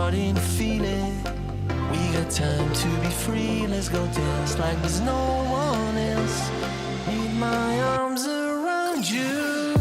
starting to feel it. We got time to be free. Let's go dance like there's no one else. Need my arms around you.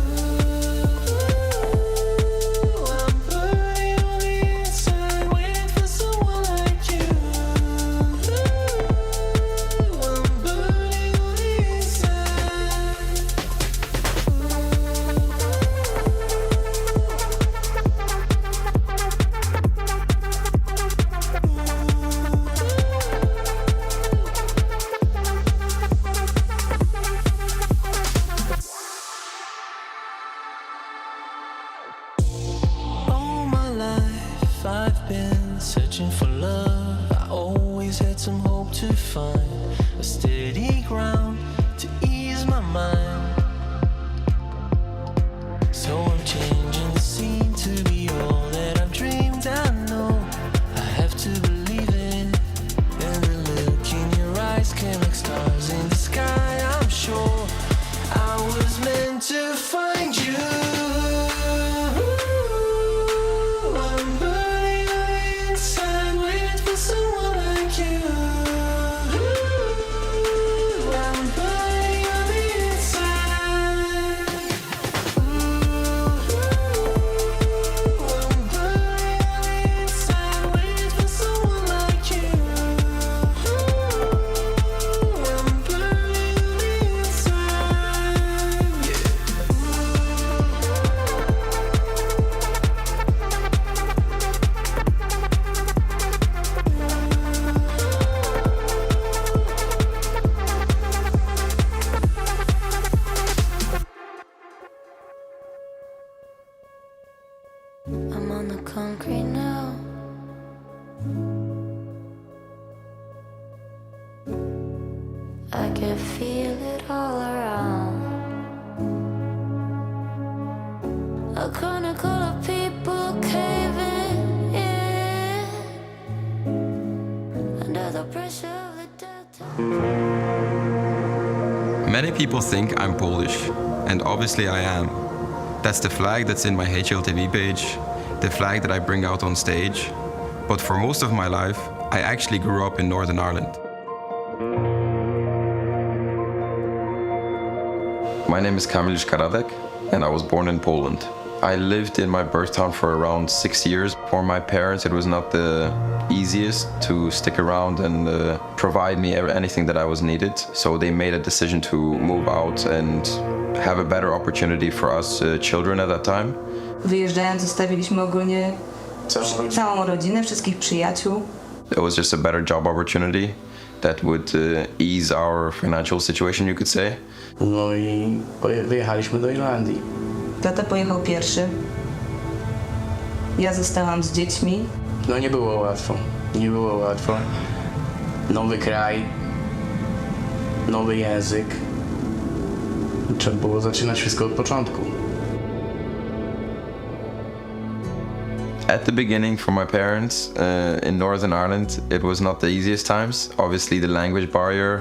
I've been searching for love. I always had some hope to find a steady ground to ease my mind. So I'm changing the scene to be all that I've dreamed. I know I have to believe it. And the look in your eyes came like stars in the sky. I'm sure I was meant to find you. I'm on the concrete now. I can feel it all around. A chronicle of people caving in under the pressure of the death. Many people think I'm Polish, and obviously I am. That's the flag that's in my HLTV page, the flag that I bring out on stage. But for most of my life, I actually grew up in Northern Ireland. My name is Kamil Karadek, and I was born in Poland. I lived in my birth town for around 6 years. For my parents, it was not the easiest to stick around and provide me anything that I was needed. So they made a decision to move out and have a better opportunity for us children at that time. Wyjeżdżając zostawiliśmy ogólnie całą rodzinę, wszystkich przyjaciół. It was just a better job opportunity that would ease our financial situation, you could say. No i wyjechaliśmy do Irlandii. Tata pojechał pierwszy. Ja zostałam z dziećmi. No nie było łatwo. Nie było łatwo. Nowy kraj, nowy język. Trzeba było zaczynać wszystko od początku. At the beginning, for my parents in Northern Ireland, it was not the easiest times. Obviously, the language barrier.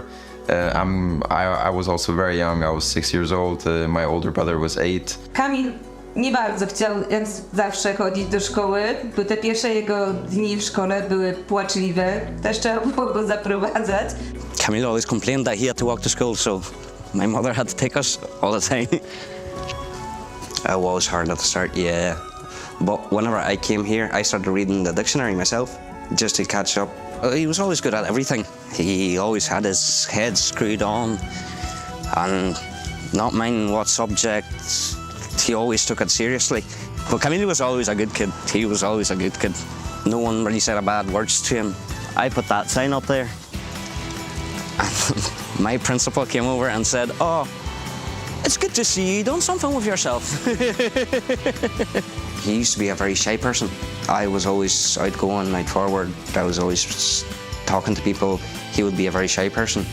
I was also very young. I was 6 years old. My older brother was 8. Kamil nie bardzo chciał, jak zawsze, chodzić do szkoły, bo te pierwsze jego dni w szkole były płaczliwe. Też trzeba było go zaprowadzać. Kamil always complained that he had to walk to school, so my mother had to take us all the time. It was hard at the start, yeah. But whenever I came here, I started reading the dictionary myself, just to catch up. He was always good at everything. He always had his head screwed on, and not minding what subject, he always took it seriously. But Camille was always a good kid. He was always a good kid. No one really said a bad words to him. I put that sign up there. And my principal came over and said, "Oh, it's good to see you done something with yourself." He used to be a very shy person. I was always outgoing, forward. I was always talking to people. He would be a very shy person.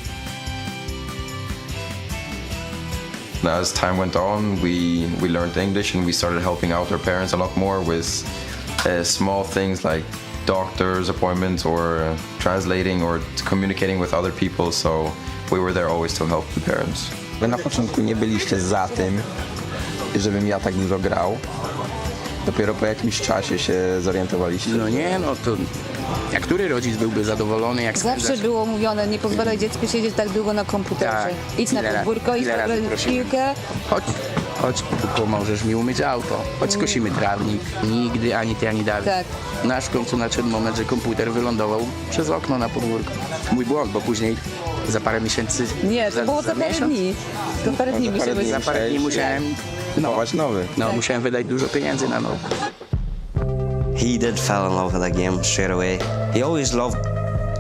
As time went on, we learned English and we started helping out our parents a lot more with small things like doctor's appointments or translating or communicating with other people. So we were there always to help the parents. Wy na początku nie byliście za tym, żebym ja tak dużo grał. Dopiero po jakimś czasie się zorientowaliście. No nie, no to... Jak który rodzic byłby zadowolony, jak... Zawsze było mówione, nie pozwalaj dziecku siedzieć tak długo na komputerze. Tak. Idź na Ile podwórko, idź ile na razy prosiłem? piłkę. Chodź, pomożesz mi umyć auto. Chodź, skosimy trawnik. Nigdy ani ty, ani Dawid. Tak. Nasz w końcu nadszedł moment, że komputer wylądował przez okno na podwórko. Mój błąd, bo później za parę miesięcy... Nie, to było za parę miesiąc? dni. Za parę dni musimy Za parę dni musiałem... Kupować nowy. No, musiałem wydać dużo pieniędzy na nowy. He did fall in love with the game straight away. He always loved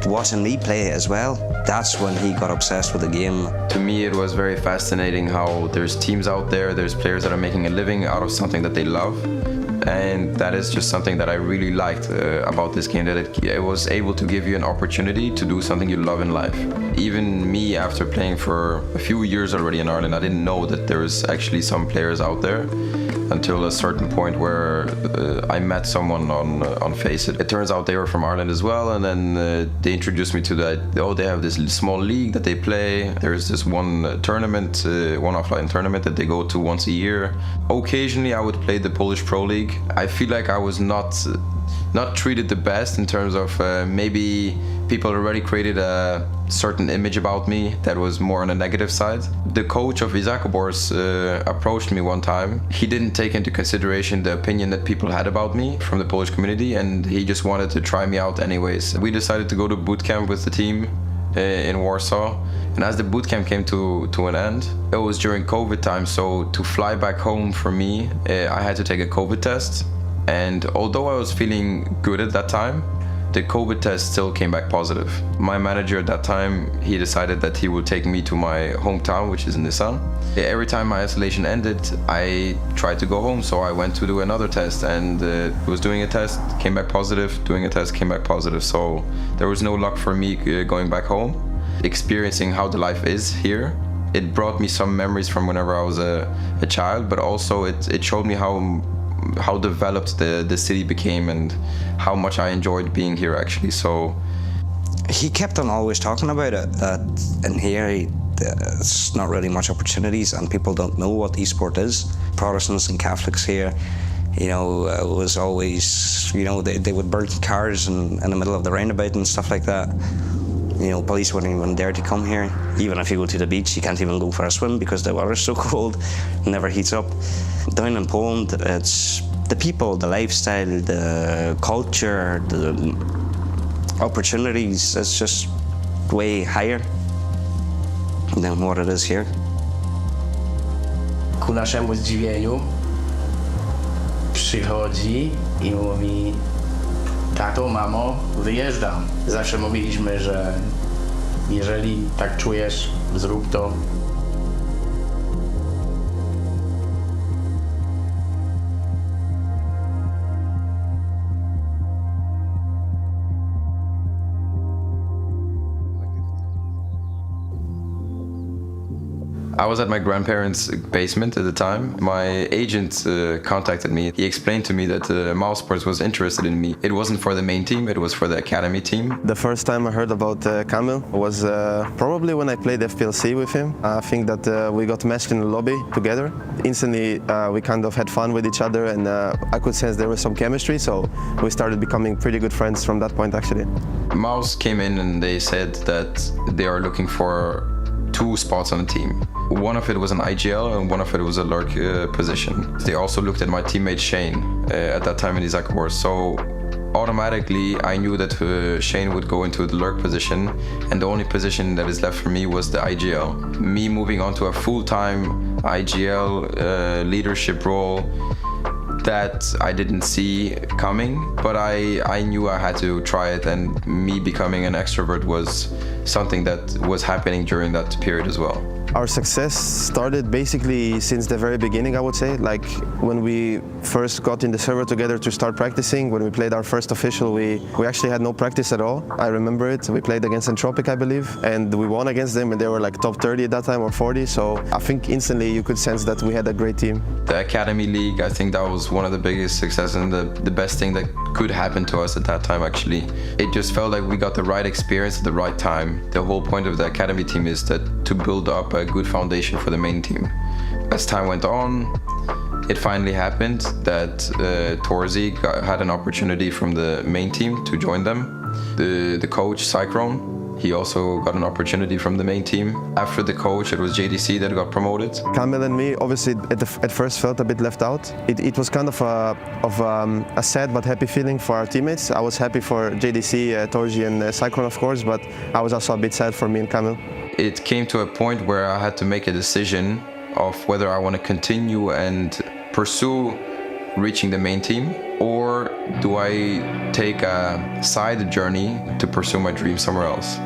watching me play as well. That's when he got obsessed with the game. To me, it was very fascinating how there's teams out there, there's players that are making a living out of something that they love. And that is just something that I really liked about this game, that it was able to give you an opportunity to do something you love in life. Even me, after playing for a few years already in Ireland, I didn't know that there was actually some players out there until a certain point where I met someone on Face It. It turns out they were from Ireland as well, and then they introduced me to that. Oh, they have this small league that they play. There's this one tournament, one offline tournament that they go to once a year. Occasionally, I would play the Polish Pro League. I feel like I was not treated the best in terms of maybe people already created a certain image about me that was more on a negative side. The coach of Izakobors approached me one time. He didn't take into consideration the opinion that people had about me from the Polish community, and he just wanted to try me out anyways. We decided to go to boot camp with the team in Warsaw, and as the boot camp came to an end, it was during COVID time, so to fly back home for me, I had to take a COVID test. And although I was feeling good at that time, the COVID test still came back positive. My manager at that time, he decided that he would take me to my hometown, which is in Nissan. Every time my isolation ended, I tried to go home, so I went to do another test, and was doing a test, came back positive, doing a test, came back positive. So there was no luck for me going back home. Experiencing how the life is here, it brought me some memories from whenever I was a child, but also it showed me how developed the city became and how much I enjoyed being here actually. So He kept on always talking about it, that in here there's not really much opportunities and people don't know what esport is. Protestants and Catholics here, you know, it was always, you know, they would burn cars in the middle of the roundabout and stuff like that. You know, police wouldn't even dare to come here. Even if you go to the beach, you can't even go for a swim because the water's so cold, it never heats up. Down in Poland, it's the people, the lifestyle, the culture, the opportunities, it's just way higher than what it is here. Ku naszemu zdziwieniu przychodzi i mówi: tato, mamo, wyjeżdżam. Zawsze mówiliśmy, że jeżeli tak czujesz, zrób to. I was at my grandparents' basement at the time. My agent contacted me. He explained to me that Mousesports was interested in me. It wasn't for the main team, it was for the academy team. The first time I heard about Kamil was probably when I played FPLC with him. I think that we got matched in the lobby together. Instantly we kind of had fun with each other, and I could sense there was some chemistry, so we started becoming pretty good friends from that point actually. Mouse came in and they said that they are looking for 2 spots on the team. One of it was an IGL and one of it was a lurk position. They also looked at my teammate Shane at that time in Isaac Wars. So automatically I knew that Shane would go into the lurk position, and the only position that is left for me was the IGL. Me moving on to a full-time IGL leadership role, that I didn't see coming, but I knew I had to try it, and me becoming an extrovert was something that was happening during that period as well. Our success started basically since the very beginning, I would say. Like when we first got in the server together to start practicing, when we played our first official, we actually had no practice at all. I remember it. We played against Entropic, I believe, and we won against them, and they were like top 30 at that time or 40. So I think instantly you could sense that we had a great team. The Academy League, I think that was one of the biggest successes and the best thing that could happen to us at that time actually. It just felt like we got the right experience at the right time. The whole point of the Academy team is that to build up a good foundation for the main team. As time went on, it finally happened that Torzi had an opportunity from the main team to join them. The coach, Cyclone, he also got an opportunity from the main team. After the coach, it was JDC that got promoted. Kamil and me, obviously, at first felt a bit left out. It was kind of a sad but happy feeling for our teammates. I was happy for JDC, Torji, and Cyclone, of course, but I was also a bit sad for me and Kamil. It came to a point where I had to make a decision of whether I want to continue and pursue reaching the main team, or do I take a side journey to pursue my dream somewhere else?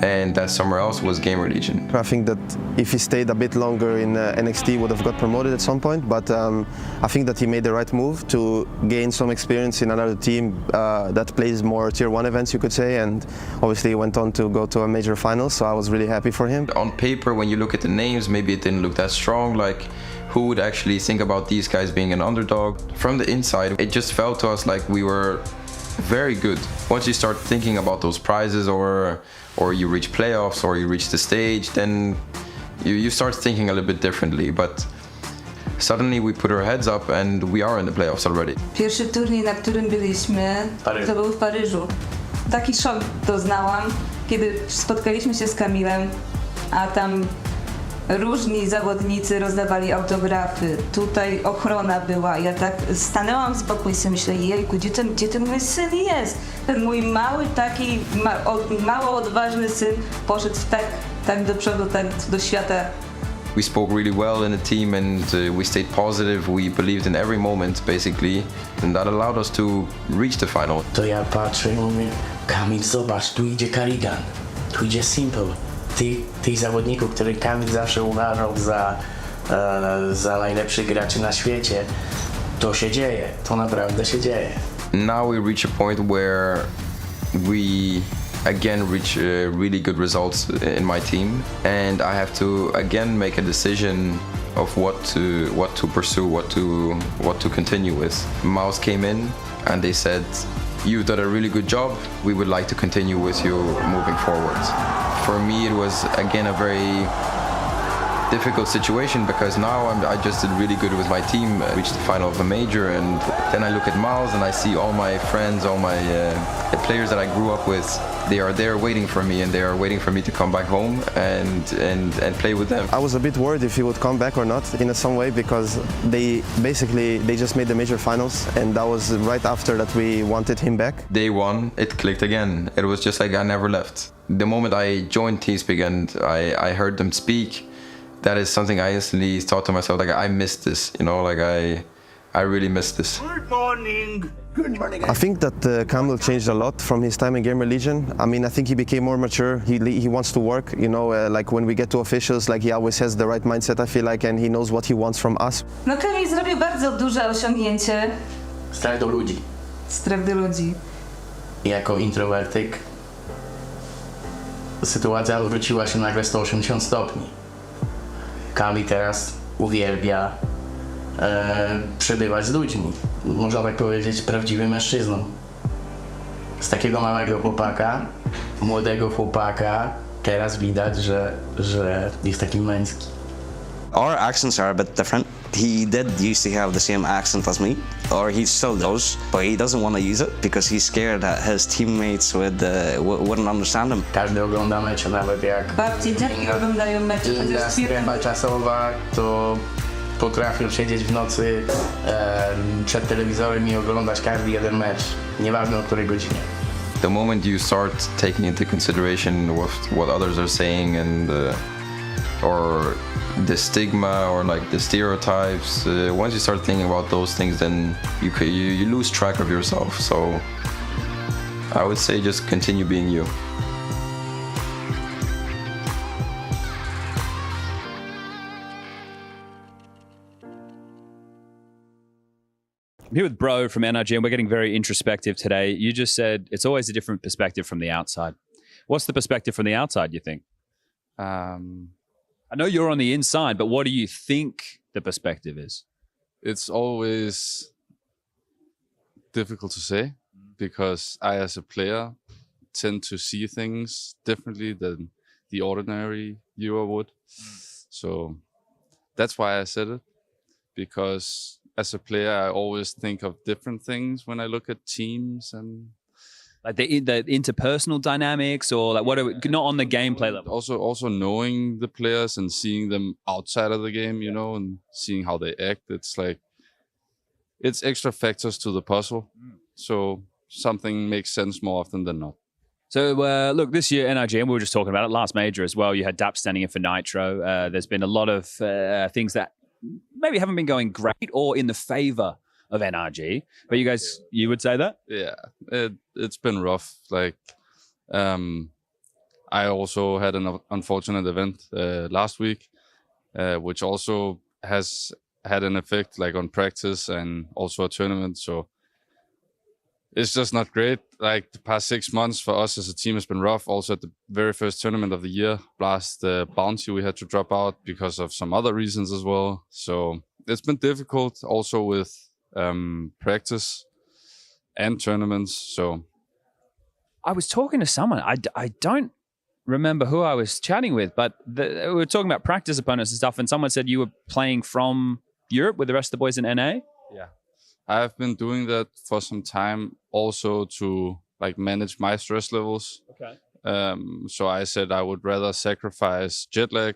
And that somewhere else was Gamer Legion. I think that if he stayed a bit longer in NXT, he would have got promoted at some point, but I think that he made the right move to gain some experience in another team that plays more tier 1 events, you could say, and obviously he went on to go to a major final, so I was really happy for him. On paper, when you look at the names, maybe it didn't look that strong, like who would actually think about these guys being an underdog? From the inside, it just felt to us like we were very good. Once you start thinking about those prizes, or you reach playoffs, or you reach the stage, then you start thinking a little bit differently. But suddenly we put our heads up and we are in the playoffs already. Pierwszy turniej, na którym byliśmy, to był w Paryżu. Taki szok doznałam, kiedy spotkaliśmy się z Kamilem, a tam różni zawodnicy rozdawali autografy. Tutaj ochrona była. Ja tak stanęłam z boku i sobie myślę, jejku, gdzie ten mój syn jest? Ten mój mały, taki mało odważny syn poszedł tak do przodu, tak do świata. We spoke really well in the team, and we stayed positive. We believed in every moment, basically, and that allowed us to reach the final. To ja patrzę i mówię, Kamil, zobacz, tu idzie Karigan, tu idzie Simple. Tych zawodników, których Kamil zawsze uważał za najlepszych graczy na świecie, to się dzieje, to naprawdę się dzieje. Now we reach a point where we again reach really good results in my team, and I have to again make a decision of what to pursue, what to continue with. Mouse came in and they said, "You've done a really good job. We would like to continue with you moving forward." For me, it was again a very difficult situation, because now I just did really good with my team, reached the final of a major, and then I look at Miles and I see all my friends, all my the players that I grew up with. They are there waiting for me, and they are waiting for me to come back home and play with them. I was a bit worried if he would come back or not in some way, because they just made the major finals, and that was right after that we wanted him back. Day one, it clicked again. It was just like I never left. The moment I joined TeamSpeak and I heard them speak, that is something I instantly thought to myself, like, I missed this, you know, like I really missed this. Good morning. Good morning. I think that Kamil changed a lot from his time in Gamer Legion. I mean, I think he became more mature. He wants to work, you know, like when we get to officials, like he always has the right mindset, I feel like, and he knows what he wants from us. No Kamil zrobił bardzo duże osiągnięcie. Strach do ludzi. Strach do ludzi. Jako introwertyk sytuacja odwróciła się nagle 180 stopni. Kamil teraz uwielbia przebywać z ludźmi. Można tak powiedzieć, prawdziwym mężczyzną. Z takiego małego chłopaka, młodego chłopaka, teraz widać, że jest taki męski. Our accents are a bit different. He did used to have the same accent as me, or he still does, but he doesn't want to use it because he's scared that his teammates wouldn't understand him. Każdy ogląda mecze, nawet jak Babci, dziadki oglądają mecze. inna strefa czasowa, to potrafią siedzieć w nocy przed telewizorem i oglądać każdy jeden mecz, nieważne o której godzinie. The moment you start taking into consideration what others are saying, and or the stigma, or like the stereotypes, once you start thinking about those things, then you lose track of yourself. So I would say just continue being you. I'm here with Bro from NRG, and we're getting very introspective today. You just said it's always a different perspective from the outside. What's the perspective from the outside, you think? I know you're on the inside, but what do you think the perspective is? It's always difficult to say, because I, as a player, tend to see things differently than the ordinary viewer would. So that's why I said it, because as a player, I always think of different things when I look at teams and like the interpersonal dynamics, or like what are we, not on the gameplay level. Also knowing the players and seeing them outside of the game, you know, and seeing how they act. It's like it's extra factors to the puzzle. So something makes sense more often than not. So look, this year NRG, and we were just talking about it last major as well. You had DAP standing in for Nitro. There's been a lot of things that maybe haven't been going great or in the favor of NRG, but you would say that? Yeah, it's been rough. Like, I also had an unfortunate event last week, which also has had an effect like on practice and also a tournament. So it's just not great. Like the past 6 months for us as a team has been rough. Also at the very first tournament of the year, last bounty, we had to drop out because of some other reasons as well. So it's been difficult also with practice and tournaments. So I was talking to someone, I don't remember who I was chatting with, but we were talking about practice opponents and stuff, and someone said you were playing from Europe with the rest of the boys in NA. Yeah, I've been doing that for some time also to like manage my stress levels. Okay. So I said I would rather sacrifice jet lag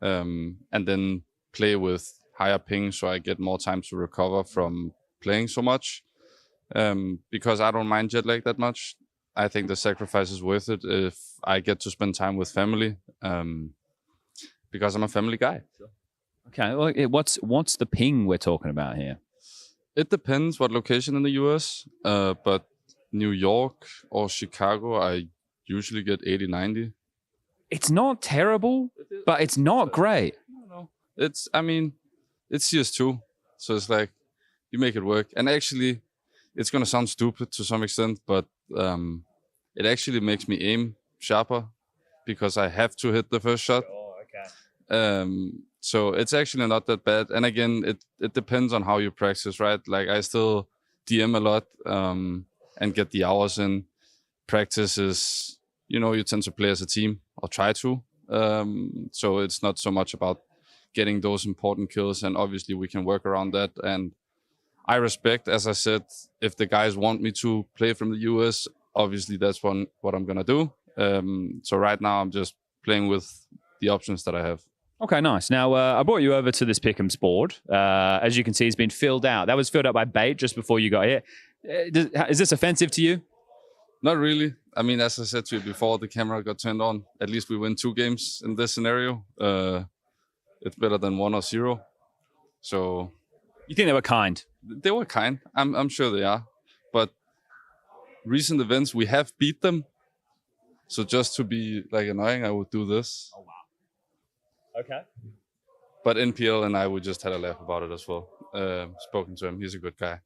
and then play with higher ping so I get more time to recover from playing so much. Because I don't mind jet lag that much. I think the sacrifice is worth it if I get to spend time with family, because I'm a family guy. Okay, well, what's the ping we're talking about here? It depends what location in the US, but New York or Chicago, I usually get 80, 90. It's not terrible, but it's not great. No. It's CS2, so it's like you make it work. And actually, it's gonna sound stupid to some extent, but it actually makes me aim sharper because I have to hit the first shot. Oh, okay. So it's actually not that bad. And again, it depends on how you practice, right? Like I still DM a lot and get the hours in. Practice is, you tend to play as a team or try to. So it's not so much about getting those important kills, and obviously we can work around that. And I respect, as I said, if the guys want me to play from the US, obviously that's what I'm gonna do. So right now I'm just playing with the options that I have. Okay, nice. Now, I brought you over to this Pick'ems board. As you can see, it's been filled out. That was filled out by Bait just before you got here. Is this offensive to you? Not really. I mean, as I said to you before the camera got turned on, at least we win 2 games in this scenario. It's better than 1 or 0. So you think they were kind? They were kind. I'm sure they are. But recent events, we have beat them. So just to be like annoying, I would do this. Oh, wow. Okay. But NPL and I, we just had a laugh about it as well. Spoken to him. He's a good guy.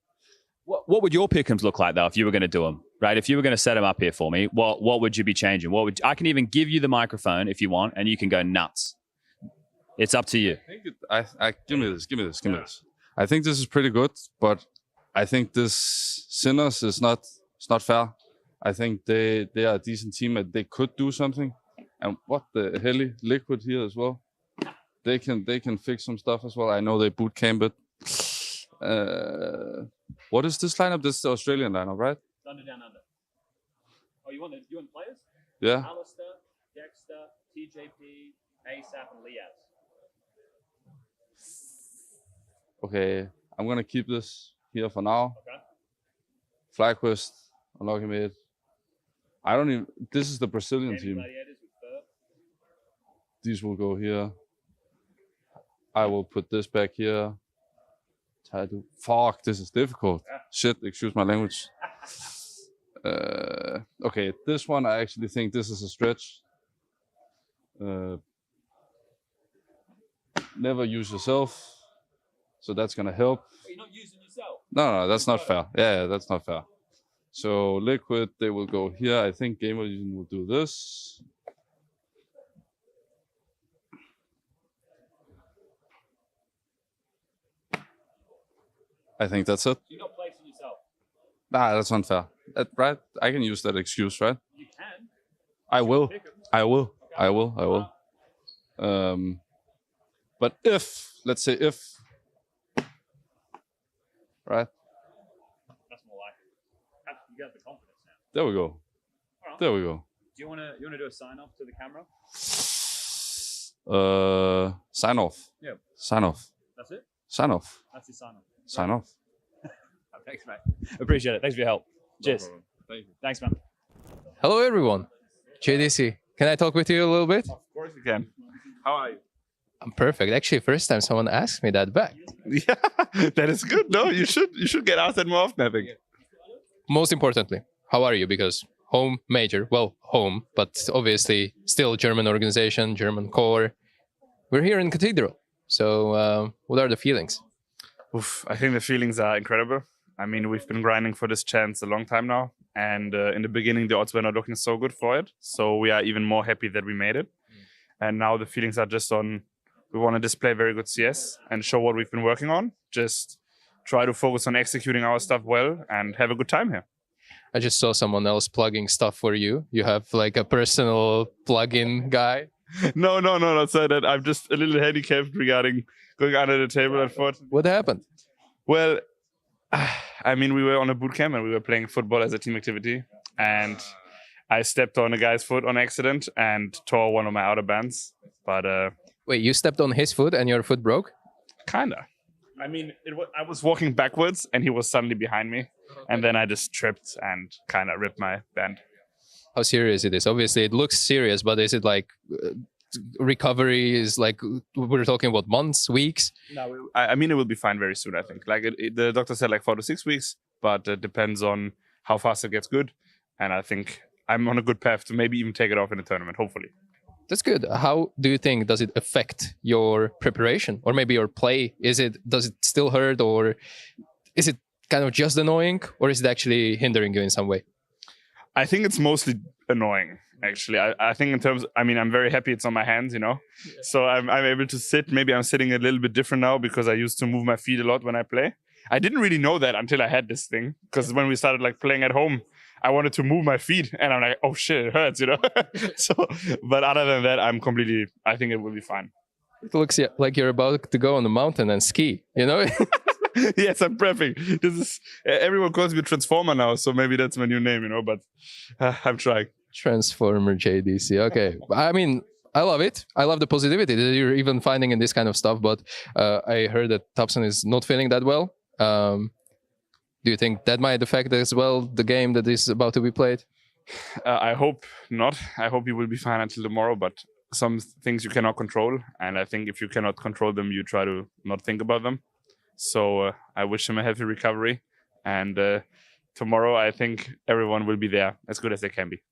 What would your Pick'ems look like, though, if you were going to do them? Right? If you were going to set them up here for me, what would you be changing? I can even give you the microphone if you want, and you can go nuts. It's up to you. Give me this. I think this is pretty good, but I think this Sinners is not fair. I think they are a decent team and they could do something. And what the hell, Liquid here as well. They can fix some stuff as well. I know they boot camp it. What is this lineup? This is the Australian lineup, right? Thunder Down Under. Oh, you want players? Yeah. Alistair, Dexter, TJP, ASAP, and Liaz. Okay, I'm gonna keep this here for now. Okay. FlyQuest, unlucky mate. I don't even. This is the Brazilian team. These will go here. I will put this back here. Fuck, this is difficult. Yeah. Shit, excuse my language. Okay, this one I actually think this is a stretch. Never use yourself. So that's gonna help. You're not using yourself? No, that's not fair. Yeah, that's not fair. So Liquid, they will go here. I think Gamer will do this. I think that's it. You're not placing yourself? Nah, that's unfair. Right? I can use that excuse, right? You can. I will. But let's say if right? That's more like it. You got the confidence now. There we go. There we go. Do you wanna do a sign off to the camera? Sign off. Yeah. Sign off. That's it. Sign off. That's your sign off. Sign off. Thanks, mate. Appreciate it. Thanks for your help. Cheers. problem. Thank you. Thanks, man. Hello, everyone. JDC. Can I talk with you a little bit? Of course you can. How are you? I'm perfect. Actually, first time someone asked me that back. Yeah, that is good. No, you should get asked that more often, I think. Most importantly, how are you? Because home major, well, home, but obviously still German organization, German core. We're here in Cathedral. So what are the feelings? Oof, I think the feelings are incredible. I mean, we've been grinding for this chance a long time now. And in the beginning, the odds were not looking so good for it. So we are even more happy that we made it. And now the feelings are just on, we want to display very good CS and show what we've been working on. Just try to focus on executing our stuff well and have a good time here. I just saw someone else plugging stuff for you. You have like a personal plug-in guy. No, so that I'm just a little handicapped regarding going under the table, unfortunately. What happened? Well, I mean, we were on a boot camp and we were playing football as a team activity. And I stepped on a guy's foot on accident and tore one of my outer bands. But Wait, you stepped on his foot and your foot broke? Kinda. I mean, I was walking backwards and he was suddenly behind me. And then I just tripped and kind of ripped my band. How serious it is? Obviously, it looks serious, but is it like recovery is like, we're talking about months, weeks? No, I mean, it will be fine very soon, I think. Like the doctor said like 4 to 6 weeks, but it depends on how fast it gets good. And I think I'm on a good path to maybe even take it off in the tournament, hopefully. That's good. How do you think does it affect your preparation or maybe your play? Does it still hurt, or is it kind of just annoying, or is it actually hindering you in some way? I think it's mostly annoying, actually. I think in terms, I mean, I'm very happy it's on my hands, you know? Yeah. So I'm able to sit. Maybe I'm sitting a little bit different now because I used to move my feet a lot when I play. I didn't really know that until I had this thing, because when we started like playing at home, I wanted to move my feet and I'm like, oh shit, it hurts, you know? So, but other than that, I think it will be fine. It looks like you're about to go on the mountain and ski, you know? Yes, I'm prepping. This is, everyone calls me Transformer now, so maybe that's my new name, you know, but I'm trying. Transformer JDC. Okay. I mean, I love it. I love the positivity that you're even finding in this kind of stuff, but I heard that Thompson is not feeling that well. Do you think that might affect as well the game that is about to be played? I hope not. I hope he will be fine until tomorrow, but some things you cannot control. And I think if you cannot control them, you try to not think about them. So I wish him a healthy recovery. And tomorrow, I think everyone will be there as good as they can be.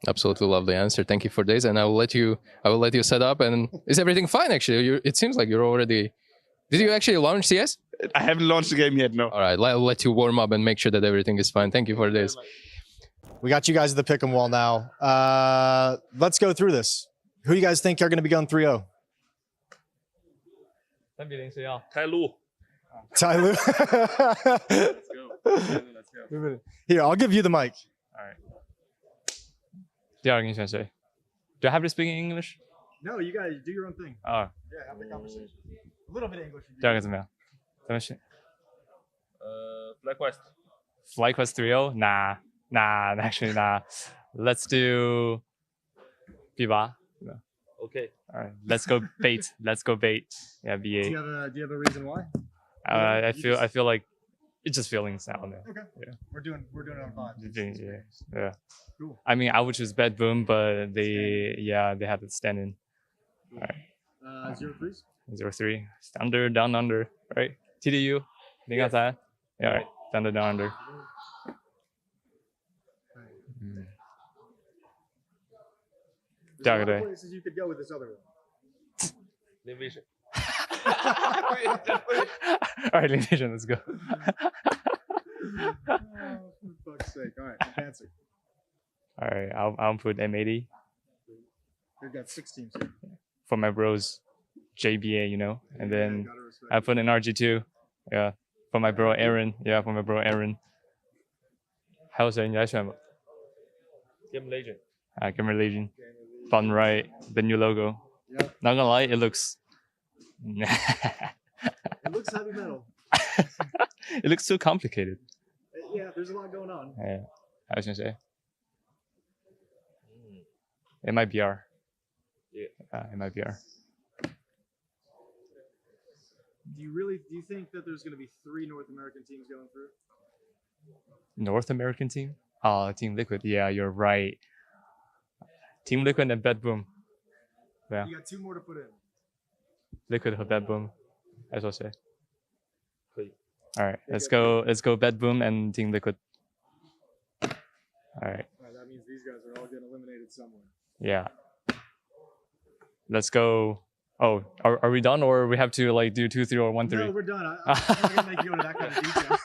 Absolutely lovely answer. Thank you for this. And I will let you set up. And is everything fine, actually? It seems like you're already... Did you actually launch CS? I haven't launched the game yet, no. All right, I'll let you warm up and make sure that everything is fine. Thank you for this. We got you guys at the pick'em wall now. Let's go through this. Who do you guys think are going to be going 3-0? TYLOO. TYLOO. Let's go. Here, I'll give you the mic. All right. Do I have to speak in English? No, you guys do your own thing. Oh. Yeah, have the conversation. A little bit of English. 第二个怎么样？怎么选FlyQuest. FlyQuest 3.0? Nah, actually, nah. Let's do B8. Okay. All right, let's go bait. Let's go bait. Yeah, Do B8. you have a reason why? I feel like it's just feelings now. Okay. Yeah. We're doing it on 5. Yeah. Cool. I mean, I would choose Bad Boom, but they have to stand in. All right. 0-3s? 0-3. Under, down, under. Right? TDU. Think outside. Yeah, all right. Thunder, down, under. There's a lot of places you could go with this other one. Lynn Vision. All right, Lynn Vision, let's go. For fuck's sake. All right, advancing. All right, I'll put M80 We've got 6 teams here. for my bros, JBA, you know, and then I put in RG2, yeah, for my bro Aaron, yeah, for my bro Aaron. 还有谁你来选吧 Game Legend. Gamer Legion, Fun Right, the new logo. Yep. Not gonna lie, it looks. It looks heavy metal. It looks so complicated. Yeah, there's a lot going on. Yeah, I was gonna say. It might be R. Yeah, it might be R. Do you think that there's going to be 3 North American teams going through? North American team? Oh, Team Liquid. Yeah, you're right. Team Liquid and Bad Boom. Yeah. You got 2 more to put in. Liquid or Bad Boom, as I'll say. All right, let's go Bad Boom and Team Liquid. All right. That means these guys are all getting eliminated somewhere. Yeah. Let's go. Oh, are we done, or we have to like do 2-3 or 1-3? No, we're done. I'm not gonna make you go to that kind of detail.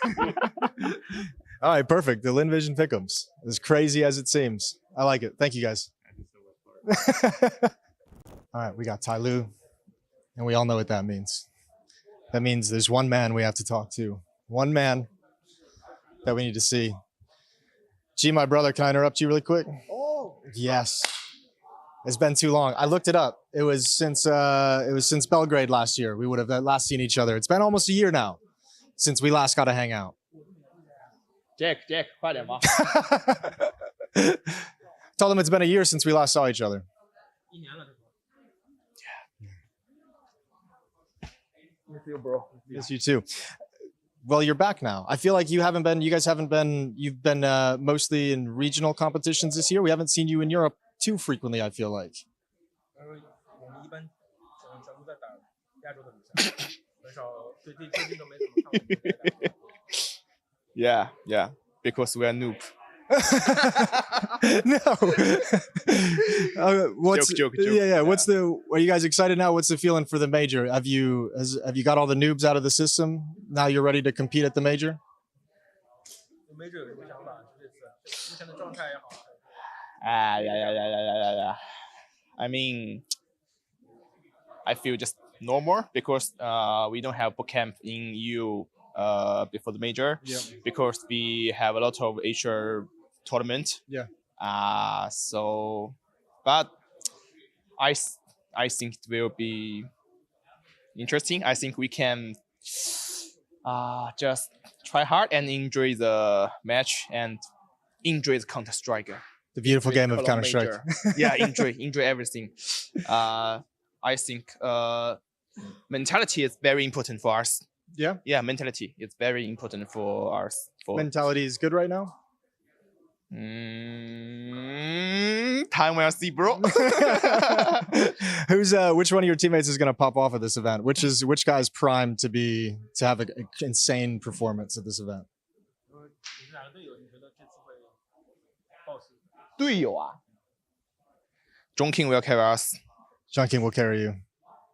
All right, perfect. The Lynn Vision Pick'ems, as crazy as it seems. I like it. Thank you guys. All right, we got TYLOO, and we all know what that means. That means there's one man we have to talk to. One man that we need to see. G, my brother, can I interrupt you really quick? Oh. Yes. It's been too long. I looked it up. It was since Belgrade last year. We would have last seen each other. It's been almost a year now since we last got to hang out. Jack, 快点吧。 Tell them it's been a year since we last saw each other. You too, bro. Yes, you too. Well, you're back now. I feel like you guys haven't been, you've been mostly in regional competitions this year. We haven't seen you in Europe too frequently, I feel like. Yeah, because we are Nuke. No. Joke. Yeah. Are you guys excited now? What's the feeling for the major? Have you got all the noobs out of the system? Now you're ready to compete at the major? Yeah. I mean, I feel just normal because we don't have boot camp in EU before the major. Yeah. Because we have a lot of Asia tournament. Yeah. But I think it will be interesting. I think we can just try hard and enjoy the match and enjoy the Counter-Strike. The beautiful game of Counter-Strike. Yeah, enjoy everything. I think mentality is very important for us. Yeah? Yeah, mentality is very important for us. Mentality is good right now? Time will see, bro. Which one of your teammates is going to pop off at this event? Which guy's primed to have an insane performance at this event? 队友啊 John King will carry us. John King will carry you.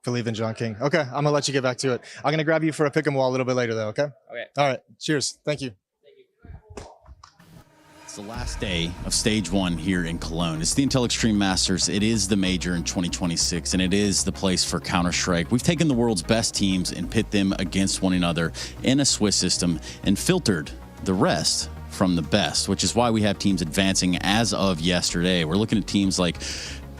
Believe in John King. Okay, I'm gonna let you get back to it. I'm gonna grab you for a pick 'em wall a little bit later, though. Okay. Okay. All right. Cheers. Thank you. It's the last day of Stage 1 here in Cologne. It's the Intel Extreme Masters. It is the major in 2026, and it is the place for Counter-Strike. We've taken the world's best teams and pit them against one another in a Swiss system and filtered the rest from the best, which is why we have teams advancing as of yesterday. We're looking at teams like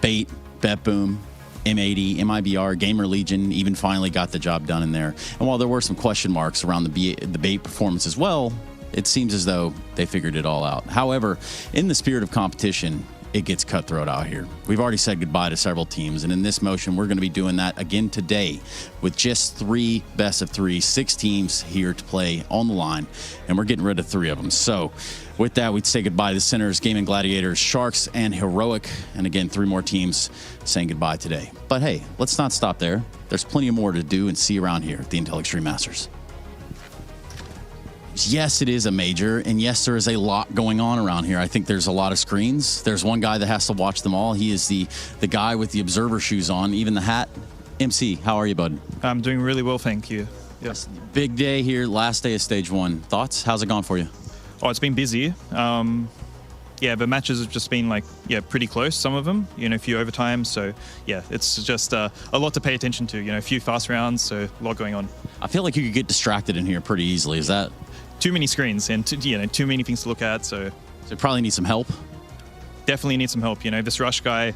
Bait, BetBoom, M80, MIBR, Gamer Legion even finally got the job done in there. And while there were some question marks around the Bait performance as well, it seems as though they figured it all out. However, in the spirit of competition, it gets cutthroat out here. We've already said goodbye to several teams, and in this motion, we're going to be doing that again today with just 3 best of 3, 6 teams here to play on the line, and we're getting rid of 3 of them. So with that, we'd say goodbye to Sinners, Gaming Gladiators, Sharks, and Heroic, and again, 3 more teams saying goodbye today. But hey, let's not stop there. There's plenty more to do and see around here at the Intel Extreme Masters. Yes, it is a major, and yes, there is a lot going on around here. I think there's a lot of screens. There's one guy that has to watch them all. He is the guy with the observer shoes on, even the hat. MC, how are you, bud? I'm doing really well, thank you. Yes. Big day here, last day of Stage 1. Thoughts? How's it gone for you? Oh, it's been busy. But matches have just been pretty close, some of them, a few overtimes. So yeah, it's just a lot to pay attention to, a few fast rounds, so a lot going on. I feel like you could get distracted in here pretty easily. Is that? Too many screens and too many things to look at. So you probably need some help. Definitely need some help. This Rush guy,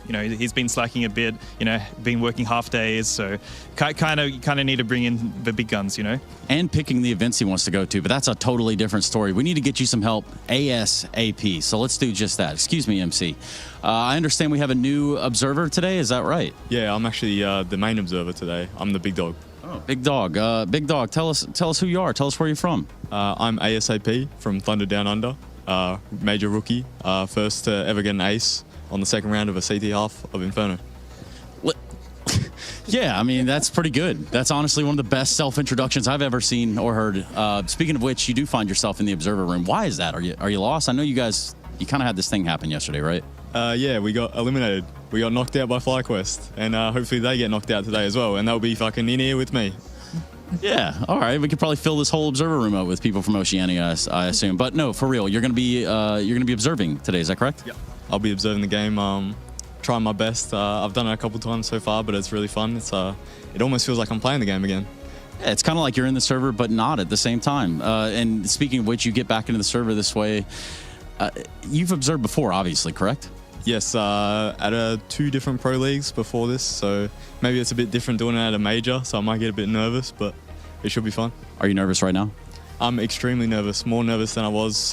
You know, he's been slacking a bit. You know, been working half days, so kind of need to bring in the big guns. You know, and picking the events he wants to go to, but that's a totally different story. We need to get you some help ASAP. So let's do just that. Excuse me, MC. I understand we have a new observer today. Is that right? Yeah, I'm actually the main observer today. I'm the big dog. Oh, big dog. Big dog. Tell us who you are. Tell us where you're from. I'm ASAP from Thunder Down Under. Major rookie. First to ever get an ace on the second round of a CT half of Inferno. Yeah, I mean, that's pretty good. That's honestly one of the best self-introductions I've ever seen or heard. Speaking of which, you do find yourself in the observer room. Why is that? Are you lost? I know you kind of had this thing happen yesterday, right? Yeah, we got eliminated. We got knocked out by FlyQuest, and hopefully they get knocked out today as well, and they'll be fucking in here with me. Yeah, all right. We could probably fill this whole observer room up with people from Oceania, I assume. But no, for real, you're gonna be observing today. Is that correct? Yeah, I'll be observing the game. Trying my best. I've done it a couple times so far, but it's really fun. It almost feels like I'm playing the game again. Yeah, it's kind of like you're in the server, but not at the same time. And speaking of which, you get back into the server this way. You've observed before, obviously, correct? Yes, at 2 different pro leagues before this, so maybe it's a bit different doing it at a major, so I might get a bit nervous, but it should be fun. Are you nervous right now? I'm extremely nervous, more nervous than I was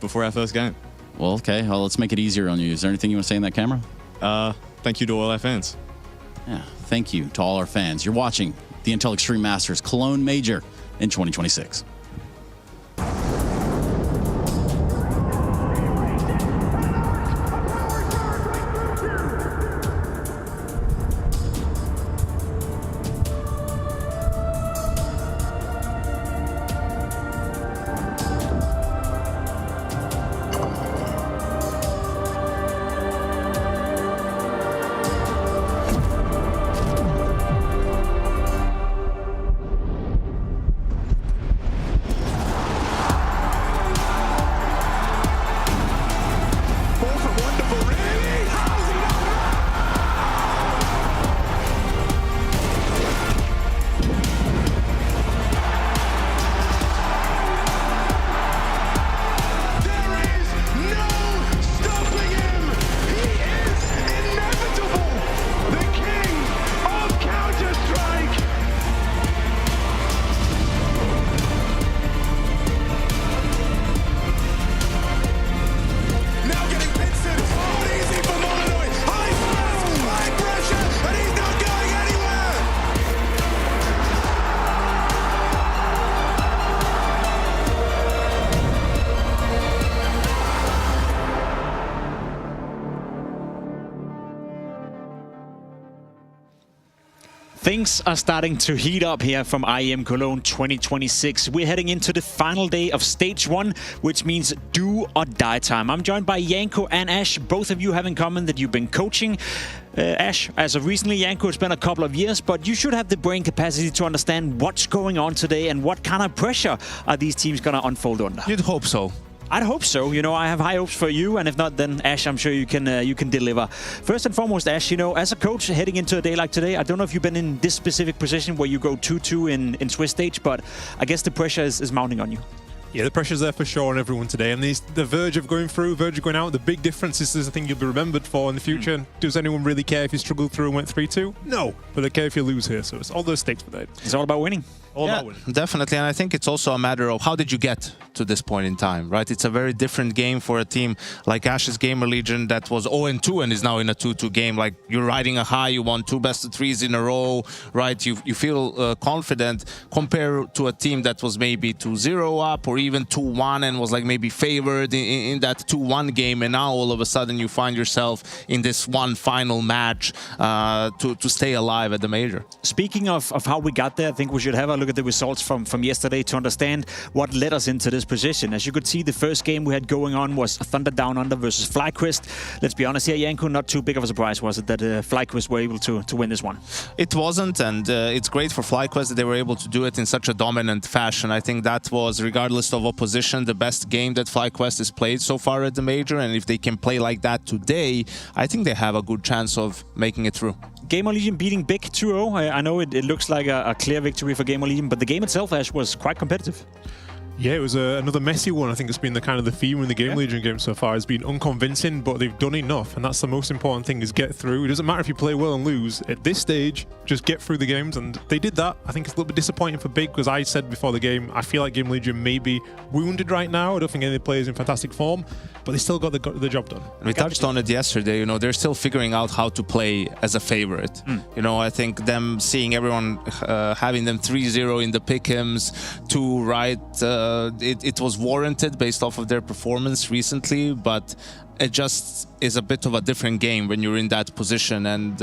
before our first game. Well, okay, well, let's make it easier on you. Is there anything you want to say in that camera? Thank you to all our fans. Yeah, thank you to all our fans. You're watching the Intel Extreme Masters Cologne Major in 2026. Things are starting to heat up here from IEM Cologne 2026. We're heading into the final day of stage 1, which means do or die time. I'm joined by Janko and Ash. Both of you have in common that you've been coaching. Ash, as of recently, Janko, it's been a couple of years, but you should have the brain capacity to understand what's going on today and what kind of pressure are these teams going to unfold under. You'd hope so. I'd hope so. You know, I have high hopes for you, and if not, then Ash, I'm sure you can deliver. First and foremost, Ash, you know, as a coach heading into a day like today, I don't know if you've been in this specific position where you go 2-2 in Swiss stage, but I guess the pressure is mounting on you. Yeah, the pressure's there for sure on everyone today, and the verge of going through, verge of going out, the big difference is the thing you'll be remembered for in the future. Does anyone really care if you struggled through and went 3-2? No, but they care if you lose here, so it's all those stakes for that. It's all about winning. Definitely, and I think it's also a matter of how did you get to this point in time, right? It's a very different game for a team like Ash's Gamer Legion that was 0-2 and is now in a 2-2 game. Like, you're riding a high, you won 2 best-of-3s in a row, right? You feel confident compared to a team that was maybe 2-0 up or even 2-1 and was like maybe favored in that 2-1 game, and now all of a sudden you find yourself in this one final match to stay alive at the major. Speaking of how we got there, I think we should have a look at the results from yesterday to understand what led us into this position. As you could see, the first game we had going on was Thunder Down Under versus FlyQuest. Let's be honest here, Janko, not too big of a surprise, was it, that FlyQuest were able to win this one? It wasn't, and it's great for FlyQuest that they were able to do it in such a dominant fashion. I think that was, regardless of opposition, the best game that FlyQuest has played so far at the major, and if they can play like that today, I think they have a good chance of making it through. Gamer Legion beating Big 2-0. I know it looks like a clear victory for Gamer Legion, but the game itself, Ash, was quite competitive. Yeah, it was another messy one. I think it's been the kind of the theme in the Game Legion game so far. It's been unconvincing, but they've done enough, and that's the most important thing, is get through. It doesn't matter if you play well and lose. At this stage, just get through the games, and they did that. I think it's a little bit disappointing for Big, because I said before the game, I feel like Game Legion may be wounded right now. I don't think any of the players in fantastic form, but they still got the job done. We touched on it yesterday, they're still figuring out how to play as a favorite. I think them seeing everyone having them 3-0 in the pick'ems, it was warranted based off of their performance recently, but it just is a bit of a different game when you're in that position, and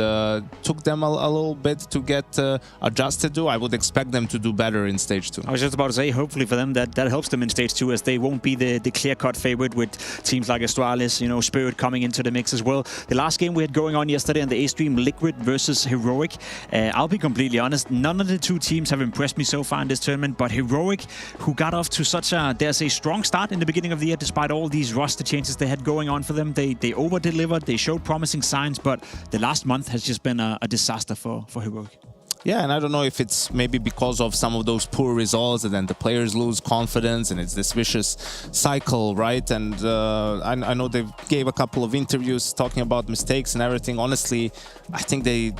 took them a little bit to get adjusted to. I would expect them to do better in stage 2. I was just about to say, hopefully for them that helps them in stage 2, as they won't be the clear-cut favorite with teams like Astralis, Spirit coming into the mix as well. The last game we had going on yesterday on the A-Stream, Liquid versus Heroic. I'll be completely honest, none of the two teams have impressed me so far in this tournament, but Heroic, who got off to such a, strong start in the beginning of the year, despite all these roster changes they had going on for them, they over-delivered, they showed promising signs, but the last month has just been a disaster for Heroic. Yeah, and I don't know if it's maybe because of some of those poor results, and then the players lose confidence, and it's this vicious cycle, right? And I know they gave a couple of interviews talking about mistakes and everything. Honestly, I think they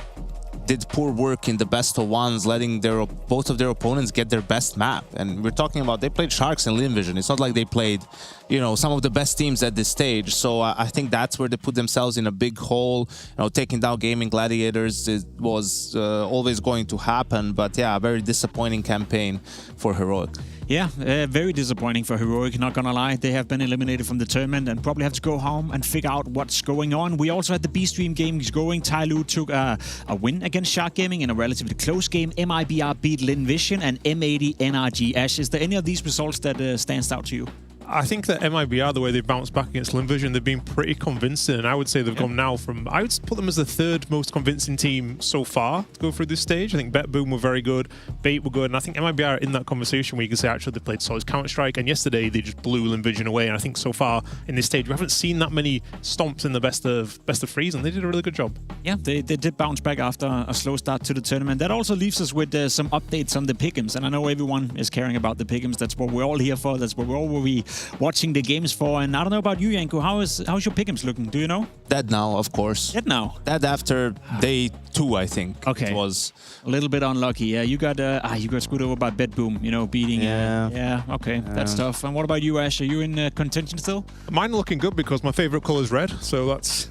did poor work in the best of ones, letting both of their opponents get their best map. And we're talking about, they played Sharks and Lynn Vision. It's not like they played, some of the best teams at this stage. So I think that's where they put themselves in a big hole. Taking down Gaming Gladiators was always going to happen. But yeah, a very disappointing campaign for Heroic. Yeah, very disappointing for Heroic, not gonna lie. They have been eliminated from the tournament and probably have to go home and figure out what's going on. We also had the B-Stream games going. TYLOO took a win against Shark Gaming in a relatively close game. MIBR beat Lynn Vision and M80 NRG Ash. Is there any of these results that stands out to you? I think that MIBR, the way they've bounced back against Lynn Vision, they've been pretty convincing. And I would say they've gone now from, I would put them as the third most convincing team so far to go through this stage. I think Bet Boom were very good, Bait were good, and I think MIBR are in that conversation where you can say actually they played solid Counter-Strike, and yesterday they just blew Lynn Vision away. And I think so far in this stage we haven't seen that many stomps in the best of threes, and they did a really good job. Yeah, they did bounce back after a slow start to the tournament. That also leaves us with some updates on the pick'ems, and I know everyone is caring about the pick'ems. That's what we're all here for. That's what we're all watching the games for. And I don't know about you, Janko. How's your pick'ems looking? Do you know? Dead now, of course. Dead now. Dead after day 2, I think. Okay. It was a little bit unlucky. Yeah, you got screwed over by Bet Boom. Beating. Yeah. Okay, that's tough. And what about you, Ash? Are you in contention still? Mine are looking good because my favorite color is red, so that's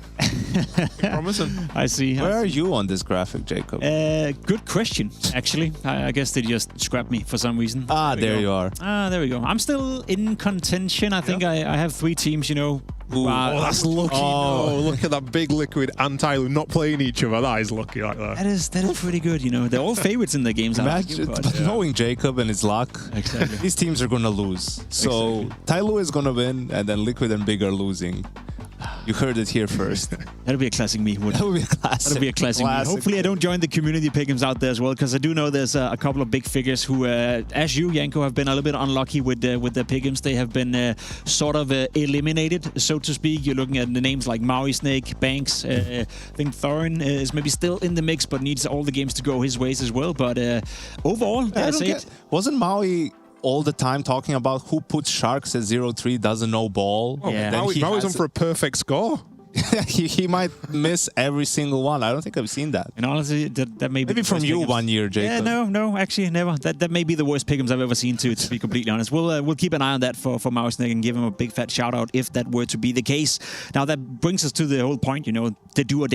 promising. I see. Where are you on this graphic, Jacob? Good question, actually. I guess they just scrapped me for some reason. There you are. There we go. I'm still in contention. I think I have 3 teams, that's lucky. Oh, look at that big Liquid and TYLOO not playing each other. That is lucky like that. That is pretty good, They're all favorites in the games. But knowing Jacob and his luck, exactly. These teams are going to lose. So TYLOO is going to win, and then Liquid and Big are losing. You heard it here first. That'll be a classic me. That'll be a classic. That'll be a classic me. Hopefully I don't join the community pick'ems out there as well, because I do know there's a couple of big figures who, as you, Janko, have been a little bit unlucky with their pick'ems. They have been sort of eliminated, so to speak. You're looking at the names like Maui Snake, Banks. I think Thorin is maybe still in the mix, but needs all the games to go his ways as well. But overall, wasn't Maui all the time talking about who puts Sharks at 0-3 doesn't know ball? Maui's on for a perfect score. he might miss every single one. I don't think I've seen that. And honestly, that may be maybe from you one year, Jacob. Yeah, no, actually, never. That may be the worst pick'ems I've ever seen. To be completely honest, we'll keep an eye on that for Maui Snake and give him a big fat shout out if that were to be the case. Now that brings us to the whole point, the do or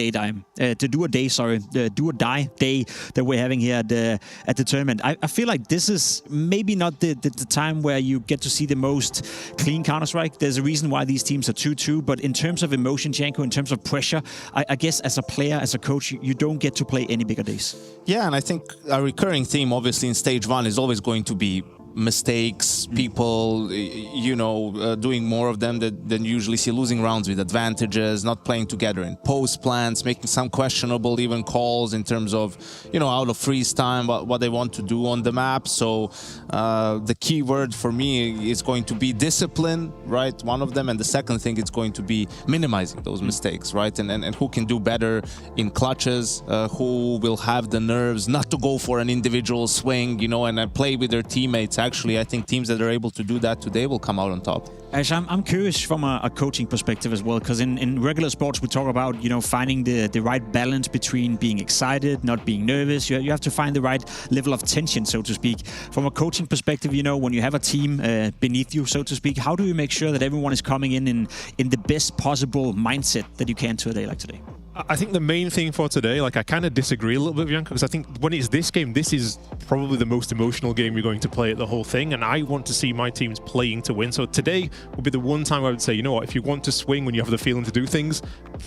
die day that we're having here at the tournament. I feel like this is maybe not the time where you get to see the most clean Counter-Strike. There's a reason why these teams are 2-2, but in terms of emotion, in terms of pressure, I guess as a player, as a coach, you don't get to play any bigger days. Yeah, and I think a recurring theme, obviously, in stage 1 is always going to be mistakes, people, doing more of them than you usually see, losing rounds with advantages, not playing together in post plans, making some questionable even calls in terms of, out of freeze time, what they want to do on the map. So the key word for me is going to be discipline, right? One of them. And the second thing is going to be minimizing those mistakes, right? And who can do better in clutches, who will have the nerves not to go for an individual swing, and play with their teammates Actually, I think teams that are able to do that today will come out on top. Ash, I'm curious from a coaching perspective as well, because in regular sports we talk about finding the right balance between being excited, not being nervous. You have to find the right level of tension, so to speak. From a coaching perspective, when you have a team beneath you, so to speak, how do you make sure that everyone is coming in the best possible mindset that you can to a day like today? I think the main thing for today, I kind of disagree a little bit with Janko, because I think when it's this game, this is probably the most emotional game you're going to play at the whole thing, and I want to see my teams playing to win. So today will be the one time I would say, you know what, if you want to swing when you have the feeling to do things,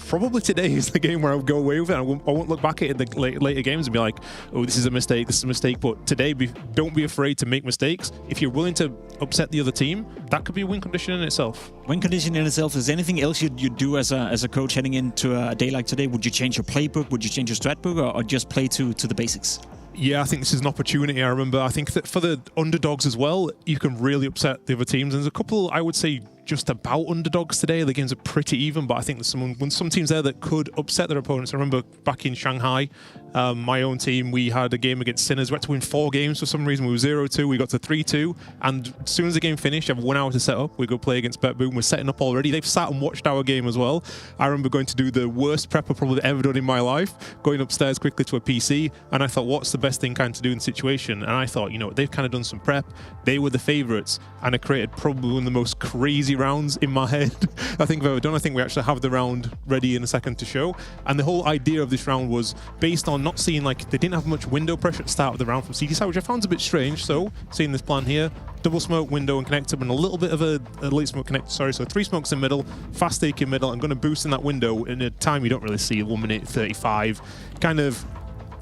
probably today is the game where I would go away with it. I won't look back at it in the later games and be like, oh, this is a mistake, this is a mistake. But today, don't be afraid to make mistakes. If you're willing to upset the other team, that could be a win condition in itself. Win condition in itself. Is there anything else you'd do as a coach heading into a day like today? Would you change your playbook? Would you change your strat book, or just play to the basics? Yeah, I think this is an opportunity. I remember, I think that for the underdogs as well, you can really upset the other teams. And there's a couple, I would say, just about underdogs today. The games are pretty even, but I think there's some teams there that could upset their opponents. I remember back in Shanghai, my own team, we had a game against Sinners. We had to win 4 games for some reason. We were 0-2, we got to 3-2, and as soon as the game finished, you have 1 hour to set up. We go play against Bet Boom. We're setting up already. They've sat and watched our game as well. I remember going to do the worst prep I've probably ever done in my life, going upstairs quickly to a PC, and I thought, what's the best thing kind of to do in the situation? And I thought, they've kind of done some prep. They were the favourites, and I created probably one of the most crazy rounds in my head I think I've ever done. I think we actually have the round ready in a second to show. And the whole idea of this round was based on not seeing, they didn't have much window pressure at the start of the round from CT side, which I found a bit strange. So seeing this plan here, double smoke, window and connector, and a little bit of a late smoke connector, so 3 smokes in middle, fast take in middle. I'm going to boost in that window in a time you don't really see, 1 minute 35. Kind of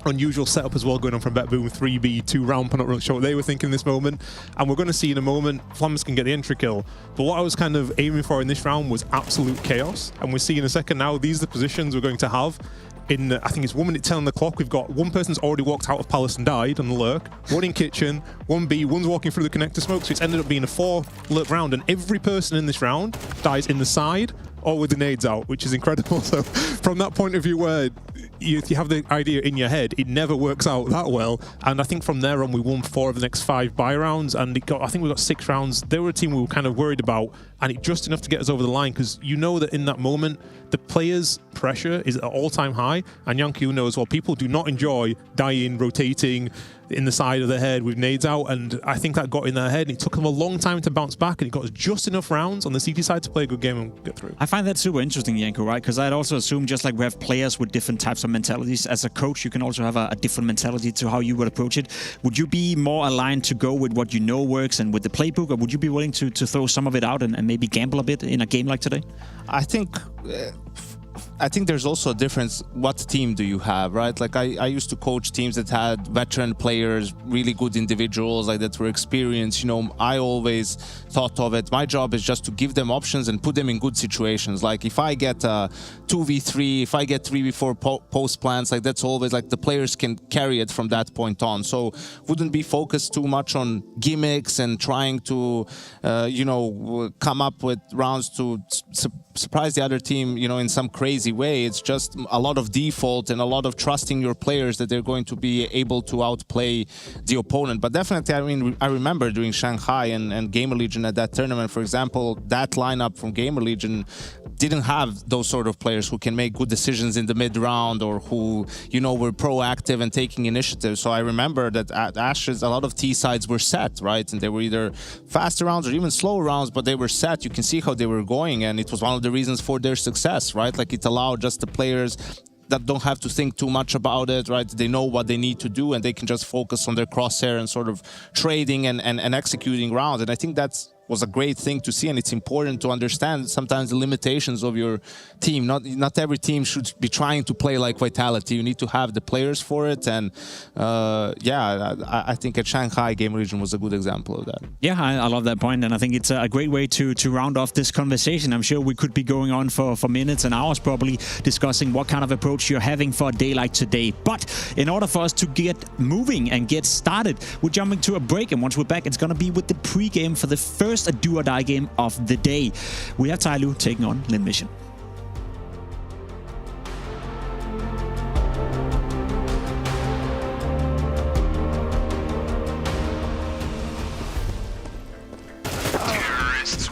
unusual setup as well going on from Bet Boom, 3B, 2 ramp. I'm not really sure what they were thinking in this moment. And we're going to see in a moment, Flammers can get the entry kill. But what I was kind of aiming for in this round was absolute chaos. And we'll see in a second now, these are the positions we're going to have. In, I think it's 1 minute 10 on the clock. We've got one person's already walked out of Palace and died on the lurk, 1 in kitchen, 1B, one's walking through the connector smoke. So it's ended up being a 4 lurk round. And every person in this round dies in the side or with the nades out, which is incredible. So from that point of view where you have the idea in your head, it never works out that well. And I think from there on, we won 4 of the next 5 buy rounds, and I think we got 6 rounds. They were a team we were kind of worried about, and it just enough to get us over the line, because that in that moment, the players' pressure is at all-time high, and Janku knows, well, people do not enjoy dying, rotating in the side of the head with nades out, and I think that got in their head, and it took them a long time to bounce back, and it got us just enough rounds on the CT side to play a good game and get through. I find that super interesting, Janko, right? Because I'd also assume, just like we have players with different types of mentalities, as a coach, you can also have a different mentality to how you would approach it. Would you be more aligned to go with what you know works and with the playbook, or would you be willing to throw some of it out and maybe gamble a bit in a game like today? I think there's also a difference. What team do you have, right? I used to coach teams that had veteran players, really good individuals, that were experienced. I always thought of it, my job is just to give them options and put them in good situations. If I get 2v3, if I get 3v4 post plans, that's always the players can carry it from that point on. So wouldn't be focused too much on gimmicks and trying to come up with rounds to surprise the other team, in some crazy way. It's just a lot of default and a lot of trusting your players that they're going to be able to outplay the opponent. But definitely, I remember during Shanghai and Gamer Legion at that tournament, for example, that lineup from Gamer Legion didn't have those sort of players who can make good decisions in the mid-round, or who, were proactive and taking initiative. So I remember that at Ashes, a lot of T sides were set, right? And they were either faster rounds or even slow rounds, but they were set. You can see how they were going, and it was one of the reasons for their success, right? It allowed just the players that don't have to think too much about it, right? They know what they need to do, and they can just focus on their crosshair and sort of trading and executing rounds. And I think that's was a great thing to see, and it's important to understand sometimes the limitations of your team. Not every team should be trying to play like Vitality. You need to have the players for it, and I think at Shanghai, Game Region was a good example of that. Yeah, I love that point, and I think it's a great way to round off this conversation. I'm sure we could be going on for minutes and hours probably discussing what kind of approach you're having for a day like today. But in order for us to get moving and get started, we're jumping to a break, and once we're back, it's going to be with the pre-game for the first do or die game of the day. We have TYLOO taking on Lynn Mission.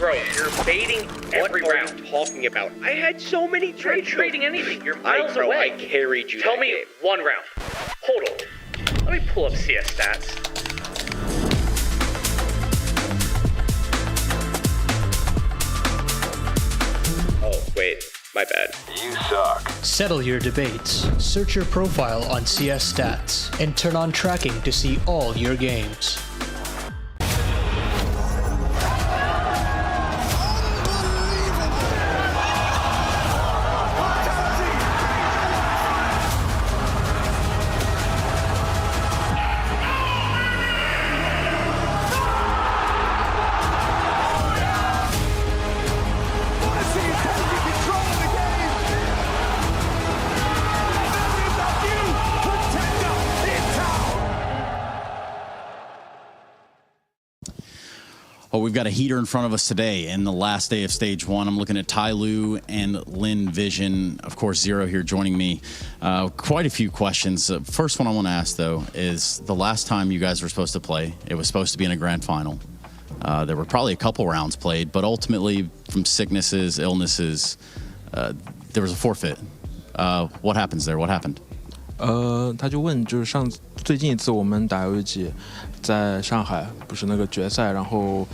Bro, you're baiting every round. What are you talking about? I had so many trades. You're trading anything. You're miles away. I carried you. Tell me game. One round. Hold on. Let me pull up CS stats. Oh, wait. My bad. You suck. Settle your debates. Search your profile on CS Stats and turn on tracking to see all your games. Well, we've got a heater in front of us today in the last day of stage one. I'm looking at TYLOO and Lynn Vision. Of course, Zero here joining me. Quite a few questions. First one I want to ask, though, is the last time you guys were supposed to play, it was supposed to be in a grand final. There were probably a couple rounds played, but ultimately, from sicknesses, illnesses, there was a forfeit. What happens there? What happened? 他就问，就是最近一次我们打游戏机，在上海不是那个决赛，然后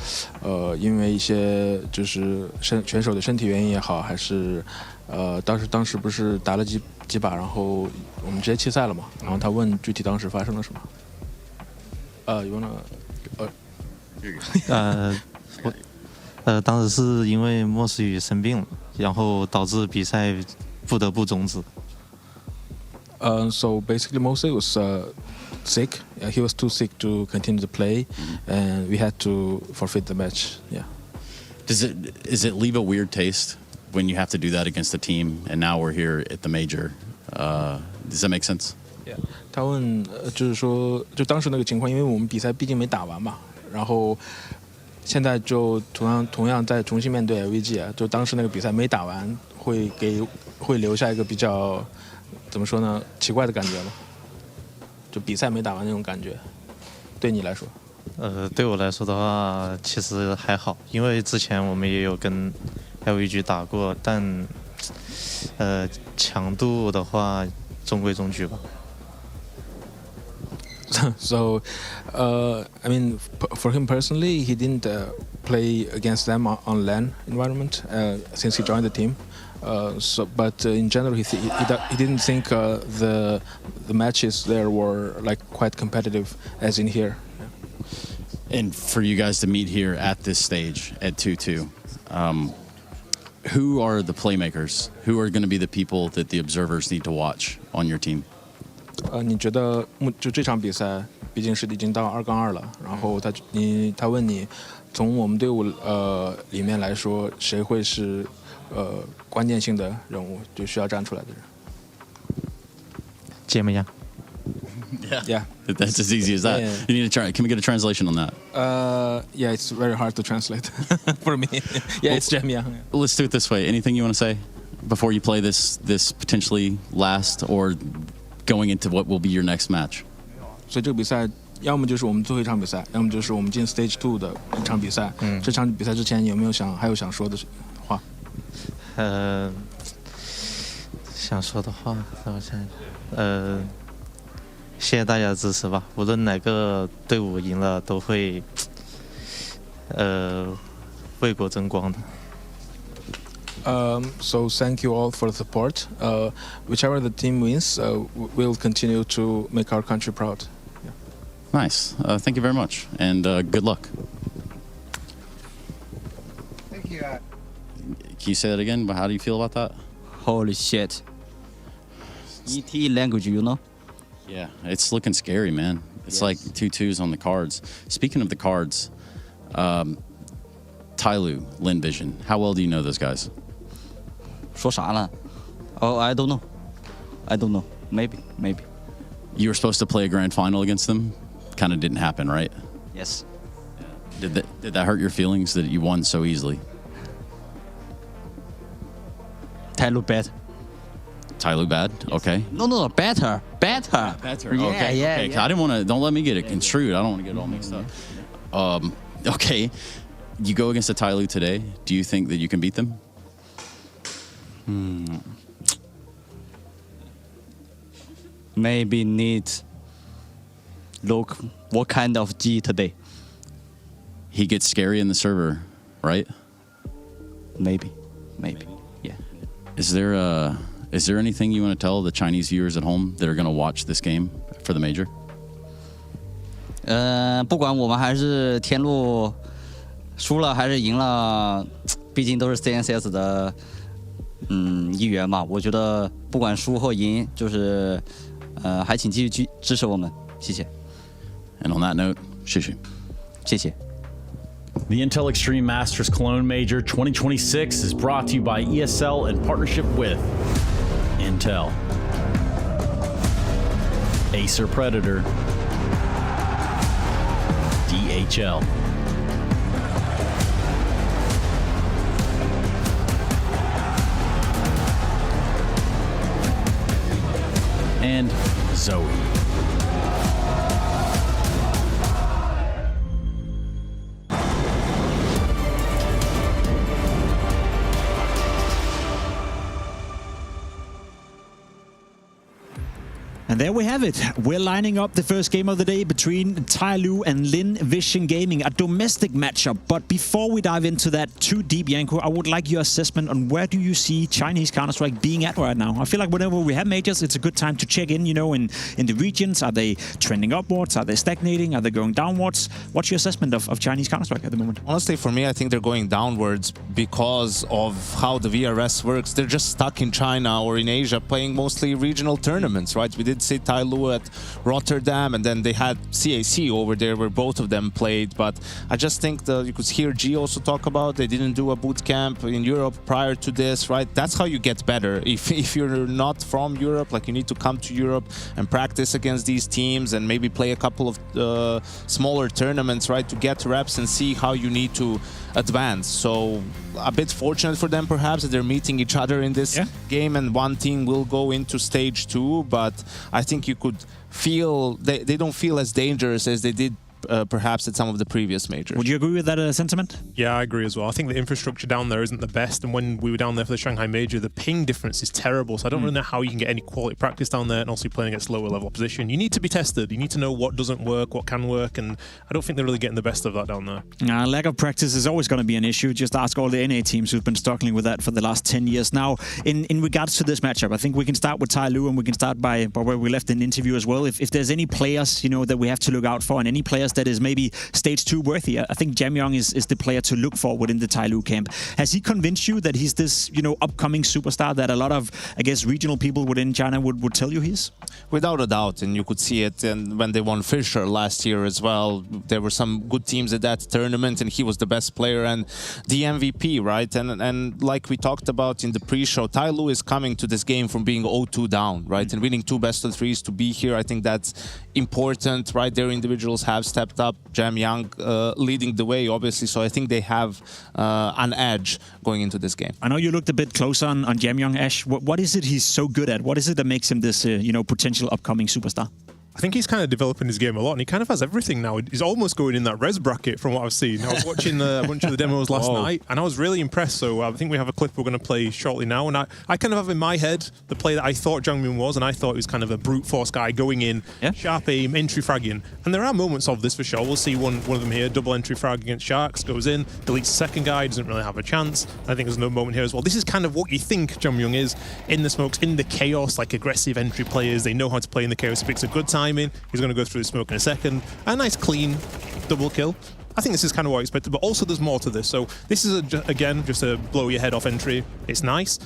因为一些就是选手的身体原因也好，还是当时不是打了几把，然后我们直接弃赛了嘛。然后他问具体当时发生了什么。有当时是因为莫思雨生病了，然后导致比赛不得不终止。So basically, Mose was sick. He was too sick to continue to play, and we had to forfeit the match. Yeah. Does it leave a weird taste when you have to do that against the team, and now we're here at the major? Does that make sense? Yeah. 他问，就是说，就当时那个情况，因为我们比赛毕竟没打完嘛，然后现在就同样再重新面对 LVG 啊，就当时那个比赛没打完，会留下一个比较。怎么说呢？奇怪的感觉吗？就比赛没打完那种感觉，对你来说？对我来说的话，其实还好，因为之前我们也有跟 LVG 打过，但强度的话中规中矩吧。So, I mean, for him personally, he didn't play against them on LAN environment since he joined the team. But in general, he didn't think the matches there were like quite competitive as in here. And for you guys to meet here at this stage at 2-2, who are the playmakers? Who are going to be the people that the observers need to watch on your team? 你觉得就这场比赛毕竟是已经到2-2了，然后他问你，从我们队伍里面来说，谁会是关键性的人物，就需要站出来的人。芥末羊。Yeah. That's as easy as that. Yeah. You need to try. Can we get a translation on that? Yeah, it's very hard to translate for me. Yeah, it's Jamiang. Let's do it this way. Anything you want to say before you play this potentially last or going into what will be your next match? 所以这个比赛要么就是我们最后一场比赛，要么就是我们进 Stage 2的一场比赛。这场比赛之前有没有还有想说的话？想说的话，我想谢谢大家的支持吧。无论哪个队伍赢了，都会为国争光的。So thank you all for the support. Whichever the team wins, we'll continue to make our country proud. Yeah. Nice. Thank you very much, and good luck. Thank you. Can you say that again? How do you feel about that? Holy shit. ET language, you know? Yeah, it's looking scary, man. It's like 2-2s on the cards. Speaking of the cards, TYLOO, Lynn Vision, how well do you know those guys? 说啥了? Oh, I don't know. Maybe. You were supposed to play a grand final against them? Kind of didn't happen, right? Yes. Did that hurt your feelings that you won so easily? TYLOO bad. TYLOO bad? Okay. No, better. Better. Yeah, Okay. yeah. I didn't want to. Don't let me get it construed. I don't want to get it all mixed up. Okay. You go against a TYLOO today. Do you think that you can beat them? Maybe need look what kind of G today. He gets scary in the server, right? Maybe. Yeah. Is there anything you want to tell the Chinese viewers at home that are going to watch this game for the major? 不管我们还是天路输了还是赢了，毕竟都是 CNCS 的一员嘛。我觉得不管输或赢，就是还请继续支持我们，谢谢。And on that note, 谢谢。谢谢。 The Intel Extreme Masters Cologne Major 2026 is brought to you by ESL in partnership with Intel, Acer Predator, DHL, and Zoe. And there we have it. We're lining up the first game of the day between TYLOO and Lynn Vision Gaming, a domestic matchup. But before we dive into that too deep, Janko, I would like your assessment on where do you see Chinese Counter-Strike being at right now? I feel like whenever we have majors, it's a good time to check in, you know, in the regions. Are they trending upwards? Are they stagnating? Are they going downwards? What's your assessment of Chinese Counter-Strike at the moment? Honestly, for me, I think they're going downwards because of how the VRS works. They're just stuck in China or in Asia playing mostly regional tournaments, right? We did see TYLOO at Rotterdam, and then they had CAC over there where both of them played. But I just think you could hear G also talk about they didn't do a boot camp in Europe prior to this, right? That's how you get better. If you're not from Europe, like you need to come to Europe and practice against these teams and maybe play a couple of smaller tournaments, right, to get reps and see how you need to advance. So a bit fortunate for them perhaps that they're meeting each other in this game, and one team will go into stage 2, but I think you could feel they don't feel as dangerous as they did perhaps at some of the previous majors. Would you agree with that sentiment? Yeah, I agree as well. I think the infrastructure down there isn't the best, and when we were down there for the Shanghai Major, the ping difference is terrible, so I don't really know how you can get any quality practice down there and also playing against lower level opposition. You need to be tested. You need to know what doesn't work, what can work, and I don't think they're really getting the best of that down there. Lack of practice is always going to be an issue. Just ask all the NA teams who've been struggling with that for the last 10 years. Now, in regards to this matchup, I think we can start with TYLOO, and we can start by where we left in the interview as well. If there's any players, you know, that we have to look out for, and any players that is maybe stage 2 worthy, I think Jamyong is the player to look for within the TYLOO camp. Has he convinced you that he's this, you know, upcoming superstar that a lot of, I guess, regional people within China would tell you he is? Without a doubt, and you could see it. And when they won Fisher last year as well, there were some good teams at that tournament, and he was the best player and the MVP, right? And like we talked about in the pre-show, TYLOO is coming to this game from being 0-2 down, right? And winning 2 best-of-3s to be here, I think that's important, right? Their individuals have stepped up. Jamyong leading the way, obviously, so I think they have an edge going into this game. I know you looked a bit closer on Jamyong, Ash. What is it he's so good at? What is it that makes him this, you know, potential upcoming superstar? I think he's kind of developing his game a lot, and he kind of has everything now. He's almost going in that res bracket from what I've seen. I was watching a bunch of the demos last night, and I was really impressed. So I think we have a clip we're going to play shortly now, and I kind of have in my head the play that I thought Jungmin was, and I thought he was kind of a brute force guy going in, sharp aim, entry fragging. And there are moments of this for sure. We'll see one of them here, double entry frag against Sharks, goes in, deletes the second guy, doesn't really have a chance. I think there's another moment here as well. This is kind of what you think Jamyong is in the smokes, in the chaos, like aggressive entry players. They know how to play in the chaos. He picks a good timing. He's going to go through the smoke in a second. A nice clean double kill. I think this is kind of what I expected, but also there's more to this. So this is, again, just a blow your head off entry. It's nice.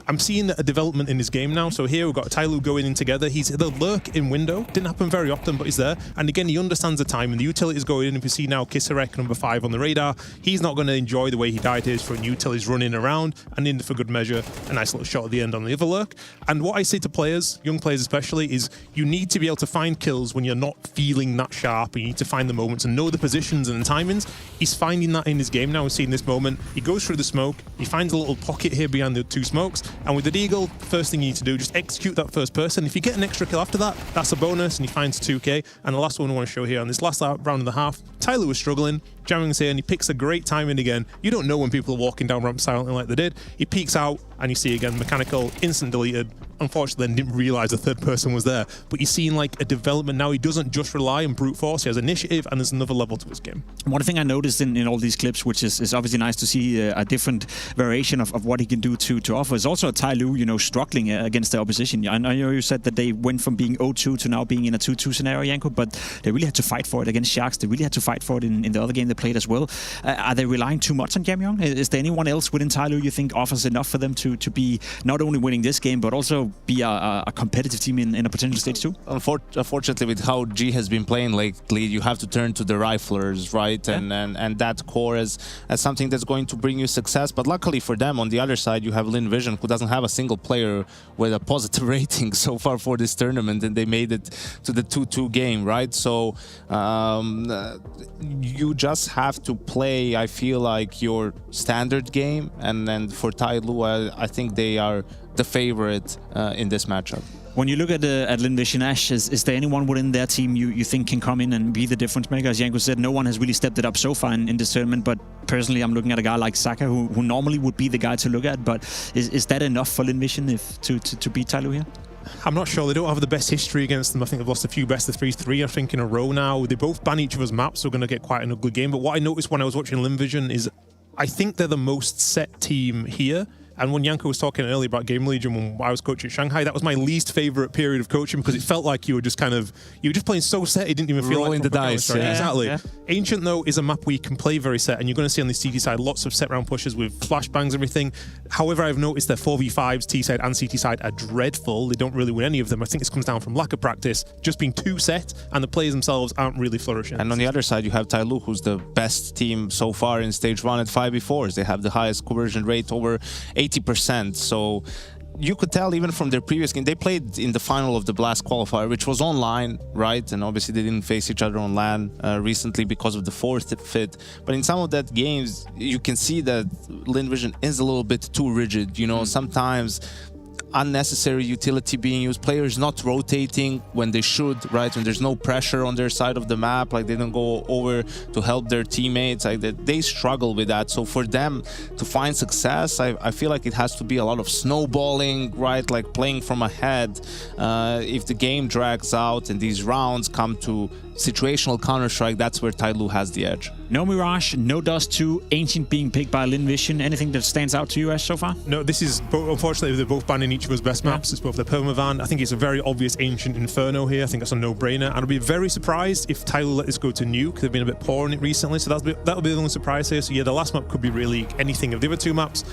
I'm seeing a development in his game now. So here we've got TYLOO going in together. The lurk in window. Didn't happen very often, but he's there. And again, he understands the time, and the utility is going in. If you see now Kisarek, number 5 on the radar, he's not going to enjoy the way he died here. For utilities running around, and in for good measure, a nice little shot at the end on the other lurk. And what I say to players, young players especially, is you need to be able to find kills when you're not feeling that sharp. You need to find the moments and know the positions and the timings. He's finding that in his game now. We're seeing this moment. He goes through the smoke. He finds a little pocket here behind the 2 smokes, And with the Deagle, first thing you need to do, just execute that first person. If you get an extra kill after that, that's a bonus, and you find 2k. And the last one I want to show here, on this last round and a half, TYLOO was struggling. Jamming's here, and he picks a great timing again. You don't know when people are walking down ramp silently like they did. He peeks out, and you see again, mechanical, instant deleted. Unfortunately, then didn't realize the third person was there. But you're seeing like a development now. He doesn't just rely on brute force. He has initiative, and there's another level to his game. One thing I noticed in all these clips, which is obviously nice to see a different variation of what he can do to offer, is also a TYLOO, you know, struggling against the opposition. I know you said that they went from being 0-2 to now being in a 2-2 scenario, Janko, but they really had to fight for it against Sharks. They really had to fight for it in the other game they played as well. Are they relying too much on Jamyong? Is there anyone else within TYLOO you think offers enough for them to be not only winning this game, but also be a competitive team in a potential stage 2? Unfortunately, with how G has been playing lately, you have to turn to the riflers, right? Yeah. And that core as something that's going to bring you success. But luckily for them, on the other side, you have Lynn Vision, who doesn't have a single player with a positive rating so far for this tournament, and they made it to the 2-2 game, right? So you just have to play, I feel like, your standard game, and for TYLOO, I think they are the favorite in this matchup. When you look at Lynn Vision, Ash, is there anyone within their team you think can come in and be the difference maker? As Janko said, no one has really stepped it up so far in this tournament, but personally I'm looking at a guy like Saka, who normally would be the guy to look at, but is that enough for Lynn Vision to beat TYLOO here? I'm not sure. They don't have the best history against them. I think they've lost a few best of 3 I think in a row now. They both ban each other's maps, so we're going to get quite an ugly game. But what I noticed when I was watching Lynn Vision is I think they're the most set team here. And when Janko was talking earlier about Game Legion when I was coaching Shanghai, that was my least favorite period of coaching because it felt like you were just playing so set, it didn't even feel rolling like the dice. Yeah. Exactly. Yeah. Ancient, though, is a map where you can play very set, and you're going to see on the CT side lots of set round pushes with flashbangs, everything. However, I've noticed their 4v5s, T side and CT side, are dreadful. They don't really win any of them. I think this comes down from lack of practice, just being too set, and the players themselves aren't really flourishing. And on the other side, you have TYLOO, who's the best team so far in stage 1 at 5v4s. They have the highest conversion rate, over 80%. So you could tell even from their previous game, they played in the final of the Blast qualifier, which was online, right? And obviously they didn't face each other on LAN recently because of the fourth fit. But in some of that games, you can see that Lynn Vision is a little bit too rigid. You know, sometimes unnecessary utility being used, players not rotating when they should, right? When there's no pressure on their side of the map, like they don't go over to help their teammates, like they struggle with that. So for them to find success, I feel like it has to be a lot of snowballing, right? Like playing from ahead. If the game drags out and these rounds come to situational Counter-Strike, that's where TYLOO has the edge. No Mirage, no Dust 2, Ancient being picked by Lynn Vision. Anything that stands out to you, Ash, so far? No, this is, unfortunately, they're both banning each of us best maps. It's both the Permavan. I think it's a very obvious Ancient Inferno here. I think that's a no-brainer. And I'd be very surprised if TYLOO let this go to Nuke. They've been a bit poor in it recently, so that'll be the only surprise here. So yeah, the last map could be really anything of the other two maps.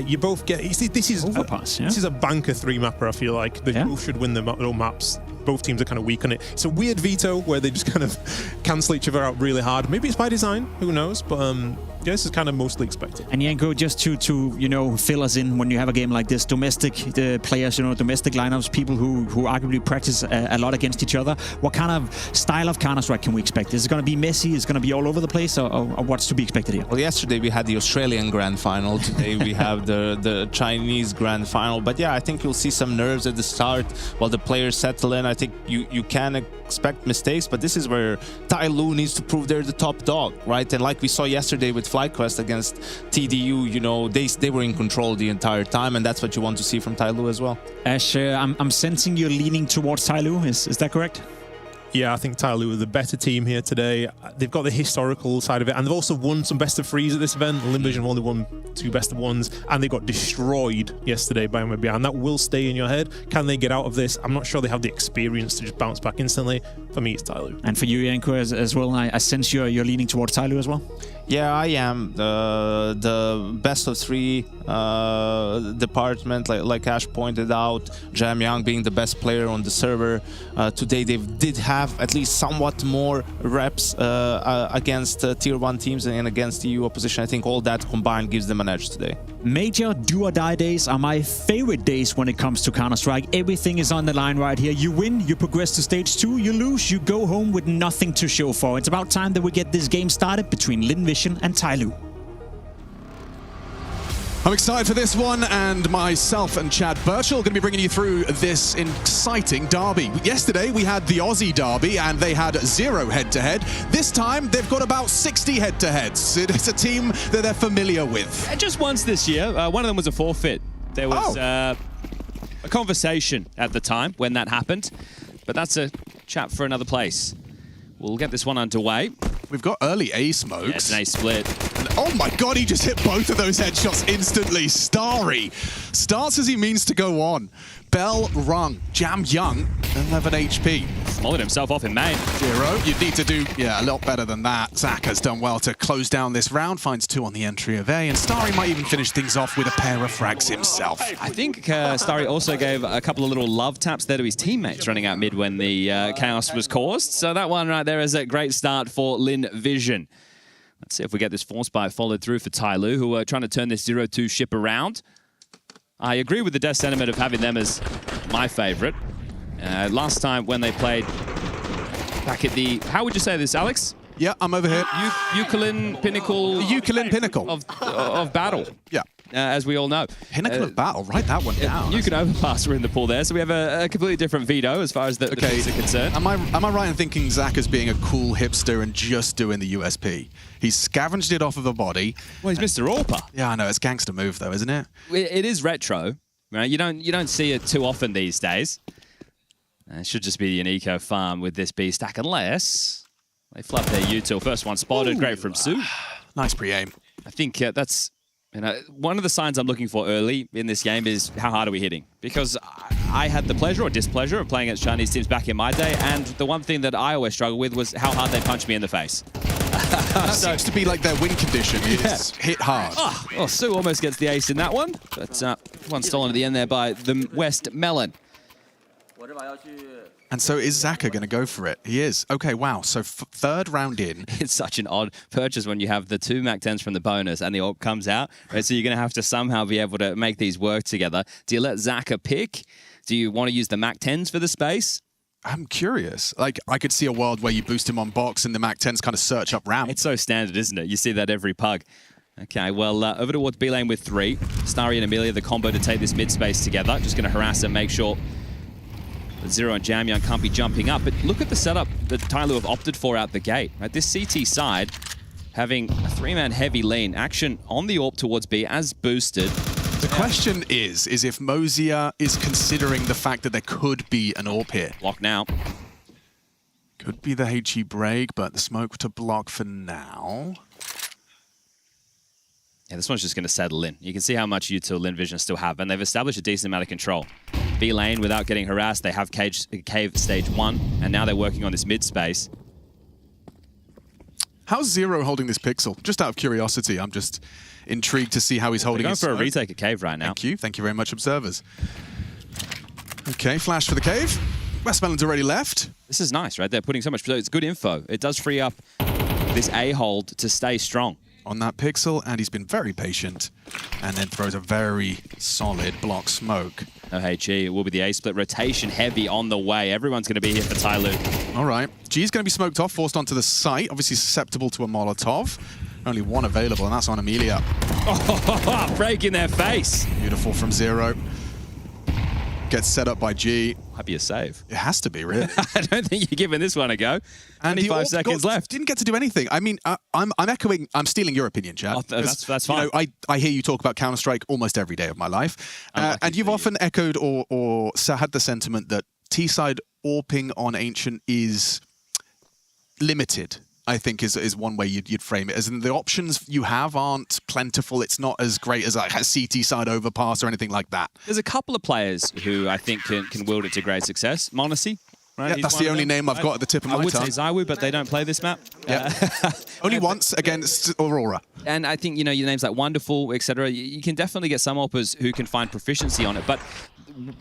You both get, this is Overpass, this is a banker 3-mapper, I feel like. They both should win their own maps. Both teams are kind of weak on it. It's a weird veto where they just kind of cancel each other out really hard. Maybe it's by design, who knows? But yeah, this is kind of mostly expected. And Janko, just to fill us in when you have a game like this, domestic players, domestic lineups, people who arguably practice a lot against each other. What kind of style of Counter-Strike can we expect? Is it going to be messy? Is it going to be all over the place? Or what's to be expected here? Well, yesterday we had the Australian Grand Final. Today we have the Chinese Grand Final. But yeah, I think you'll see some nerves at the start while the players settle in. I think you can expect mistakes, but this is where TYLOO needs to prove they're the top dog, right? And like we saw yesterday with FlyQuest against TDU, they were in control the entire time, and that's what you want to see from TYLOO as well. Ash, I'm sensing you're leaning towards TYLOO. Is that correct? Yeah, I think TYLOO are the better team here today. They've got the historical side of it, and they've also won some best of 3s at this event. Lynn Vision only won 2 best of 1s, and they got destroyed yesterday by MBI, and that will stay in your head. Can they get out of this? I'm not sure they have the experience to just bounce back instantly. For me, it's TYLOO. And for you, Janko, as well, I sense you're leaning towards TYLOO as well? Yeah, I am. The best of 3 department, like Ash pointed out, Jamyang being the best player on the server. Today they did have at least somewhat more reps against tier 1 teams and against EU opposition. I think all that combined gives them an edge today. Major do or die days are my favorite days when it comes to Counter-Strike. Everything is on the line right here. You win, you progress to stage 2, you lose, you go home with nothing to show for. It's about time that we get this game started between Lynn Vision and TYLOO. I'm excited for this one, and myself and Chad Birchall are going to be bringing you through this exciting derby. Yesterday, we had the Aussie derby, and they had 0 head-to-head. This time, they've got about 60 head-to-heads. It's a team that they're familiar with. Just once this year. One of them was a forfeit. There was a conversation at the time when that happened, but that's a chat for another place. We'll get this one underway. We've got early A smokes. Yeah, it's an A split. And, oh my god, he just hit both of those headshots instantly. Starry starts as he means to go on. Bell rung. Jam Young, 11 HP. Smothered himself off in main. 0. You'd need to do, a lot better than that. Zach has done well to close down this round, finds 2 on the entry of A, and Starry might even finish things off with a pair of frags himself. I think Starry also gave a couple of little love taps there to his teammates running out mid when the chaos was caused. So that one right there is a great start for Lynn Vision. Let's see if we get this force bite followed through for TYLOO, who are trying to turn this 0-2 ship around. I agree with the death sentiment of having them as my favorite. Last time when they played back at the... How would you say this, Alex? Yeah, I'm over here. Euclid Pinnacle... Euclid Pinnacle. Of battle. Yeah. As we all know. Pinnacle of battle, write that one down. You can overpass, we're in the pool there, so we have a completely different veto as far as the picks are concerned. Am I right in thinking Zach is being a cool hipster and just doing the USP? He's scavenged it off of a body. Well, he's Mr. Orpa. Yeah, I know. It's gangster move, though, isn't it? It is retro, right? You don't see it too often these days. It should just be an eco farm with this B stack, unless they fluff their util. First one spotted, great from Sue. Nice pre-aim. I think that's... one of the signs I'm looking for early in this game is how hard are we hitting? Because I had the pleasure or displeasure of playing against Chinese teams back in my day, and the one thing that I always struggled with was how hard they punched me in the face. That seems to be like their win condition is hit hard. Well, Sue almost gets the ace in that one, but one stolen at the end there by the West Melon. And so is Zaka going to go for it? He is. Okay, wow. So third round in. It's such an odd purchase when you have the 2 MAC-10s from the bonus and the AWP comes out. Right? So you're going to have to somehow be able to make these work together. Do you let Zaka pick? Do you want to use the MAC-10s for the space? I'm curious. Like, I could see a world where you boost him on box and the MAC-10s kind of search up ramp. It's so standard, isn't it? You see that every pug. Okay, well, over towards B lane with 3. Starry and Amelia, the combo to take this mid space together. Just going to harass and make sure that Zero and Jam Young can't be jumping up. But look at the setup that TYLOO have opted for out the gate. Right? This CT side having a 3-man heavy lean. Action on the AWP towards B as boosted. The question is if Mosier is considering the fact that there could be an AWP here. Block now. Could be the HE break, but the smoke to block for now. Yeah, this one's just going to settle in. You can see how much util Lynn Vision still have, and they've established a decent amount of control. B lane, without getting harassed, they have cave stage 1, and now they're working on this mid space. How's Zero holding this pixel? Just out of curiosity, I'm just intrigued to see how he's holding it. They're going for a retake at cave right now. Thank you very much, observers. Okay, flash for the cave. Westmelon's already left. This is nice, right? They're putting so much, so it's good info. It does free up this A hold to stay strong. On that pixel, and he's been very patient, and then throws a very solid block smoke. No HE, it will be the A split. Rotation heavy on the way. Everyone's going to be here for TYLOO. All right. G's going to be smoked off, forced onto the site. Obviously susceptible to a Molotov. Only one available, and that's on Amelia. Oh, break in their face. Beautiful from Zero. Gets set up by G. Might be a save. It has to be, really. I don't think you're giving this one a go. And 25 seconds left. Didn't get to do anything. I mean, I'm stealing your opinion, Chad. Oh, that's fine. You know, I hear you talk about Counter-Strike almost every day of my life. And you've often echoed or had the sentiment that T-side AWPing on Ancient is limited, I think is one way you'd frame it. As in the options you have aren't plentiful. It's not as great as like a CT side overpass or anything like that. There's a couple of players who I think can wield it to great success. Monacy. Right? Yeah, that's the only name I've got at the tip of my tongue. I would say Zywoo, but they don't play this map. Yeah. Only once against Aurora. And I think, you know, your names like Wonderful, etc. You can definitely get some AWPers who can find proficiency on it. But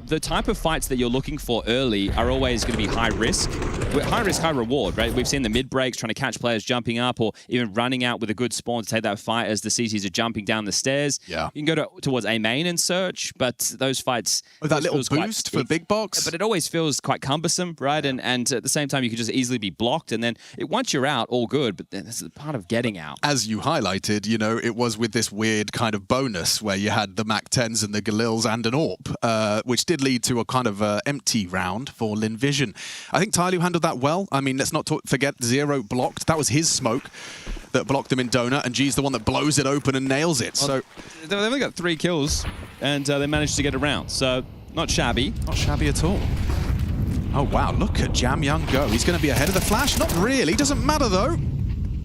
the type of fights that you're looking for early are always going to be high risk. High risk, high reward, right? We've seen the mid breaks trying to catch players jumping up or even running out with a good spawn to take that fight as the CTs are jumping down the stairs. Yeah. You can go towards A main and search, but those fights... With that little boost for big box? Yeah, but it always feels quite cumbersome, right? And at the same time, you could just easily be blocked. And then once you're out, all good, but then this is part of getting out. As you highlighted, you know, it was with this weird kind of bonus where you had the Mac-10s and the Galils and an AWP, which did lead to a kind of empty round for Lynn Vision. I think TYLOO handled that well. I mean, let's not forget Zero blocked. That was his smoke that blocked him in Donut, and G's the one that blows it open and nails it. Well, so they've only got 3 kills, and they managed to get around. So not shabby. Not shabby at all. Oh, wow, look at Jam Young go. He's going to be ahead of the flash. Not really. Doesn't matter, though.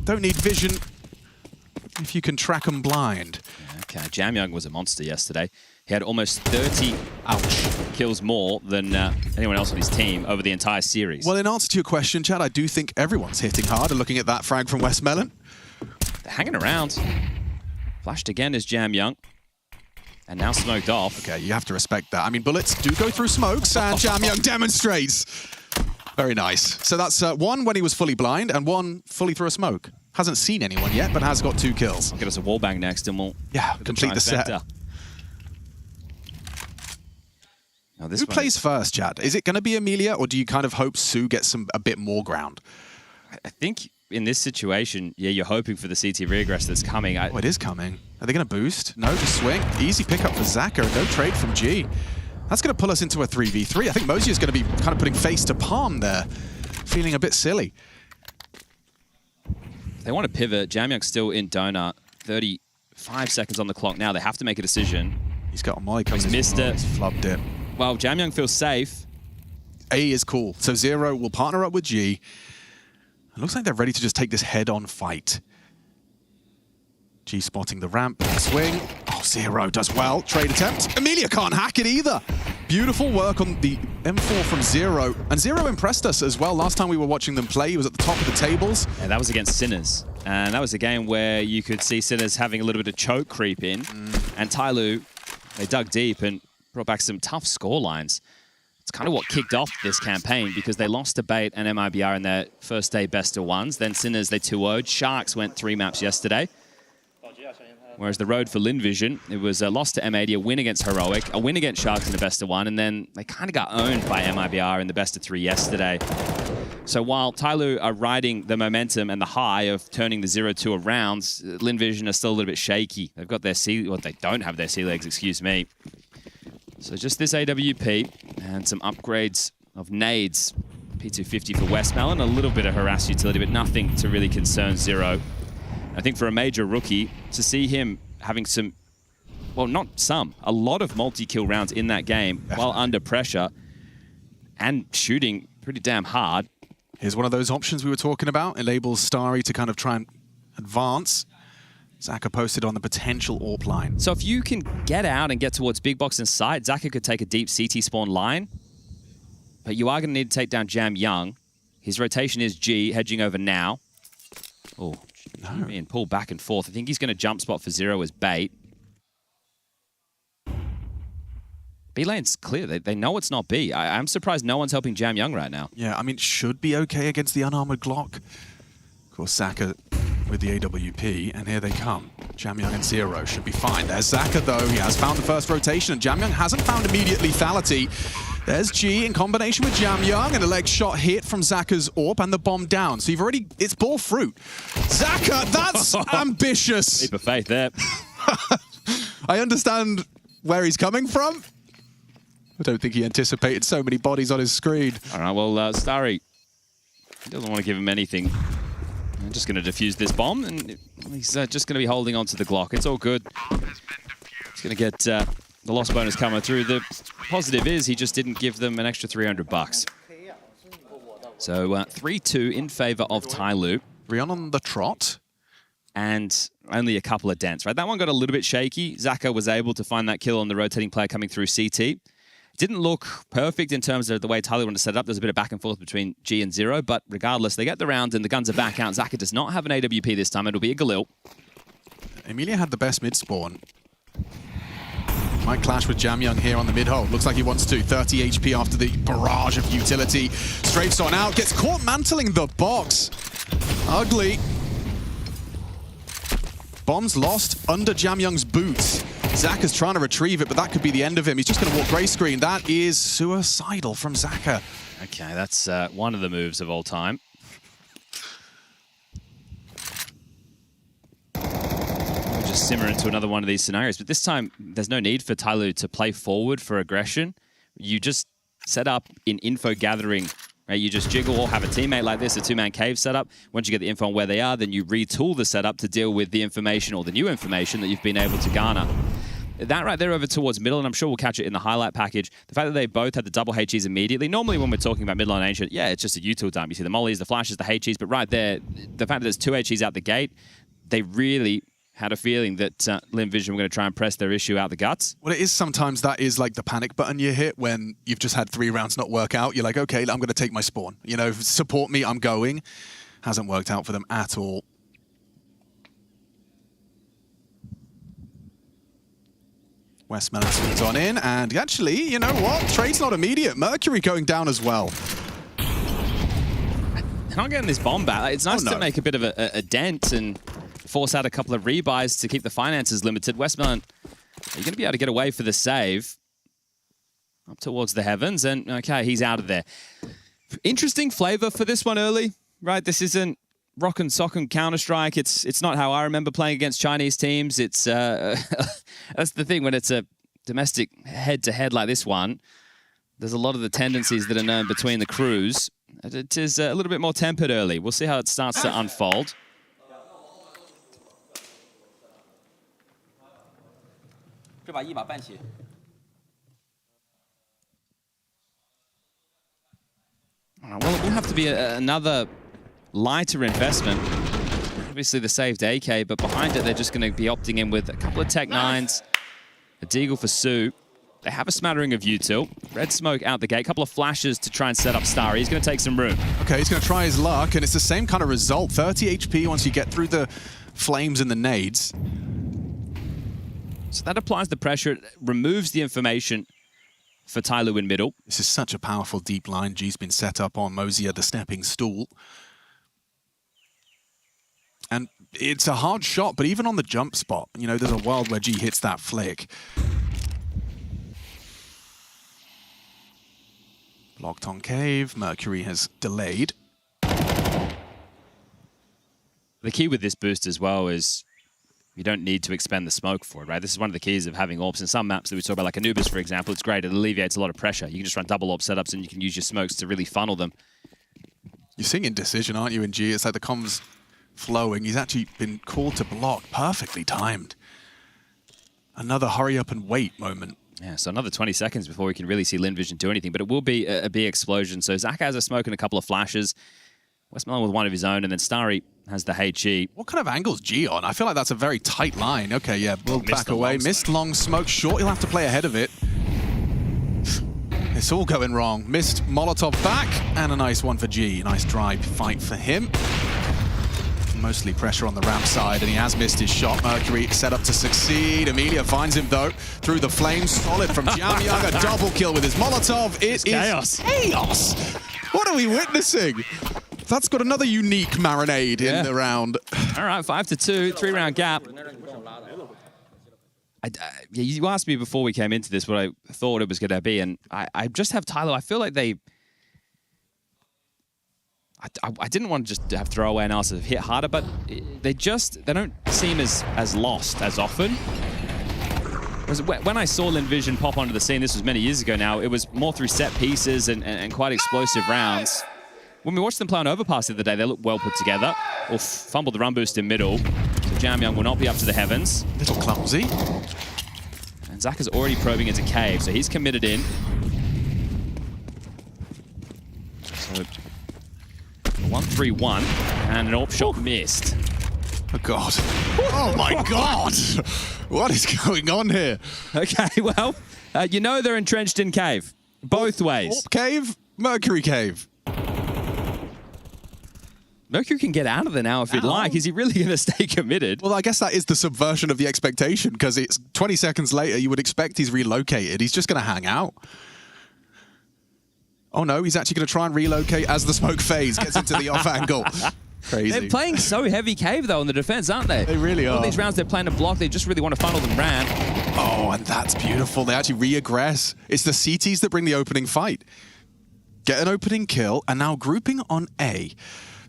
Don't need vision if you can track them blind. Okay, Jam Young was a monster yesterday. He had almost 30 kills more than anyone else on his team over the entire series. Well, in answer to your question, Chad, I do think everyone's hitting hard. And looking at that frag from Westmelon. They're hanging around. Flashed again is Jam Young. And now smoked off. Okay, you have to respect that. I mean, bullets do go through smokes, and Jam Young demonstrates. Very nice. So that's one when he was fully blind, and one fully through a smoke. Hasn't seen anyone yet, but has got 2 kills. I'll get us a wallbang next, and we'll complete the set. Now, Who plays first, Chad? Is it going to be Amelia, or do you kind of hope Sue gets a bit more ground? I think in this situation, yeah, you're hoping for the CT regress that's coming. Oh, it is coming. Are they going to boost? No, just swing. Easy pickup for Zaka. No trade from G. That's going to pull us into a 3v3. I think Mosier is going to be kind of putting face to palm there. Feeling a bit silly. They want to pivot. Jam Young's still in Donut. 35 seconds on the clock now. They have to make a decision. He's got a molly coming. He's missed it. He's flubbed it. Well, Jam Young feels safe. A is cool. So Zero will partner up with G. It looks like they're ready to just take this head-on fight. G spotting the ramp, swing. Oh, Zero does well. Trade attempt. Amelia can't hack it either. Beautiful work on the M4 from Zero. And Zero impressed us as well. Last time we were watching them play, he was at the top of the tables. And that was against Sinners. And that was a game where you could see Sinners having a little bit of choke creep in. And TYLOO, they dug deep and brought back some tough score lines. It's kind of what kicked off this campaign because they lost to Bait and MIBR in their first day best of ones. Then Sinners, they 2-0'd. Sharks went 3 maps yesterday. Whereas the road for Lynn Vision, it was a loss to M80, a win against Heroic, a win against Sharks in the best of 1, and then they kind of got owned by MIBR in the best of 3 yesterday. So while TYLOO are riding the momentum and the high of turning the 0-2 around, Lynn Vision are still a little bit shaky. They've got their well, they don't have their sea legs, excuse me. So just this AWP and some upgrades of nades. P250 for Westmelon, a little bit of harass utility, but nothing to really concern Zero. I think for a major rookie, to see him having some, well, not some, a lot of multi-kill rounds in that game while under pressure and shooting pretty damn hard. Here's one of those options we were talking about. Enables Starry to kind of try and advance. Zaka posted on the potential AWP line. So if you can get out and get towards big box and sight, Zaka could take a deep CT spawn line, but you are going to need to take down Jam Young. His rotation is G, hedging over now. Oh, being pulled back and forth. I think he's going to jump spot for Zero as bait. B lane's clear. They know it's not B. I'm surprised no one's helping Jam Young right now. Yeah, I mean, it should be okay against the unarmored Glock. Of course, Zaka with the AWP, and here they come. Jam Young and Zero should be fine. There's Zaka, though. He has found the first rotation, and Jam Young hasn't found immediate lethality. There's G in combination with Jam Young, and a leg shot hit from Zaka's AWP, and the bomb down. So you've already, it's ball fruit. Zaka, that's ambitious. Leap of faith there. I understand where he's coming from. I don't think he anticipated so many bodies on his screen. All right, well, Starry doesn't want to give him anything. I'm just going to defuse this bomb, and he's just going to be holding on to the Glock. It's all good. He's going to get the loss bonus coming through. The positive is he just didn't give them an extra $300. So 3-2 in favor of TYLOO. Rion on the trot. And only a couple of dents, right? That one got a little bit shaky. Zaka was able to find that kill on the rotating player coming through CT. Didn't look perfect in terms of the way TYLOO wanted to set it up. There's a bit of back and forth between G and Zero, but regardless, they get the round and the guns are back out. Zaka does not have an AWP this time. It'll be a Galil. Emilia had the best mid spawn. Might clash with Jamyoung here on the mid-hold. Looks like he wants to. 30 HP after the barrage of utility. Strafes on out. Gets caught mantling the box. Ugly. Bombs lost under Jamyoung's boots. Zaka is trying to retrieve it, but that could be the end of him. He's just going to walk gray screen. That is suicidal from Zaka. Okay, that's one of the moves of all time. We'll just simmer into another one of these scenarios, but this time there's no need for TYLOO to play forward for aggression. You just set up in info gathering. Right? You just jiggle or have a teammate like this, a two-man cave setup. Once you get the info on where they are, then you retool the setup to deal with the information or the new information that you've been able to garner. That right there over towards middle, and I'm sure we'll catch it in the highlight package. The fact that they both had the double HEs immediately. Normally when we're talking about middle and ancient, yeah, it's just a util dump. You see the mollies, the flashes, the HEs, but right there, the fact that there's two HEs out the gate, they really had a feeling that Lynn Vision were going to try and press their issue out the guts. Well, it is sometimes that is like the panic button you hit when you've just had 3 rounds not work out. You're like, okay, I'm going to take my spawn. You know, support me, I'm going. Hasn't worked out for them at all. Westmelon swings on in, and actually, you know what? Trade's not immediate. Mercury going down as well. Not getting this bomb back. It's nice to make a bit of a dent and force out a couple of rebuys to keep the finances limited. Westmelon, you're going to be able to get away for the save. Up towards the heavens, and okay, he's out of there. Interesting flavor for this one early, right? This isn't rock and sock'em Counter-Strike. It's not how I remember playing against Chinese teams. It's that's the thing when it's a domestic head-to-head like this one. There's a lot of the tendencies that are known between the crews. It is a little bit more tempered early. We'll see how it starts to unfold. Well, it will have to be another lighter investment. Obviously the saved AK, but behind it they're just going to be opting in with a couple of Tech 9s, a Deagle for Sue. They have a smattering of util. Red smoke out the gate, a couple of flashes to try and set up Starry. He's going to take some room. Okay, he's going to try his luck, and it's the same kind of result. 30 HP once you get through the flames and the nades. So that applies the pressure, it removes the information for TYLOO in middle. This is such a powerful deep line. G's been set up on Mosier, the stepping stool. And it's a hard shot, but even on the jump spot, you know, there's a world where G hits that flick. Blocked on cave, Mercury has delayed. The key with this boost as well is you don't need to expend the smoke for it, right? This is one of the keys of having orbs. In some maps that we talk about, like Anubis, for example, it's great. It alleviates a lot of pressure. You can just run double orb setups and you can use your smokes to really funnel them. You're seeing indecision, aren't you, in G? It's like the comms flowing. He's actually been called to block. Perfectly timed. Another hurry up and wait moment. Yeah, so another 20 seconds before we can really see Lynn Vision do anything, but it will be a big explosion. So Zaka has a smoke and a couple of flashes. Westmelon with one of his own, and then Starry has the HE. What kind of angle's G on? I feel like that's a very tight line. Okay, yeah, we'll back away. Missed long smoke short. He'll have to play ahead of it. It's all going wrong. Missed Molotov back, and a nice one for G. Nice drive fight for him. Mostly pressure on the ramp side, and he has missed his shot. Mercury set up to succeed. Amelia finds him, though, through the flames. Solid from Jamyoung. A double kill with his Molotov. It's chaos. Chaos! What are we witnessing? That's got another unique marinade in the round. All right, 5-2, 3-round gap. You asked me before we came into this what I thought it was going to be, and I just have TYLOO. I feel like they... I didn't want to just have throwaway analysis of hit harder, but they don't seem as lost as often. When I saw Lynn Vision pop onto the scene, this was many years ago now, it was more through set pieces and quite explosive rounds. When we watched them play on Overpass the other day, they looked well put together. Oof, fumbled the run boost in middle. So Jamyoung will not be up to the heavens. Little clumsy. And Zaka's already probing into cave, so he's committed in. So 1-3-1, and an AWP shot missed. Oh, God. Oh, my God. What is going on here? Okay, well, you know they're entrenched in cave. Both ways. AWP cave, Mercury cave. Mercury can get out of there now if he'd like. Is he really going to stay committed? Well, I guess that is the subversion of the expectation, because it's 20 seconds later, you would expect he's relocated. He's just going to hang out. Oh no, he's actually going to try and relocate as the smoke fades, gets into the off angle. Crazy. They're playing so heavy cave, though, in the defense, aren't they? They really are. All these rounds they're playing to block, they just really want to funnel them ramp. Oh, and that's beautiful. They actually re-aggress. It's the CTs that bring the opening fight. Get an opening kill, and now grouping on A.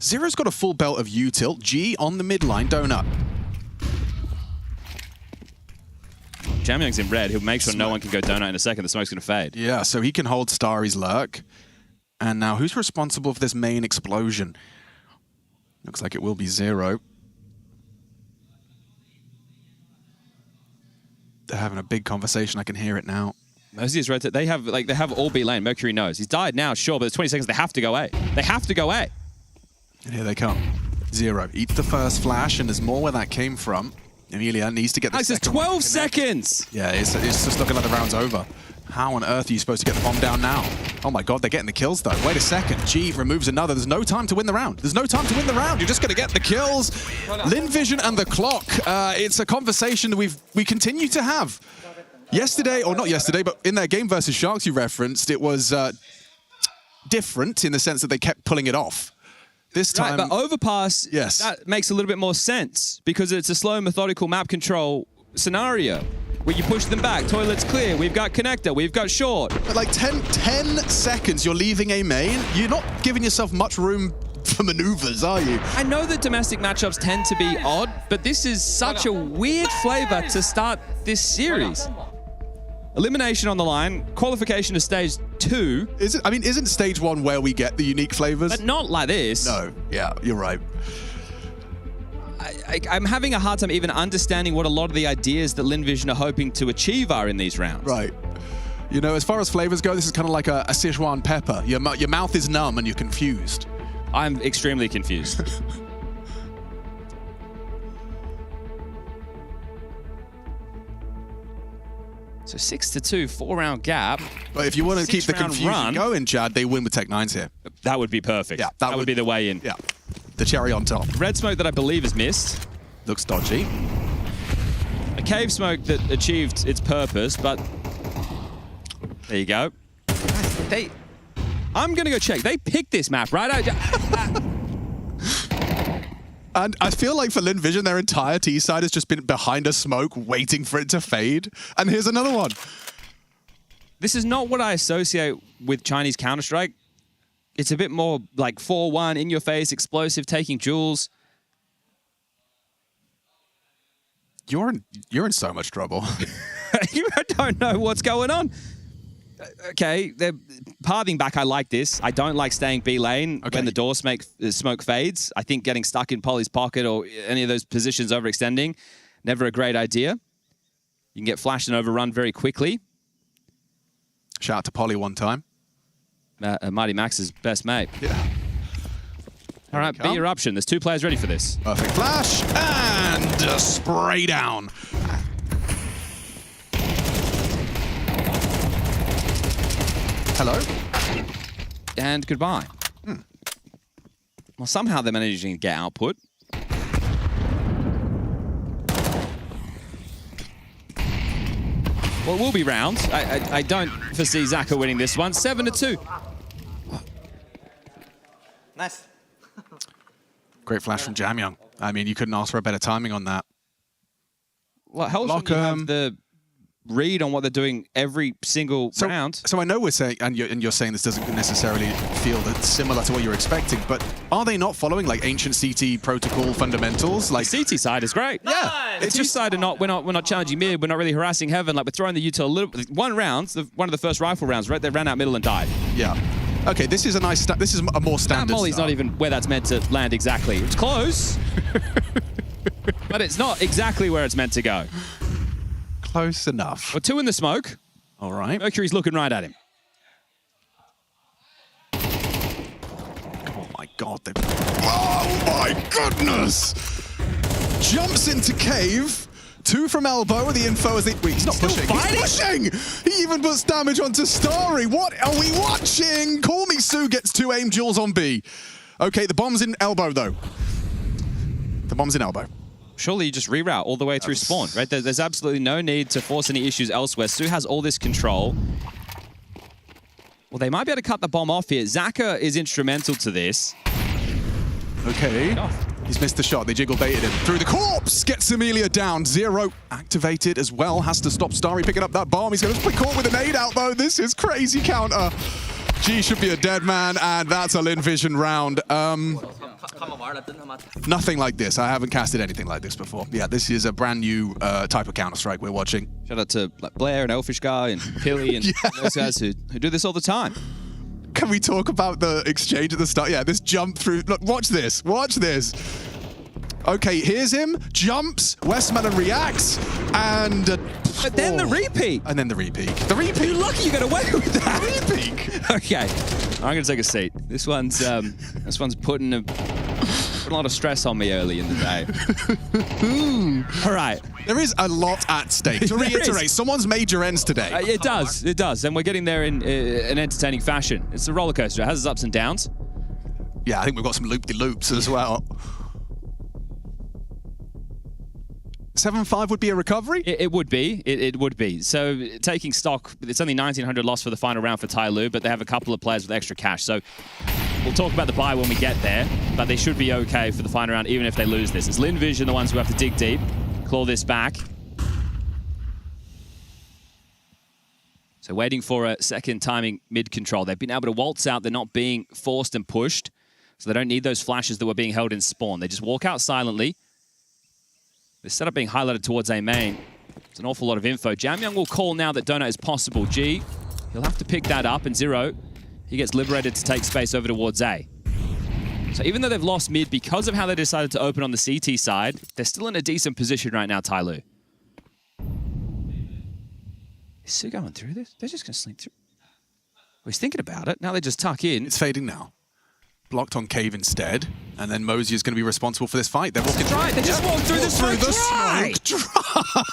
Zero's got a full belt of U-tilt. G on the mid line, donut. Jamyang's in red. He'll make sure no one can go donut in a second. The smoke's going to fade. Yeah, so he can hold Starry's lurk. And now who's responsible for this main explosion? Looks like it will be Zero. They're having a big conversation. I can hear it now. Moses rotate. They have all B lane. Mercury knows. He's died now, sure, but it's 20 seconds. They have to go A. They have to go A. And here they come. Zero eats the first flash, and there's more where that came from. Amelia needs to get the Alex, there's 12 seconds! Yeah, it's just looking like the round's over. How on earth are you supposed to get the bomb down now? Oh my god, they're getting the kills though. Wait a second. G removes another. There's no time to win the round. There's no time to win the round. You're just going to get the kills. Lynn Vision and the clock. It's a conversation we continue to have. Yesterday, or not yesterday, but in that game versus Sharks you referenced, it was different in the sense that they kept pulling it off. This time... Right, but Overpass, yes, that makes a little bit more sense because it's a slow, methodical map control scenario where you push them back. Toilet's clear. We've got connector. We've got short. But like 10 seconds, you're leaving a main. You're not giving yourself much room for maneuvers, are you? I know that domestic matchups tend to be odd, but this is such a weird flavor to start this series. Elimination on the line, qualification to stage 2. Isn't stage 1 where we get the unique flavors? But not like this. No, yeah, you're right. I'm having a hard time even understanding what a lot of the ideas that Lynn Vision are hoping to achieve are in these rounds. Right. You know, as far as flavors go, this is kind of like a Sichuan pepper. Your mouth is numb and you're confused. I'm extremely confused. So 6-2, 4-round gap. But if you want to keep the confusion going, Chad, they win with Tech-9s here. That would be perfect. Yeah, that would be the way in. Yeah, the cherry on top. Red smoke that I believe is missed. Looks dodgy. A cave smoke that achieved its purpose, but there you go. I'm going to go check. They picked this map, right? And I feel like for Lynn Vision, their entire T side has just been behind a smoke, waiting for it to fade. And here's another one. This is not what I associate with Chinese Counter-Strike. It's a bit more like 4-1, in your face, explosive, taking jewels. You're in so much trouble. I don't know what's going on. Okay, they're pathing back. I like this. I don't like staying B lane when the door smoke fades. I think getting stuck in Polly's pocket or any of those positions overextending, never a great idea. You can get flashed and overrun very quickly. Shout out to Polly one time. Mighty Max's best mate. Yeah. All right, B eruption. There's 2 players ready for this. Perfect flash and a spray down. Hello. And goodbye. Well, somehow they're managing to get output. Well, it will be rounds. I don't foresee Zaka winning this one. 7-2. Nice. Great flash from Jamyang. I mean, you couldn't ask for a better timing on that. Well, Hellstrom, you have the read on what they're doing every single round. So I know we're saying, and you're saying this doesn't necessarily feel that similar to what you're expecting, but are they not following like ancient CT protocol fundamentals? Like the CT side is great. Yeah, it's just side we're not challenging mid. We're not really harassing heaven. Like we're throwing the util a little. One round, one of the first rifle rounds, right? They ran out middle and died. Yeah. Okay, this is a nice. This is a more standard. That molly's not even where that's meant to land exactly. It's close, but it's not exactly where it's meant to go. Close enough. Well, 2 in the smoke. All right. Mercury's looking right at him. Oh my god. Oh my goodness! Jumps into cave. 2 from elbow. The info is wait, he's not pushing. He's pushing! He even puts damage onto Starry. What are we watching? Call me Sue gets 2 aim duels on B. Okay, the bomb's in elbow, though. The bomb's in elbow. Surely you just reroute all the way through spawn, right? There's absolutely no need to force any issues elsewhere. Su has all this control. Well, they might be able to cut the bomb off here. Zaka is instrumental to this. Okay. He's missed the shot. They jiggle baited him. Through the corpse! Gets Amelia down. Zero activated as well. Has to stop Starry picking up that bomb. He's going to be caught with a nade out, though. This is crazy counter. G should be a dead man, and that's a Lynn Vision round. Nothing like this. I haven't casted anything like this before. Yeah, this is a brand new type of Counter-Strike we're watching. Shout out to Blair and Elfish Guy and Pilly and those guys who do this all the time. Can we talk about the exchange at the start? Yeah, this jump through. Look, watch this. Watch this. Okay, here's him. Jumps. Westmelon reacts. And... but then the repeat. And then the repeat. The repeat. You're lucky you got away with that. Repeat. Okay. I'm going to take a seat. This one's putting a lot of stress on me early in the day. All right. There is a lot at stake. To reiterate, someone's major ends today. It does. It does. And we're getting there in an entertaining fashion. It's a roller coaster. It has its ups and downs. Yeah, I think we've got some loop-de-loops as well. 7-5 would be a recovery? It would be. It would be. So taking stock, it's only 1,900 loss for the final round for TYLOO, but they have a couple of players with extra cash. So we'll talk about the buy when we get there, but they should be okay for the final round, even if they lose this. It's Lynn Vision, the ones who have to dig deep, claw this back. So waiting for a second timing mid-control. They've been able to waltz out. They're not being forced and pushed, so they don't need those flashes that were being held in spawn. They just walk out silently. The setup being highlighted towards A main. It's an awful lot of info. Jamyoung will call now that donut is possible. G, he'll have to pick that up, and Zero, he gets liberated to take space over towards A. So even though they've lost mid because of how they decided to open on the CT side, they're still in a decent position right now, TYLOO. Is Su going through this? They're just going to slink through. Well, he's thinking about it. Now they just tuck in. It's fading now. Blocked on Cave instead, and then Mosey is going to be responsible for this fight. They're walking through. They just walked through the smoke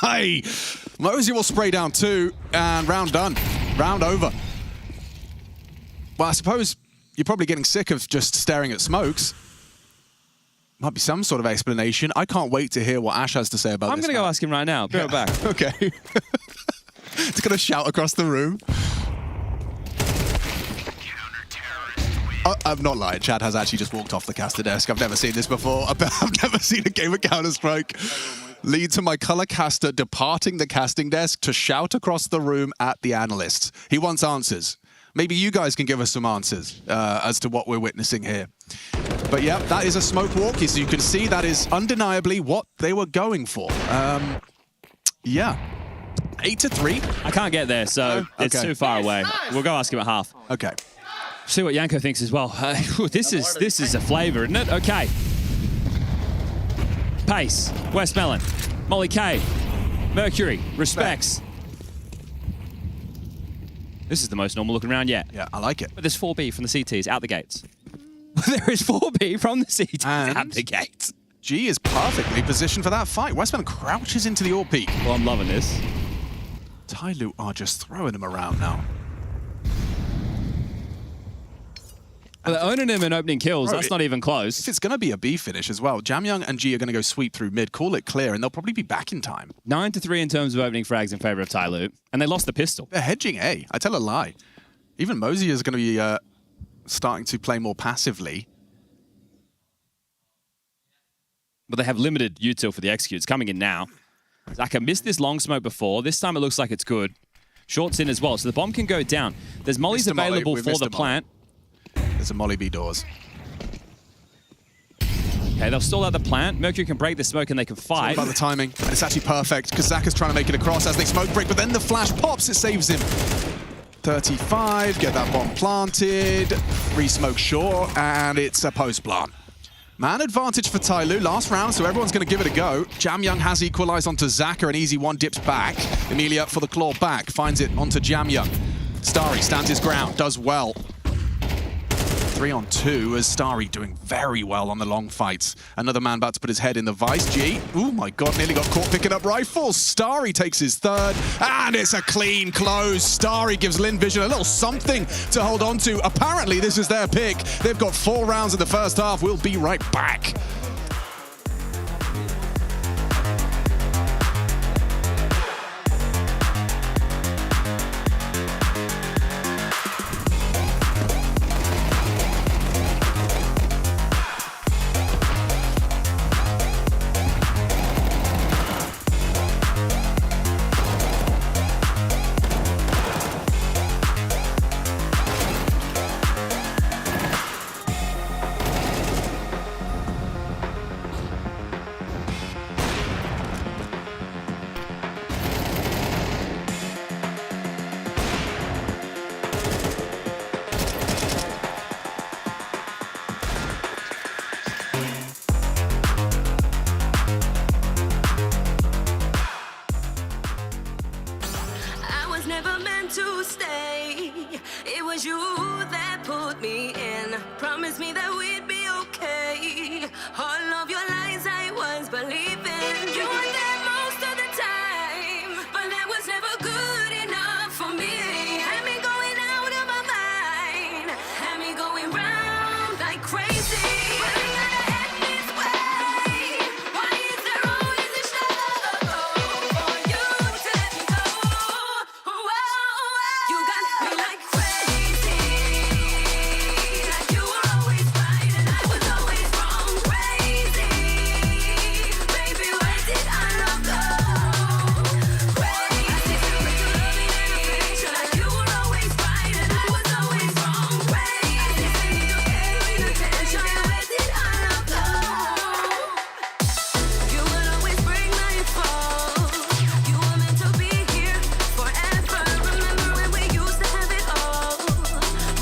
dry. Mosey will spray down too, and round done. Round over. Well, I suppose you're probably getting sick of just staring at smokes. Might be some sort of explanation. I can't wait to hear what Ash has to say about this. I'm going to go ask him right now. Be right back. Okay. It's going to shout across the room. I'm not lying. Chad has actually just walked off the caster desk. I've never seen this before. I've never seen a game of Counter-Strike lead to my color caster departing the casting desk to shout across the room at the analysts. He wants answers. Maybe you guys can give us some answers as to what we're witnessing here. But yeah, that is a smoke walk. As you can see, that is undeniably what they were going for. Yeah. 8-3. I can't get there, so it's too far away. We'll go ask him at half. Okay. See what Yanko thinks as well. This is a flavor, isn't it? Okay. Pace, Westmelon, Molly K, Mercury, respects. This is the most normal looking round yet. Yeah, I like it. But there's 4B from the CTs out the gates. There is 4B from the CTs out the gates. G is perfectly positioned for that fight. Westmelon crouches into the AWP peak. Well, I'm loving this. TYLOO are just throwing them around now. Well, they're owning him in opening kills. That's not even close. If it's going to be a B finish as well, Jamyoung and G are going to go sweep through mid, call it clear, and they'll probably be back in time. 9-3 in terms of opening frags in favor of TYLOO, and they lost the pistol. They're hedging A. I tell a lie. Even Mosey is going to be starting to play more passively. But they have limited util for the executes coming in now. Zaka missed this long smoke before. This time it looks like it's good. Short's in as well, so the bomb can go down. There's mollies available for the plant. There's a molly B doors. Okay, they'll stall out the plant. Mercury can break the smoke and they can fight. It's all about the timing. And it's actually perfect because Zaka's trying to make it across as they smoke break, but then the flash pops, it saves him. 35, get that bomb planted. Free smoke short, and it's a post plant. Man advantage for TYLOO last round, so everyone's going to give it a go. Jamyoung has equalized onto Zaka, an easy one, dips back. Amelia for the claw back, finds it onto Jamyoung. Starry stands his ground, does well. 3-on-2 as Starry doing very well on the long fights. Another man about to put his head in the vice. G, oh my god, nearly got caught picking up rifles. Starry takes his third, and it's a clean close. Starry gives Lynn Vision a little something to hold on to. Apparently, this is their pick. They've got 4 rounds in the first half. We'll be right back. Never meant to stay. It was you that put me in. Promised me that we'd be okay. All of your lies I was believing. You were there most of the time, but that was never good enough for me. Had me going out of my mind, had me going round like crazy. But I gotta end this way. Why is there always a struggle for you to let me go? You got me like crazy, like you were always right and I was always wrong. Crazy, baby, where did our love go? Crazy, like you were always right and I was always wrong. Crazy, caring attention, where did our love go? You would always bring my fault. You were meant to be here forever. Remember when we used to have it all?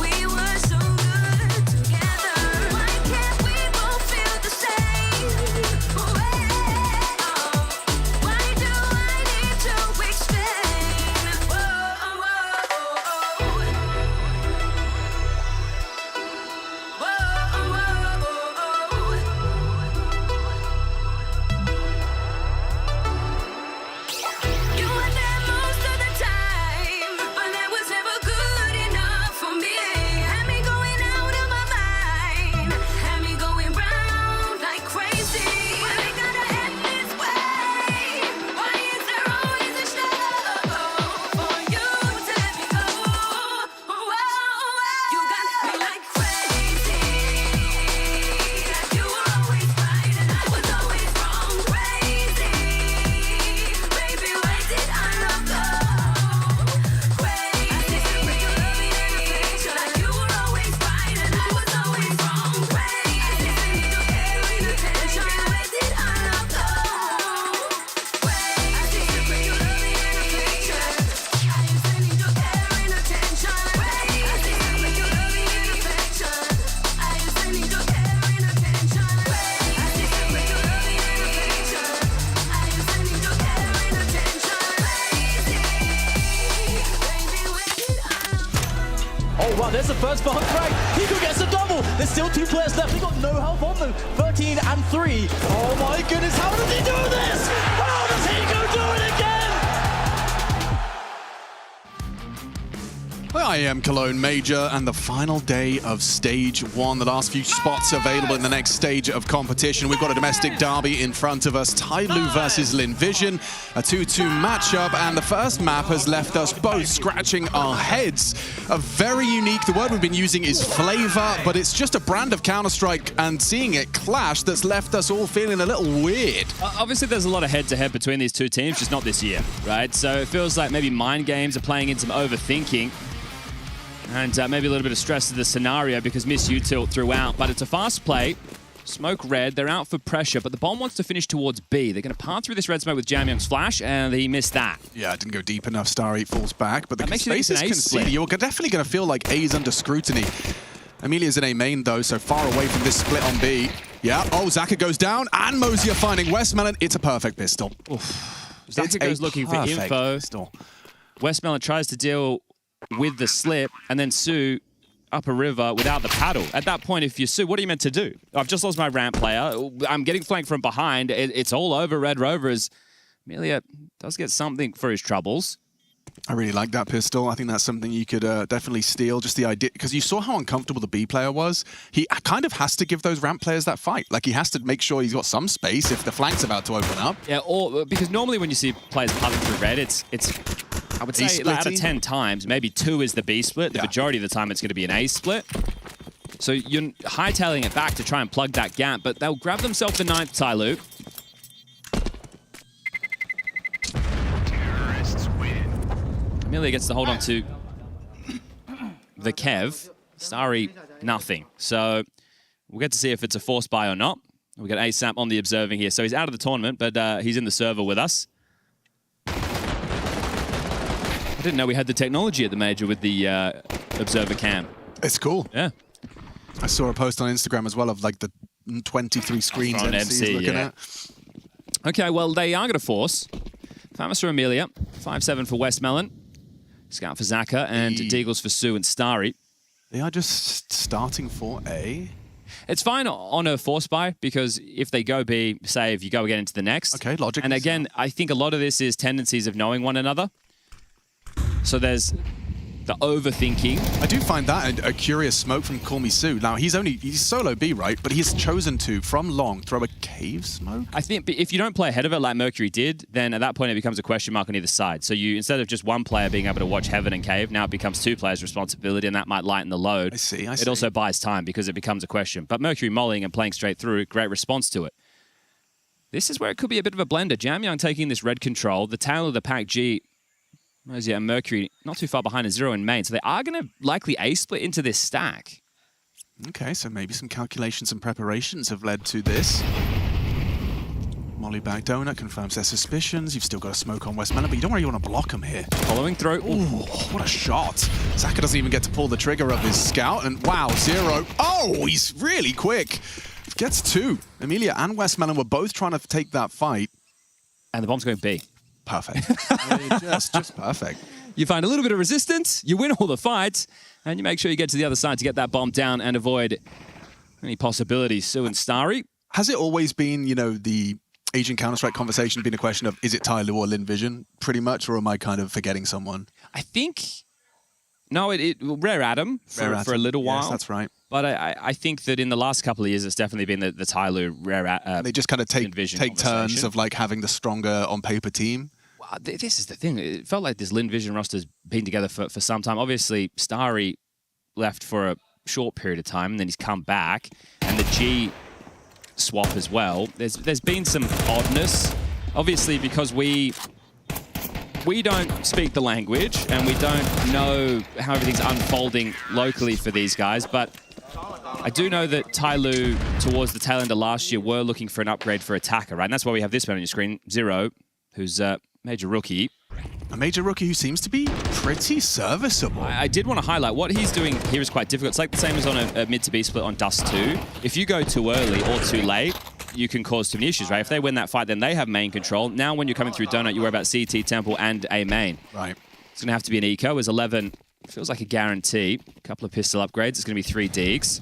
We were so good together. Why can't we both feel the same way? Why do I need to explain? You were there most of the time, but that was never good enough for me. Had me going out of my mind, had me going round like crazy. But I gotta end this way. Why is there always a struggle for you to let me go? You got me like crazy, like you were always right and I was always wrong. Crazy, baby, where did our love go? Crazy, like you were always right and I was always wrong. Crazy, caring attention, where did our love go? Crazy, are you sending your caring attention? Crazy, are you sending your caring attention? Are you sending your caring attention? Oh wow, there's the first bomb frag. Nico gets a double. There's still 2 players left. They got no help on them. 13 and 3. Oh my goodness, how does he do this? How does Nico do it again? The IEM Cologne Major and the final day of Stage 1. The last few spots available in the next stage of competition. We've got a domestic derby in front of us. TYLOO versus Lynn Vision. A 2-2 matchup, and the first map has left us both scratching our heads. A very unique, the word we've been using is flavor, but it's just a brand of Counter-Strike, and seeing it clash that's left us all feeling a little weird. Obviously, there's a lot of head-to-head between these two teams, just not this year, right? So it feels like maybe mind games are playing in some overthinking. And maybe a little bit of stress to the scenario because miss util throughout. But it's a fast play. Smoke red. They're out for pressure, but the bomb wants to finish towards B. They're going to part through this red smoke with Jamyoung's flash, and he missed that. Yeah, it didn't go deep enough. Starry falls back, but the makes you think space it's is an A conceded. split. You're definitely going to feel like A is under scrutiny. Amelia's in A main, though, so far away from this split on B. Yeah, oh, Zaka goes down, and Mosier finding Westmelon. It's a perfect pistol. Zaka goes looking for info. Pistol. Westmelon tries to deal with the slip, and then Sue up a river without the paddle. At that point, if you're Su, what are you meant to do? I've just lost my ramp player. I'm getting flanked from behind. It's all over Red Rovers. Amelia does get something for his troubles. I really like that pistol. I think that's something you could definitely steal. Just the idea, because you saw how uncomfortable the B player was. He kind of has to give those ramp players that fight. Like, he has to make sure he's got some space if the flank's about to open up. Yeah, or because normally when you see players puzzling through red, it's I would say like, out of 10 times, maybe 2 is the B split. The majority of the time, it's going to be an A split. So you're hightailing it back to try and plug that gap, but they'll grab themselves the 9th TYLOO. Amelia gets to hold on to the Kev. Starry, nothing. So we'll get to see if it's a force buy or not. We got ASAP on the observing here. So he's out of the tournament, but he's in the server with us. I didn't know we had the technology at the major with the observer cam. It's cool. Yeah. I saw a post on Instagram as well of like the 23 screens MC's looking at. Okay, well, they are going to force. Famous for Amelia. 5-7 for Westmelon. Scout for Zaka and Deagles for Su and Starry. They are just starting for A. It's fine on a force buy because if they go B, say if you go again into the next. Okay, logic. And again, I think a lot of this is tendencies of knowing one another. So there's the overthinking. I do find that a curious smoke from Call Me Su. Now, he's solo B, right? But he's chosen to, from long, throw a cave smoke? I think if you don't play ahead of it like Mercury did, then at that point it becomes a question mark on either side. So you, instead of just one player being able to watch Heaven and Cave, now it becomes 2 players' responsibility, and that might lighten the load. I see. It also buys time because it becomes a question. But Mercury mollying and playing straight through, great response to it. This is where it could be a bit of a blender. Jamyoung taking this red control, the tail of the pack G. Yeah, Mercury not too far behind a 0 in main, so they are going to likely A-split into this stack. Okay, so maybe some calculations and preparations have led to this. Molly back Donut confirms their suspicions. You've still got a smoke on Westmelon, but you don't really want to block him here. Following through. Ooh, what a shot. Zaka doesn't even get to pull the trigger of his scout, and wow, 0. Oh, he's really quick. Gets 2. Amelia and Westmelon were both trying to take that fight. And the bomb's going B. Perfect. just perfect. You find a little bit of resistance, you win all the fights, and you make sure you get to the other side to get that bomb down and avoid any possibilities. Su and Starry. Has it always been, you know, the Asian Counter-Strike conversation been a question of, is it TYLOO or Lynn Vision, pretty much, or am I kind of forgetting someone? I think... No, Rare Atom for a little while. Yes, that's right. But I think that in the last couple of years, it's definitely been the TYLOO Rare they just kind of take turns of like having the stronger on paper team. Well, this is the thing. It felt like this Lynn Vision roster's been together for some time. Obviously, Starry left for a short period of time, and then he's come back. And the G swap as well. There's been some oddness. Obviously, because we don't speak the language, and we don't know how everything's unfolding locally for these guys, but I do know that TYLOO, towards the tail end of last year, were looking for an upgrade for attacker, right? And that's why we have this man on your screen, Zero, who's a major rookie. A major rookie who seems to be pretty serviceable. I did want to highlight what he's doing here is quite difficult. It's like the same as on a mid to B split on Dust 2. If you go too early or too late, you can cause too many issues, right? If they win that fight, then they have main control. Now when you're coming through Donut, you worry about CT, Temple, and A main. Right. It's going to have to be an eco, as 11 feels like a guarantee. A couple of pistol upgrades. It's going to be 3 Deegs.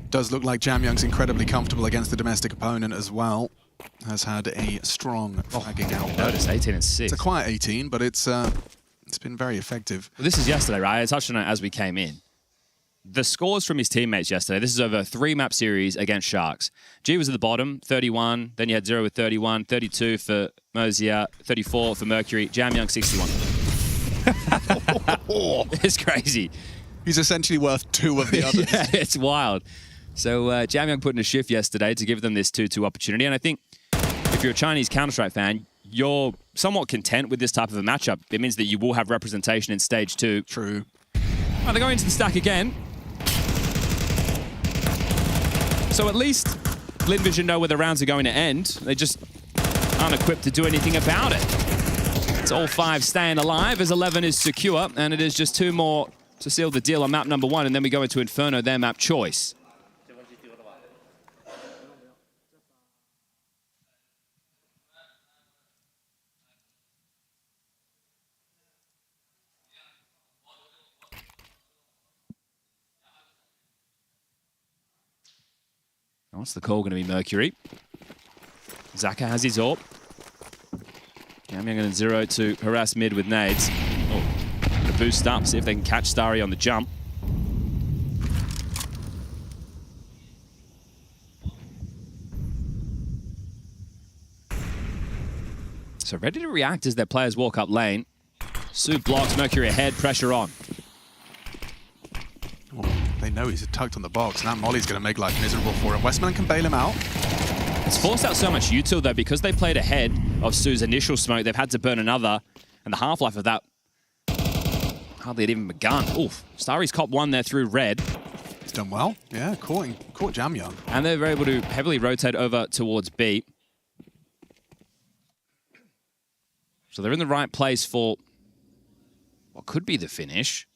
Does look like Jamyoung's incredibly comfortable against the domestic opponent as well. Has had a strong flagging out. Notice 18 and 6. It's a quiet 18, but it's been very effective. Well, this is yesterday, right? I touched on it as we came in. The scores from his teammates yesterday, this is over a 3-map series against Sharks. G was at the bottom, 31. Then you had 0 with 31, 32 for Mosier, 34 for Mercury, Jamyoung 61. It's crazy. He's essentially worth 2 of the others. Yeah, it's wild. So Jamyoung put in a shift yesterday to give them this 2-2 opportunity. And I think if you're a Chinese Counter-Strike fan, you're somewhat content with this type of a matchup. It means that you will have representation in stage 2. True. Well, they're going into the stack again. So at least Lynn Vision know where the rounds are going to end. They just aren't equipped to do anything about it. It's all 5 staying alive as 11 is secure, and it is just 2 more to seal the deal on map number 1, and then we go into Inferno, their map choice. What's the call going to be? Mercury. Zaka has his AWP. Jamyang and Zero to harass mid with nades. Oh, the boost up, see if they can catch Starry on the jump. So ready to react as their players walk up lane. Su blocks, Mercury ahead, pressure on. Oh, they know he's tucked on the box, and that molly's going to make life miserable for him. Westman can bail him out. It's forced out so much util, though, because they played ahead of Su's initial smoke. They've had to burn another, and the half-life of that hardly had even begun. Oof, Starry's cop one there through red. He's done well. Yeah, caught Jamyang. And they're able to heavily rotate over towards B. So they're in the right place for what could be the finish.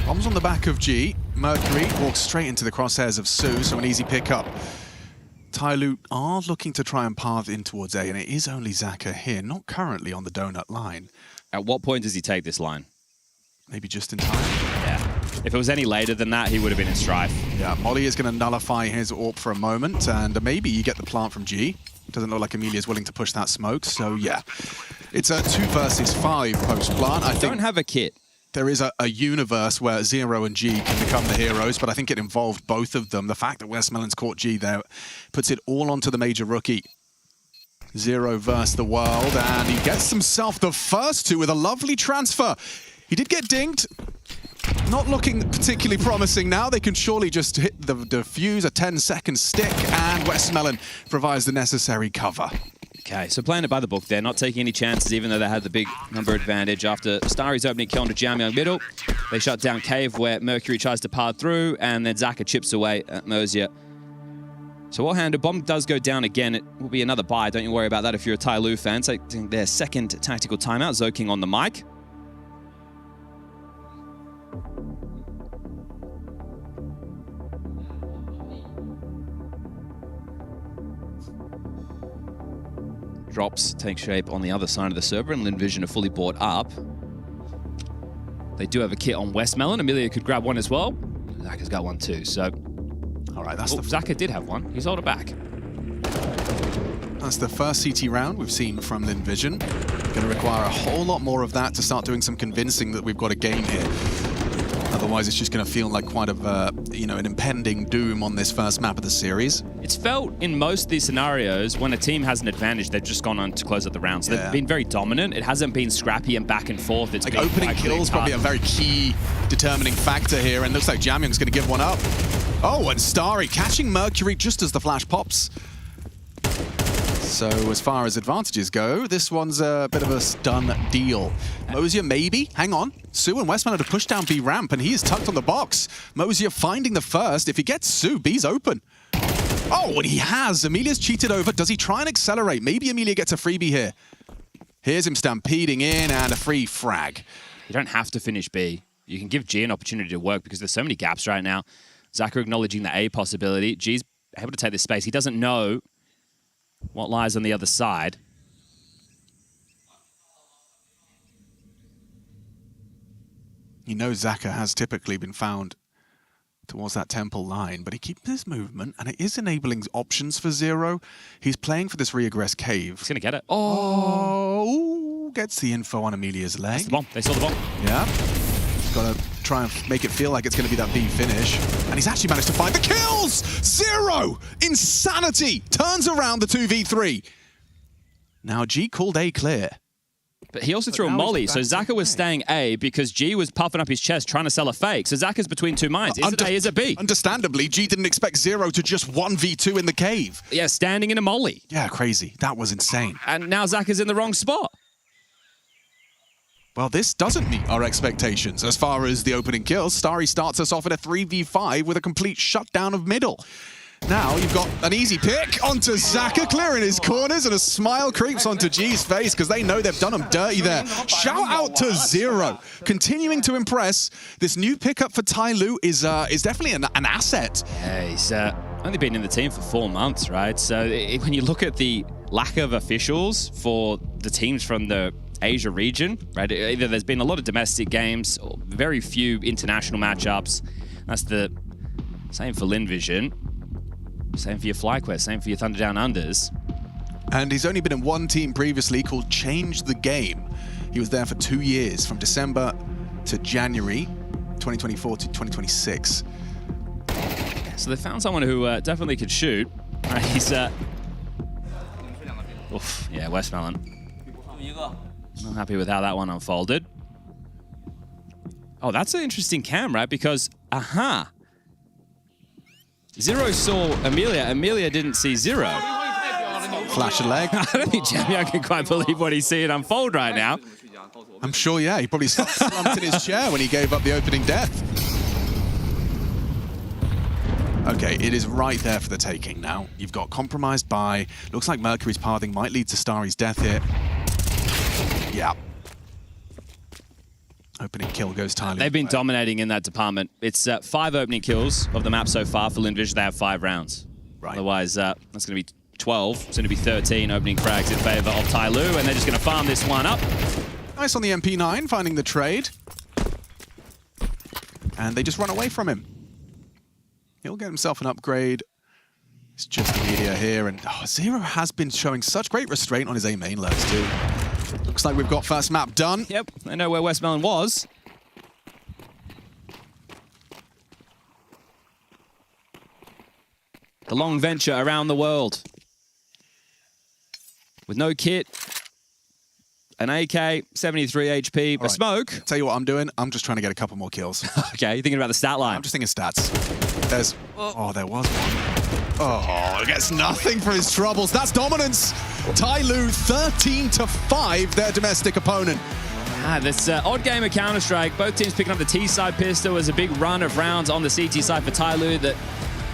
Bombs on the back of G. Mercury walks straight into the crosshairs of Su, so an easy pickup. TYLOO are looking to try and path in towards A, and it is only Zaka here, not currently on the donut line. At what point does he take this line? Maybe just in time. Yeah. If it was any later than that, he would have been in strife. Yeah, Molly is going to nullify his AWP for a moment, and maybe you get the plant from G. Doesn't look like Amelia's willing to push that smoke, so yeah. It's a 2 versus 5 post-plant. I think don't have a kit. There is a universe where Zero and G can become the heroes, but I think it involved both of them. The fact that Westmelon's caught G there puts it all onto the major rookie. Zero versus the world, and he gets himself the first 2 with a lovely transfer. He did get dinged. Not looking particularly promising now. They can surely just hit the defuse, a 10-second stick, and Westmelon provides the necessary cover. Okay, so playing it by the book there, not taking any chances, even though they had the big number advantage. After Starry's opening kill onto Jamyang middle, they shut down Cave, where Mercury tries to par through, and then Zaka chips away at Mosier. So well-handed, bomb does go down again. It will be another buy, don't you worry about that if you're a TYLOO fan. So their second tactical timeout, Zoking on the mic. Drops take shape on the other side of the server, and Lynn Vision are fully bought up. They do have a kit on Westmelon. Amelia could grab one as well. Zaka's got one too, so... All right, that's Zaka did have one. He's held it back. That's the first CT round we've seen from Lynn Vision. Going to require a whole lot more of that to start doing some convincing that we've got a game here. Otherwise, it's just going to feel like quite an impending doom on this first map of the series. It's felt in most of these scenarios when a team has an advantage, they've just gone on to close out the round. So they've been very dominant. It hasn't been scrappy and back and forth. It's like been opening kills probably a very key determining factor here, and looks like Jamyang's going to give one up. Oh, and Starry catching Mercury just as the flash pops. So as far as advantages go, this one's a bit of a done deal. Mosier maybe, hang on. Su and Westman have pushed down B ramp, and he is tucked on the box. Mosier finding the first. If he gets Su, B's open. Oh, and he has. Amelia's cheated over. Does he try and accelerate? Maybe Amelia gets a freebie here. Here's him stampeding in, and a free frag. You don't have to finish B. You can give G an opportunity to work because there's so many gaps right now. Zaka acknowledging the A possibility. G's able to take this space. He doesn't know what lies on the other side. You know Zaka has typically been found towards that temple line, but he keeps his movement, and it is enabling options for Zero. He's playing for this re-aggress cave. He's going to get it. Oh, gets the info on Amelia's leg. That's the bomb. They saw the bomb. Yeah. Got to try and make it feel like it's going to be that B finish. And he's actually managed to find the kills! Zero! Insanity! Turns around the 2v3. Now G called A clear. But he also threw a molly, so Zaka was staying A because G was puffing up his chest trying to sell a fake. So Zaka's between two minds. Is it A, is it B? Understandably, G didn't expect Zero to just 1v2 in the cave. Yeah, standing in a molly. Yeah, crazy. That was insane. And now Zaka's in the wrong spot. Well, this doesn't meet our expectations as far as the opening kills. Starry starts us off at a 3v5 with a complete shutdown of middle. Now you've got an easy pick onto Zaka, clearing his corners, and a smile creeps onto G's face because they know they've done him dirty there. Shout out to Zero, continuing to impress. This new pickup for TYLOO is definitely an asset. Yeah, he's only been in the team for 4 months, right? So when you look at the lack of officials for the teams from the Asia region, right? Either there's been a lot of domestic games or very few international matchups. That's the same for Lynn Vision. Same for your FlyQuest, same for your Thunder Down Unders. And he's only been in one team previously called Change the Game. He was there for 2 years, from December to January 2024 to 2026. So they found someone who definitely could shoot. He's oof, yeah, Westmelon. Not happy with how that one unfolded. Oh, that's an interesting cam, right? Because, Zero saw Amelia. Amelia didn't see Zero. Flash a leg. I don't think Jamie can quite believe what he's seeing unfold right now. I'm sure, yeah. He probably slumped in his chair when he gave up the opening death. Okay, it is right there for the taking now. You've got compromised by... Looks like Mercury's pathing might lead to Starry's death here. Yeah. Opening kill goes TYLOO. They've been dominating in that department. It's 5 opening kills of the map so far for Lynn Vision. They have 5 rounds. Right. Otherwise, that's going to be 12. It's going to be 13 opening frags in favor of TYLOO, and they're just going to farm this one up. Nice on the MP9, finding the trade. And they just run away from him. He'll get himself an upgrade. It's just media here, and Zero has been showing such great restraint on his A main lows too. Looks like we've got first map done. Yep, I know where Westmelon was. The long venture around the world. With no kit, an AK, 73 HP, a smoke. Tell you what I'm doing, I'm just trying to get a couple more kills. Okay, you're thinking about the stat line. I'm just thinking stats. There's, there was one. Oh, gets nothing for his troubles. That's dominance. TYLOO 13-5, their domestic opponent. This odd game of Counter-Strike, both teams picking up the T side pistol. Was a big run of rounds on the CT side for TYLOO that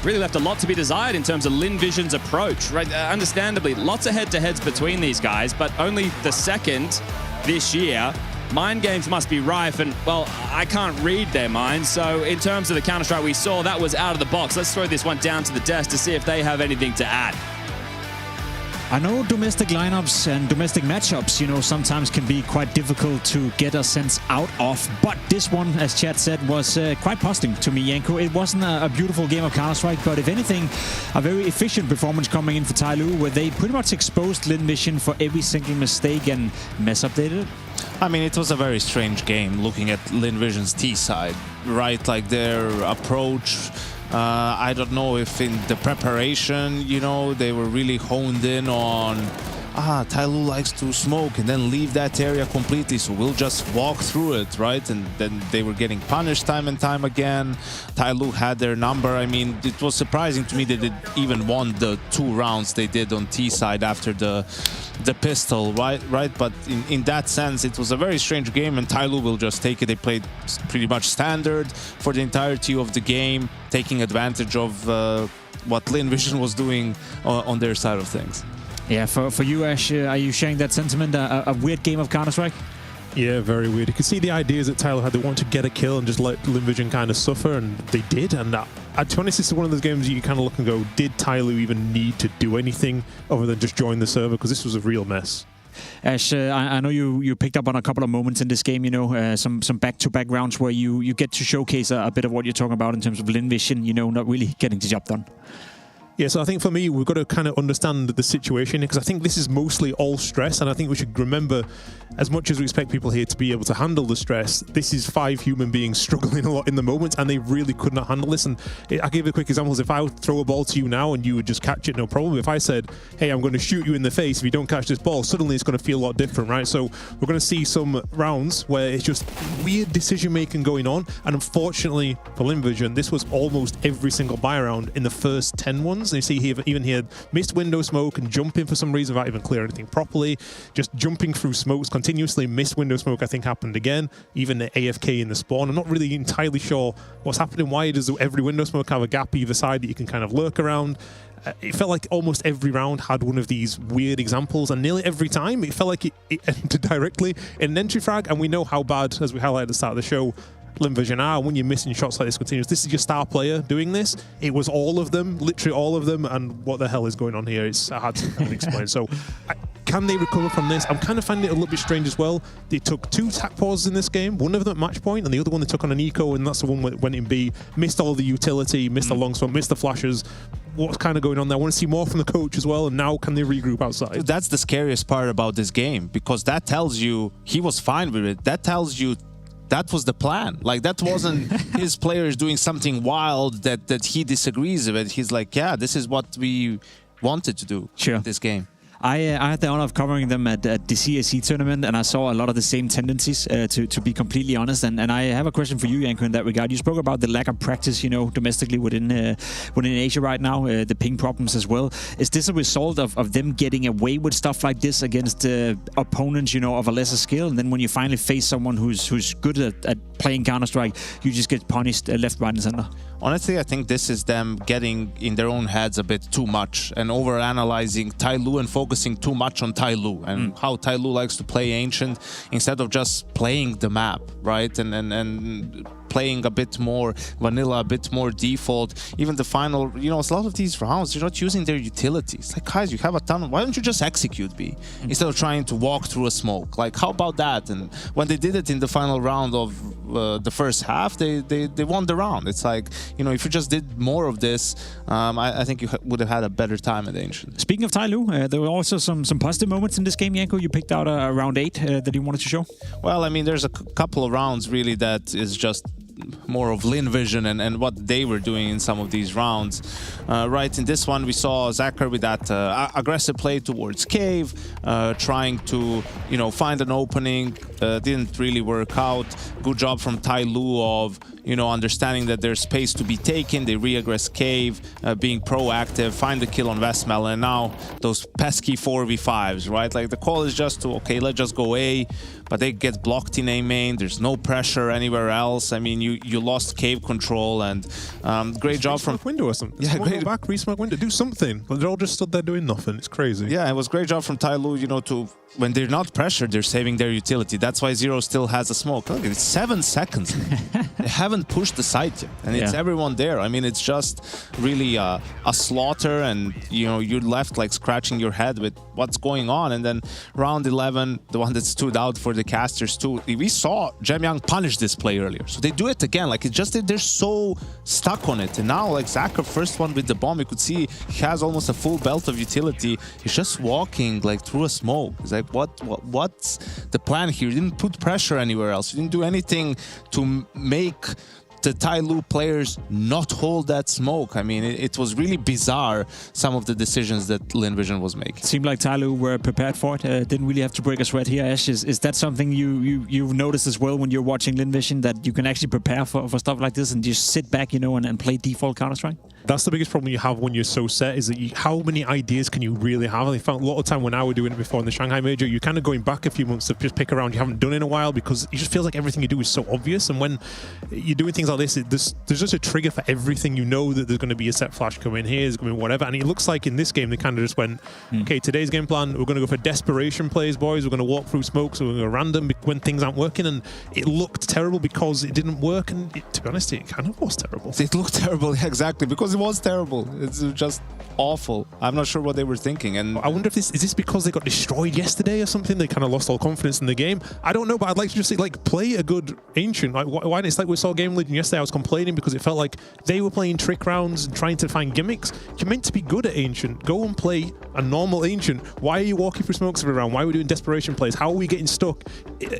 really left a lot to be desired in terms of Lynn Vision's approach. Right, understandably, lots of head-to-heads between these guys, but only the second this year. Mind games must be rife, and, well, I can't read their minds, so in terms of the Counter-Strike we saw, that was out of the box. Let's throw this one down to the desk to see if they have anything to add. I know domestic lineups and domestic matchups, sometimes can be quite difficult to get a sense out of. But this one, as Chad said, was quite puzzling to me, Yanko. It wasn't a beautiful game of Counter-Strike, but if anything, a very efficient performance coming in for TYLOO, where they pretty much exposed Lynn Vision for every single mistake and mess up they did. I mean, it was a very strange game looking at Lynn Vision's T side, right? Like their approach. I don't know if in the preparation, they were really honed in on, TYLOO likes to smoke and then leave that area completely, so we'll just walk through it, right? And then they were getting punished time and time again. TYLOO had their number. I mean, it was surprising to me that they even won the 2 rounds they did on T side after the pistol, right? But in that sense, it was a very strange game, and TYLOO will just take it. They played pretty much standard for the entirety of the game, taking advantage of what Lynn Vision was doing on their side of things. Yeah, for you, Ash, are you sharing that sentiment? A weird game of Counter-Strike? Yeah, very weird. You can see the ideas that TYLOO had. They wanted to get a kill and just let Lynn Vision kind of suffer, and they did. And to be honest, this is one of those games you kind of look and go, did TYLOO even need to do anything other than just join the server? Because this was a real mess. Ash, I know you picked up on a couple of moments in this game, some back-to-back rounds where you get to showcase a bit of what you're talking about in terms of Lynn Vision, not really getting the job done. Yeah, so I think for me, we've got to kind of understand the situation, because I think this is mostly all stress, and I think we should remember, as much as we expect people here to be able to handle the stress, this is 5 human beings struggling a lot in the moment, and they really could not handle this. And I'll give you a quick example. If I would throw a ball to you now and you would just catch it, no problem. If I said, hey, I'm going to shoot you in the face if you don't catch this ball, suddenly it's going to feel a lot different, right? So we're going to see some rounds where it's just weird decision-making going on, and unfortunately for Lynn Vision, this was almost every single buy round in the first 10 ones. runs. And you see even here, missed window smoke and jumping for some reason without even clearing anything properly. Just jumping through smokes continuously. Missed window smoke, I think, happened again. Even the AFK in the spawn. I'm not really entirely sure what's happening. Why does every window smoke have a gap either side that you can kind of lurk around? It felt like almost every round had one of these weird examples, and nearly every time it felt like it entered directly in an entry frag. And we know how bad, as we highlighted at the start of the show, Lynn Vision are when you're missing shots like this continuous. This is your star player doing this. It was all of them, literally all of them, and what the hell is going on here? It's hard to kind of explain. So, can they recover from this? I'm kind of finding it a little bit strange as well. They took 2 tack pauses in this game, one of them at match point, and the other one they took on an eco, and that's the one that went in B. Missed all the utility, missed the long smoke, missed the flashes. What's kind of going on there? I want to see more from the coach as well, and now can they regroup outside? Dude, that's the scariest part about this game, because that tells you he was fine with it. That tells you that was the plan. Like, that wasn't his players doing something wild that he disagrees with. He's like, yeah, this is what we wanted to do in this game. I had the honor of covering them at the CSC tournament, and I saw a lot of the same tendencies, to be completely honest. And I have a question for you, Janko, in that regard. You spoke about the lack of practice, domestically within Asia right now, the ping problems as well. Is this a result of them getting away with stuff like this against opponents, of a lesser scale? And then when you finally face someone who's good at playing Counter-Strike, you just get punished left, right, and center? Honestly, I think this is them getting in their own heads a bit too much and over-analyzing TYLOO and focusing too much on TYLOO and how TYLOO likes to play Ancient instead of just playing the map, right? And playing a bit more vanilla, a bit more default. Even the final, a lot of these rounds, you're not using their utilities. Like, guys, you have a ton. Why don't you just execute B instead of trying to walk through a smoke? Like, how about that? And when they did it in the final round of the first half, they won the round. It's like, if you just did more of this, I think you would have had a better time at Ancient. Speaking of TYLOO, there were also some positive moments in this game, Janko. You picked out a round 8 that you wanted to show. Well, I mean, there's a couple of rounds really that is just more of Lynn Vision and what they were doing in some of these rounds. Right, in this one we saw Zacher with that aggressive play towards Cave, trying to find an opening. Didn't really work out. Good job from TYLOO of understanding that there's space to be taken. They re-aggress Cave, being proactive, find the kill on Vestmel, and now those pesky 4v5s, right? Like, the call is just to, okay, let's just go A, but they get blocked in A main. There's no pressure anywhere else. I mean, you lost Cave control, and great job from window or something. Yeah, great. Go back, re-smoke window, do something. But they're all just stood there doing nothing. It's crazy. Yeah, it was great job from TYLOO, to when they're not pressured, they're saving their utility. That's why Zero still has a smoke. Look, it's 7 seconds. They haven't pushed the site yet, and it's everyone there. I mean, it's just really a slaughter, and you're left like scratching your head with what's going on. And then round 11, the one that stood out for the casters too, we saw Jemyoung punish this play earlier, so they do it again. Like, it's just that they're so stuck on it. And now, like, Zacher, first one with the bomb, you could see he has almost a full belt of utility. He's just walking like through a smoke. It's like, what's the plan here? You didn't put pressure anywhere else. You didn't do anything to make the TYLOO players not hold that smoke. I mean, it was really bizarre, some of the decisions that Lynn Vision was making. It seemed like TYLOO were prepared for it. Didn't really have to break a sweat here. Ash, is that something you've noticed as well when you're watching Lynn Vision, that you can actually prepare for stuff like this and just sit back, and play default Counter-Strike? That's the biggest problem you have when you're so set, is that how many ideas can you really have? And I found a lot of time when I was doing it before in the Shanghai Major, you're kind of going back a few months to just pick a round you haven't done in a while, because it just feels like everything you do is so obvious. And when you're doing things like this, there's just a trigger for everything. You know that there's going to be a set flash coming here, there's going to be whatever. And it looks like in this game, they kind of just went, okay, today's game plan, we're going to go for desperation plays, boys. We're going to walk through smoke, so we're going to random when things aren't working. And it looked terrible because it didn't work. And to be honest, it kind of was terrible. It looked terrible, exactly, because it was terrible. It's just awful. I'm not sure what they were thinking. And I wonder if is this because they got destroyed yesterday or something? They kind of lost all confidence in the game. I don't know, but I'd like to just say, like, play a good Ancient. Like, why? It's like we saw Game Legion yesterday. I was complaining because it felt like they were playing trick rounds and trying to find gimmicks. You're meant to be good at Ancient. Go and play a normal Ancient. Why are you walking through smokes every round? Why are we doing desperation plays? How are we getting stuck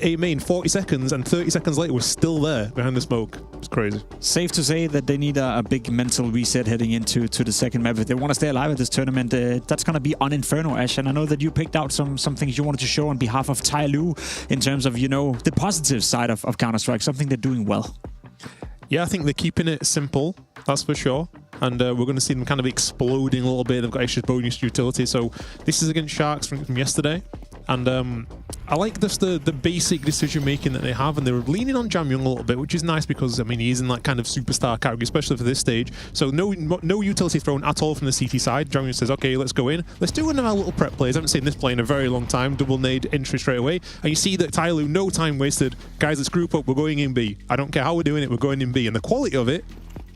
A main 40 seconds and 30 seconds later we're still there behind the smoke? It's crazy. Safe to say that they need a big mental reset heading into the second map if they want to stay alive at this tournament. That's going to be on Inferno, Ash, and I know that you picked out some things you wanted to show on behalf of TYLOO in terms of the positive side of Counter-Strike, something they're doing well. Yeah, I think they're keeping it simple, that's for sure. and we're going to see them kind of exploding a little bit. They've got extra bonus utility. So this is against Sharks from yesterday. And I like this the basic decision making that they have, and they're leaning on Jam Young a little bit, which is nice because I mean he is in that kind of superstar category, especially for this stage. So no utility thrown at all from the CT side. Jam Young says, okay, let's go in. Let's do one of our little prep plays. I haven't seen this play in a very long time. Double nade entry straight away, and you see that TYLOO, no time wasted. Guys, let's group up. We're going in B. I don't care how we're doing it. We're going in B, and the quality of it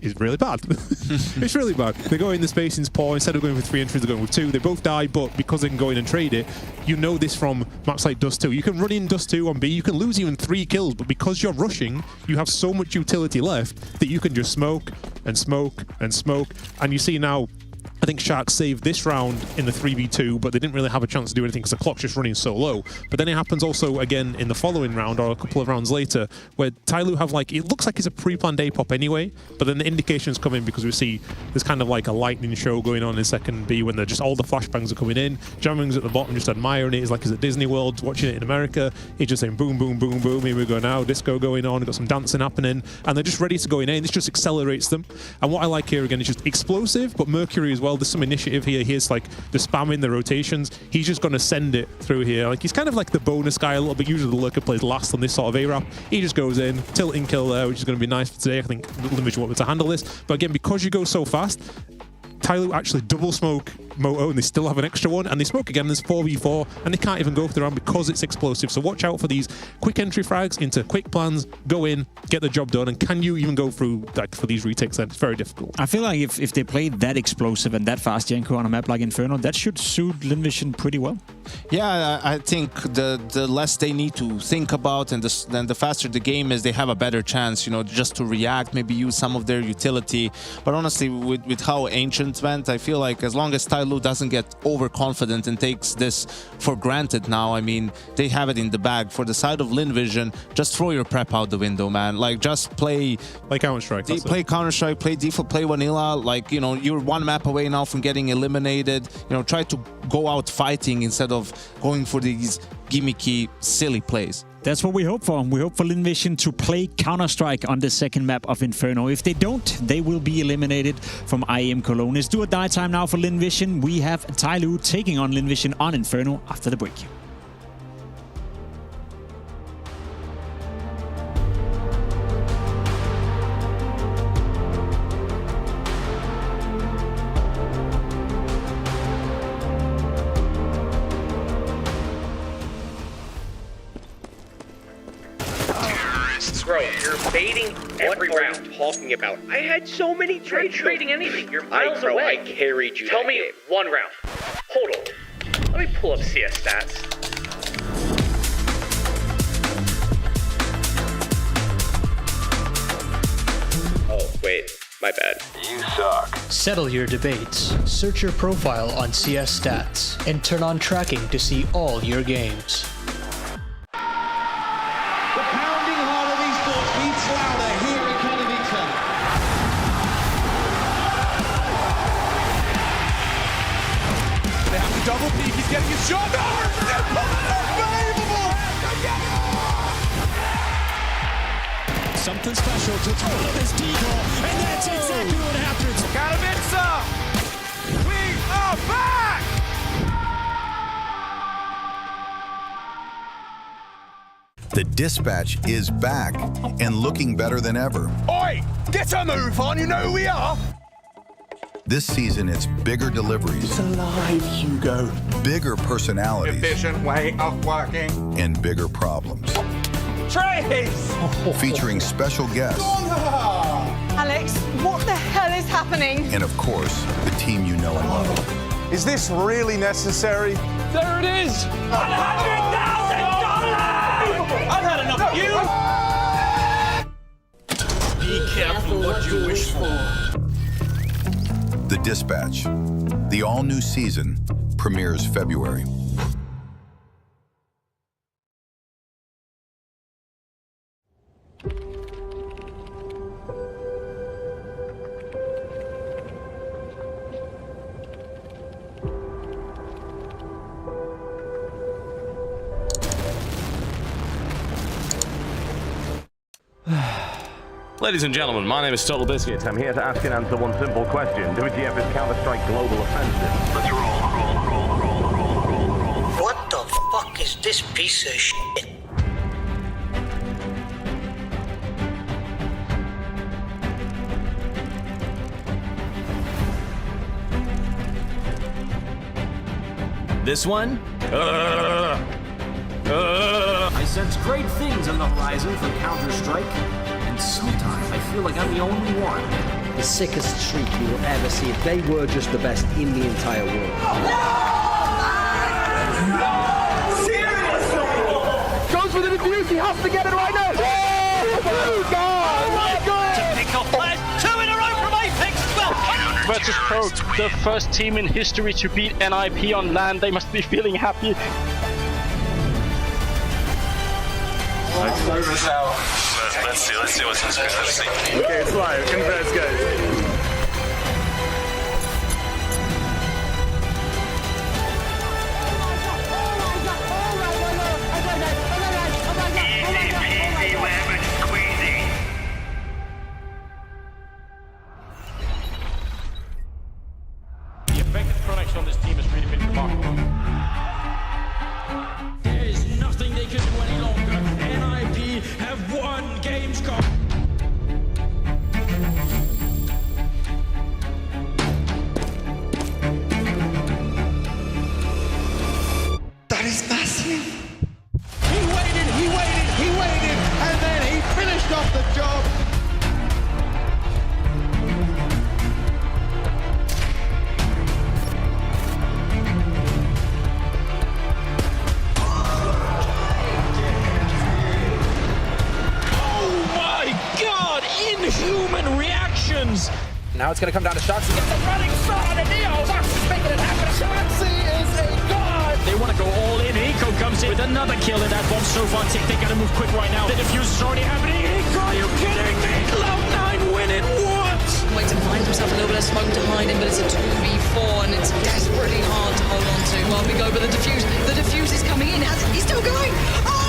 is really bad. It's really bad. They go in, the spacing's poor. Instead of going with 3 entries, they're going with 2. They both die, but because they can go in and trade it, you know this from maps like Dust 2. You can run in Dust 2 on B, you can lose even 3 kills, but because you're rushing, you have so much utility left that you can just smoke and smoke and smoke. And you see now, I think Sharks saved this round in the 3v2, but they didn't really have a chance to do anything because the clock's just running so low. But then it happens also again in the following round, or a couple of rounds later, where TYLOO have like, it looks like it's a pre-planned A-pop anyway, but then the indications come in because we see there's kind of like a lightning show going on in second B when they're just all the flashbangs are coming in. Jam Young's at the bottom just admiring it. It's like he's at Disney World watching it in America. He's just saying boom, boom, boom, boom, here we go now, disco going on, got some dancing happening, and they're just ready to go in. This just accelerates them. And what I like here again is just explosive, but Mercury as well. There's some initiative here. He's like the spamming the rotations. He's just going to send it through here. Like he's kind of like the bonus guy a little bit. Usually the lurker plays last on this sort of A-Rap. He just goes in, tilting kill there, which is going to be nice for today. I think Lynn wanted to handle this. But again, because you go so fast, TYLOO actually double smoke Moto, and they still have an extra one, and they smoke again. There's 4v4, and they can't even go for the round because it's explosive. So watch out for these quick entry frags into quick plans. Go in, get the job done, and can you even go through like for these retakes? Then it's very difficult. I feel like if they play that explosive and that fast Janko on a map like Inferno, that should suit Lynn Vision pretty well. Yeah, I think the less they need to think about, and then the faster the game is, they have a better chance, you know, just to react, maybe use some of their utility. But honestly, with how Ancient went, I feel like as long as TYLOO doesn't get overconfident and takes this for granted now, I mean, they have it in the bag. For the side of Lynn Vision, just throw your prep out the window, man. Like, just play Counter-Strike. Play Counter-Strike, play default, play vanilla. Like, you know, you're one map away now from getting eliminated. You know, try to go out fighting instead of going for these gimmicky, silly plays. That's what we hope for. We hope for Lynn Vision to play Counter-Strike on the second map of Inferno. If they don't, they will be eliminated from IEM Cologne. It's do or die time now for Lynn Vision. We have TYLOO taking on Lynn Vision on Inferno after the break. Bro, you're baiting every round talking about. I had so many trades. Trading anything. You're miles away. I carried you. Tell me one round. Hold on. Let me pull up CS stats. Oh, wait. My bad. You suck. Settle your debates. Search your profile on CS Stats and turn on tracking to see all your games. Double peek, he's getting his shot. Unbelievable! Something special to throw this decoy, and that's exactly what happens. Katowice! We are back! The Dispatch is back and looking better than ever. Oi! Get a move on, you know who we are! This season, it's bigger deliveries. It's alive, Hugo. Bigger personalities. Efficient way of working. And bigger problems. Trace! Featuring special guests. Alex, what the hell is happening? And of course, the team you know and love. Is this really necessary? There it is! $100,000! I've had enough of you! Be careful what you wish for. The Dispatch. The all-new season premieres February. Ladies and gentlemen, my name is TYLOO Biscuit. I'm here to ask and answer one simple question. WTF is Counter-Strike Global Offensive? Let's roll. What the fuck is this piece of shit? This one? I sense great things on the horizon for Counter-Strike, and sometimes I feel like I'm the only one. The sickest streak you will ever see. They were just the best in the entire world. Goes for the defuse, he has to get it right now! Oh my god! To pick off players, 2 in a row from Apex! Versus Pro, the first team in history to beat NIP on LAN. They must be feeling happy. Let's see what's in space. Let's see. Okay, it's live. Congrats, guys. The effective connection on this team has really been remarkable. There is nothing they can do any longer. NIP have won Gamescom. That is massive. He waited, and then he finished off the job. Oh my god! Inhuman reactions! Now it's going to come down to Shoxy. It's a running start, and Neo Shoxy's making it happen. Shoxy is a god. They want to go all in. Eco comes in with another kill in that bomb. So far, Tick, they got to move quick right now. The defuse is already happening. Eco, are you kidding me? Cloud9 win it. What? Waiting to find himself a little bit of smoke to hide in, but it's a 2v4 and it's desperately hard to hold on to. While we go, but the defuse is coming in. He's still going. Oh!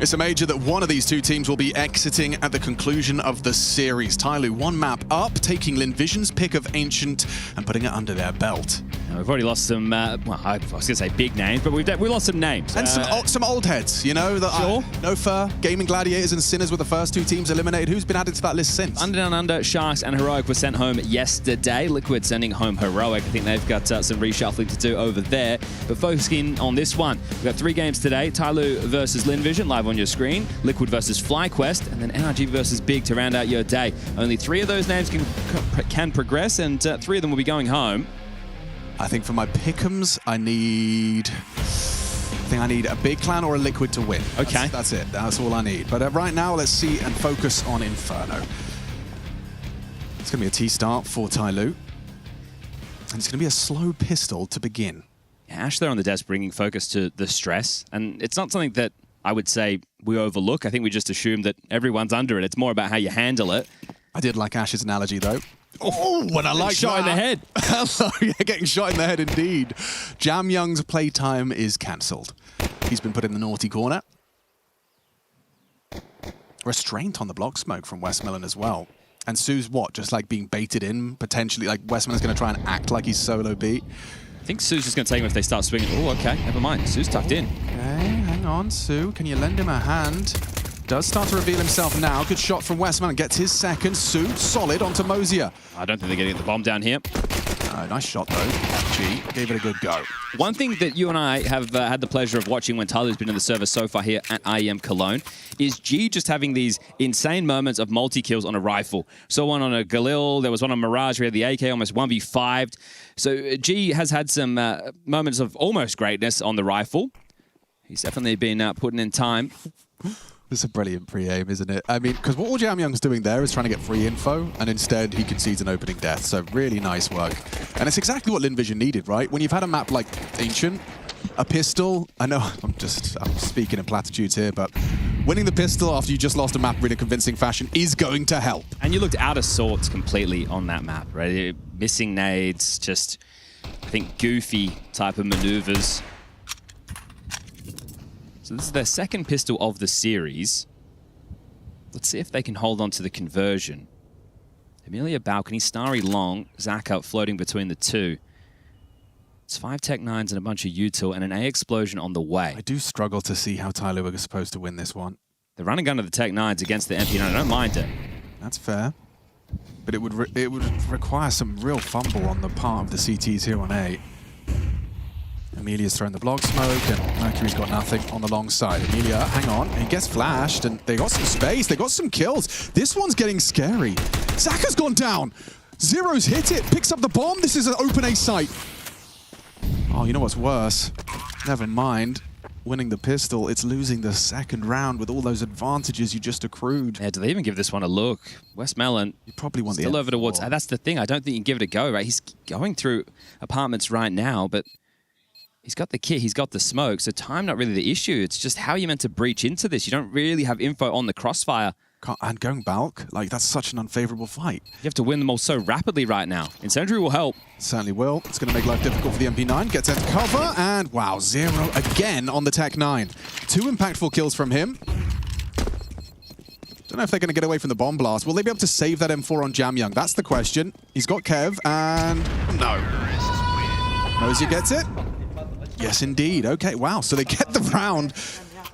It's a major that one of these two teams will be exiting at the conclusion of the series. TYLOO, one map up, taking Lynn Vision's pick of Ancient and putting it under their belt. We've already lost some, well, I was going to say big names, but we lost some names. And some old heads, you know. Sure. No Fur, Gaming Gladiators and Sinners were the first two teams eliminated. Who's been added to that list since? Under, Sharks and Heroic were sent home yesterday. Liquid sending home Heroic. I think they've got some reshuffling to do over there. But focusing on this one, we've got 3 games today. TYLOO versus Lynn Vision, live on your screen. Liquid versus FlyQuest, and then NRG versus Big to round out your day. Only 3 of those names can progress, and 3 of them will be going home. I think for my pick'ems, I need a Big Clan or a Liquid to win. Okay. That's it. That's all I need. But right now, let's see and focus on Inferno. It's going to be a T start for TYLOO. And it's going to be a slow pistol to begin. Yeah, Ash there on the desk bringing focus to the stress. And it's not something that I would say we overlook. I think we just assume that everyone's under it. It's more about how you handle it. I did like Ash's analogy, though. Oh, when I like shot in the head. Yeah, getting shot in the head indeed. Jam Young's playtime is cancelled. He's been put in the naughty corner. Restraint on the block smoke from Westmelon as well. And Sue's what? Just like being baited in, potentially. Like Westmelon's going to try and act like he's solo B. I think Sue's just going to take him if they start swinging. Oh, okay. Never mind. Sue's tucked in. Okay, hang on, Sue. Can you lend him a hand? Does start to reveal himself now. Good shot from Westmelon. Gets his second. Sue, solid onto Mosier. I don't think they're getting the bomb down here. Nice shot, though. G gave it a good go. One thing that you and I have had the pleasure of watching when TYLOO's been in the server so far here at IEM Cologne is G just having these insane moments of multi-kills on a rifle. Saw one on a Galil. There was one on Mirage. We had the AK almost 1v5'd. So G has had some moments of almost greatness on the rifle. He's definitely been putting in time. It's a brilliant pre-aim, isn't it? I mean, because what all Jam Young's doing there is trying to get free info, and instead he concedes an opening death. So really nice work. And it's exactly what Lynn Vision needed, right? When you've had a map like Ancient, a pistol, I know I'm speaking in platitudes here, but winning the pistol after you just lost a map in a convincing fashion is going to help. And you looked out of sorts completely on that map, right? Missing nades, just, I think, goofy type of maneuvers. So this is their second pistol of the series. Let's see if they can hold on to the conversion. Amelia balcony, Starry long, Zaka floating between the two. It's 5 Tech 9s and a bunch of util and an A explosion on the way. I do struggle to see how TYLOO are supposed to win this one. The run and gun of the Tech 9s against the MP9, I don't mind it. That's fair. But it would require some real fumble on the part of the CTs here on A. Amelia's thrown the block smoke, and Mercury's got nothing on the long side. Amelia, hang on, and he gets flashed, and they got some space, they got some kills. This one's getting scary. Zaka's gone down. Zero's hit it, picks up the bomb. This is an open A site. Oh, you know what's worse? Never mind. Winning the pistol, it's losing the second round with all those advantages you just accrued. Yeah, do they even give this one a look? Westmelon, you probably want still over towards. That's the thing. I don't think you can give it a go, right? He's going through apartments right now, but he's got the kit, he's got the smoke, so time not really the issue. It's just how you're meant to breach into this. You don't really have info on the crossfire. And going bulk, like, that's such an unfavorable fight. You have to win them all so rapidly right now. Incendiary will help. Certainly will. It's going to make life difficult for the MP9. Gets into cover, and wow, Zero again on the Tech 9. 2 impactful kills from him. Don't know if they're going to get away from the bomb blast. Will they be able to save that M4 on Jamyoung? That's the question. He's got Kev, and no. Nosy gets it. Yes, indeed. Okay, wow. So they get the round.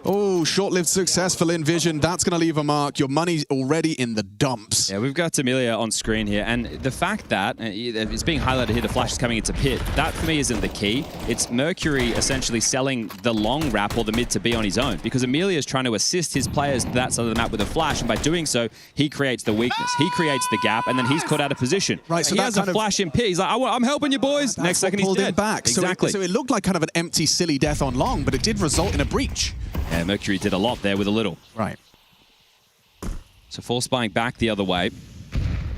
Oh, short-lived success for Lynn Vision. That's going to leave a mark. Your money's already in the dumps. Yeah, we've got Amelia on screen here, and the fact that it's being highlighted here, the flash is coming into pit, that for me isn't the key. It's Mercury essentially selling the long wrap or the mid to be on his own, because Amelia is trying to assist his players to that side of the map with a flash, and by doing so, he creates the weakness. He creates the gap, and then he's caught out of position. Right, so he has a flash in pit. He's like, I'm helping you, boys. Next second, he's dead. Him back. Exactly. So it looked like kind of an empty, silly death on long, but it did result in a breach. Yeah, Mercury did a lot there with a little. Right. So force buying back the other way.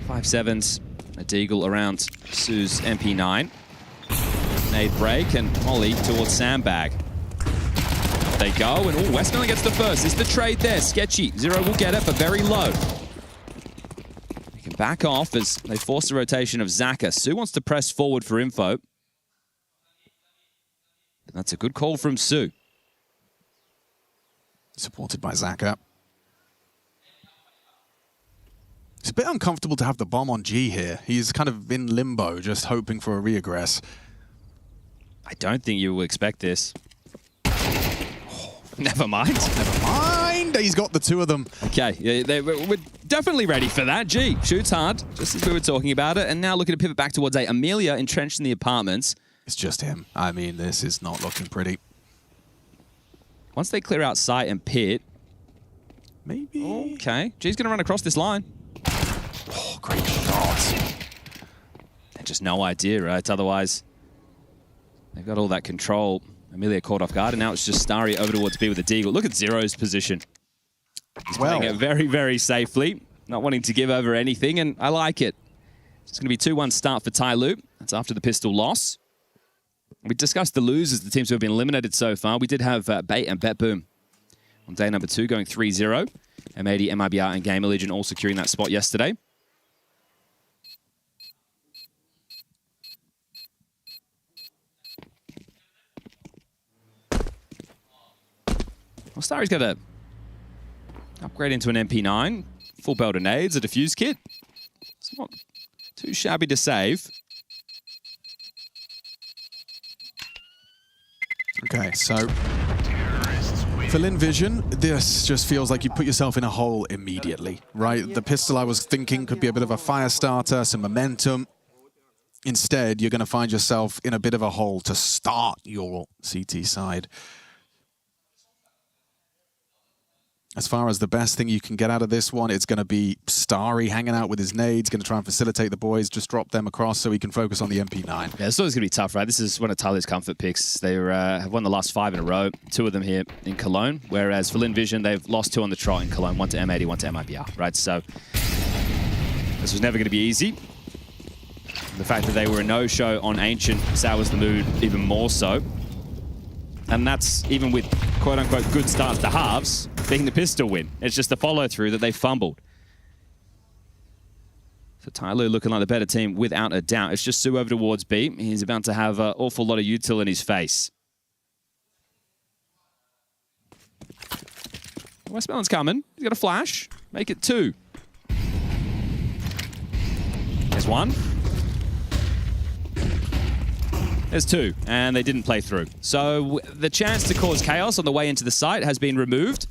5-7s, a deagle around Sue's MP9. Nade break and Molly towards Sandbag. They go, and Westmelon gets the first. Is the trade there? Sketchy. Zero will get it, but very low. They can back off as they force the rotation of Zaka. Sue wants to press forward for info. And that's a good call from Sue. Supported by Zaka. It's a bit uncomfortable to have the bomb on G here. He's kind of in limbo, just hoping for a reaggress. I don't think you will expect this. Oh, never mind. Never mind. He's got the 2 of them. Okay, yeah, we're definitely ready for that. G shoots hard, just as we were talking about it. And now looking to pivot back towards A. Amelia entrenched in the apartments. It's just him. I mean, this is not looking pretty. Once they clear out site and pit. Maybe. Okay. G's going to run across this line. Oh, great shot. And just no idea, right? Otherwise, they've got all that control. Amelia caught off guard, and now it's just Starry over towards B with a deagle. Look at Zero's position. He's playing it very, very safely. Not wanting to give over anything, and I like it. It's going to be 2-1 start for TYLOO. That's after the pistol loss. We discussed the losers, the teams who have been eliminated so far. We did have Bait and Bet Boom on day number 2, going 3-0. M80, MIBR, and Gamer Legion all securing that spot yesterday. Well, Starry's got a upgrade into an MP9, full belt of nades, a defuse kit. It's not too shabby to save. Okay, so for Lynn Vision, this just feels like you put yourself in a hole immediately, right? The pistol I was thinking could be a bit of a fire starter, some momentum. Instead, you're going to find yourself in a bit of a hole to start your CT side. As far as the best thing you can get out of this one, it's going to be Starry hanging out with his nades, going to try and facilitate the boys, just drop them across so he can focus on the MP9. Yeah, it's always going to be tough, right? This is one of TYLOO's comfort picks. They have won the last 5 in a row, 2 of them here in Cologne, whereas for Lynn Vision, they've lost 2 on the trot in Cologne, 1 to M80, 1 to MIBR, right? So this was never going to be easy. The fact that they were a no-show on Ancient sours the mood even more so. And that's even with quote-unquote good starts to halves, being the pistol win. It's just the follow-through that they fumbled. So TYLOO looking like the better team without a doubt. It's just Su over towards B. He's about to have an awful lot of util in his face. Westmelon's coming. He's got a flash. Make it 2. There's 1. There's 2. And they didn't play through. So the chance to cause chaos on the way into the site has been removed.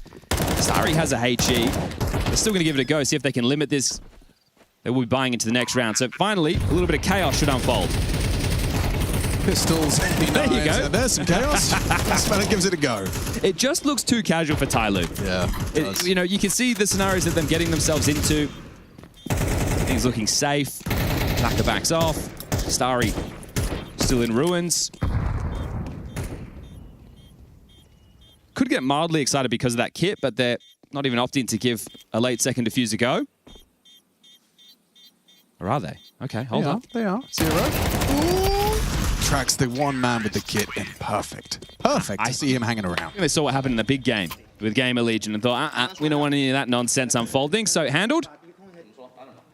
Starry has a HE. They're still going to give it a go, see if they can limit this. They will be buying into the next round. So finally, a little bit of chaos should unfold. Pistols, there you go. There's some chaos. Westmelon gives it a go. It just looks too casual for TYLOO. Yeah. You know, you can see the scenarios that them getting themselves into. Things looking safe. Zaka backs off. Starry still in ruins. Could get mildly excited because of that kit, but they're not even opting to give a late second defuse a go. Or are they? Okay, hold on. They are. 0. Ooh. Tracks the one man with the kit in. Perfect. Perfect to see him hanging around. They saw what happened in the big game with Gamer Legion and thought, we don't want any of that nonsense unfolding. So handled.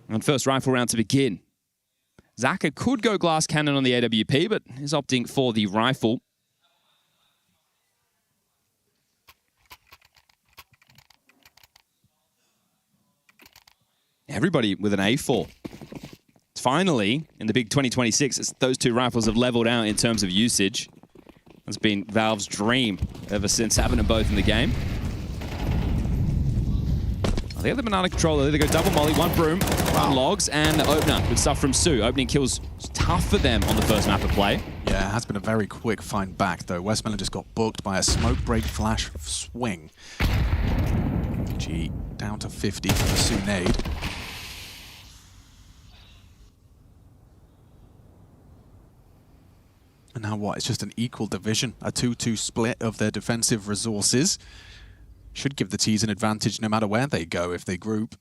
And first rifle round to begin. Zaka could go glass cannon on the AWP, but is opting for the rifle. Everybody with an A4. Finally, in the big 2026, those 2 rifles have leveled out in terms of usage. That's been Valve's dream ever since having them both in the game. They have the banana controller. They go double molly, 1 broom, 1 logs, and the opener. Good stuff from Su. Opening kills tough for them on the first map of play. Yeah, it has been a very quick find back, though. Westmelon just got booked by a smoke break flash swing. G down to 50 for the Su nade. And now what? It's just an equal division, a 2-2 split of their defensive resources. Should give the T's an advantage no matter where they go if they group.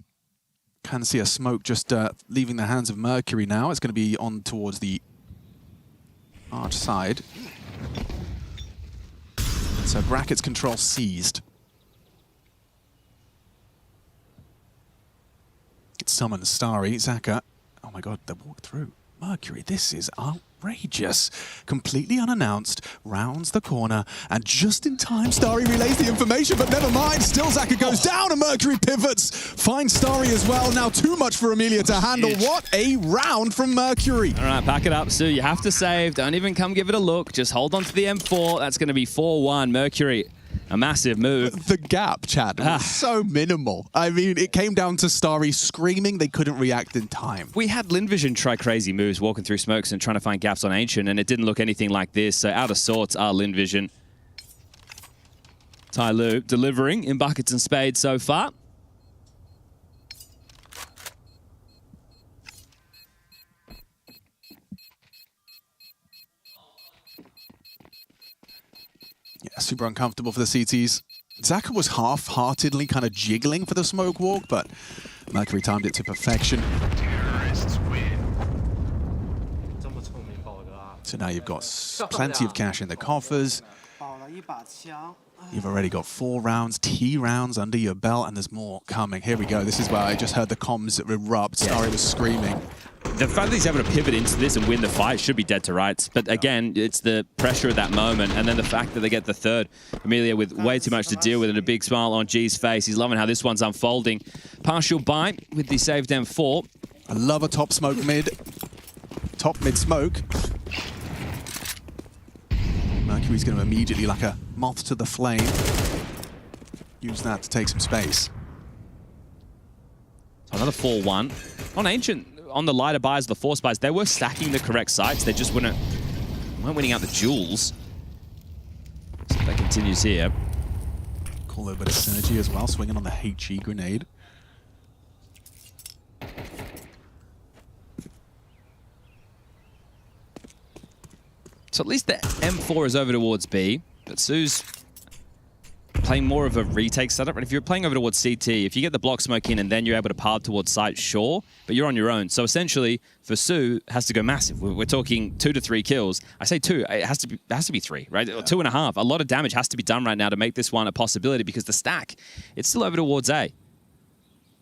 Can see a smoke just leaving the hands of Mercury now. It's going to be on towards the arch side. So brackets control seized. Summons Starry, Zaka. Oh my god, they walk through. Mercury, this is outrageous. Completely unannounced, rounds the corner, and just in time, Starry relays the information, but never mind. Still, Zaka goes down, and Mercury pivots. Finds Starry as well. Now too much for Amelia to handle. What a round from Mercury. All right, pack it up, Su. You have to save. Don't even come give it a look. Just hold on to the M4. That's going to be 4-1. Mercury, a massive move. The gap, Chad, was so minimal. I mean, it came down to Starry screaming. They couldn't react in time. We had Lynn Vision try crazy moves, walking through smokes and trying to find gaps on Ancient, and it didn't look anything like this. So out of sorts are Lynn Vision. TYLOO delivering in buckets and spades so far. Yeah, super uncomfortable for the CTs. Zaka was half-heartedly kind of jiggling for the smoke walk, but Mercury timed it to perfection. Terrorists win. So now you've got plenty of cash in the coffers. You've already got 4 rounds, T rounds under your belt, and there's more coming. Here we go. This is where I just heard the comms erupt. Starry was screaming. The fact that he's able to pivot into this and win the fight should be dead to rights. But again, it's the pressure of that moment, and then the fact that they get the third. Amelia with way too much to deal with and a big smile on G's face. He's loving how this one's unfolding. Partial buy with the saved M4. I love a top smoke mid. Top mid smoke. Mercury's going to immediately, like a moth to the flame, use that to take some space. So another 4-1. On Ancient, on the lighter buys, the force buys, they were stacking the correct sites. They just weren't winning out the duels. So that continues here. Cool little bit of synergy as well, swinging on the HE grenade. So at least the M4 is over towards B, but Su's playing more of a retake setup. And if you're playing over towards CT, if you get the block smoke in and then you're able to path towards site, sure, but you're on your own. So essentially, for Su, has to go massive. We're talking 2 to 3 kills. I say 2, it has to be 3, right? Or 2.5. A lot of damage has to be done right now to make this one a possibility because the stack, it's still over towards A.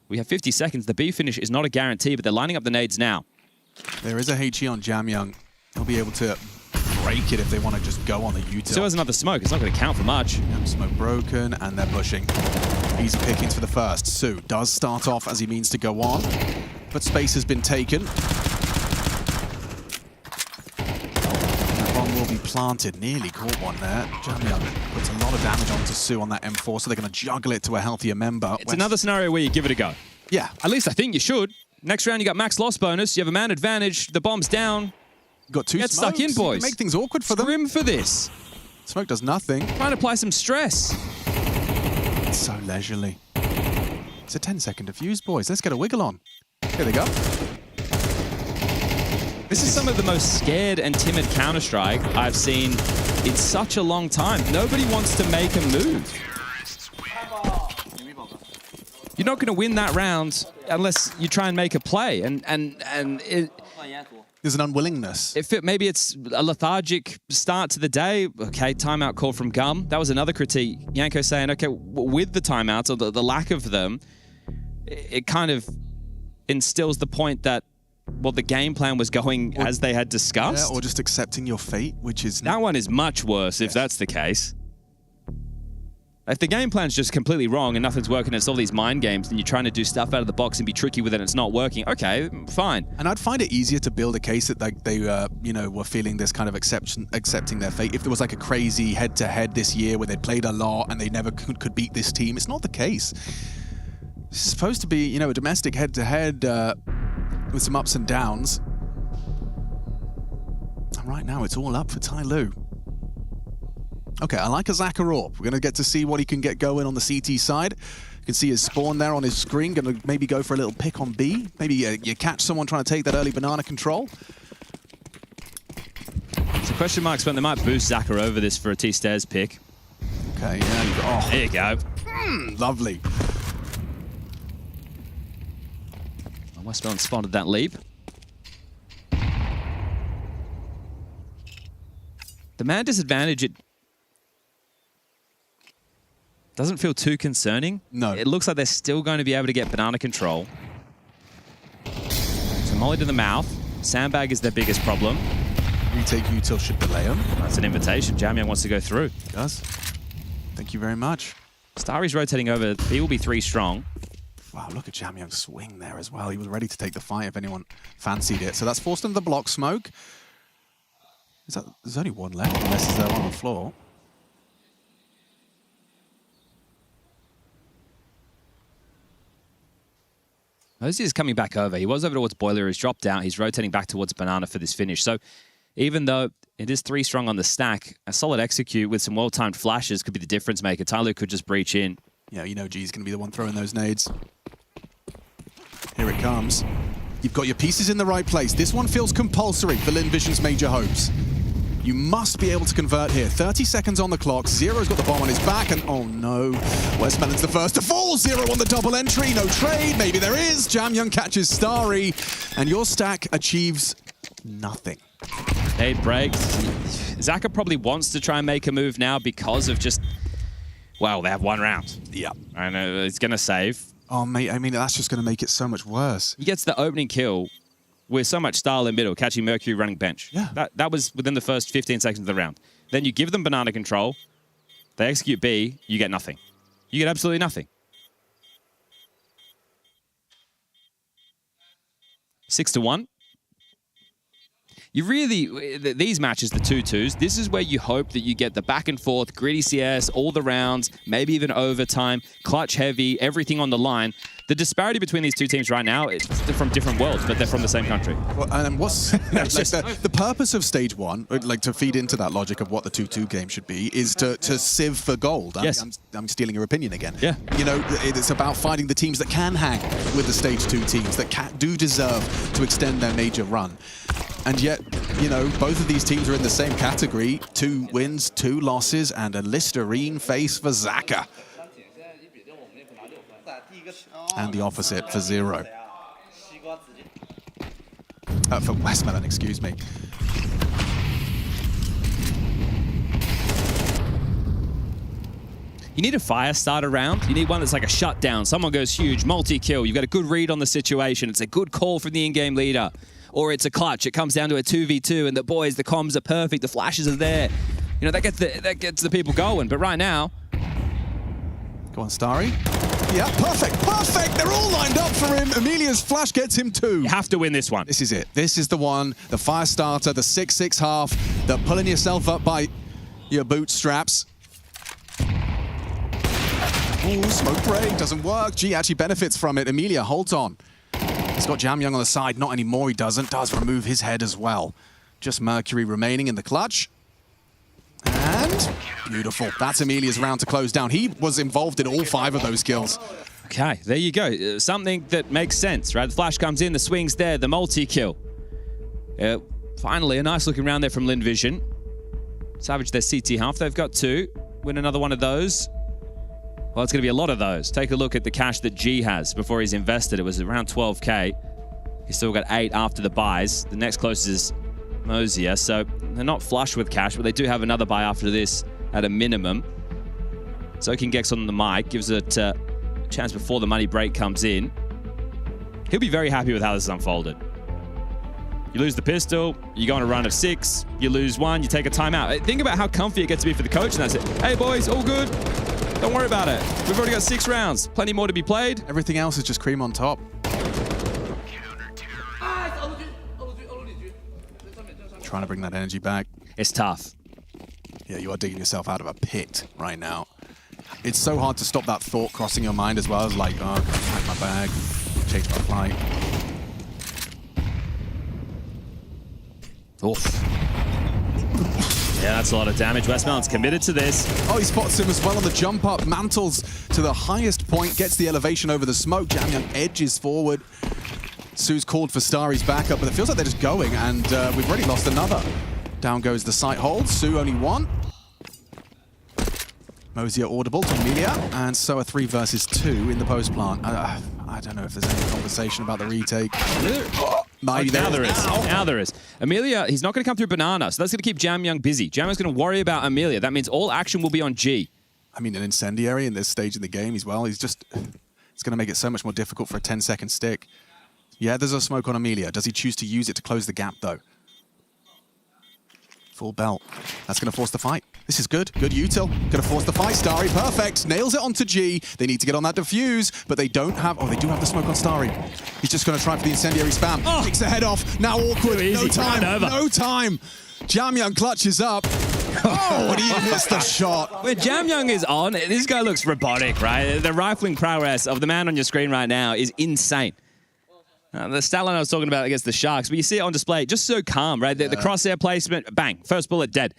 We have 50 seconds. The B finish is not a guarantee, but they're lining up the nades now. There is a HE on Jamyoung. He'll be able to break it if they want to just go on the util. So has another smoke. It's not going to count for much. Smoke broken, and they're pushing. Easy pickings for the first. Su does start off as he means to go on, but space has been taken. That bomb will be planted. Nearly caught one there. Jamyoung puts a lot of damage onto Su on that M4, so they're going to juggle it to a healthier member. It's another scenario where you give it a go. Yeah. At least I think you should. Next round, you got max loss bonus. You have a man advantage. The bomb's down. Got 2 Get smokes. stuck in, boys. Make things awkward for them. Scrim for this. Smoke does nothing. Trying to apply some stress. It's so leisurely. It's a 10-second defuse, boys. Let's get a wiggle on. Here they go. This is some of the most scared and timid Counter-Strike I've seen in such a long time. Nobody wants to make a move. You're not going to win that round unless you try and make a play. And it... There's an unwillingness. Maybe it's a lethargic start to the day. Okay, timeout call from Gum. That was another critique. Yanko saying, okay, with the timeouts or the lack of them, it kind of instills the point that, well, the game plan was going as they had discussed. Yeah, or just accepting your fate, which is... That one is much worse if that's the case. If the game plan's just completely wrong and nothing's working, it's all these mind games and you're trying to do stuff out of the box and be tricky with it and it's not working, okay, fine. And I'd find it easier to build a case that like they, were feeling this kind of accepting their fate. If there was like a crazy head-to-head this year where they played a lot and they never could beat this team, it's not the case. It's supposed to be, a domestic head-to-head with some ups and downs. And right now, it's all up for TYLOO. Okay, I like a Zakharov. We're going to get to see what he can get going on the CT side. You can see his spawn there on his screen. Going to maybe go for a little pick on B. Maybe you catch someone trying to take that early banana control. So question marks when they might boost Zakharov over this for a T-Stairs pick. Okay, yeah. There you go. Lovely. Westbound spotted that leap. The man disadvantage, it doesn't feel too concerning. No. It looks like they're still going to be able to get banana control. So molly to the mouth. Sandbag is their biggest problem. Retake util should delay him. That's an invitation. Jamyoung wants to go through. He does. Thank you very much. Starry's rotating over. B will be 3 strong. Wow, look at Jamyoung swing there as well. He was ready to take the fight if anyone fancied it. So that's forced him the block smoke. There's only one left unless there's one on the floor. Ozzy is coming back over. He was over towards Boiler. He's dropped out. He's rotating back towards Banana for this finish. So even though it is 3 strong on the stack, a solid execute with some well-timed flashes could be the difference maker. TYLOO could just breach in. Yeah, G's going to be the one throwing those nades. Here it comes. You've got your pieces in the right place. This one feels compulsory for Lynn Vision's major hopes. You must be able to convert here. 30 seconds on the clock. Zero's got the bomb on his back, and oh no. Westmelon's the first to fall. Zero on the double entry. No trade. Maybe there is. Jamyoung catches Starry, and your stack achieves nothing. Nade breaks. Zaka probably wants to try and make a move now because of just, well, they have 1 round. Yeah. I know it's going to save. Oh, mate, I mean, that's just going to make it so much worse. He gets the opening kill with so much style in middle, catching Mercury running bench. Yeah. That was within the first 15 seconds of the round. Then you give them banana control. They execute B. You get nothing. You get absolutely nothing. 6-1. You really, these matches, the 2-2s, this is where you hope that you get the back and forth, gritty CS, all the rounds, maybe even overtime, clutch heavy, everything on the line. The disparity between these two teams right now, they're from different worlds, but they're from the same country. Well, and what's the purpose of stage 1, like to feed into that logic of what the 2-2 game should be, is to sieve for gold. Yes. I'm stealing your opinion again. Yeah. It's about finding the teams that can hang with the stage 2 teams that do deserve to extend their major run. And yet, you know, both of these teams are in the same category. 2 wins, 2 losses, and a Listerine face for Zaka. And the opposite for 0. For Westmelon, excuse me. You need a fire starter round. You need one that's like a shutdown. Someone goes huge, multi-kill. You've got a good read on the situation. It's a good call from the in-game leader. Or it's a clutch. It comes down to a 2v2, and the boys, the comms are perfect. The flashes are there. You know, that gets the people going. But right now... Go on, Starry. Yeah, perfect, perfect! They're all lined up for him. Emilia's flash gets him 2. You have to win this one. This is it. This is the one. The fire starter, the 6-6 half. The pulling yourself up by your bootstraps. Ooh, smoke break doesn't work. G actually benefits from it. Emilia holds on. He's got Jamyoung on the side. Not anymore, he doesn't. Does remove his head as well. Just Mercury remaining in the clutch. And beautiful. That's Emilia's round to close down. He was involved in all 5 of those kills. Okay, there you go. Something that makes sense, right? The flash comes in, the swing's there, the multi-kill. Finally, a nice looking round there from Lynn Vision. Savage their CT half. They've got 2. Win another one of those. Well, it's going to be a lot of those. Take a look at the cash that G has before he's invested. It was around 12K. He's still got 8 after the buys. The next closest is Mosier, so they're not flush with cash, but they do have another buy after this at a minimum. Soaking Gex on the mic gives it a chance before the money break comes in. He'll be very happy with how this is unfolded. You lose the pistol, you go on a run of 6, you lose 1, you take a timeout. Think about how comfy it gets to be for the coach, and that's it. Hey boys, all good. Don't worry about it. We've already got 6 rounds. Plenty more to be played. Everything else is just cream on top. Trying to bring that energy back. It's tough. Yeah, you are digging yourself out of a pit right now. It's so hard to stop that thought crossing your mind as well as like, oh, pack my bag, change my flight. Oof. Yeah, that's a lot of damage. Westmelon's committed to this. Oh, he spots him as well on the jump up. Mantles to the highest point, gets the elevation over the smoke. Jamyoung edges forward. Sue's called for Starry's backup, but it feels like they're just going, and we've already lost another. Down goes the sight hold. Sue only 1. Mosier audible to Emilia, and so a 3 versus 2 in the post plant. I don't know if there's any conversation about the retake. Now there is. Now there is. Emilia, he's not going to come through Banana, so that's going to keep Jamyoung busy. Jamyoung's going to worry about Emilia. That means all action will be on G. I mean, an incendiary in this stage in the game as well. It's going to make it so much more difficult for a 10-second stick. Yeah, there's a smoke on Emilia. Does he choose to use it to close the gap, though? Full belt. That's going to force the fight. This is good. Good util. Going to force the fight. Starry, perfect. Nails it onto G. They need to get on that defuse, but they don't have... Oh, they do have the smoke on Starry. He's just going to try for the incendiary spam. Oh. Takes the head off. Now awkward. No time. No time. Jamyoung clutches up. Oh, and he missed the shot. When Jamyoung is on, this guy looks robotic, right? The rifling prowess of the man on your screen right now is insane. The stat line I was talking about against the Sharks, but you see it on display, just so calm, right? The crosshair placement, bang, first bullet dead.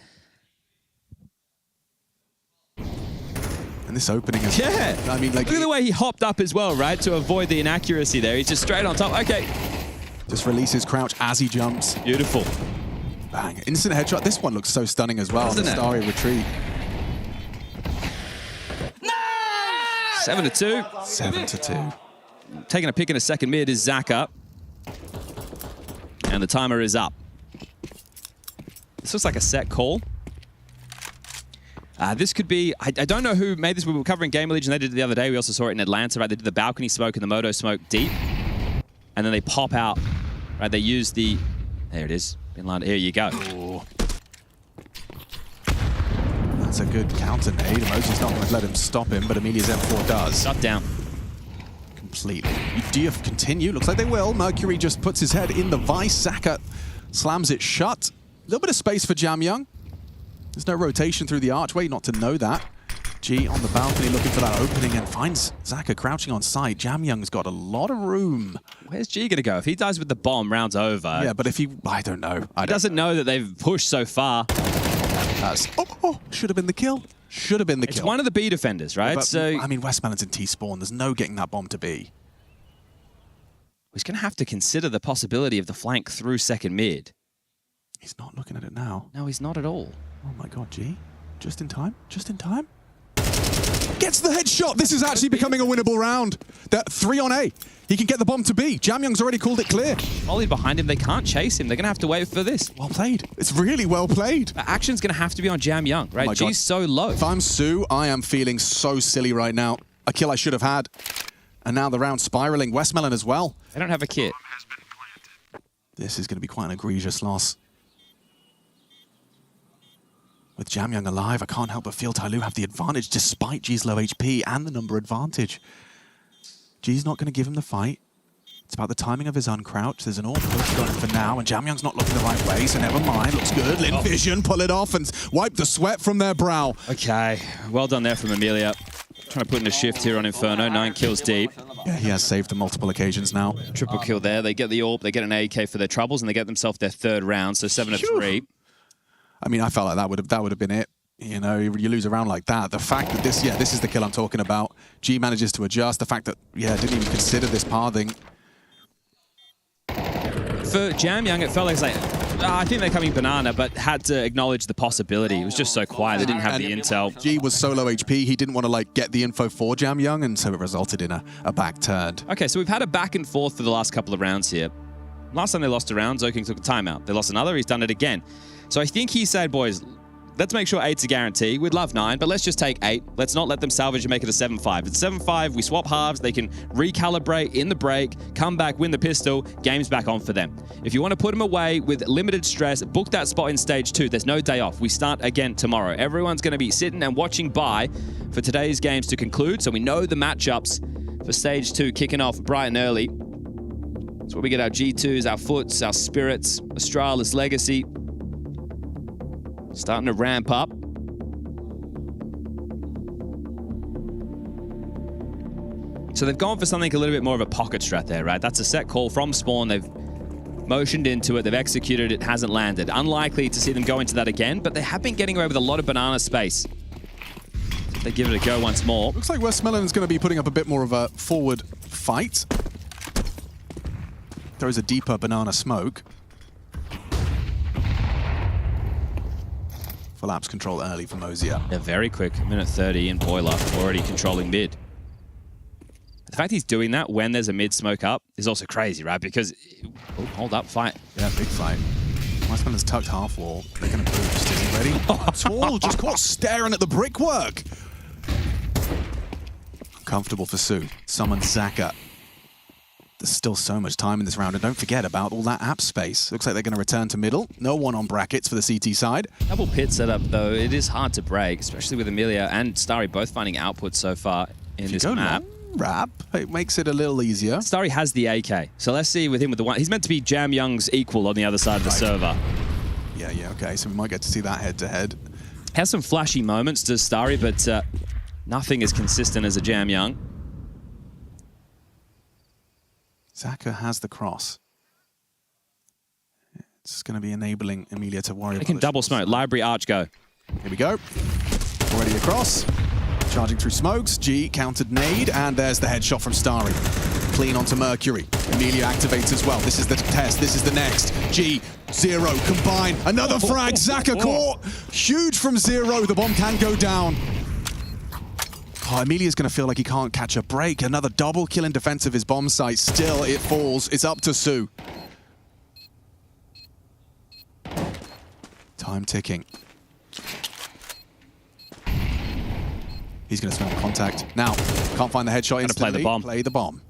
And this opening is... Yeah. I mean, like... Look at the way he hopped up as well, right? To avoid the inaccuracy there. He's just straight on top. Okay. Just releases crouch as he jumps. Beautiful. Bang. Instant headshot. This one looks so stunning as well. The Starry retreat. 7-2. 7-2. Taking a pick in a second mid is Zaka. And the timer is up. This looks like a set call. This could be... I don't know who made this. We were covering Gamer Legion. They did it the other day. We also saw it in Atlanta, right? They did the balcony smoke and the moto smoke deep. And then they pop out. Right? They use the... There it is. In line. Here you go. Ooh. That's a good counter nade. Emosier's not going to let him stop him, but Emilia's M4 does. Shut down. Completely. Do you continue? Looks like they will. Mercury just puts his head in the vice. Zaka slams it shut. A little bit of space for Jamyoung. There's no rotation through the archway, not to know that. G on the balcony looking for that opening and finds Zaka crouching on site. Jamyoung's got a lot of room. Where's G going to go? If he dies with the bomb, round's over. Yeah, but if he... I don't know. He doesn't know that they've pushed so far. Should have been the kill. Should have been the kill. It's one of the B defenders, right? But, so I mean, Westmelon's in T-spawn. There's no getting that bomb to B. He's going to have to consider the possibility of the flank through second mid. He's not looking at it now. No, he's not at all. Oh my god, G. Just in time? Just in time? Gets the headshot! This is actually becoming a winnable round. They're 3 on A. He can get the bomb to B. Jamyoung's already called it clear. Molly behind him. They can't chase him. They're going to have to wait for this. Well played. It's really well played. Action's going to have to be on Jamyoung, right? Oh G's so low. If I'm Su, I am feeling so silly right now. A kill I should have had. And now the round spiraling. Westmelon as well. They don't have a kit. This is going to be quite an egregious loss. With Jamyoung alive, I can't help but feel TYLOO have the advantage despite G's low HP and the number advantage. G's not going to give him the fight. It's about the timing of his uncrouch. There's an all push going for now, and Jamyoung's not looking the right way, so never mind. Looks good. Lynn Vision, pull it off and wipe the sweat from their brow. Okay, well done there from Amelia. Trying to put in a shift here on Inferno. 9 kills deep. Yeah, he has saved on multiple occasions now. Triple kill there. They get the AWP, they get an AK for their troubles, and they get themselves their 3rd round, so 7-3. I mean, I felt like that would have been it. You know, you lose a round like that. The fact that this is the kill I'm talking about. G manages to adjust. The fact that, didn't even consider this pathing. For Jamyoung, it felt like, I think they're coming banana, but had to acknowledge the possibility. It was just so quiet. They didn't have the intel. G was solo HP. He didn't want to get the info for Jamyoung, and so it resulted in a back turn. Okay, so we've had a back and forth for the last couple of rounds here. Last time they lost a round, Zoking took a timeout. They lost another, he's done it again. So I think he said, boys, let's make sure 8's a guarantee. We'd love 9, but let's just take 8. Let's not let them salvage and make it a 7-5. It's 7-5, we swap halves, they can recalibrate in the break, come back, win the pistol, game's back on for them. If you want to put them away with limited stress, book that spot in stage 2. There's no day off. We start again tomorrow. Everyone's going to be sitting and watching by for today's games to conclude, so we know the matchups for stage 2 kicking off bright and early. That's where we get our G2s, our Foots, our Spirits, Astralis Legacy. Starting to ramp up. So they've gone for something a little bit more of a pocket strat there, right? That's a set call from spawn. They've motioned into it. They've executed it. Hasn't landed. Unlikely to see them go into that again, but they have been getting away with a lot of banana space. They give it a go once more. Looks like Westmelon is going to be putting up a bit more of a forward fight. Throws a deeper banana smoke. Full apps control early for Mosier. Yeah, very quick. Minute 30 in Boiler, already controlling mid. The fact he's doing that when there's a mid smoke up is also crazy, right? Because, oh, hold up, fight. Yeah, big fight. Westmelon's tucked half wall. They're going to boost. Is he ready? Oh, Tall just caught staring at the brickwork. Comfortable for Su. Summons Zaka. There's still so much time in this round, and don't forget about all that app space. Looks like they're going to return to middle. No one on brackets for the CT side. Double pit setup, though. It is hard to break, especially with Amelia and Starry both finding output so far in this map. Wrap, it makes it a little easier. Starry has the AK, so let's see with him with the one. He's meant to be Jamyoung's equal on the other side of the server. Yeah, okay, so we might get to see that head-to-head. Has some flashy moments, does Starry, but nothing as consistent as a Jamyoung. Zaka has the cross. It's going to be enabling Amelia to worry about it. They can double smoke. Library Arch go. Here we go. Already across. Charging through smokes. G countered nade. And there's the headshot from Starry. Clean onto Mercury. Amelia activates as well. This is the test. This is the next. G, 0, combine. Another frag. Zaka caught. Huge from 0. The bomb can go down. Oh, Emilia's going to feel like he can't catch a break. Another double kill in defense of his bomb site. Still, it falls. It's up to Su. Time ticking. He's going to spend contact. Now, can't find the headshot instantly. Play the bomb. Play the bomb.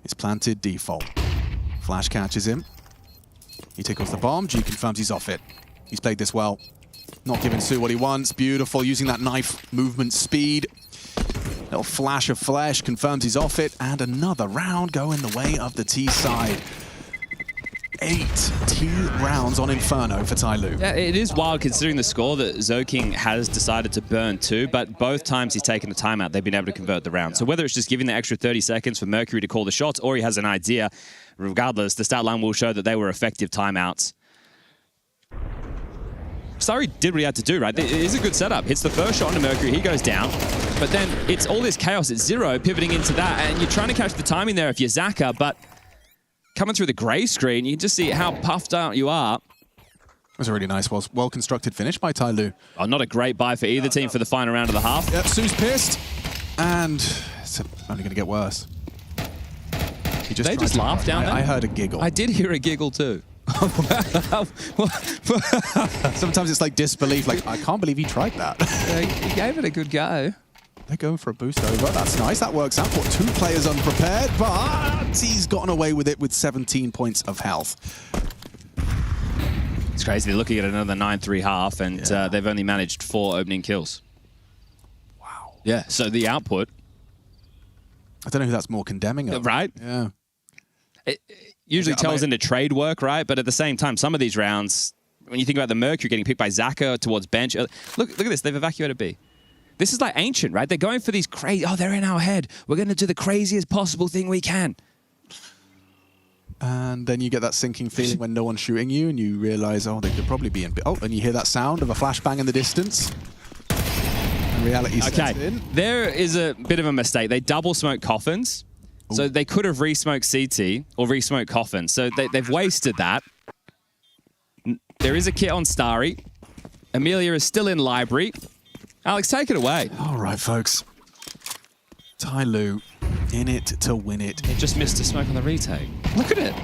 It's planted, default. Flash catches him. He tickles the bomb. G confirms he's off it. He's played this well. Not giving Su what he wants. Beautiful, using that knife movement speed. Little flash of flesh, confirms he's off it. And another round going the way of the T side. 8 T rounds on Inferno for TYLOO. Yeah, it is wild considering the score that Zoking has decided to burn 2, but both times he's taken a timeout, they've been able to convert the round. So whether it's just giving the extra 30 seconds for Mercury to call the shots, or he has an idea, regardless, the stat line will show that they were effective timeouts. Starry did what he had to do, right? It is a good setup. Hits the first shot onto Mercury, he goes down. But then it's all this chaos at 0, pivoting into that, and you're trying to catch the timing there if you're Zaka, but coming through the grey screen, you can just see how puffed out you are. It was a really nice, well-constructed finish by TYLOO. Oh, not a great buy for either team for the final round of the half. Yep, Sue's pissed, and it's only going to get worse. They just laughed down there? I heard a giggle. I did hear a giggle too. Sometimes it's like disbelief, like, I can't believe he tried that. He gave it a good go. They're going for a boost over. That's nice. That works out. For 2 players unprepared, but he's gotten away with it with 17 points of health. It's crazy. They're looking at another 9-3 half, and they've only managed 4 opening kills. Wow. Yeah, so the output... I don't know who that's more condemning of. Right? Yeah. It usually tells into trade work, right? But at the same time, some of these rounds, when you think about the Mercury getting picked by Zaka towards bench, look at this. They've evacuated B. This is like Ancient, right? They're going for these crazy... Oh, they're in our head. We're going to do the craziest possible thing we can. And then you get that sinking feeling when no one's shooting you, and you realize, oh, they could probably be in... Oh, and you hear that sound of a flashbang in the distance. And reality sets in. There is a bit of a mistake. They double smoke coffins. Ooh. So they could have re-smoked CT or re-smoked coffin. So they've wasted that. There is a kit on Starry. Amelia is still in library. Alex, take it away. All right, folks. TYLOO in it to win it. They just missed a smoke on the retake. Look at it.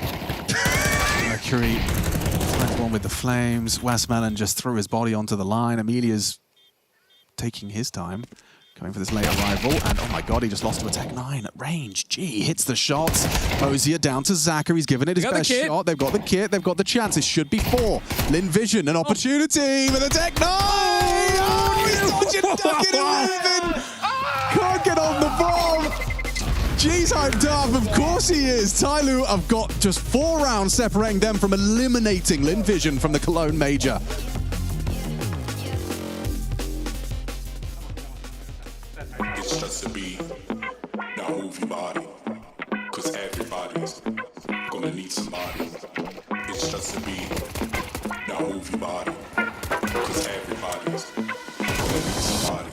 Mercury finds one with the flames. Westmelon just threw his body onto the line. Amelia's taking his time, going for this late arrival. And oh my God, he just lost to a Tech 9 at range. Gee, hits the shots. Osier down to Zaka. He's given it his best shot. They've got the kit. They've got the chance. It should be 4. Lynn Vision, an opportunity with a Tech 9. Oh, he's dodging, ducking, and moving. Can't get on the bomb. G's hyped up. Of course he is. TYLOO have got just 4 rounds separating them from eliminating Lynn Vision from the Cologne Major. It's just a beat. Now move your body. Cause everybody's gonna need somebody. It's just a beat. Now move your body. Cause everybody's gonna need somebody.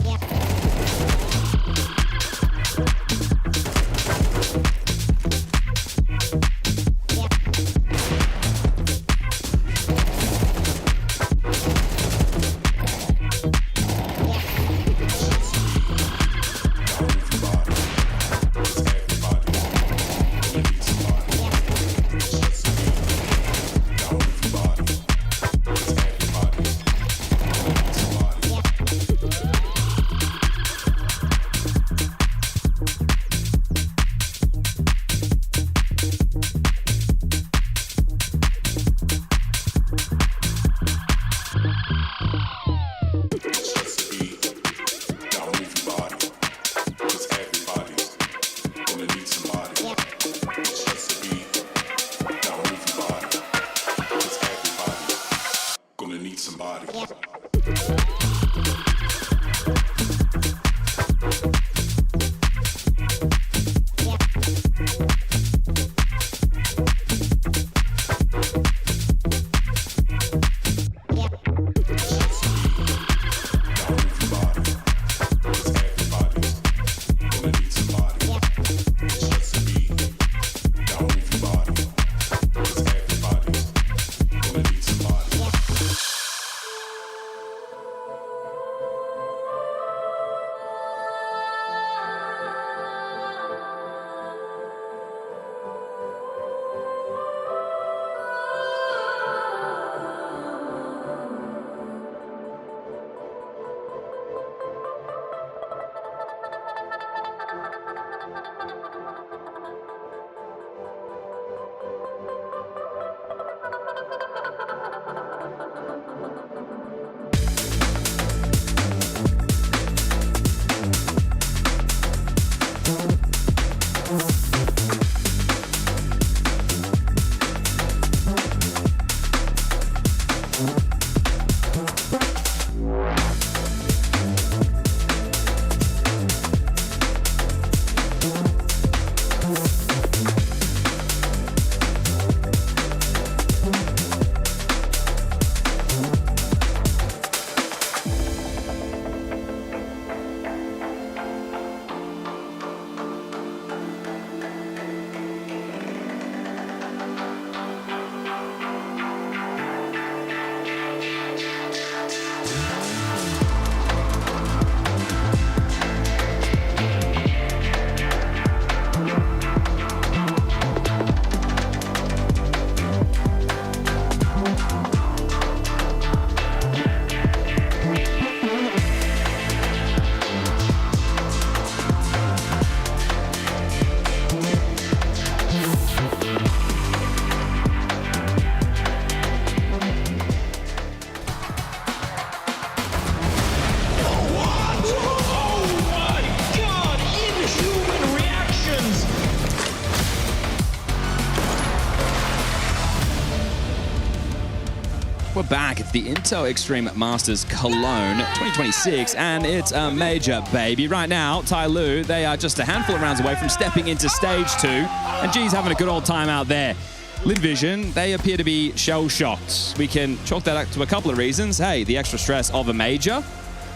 back. It's the Intel Extreme Masters Cologne 2026, and it's a major baby. Right now, TYLOO, they are just a handful of rounds away from stepping into stage 2, and G's having a good old time out there. Lynn Vision, they appear to be shell-shocked. We can chalk that up to a couple of reasons. Hey, the extra stress of a major.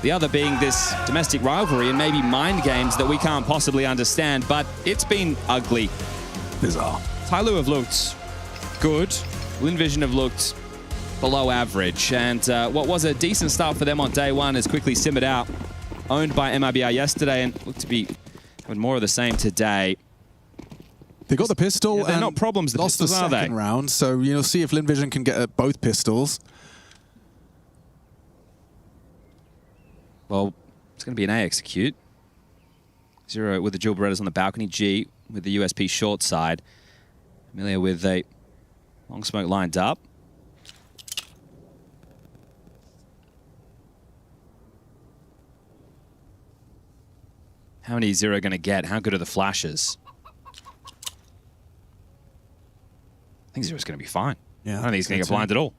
The other being this domestic rivalry and maybe mind games that we can't possibly understand, but it's been ugly. Bizarre. TYLOO have looked good. Lynn Vision have looked below average, and what was a decent start for them on day one has quickly simmered out. Owned by MIBR yesterday and looked to be having more of the same today. They got the pistol. Yeah, they're not problems, the lost pistols, the are they? second round, so you'll see if Lynn Vision can get at both pistols. Well, it's going to be an A execute. Zero with the dual Berettas on the balcony. G with the USP short side. Amelia with a long smoke lined up. How many is Zero going to get? How good are the flashes? I think Zero's going to be fine. Yeah, I don't think he's going to get blind at all.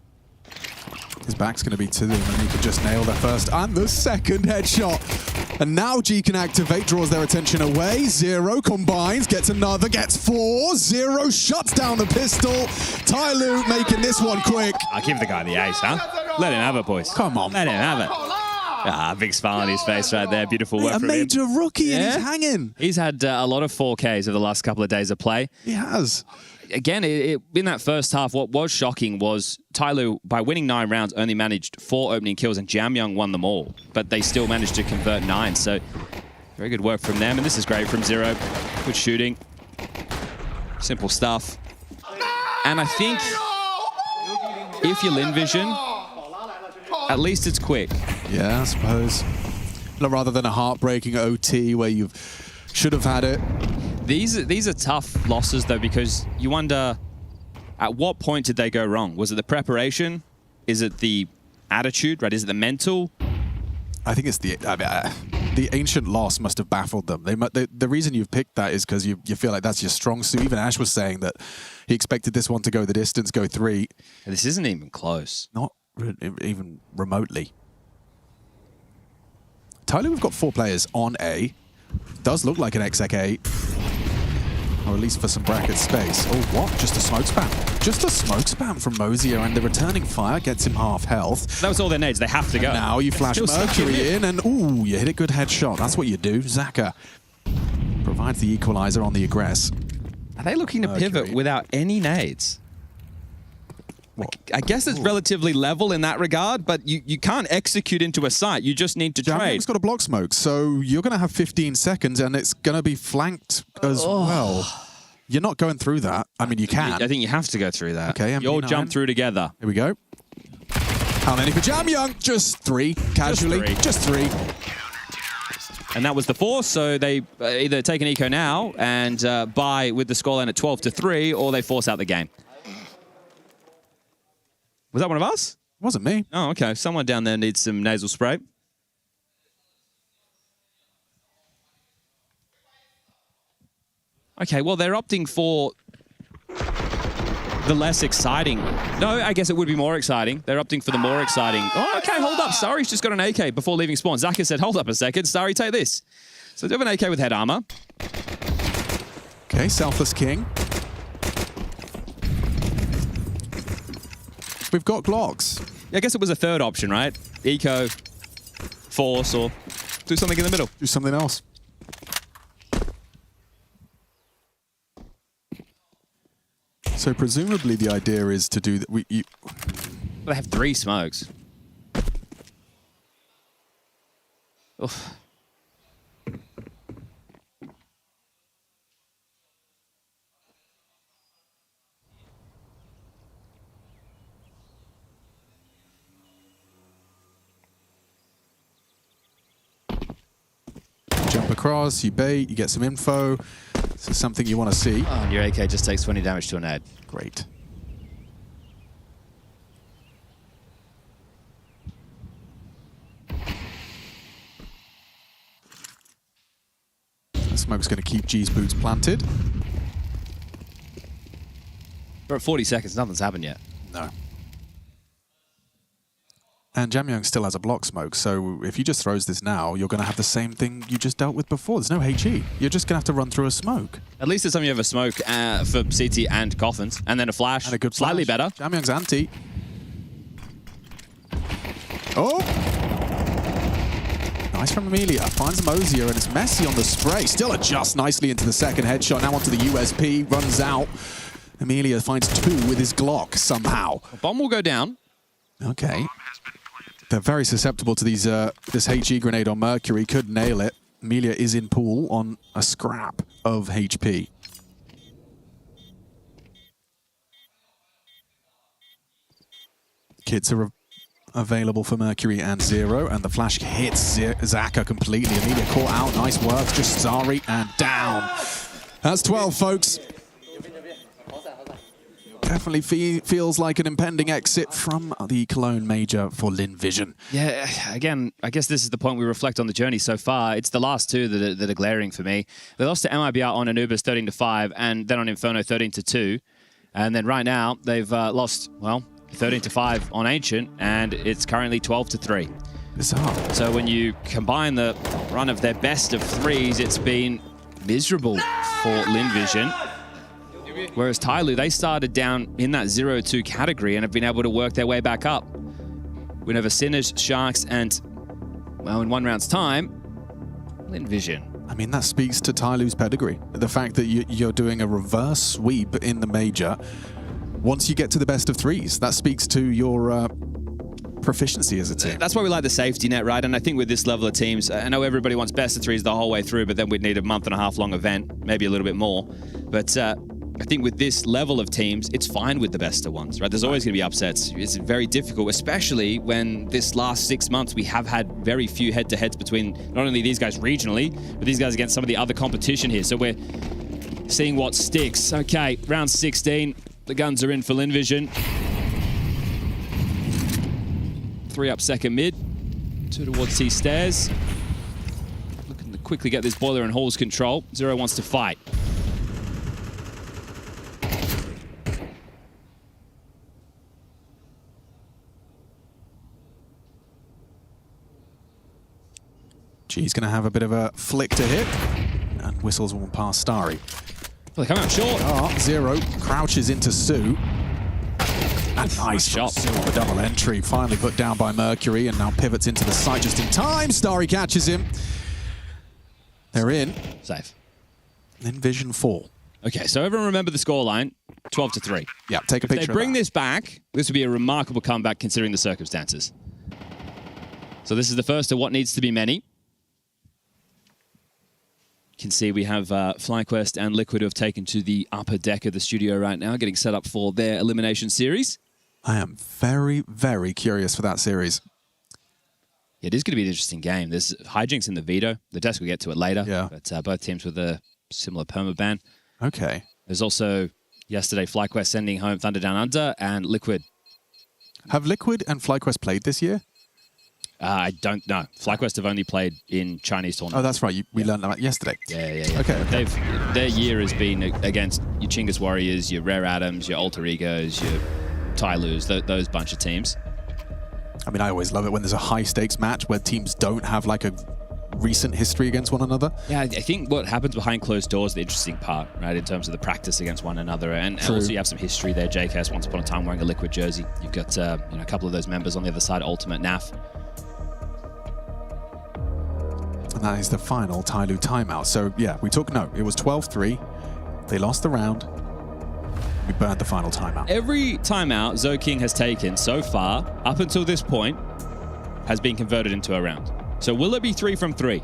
His back's going to be to them, and he could just nail the first and the second headshot. And now G can activate, draws their attention away. Zero combines, gets another, gets 4. Zero shuts down the pistol. TYLOO making this one quick. I'll give the guy the ace, huh? Let him have it, boys. Come on. Let him have it. Ah, big smile on his face right there. Beautiful work A from him. major rookie, and he's hanging. He's had a lot of 4Ks over the last couple of days of play. He has. Again, in that first half, what was shocking was TYLOO, by winning 9 rounds, only managed 4 opening kills, and Jamyoung won them all. But they still managed to convert 9, so very good work from them. And this is great from Zero. Good shooting. Simple stuff. And I think if you're Lynn Vision, at least it's quick. Yeah, I suppose. Rather than a heartbreaking OT where you should have had it. These are tough losses, though, because you wonder, at what point did they go wrong? Was it the preparation? Is it the attitude, right? Is it the mental? I think it's the ancient loss must have baffled them. The reason you've picked that is because you feel like that's your strong suit. Even Ash was saying that he expected this one to go the distance, go 3. This isn't even close. Not even remotely. TYLOO, we've got 4 players on A. Does look like an exec 8. Or at least for some bracket space. Oh, what? Just a smoke spam. Just a smoke spam from Mosier, and the returning fire gets him half health. That was all their nades. They have to go. And now you flash Mercury in, and ooh, you hit a good headshot. That's what you do. Zaka provides the equalizer on the aggress. Are they looking to pivot without any nades? I guess it's relatively level in that regard, but you can't execute into a site. You just need to trade. It's got a block smoke, so you're going to have 15 seconds, and it's going to be flanked as well. You're not going through that. I mean, you can. I think you have to go through that. Okay, you all jump through together. Here we go. How many for Jamyoung? Just 3, casually. Just 3. And that was the 4, so they either take an eco now and buy with the scoreline at 12-3, or they force out the game. Was that one of us? It wasn't me. Oh, okay. Someone down there needs some nasal spray. Okay, well, they're opting for the less exciting. No, I guess it would be more exciting. They're opting for the more exciting. Oh, okay, hold up. Starry's just got an AK before leaving spawn. Zaka said, hold up a second. Starry, take this. So they have an AK with head armor. Okay, Selfless King. We've got Glocks. Yeah, I guess it was a third option, right? Eco, force, or do something in the middle. Do something else. So presumably the idea is to do that. They have 3 smokes. Oof. Jump across, you bait, you get some info. This is something you want to see. Oh, and your AK just takes 20 damage to a nade. Great. The smoke's going to keep G's boots planted. We're at 40 seconds, nothing's happened yet. No. And Jamyang still has a block smoke, so if he just throws this now, you're going to have the same thing you just dealt with before. There's no HE. You're just going to have to run through a smoke. At least this time you have a smoke for CT and Coffins, and then a flash. And a good slightly flash. better. Jamyang's anti. Oh! Nice from Amelia. Finds Mosier, and it's messy on the spray. Still adjusts nicely into the second headshot. Now onto the USP. Runs out. Amelia finds 2 with his Glock somehow. A bomb will go down. Okay. They're very susceptible to these this HE grenade on Mercury. Could nail it. Amelia is in pool on a scrap of HP. Kits are available for Mercury and Zero, and the flash hits Zaka completely. Amelia caught out. Nice work. Just Zari and down. That's 12, folks. Definitely feels like an impending exit from the Cologne major for Lynn Vision. Yeah, again, I guess this is the point we reflect on the journey so far. It's the last 2 that are glaring for me. They lost to MIBR on Anubis 13-5, and then on Inferno 13-2. And then right now, they've lost, well, 13-5 on Ancient, and it's currently 12-3. Bizarre. So when you combine the run of their best of 3s, it's been miserable for Lynn Vision. Whereas TYLOO, they started down in that 0-2 category and have been able to work their way back up. Win over Sinners, Sharks, and, well, in 1 round's time, Lynn Vision. I mean, that speaks to TYLOO's pedigree. The fact that you're doing a reverse sweep in the major. Once you get to the best of 3s, that speaks to your proficiency as a team. That's why we like the safety net, right? And I think with this level of teams, I know everybody wants best of 3s the whole way through, but then we'd need a 1.5-month long event, maybe a little bit more. But I think with this level of teams, it's fine with the best of 1s, right? There's always going to be upsets. It's very difficult, especially when this last 6 months we have had very few head-to-heads between not only these guys regionally, but these guys against some of the other competition here. So we're seeing what sticks. Okay, round 16. The guns are in for Lynn Vision. 3 up second mid. 2 towards T stairs. Looking to quickly get this boiler and halls control. Zero wants to fight. G's going to have a bit of a flick to hit, and whistles one past Starry. Well, they come out short. Oh, Zero crouches into Sue. And nice shot. Sue on the double entry, finally put down by Mercury, and now pivots into the site just in time. Starry catches him. They're in. Safe. Lynn Vision 4. Okay, so everyone remember the scoreline, 12-3. Yeah, take a picture of that. If they bring this back, this would be a remarkable comeback considering the circumstances. So this is the first of what needs to be many. You can see we have FlyQuest and Liquid who have taken to the upper deck of the studio right now, getting set up for their elimination series. I am very, very curious for that series. It is going to be an interesting game. There's hijinks in the veto. The desk will get to it later. Yeah. But both teams with a similar permaban. Okay. There's also yesterday FlyQuest sending home Thunder Down Under and Liquid. Have Liquid and FlyQuest played this year? I don't know. FlyQuest have only played in Chinese tournaments. Oh, that's right. We learned that yesterday. Yeah. Okay. Their year has been against your Chingus Warriors, your Rare Atoms, your Alter Egos, your TYLOOs, those bunch of teams. I mean, I always love it when there's a high-stakes match where teams don't have like a recent history against one another. Yeah, I think what happens behind closed doors is the interesting part, right, in terms of the practice against one another. And also you have some history there. JKS once upon a time wearing a Liquid jersey. You've got a couple of those members on the other side, Ultimate NAF. And that is the final TYLOO timeout. So, yeah, we took note. It was 12-3. They lost the round. We burned the final timeout. Every timeout ZoKing has taken so far, up until this point, has been converted into a round. So will it be 3 from 3?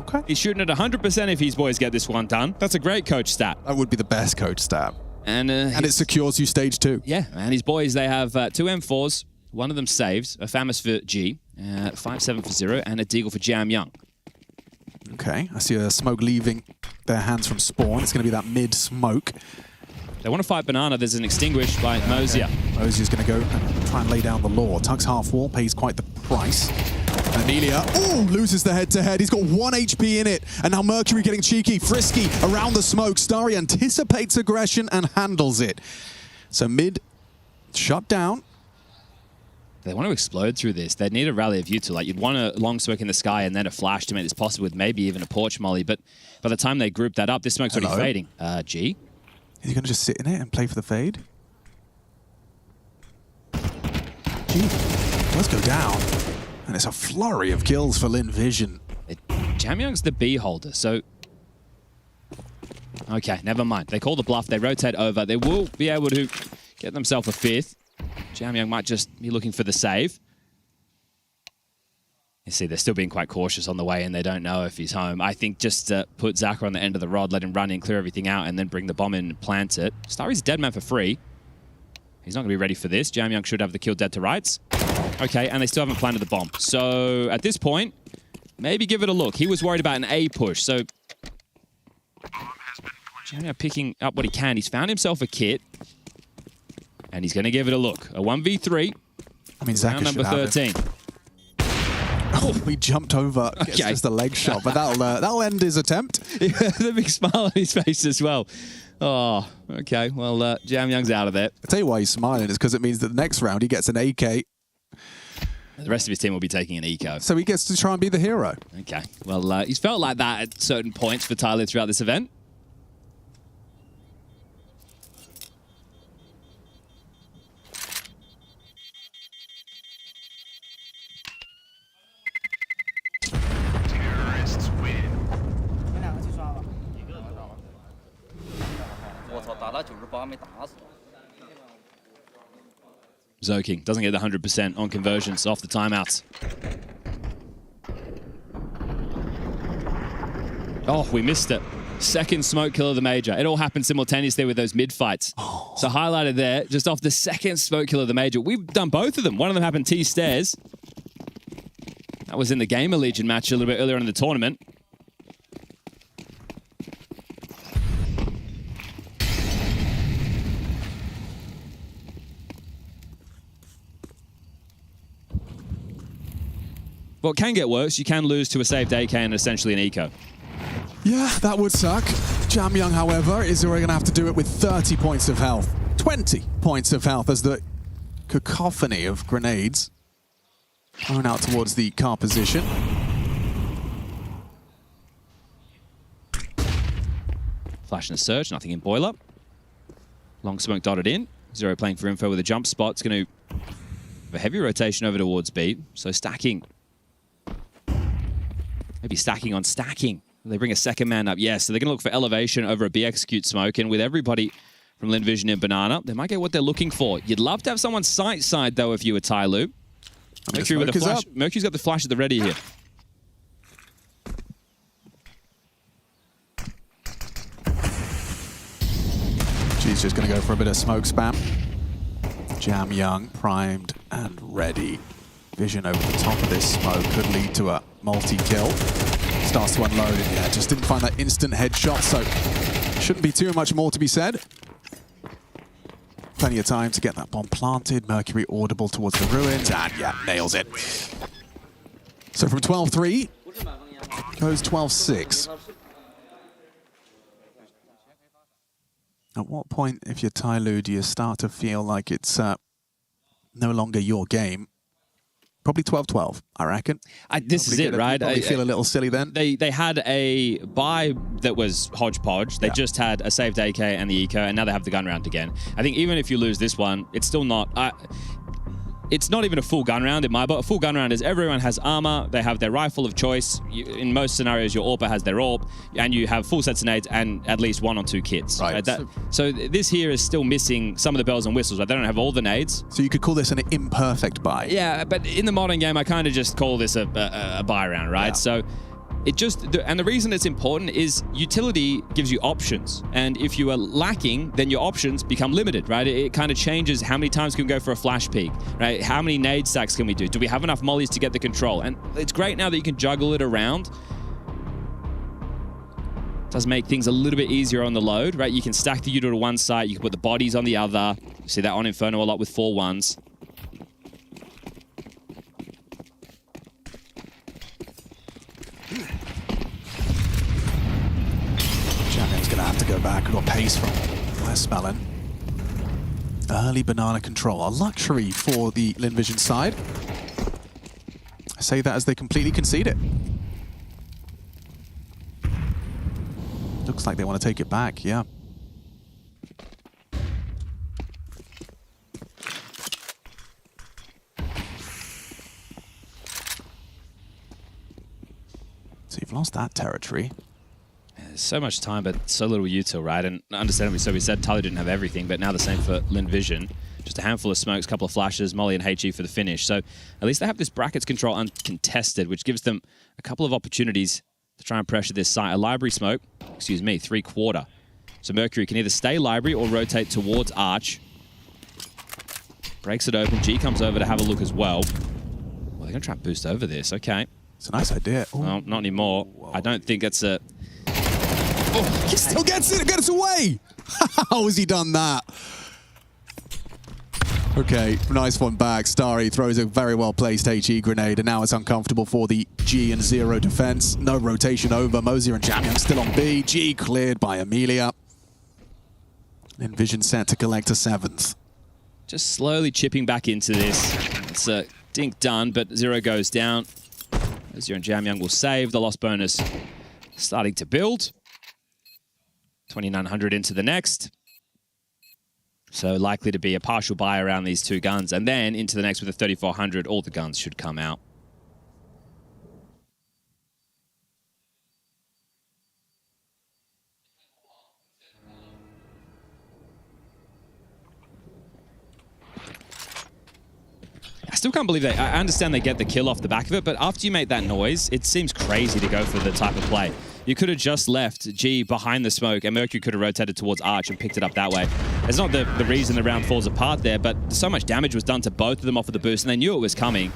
Okay. He's shooting at 100% if his boys get this one done. That's a great coach stat. That would be the best coach stat. And it secures you stage 2. Yeah, and his boys, they have 2 M4s. One of them saves, a Famous for G, 5-7 for Zero, and a Deagle for Jam Young. Okay, I see a smoke leaving their hands from spawn. It's going to be that mid-smoke. They want to fight Banana. There's an extinguish by Mosier. Mosier's going to go and try and lay down the law. Tugs half wall, pays quite the price. And Amelia, loses the head-to-head. He's got 1 HP in it. And now Mercury getting cheeky, frisky around the smoke. Starry anticipates aggression and handles it. So mid shut down. They want to explode through this. They need a rally of you two. Like, you'd want a long smoke in the sky and then a flash to make this possible with maybe even a porch molly. But by the time they group that up, this smoke's already fading. G? Is he going to just sit in it and play for the fade? G, let's go down. And it's a flurry of kills for Lynn Vision. Jamyoung's the B holder, so... Okay, never mind. They call the bluff. They rotate over. They will be able to get themselves a 5th. Jamyoung might just be looking for the save. You see, they're still being quite cautious on the way, and they don't know if he's home. I think just put Zaka on the end of the rod, let him run in, clear everything out, and then bring the bomb in and plant it. Starry's dead man for free. He's not going to be ready for this. Jamyoung should have the kill dead to rights. Okay, and they still haven't planted the bomb. So at this point, maybe give it a look. He was worried about an A push, so... Jamyoung picking up what he can. He's found himself a kit. And he's going to give it a look. A 1v3. I mean, Zaka number 13. Oh, we jumped over. It's just a leg shot, but that'll end his attempt. The big smile on his face as well. Oh, okay. Well, Jamyoung's out of there. I'll tell you why he's smiling. It's because it means that the next round he gets an AK. The rest of his team will be taking an eco. So he gets to try and be the hero. Okay. Well, he's felt like that at certain points for TYLOO throughout this event. Zoking doesn't get the 100% on conversions off the timeouts. Oh, we missed it. Second smoke kill of the major. It all happened simultaneously with those mid-fights. Oh. So highlighted there, just off the second smoke kill of the major. We've done both of them. One of them happened T-stairs. That was in the Gamer Legion match a little bit earlier in the tournament. Well, it can get worse. You can lose to a saved AK and essentially an eco. Yeah, that would suck. Jamyoung, however, is already going to have to do it with 30 points of health. 20 points of health as the cacophony of grenades thrown out towards the car position. Flash and a surge, nothing in boiler. Long smoke dotted in. Zero playing for info with a jump spot. It's going to have a heavy rotation over towards B. So stacking. Maybe stacking on stacking. They bring a second man up. Yes, so they're going to look for elevation over a B execute smoke. And with everybody from Lynn Vision and Banana, they might get what they're looking for. You'd love to have someone sight side, though, if you were TYLOO. Mercury with a flash. Mercury's got the flash at the ready here. She's just going to go for a bit of smoke spam. Jamyoung primed and ready. Vision over the top of this smoke could lead to a multi-kill. Starts to unload it. Yeah, just didn't find that instant headshot, so shouldn't be too much more to be said. Plenty of time to get that bomb planted. Mercury audible towards the ruins, and yeah, nails it. So from 12-3, goes 12-6. At what point, if you're TYLOO, do you start to feel like it's no longer your game? Probably 12-12, I reckon. This is it, right? I feel a little silly then. They had a buy that was hodgepodge. They just had a saved AK and the eco, and now they have the gun round again. I think even if you lose this one, it's still not... it's not even a full gun round in my book. A full gun round is everyone has armor, they have their rifle of choice. In most scenarios, your AWPer has their AWP, and you have full sets of nades and at least 1 or 2 kits. Right. So this here is still missing some of the bells and whistles. Right? They don't have all the nades. So you could call this an imperfect buy. Yeah, but in the modern game, I kind of just call this a buy round, right? Yeah. So it just, and the reason it's important is utility gives you options. And if you are lacking, then your options become limited, right? It kind of changes how many times can we go for a flash peek, right? How many nade stacks can we do? Do we have enough mollies to get the control? And it's great now that you can juggle it around. It does make things a little bit easier on the load, right? You can stack the util to one side, you can put the bodies on the other. You see that on Inferno a lot with 4-1s. Jamyoung's going to have to go back. Got pace from Westmelon. Early banana control, a luxury for the Lynn Vision side. I say that as they completely concede it. Looks like they want to take it back, yeah. So you've lost that territory. There's so much time, but so little util, right? And understandably so, we said TYLOO didn't have everything, but now the same for Lynn Vision. Just a handful of smokes, couple of flashes, Molly and HE for the finish. So at least they have this brackets control uncontested, which gives them a couple of opportunities to try and pressure this site. A library smoke, excuse me, 3/4. So Mercury can either stay library or rotate towards Arch. Breaks it open. G comes over to have a look as well. Well, they're going to try and boost over this. Okay. It's a nice idea. Ooh. Well, not anymore. Whoa. I don't think that's a... Oh, he still gets it. Gets away. How has he done that? Okay, nice one back. Starry throws a very well-placed HE grenade, and now it's uncomfortable for the G and Zero defense. No rotation over. Mosier and Jamyang still on B. G cleared by Amelia. Lynn Vision set to collect a 7th. Just slowly chipping back into this. It's a dink done, but Zero goes down. Mosier and Jamyang will save. The loss bonus starting to build. 2,900 into the next. So likely to be a partial buy around these two guns. And then into the next with a 3,400, all the guns should come out. I still can't believe I understand they get the kill off the back of it, but after you make that noise, it seems crazy to go for the type of play. You could have just left G behind the smoke, and Mercury could have rotated towards Arch and picked it up that way. It's not the reason the round falls apart there, but so much damage was done to both of them off of the boost, and they knew it was coming.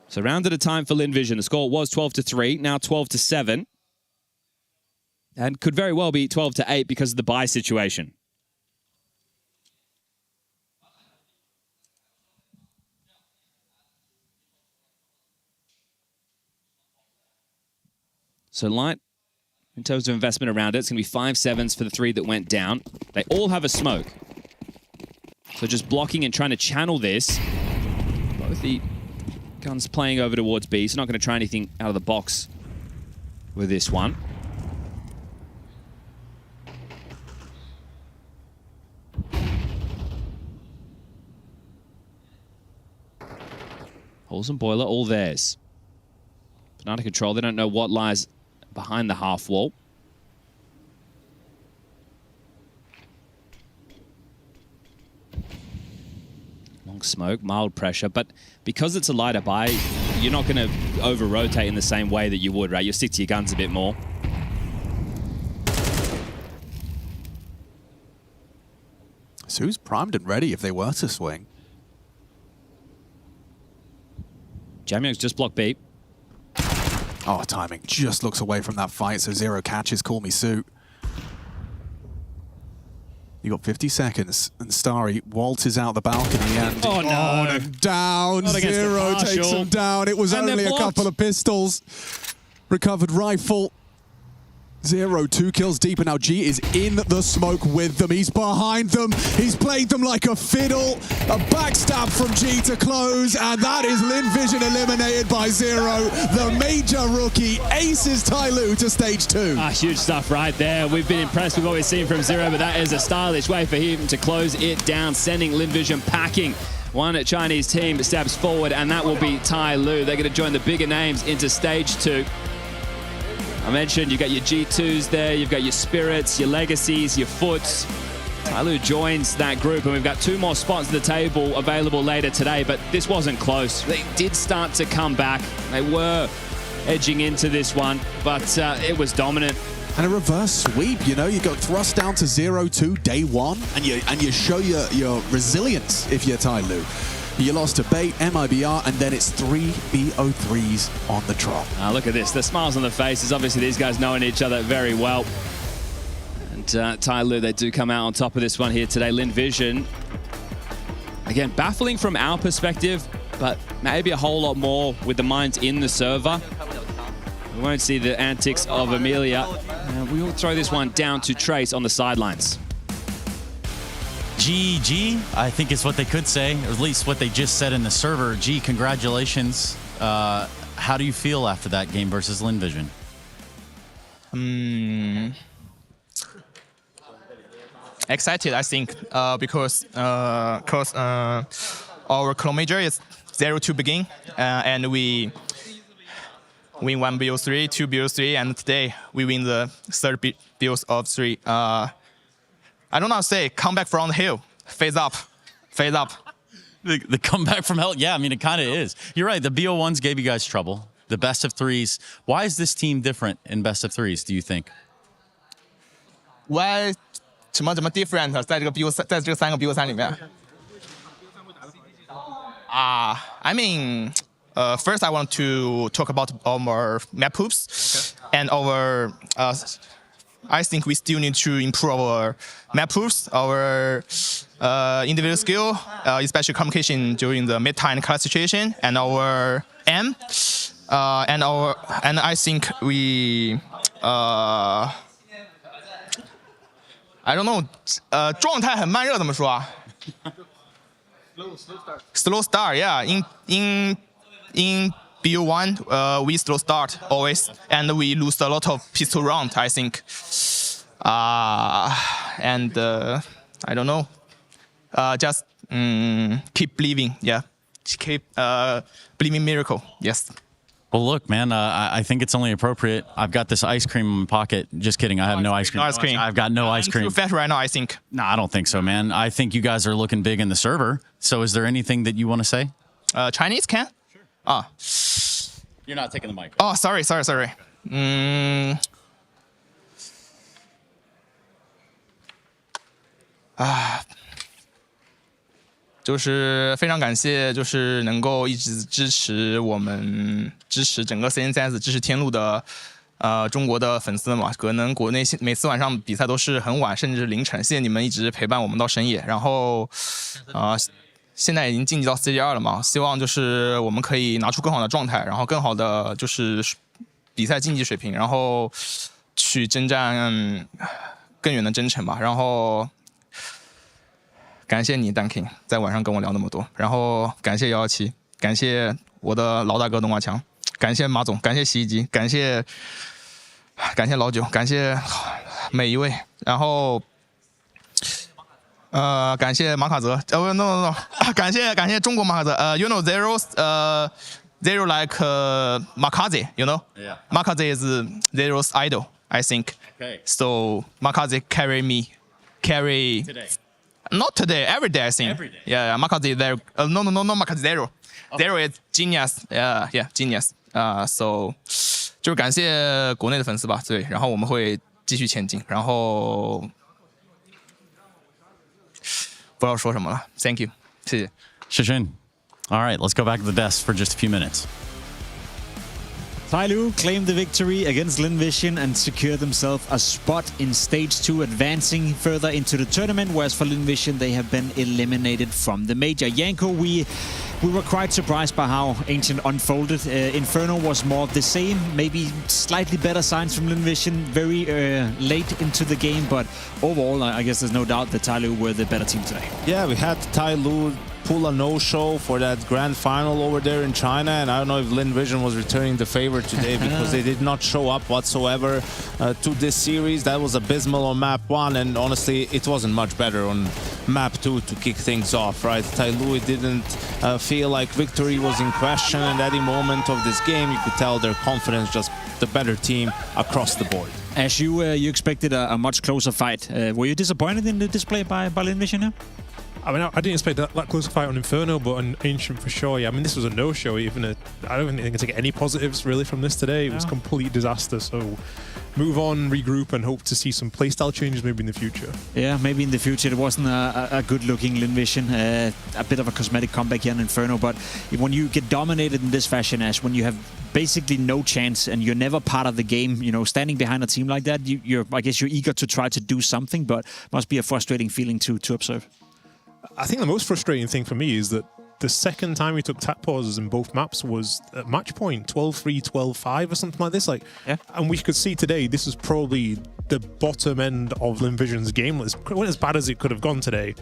So round at a time for Lynn Vision. The score was 12-3, now 12-7. And could very well be 12-8 because of the buy situation. So light, in terms of investment around it, it's going to be 5 7s for the 3 that went down. They all have a smoke. So just blocking and trying to channel this. Both the guns playing over towards B, so not going to try anything out of the box with this one. Holes and boiler, all theirs. Banana control, they don't know what lies behind the half wall. Long smoke, mild pressure, but because it's a lighter buy, you're not going to over-rotate in the same way that you would, right? You'll stick to your guns a bit more. So who's primed and ready if they were to swing? Jamyang's just blocked B. Oh, timing just looks away from that fight, so Zero catches Call Me Sue. You got 50 seconds, and Starry waltzes out the balcony and... Oh, no. Oh, down. Not Zero takes him down. It was And only a couple of pistols. Recovered rifle. Zero, 2 kills deep, and now G is in the smoke with them. He's behind them. He's played them like a fiddle. A backstab from G to close, and that is Lynn Vision eliminated by Zero. The major rookie aces TYLOO to stage 2. Huge stuff right there. We've been impressed with what we've seen from Zero, but that is a stylish way for him to close it down, sending Lynn Vision packing. One Chinese team steps forward, and that will be TYLOO. They're going to join the bigger names into stage 2. I mentioned you've got your G2s there, you've got your Spirits, your Legacies, your Foots. TYLOO joins that group, and we've got 2 more spots at the table available later today, but this wasn't close. They did start to come back. They were edging into this one, but it was dominant. And a reverse sweep, you know, you go thrust down to 0-2 day 1, and you show your resilience if you're TYLOO. You lost to Bait, MIBR, and then it's 3 BO3s on the drop. Look at this. The smiles on the faces. Obviously, these guys knowing each other very well. And TYLOO, they do come out on top of this one here today. Lynn Vision, again, baffling from our perspective, but maybe a whole lot more with the minds in the server. We won't see the antics of Amelia. We will throw this one down to Trace on the sidelines. GG, I think is what they could say, or at least what they just said in the server. G, congratulations. How do you feel after that game versus Lynn Vision? Excited, I think, because our Cologne major is 0 to begin, and we win 1 BO3, 2 BO3, and today we win the 3rd BO of 3. I don't know how to say, come back from the hill, phase up. The comeback from hell, yeah, I mean, it kind of is. You're right, the BO1s gave you guys trouble. The best of 3s. Why is this team different in best of 3s, do you think? Why 怎么 different 在这个 BO 在这3个 BO3 里面？I mean, first I want to talk about our map proofs and our. I think we still need to improve our map proofs, our individual skill, especially communication during the mid-time class situation, and our aim, and I think we. I don't know， 状态很慢热怎么说啊 ？Slow start, yeah. In BO1, we slow start always, and we lose a lot of pistol round, I think. And I don't know. Just keep believing, yeah. Keep believing miracle, yes. Well, look, man, I think it's only appropriate. I've got this ice cream in my pocket. Just kidding. I have no ice cream. No ice cream. I've got no ice cream. I'm too fat right now, I think. No, I don't think so, man. I think you guys are looking big in the server. So is there anything that you want to say? Chinese can? Sure. You're not taking the mic. Oh, sorry. 就是非常感谢，就是能够一直支持我们，支持整个 CNCS， 支持天路的中国的粉丝嘛。可能国内每次晚上比赛都是很晚，甚至凌晨。谢谢你们一直陪伴我们到深夜。然后现在已经晋级到 CJ2 了嘛，希望就是我们可以拿出更好的状态，然后更好的就是比赛竞技水平，然后去征战更远的征程吧。然后。感谢你 Dunking 在晚上跟我聊那么多，然后感谢117，感谢我的老大哥东华强，感谢马总，感谢洗衣机，感谢老九，感谢每一位，然后感谢马卡泽，no， 感谢中国马卡泽，you know zero like Makaze, you know? Yeah. Makaze is Zero's idol, I think. Okay. So Makaze carry today. Not today, every day I think. Every day. Yeah, Makaze there. No, Makaze Zero. Okay. Zero is genius. Yeah, genius. So 就是感谢国内的粉丝吧，对，然后我们会继续前进，然后不知道说什么了 ，Thank you， 谢谢。Shushin. All right, let's go back to the desk for just a few minutes. TYLOO claimed the victory against Lynn Vision and secured themselves a spot in Stage 2, advancing further into the tournament, whereas for Lynn Vision, they have been eliminated from the major. Yanko, we were quite surprised by how Ancient unfolded. Inferno was more of the same, maybe slightly better signs from Lynn Vision very late into the game, but overall, I guess there's no doubt that TYLOO were the better team today. Yeah, we had TYLOO pull a no-show for that grand final over there in China, and I don't know if Lynn Vision was returning the favor today because they did not show up whatsoever to this series. That was abysmal on map 1, and honestly it wasn't much better on map 2 to kick things off, right? TYLOO didn't feel like victory was in question, and at the moment of this game you could tell their confidence, just the better team across the board. As you expected a much closer fight. Were you disappointed in the display by Lynn Vision here? I mean, I didn't expect that close a fight on Inferno, but on Ancient for sure. Yeah, I mean, this was a no-show. I don't think I can take any positives really from this today. It was a complete disaster. So move on, regroup, and hope to see some playstyle changes maybe in the future. Yeah, maybe in the future. It wasn't a good-looking Lynn Vision. A bit of a cosmetic comeback here in Inferno. But when you get dominated in this fashion, Ash, when you have basically no chance and you're never part of the game, you know, standing behind a team like that, I guess you're eager to try to do something, but must be a frustrating feeling to observe. I think the most frustrating thing for me is that the second time we took tap pauses in both maps was at match point 12-3, 12-5 or something like this. And we could see today this is probably the bottom end of Lynn Vision's game. It went as bad as it could have gone today.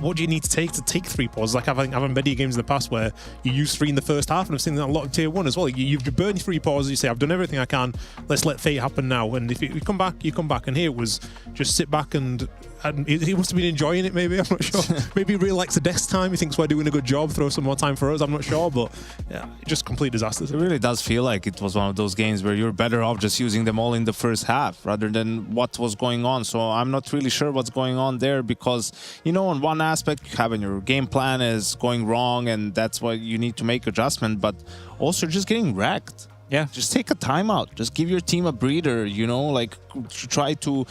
What do you need to take 3 pauses? Like I've media games in the past where you use 3 in the first half, and I've seen that a lot of tier 1 as well. You burn 3 pauses, you say, I've done everything I can, let's let fate happen now. And if you come back, you come back. And here it was just sit back and he must have been enjoying it, maybe. I'm not sure. Maybe he really likes the desk time. He thinks we're doing a good job, throw some more time for us. I'm not sure, but yeah, just complete disaster. It really does feel like it was one of those games where you're better off just using them all in the first half rather than what was going on. So I'm not really sure what's going on there because, you know, on one aspect, having your game plan is going wrong and that's why you need to make adjustment, but also just getting wrecked. Yeah. Just take a timeout. Just give your team a breather, you know, like try to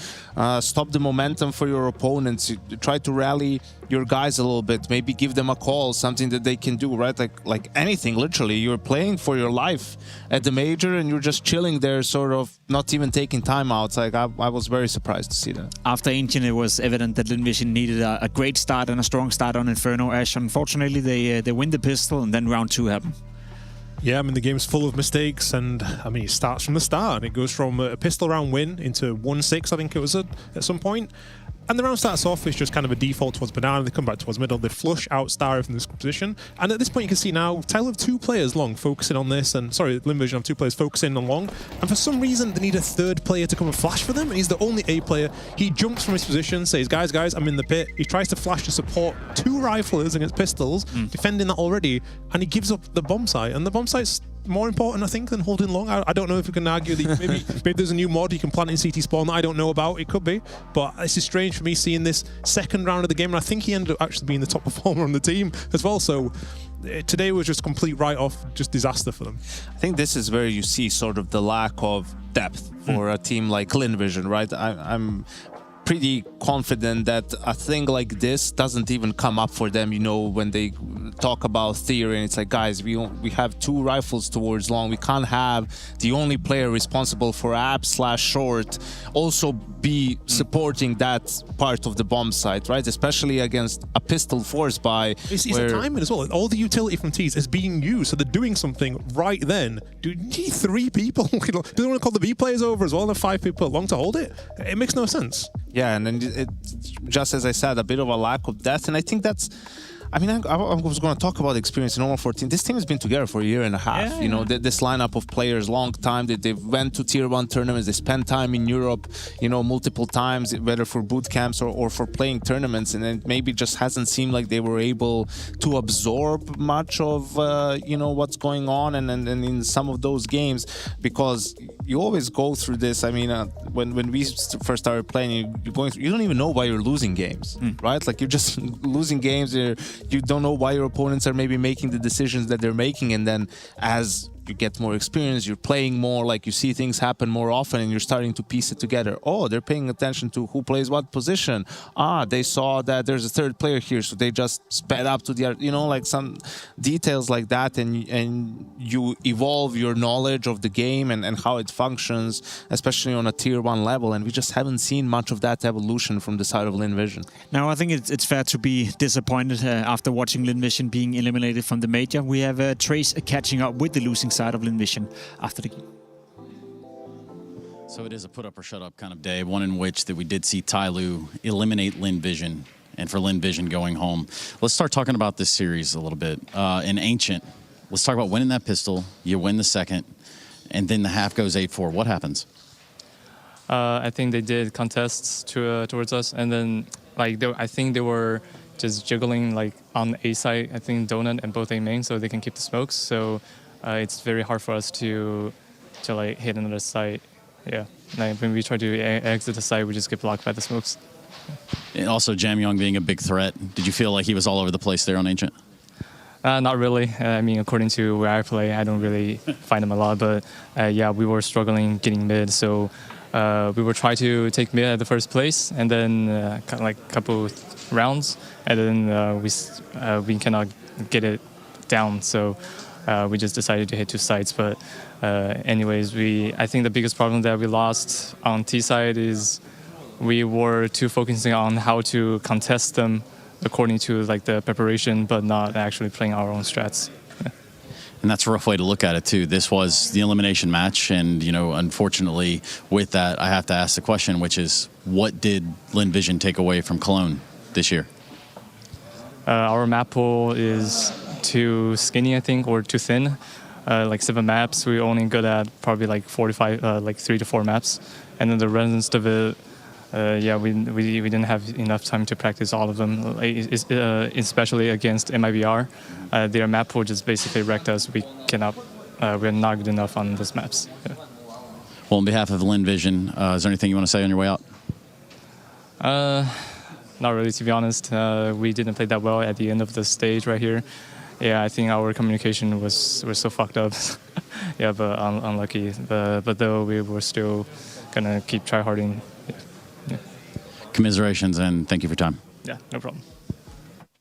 stop the momentum for your opponents. Try to rally your guys a little bit. Maybe give them a call, something that they can do, right? Like anything, literally. You're playing for your life at the major and you're just chilling there, sort of not even taking timeouts. Like I was very surprised to see that. After Ancient, it was evident that Lynn Vision needed a great start and a strong start on Inferno. Ash, unfortunately, they win the pistol and then round 2 happened. Yeah, I mean, the game's full of mistakes, and I mean, it starts from the start. It goes from a pistol round win into 1-6, I think it was at some point. And the round starts off, it's just kind of a default towards banana, they come back towards middle, they flush out Starry from this position. And at this point you can see now, TYLOO have 2 players long focusing on this, and sorry, Lynn Vision have 2 players focusing on long. And for some reason, they need a 3rd player to come and flash for them, and he's the only A player. He jumps from his position, says, guys, I'm in the pit. He tries to flash to support 2 riflers against pistols, defending that already, and he gives up the bomb site. And the bomb site's more important, I think, than holding long. I don't know if we can argue that maybe there's a new mod you can plant in CT spawn that I don't know about. It could be, but this is strange for me seeing this second round of the game, and I think he ended up actually being the top performer on the team as well. So today was just complete write-off, just disaster for them. I think this is where you see sort of the lack of depth for a team like Lynn Vision, right? I'm pretty confident that a thing like this doesn't even come up for them, you know, when they talk about theory, and it's like, guys, we have 2 rifles towards long. We can't have the only player responsible for ab/short also be supporting that part of the bomb site, right? Especially against a pistol force buy. It's a timing as well. All the utility from T's is being used, so they're doing something right then. Do you need 3 people? Do they want to call the B players over as well and 5 people along to hold it? It makes no sense. Yeah, and then just as I said, a bit of a lack of depth, and I think that's. I mean, I was going to talk about the experience in Normal 14. This team has been together for a year and a half. Yeah, you know, this lineup of players, long time. They went to Tier 1 tournaments. They spent time in Europe, you know, multiple times, whether for boot camps or for playing tournaments. And it maybe just hasn't seemed like they were able to absorb much of, you know, what's going on. And in some of those games, because you always go through this. I mean, when we first started playing, you don't even know why you're losing games, right? Like you're just losing games. You don't know why your opponents are maybe making the decisions that they're making, and then as you get more experience, you're playing more, like you see things happen more often and you're starting to piece it together. Oh, they're paying attention to who plays what position. They saw that there's a 3rd player here, so they just sped up to the other, you know, like some details like that, and you evolve your knowledge of the game and how it functions, especially on a Tier 1 level, and we just haven't seen much of that evolution from the side of Lynn Vision. Now, I think it's fair to be disappointed after watching Lynn Vision being eliminated from the major. We have Trace catching up with the losing side of Lynn Vision after the game. So it is a put up or shut up kind of day, one in which that we did see TYLOO eliminate Lynn Vision, and for Lynn Vision going home. Let's start talking about this series a little bit. In Ancient, let's talk about winning that pistol. You win the second, and then the half goes 8-4. What happens? I think they did contests towards us, and then like I think they were just juggling like on the A side, I think Donut and both A main, so they can keep the smokes. So it's very hard for us to like hit another site. Yeah, like when we try to exit the site, we just get blocked by the smokes. And also Jamyong being a big threat. Did you feel like he was all over the place there on Ancient? Not really. I mean, according to where I play, I don't really find him a lot. But yeah, we were struggling getting mid, so we were trying to take mid at the first place, and then like a couple rounds, and then we cannot get it down. So we just decided to hit 2 sides. But anyways, I think the biggest problem that we lost on T side is we were too focusing on how to contest them according to like the preparation, but not actually playing our own strats. Yeah. And that's a rough way to look at it, too. This was the elimination match, and, you know, unfortunately, with that, I have to ask the question, which is, what did Lynn Vision take away from Cologne this year? Our map pool is too skinny, I think, or too thin. Like 7 maps, we're only good at probably like 45, like 3 to 4 maps. And then the rest of it, we didn't have enough time to practice all of them, especially against MIBR. Their map pool just basically wrecked us. We're not good enough on these maps. Yeah. Well, on behalf of Lynn Vision, is there anything you want to say on your way out? Not really, to be honest. We didn't play that well at the end of the stage right here. Yeah, I think our communication was so fucked up. Yeah, but unlucky. But though we were still gonna keep tryharding. Yeah. Commiserations, and thank you for your time. Yeah, no problem.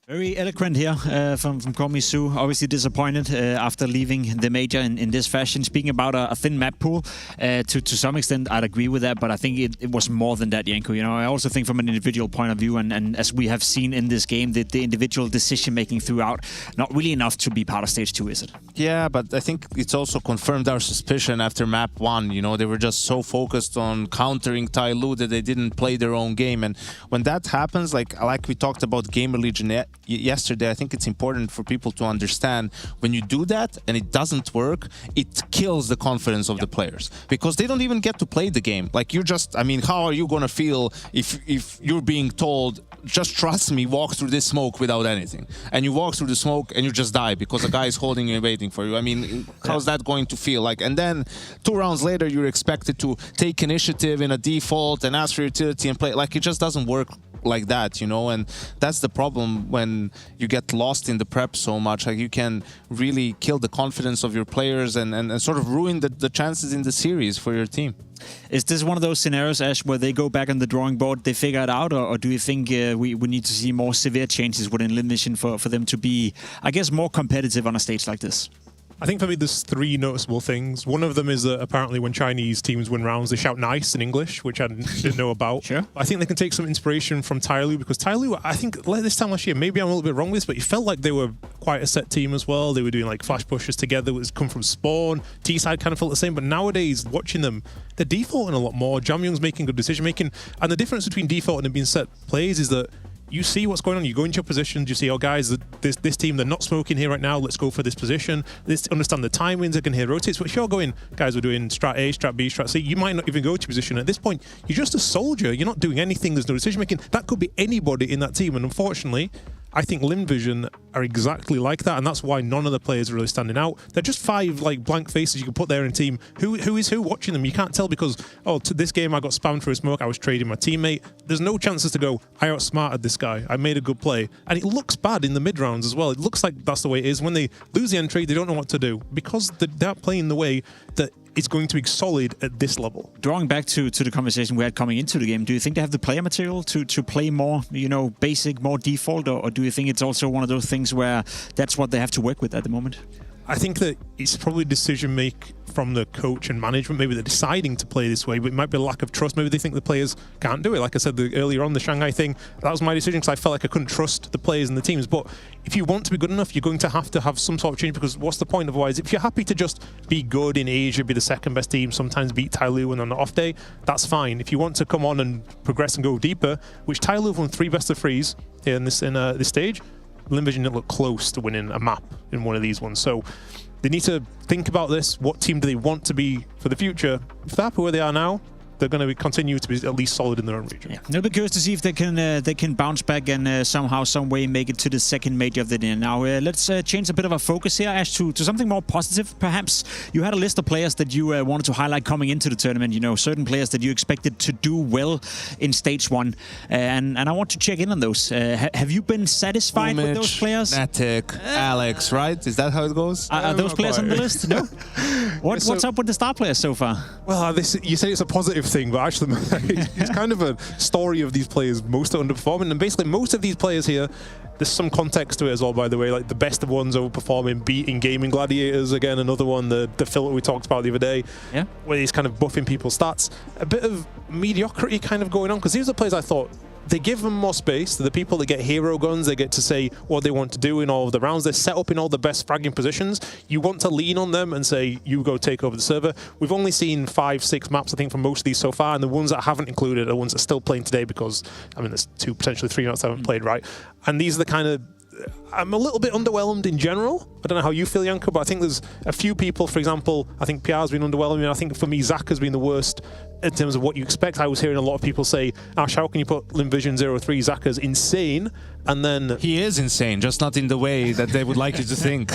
Very eloquent here from Komisu. Obviously disappointed after leaving the major in this fashion. Speaking about a thin map pool, to some extent I'd agree with that, but I think it was more than that, Janko. You know, I also think from an individual point of view, and as we have seen in this game, the individual decision making throughout, not really enough to be part of stage 2, is it? Yeah, but I think it's also confirmed our suspicion after map 1. You know, they were just so focused on countering TYLOO that they didn't play their own game. And when that happens, like we talked about Gamer Legion yesterday, I think it's important for people to understand when you do that and it doesn't work, it kills the confidence of the players, because they don't even get to play the game. Like, you're just, I mean, how are you gonna feel if you're being told, just trust me, walk through this smoke without anything, and you walk through the smoke and you just die because a guy is holding you and waiting for you? I mean, how's that going to feel like? And then 2 rounds later, you're expected to take initiative in a default and ask for utility and play. Like, it just doesn't work like that, you know. And that's the problem when you get lost in the prep so much. Like, you can really kill the confidence of your players and sort of ruin the chances in the series for your team. Is this one of those scenarios, Ash, where they go back on the drawing board, they figure it out, or do you think we need to see more severe changes within Lynn Vision for them to be, I guess, more competitive on a stage like this? I think for me there's 3 noticeable things. One of them is that apparently when Chinese teams win rounds, they shout nice in English, which I didn't know about. Sure. I think they can take some inspiration from TYLOO, because TYLOO, I think like this time last year, maybe I'm a little bit wrong with this, but it felt like they were quite a set team as well. They were doing like flash pushes together, it was come from spawn. T-side kind of felt the same, but nowadays watching them, they're defaulting a lot more. Jamyoung's making good decision making, and the difference between defaulting and being set plays is that you see what's going on. You go into your positions, you see, oh guys, this team, they're not smoking here right now, let's go for this position. Let's understand the timings, they can hear rotates. But if you're going, guys, we're doing strat A, strat B, strat C, you might not even go to position. At this point, you're just a soldier, you're not doing anything, there's no decision making. That could be anybody in that team, and unfortunately, I think Lynn Vision are exactly like that, and that's why none of the players are really standing out. They're just 5 like blank faces you can put there in a team. Who is who watching them? You can't tell because, oh, to this game I got spammed for a smoke, I was trading my teammate. There's no chances to go, I outsmarted this guy, I made a good play. And it looks bad in the mid rounds as well. It looks like that's the way it is. When they lose the entry, they don't know what to do because they're playing the way that it's going to be solid at this level. Drawing back to the conversation we had coming into the game, do you think they have the player material to play more, you know, basic, more default, or do you think it's also one of those things where that's what they have to work with at the moment? I think that it's probably decision make from the coach and management. Maybe they're deciding to play this way, but it might be a lack of trust. Maybe they think the players can't do it. Like I said earlier on, the Shanghai thing, that was my decision because I felt like I couldn't trust the players and the teams. But if you want to be good enough, you're going to have some sort of change, because what's the point otherwise? If you're happy to just be good in Asia, be the second best team, sometimes beat TYLOO and on an off day, that's fine. If you want to come on and progress and go deeper, which TYLOO have won 3 best of 3s here in this stage, Lynn Vision didn't look close to winning a map in one of these ones. So they need to think about this. What team do they want to be for the future? If they're happy where they are now, they're going to continue to be at least solid in their own region. Yeah. I'll be curious to see if they can bounce back and somehow, some way make it to the second major of the day. Now, let's change a bit of our focus here, Ash, to something more positive, perhaps. You had a list of players that you wanted to highlight coming into the tournament, you know, certain players that you expected to do well in stage 1. And I want to check in on those. Have you been satisfied with those players? Natic, Alex, right? Is that how it goes? Are those players on the list? No? What's up with the star players so far? Well, you say it's a positive thing, but actually it's kind of a story of these players most are underperforming, and basically most of these players here, there's some context to it as well, by the way. Like the best of ones overperforming, beating Gaming Gladiators, again another one, the filter we talked about the other day, where he's kind of buffing people's stats. A bit of mediocrity kind of going on, because these are the players I thought they give them more space. The people that get hero guns, they get to say what they want to do in all of the rounds. They're set up in all the best fragging positions. You want to lean on them and say, you go take over the server. We've only seen 5-6 maps, I think, from most of these so far, and the ones that I haven't included are ones that are still playing today because, I mean, there's 2, potentially 3 maps I haven't played, right? And these are the kind of... I'm a little bit underwhelmed in general. I don't know how you feel, Janko, but I think there's a few people, for example, I think PR's been underwhelming. I think for me, Zach has been the worst in terms of what you expect. I was hearing a lot of people say, Ash, how can you put Lynn Vision 03? Zach is insane. And then... He is insane, just not in the way that they would like you to think.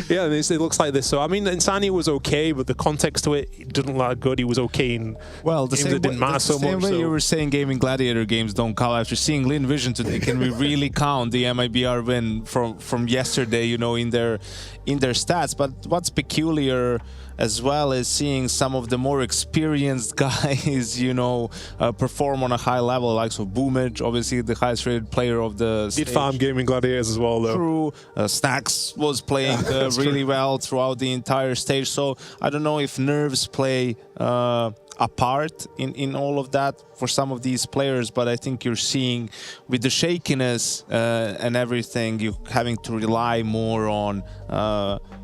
Yeah, it looks like this. So, I mean, Insani was okay, but the context to it didn't look good. He was okay in the games that didn't matter so much. The same way you were saying Gaming Gladiator games don't count. After seeing Lynn Vision today, can we really count the MIBR win from yesterday, you know, in their stats? But what's peculiar as well is seeing some of the more experienced guys, you know, perform on a high level, like so Boomage, obviously the highest rated player of the stage. Did farm Gaming Gladiators as well, though. True. Snacks was playing really well throughout the entire stage. So I don't know if nerves play a part in all of that for some of these players, but I think you're seeing with the shakiness and everything, you having to rely more on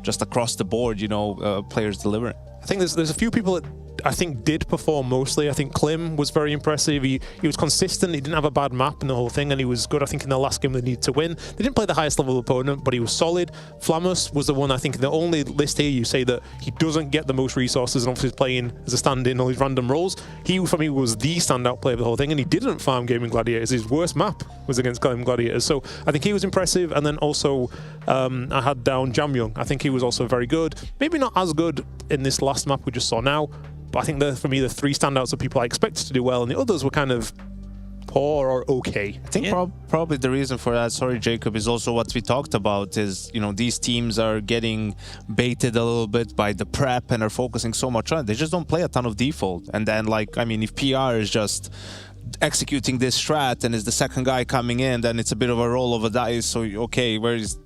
just across the board, you know, players delivering. I think there's a few people that I think did perform mostly. I think Klim was very impressive. He was consistent. He didn't have a bad map in the whole thing, and he was good. I think in the last game they needed to win. They didn't play the highest level opponent, but he was solid. Flamus was the one, I think, in the only list here you say that he doesn't get the most resources, and obviously he's playing as a stand-in all these random roles. He, for me, was the standout player of the whole thing, and he didn't farm Gaming Gladiators. His worst map was against Gaming Gladiators. So I think he was impressive. And then also I had down Jamyoung. I think he was also very good. Maybe not as good in this last map we just saw now, but I think for me, the 3 standouts are people I expected to do well, and the others were kind of poor or okay. I think probably the reason for that, sorry Jacob, is also what we talked about is, you know, these teams are getting baited a little bit by the prep and are focusing so much on it. They just don't play a ton of default. And then, like, I mean, if PR is just executing this strat and is the second guy coming in, then it's a bit of a roll of a dice. So, okay, where is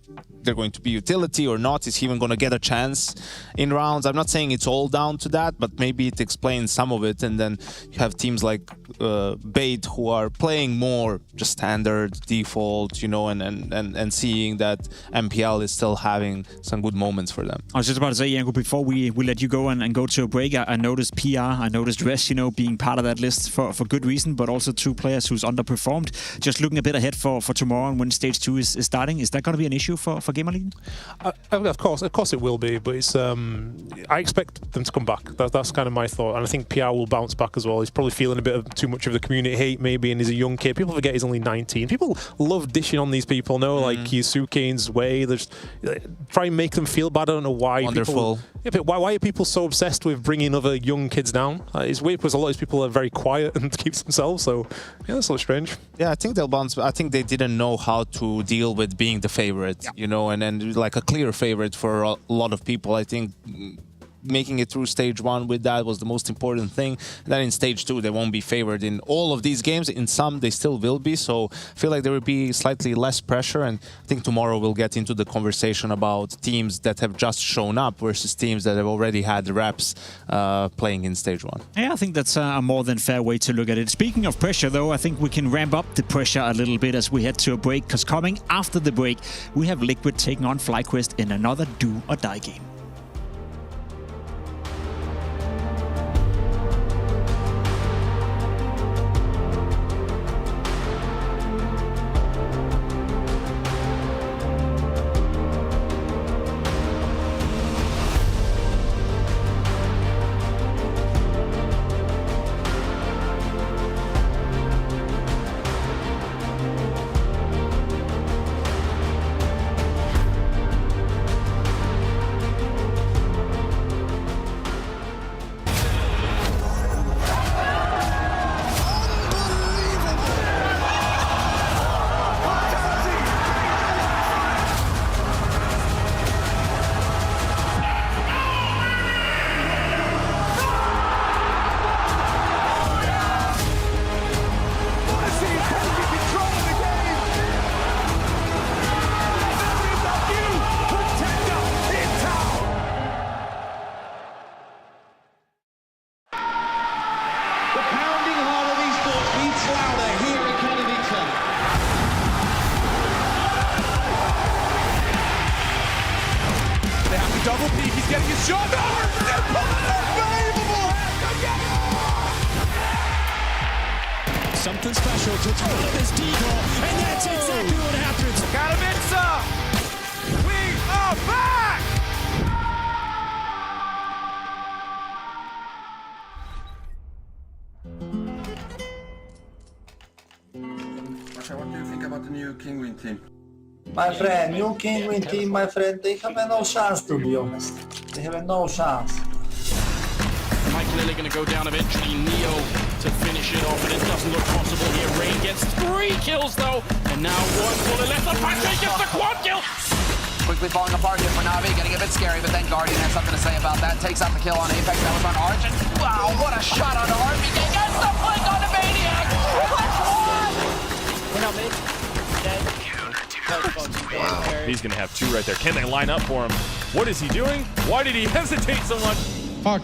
there going to be utility or not? Is he even going to get a chance in rounds? I'm not saying it's all down to that, but maybe it explains some of it. And then you have teams like Bait who are playing more just standard default, you know, and seeing that MPL is still having some good moments for them. I was just about to say, Janko, before we let you go and go to a break, I noticed PR, I noticed Resh, you know, being part of that list for good reason, but also 2 players who's underperformed. Just looking a bit ahead for tomorrow and when stage 2 is starting, is that going to be an issue for Gamer League? Of course it will be, but it's I expect them to come back. That's kind of my thought, and I think PR will bounce back as well. He's probably feeling a bit of too much of the community hate maybe, and he's a young kid. People forget he's only 19. People love dishing on these people, no? Like Yusuke's way. There's try and make them feel bad. I don't know why. Wonderful. Why are people so obsessed with bringing other young kids down? It's weird because a lot of these people are very quiet and keep themselves. So yeah, that's a little strange. Yeah, I think they'll bounce. I think they didn't know how to deal with being the favorite, you know, and then like a clear favorite for a lot of people. I think making it through stage 1 with that was the most important thing. And then in stage 2, they won't be favored in all of these games. In some, they still will be. So I feel like there will be slightly less pressure. And I think tomorrow we'll get into the conversation about teams that have just shown up versus teams that have already had reps playing in stage 1. Yeah, I think that's a more than fair way to look at it. Speaking of pressure, though, I think we can ramp up the pressure a little bit as we head to a break, because coming after the break, we have Liquid taking on FlyQuest in another do or die game. double peek, he's getting his shot. Unbelievable! Something special to throw in this decoy, and that's exactly what happens. Katowice! We are back! Masha, what do you think about the new King-Win team? My friend, new King-Win team, my friend, they have no chance, to be honest. They have no chance. Mike Lilly going to go down eventually. Neo to finish it off, and it doesn't look possible here. Rain gets 3 kills though, and now 1 bullet left. The Patrick gets the quad kill. Quickly falling apart here for Navi, getting a bit scary, but then Guardian has something to say about that. Takes out the kill on Apex, that was on Argent. Wow, what a shot on RPK. Gets the flick on the Maniac. We're not mid. Dead. Wow. He's going to have 2 right there. Can they line up for him? What is he doing? Why did he hesitate so much? Fuck.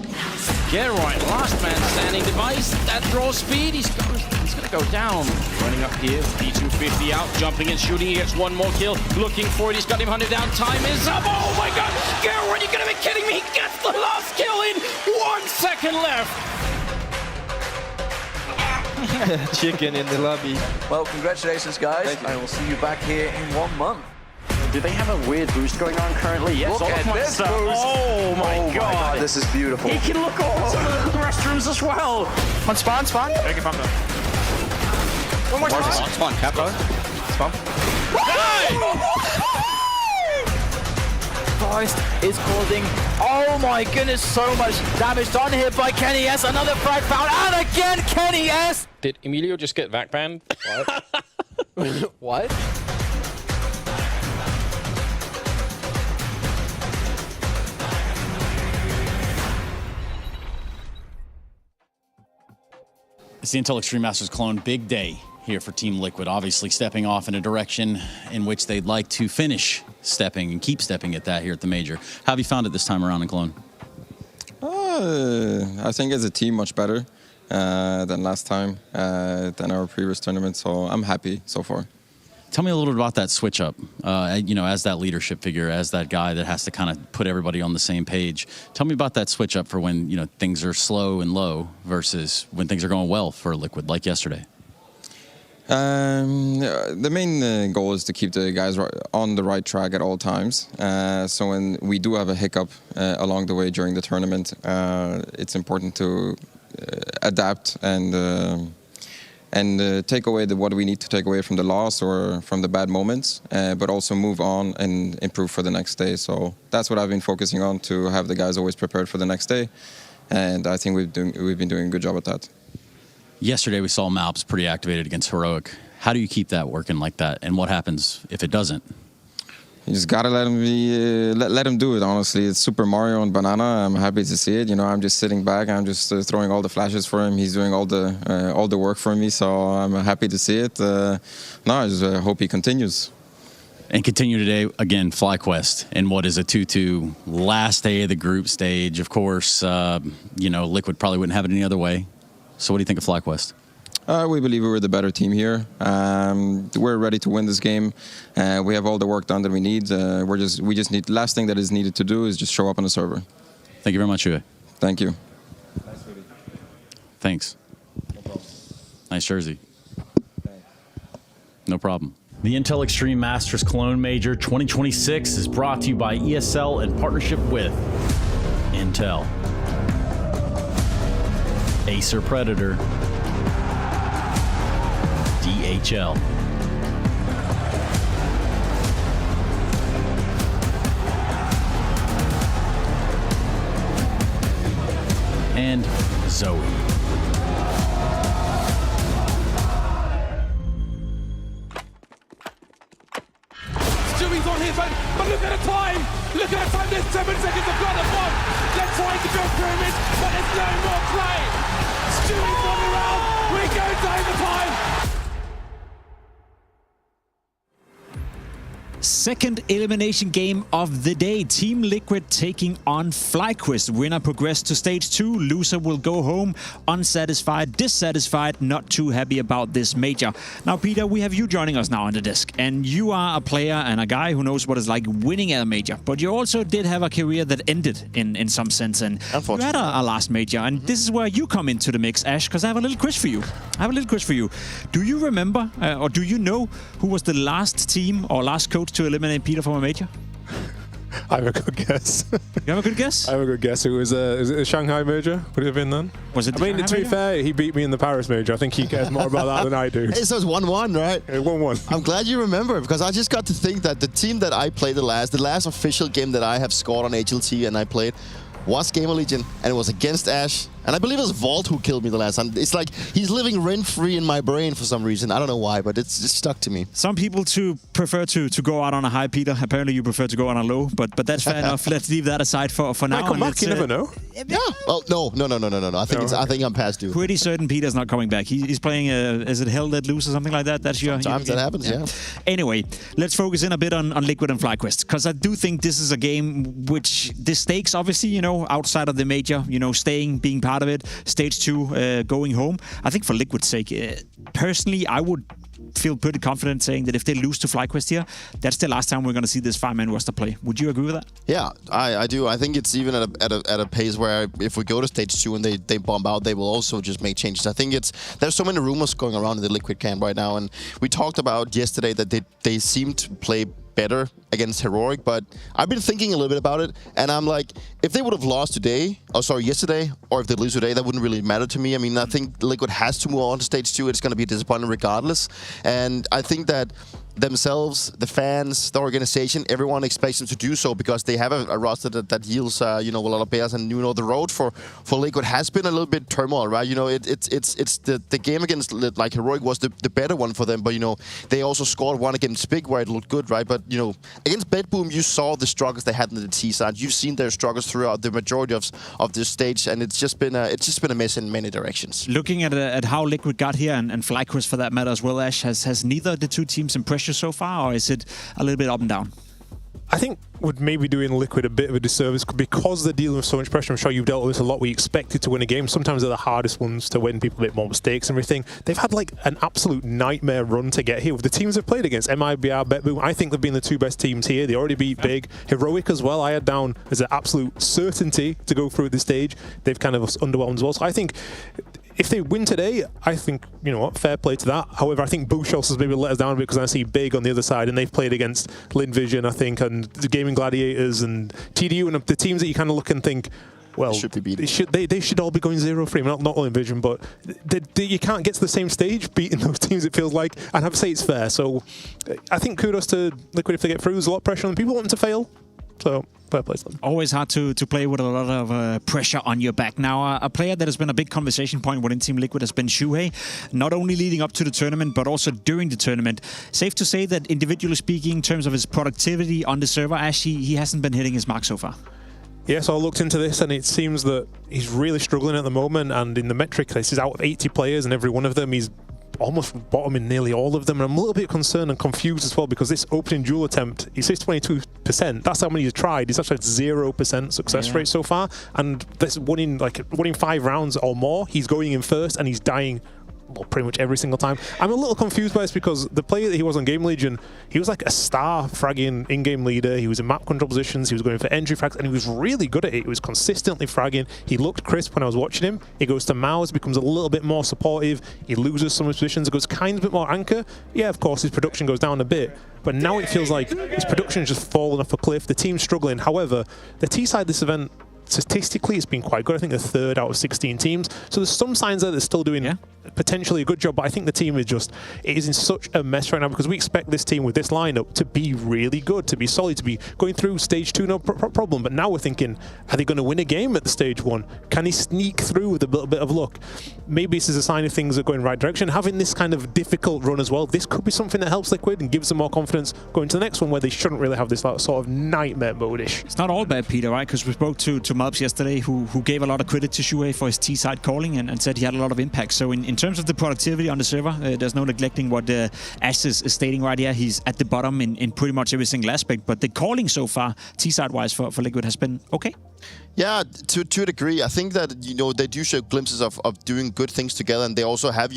Get right, last man standing device. That draw speed, he's gonna go down. Running up here, P250 out, jumping and shooting. He gets 1 more kill, looking for it. He's got him hunted down. Time is up. Oh my god, Garrett, you gotta be kidding me. He gets the last kill in 1 second left. Chicken in the lobby. Well, congratulations, guys. I will see you back here in 1 month. Do they have a weird boost going on currently? Yes. Look at this boost. Oh my god. This is beautiful. He can look all over the restrooms as well. On spawn. Take it from them. One more spawn. Spawn, Capo. Spawn. Forest is causing, oh my goodness, so much damage done here by Kenny S. Another frag found, and again Kenny S. Did Emilio just get vac banned? What? What? It's the Intel Extreme Masters Cologne big day here for Team Liquid, obviously stepping off in a direction in which they'd like to finish stepping and keep stepping at that here at the Major. How have you found it this time around in Cologne? I think as a team much better than last time, than our previous tournament, so I'm happy so far. Tell me a little bit about that switch up, you know, as that leadership figure, as that guy that has to kind of put everybody on the same page. Tell me about that switch up for when, you know, things are slow and low versus when things are going well for Liquid, like yesterday. The main goal is to keep the guys on the right track at all times. So when we do have a hiccup along the way during the tournament, it's important to adapt and take away what we need to take away from the loss or from the bad moments, but also move on and improve for the next day. So that's what I've been focusing on, to have the guys always prepared for the next day. And I think we've been doing a good job at that. Yesterday we saw Malps pretty activated against Heroic. How do you keep that working like that? And what happens if it doesn't? You just gotta let him let him do it. Honestly, it's Super Mario and Banana. I'm happy to see it. You know, I'm just sitting back. I'm just throwing all the flashes for him. He's doing all the work for me. So I'm happy to see it. I just hope he continues. And continue today again, FlyQuest, and what is a 2-2 last day of the group stage. Of course, you know, Liquid probably wouldn't have it any other way. So what do you think of FlyQuest? We believe we're the better team here. We're ready to win this game. We have all the work done that we need. We just need. Last thing that is needed to do is just show up on the server. Thank you very much, Uwe. Thank you. Thanks. No problem. Nice jersey. Thanks. No problem. The Intel Extreme Masters Cologne Major 2026 is brought to you by ESL in partnership with Intel, Acer Predator, DHL, and Zoe. Stewie's on his own, but look at the time! Look at the time, there's 7 seconds of blood at one! They're trying to go pyramid, but there's no more play! Stewie's on the round, we go to overtime! Second elimination game of the day. Team Liquid taking on FlyQuest. Winner progressed to stage 2. Loser will go home unsatisfied, dissatisfied, not too happy about this major. Now, Peter, we have you joining us now on the desk. And you are a player and a guy who knows what it's like winning at a major. But you also did have a career that ended in some sense. And you had a last major. And this is where you come into the mix, Ash, because I have a little quiz for you. Do you remember, or do you know who was the last team or last coach to eliminate Peter from a major? I have a good guess. You have a good guess? I have a good guess. It was a Shanghai major. Would it have been then? Was it? I mean, to be fair, he beat me in the Paris major. I think he cares more about that than I do. Hey, so it's 1-1, right? 1-1. I'm glad you remember, because I just got to think that the team that I played the last official game that I have scored on HLT and I played was Gamer Legion, and it was against Ash. And I believe it was Vault who killed me the last time. It's like he's living rent-free in my brain for some reason. I don't know why, but it's just stuck to me. Some people prefer to go out on a high, Peter. Apparently you prefer to go on a low, but that's fair enough. Let's leave that aside for now. Come back, you never know. Yeah. Well, no. I think I'm past due. Pretty certain Peter's not coming back. He's playing, is it Hell Let Loose or something like that? That's your... Sometimes that happens, yeah. Anyway, let's focus in a bit on Liquid and FlyQuest, because I do think this is a game which the stakes, obviously, you know, outside of the major, you know, staying, being part of it, stage 2, going home. I think for Liquid's sake, personally, I would feel pretty confident saying that if they lose to FlyQuest here, that's the last time we're going to see this 5-man roster play. Would you agree with that? Yeah, I do. I think it's even at a pace where if we go to stage 2 and they bomb out, they will also just make changes. I think there's so many rumors going around in the Liquid camp right now, and we talked about yesterday that they seem to play better against Heroic, but I've been thinking a little bit about it, and I'm like, if they would have lost yesterday, or if they lose today, that wouldn't really matter to me. I mean, I think Liquid has to move on to stage 2. It's going to be disappointing regardless, and I think that themselves, the fans, the organization, everyone expects them to do so because they have a roster that yields, you know, a lot of players, and you know, the road for Liquid has been a little bit turmoil, right? You know, it's the game against like Heroic was the better one for them, but you know, they also scored one against Big where it looked good, right? But you know, against Bedboom, you saw the struggles they had in the T side. You've seen their struggles throughout the majority of this stage, and it's just been a mess in many directions. Looking at how Liquid got here, and FlyQuest for that matter as well, Ash, has neither of the two teams impressed you so far, or is it a little bit up and down? I think would maybe doing Liquid a bit of a disservice because they're dealing with so much pressure. I'm sure you've dealt with this a lot. We expected to win a game. Sometimes they're the hardest ones to win. People make more mistakes and everything. They've had like an absolute nightmare run to get here. With the teams they've played against, MIBR, Betboom, I think they've been the two best teams here. They already beat Big. Heroic as well, I had down as an absolute certainty to go through at this stage. They've kind of underwhelmed as well. So I think if they win today, I think, you know what, fair play to that. However, I think Bushos has maybe let us down a bit because I see Big on the other side, and they've played against Lynn Vision, I think, and the Gaming Gladiators and TDU, and the teams that you kind of look and think, well, they should all be going 0-3. Not Lynn Vision, but you can't get to the same stage beating those teams, it feels like, and have to say it's fair. So I think kudos to Liquid if they get through. There's a lot of pressure on them. People want them to fail. So, fair play to them. Always hard to play with a lot of pressure on your back. Now, a player that has been a big conversation point within Team Liquid has been Shuhei, not only leading up to the tournament, but also during the tournament. Safe to say that, individually speaking, in terms of his productivity on the server, Ash, he hasn't been hitting his mark so far. Yeah, so I looked into this, and it seems that he's really struggling at the moment, and in the metric list, he's out of 80 players, and every one of them, he's almost bottom in nearly all of them, and I'm a little bit concerned and confused as well because this opening duel attempt, he says 22%. That's how many he's tried. He's actually at 0% success rate so far, and this winning 5 rounds or more, he's going in first and he's dying well, pretty much every single time. I'm a little confused by this because the player that he was on Game Legion, he was like a star fragging in-game leader. He was in map control positions. He was going for entry frags, and he was really good at it. He was consistently fragging. He looked crisp when I was watching him. He goes to Mouse, becomes a little bit more supportive. He loses some of his positions. It goes kind of a bit more anchor. Yeah, of course, his production goes down a bit, but now it feels like his production is just falling off a cliff. The team's struggling. However, the T side this event, statistically, it's been quite good. I think the 3rd out of 16 teams. So there's some signs that they're still doing potentially a good job, but I think the team is in such a mess right now because we expect this team with this lineup to be really good, to be solid, to be going through stage 2, no problem. But now we're thinking, are they going to win a game at the stage 1? Can he sneak through with a little bit of luck? Maybe this is a sign of things that go in the right direction. Having this kind of difficult run as well, this could be something that helps Liquid and gives them more confidence going to the next one where they shouldn't really have this sort of nightmare mode-ish. It's not all bad, Peter, right? Because we spoke to Mubs yesterday who gave a lot of credit to Shuhei for his T-side calling and said he had a lot of impact. So in terms of the productivity on the server, there's no neglecting what Ash is stating right here. He's at the bottom in pretty much every single aspect, but the calling so far, T-side-wise for Liquid, has been okay. Yeah, to a degree. I think that, they do show glimpses of doing good things together, and they also have,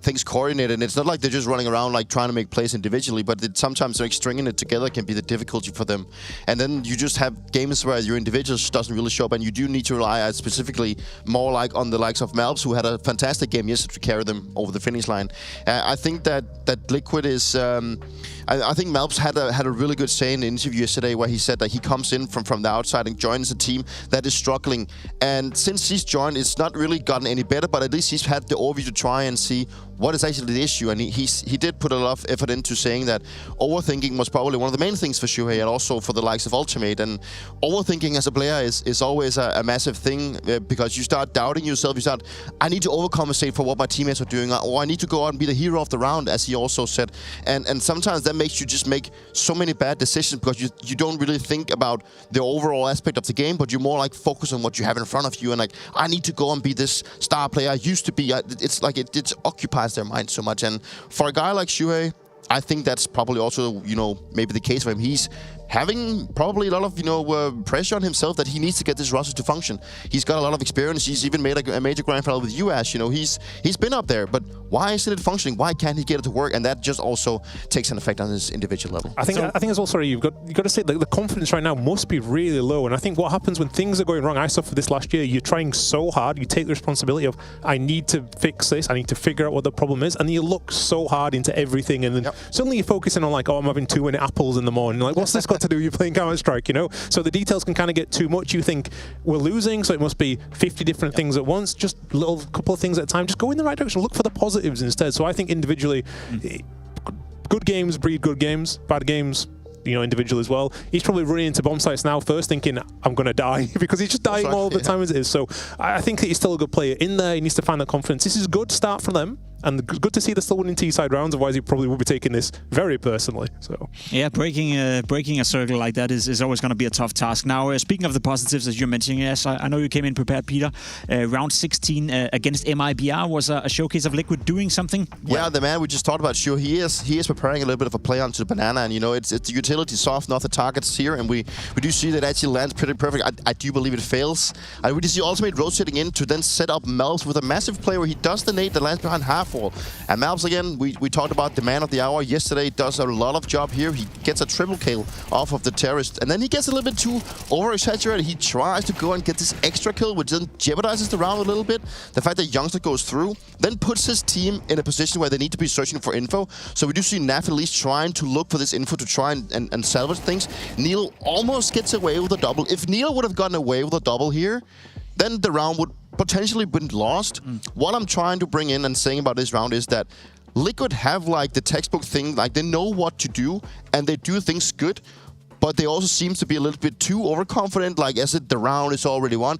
things coordinated. And it's not like they're just running around like trying to make plays individually, but sometimes like stringing it together can be the difficulty for them. And then you just have games where your individual doesn't really show up, and you do need to rely specifically more like on the likes of Malbs, who had a fantastic game yesterday to carry them over the finish line. I think that Liquid is... I think Malbs had a really good say in the interview yesterday where he said that he comes in from the outside and joins a team that is struggling. And since he's joined, it's not really gotten any better, but at least he's had the overview to try and see what is actually the issue. And he did put a lot of effort into saying that overthinking was probably one of the main things for Shuhei and also for the likes of Ultimate. And overthinking as a player is always a massive thing because you start doubting yourself. You start, I need to overcompensate for what my teammates are doing, or I need to go out and be the hero of the round, as he also said. And sometimes that makes you just make so many bad decisions because you don't really think about the overall aspect of the game, but you more like focus on what you have in front of you and like, I need to go and be this star player I used to be. It's like it occupies their mind so much. And for a guy like Shuhei, I think that's probably also, maybe the case for him. He's having probably a lot of, pressure on himself that he needs to get this roster to function. He's got a lot of experience. He's even made a major grand final with you, Ash. He's been up there, but why isn't it functioning? Why can't he get it to work? And that just also takes an effect on his individual level. I think as well, sorry, you've got to say the confidence right now must be really low. And I think what happens when things are going wrong, I suffered this last year, you're trying so hard, you take the responsibility of, I need to fix this, I need to figure out what the problem is, and you look so hard into everything, and then suddenly you're focusing on like, oh, I'm having too many apples in the morning. Like, what's this got to do? You're playing Counter-Strike, So the details can kind of get too much. You think we're losing, so it must be 50 different things at once. Just a little couple of things at a time. Just go in the right direction. Look for the positives instead. So I think individually, good games breed good games. Bad games, individual as well. He's probably running into bomb sites now first thinking, I'm going to die, because he's just dying all the time as it is. So I think that he's still a good player in there. He needs to find that confidence. This is a good start from them. And good to see they're still winning T-side rounds. Otherwise, he probably would be taking this very personally. So yeah, breaking a circle like that is always going to be a tough task. Now, speaking of the positives, as you're mentioning, yes, I know you came in prepared, Peter. Round 16 against MIBR was a showcase of Liquid doing something. Yeah, the man we just talked about, sure, he is preparing a little bit of a play onto the banana, and it's the utility soft, not the targets here, and we do see that actually lands pretty perfect. I do believe it fails. I really see Ultimate rotating in to then set up Malbs with a massive play where he does the nade that lands behind half wall. And Malbs, again, we talked about the man of the hour yesterday, does a lot of job here. He gets a triple kill off of the terrorist, and then he gets a little bit too over-exaggerated. He tries to go and get this extra kill, which then jeopardizes the round a little bit. The fact that Youngster goes through, then puts his team in a position where they need to be searching for info. So we do see Naf at least trying to look for this info to try and salvage things. Neil almost gets away with a double. If Neil would have gotten away with a double here, then the round would potentially been lost. What I'm trying to bring in and saying about this round is that Liquid have like the textbook thing, like they know what to do and they do things good, but they also seem to be a little bit too overconfident, like as if the round is already won.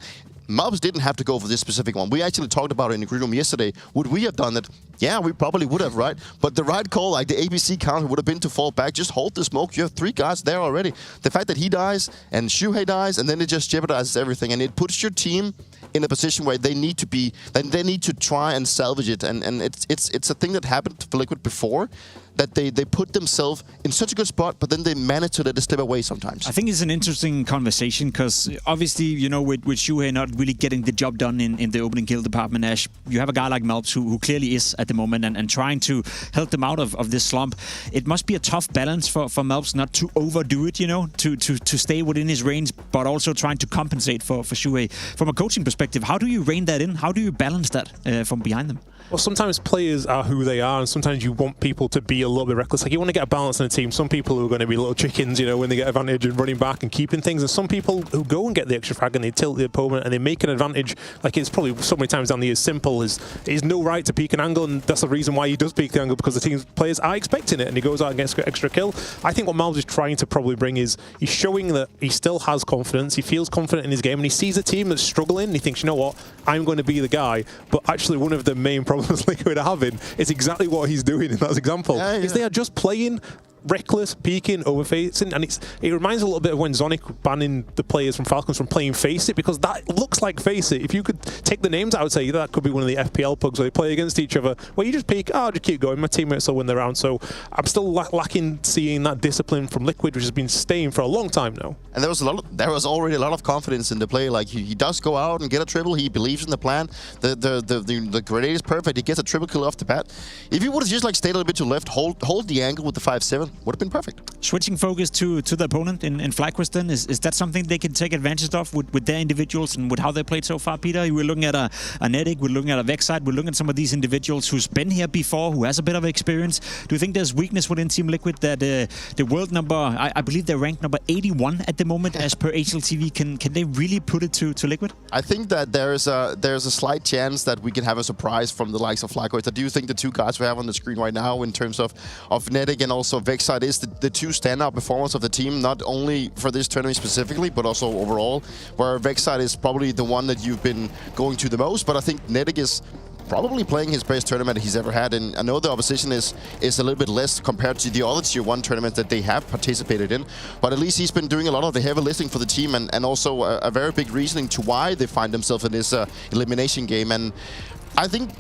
Malbs didn't have to go for this specific one. We actually talked about it in the green room yesterday. Would we have done it? Yeah, we probably would have, right? But the right call, like the ABC counter, would have been to fall back. Just hold the smoke. You have 3 guys there already. The fact that he dies and Shuhei dies, and then it just jeopardizes everything. And it puts your team in a position where they need to be, then they need to try and salvage it. And it's a thing that happened for Liquid before, that they put themselves in such a good spot, but then they manage to let it slip away sometimes. I think it's an interesting conversation because obviously, with Shuhei not really getting the job done in the opening kill department, Ash, you have a guy like Malbs who clearly is at the moment and trying to help them out of this slump. It must be a tough balance for Malbs not to overdo it, to stay within his range, but also trying to compensate for Shuhei. From a coaching perspective, how do you rein that in? How do you balance that from behind them? Well, sometimes players are who they are, and sometimes you want people to be a little bit reckless. Like, you want to get a balance in a team. Some people who are going to be little chickens, when they get advantage and running back and keeping things, and some people who go and get the extra frag and they tilt the opponent and they make an advantage. Like, it's probably so many times down the year as simple as he's no right to peek an angle, and that's the reason why he does peek the angle, because the team's players are expecting it, and he goes out and gets extra kill. I think what Malbs is trying to probably bring is he's showing that he still has confidence, he feels confident in his game, and he sees a team that's struggling, and he thinks, you know what, I'm going to be the guy. But actually, one of the main problems Liquid are having is exactly what he's doing in that example. Is they are just playing reckless, peeking, overfacing, and it reminds a little bit of when Zonic banning the players from Falcons from playing Face It, because that looks like Face It. If you could take the names, I would say that could be one of the FPL pugs where they play against each other, where you just peek, oh, I'll just keep going, my teammates will win the round. So I'm still lacking seeing that discipline from Liquid, which has been staying for a long time now. And there was already a lot of confidence in the play. Like he does go out and get a triple. He believes in the plan. The grenade is perfect. He gets a triple kill off the bat. If he would have just like stayed a little bit to left, hold the angle with the 5-7, would have been perfect. Switching focus to the opponent in FlyQuest then, is that something they can take advantage of with their individuals and with how they played so far, Peter? We're looking at a Netic, we're looking at a Vexite, we're looking at some of these individuals who's been here before, who has a bit of experience. Do you think there's weakness within Team Liquid that the world number, I believe they're ranked number 81 at the moment as per HLTV, can they really put it to Liquid? I think that there's a slight chance that we can have a surprise from the likes of FlyQuest. I do think the two guys we have on the screen right now in terms of Netic and also Vexite is the two standout performers of the team, not only for this tournament specifically, but also overall, where Vexite is probably the one that you've been going to the most, but I think Netic is probably playing his best tournament he's ever had, and I know the opposition is a little bit less compared to the other Tier 1 tournaments that they have participated in, but at least he's been doing a lot of the heavy lifting for the team, and also a very big reasoning to why they find themselves in this elimination game. And I think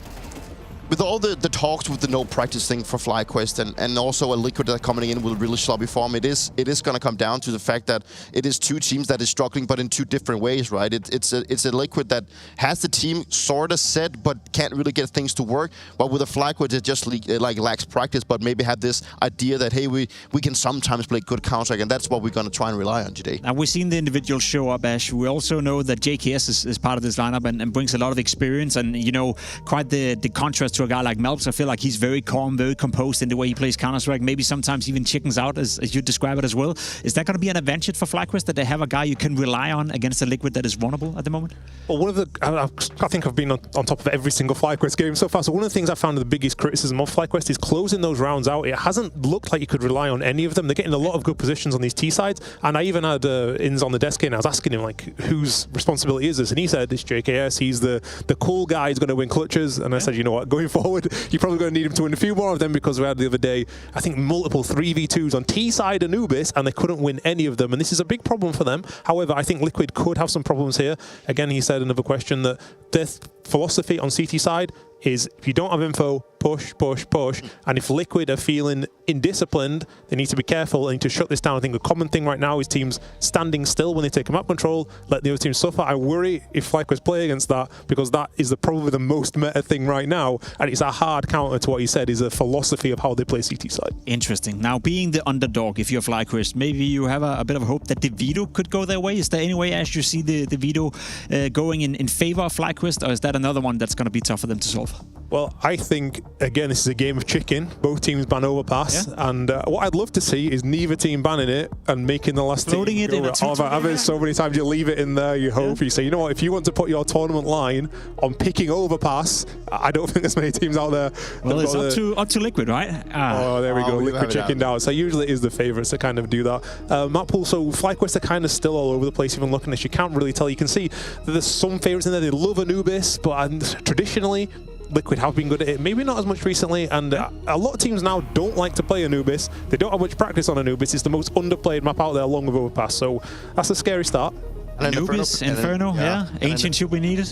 with all the talks with the no practice thing for FlyQuest and also a Liquid that coming in with really sloppy form, it is going to come down to the fact that it is two teams that is struggling, but in two different ways, right? It's a Liquid that has the team sort of set, but can't really get things to work. But with a FlyQuest, it just like lacks practice, but maybe have this idea that, hey, we can sometimes play good Counter-Strike, and that's what we're going to try and rely on today. Now, we've seen the individuals show up, Ash. We also know that JKS is part of this lineup and brings a lot of experience and, you know, quite the contrast to a guy like Melps. I feel like he's very calm, very composed in the way he plays Counter-Strike, maybe sometimes even chickens out, as you describe it as well. Is that going to be an advantage for FlyQuest, that they have a guy you can rely on against a Liquid that is vulnerable at the moment? Well, one of the, I think I've been on top of every single FlyQuest game so far, so one of the things I found the biggest criticism of FlyQuest is closing those rounds out. It hasn't looked like you could rely on any of them. They're getting a lot of good positions on these T sides, and I even had Inns on the desk here, and I was asking him, like, whose responsibility is this? And he said, it's JKS, he's the cool guy, he's going to win clutches. And I said, you know what, going forward, you're probably going to need him to win a few more of them, because we had the other day, I think, multiple 3v2s on T-side Anubis, and they couldn't win any of them, and this is a big problem for them. However, I think Liquid could have some problems here. Again, he said another question that their philosophy on CT side is, if you don't have info, push, push, push. And if Liquid are feeling indisciplined, they need to be careful. They need to shut this down. I think a common thing right now is teams standing still when they take map control, let the other team suffer. I worry if FlyQuest play against that, because that is probably the most meta thing right now. And it's a hard counter to what he said is a philosophy of how they play CT side. Interesting. Now, being the underdog, if you're FlyQuest, maybe you have a bit of hope that the veto could go their way. Is there any way, as you see the veto going in favor of FlyQuest, or is that another one that's going to be tough for them to solve? Well, I think, again, this is a game of chicken. Both teams ban overpass. Yeah. And what I'd love to see is neither team banning it and making the last Loading team it in I've heard so many times you leave it in there, you hope, you say, you know what, if you want to put your tournament line on picking overpass, I don't think there's many teams out there. Well, it's up to Liquid, right? Oh, there we go. Liquid chicken down. So usually it is the favourites to kind of do that. Map pool, so FlyQuest are kind of still all over the place, even looking at this. You can't really tell. You can see that there's some favourites in there. They love Anubis, but traditionally, Liquid have been good at it, maybe not as much recently, and a lot of teams now don't like to play Anubis. They don't have much practice on Anubis. It's the most underplayed map out there along with Overpass, so that's a scary start. And Anubis, Inferno, yeah. Ancient should be needed.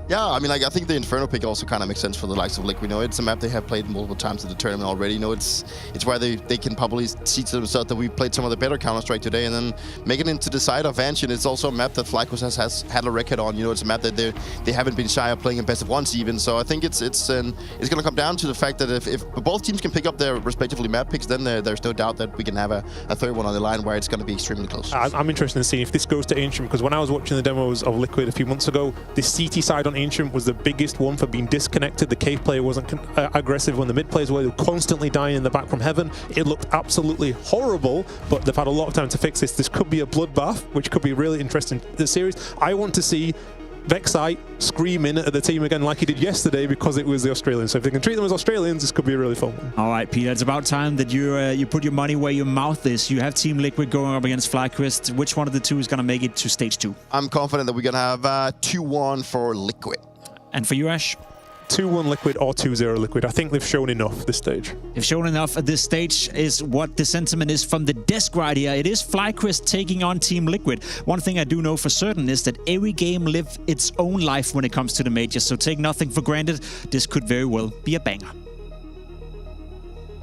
Yeah, I mean, like, I think the Inferno pick also kind of makes sense for the likes of Liquid. You know, it's a map they have played multiple times in the tournament already. You know, it's where they can probably see to themselves that we played some of the better Counter-Strike today, and then make it into the side of Ancient. It's also a map that FlyQuest has had a record on. You know, it's a map that they haven't been shy of playing in best of ones even. So I think it's going to come down to the fact that if both teams can pick up their respectively map picks, then there's no doubt that we can have a third one on the line where it's going to be extremely close. I'm interested in seeing if this goes to Ancient, because when I was watching the demos of Liquid a few months ago, the CT side on Ancient was the biggest one for being disconnected. The cave player wasn't aggressive when the mid players were constantly dying in the back from heaven. It looked absolutely horrible, but they've had a lot of time to fix this. This could be a bloodbath, which could be really interesting in the series. I want to see Vexite screaming at the team again like he did yesterday, because it was the Australians. So if they can treat them as Australians, this could be a really fun one. All right, Peter, it's about time that you put your money where your mouth is. You have Team Liquid going up against FlyQuest. Which one of the two is going to make it to stage 2? I'm confident that we're going to have 2-1 for Liquid. And for you, Ash? 2-1 Liquid or 2-0 Liquid. I think they've shown enough this stage. They've shown enough at this stage is what the sentiment is from the desk right here. It is FlyQuest taking on Team Liquid. One thing I do know for certain is that every game lives its own life when it comes to the majors, so take nothing for granted. This could very well be a banger.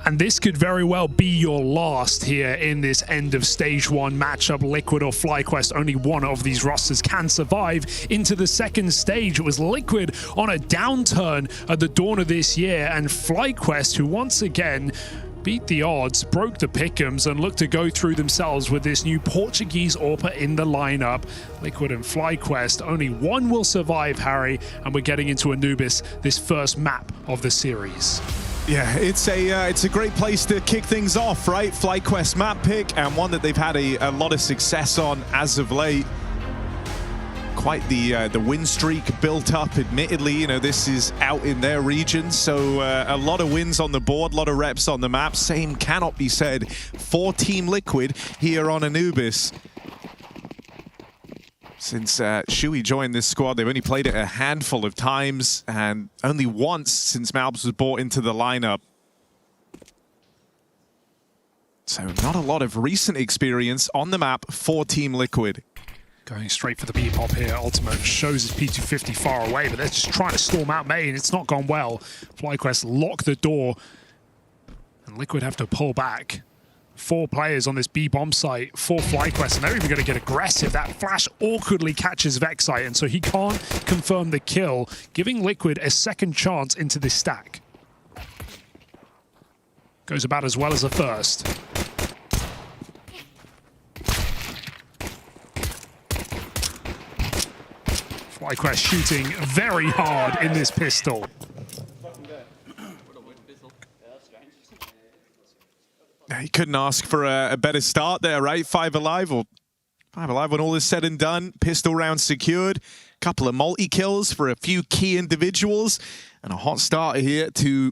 And this could very well be your last here in this end of stage 1 matchup. Liquid or FlyQuest, only one of these rosters can survive into the second stage. It was Liquid on a downturn at the dawn of this year, and FlyQuest, who once again beat the odds, broke the pick'ems, and looked to go through themselves with this new Portuguese AWPer in the lineup. Liquid and FlyQuest, only one will survive, Harry, and we're getting into Anubis, this first map of the series. Yeah, it's a great place to kick things off, right? FlyQuest map pick, and one that they've had a lot of success on as of late. Quite the win streak built up, admittedly. You know, this is out in their region, so a lot of wins on the board, a lot of reps on the map. Same cannot be said for Team Liquid here on Anubis. Since Shui joined this squad, they've only played it a handful of times, and only once since Malbs was brought into the lineup. So not a lot of recent experience on the map for Team Liquid. Going straight for the B-pop here. Ultimate shows his P250 far away, but they're just trying to storm out main. It's not gone well. FlyQuest lock the door, and Liquid have to pull back. 4 players on this B-bomb site for FlyQuest, and they're even going to get aggressive. That flash awkwardly catches Vexite, and so he can't confirm the kill, giving Liquid a second chance into this stack. Goes about as well as the first. FlyQuest shooting very hard in this pistol. He couldn't ask for a better start there, right? 5 alive, or 5 alive when all is said and done. Pistol round secured. Couple of multi-kills for a few key individuals. And a hot starter here to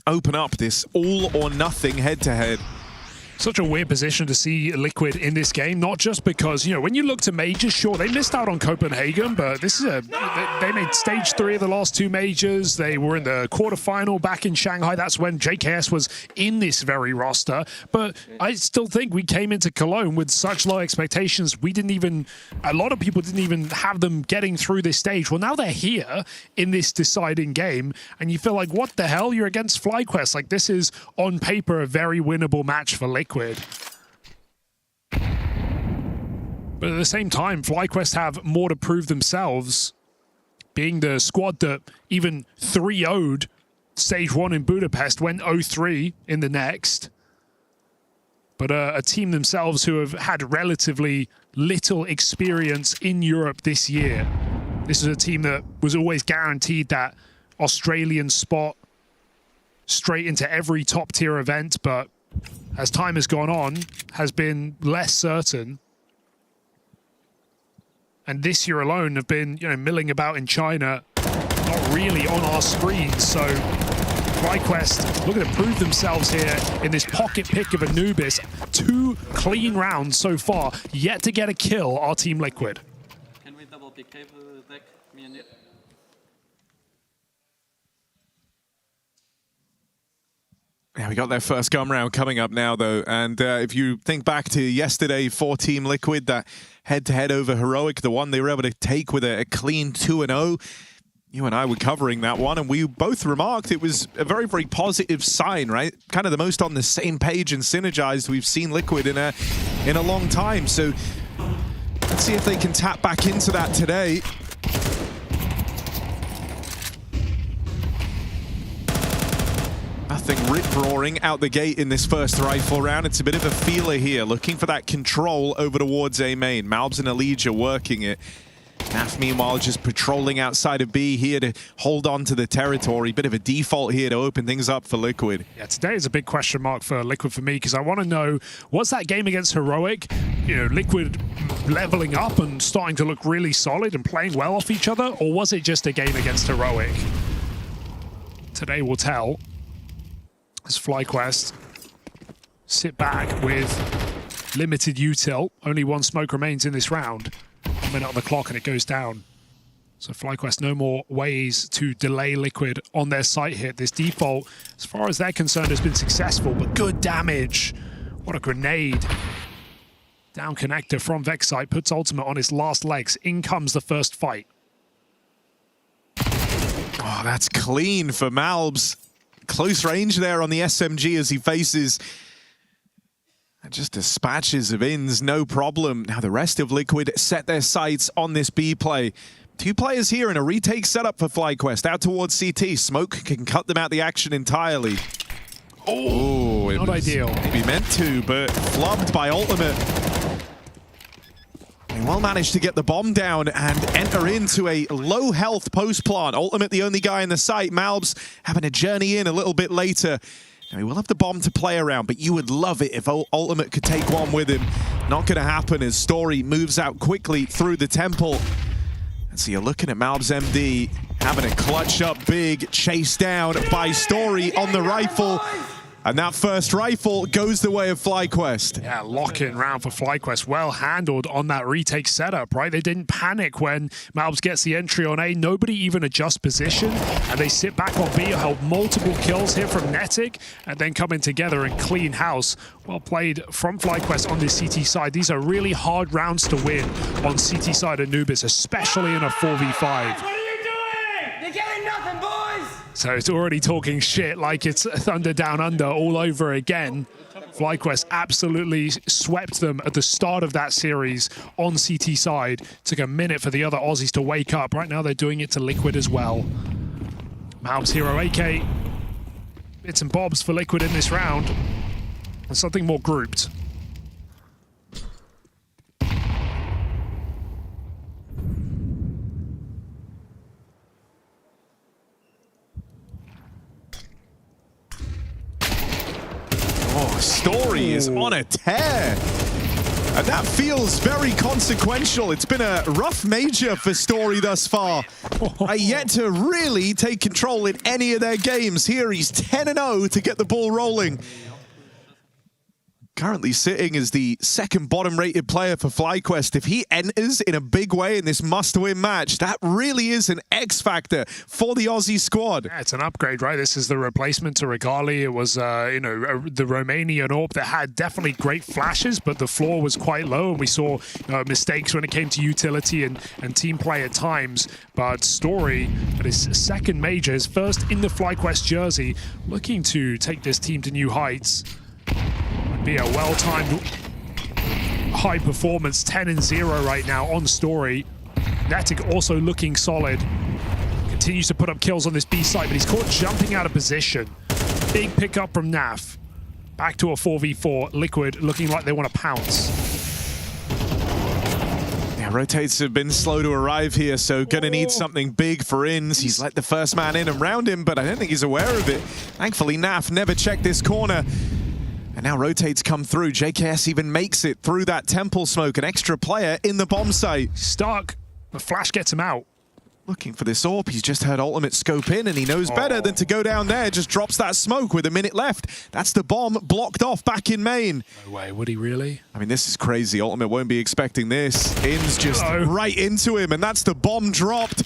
open up this all-or-nothing head-to-head. Such a weird position to see Liquid in this game, not just because, you know, when you look to majors, sure, they missed out on Copenhagen, but this is they made stage 3 of the last 2 majors. They were in the quarterfinal back in Shanghai. That's when JKS was in this very roster. But I still think we came into Cologne with such low expectations. A lot of people didn't even have them getting through this stage. Well, now they're here in this deciding game, and you feel like, what the hell? You're against FlyQuest. Like, this is, on paper, a very winnable match for Liquid. But at the same time, FlyQuest have more to prove themselves, being the squad that even 3-0'd stage 1 in Budapest, went 0-3 in the next. But a team themselves who have had relatively little experience in Europe this year. This is a team that was always guaranteed that Australian spot straight into every top tier event, but as time has gone on, has been less certain. And this year alone have been, you know, milling about in China, not really on our screens. So FlyQuest looking to prove themselves here in this pocket pick of Anubis. 2 clean rounds so far, yet to get a kill, our Team Liquid. Can we double pick deck, me and you? Yeah, we got their first gun round coming up now, though. And if you think back to yesterday for Team Liquid, that head-to-head over Heroic, the one they were able to take with a clean 2-0, you and I were covering that one, and we both remarked it was a very, very positive sign, right? Kind of the most on the same page and synergized we've seen Liquid in a long time. So let's see if they can tap back into that today. Nothing rip-roaring out the gate in this first rifle round. It's a bit of a feeler here, looking for that control over towards A main. Malbs and Elijah working it. Naf, meanwhile, just patrolling outside of B here to hold on to the territory. Bit of a default here to open things up for Liquid. Yeah, today is a big question mark for Liquid for me, because I want to know, was that game against Heroic, you know, Liquid leveling up and starting to look really solid and playing well off each other, or was it just a game against Heroic? Today will tell. As FlyQuest sit back with limited util. Only 1 smoke remains in this round. 1 minute on the clock and it goes down. So FlyQuest, no more ways to delay Liquid on their site hit. This default, as far as they're concerned, has been successful, but good damage. What a grenade. Down connector from Vexite, puts ultimate on his last legs. In comes the first fight. Oh, that's clean for Malbs. Close range there on the SMG as he faces just dispatches of ins, no problem. Now the rest of Liquid set their sights on this B play. 2 players here in a retake setup for FlyQuest. Out towards CT. Smoke can cut them out the action entirely. Oh, not ideal. Maybe meant to, but flubbed by Ultimate. They will manage to get the bomb down and enter into a low health post plant. Ultimate the only guy in the site. Malbs having a journey in a little bit later. Now, he will have the bomb to play around, but you would love it if Ultimate could take one with him. Not going to happen as Story moves out quickly through the temple. And so you're looking at Malbs MD having a clutch up big, chased down by Story on the rifle. And that first rifle goes the way of FlyQuest. Yeah, lock-in round for FlyQuest. Well handled on that retake setup, right? They didn't panic when Malbs gets the entry on A. Nobody even adjusts position, and they sit back on B, hold multiple kills here from Netic, and then coming together and clean house. Well played from FlyQuest on the CT side. These are really hard rounds to win on CT side Anubis, especially in a 4v5. So it's already talking shit like it's Thunder Down Under all over again. FlyQuest absolutely swept them at the start of that series on CT side. Took a minute for the other Aussies to wake up. Right now they're doing it to Liquid as well. Malbs Hero AK. Bits and bobs for Liquid in this round. And something more grouped. Story is on a tear. And that feels very consequential. It's been a rough major for Story thus far. Yet to really take control in any of their games. Here he's 10-0 to get the ball rolling. Currently sitting as the second bottom-rated player for FlyQuest. If he enters in a big way in this must-win match, that really is an X-factor for the Aussie squad. Yeah, it's an upgrade, right? This is the replacement to Regali. It was, the Romanian AWP that had definitely great flashes, but the floor was quite low, and we saw mistakes when it came to utility and team play at times. But Story, at his second major, his first in the FlyQuest jersey, looking to take this team to new heights. Be a well-timed high performance, 10-0 right now on Story. Netic also looking solid. Continues to put up kills on this B site, but he's caught jumping out of position. Big pickup from Naf. Back to a 4v4. Liquid looking like they want to pounce. Yeah, rotates have been slow to arrive here, so gonna need something big for ins. He's let the first man in around him, but I don't think he's aware of it. Thankfully, Naf never checked this corner. And now rotates come through. JKS even makes it through that temple smoke. An extra player in the bomb site. Stuck. The flash gets him out. Looking for this AWP. He's just heard Ultimate scope in, and he knows better than to go down there. Just drops that smoke with a minute left. That's the bomb blocked off back in main. No way, would he really? I mean, this is crazy. Ultimate won't be expecting this. In's just right into him, and that's the bomb dropped.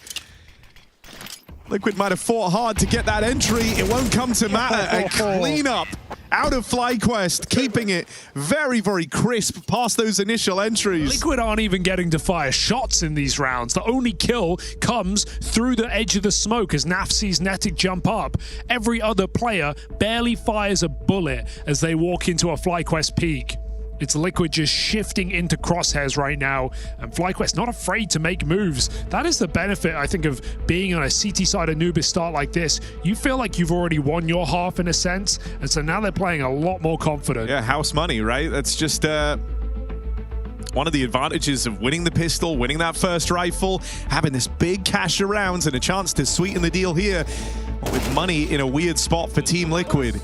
Liquid might have fought hard to get that entry. It won't come to matter. A cleanup out of FlyQuest, keeping it very, very crisp past those initial entries. Liquid aren't even getting to fire shots in these rounds. The only kill comes through the edge of the smoke as Naf sees Netic jump up. Every other player barely fires a bullet as they walk into a FlyQuest peak. It's Liquid just shifting into crosshairs right now, and FlyQuest not afraid to make moves. That is the benefit, I think, of being on a CT side Anubis start like this. You feel like you've already won your half in a sense, and so now they're playing a lot more confident. Yeah, house money, right? That's just one of the advantages of winning the pistol, winning that first rifle, having this big cash of rounds and a chance to sweeten the deal here with money in a weird spot for Team Liquid.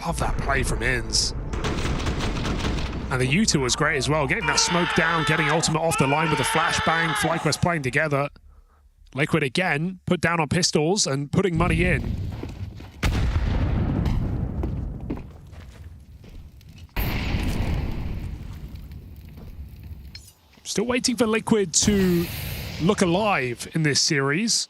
Love that play from Inns. And the U2 was great as well, getting that smoke down, getting ultimate off the line with a flashbang. FlyQuest playing together. Liquid again, put down on pistols and putting money in. Still waiting for Liquid to look alive in this series.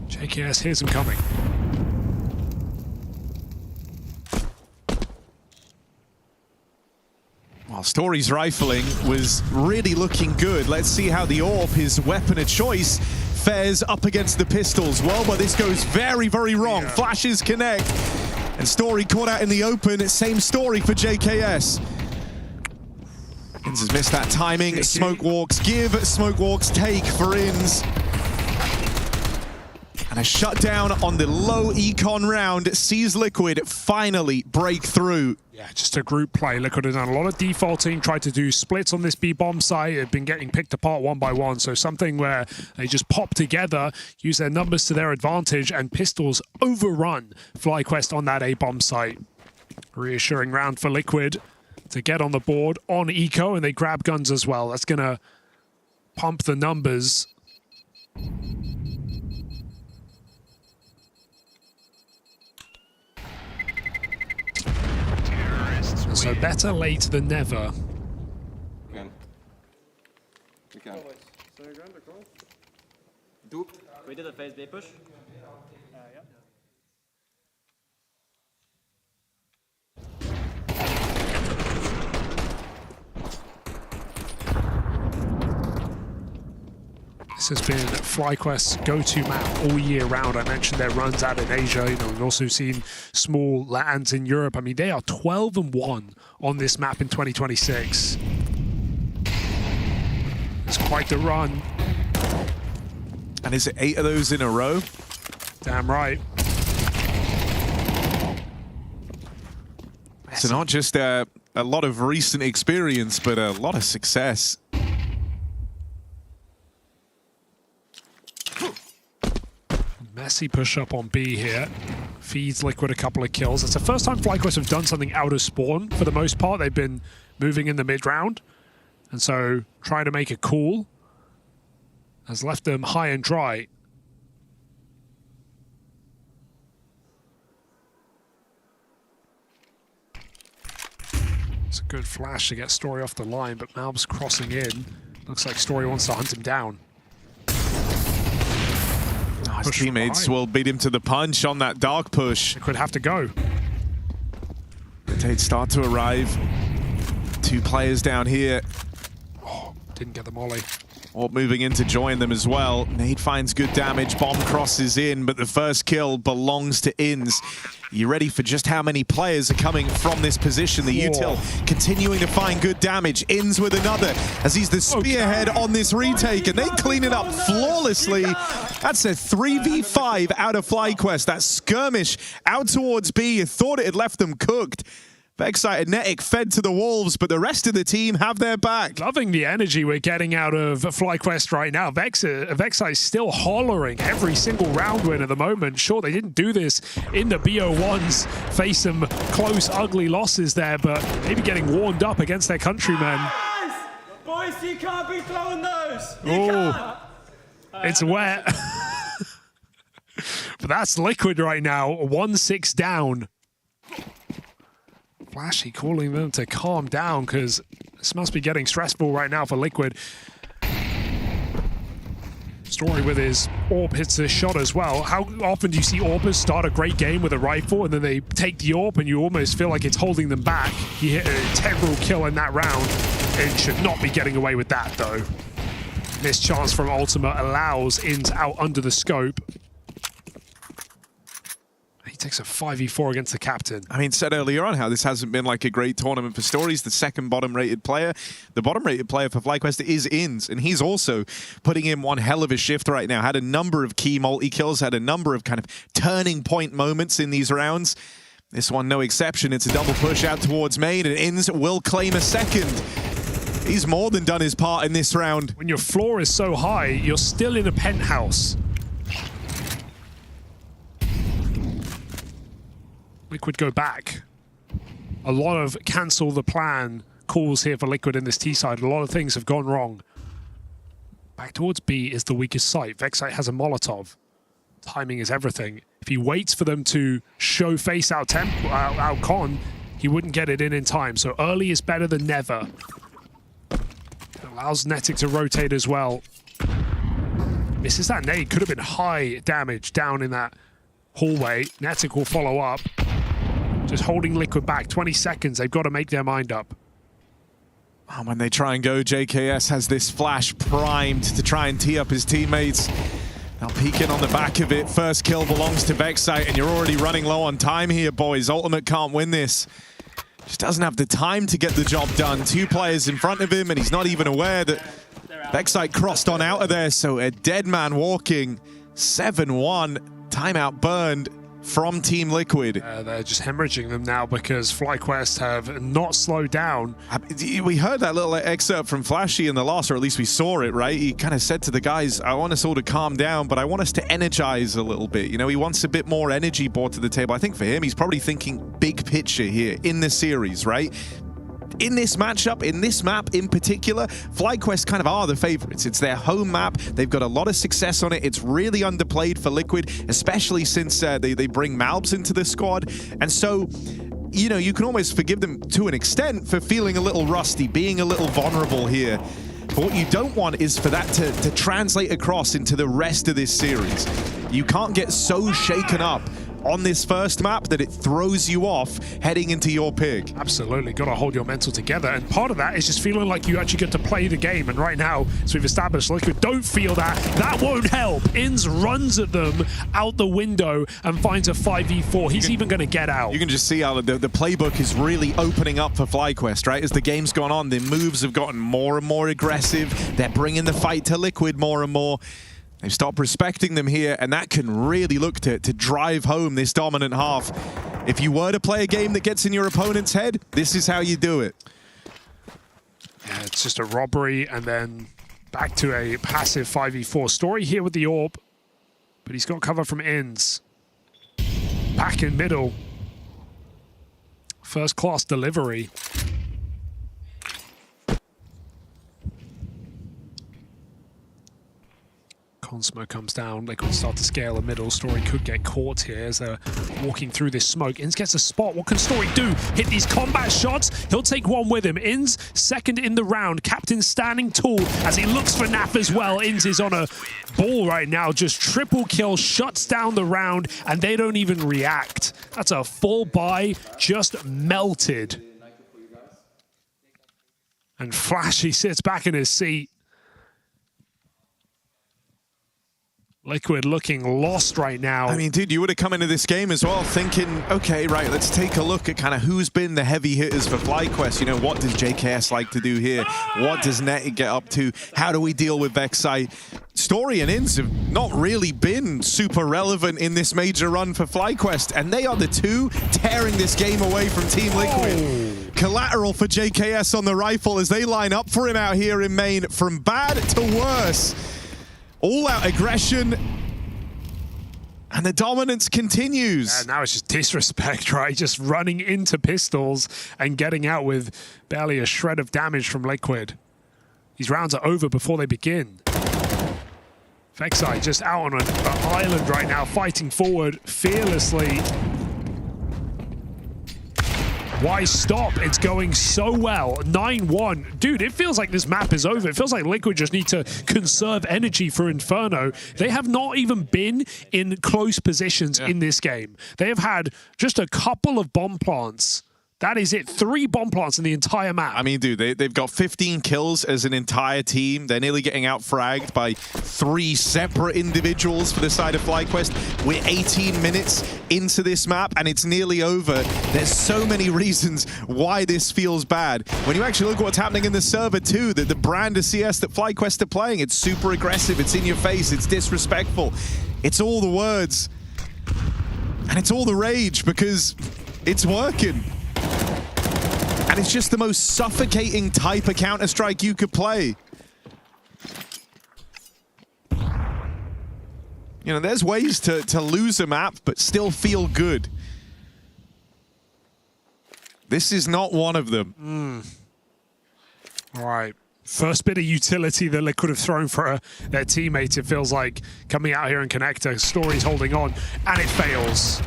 JKS hears him coming. Well, Story's rifling was really looking good. Let's see how the AWP, his weapon of choice, fares up against the pistols. Well, but this goes very, very wrong. Yeah. Flashes connect. And Story caught out in the open. Same story for JKS. Inns has missed that timing. Smoke walks give, smoke walks take for Inns. And a shutdown on the low econ round sees Liquid finally break through. Yeah, just a group play. Liquid have done a lot of defaulting, tried to do splits on this B-bomb site. They've been getting picked apart one by one. So something where they just pop together, use their numbers to their advantage, and Pistols overrun FlyQuest on that A-bomb site. Reassuring round for Liquid to get on the board on Eco, and they grab guns as well. That's going to pump the numbers. So better late than never. We can. We did a phase B push. Yeah. This has been FlyQuest's go-to map all year round. I mentioned their runs out in Asia. You know, we've also seen small lands in Europe. I mean, they are 12-1 on this map in 2026. It's quite the run. And is it 8 of those in a row? Damn right. So not just a lot of recent experience, but a lot of success. Messy push up on B here. Feeds Liquid a couple of kills. It's the first time FlyQuest have done something out of spawn. For the most part, they've been moving in the mid-round. And so trying to make it cool has left them high and dry. It's a good flash to get Story off the line, but Malb's crossing in. Looks like Story wants to hunt him down. His teammates will beat him to the punch on that dark push. They could have to go. They'd start to arrive. 2 players down here. Oh, didn't get the molly. Or moving in to join them as well. Nade finds good damage. Bomb crosses in, but the first kill belongs to Inns. You ready for just how many players are coming from this position? The util continuing to find good damage. Inns with another as he's the spearhead on this retake, and they clean it up flawlessly. That's a 3v5 out of FlyQuest. That skirmish out towards B. You thought it had left them cooked. Vexite and Netic fed to the wolves, but the rest of the team have their back. Loving the energy we're getting out of FlyQuest right now. Vexite is still hollering every single round win at the moment. Sure, they didn't do this in the BO1s, face some close, ugly losses there, but maybe getting warmed up against their countrymen. Boys, you can't be throwing those! Oh, it's wet. But that's Liquid right now, 1-6 down. Flashy calling them to calm down because this must be getting stressful right now for Liquid. Story with his AWP hits this shot as well. How often do you see AWPers start a great game with a rifle and then they take the AWP and you almost feel like it's holding them back? He hit an integral kill in that round and should not be getting away with that though. Missed chance from Ultimate allows Inns out under the scope. He takes a 5v4 against the captain. I mean, said earlier on how this hasn't been like a great tournament for Stories, the second bottom-rated player. The bottom-rated player for FlyQuest is Inns, and he's also putting in one hell of a shift right now. Had a number of key multi-kills, had a number of kind of turning point moments in these rounds. This one, no exception. It's a double push out towards main, and Inns will claim a second. He's more than done his part in this round. When your floor is so high, you're still in a penthouse. Liquid go back. A lot of cancel the plan calls here for Liquid in this T side. A lot of things have gone wrong. Back towards B is the weakest site. Vexite has a Molotov. Timing is everything. If he waits for them to show face out con, he wouldn't get it in time. So early is better than never. Allows Netic to rotate as well. Misses that nade. Could have been high damage down in that hallway. Netic will follow up. Just holding Liquid back. 20 seconds. They've got to make their mind up. Oh, when they try and go, JKS has this flash primed to try and tee up his teammates. Now peeking on the back of it. First kill belongs to Vexite, and you're already running low on time here, boys. Ultimate can't win this. Just doesn't have the time to get the job done. 2 players in front of him, and he's not even aware that Vexite crossed on out of there. So a dead man walking. 7-1. Timeout burned from Team Liquid. They're just hemorrhaging them now because FlyQuest have not slowed down. We heard that little excerpt from Flashy in the last, or at least we saw it, right? He kind of said to the guys, I want us all to calm down, but I want us to energize a little bit. You know, he wants a bit more energy brought to the table. I think for him, he's probably thinking big picture here in the series, right? In this matchup, in this map in particular, FlyQuest kind of are the favorites. It's their home map. They've got a lot of success on it. It's really underplayed for Liquid, especially since they bring Malbs into the squad. And so, you know, you can almost forgive them to an extent for feeling a little rusty, being a little vulnerable here. But what you don't want is for that to translate across into the rest of this series. You can't get so shaken up on this first map that it throws you off heading into your pick. Absolutely, got to hold your mental together, and part of that is just feeling like you actually get to play the game. And right now, as we've established, Liquid don't feel that. That won't help. Inns runs at them out the window and finds a 5v4. He's even going to get out. You can just see how the playbook is really opening up for FlyQuest, right? As the game's gone on, the moves have gotten more and more aggressive. They're bringing the fight to Liquid more and more. They've stopped respecting them here, and that can really look to drive home this dominant half. If you were to play a game that gets in your opponent's head, this is how you do it. Yeah, it's just a robbery, and then back to a passive 5v4 story here with the AWP. But he's got cover from Inns. Back in middle. First class delivery. Consmo comes down. Liquid start to scale the middle. Story could get caught here as they're walking through this smoke. Inns gets a spot. What can Story do? Hit these combat shots. He'll take one with him. Inns second in the round. Captain standing tall as he looks for Naf as well. Inns is on a ball right now. Just triple kill. Shuts down the round and they don't even react. That's a full buy. Just melted. And Flashy sits back in his seat. Liquid looking lost right now. I mean, dude, you would have come into this game as well thinking, okay, right, let's take a look at kind of who's been the heavy hitters for FlyQuest. You know, what does JKS like to do here? What does Netic get up to? How do we deal with Vexite? Story and Inns have not really been super relevant in this major run for FlyQuest, and they are the two tearing this game away from Team Liquid. Oh. Collateral for JKS on the rifle as they line up for him out here in main. From bad to worse. All-out aggression, and the dominance continues. Now it's just disrespect, right? Just running into pistols and getting out with barely a shred of damage from Liquid. These rounds are over before they begin. Vexite just out on an island right now, fighting forward fearlessly. Why stop? It's going so well. 9-1. Dude, it feels like this map is over. It feels like Liquid just need to conserve energy for Inferno. They have not even been in close positions in this game. They have had just a couple of bomb plants. That is it. 3 bomb plants in the entire map. I mean, dude, they've got 15 kills as an entire team. They're nearly getting out-fragged by 3 separate individuals for the side of FlyQuest. We're 18 minutes into this map, and it's nearly over. There's so many reasons why this feels bad. When you actually look at what's happening in the server, too, the brand of CS that FlyQuest are playing, it's super aggressive, it's in your face, it's disrespectful. It's all the words. And it's all the rage, because it's working. And it's just the most suffocating type of Counter-Strike you could play. You know, there's ways to lose a map, but still feel good. This is not one of them. All right. First bit of utility that Liquid have thrown for their teammates, it feels like, coming out here and Connector. Story's holding on, and it fails.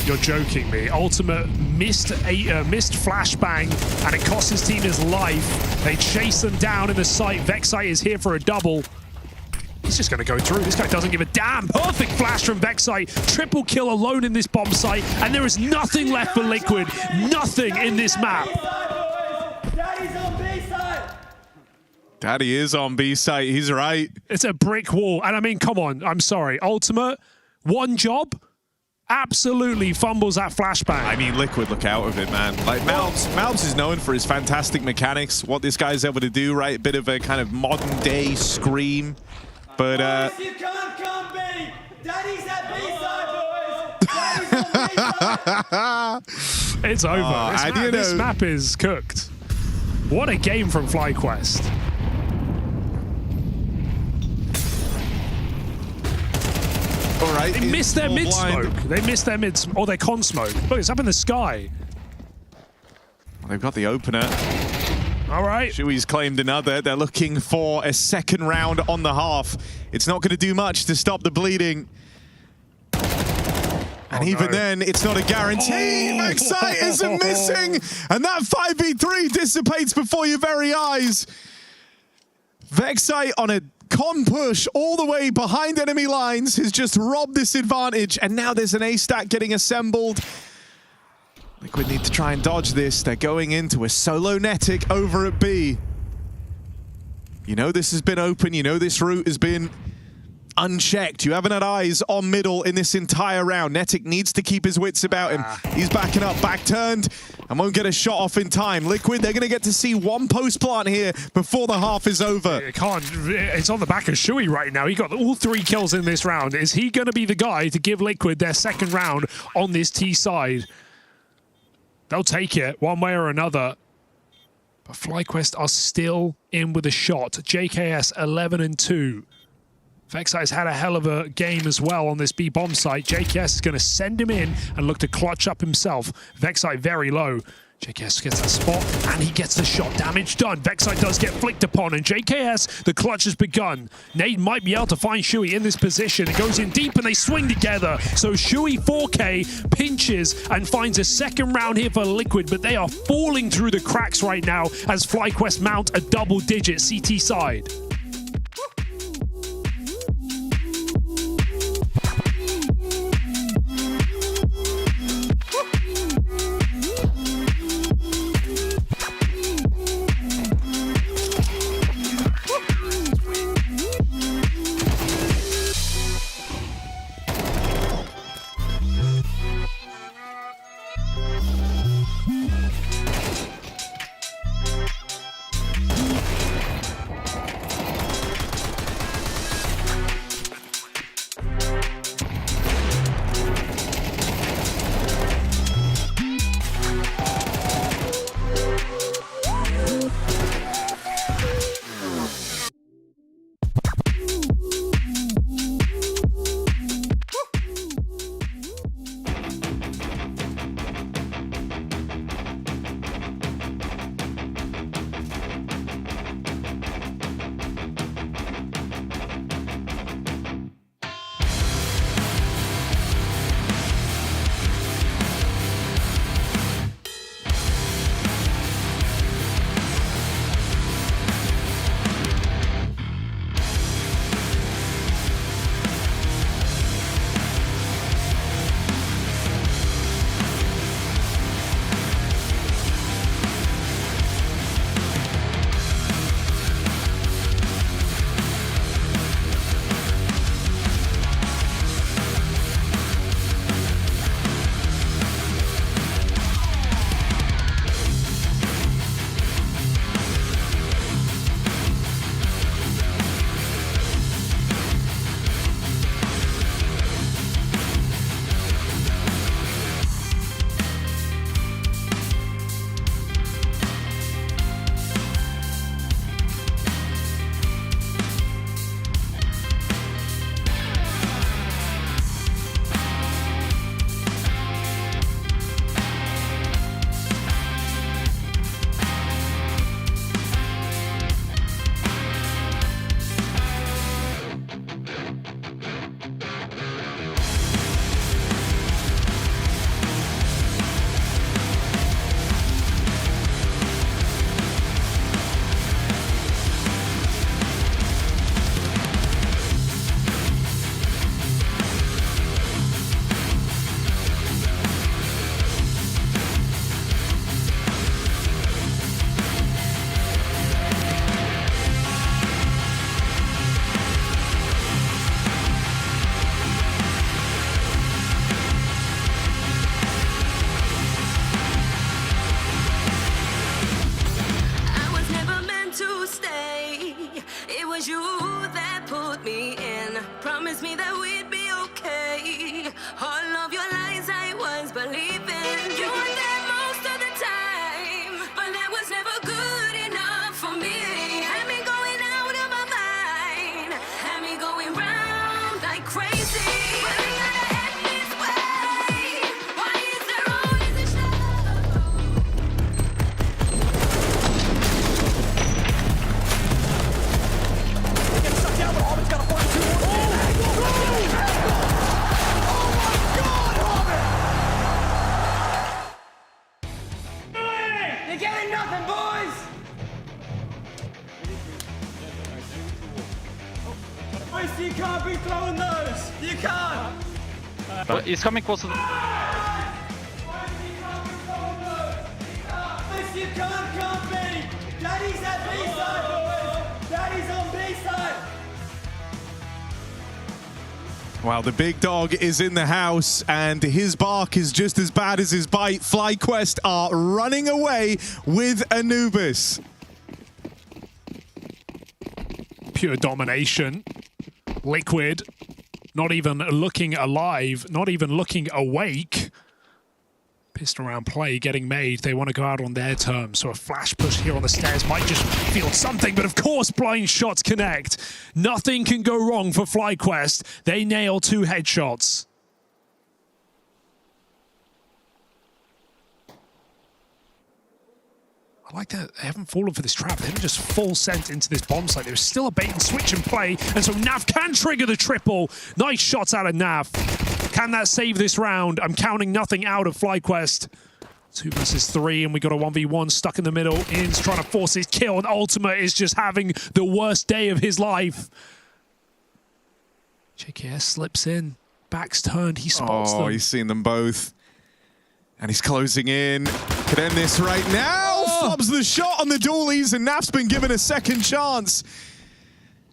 You're joking me. Ultimate missed flashbang, and it cost his team his life. They chase them down in the site. Vexite is here for a double. He's just going to go through. This guy doesn't give a damn. Perfect flash from Vexite. Triple kill alone in this bomb site, and there is nothing left for Liquid. Nothing in this map. Daddy's on B side. Daddy is on B site. He's right. It's a brick wall. And I mean, come on. I'm sorry. Ultimate, one job, absolutely fumbles that flashbang. I mean, Liquid look out of it, man. Like, Malbs is known for his fantastic mechanics. What this guy's able to do, right? Bit of a kind of modern day Scream. But, Boys, you can't come B. Daddy's at B side, boys. Daddy's on B side. It's over. This map is cooked. What a game from FlyQuest. All right. They missed their mid smoke. They missed their mid or their con smoke. Look, it's up in the sky. They've got the opener. All right. Shui's claimed another. They're looking for a second round on the half. It's not going to do much to stop the bleeding. And even then, it's not a guarantee. Vexite isn't missing. And that 5v3 dissipates before your very eyes. Vexite on a con push all the way behind enemy lines has just robbed this advantage. And now there's an A-stack getting assembled. Liquid need to try and dodge this. They're going into a solo Netic over at B. You know this has been open. You know this route has been unchecked. You haven't had eyes on middle in this entire round. Netic needs to keep his wits about him. He's backing up, back turned, and won't get a shot off in time. Liquid, they're going to get to see one post plant here before the half is over. It can't. It's on the back of Shui right now. He got all 3 kills in this round. Is he going to be the guy to give Liquid their second round on this T side? They'll take it one way or another. But FlyQuest are still in with a shot. JKS 11-2. Vexite's had a hell of a game as well on this B bomb site. JKS is going to send him in and look to clutch up himself. Vexite very low. JKS gets that spot and he gets the shot. Damage done. Vexite does get flicked upon, and JKS, the clutch has begun. Nade might be able to find Shui in this position. It goes in deep and they swing together. So Shui 4K pinches and finds a second round here for Liquid, but they are falling through the cracks right now as FlyQuest mount a double-digit CT side. was you that put me in. Promised me that we'd be okay. All of your lies I was believing. You were there most of the time, but that was never good enough for me. Had me going out of my mind, had me going round like crazy. But I gotta end this way. Why is there always a You're getting nothing, boys! Boys, you can't be throwing those! You can't! But he's coming close to the... Boys, you can't be! Daddy's at B-side, boys! Daddy's on B-side! Wow, the big dog is in the house, and his bark is just as bad as his bite. FlyQuest are running away with Anubis. Pure domination. Liquid, not even looking alive, not even looking awake. Pistol round play getting made. They want to go out on their terms. So a flash push here on the stairs might just feel something, but of course blind shots connect. Nothing can go wrong for FlyQuest. They nail 2 headshots. I like that they haven't fallen for this trap. They didn't just full sent into this bomb site. There was still a bait and switch and play, and so Nav can trigger the triple. Nice shots out of Nav. Can that save this round? I'm counting nothing out of FlyQuest. 2 versus 3, and we got a 1v1 stuck in the middle. In's trying to force his kill, and Ultimate is just having the worst day of his life. JKS slips in. Back's turned. He spots them. Oh, he's seen them both. And he's closing in. Could end this right now. Flubs the shot on the dualies, and Naf's been given a second chance.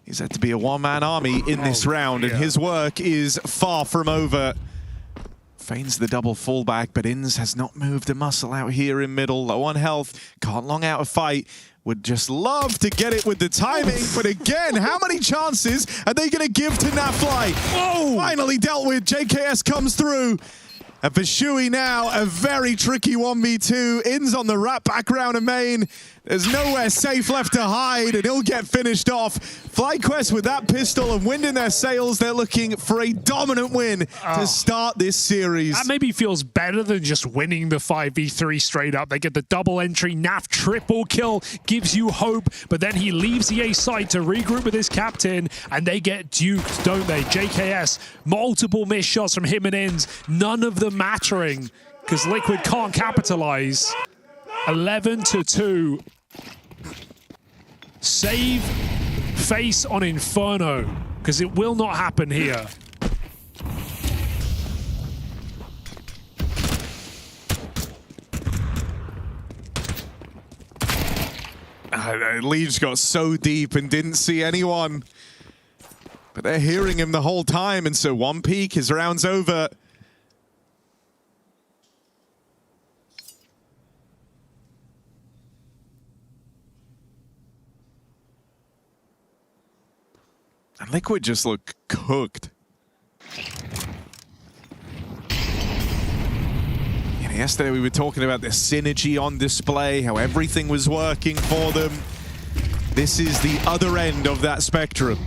He's had to be a one-man army in this round, and his work is far from over. Feigns the double fallback, but Inns has not moved a muscle out here in middle. Low on health, can't long out a fight. Would just love to get it with the timing, but again, how many chances are they going to give to Nafly? Oh! Finally dealt with, JKS comes through. And for Shui now, a very tricky 1v2. Inns on the wrap back round of main. There's nowhere safe left to hide, and he'll get finished off. FlyQuest with that pistol and wind in their sails. They're looking for a dominant win to start this series. That maybe feels better than just winning the 5v3 straight up. They get the double entry. Naf triple kill gives you hope, but then he leaves the A site to regroup with his captain, and they get duked, don't they? JKS, multiple missed shots from him and Inns. None of them mattering because Liquid can't capitalize. 11-2. Save face on Inferno, because it will not happen here. Liege got so deep and didn't see anyone. But they're hearing him the whole time, and so one peek, his round's over. And Liquid just look cooked. Yesterday we were talking about the synergy on display, how everything was working for them. This is the other end of that spectrum.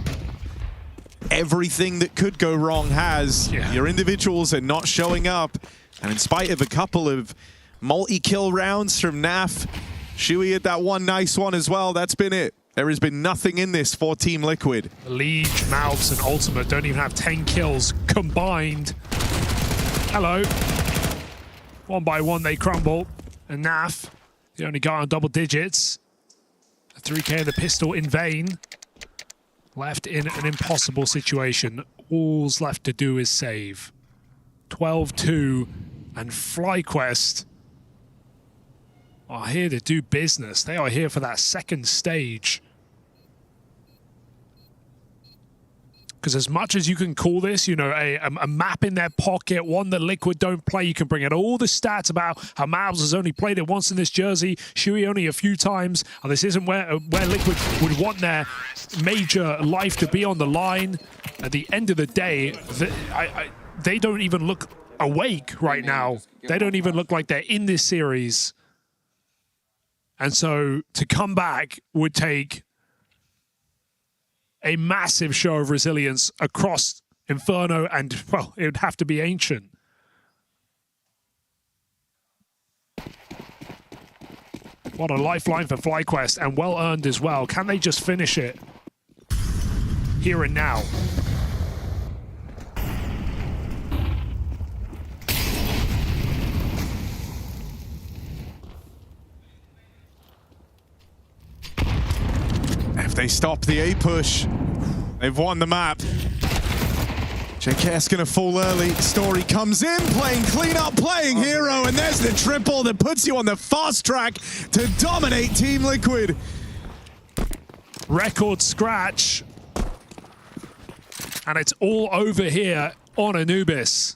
Everything that could go wrong has. Your individuals are not showing up. And in spite of a couple of multi-kill rounds from Naf, Shui had that one nice one as well. That's been it. There has been nothing in this for Team Liquid. Liege, Mouths, and Ultimate don't even have 10 kills combined. Hello. One by one, they crumble. And Naf, the only guy on double digits. A 3K of the pistol in vain. Left in an impossible situation. All's left to do is save. 12-2, and FlyQuest are here to do business. They are here for that second stage. Because as much as you can call this, you know, a map in their pocket, one that Liquid don't play, you can bring out all the stats about how Mavs has only played it once in this jersey, Shui only a few times, and this isn't where Liquid would want their major life to be on the line. At the end of the day, they don't even look awake right now. They don't even look like they're in this series. And so to come back would take a massive show of resilience across Inferno and, well, it would have to be Ancient. What a lifeline for FlyQuest, and well earned as well. Can they just finish it here and now? If they stop the A push, they've won the map. JKS gonna fall early. Story comes in, playing cleanup, playing hero, and there's the triple that puts you on the fast track to dominate Team Liquid. Record scratch. And it's all over here on Anubis.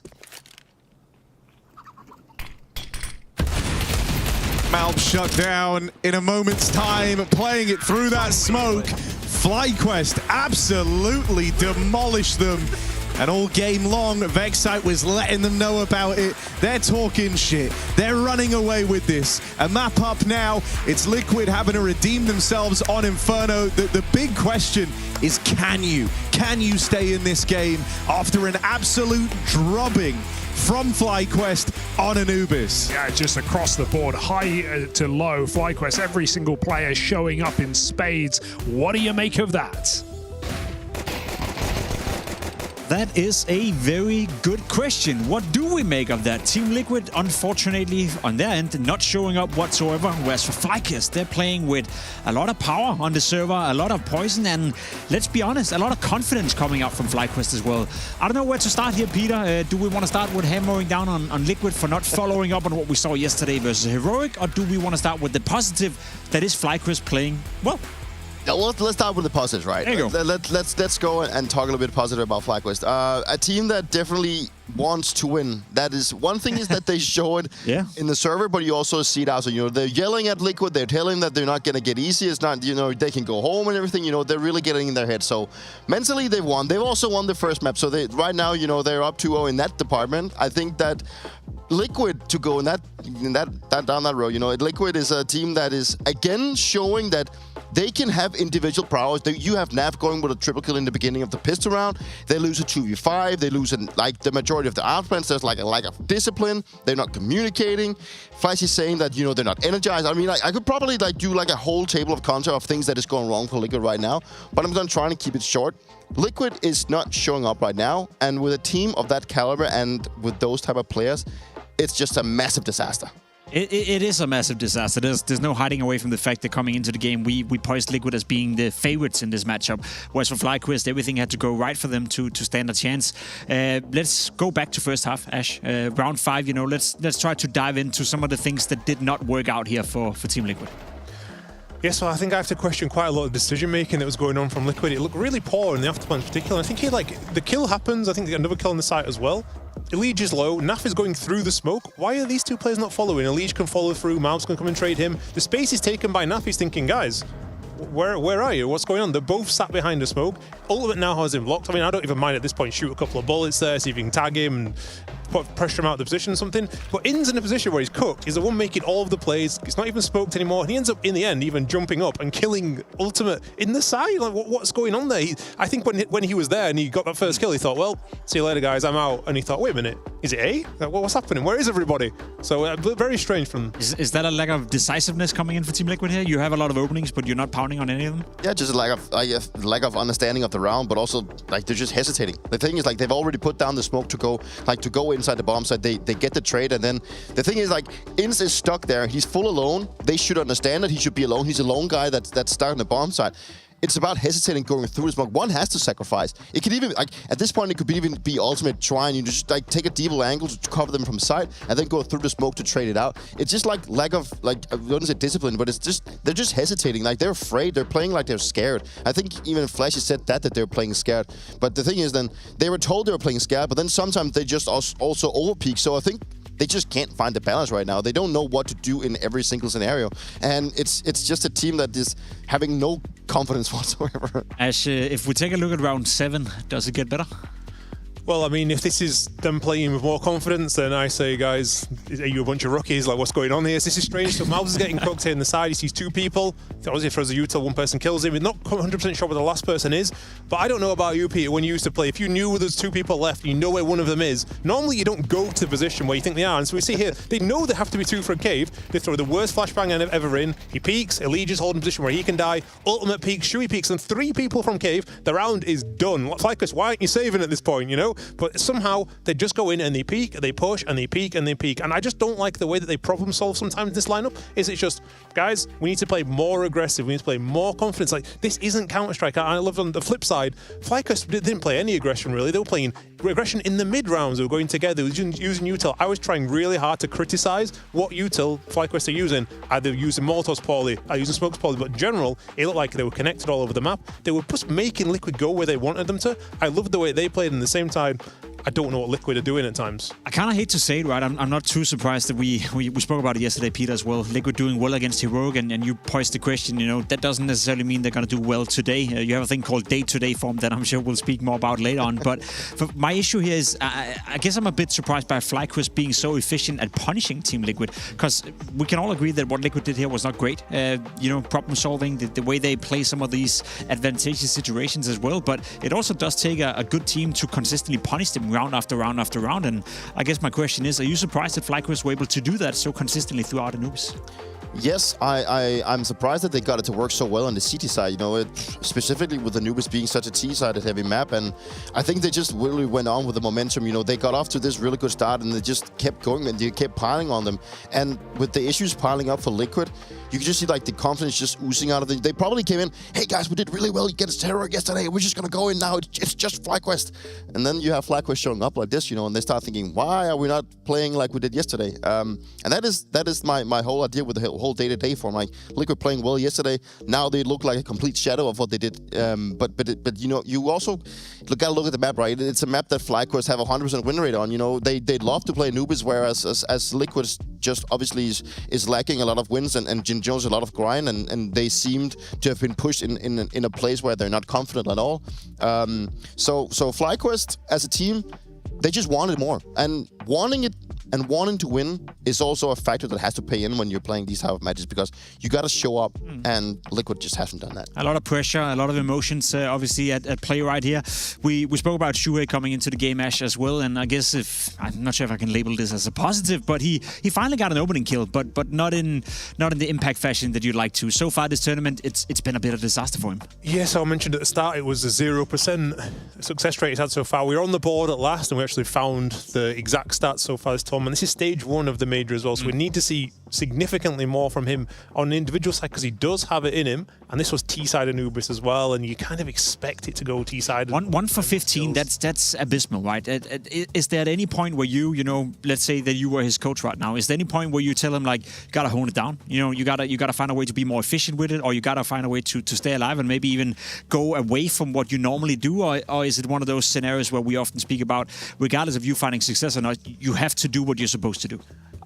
Malp shut down in a moment's time, playing it through that smoke. FlyQuest absolutely demolished them. And all game long, Vexite was letting them know about it. They're talking shit. They're running away with this. A map up now. It's Liquid having to redeem themselves on Inferno. The big question is, can you? Can you stay in this game after an absolute drubbing from FlyQuest on Anubis? Yeah, just across the board, high to low, FlyQuest, every single player showing up in spades. What do you make of that? That is a very good question. What do we make of that? Team Liquid, unfortunately, on their end, not showing up whatsoever. Whereas for FlyQuest, they're playing with a lot of power on the server, a lot of poison, and let's be honest, a lot of confidence coming out from FlyQuest as well. I don't know where to start here, Peter. Do we want to start with hammering down on Liquid for not following up on what we saw yesterday versus Heroic, or do we want to start with the positive that is FlyQuest playing well? Yeah, let's start with the positives, right? There you go. Let's go and talk a little bit positive about FlyQuest. A team that definitely wants to win. That is one thing is that they show it in the server, but you also see it out. So, you know, they're yelling at Liquid. They're telling that they're not going to get easy. It's not, you know, they can go home and everything. You know, they're really getting in their head. So mentally, they've won. They've also won the first map. So they right now, you know, they're up 2-0 in that department. I think that Liquid to go in that down that road, you know, Liquid is a team that is again showing that they can have individual prowess. You have Nav going with a triple kill in the beginning of the pistol round. They lose a 2v5. They lose like the majority of the outplans. There's like a lack of discipline. They're not communicating. Flash is saying that, you know, they're not energized. I mean, I could probably like do like a whole table of content of things that is going wrong for Liquid right now, but I'm going to try to keep it short. Liquid is not showing up right now, and with a team of that caliber and with those type of players, it's just a massive disaster. It is a massive disaster. There's no hiding away from the fact that coming into the game, we poised Liquid as being the favorites in this matchup. Whereas for FlyQuest, everything had to go right for them to stand a chance. Let's go back to first half, Ash. Round 5, you know, let's try to dive into some of the things that did not work out here for Team Liquid. Yeah, so I think I have to question quite a lot of decision-making that was going on from Liquid. It looked really poor in the afterplan in particular. I think the kill happens. I think they got another kill on the site as well. Elige is low. Naf is going through the smoke. Why are these two players not following? Elige can follow through. Malp's can come and trade him. The space is taken by Naf. He's thinking, guys, where are you? What's going on? They're both sat behind the smoke. Ultimate now has him blocked. I mean, I don't even mind at this point. Shoot a couple of bullets there, see if you can tag him and pressure him out of the position or something. But In's in a position where he's cooked. He's the one making all of the plays. He's not even smoked anymore. And he ends up, in the end, even jumping up and killing Ultimate in the side. Like, what's going on there? I think when he was there and he got that first kill, he thought, well, see you later, guys, I'm out. And he thought, wait a minute, is it A? Like, what's happening? Where is everybody? So very strange from... Is that a lack of decisiveness coming in for Team Liquid here? You have a lot of openings, but you're not pounding on any of them? Yeah, just a lack of understanding of the round, but also like they're just hesitating. The thing is, like, they've already put down the smoke to go inside the bomb site. They get the trade, and then the thing is, like, Inns is stuck there. He's full alone. They should understand that he should be alone. He's a lone guy that's stuck on the bomb site. it's about hesitating going through the smoke. One has to sacrifice. It could even, like, at this point, it could even be ultimate trying. You just like take a deeper angle to cover them from sight and then go through the smoke to trade it out. It's just like lack of, like, I wouldn't say discipline, but it's just, they're just hesitating. Like, they're afraid. They're playing like they're scared. I think even Flashy said that they're playing scared. But the thing is, then they were told they were playing scared, but then sometimes they just also overpeak. So I think they just can't find the balance right now. They don't know what to do in every single scenario. And it's just a team that is having no confidence whatsoever. Ash, if we take a look at round 7, does it get better? Well, I mean, if this is them playing with more confidence, then I say, guys, are you a bunch of rookies? Like, what's going on here? This is strange. So Mouse is getting cooked here in the side. He sees 2 people. Obviously, throws a util, one person kills him. We're not 100% sure where the last person is. But I don't know about you, Peter, when you used to play. If you knew there's 2 people left, you know where one of them is. Normally, you don't go to the position where you think they are. And so we see here, they know there have to be 2 for a cave. They throw the worst flashbang ever in. He peeks. Elite is holding a position where he can die. Ultimate peaks. Shui peeks. And 3 people from cave. The round is done. FlyQuest, why aren't you saving at this point, you know? But somehow, they just go in and they peek, they push, and they peek, and they peek. And I just don't like the way that they problem solve sometimes in this lineup. It's just, guys, we need to play more aggressive. We need to play more confidence. Like, this isn't Counter-Strike. I love on the flip side, FlyQuest didn't play any aggression, really. They were playing aggression in the mid-rounds. They were going together. They were using util. I was trying really hard to criticize what util FlyQuest are using. Either using Molotovs poorly, or using smokes poorly, but in general, it looked like they were connected all over the map. They were just making Liquid go where they wanted them to. I loved the way they played, and at the same time, I don't know what Liquid are doing at times. I kind of hate to say it, right? I'm not too surprised that we spoke about it yesterday, Peter, as well. Liquid doing well against Heroic, and you posed the question, you know, that doesn't necessarily mean they're going to do well today. You have a thing called day-to-day form that I'm sure we'll speak more about later on. But my issue here is, I guess I'm a bit surprised by FlyQuest being so efficient at punishing Team Liquid, because we can all agree that what Liquid did here was not great. You know, problem solving, the way they play some of these advantageous situations as well. But it also does take a good team to consistently punish them round after round after round. And I guess my question is, are you surprised that FlyQuest were able to do that so consistently throughout Anubis? Yes, I'm surprised that they got it to work so well on the CT side. You know, specifically with Anubis being such a T-sided heavy map, and I think they just really went on with the momentum. You know, they got off to this really good start, and they just kept going, and they kept piling on them. And with the issues piling up for Liquid, you can just see like the confidence just oozing out of them. They probably came in, hey guys, we did really well against Terror yesterday. We're just gonna go in now. It's just FlyQuest, and then you have FlyQuest showing up like this, you know, and they start thinking, why are we not playing like we did yesterday? And that is my whole idea with the whole day-to-day form. Like Liquid playing well yesterday, now they look like a complete shadow of what they did. But you know, you also gotta look at the map, right? It's a map that FlyQuest have 100% win rate on. You know, they'd love to play Anubis, whereas as Liquid just obviously is lacking a lot of wins and Jin Jones a lot of grind, and they seemed to have been pushed in a place where they're not confident at all. So FlyQuest as a team, they just wanted more, and wanting it and wanting to win is also a factor that has to pay in when you're playing these type of matches, because you got to show up, and Liquid just hasn't done that. A lot of pressure, a lot of emotions, obviously at play right here. We spoke about Shuhei coming into the game, Ash, as well, and I guess I'm not sure if I can label this as a positive, but he finally got an opening kill, but not in the impact fashion that you'd like to. So far this tournament, it's been a bit of a disaster for him. Yes, I mentioned at the start it was a 0% success rate he's had so far. We're on the board at last, and we actually found the exact stats so far this tournament. This is stage 1 of the major as well, so we need to see significantly more from him on the individual side, because he does have it in him, and this was T-side Anubis as well, and you kind of expect it to go T-side. 1 for 15, that's abysmal, right? Is there at any point where you know, let's say that you were his coach right now, is there any point where you tell him, like, you gotta hone it down, you know, you gotta find a way to be more efficient with it, or you gotta find a way to stay alive and maybe even go away from what you normally do, or is it one of those scenarios where we often speak about, regardless of you finding success or not, you have to do what you're supposed to do?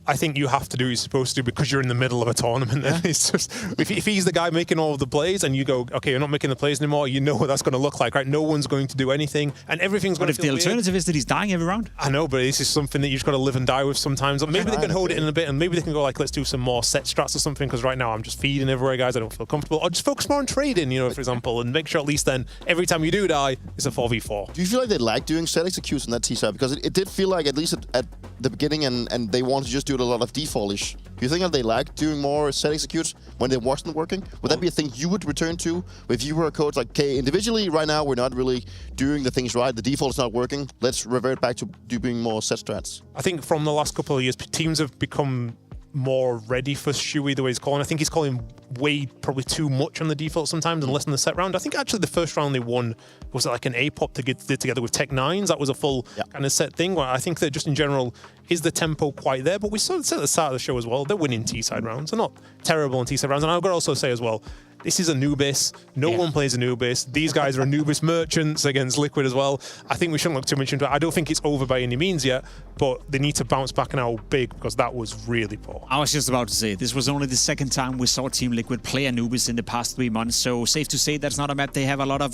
I think you have to do what you're supposed to do, because you're in the middle of a tournament. Yeah. It's just, if he's the guy making all of the plays and you go, okay, you're not making the plays anymore, you know what that's going to look like, right? No one's going to do anything, and everything's going to feel weird. But if the alternative is that he's dying every round? I know, but this is something that you've just got to live and die with sometimes. Maybe they can hold it in a bit, and maybe they can go like, let's do some more set strats or something, because right now I'm just feeding everywhere, guys. I don't feel comfortable. Or just focus more on trading, you know, for example, and make sure at least then every time you do die, it's a 4v4. Do you feel like they like doing set executes on that T-side? Because it did feel like, at least at the beginning, and they wanted to just do it a lot of default-ish. Do you think that they like doing more set executes when it wasn't working? Would that be a thing you would return to if you were a coach? Like, okay, individually, right now, we're not really doing the things right. The default is not working. Let's revert back to doing more set strats. I think from the last couple of years, teams have become more ready for Shuey the way he's calling. I think he's calling way probably too much on the default sometimes and less on the set round. I think actually the first round they won was like an A-pop to get together with Tech Nines. That was a full kind of set thing. Where I think that just in general, is the tempo quite there? But we said at the start of the show as well, they're winning T-side rounds. They're not terrible in T-side rounds. And I've got to also say as well, this is Anubis. No one plays Anubis. These guys are Anubis merchants against Liquid as well. I think we shouldn't look too much into it. I don't think it's over by any means yet, but they need to bounce back now big because that was really poor. I was just about to say, this was only the second time we saw Team Liquid play Anubis in the past 3 months, so safe to say that's not a map they have a lot of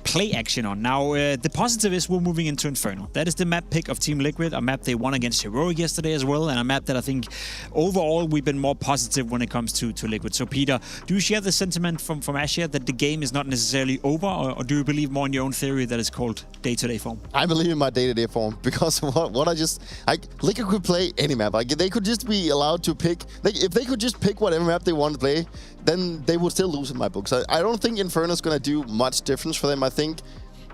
play action on. Now, the positive is we're moving into Inferno. That is the map pick of Team Liquid, a map they won against Heroic yesterday as well, and a map that I think overall we've been more positive when it comes to Liquid. So Peter, do you share the sentiment from Ash here that the game is not necessarily over, or do you believe more in your own theory that it's called day-to-day form? I believe in my day-to-day form because Liquid could play any map. Like, they could just be allowed to pick. If they could just pick whatever map they want to play, then they would still lose in my books. I don't think Inferno's going to do much difference for them. I think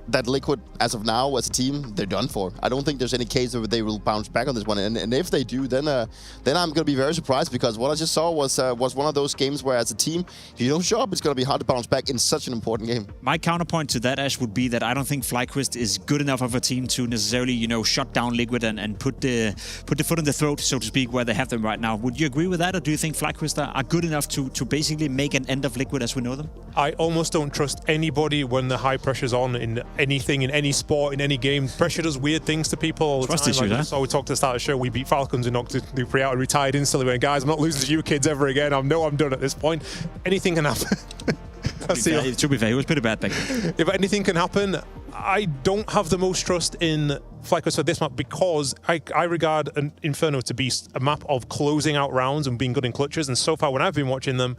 that Liquid, as of now, as a team, they're done for. I don't think there's any case where they will bounce back on this one. And if they do, then I'm going to be very surprised because what I just saw was one of those games where, as a team, if you don't show up, it's going to be hard to bounce back in such an important game. My counterpoint to that, Ash, would be that I don't think FlyQuest is good enough of a team to necessarily, shut down Liquid and put the foot in the throat, so to speak, where they have them right now. Would you agree with that, or do you think FlyQuest are good enough to basically make an end of Liquid as we know them? I almost don't trust anybody when the high pressure's on in anything, in any sport, in any game. Pressure does weird things to people all the Trust time. issue, Like, so we talked at the start of the show, we beat Falcons and knocked Dupree out and retired instantly. Went, guys, I'm not losing to you kids ever again. I know I'm done at this point. Anything can happen. To be fair, he was pretty bad back then. If anything can happen, I don't have the most trust in FlyQuest for this map because I regard an Inferno to be a map of closing out rounds and being good in clutches. And so far, when I've been watching them,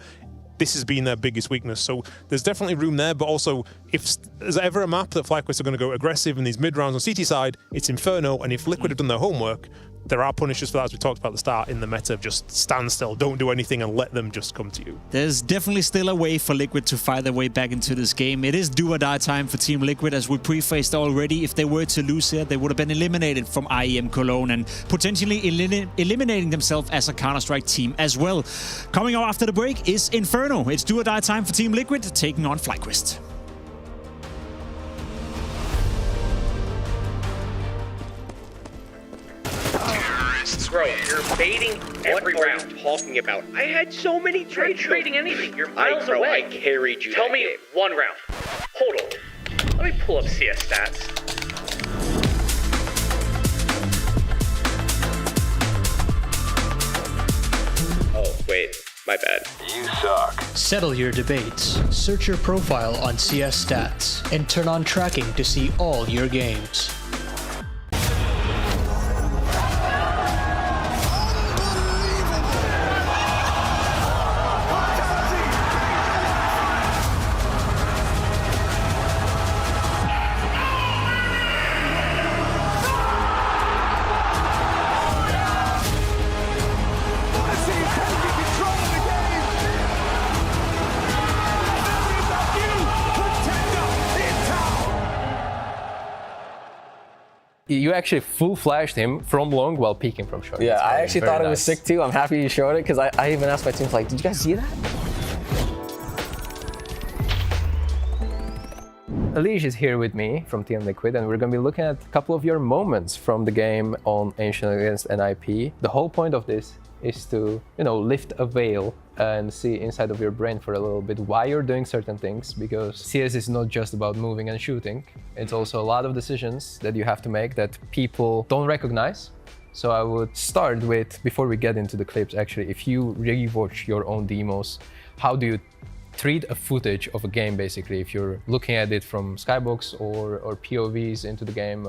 this has been their biggest weakness. So there's definitely room there, but also if there's ever a map that FlyQuest are going to go aggressive in these mid rounds on CT side, it's Inferno. And if Liquid have done their homework, there are punishers for that, as we talked about at the start, in the meta of just stand still, don't do anything, and let them just come to you. There's definitely still a way for Liquid to fight their way back into this game. It is do or die time for Team Liquid, as we prefaced already. If they were to lose here, they would have been eliminated from IEM Cologne and potentially eliminating themselves as a Counter-Strike team as well. Coming up after the break is Inferno. It's do or die time for Team Liquid, taking on FlyQuest. Bro, you're baiting every round. Talking about? I had so many trades. You're trading anything. You're miles away. I carried you. Tell me one round. Hold on. Let me pull up CS stats. Oh, wait. My bad. You suck. Settle your debates. Search your profile on CS Stats and turn on tracking to see all your games. You actually full flashed him from long while peeking from short. Yeah, I actually thought it was sick too. I'm happy you showed it because I even asked my team, like, did you guys see that? Alicia is here with me from Team Liquid, and we're going to be looking at a couple of your moments from the game on Ancient against NIP. The whole point of this is to, lift a veil and see inside of your brain for a little bit why you're doing certain things, because CS is not just about moving and shooting. It's also a lot of decisions that you have to make that people don't recognize. So I would start with, before we get into the clips, actually, if you rewatch your own demos, how do you treat a footage of a game, basically, if you're looking at it from Skybox or POVs into the game?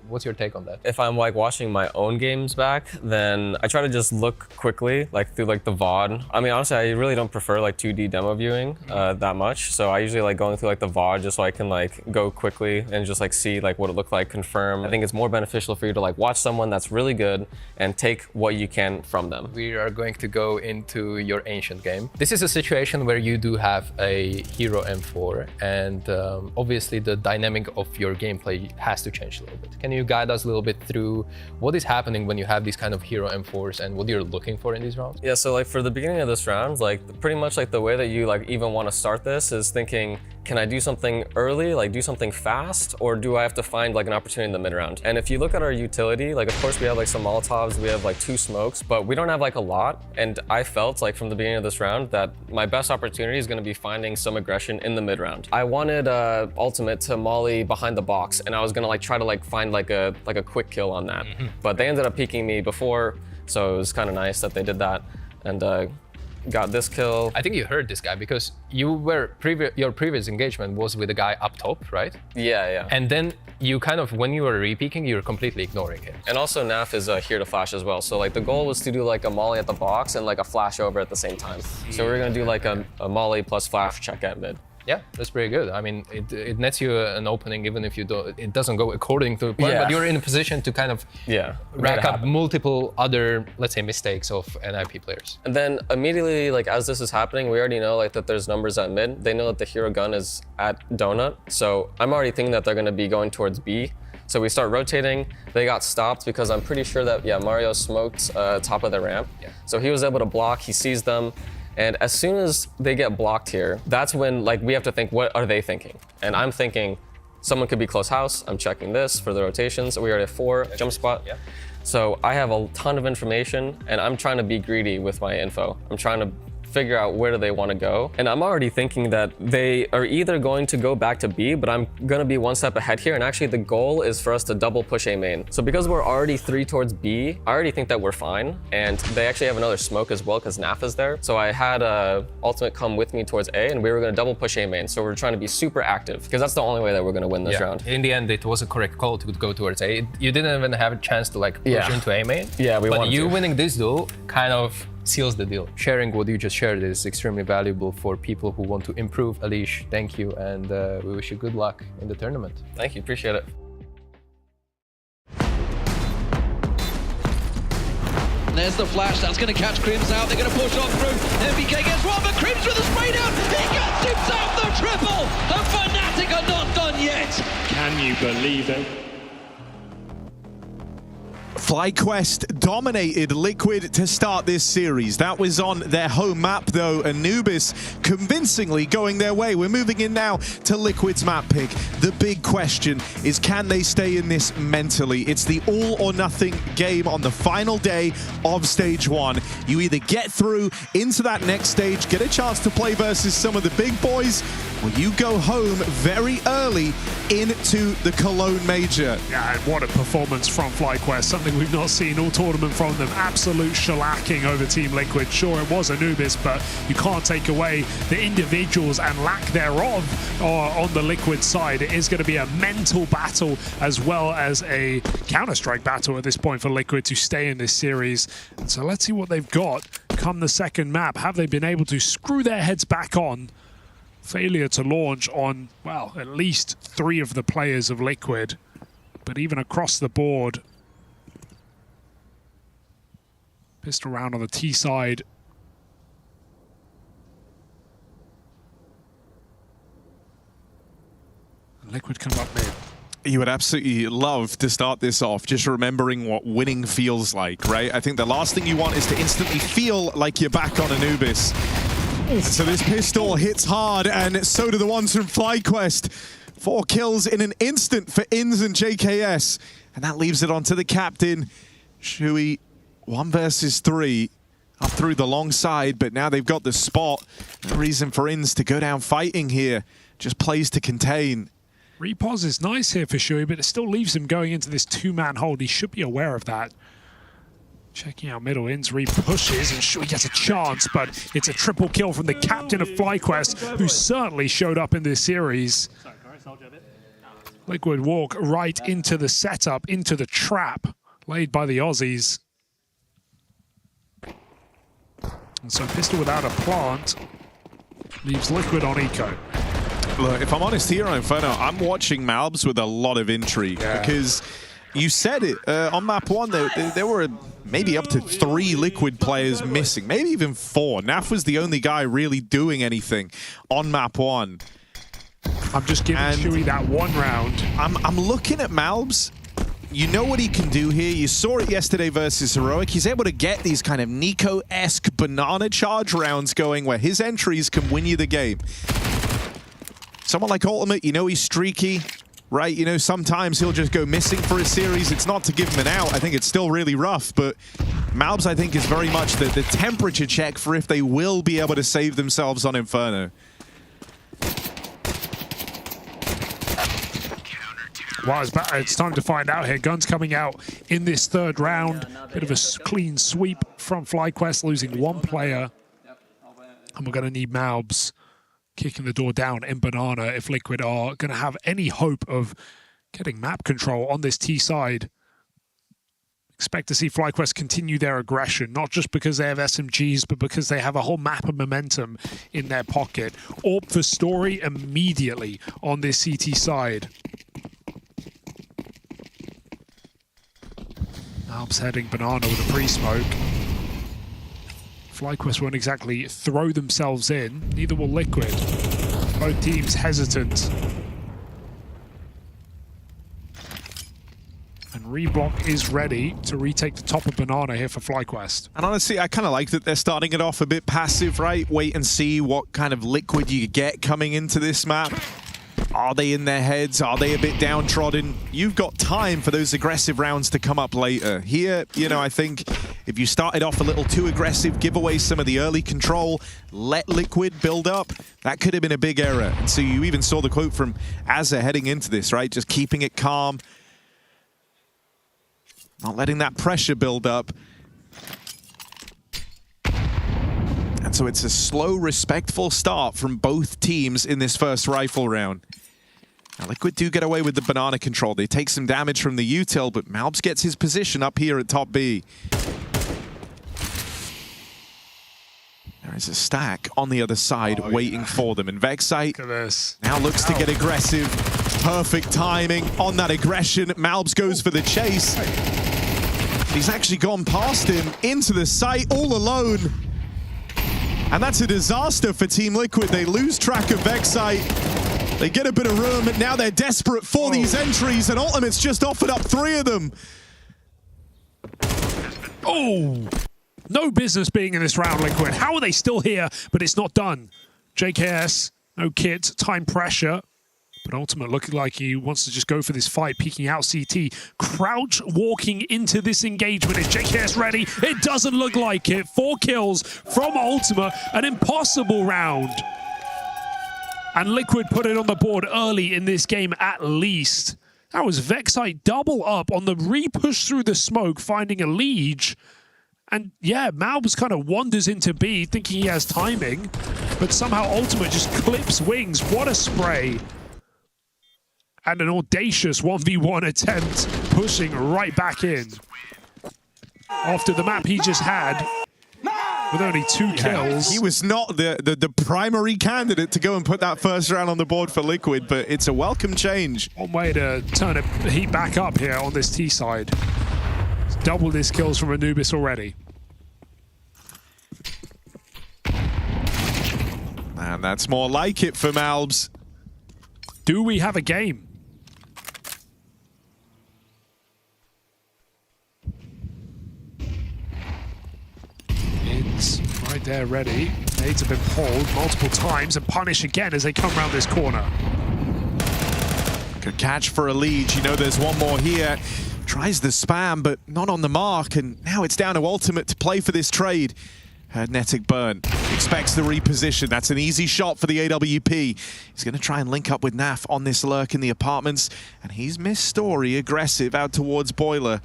What's your take on that? If I'm watching my own games back, then I try to just look quickly through the VOD. I mean, honestly, I really don't prefer 2D demo viewing that much. So I usually going through the VOD just so I can go quickly and just see what it looked like, confirm. I think it's more beneficial for you to watch someone that's really good and take what you can from them. We are going to go into your Ancient game. This is a situation where you do have have a hero M4, and obviously the dynamic of your gameplay has to change a little bit. Can you guide us a little bit through what is happening when you have these kind of hero M4s and what you're looking for in these rounds? Yeah, so like for the beginning of this round, like pretty much like the way that you like even want to start this is thinking, can I do something early, like do something fast, or do I have to find like an opportunity in the mid round? And if you look at our utility, like of course we have like some Molotovs, we have like 2 smokes, but we don't have like a lot. And I felt like from the beginning of this round that my best opportunity is going to be finding some aggression in the mid round. I wanted ultimate to molly behind the box, and I was going to like try to like find like a quick kill on that. But they ended up peeking me before, so it was kind of nice that they did that. And got this kill. I think you heard this guy because you were your previous engagement was with a guy up top, right? Yeah. And then you kind of, when you were re-peeking, you were completely ignoring him. And also Naf is here to flash as well. So like the goal was to do like a molly at the box and like a flash over at the same time. So we were gonna do like a molly plus flash check at mid. Yeah, that's pretty good. I mean, it nets you an opening even if it doesn't go according to the plan, but you're in a position to kind of rack up multiple other, let's say, mistakes of NIP players. And then immediately, like as this is happening, we already know like that there's numbers at mid. They know that the hero gun is at donut. So I'm already thinking that they're gonna be going towards B. So we start rotating. They got stopped because I'm pretty sure that, Mario smoked top of the ramp. So he was able to block, he sees them. And as soon as they get blocked here, that's when like we have to think, what are they thinking? And I'm thinking, someone could be close house. I'm checking this for the rotations. We already have 4 jump spot. So I have a ton of information, and I'm trying to be greedy with my info. I'm trying to figure out where do they want to go. And I'm already thinking that they are either going to go back to B, but I'm going to be one step ahead here. And actually the goal is for us to double push A main. So because we're already 3 towards B, I already think that we're fine. And they actually have another smoke as well because Naf is there. So I had ultimate come with me towards A, and we were going to double push A main. So we're trying to be super active because that's the only way that we're going to win this round. In the end, it was a correct call to go towards A. You didn't even have a chance to like push into A main. Yeah, but you winning this duel kind of seals the deal. Sharing what you just shared is extremely valuable for people who want to improve. Alish, thank you, and we wish you good luck in the tournament. Thank you, appreciate it. There's the flash, that's going to catch Crims out, they're going to push on through, MBK gets one, but Crims with a spray down, he gets himself the triple, and Fnatic are not done yet. Can you believe it? FlyQuest dominated Liquid to start this series. That was on their home map though. Anubis convincingly going their way. We're moving in now to Liquid's map pick. The big question is, can they stay in this mentally? It's the all or nothing game on the final day of stage 1. You either get through into that next stage, get a chance to play versus some of the big boys, or you go home very early into the Cologne major. Yeah, and what a performance from FlyQuest. Something we've not seen all tournament from them. Absolute shellacking over Team Liquid. Sure, it was Anubis, but you can't take away the individuals and lack thereof on the Liquid side. It is going to be a mental battle as well as a Counter-Strike battle at this point for Liquid to stay in this series. And so let's see what they've got come the second map. Have they been able to screw their heads back on? Failure to launch on, well, at least 3 of the players of Liquid. But even across the board, pistol round on the T side. Liquid come up mid. You would absolutely love to start this off just remembering what winning feels like, right? I think the last thing you want is to instantly feel like you're back on Anubis. So this pistol hits hard, and so do the ones from FlyQuest. 4 kills in an instant for Inns and JKS. And that leaves it on to the captain. Shui, 1 versus 3 up through the long side, but now they've got the spot. No reason for Inns to go down fighting here. Just plays to contain. Repos is nice here for Shui, but it still leaves him going into this 2-man hold. He should be aware of that. Checking out middle, Inns re-pushes, and Shui gets a chance, but it's a triple kill from the captain of FlyQuest, who certainly showed up in this series. Liquid walk right into the setup, into the trap laid by the Aussies. And so pistol without a plant leaves Liquid on eco. Look, if I'm honest here on Inferno, I'm watching Malbs with a lot of intrigue because you said it on map 1. There were maybe up to 3 Liquid players missing, maybe even 4. Naf was the only guy really doing anything on map 1. I'm just giving Chewy that 1 round. I'm looking at Malbs. You know what he can do here. You saw it yesterday versus Heroic. He's able to get these kind of Nico-esque banana charge rounds going where his entries can win you the game. Someone like Ultimate, you know he's streaky, right? You know, sometimes he'll just go missing for a series. It's not to give him an out. I think it's still really rough, but Malbs, I think, is very much the temperature check for if they will be able to save themselves on Inferno. Well, it's time to find out here. Guns coming out in this 3rd round. Bit of a clean sweep from FlyQuest, losing 1 player. And we're going to need Malbs kicking the door down in Banana if Liquid are going to have any hope of getting map control on this T side. Expect to see FlyQuest continue their aggression, not just because they have SMGs, but because they have a whole map of momentum in their pocket. Orb for Story immediately on this CT side. Malbs heading Banana with a pre-smoke. FlyQuest won't exactly throw themselves in, neither will Liquid. Both teams hesitant. And Reblock is ready to retake the top of Banana here for FlyQuest. And honestly, I kind of like that they're starting it off a bit passive, right? Wait and see what kind of Liquid you get coming into this map. Are they in their heads? Are they a bit downtrodden? You've got time for those aggressive rounds to come up later. Here, you know, I think if you started off a little too aggressive, give away some of the early control, let Liquid build up, that could have been a big error. And so you even saw the quote from Azza heading into this, right? Just keeping it calm. Not letting that pressure build up. And so it's a slow, respectful start from both teams in this first rifle round. Now, Liquid do get away with the banana control. They take some damage from the util, but Malbs gets his position up here at top B. There is a stack on the other side waiting for them. And Vexite now looks to get aggressive. Perfect timing on that aggression. Malbs goes for the chase. He's actually gone past him into the site all alone. And that's a disaster for Team Liquid. They lose track of Vexite. They get a bit of room, and now they're desperate for these entries, and Ultimate's just offered up 3 of them. Oh! No business being in this round, Liquid. How are they still here? But it's not done. JKS, no kit, time pressure. But Ultimate looking like he wants to just go for this fight, peeking out CT. Crouch walking into this engagement. Is JKS ready? It doesn't look like it. 4 kills from Ultimate. An impossible round. And Liquid put it on the board early in this game at least. That was Vexite double up on the re-push through the smoke, finding a Liege. And yeah, Malbs kind of wanders into B, thinking he has timing. But somehow Ultimate just clips wings. What a spray. And an audacious 1v1 attempt, pushing right back in. After the map he just had, with only 2 kills. He was not the primary candidate to go and put that first round on the board for Liquid, but it's a welcome change. One way to turn the heat back up here on this T side. It's doubled his kills from Anubis already. And that's more like it for Malbs. Do we have a game? It's right there ready. Nades have been pulled multiple times and punish again as they come around this corner. Good catch for a lead. You know there's one more here. Tries the spam, but not on the mark. And now it's down to Ultimate to play for this trade. Hernetic burn. Expects the reposition. That's an easy shot for the AWP. He's going to try and link up with Naf on this lurk in the apartments. And he's missed Story, aggressive out towards Boiler.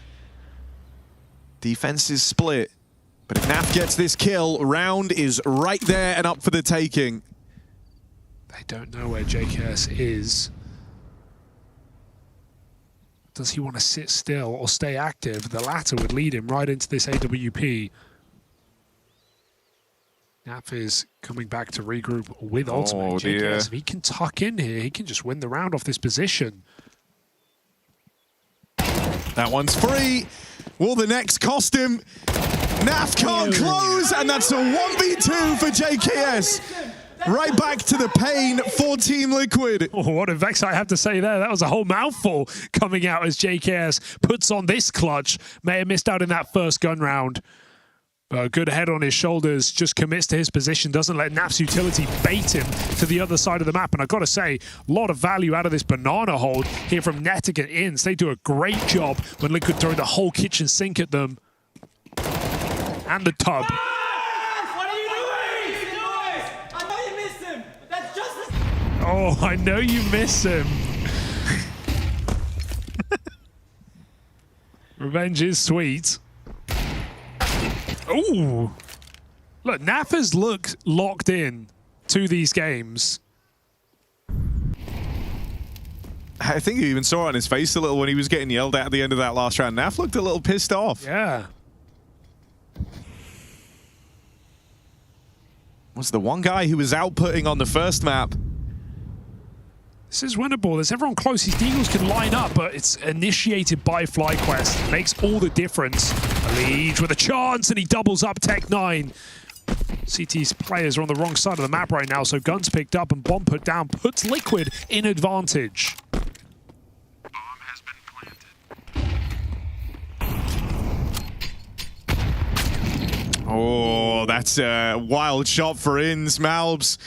Defense is split. But if Naf gets this kill, round is right there and up for the taking. They don't know where JKS is. Does he want to sit still or stay active? The latter would lead him right into this AWP. Naf is coming back to regroup with Ultimate. JKS, if he can tuck in here, he can just win the round off this position. That one's free. Will the next cost him? Naf can't close, and that's a 1v2 for JKS. Right back to the pain for Team Liquid. Oh, what a vex I have to say there. That was a whole mouthful coming out as JKS puts on this clutch. May have missed out in that first gun round. But good head on his shoulders, just commits to his position, doesn't let Naf's utility bait him to the other side of the map. And I've got to say, a lot of value out of this banana hold here from Netic and Inns. They do a great job when Liquid throw the whole kitchen sink at them. And the tub. What are you doing? I know you missed him. That's just as... Oh, I know you miss him. Revenge is sweet. Ooh. Look, Naf has looked locked in to these games. I think you even saw it on his face a little when he was getting yelled at the end of that last round. Naf looked a little pissed off. Yeah. Was the one guy who was outputting on the first map. This is winnable. There's everyone close. These Deagles can line up, but it's initiated by FlyQuest. Makes all the difference. Mirage with a chance, and he doubles up Tech9. CT's players are on the wrong side of the map right now, so guns picked up and bomb put down puts Liquid in advantage. Oh, that's a wild shot for Inns. Malbs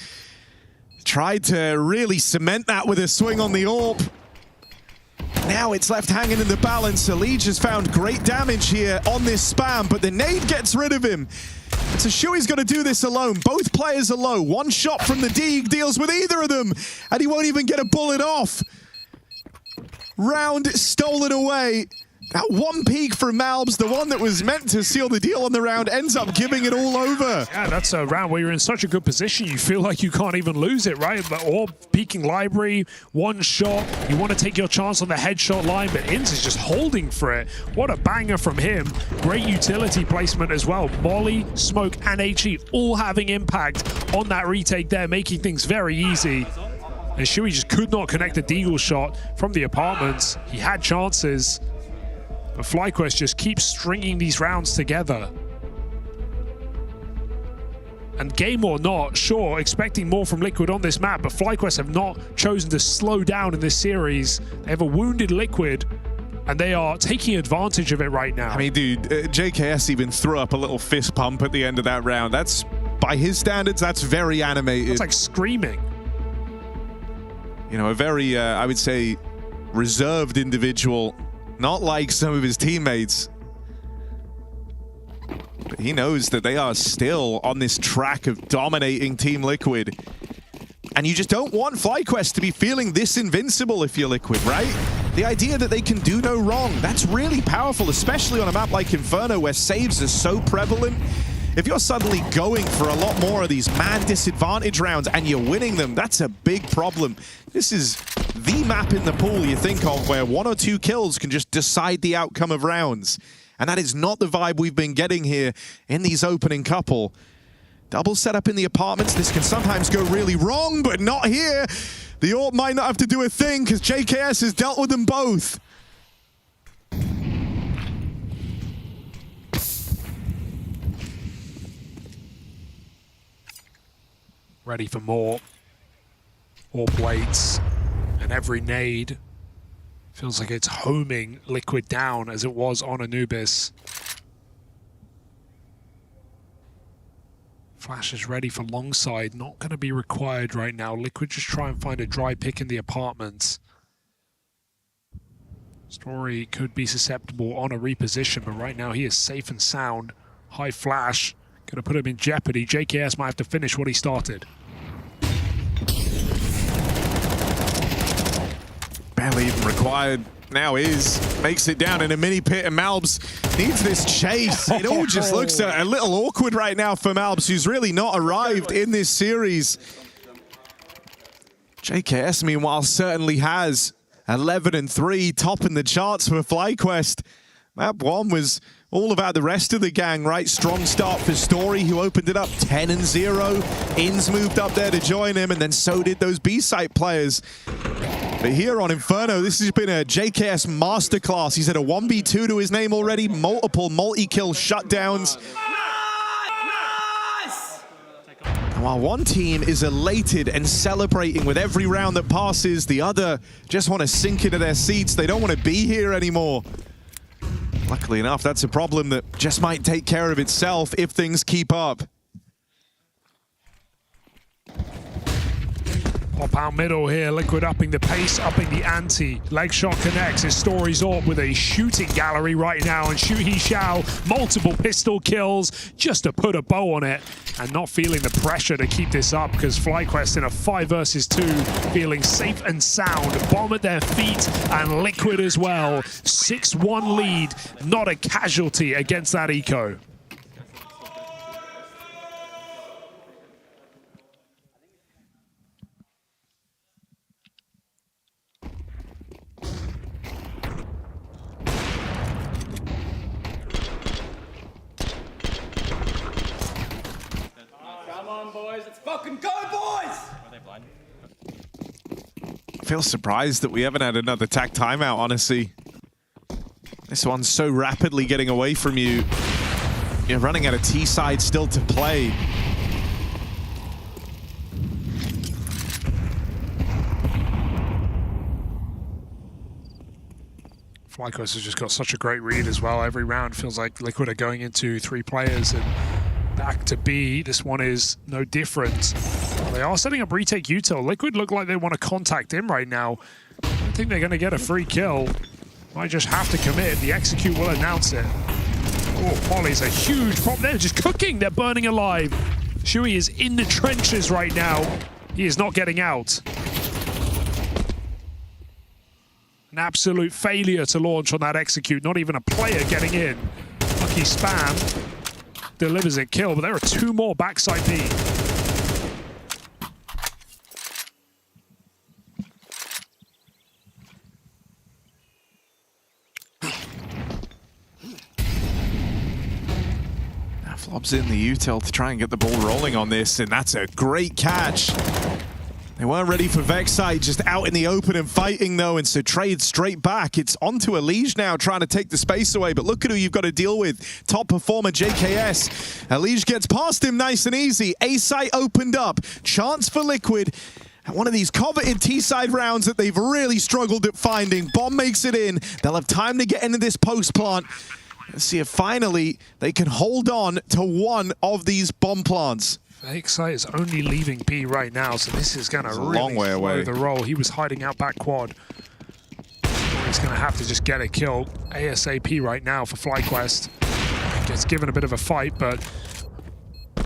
tried to really cement that with a swing on the AWP. Now it's left hanging in the balance. Mirage has found great damage here on this spam, but the nade gets rid of him. So Shui's got to do this alone. Both players are low. One shot from the Deeg deals with either of them, and he won't even get a bullet off. Round stolen away. That one peek from Malbs, the one that was meant to seal the deal on the round, ends up giving it all over. Yeah, that's a round where you're in such a good position, you feel like you can't even lose it, right? But all peeking library, one shot, you want to take your chance on the headshot line, but Inns is just holding for it. What a banger from him. Great utility placement as well. Molly, Smoke, and HE all having impact on that retake there, making things very easy. And Shui just could not connect the Deagle shot from the apartments. He had chances. But FlyQuest just keeps stringing these rounds together. And game or not, sure, expecting more from Liquid on this map, but FlyQuest have not chosen to slow down in this series. They have a wounded Liquid, and they are taking advantage of it right now. I mean, dude, JKS even threw up a little fist pump at the end of that round. That's, by his standards, that's very animated. It's like screaming. You know, a very, I would say, reserved individual. Not like some of his teammates. But he knows that they are still on this track of dominating Team Liquid. And you just don't want FlyQuest to be feeling this invincible if you're Liquid, right? The idea that they can do no wrong, that's really powerful, especially on a map like Inferno where saves are so prevalent. If you're suddenly going for a lot more of these man disadvantage rounds and you're winning them, that's a big problem. This is the map in the pool you think of where 1 or 2 kills can just decide the outcome of rounds. And that is not the vibe we've been getting here in these opening couple. Double setup in the apartments. This can sometimes go really wrong, but not here. The AWP might not have to do a thing because JKS has dealt with them both. Ready for more. AWP waits, and every nade feels like it's homing Liquid down as it was on Anubis. Flash is ready for long side, not going to be required right now. Liquid just try and find a dry pick in the apartments. Story could be susceptible on a reposition, but right now he is safe and sound. High flash, going to put him in jeopardy. JKS might have to finish what he started. Barely even required. Now makes it down in a mini pit, and Malbs needs this chase. It all just looks a little awkward right now for Malbs, who's really not arrived in this series. JKS, meanwhile, certainly has 11-3, topping the charts for FlyQuest. Map 1 was all about the rest of the gang, right? Strong start for Story, who opened it up 10-0. Inns moved up there to join him, and then so did those B-site players. But here on Inferno, this has been a JKS masterclass. He's had a 1v2 to his name already, multiple multi-kill shutdowns. And while one team is elated and celebrating with every round that passes, the other just want to sink into their seats. They don't want to be here anymore. Luckily enough, that's a problem that just might take care of itself if things keep up. Pop out middle here, Liquid upping the pace, upping the ante. Leg shot connects, his story's up with a shooting gallery right now, and shoot he shall. Multiple pistol kills just to put a bow on it, and not feeling the pressure to keep this up because FlyQuest in a 5 versus 2, feeling safe and sound. Bomb at their feet, and Liquid as well. 6-1 lead, not a casualty against that eco. Let's fucking go, boys! Are they blind? I feel surprised that we haven't had another tac timeout, honestly. This one's so rapidly getting away from you. You're running out of T-side still to play. FlyQuest has just got such a great read as well. Every round feels like Liquid are going into 3 players and back to B. This one is no different. They are setting up retake util. Liquid look like they want to contact him right now. I don't think they're going to get a free kill. Might just have to commit. The execute will announce it. Oh, Polly's a huge problem. They're just cooking. They're burning alive. Shui is in the trenches right now. He is not getting out. An absolute failure to launch on that execute. Not even a player getting in. Lucky spam. Delivers a kill, but there are 2 more backside B. Now Flob's in the util to try and get the ball rolling on this, and that's a great catch. They weren't ready for Vexite, just out in the open and fighting though, and so trade straight back. It's onto Elige now, trying to take the space away, but look at who you've got to deal with. Top performer JKS. Elige gets past him nice and easy. A-site opened up. Chance for Liquid. And one of these coveted T-side rounds that they've really struggled at finding. Bomb makes it in. They'll have time to get into this post plant. Let's see if finally they can hold on to one of these bomb plants. Vexite is only leaving B right now, so this is going to really slow the roll. He was hiding out back quad. He's going to have to just get a kill ASAP right now for FlyQuest. Gets given a bit of a fight, but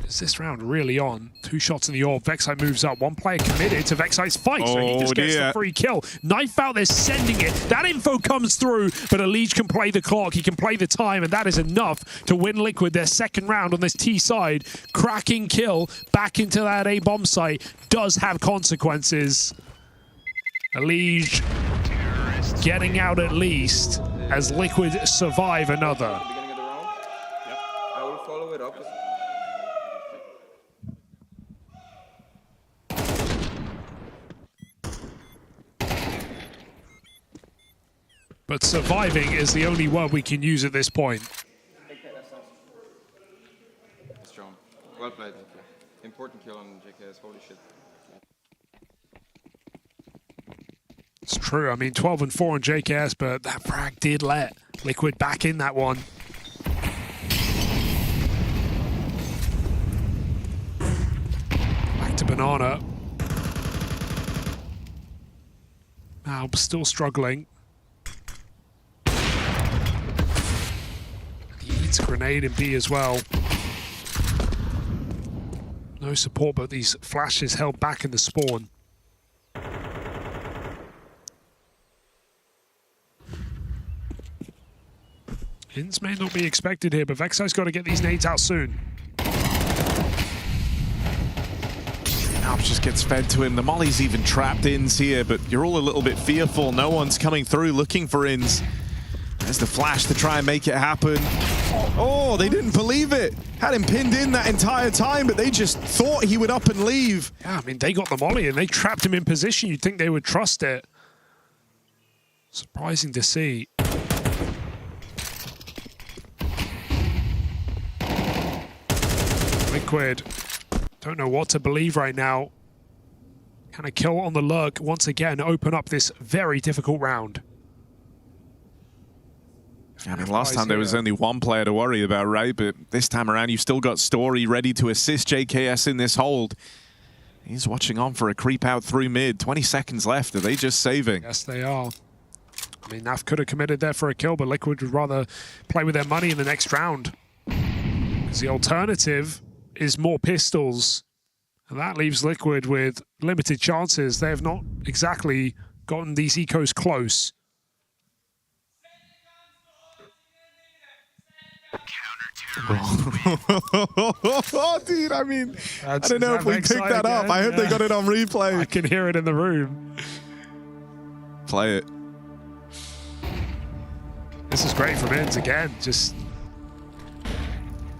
is this round really on? 2 shots in the orb. Vexite moves up. 1 player committed to Vexite's fight, so he just gets the free kill. Knife out, they're sending it. That info comes through, but Elige can play the clock. He can play the time, and that is enough to win Liquid their 2nd round on this T side. Cracking kill back into that A bomb site does have consequences. Elige getting out at least as Liquid survive another. I will follow it up. But surviving is the only word we can use at this point. Strong. Well played. Important kill on JKS. Holy shit. It's true. I mean, 12 and 4 on JKS, but that frag did let Liquid back in that one. Back to Banana. Now still struggling. He eats a grenade in B as well. No support, but these flashes held back in the spawn. Hints may not be expected here, but Vexite's got to get these nades out soon. Alps just gets fed to him. The molly's even trapped ins here, but you're all a little bit fearful. No one's coming through looking for ins. There's the flash to try and make it happen. Oh, they didn't believe it. Had him pinned in that entire time, but they just thought he would up and leave. Yeah, I mean, they got the molly and they trapped him in position. You'd think they would trust it. Surprising to see. Liquid, don't know what to believe right now. Can a kill on the lurk once again open up this very difficult round? I mean, last time there was only one player to worry about, right? But this time around, you've still got Story ready to assist JKS in this hold. He's watching on for a creep out through mid. 20 seconds left. Are they just saving? Yes, they are. I mean, Naf could have committed there for a kill, but Liquid would rather play with their money in the next round. Because the alternative is more pistols. And that leaves Liquid with limited chances. They have not exactly gotten these ecos close. Dude, I mean, I don't know if we picked that up. I hope they got it on replay. I can hear it in the room. Play it. This is great from Inns again. Just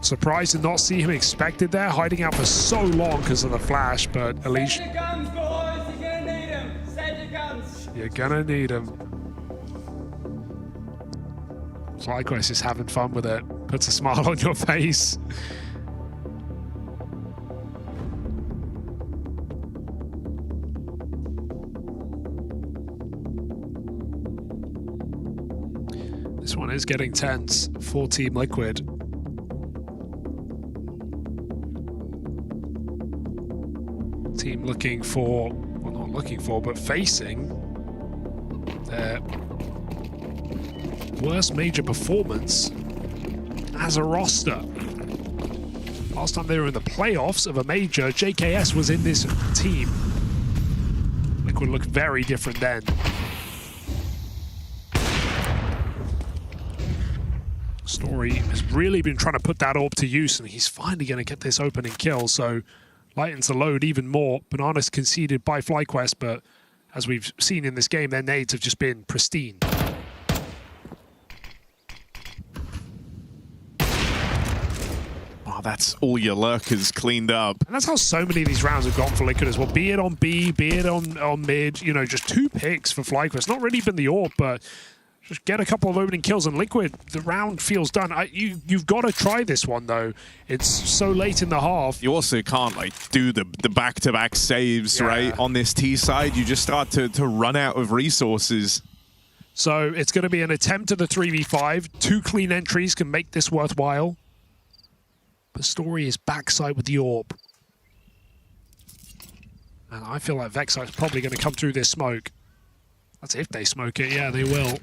surprised to not see him expected there, hiding out for so long because of the flash, but Alicia. Set your guns, boys. You're gonna need them. Set your guns. You're gonna need him. FlyQuest is having fun with it. Puts a smile on your face. This one is getting tense for Team Liquid. Team looking for, well, not looking for, but facing their worst major performance as a roster. Last time they were in the playoffs of a major, JKS was in this team. Liquid looked very different then. Story has really been trying to put that AWP to use, and he's finally going to get this opening kill, so lightens the load even more. Bananas conceded by FlyQuest, but as we've seen in this game, their nades have just been pristine. Oh, that's all your lurkers cleaned up. And that's how so many of these rounds have gone for Liquid as well. Be it on B, be it on mid, you know, just 2 picks for FlyQuest. Not really been the AWP, but just get a couple of opening kills, and Liquid, the round feels done. You've got to try this one, though. It's so late in the half. You also can't, like, do the back-to-back saves, right? On this T side, you just start to run out of resources. So it's going to be an attempt at the 3v5. 2 clean entries can make this worthwhile. But Story is backside with the AWP. And I feel like Vexite's probably going to come through this smoke. That's if they smoke it. Yeah, they will.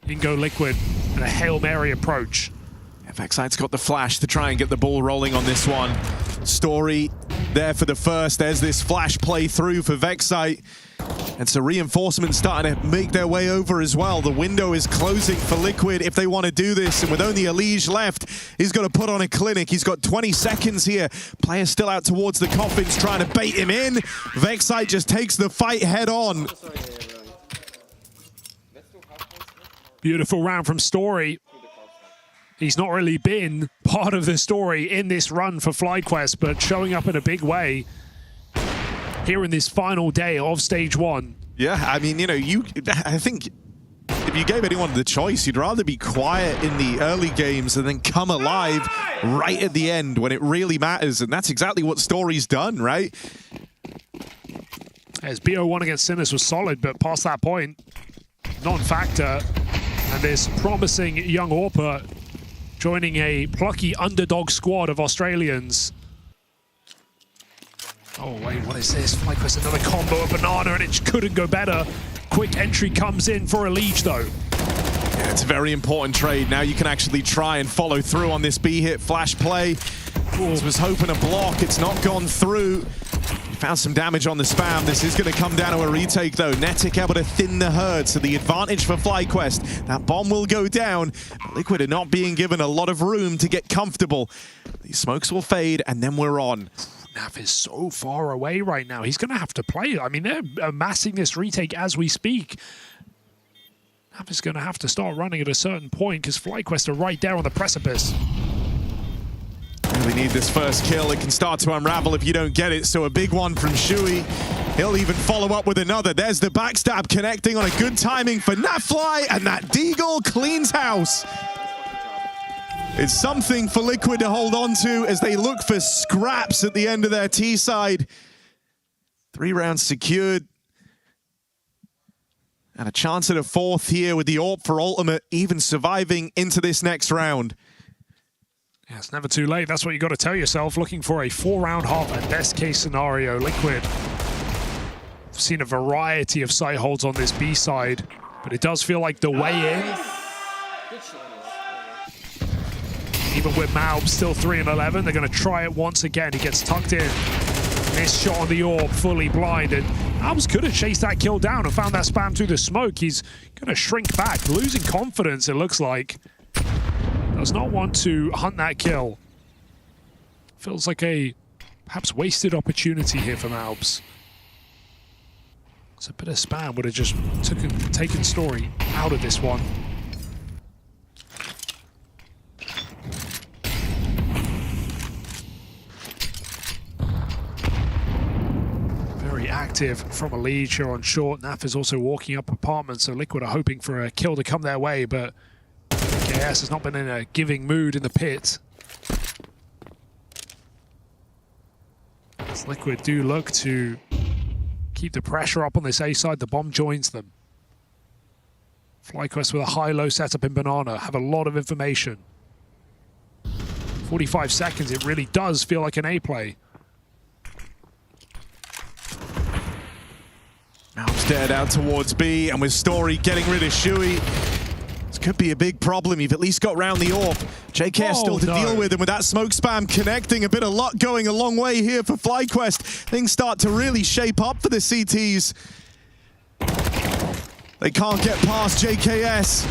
In go Liquid and a Hail Mary approach. Vexite's got the flash to try and get the ball rolling on this one. Story there for the first. There's this flash play through for Vexite. And so reinforcements starting to make their way over as well. The window is closing for Liquid if they want to do this. And with only Elige left, he's got to put on a clinic. He's got 20 seconds here. Player still out towards the coffins trying to bait him in. Vexite just takes the fight head on. Beautiful round from Story. He's not really been part of the story in this run for FlyQuest, but showing up in a big way here in this final day of Stage 1. Yeah, I mean, you know, I think if you gave anyone the choice, you'd rather be quiet in the early games and then come alive right at the end when it really matters. And that's exactly what Story's done, right? As BO1 against Sinners was solid, but past that point, non-factor. And this promising young AWPer joining a plucky underdog squad of Australians. Oh, wait, what is this? FlyQuest, another combo of Banana, and it just couldn't go better. Quick entry comes in for Elige, though. Yeah, it's a very important trade. Now you can actually try and follow through on this B-hit flash play. Bulls was hoping a block. It's not gone through. Found some damage on the spam. This is going to come down to a retake, though. Netic able to thin the herd, so the advantage for FlyQuest. That bomb will go down. Liquid are not being given a lot of room to get comfortable. These smokes will fade, and then we're on. Nav is so far away right now. He's going to have to play. I mean, they're amassing this retake as we speak. Nav is going to have to start running at a certain point because FlyQuest are right there on the precipice. Really need this first kill. It can start to unravel if you don't get it. So a big one from Shui. He'll even follow up with another. There's the backstab connecting on a good timing for Natfly, and that Deagle cleans house. It's something for Liquid to hold on to as they look for scraps at the end of their T side. 3 rounds secured. And a chance at a 4th here with the AWP for Ultimate, even surviving into this next round. Yeah, it's never too late. That's what you got to tell yourself. Looking for a 4-round half at best case scenario. Liquid. I've seen a variety of site holds on this B side, but it does feel like the way in. Even with Maub still 3-11, they're going to try it once again. He gets tucked in. Missed shot on the AWP, fully blinded. Albs could have chased that kill down and found that spam through the smoke. He's going to shrink back, losing confidence, it looks like. Does not want to hunt that kill. Feels like a perhaps wasted opportunity here from Albs. So a bit of spam would have just taken Story out of this one. Active from a lead here on short. Naf is also walking up apartments, so Liquid are hoping for a kill to come their way, but KS has not been in a giving mood in the pit. As Liquid do look to keep the pressure up on this A side, the bomb joins them. FlyQuest with a high-low setup in Banana, have a lot of information. 45 seconds, it really does feel like an A play. Dead out towards B, and with Story getting rid of Shui, this could be a big problem. You've at least got round the AWP. JK still to deal with, and with that smoke spam connecting, a bit of luck going a long way here for FlyQuest. Things start to really shape up for the CTs. They can't get past JKS.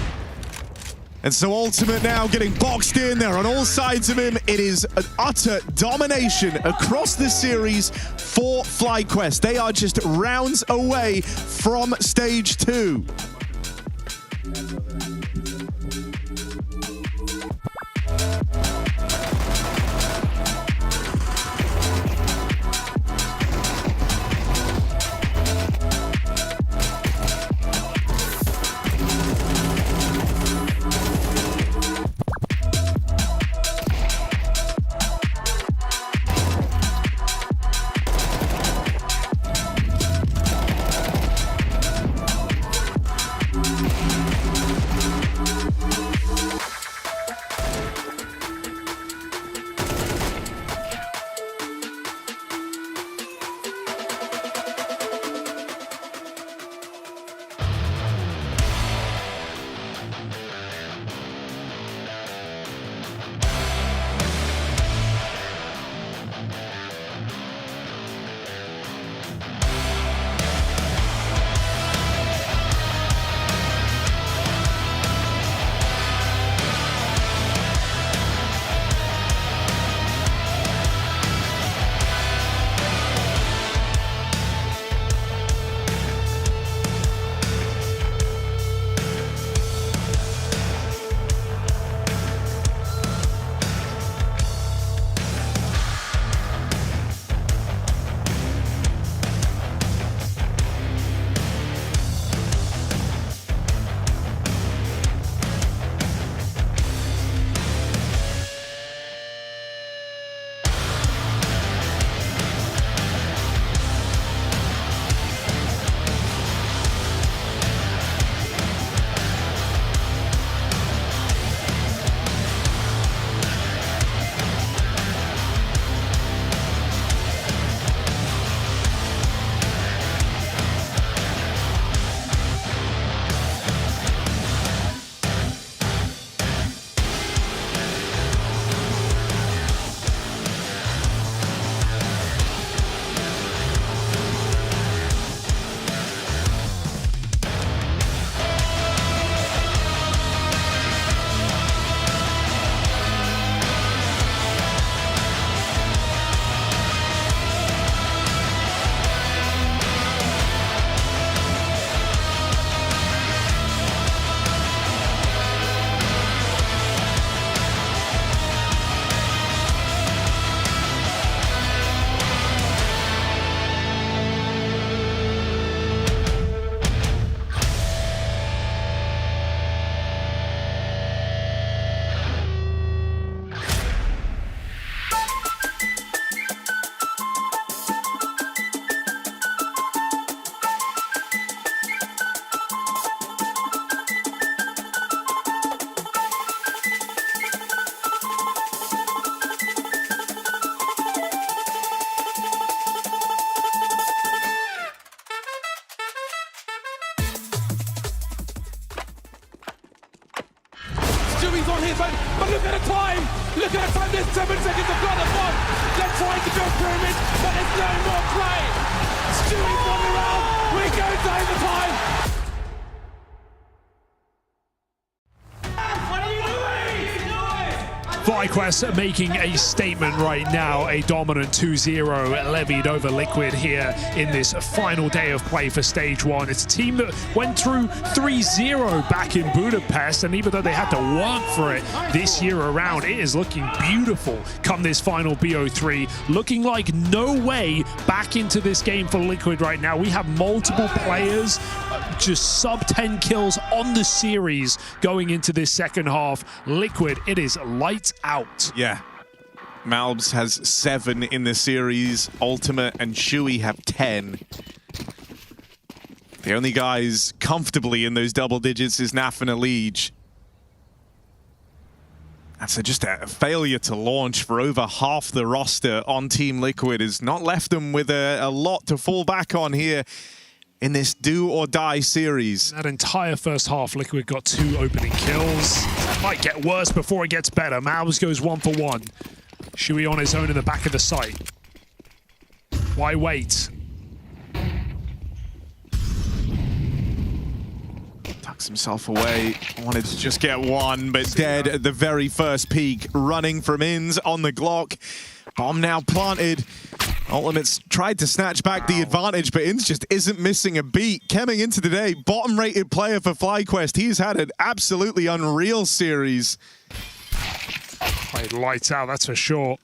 And so Ultimate now getting boxed in there on all sides of him. It is an utter domination across the series for FlyQuest. They are just rounds away from stage 2. Stewie's on his own, but look at the time! Look at the time, there's 7 seconds of blood bomb! They're trying to build pyramids, but there's no more play! Stewie's won the round, we're going to overtime! FlyQuest making a statement right now, a dominant 2-0 levied over Liquid here in this final day of play for Stage 1. It's a team that went through 3-0 back in Budapest, and even though they had to work for it this year around, it is looking beautiful come this final BO3. Looking like no way back into this game for Liquid right now. We have multiple players, just sub 10 kills on the series going into this second half. Liquid, it is lights out. Yeah. Malbs has 7 in the series. Ultimate and Shui have 10. The only guys comfortably in those double digits is Naf and Elige. That's just a failure to launch for over half the roster on Team Liquid has not left them with a lot to fall back on here in this do or die series. That entire first half, Liquid got 2 opening kills. That might get worse before it gets better. Malbs goes 1 for 1. Shui on his own in the back of the site. Why wait? Tucks himself away. Wanted to just get one, but dead at the very first peak. Running from Inns on the Glock. Bomb now planted. Ultimate's tried to snatch back the advantage, but Inns just isn't missing a beat. Coming into the day, bottom-rated player for FlyQuest. He's had an absolutely unreal series. Played lights out, that's for sure.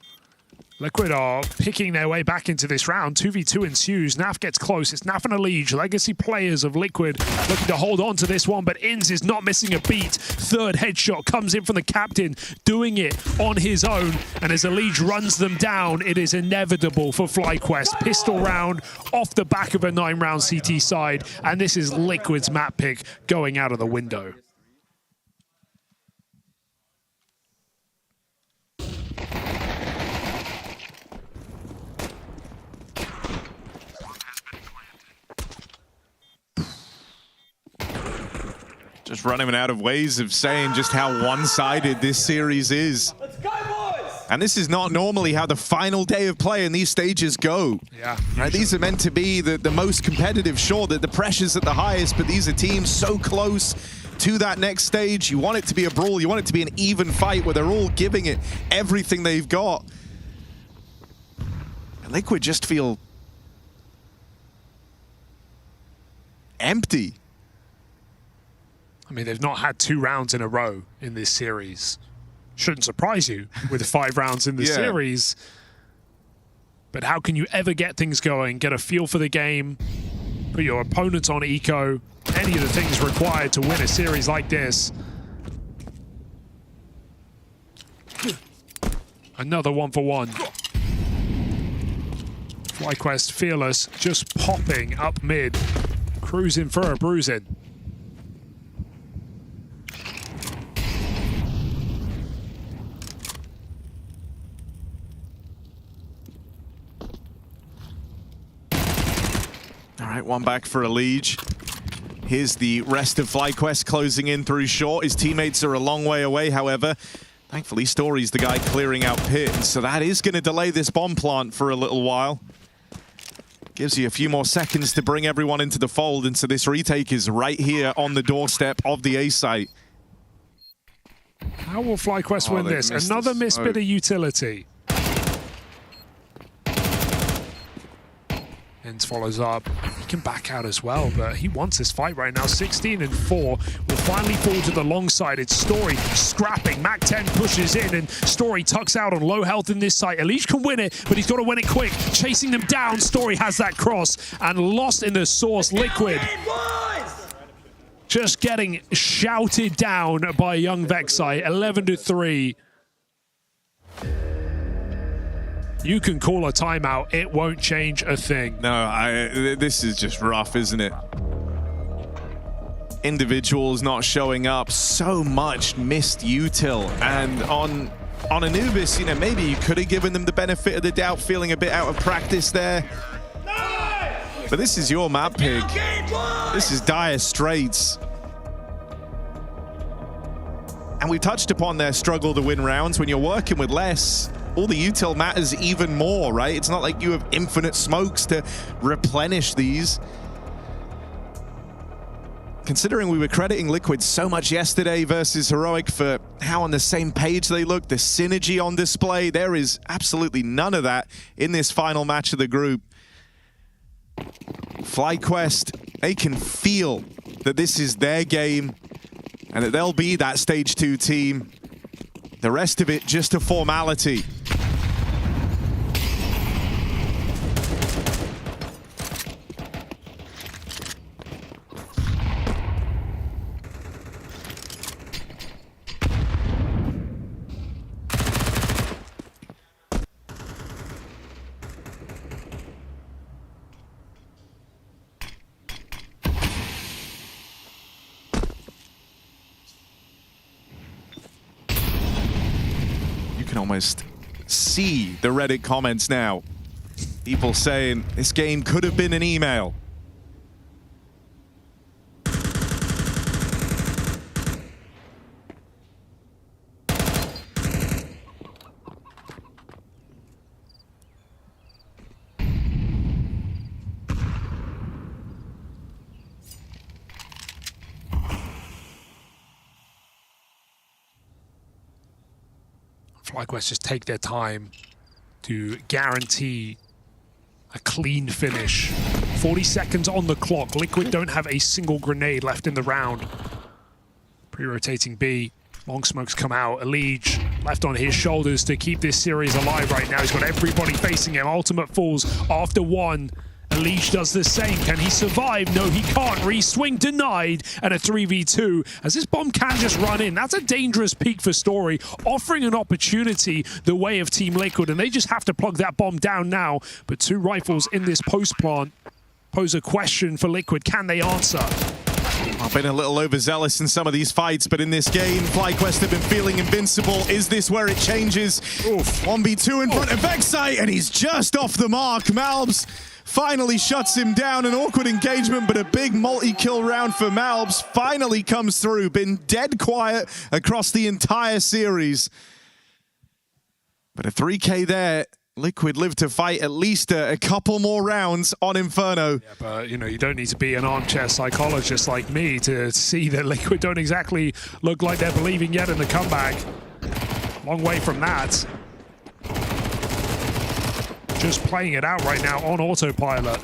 Liquid are picking their way back into this round. 2v2 ensues. Naf gets close. It's Naf and Elige, legacy players of Liquid, looking to hold on to this one, but Inns is not missing a beat. Third headshot comes in from the captain, doing it on his own, and as Elige runs them down, it is inevitable for FlyQuest. Pistol round off the back of a 9-round CT side, and this is Liquid's map pick going out of the window. Just running out of ways of saying just how one-sided this series is. Let's go, boys! And this is not normally how the final day of play in these stages go. Yeah. Right? These are meant to be the most competitive. Sure, that the pressure's at the highest, but these are teams so close to that next stage. You want it to be a brawl. You want it to be an even fight where they're all giving it everything they've got. And Liquid just feel empty. I mean, they've not had 2 rounds in a row in this series. Shouldn't surprise you with 5 rounds in the series. But how can you ever get things going, get a feel for the game, put your opponents on eco, any of the things required to win a series like this? Another 1 for 1. FlyQuest fearless, just popping up mid, cruising for a bruising. All right, one back for Elige. Here's the rest of FlyQuest closing in through short. His teammates are a long way away, however. Thankfully, Story's the guy clearing out pit, so that is going to delay this bomb plant for a little while. Gives you a few more seconds to bring everyone into the fold, and so this retake is right here on the doorstep of the A site. How will FlyQuest win this? Another missed bit of utility. Inns follows up. He can back out as well, but he wants this fight right now. 16-4 will finally fall to the long side. It's Story scrapping. Mac 10 pushes in, and Story tucks out on low health in this site. Elige can win it, but he's got to win it quick. Chasing them down. Story has that cross and lost in the source. Liquid just getting shouted down by young Vexai. 11-3. You can call a timeout, it won't change a thing. No, this is just rough, isn't it? Individuals not showing up, so much missed util. And on Anubis, you know, maybe you could have given them the benefit of the doubt, feeling a bit out of practice there. But this is your map pick. This is dire straits. And we've touched upon their struggle to win rounds. When you're working with less, all the util matters even more, right? It's not like you have infinite smokes to replenish these. Considering we were crediting Liquid so much yesterday versus Heroic for how on the same page they look, the synergy on display, there is absolutely none of that in this final match of the group. FlyQuest, they can feel that this is their game and that they'll be that Stage 2 team. The rest of it just a formality. Almost see the Reddit comments now. People saying this game could have been an email. FlyQuest just take their time to guarantee a clean finish. 40 seconds on the clock. Liquid don't have a single grenade left in the round. Pre-rotating B. Long smokes come out. Elige left on his shoulders to keep this series alive right now. He's got everybody facing him. Ultimate falls after one. Elige does the same. Can he survive? No, he can't. Re-swing denied, and a 3v2 as this bomb can just run in. That's a dangerous peak for Story, offering an opportunity the way of Team Liquid, and they just have to plug that bomb down now. But two rifles in this post plant pose a question for Liquid. Can they answer? I've been a little overzealous in some of these fights, but in this game, FlyQuest have been feeling invincible. Is this where it changes? Oof. 1v2 in front of Vexite, and he's just off the mark. Malbs finally shuts him down. An awkward engagement, but a big multi-kill round for Malbs finally comes through. Been dead quiet across the entire series. But a 3K there. Liquid live to fight at least a couple more rounds on Inferno. Yeah, but you know, you don't need to be an armchair psychologist like me to see that Liquid don't exactly look like they're believing yet in the comeback. Long way from that. Just playing it out right now on autopilot.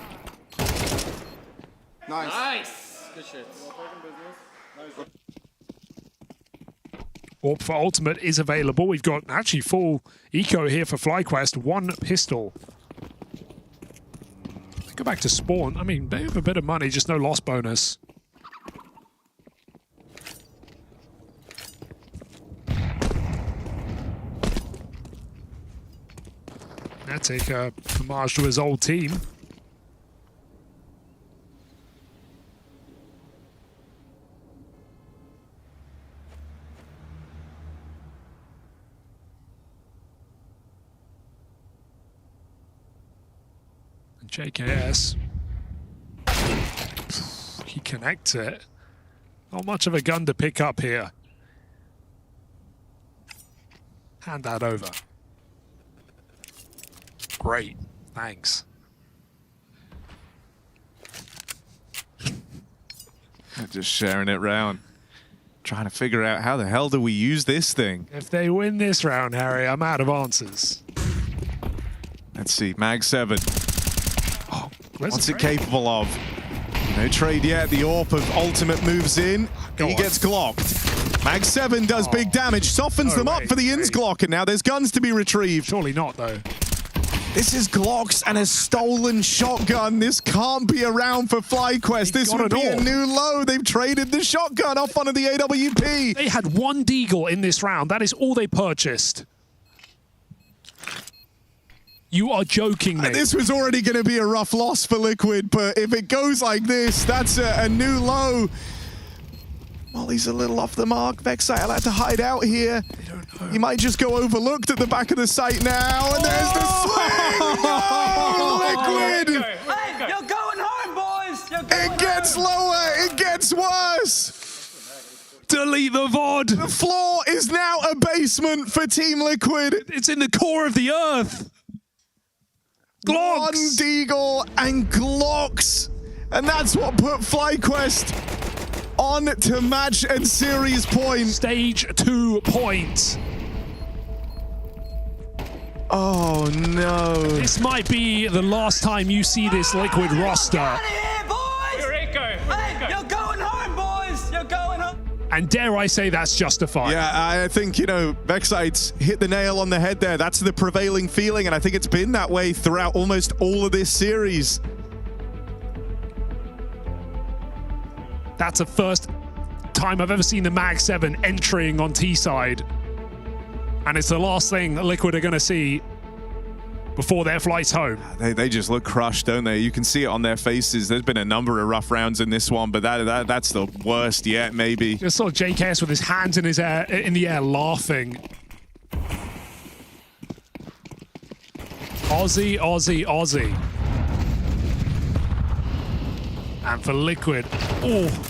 Nice. Good shit. Warp for ultimate is available. We've got actually full eco here for FlyQuest. One pistol. Go back to spawn. I mean, they have a bit of money, just no loss bonus. Now take a homage to his old team. JKS. He connects it. Not much of a gun to pick up here. Hand that over. Great. Thanks. Just sharing it round. Trying to figure out how the hell do we use this thing? If they win this round, Harry, I'm out of answers. Let's see. Mag 7. What's it capable of? No trade yet. The AWP of ultimate moves in. He gets glocked. Mag 7 does big damage, softens them up for the ins Glock, and now there's guns to be retrieved. Surely not, though. This is Glocks and a stolen shotgun. This can't be around for FlyQuest. This would be a new low. They've traded the shotgun off onto the AWP. They had one Deagle in this round. That is all they purchased. You are joking me. This was already going to be a rough loss for Liquid, but if it goes like this, that's a new low. Molly's a little off the mark. Vexite allowed to hide out here. He might just go overlooked at the back of the site now, and there's the swing! Oh, Liquid! Hey, you're going home, boys! It gets lower, it gets worse! Delete the VOD. The floor is now a basement for Team Liquid. It's in the core of the earth. Glocks. One Deagle and Glocks. And that's what put FlyQuest on to match and series point. Stage 2 points. Oh no. This might be the last time you see this Liquid roster. Get out of here, boys! You're Echo. Hey, you're going home, boys! You're going home! And dare I say that's justified. Yeah, I think, you know, Vexite's hit the nail on the head there. That's the prevailing feeling, and I think it's been that way throughout almost all of this series. That's the first time I've ever seen the Mag 7 entering on T-side. And it's the last thing Liquid are going to see before their flights home. They just look crushed, don't they? You can see it on their faces. There's been a number of rough rounds in this one, but that's the worst yet, maybe. Just saw JKS with his hands in the air laughing. Aussie, Aussie, Aussie. And for Liquid, oh.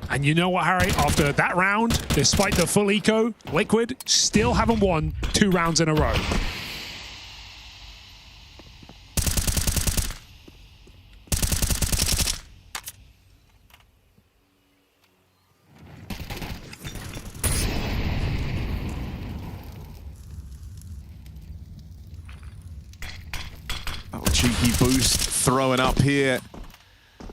And you know what, Harry? After that round, despite the full eco, Liquid still haven't won 2 rounds in a row. Oh, cheeky boost throwing up here.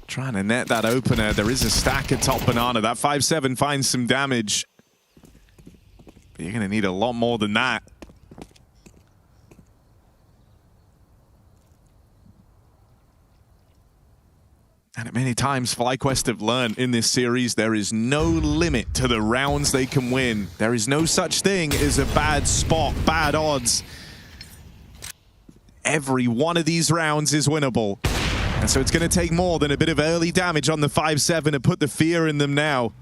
Trying to net that opener. There is a stack at top banana. That 5-7 finds some damage. But you're going to need a lot more than that. And many times FlyQuest have learned in this series there is no limit to the rounds they can win. There is no such thing as a bad spot, bad odds. Every one of these rounds is winnable. And so it's going to take more than a bit of early damage on the 5-7 to put the fear in them now.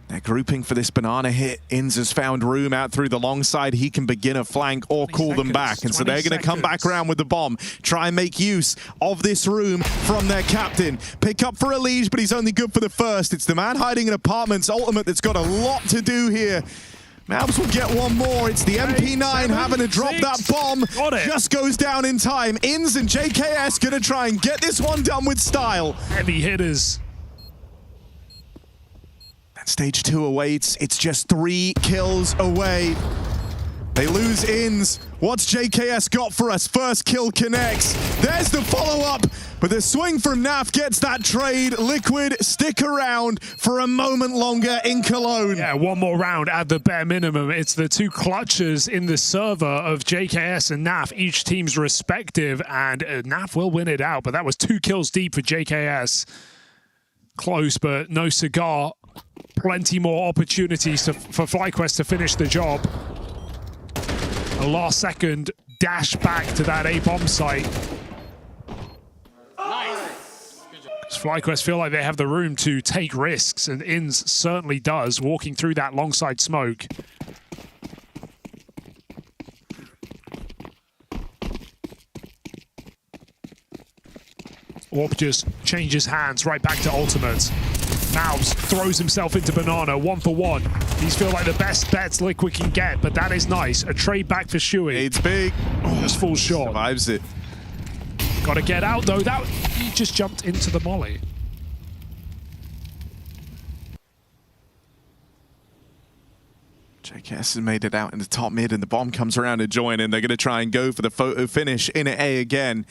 They're grouping for this banana hit. Inns has found room out through the long side. He can begin a flank or call them back. And so they're going to come back around with the bomb. Try and make use of this room from their captain. Pick up for Elige, but he's only good for the first. It's the man hiding in apartments ultimate that's got a lot to do here. Mavs will get one more. It's the MP9 having to drop that bomb. Just goes down in time. Inns and JKS going to try and get this one done with style. Heavy hitters. And stage 2 awaits. It's just 3 kills away. They lose Inns. What's JKS got for us? First kill connects. There's the follow-up. But the swing from Naf gets that trade. Liquid stick around for a moment longer in Cologne. Yeah, one more round at the bare minimum. It's the 2 clutches in the server of JKS and Naf, each team's respective, and Naf will win it out. But that was 2 kills deep for JKS. Close, but no cigar. Plenty more opportunities for FlyQuest to finish the job. A last second dash back to that A-bomb site. Nice. FlyQuest feel like they have the room to take risks, and Inns certainly does, walking through that long side smoke. Orp just changes hands right back to ultimates. Mouse throws himself into banana, 1 for 1. These feel like the best bets Liquid can get, but that is nice. A trade back for Shuey. It's big. Just falls short. Survives it. Got to get out though. He just jumped into the molly. JKS has made it out in the top mid, and the bomb comes around to join, and they're going to try and go for the photo finish in A again.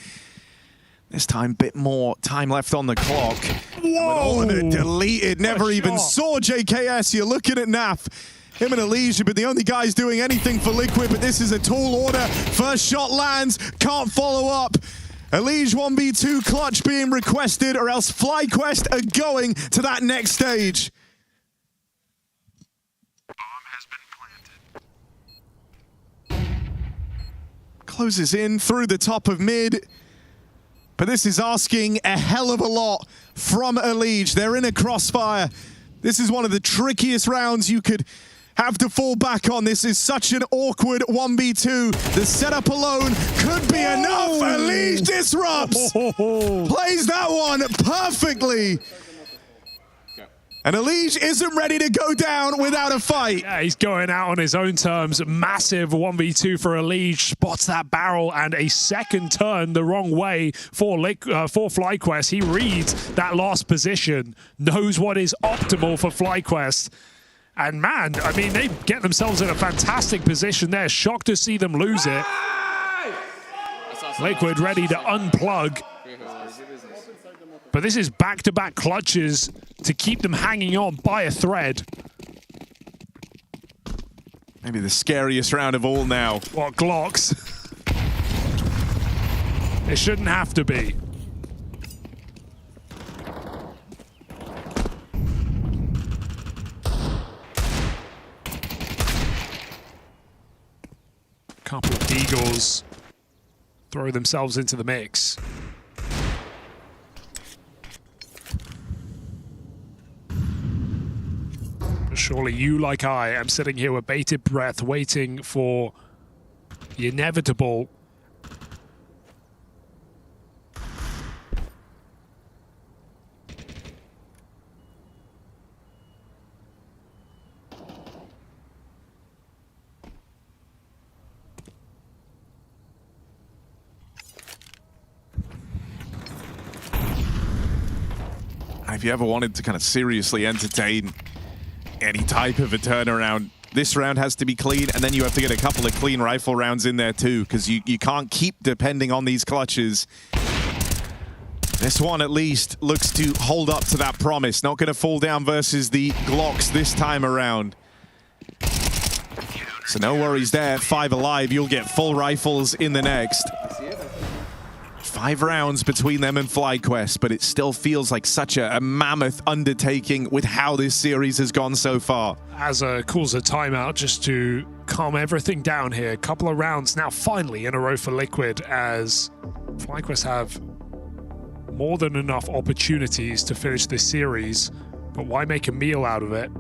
This time, bit more time left on the clock. Whoa! Deleted, never even saw JKS. You're looking at Naf. Him and Elige have been the only guys doing anything for Liquid, but this is a tall order. First shot lands, can't follow up. Elige 1v2 clutch being requested, or else FlyQuest are going to that next stage. Closes in through the top of mid. But this is asking a hell of a lot from Elige. They're in a crossfire. This is one of the trickiest rounds you could have to fall back on. This is such an awkward 1v2. The setup alone could be enough. Elige disrupts. Plays that one perfectly. And Elige isn't ready to go down without a fight. Yeah, he's going out on his own terms. Massive 1v2 for Elige. Spots that barrel and a second turn the wrong way for FlyQuest. He reads that last position, knows what is optimal for FlyQuest. And man, I mean, they get themselves in a fantastic position there. Shocked to see them lose it. Liquid ready to unplug. But this is back-to-back clutches to keep them hanging on by a thread. Maybe the scariest round of all now. What, Glocks? It shouldn't have to be. Couple of Deagles throw themselves into the mix. Surely you, like I, am sitting here with bated breath, waiting for the inevitable. If you ever wanted to kind of seriously entertain any type of a turnaround, this round has to be clean, and then you have to get a couple of clean rifle rounds in there too, because you can't keep depending on these clutches. This one at least looks to hold up to that promise. Not going to fall down versus the Glocks this time around. So no worries there. 5 alive. You'll get full rifles in the next. 5 rounds between them and FlyQuest, but it still feels like such a mammoth undertaking with how this series has gone so far. As calls a timeout just to calm everything down here. A couple of rounds now finally in a row for Liquid, as FlyQuest have more than enough opportunities to finish this series, but why make a meal out of it?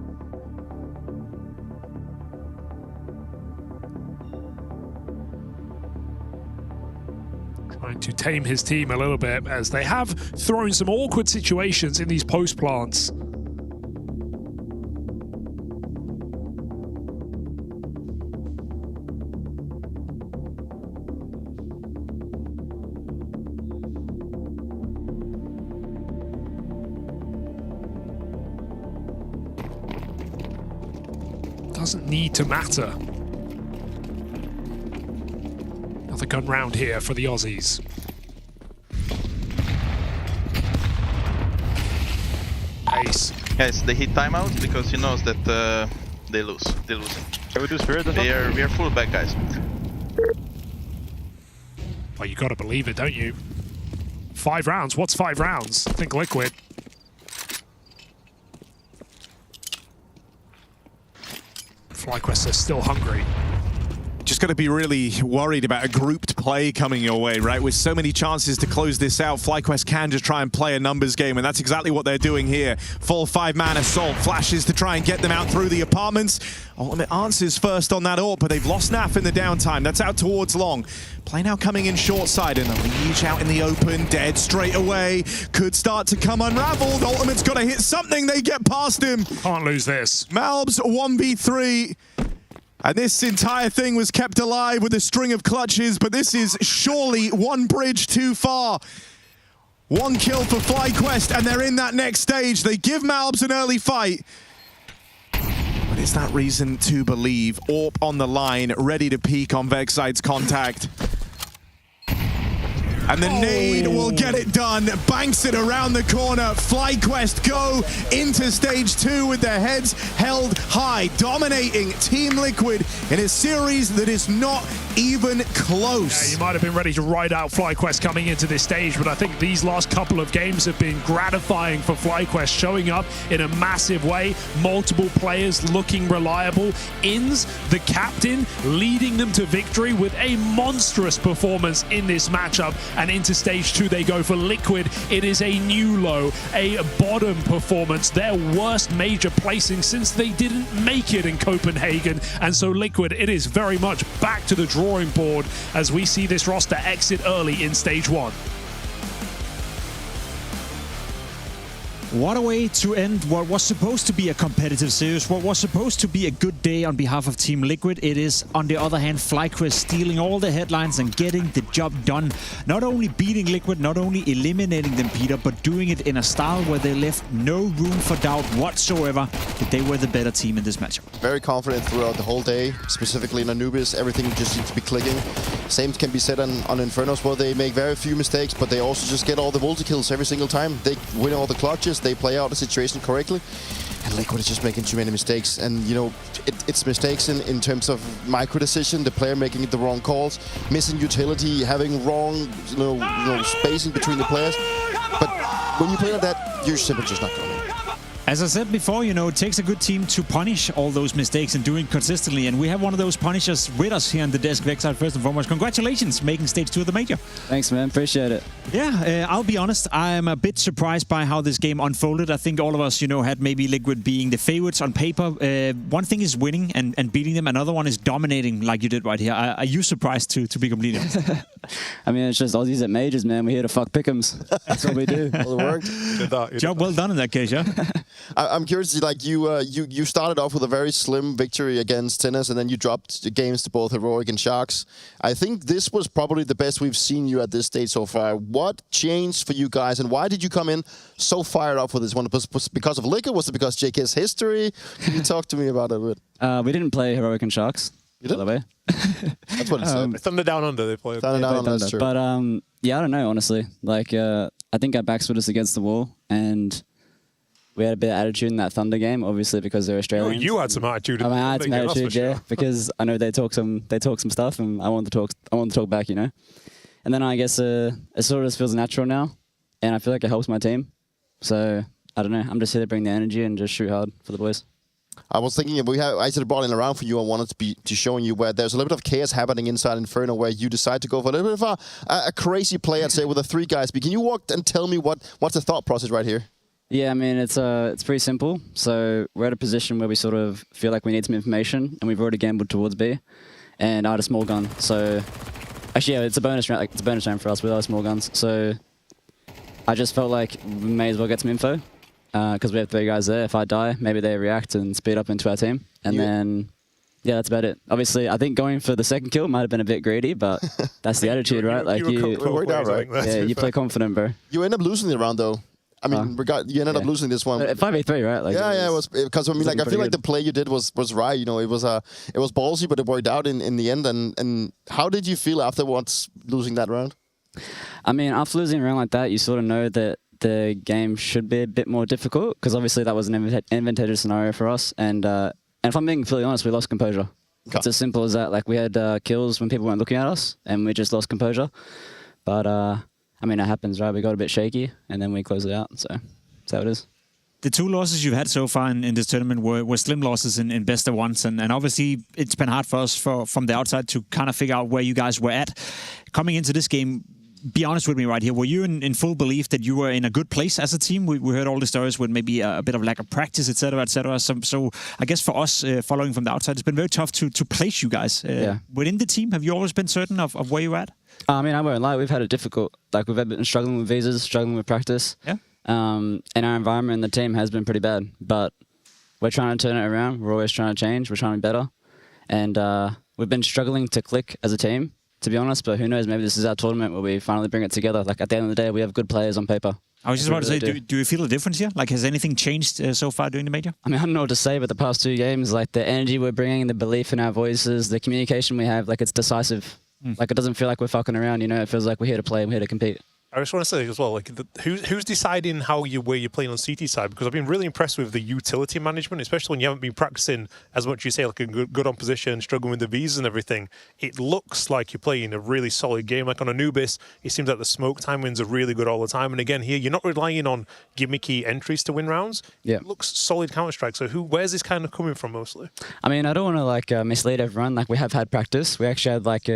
Trying to tame his team a little bit, as they have thrown some awkward situations in these post plants. Doesn't need to matter. Another gun round here for the Aussies. Ace. Guys, they hit timeout because he knows that they lose. They lose. Can we do Spirit or something? We are full back, guys. Well, you gotta believe it, don't you? 5 rounds. What's 5 rounds? Think Liquid. FlyQuest are still hungry. Just got to be really worried about a grouped play coming your way, right? With so many chances to close this out, FlyQuest can just try and play a numbers game, and that's exactly what they're doing here. Full 5-man assault, flashes to try and get them out through the apartments. Ultimate answers first on that AWP, but they've lost NAF in the downtime. That's out towards long. Play now coming in short side, and Elige out in the open, dead straight away. Could start to come unraveled. Ultimate's got to hit something. They get past him. Can't lose this. Malbs 1v3. And this entire thing was kept alive with a string of clutches, but this is surely one bridge too far. 1 kill for FlyQuest, and they're in that next stage. They give Malbs an early fight. But is that reason to believe? AWP on the line, ready to peek on Vexside's contact. And the nade will get it done. Banks it around the corner. FlyQuest go into stage 2 with their heads held high, dominating Team Liquid in a series that is not even close. Yeah, you might have been ready to ride out FlyQuest coming into this stage, but I think these last couple of games have been gratifying for FlyQuest, showing up in a massive way. Multiple players looking reliable. Inns, the captain, leading them to victory with a monstrous performance in this matchup, and into stage 2 they go for Liquid. It is a new low, a bottom performance, their worst major placing since they didn't make it in Copenhagen. And so Liquid, it is very much back to the drawing board as we see this roster exit early in stage 1. What a way to end what was supposed to be a competitive series, what was supposed to be a good day on behalf of Team Liquid. It is, on the other hand, FlyQuest stealing all the headlines and getting the job done. Not only beating Liquid, not only eliminating them, Peter, but doing it in a style where they left no room for doubt whatsoever that they were the better team in this matchup. Very confident throughout the whole day, specifically in Anubis. Everything just seems to be clicking. Same can be said on Inferno as well. They make very few mistakes, but they also just get all the multi-kills every single time. They win all the clutches. They play out the situation correctly, and Liquid is just making too many mistakes. And you know, it's mistakes in terms of micro decision, the player making the wrong calls, missing utility, having wrong you know spacing between the players. But when you play like that, you're simply just not going in. As I said before, you know, it takes a good team to punish all those mistakes and doing consistently. And we have one of those punishers with us here on the desk, Vexite. First and foremost, congratulations making stage 2 of the major. Thanks, man. Appreciate it. Yeah, I'll be honest, I'm a bit surprised by how this game unfolded. I think all of us, you know, had maybe Liquid being the favorites on paper. One thing is winning and beating them. Another one is dominating like you did right here. Are you surprised to be completely honest? I mean, it's just Aussies at majors, man. We're here to fuck pick'ems. That's what we do. Well, it worked. Job well done in that case, yeah? I'm curious, like you started off with a very slim victory against Tennis, and then you dropped the games to both Heroic and Sharks. I think this was probably the best we've seen you at this stage so far. What changed for you guys, and why did you come in so fired up for this one? Was it because of Liquor? Was it because JK's history? Can you talk to me about it a bit? We didn't play Heroic and Sharks. You did? By the way. That's what it said. Thunder Down Under, they played. Thunder Down Under, that's true. But yeah, I don't know, honestly. Like, I think our backs were just against the wall, and we had a bit of attitude in that Thunder game, obviously because they're Australians. Oh, you had some attitude. I had some attitude, yeah, because I know they talk some stuff, and I want to talk back, you know. And then I guess it sort of just feels natural now, and I feel like it helps my team. So I don't know. I'm just here to bring the energy and just shoot hard for the boys. I was thinking I should have brought in around for you. I wanted to showing you where there's a little bit of chaos happening inside Inferno, where you decide to go for a little bit of a crazy play, I'd say, with the 3 guys. But can you walk and tell me what's the thought process right here? Yeah, I mean, it's pretty simple. So we're at a position where we sort of feel like we need some information, and we've already gambled towards B, and I had a small gun. So actually, yeah, it's a bonus round. Like, it's a bonus round for us with our small guns. So I just felt like we may as well get some info because we have 3 guys there. If I die, maybe they react and speed up into our team, and then. Yeah, that's about it. Obviously, I think going for the second kill might have been a bit greedy, but that's the attitude, right? Like you play confident, bro. You end up losing the round, though. I mean, you ended up losing this one. 5v3, right? Like, yeah, it was because I mean, like I feel like the play you did was right. You know, it was ballsy, but it worked out in the end. And how did you feel afterwards losing that round? I mean, after losing a round like that, you sort of know that the game should be a bit more difficult because obviously that was an advantageous scenario for us. And if I'm being fully honest, we lost composure. Okay. It's as simple as that. Like we had kills when people weren't looking at us, and we just lost composure. But I mean, it happens, right? We got a bit shaky, and then we closed it out. So that's how it is. The 2 losses you've had so far in this tournament were slim losses in best of ones, and obviously it's been hard for us from the outside to kind of figure out where you guys were at. Coming into this game, be honest with me right here, were you in full belief that you were in a good place as a team? We heard all the stories with maybe a bit of lack of practice, etc., etc. So I guess for us, following from the outside, it's been very tough to place you guys. Within the team, have you always been certain of where you're at? I mean, I won't lie, we've had it difficult. Like, we've been struggling with visas, struggling with practice. Yeah. And our environment in the team has been pretty bad. But we're trying to turn it around. We're always trying to change. We're trying to be better. And we've been struggling to click as a team, to be honest. But who knows, maybe this is our tournament where we finally bring it together. Like, at the end of the day, we have good players on paper. I was just about to say, do you feel a difference here? Like, has anything changed so far during the major? I mean, I don't know what to say, but the past 2 games, like, the energy we're bringing, the belief in our voices, the communication we have, like, it's decisive. Like, it doesn't feel like we're fucking around, you know? It feels like we're here to play, we're here to compete. I just want to say as well, like, who's deciding where you're playing on CT side? Because I've been really impressed with the utility management, especially when you haven't been practicing as much as you say, like a good on position, struggling with the Vs and everything. It looks like you're playing a really solid game. Like on Anubis, it seems like the smoke timings are really good all the time. And again, here, you're not relying on gimmicky entries to win rounds. Yeah. It looks solid Counter-Strike. So where's this kind of coming from mostly? I mean, I don't want to, like, mislead everyone. Like, we have had practice. We actually had, like,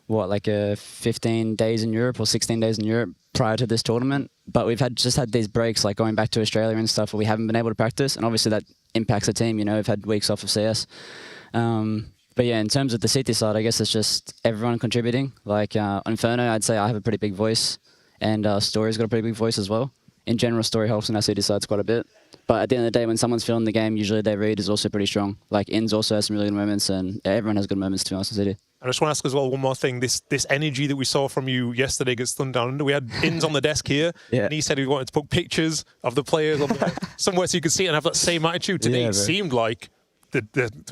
like 15 days in Europe or 16 days in Europe prior to this tournament. But we've just had these breaks, like going back to Australia and stuff, where we haven't been able to practice, and obviously that impacts the team. You know, we've had weeks off of CS. But yeah, in terms of the CT side, I guess it's just everyone contributing. Like on Inferno, I'd say I have a pretty big voice, and Story's got a pretty big voice as well. In general, Story helps in our CT sides quite a bit. But at the end of the day, when someone's feeling the game, usually their read is also pretty strong. Like Inns also has some really good moments, and everyone has good moments, to be honest, in CT. I just want to ask as well one more thing. This energy that we saw from you yesterday against Thunder Down Under. We had Inns on the desk here, and he said he wanted to put pictures of the players on somewhere so you could see it and have that same attitude. Today it seemed like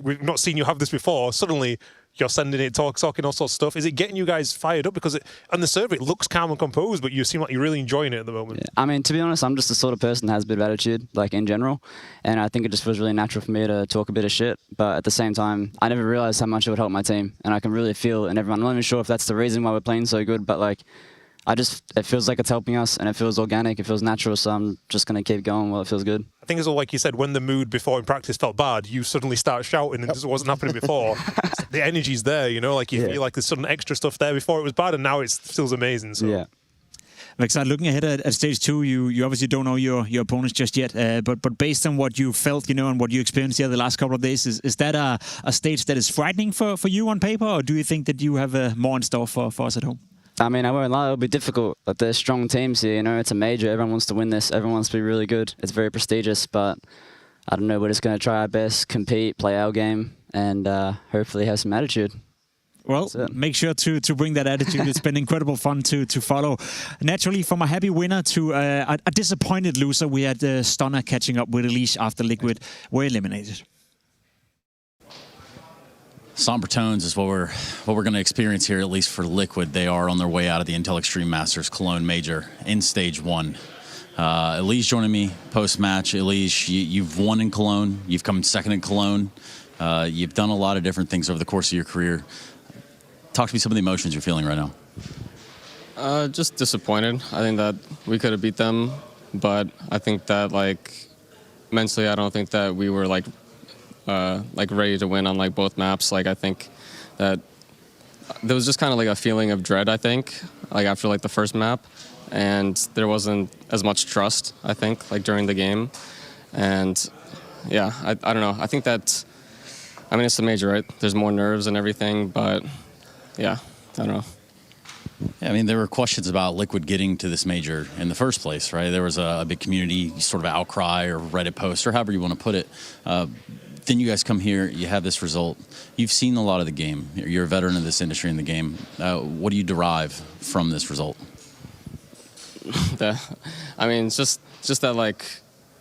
we've not seen you have this before. Suddenly you're sending it, talking all sorts of stuff. Is it getting you guys fired up? Because on the server it looks calm and composed, but you seem like you're really enjoying it at the moment. Yeah. I mean, to be honest, I'm just the sort of person that has a bit of attitude, like in general, and I think it just feels really natural for me to talk a bit of shit. But at the same time, I never realized how much it would help my team, and I can really feel it in everyone. I'm not even sure if that's the reason why we're playing so good, but like, it feels like it's helping us, and it feels organic, it feels natural, so I'm just going to keep going while it feels good. I think it's all like you said, when the mood before in practice felt bad, you suddenly start shouting and it wasn't happening before. The energy's there, you know, like you feel like there's some extra stuff there before it was bad, and now it feels amazing. So. Yeah. Vexite, looking ahead at stage 2, you obviously don't know your opponents just yet, but based on what you felt, you know, and what you experienced here the last couple of days, is that a stage that is frightening for you on paper, or do you think that you have more in store for us at home? I mean, I won't lie, it'll be difficult. Like, there's strong teams here, you know, it's a major, everyone wants to win this, everyone wants to be really good. It's very prestigious, but I don't know, we're just going to try our best, compete, play our game, and hopefully have some attitude. Well, make sure to bring that attitude. It's been incredible fun to follow. Naturally, from a happy winner to a disappointed loser, we had Stunner catching up with Elise after Liquid were eliminated. Somber tones is what we're going to experience here, at least for Liquid. They are on their way out of the Intel Extreme Masters Cologne Major in stage 1. Elise joining me post-match. Elise, you've won in Cologne. You've come second in Cologne. You've done a lot of different things over the course of your career. Talk to me some of the emotions you're feeling right now. Just disappointed. I think that we could have beat them, but I think that like mentally, I don't think that we were like ready to win on like both maps. Like I think that there was just kind of like a feeling of dread, I think, like after like the first map, and there wasn't as much trust, I think, like during the game. And yeah, I don't know. I think that, I mean, it's the major, right? There's more nerves and everything, but yeah, I don't know. Yeah, I mean, there were questions about Liquid getting to this major in the first place, right? There was a big community sort of outcry or Reddit post or however you want to put it. Then you guys come here, you have this result. You've seen a lot of the game. You're a veteran of this industry in the game. What do you derive from this result? I mean, it's just that, like,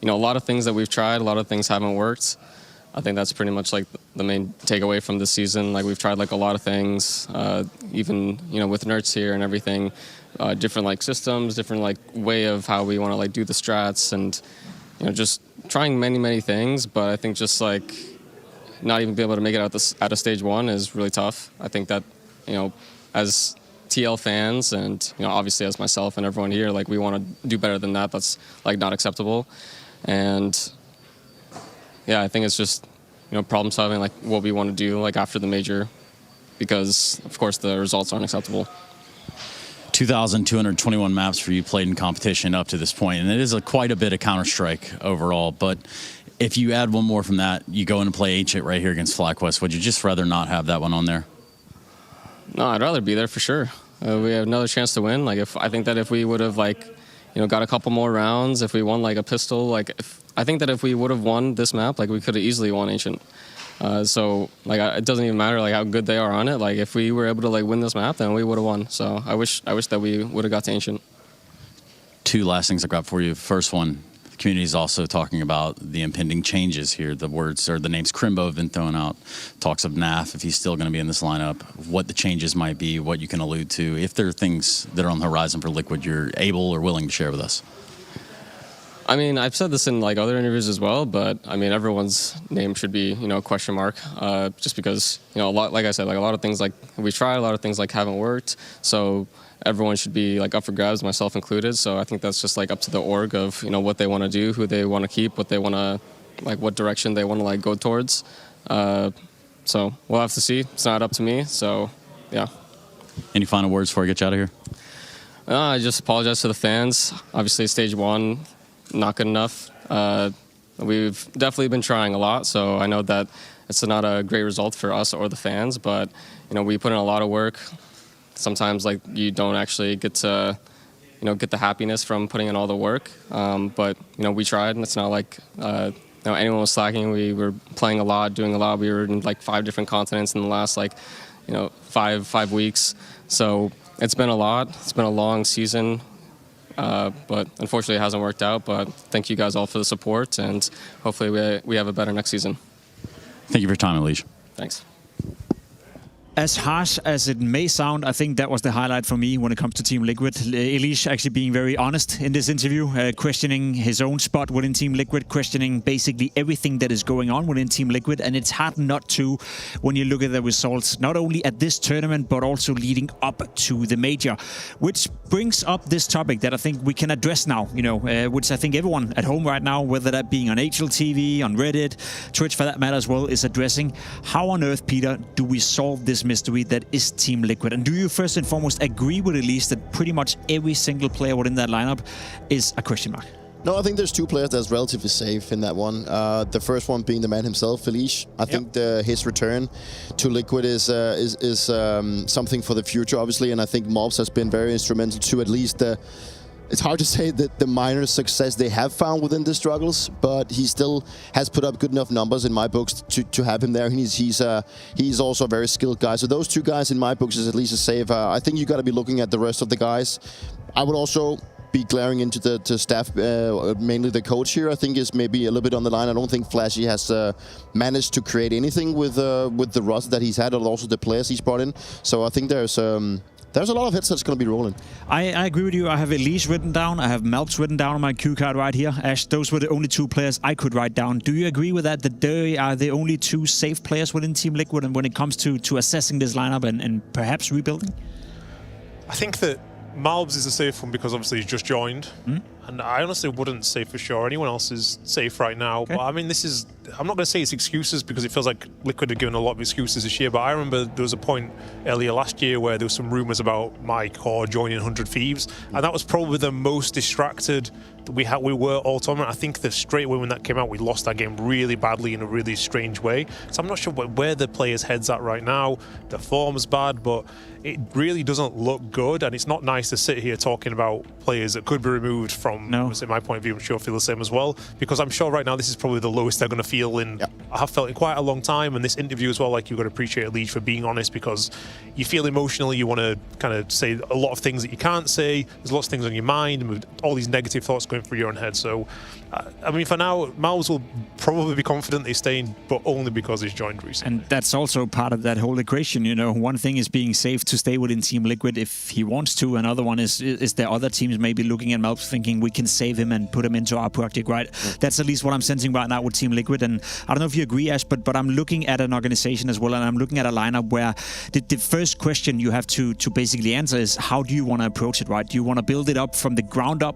you know, a lot of things that we've tried, a lot of things haven't worked. I think that's pretty much like the main takeaway from this season. Like we've tried like a lot of things, even, you know, with nerds here and everything, different like systems, different like way of how we want to like do the strats, and, you know, just trying many things. But I think just like not even be able to make it out of stage 1 is really tough. I think that, you know, as TL fans and, you know, obviously as myself and everyone here, like we want to do better than that. That's like not acceptable. And yeah, I think it's just, you know, problem solving, like what we want to do like after the major, because of course the results aren't acceptable. 2,221 maps for you played in competition up to this point, and it is quite a bit of Counter-Strike overall. But if you add one more from that, you go in and play H8 right here against FlyQuest. Would you just rather not have that one on there? No, I'd rather be there for sure. We have another chance to win. Like I think that if we would have like, you know, got a couple more rounds, if we won like a pistol, like I think that if we would have won this map, like we could have easily won Ancient. So like it doesn't even matter like how good they are on it. Like if we were able to like win this map, then we would have won. So I wish that we would have got to Ancient. 2 last things I got for you. First one, the community is also talking about the impending changes here. The words or the names Crimbo have been thrown out. Talks of Naf, if he's still going to be in this lineup, what the changes might be, what you can allude to, if there are things that are on the horizon for Liquid you're able or willing to share with us. I mean, I've said this in like other interviews as well, but I mean, everyone's name should be, you know, a question mark, just because, you know, a lot, like I said, like a lot of things like we tried, a lot of things like haven't worked. So everyone should be like up for grabs, myself included. So I think that's just like up to the org of, you know, what they want to do, who they want to keep, what they want to, like what direction they want to like go towards. So we'll have to see. It's not up to me. So yeah. Any final words before I get you out of here? I just apologize to the fans. Obviously, stage 1, not good enough. We've definitely been trying a lot, so I know that it's not a great result for us or the fans, but we put in a lot of work. Sometimes you don't actually get to get the happiness from putting in all the work, but we tried, and it's not like anyone was slacking. We were playing a lot, doing a lot. We were in 5 different continents in the last 5 weeks, so it's been a lot. It's been a long season, but unfortunately it hasn't worked out. But thank you guys all for the support, and hopefully we have a better next season. Thank you for your time, Elise. Thanks. As harsh as it may sound, I think that was the highlight for me when it comes to Team Liquid. Elise actually being very honest in this interview, questioning his own spot within Team Liquid, questioning basically everything that is going on within Team Liquid. And it's hard not to when you look at the results, not only at this tournament, but also leading up to the major. Which brings up this topic that I think we can address now, which I think everyone at home right now, whether that being on HLTV, on Reddit, Twitch for that matter as well, is addressing. How on earth, Peter, do we solve this mystery that is Team Liquid? And do you first and foremost agree with Elise that pretty much every single player within that lineup is a question mark? No, I think there's 2 players that's relatively safe in that one. The first one being the man himself, Elise. I think his return to Liquid is something for the future, obviously, and I think Mobs has been very instrumental to at least it's hard to say that the minor success they have found within the struggles, but he still has put up good enough numbers in my books to have him there. He's also a very skilled guy. So those 2 guys in my books is at least a save. I think you got to be looking at the rest of the guys. I would also be glaring into the staff, mainly the coach here. I think is maybe a little bit on the line. I don't think Flashy has managed to create anything with the roster that he's had, and also the players he's brought in. So I think there's a lot of hits that's going to be rolling. I agree with you. I have Elise written down. I have Melps written down on my cue card right here. Ash, those were the only 2 players I could write down. Do you agree with that they are the only 2 safe players within Team Liquid and when it comes to assessing this lineup and perhaps rebuilding? I think that Malbs is a safe one because obviously he's just joined. And I honestly wouldn't say for sure anyone else is safe right now. Okay. But I mean, I'm not going to say it's excuses because it feels like Liquid are given a lot of excuses this year. But I remember there was a point earlier last year where there was some rumours about Mike or joining 100 Thieves. And that was probably the most distracted we were all tournament. I think that straight away when that came out, we lost that game really badly in a really strange way. So I'm not sure where the players' heads at right now. The form's bad, but it really doesn't look good. And it's not nice to sit here talking about players that could be removed from, my point of view. I'm sure feel the same as well. Because I'm sure right now this is probably the lowest they're going to feel in, I have felt in quite a long time. And this interview as well, like you've got to appreciate Elise for being honest because you feel emotionally, you want to kind of say a lot of things that you can't say. There's lots of things on your mind and with all these negative thoughts going through your own head. So, I mean, for now, Miles will probably be confident he's staying, but only because he's joined recently. And that's also part of that whole equation, One thing is being safe to stay within Team Liquid if he wants to. Another one is there other teams maybe looking at Malps thinking we can save him and put him into our project, right? That's at least what I'm sensing right now with Team Liquid. And I don't know if you agree, Ash, but I'm looking at an organization as well, and I'm looking at a lineup where the first question you have to basically answer is how do you want to approach it, right? Do you want to build it up from the ground up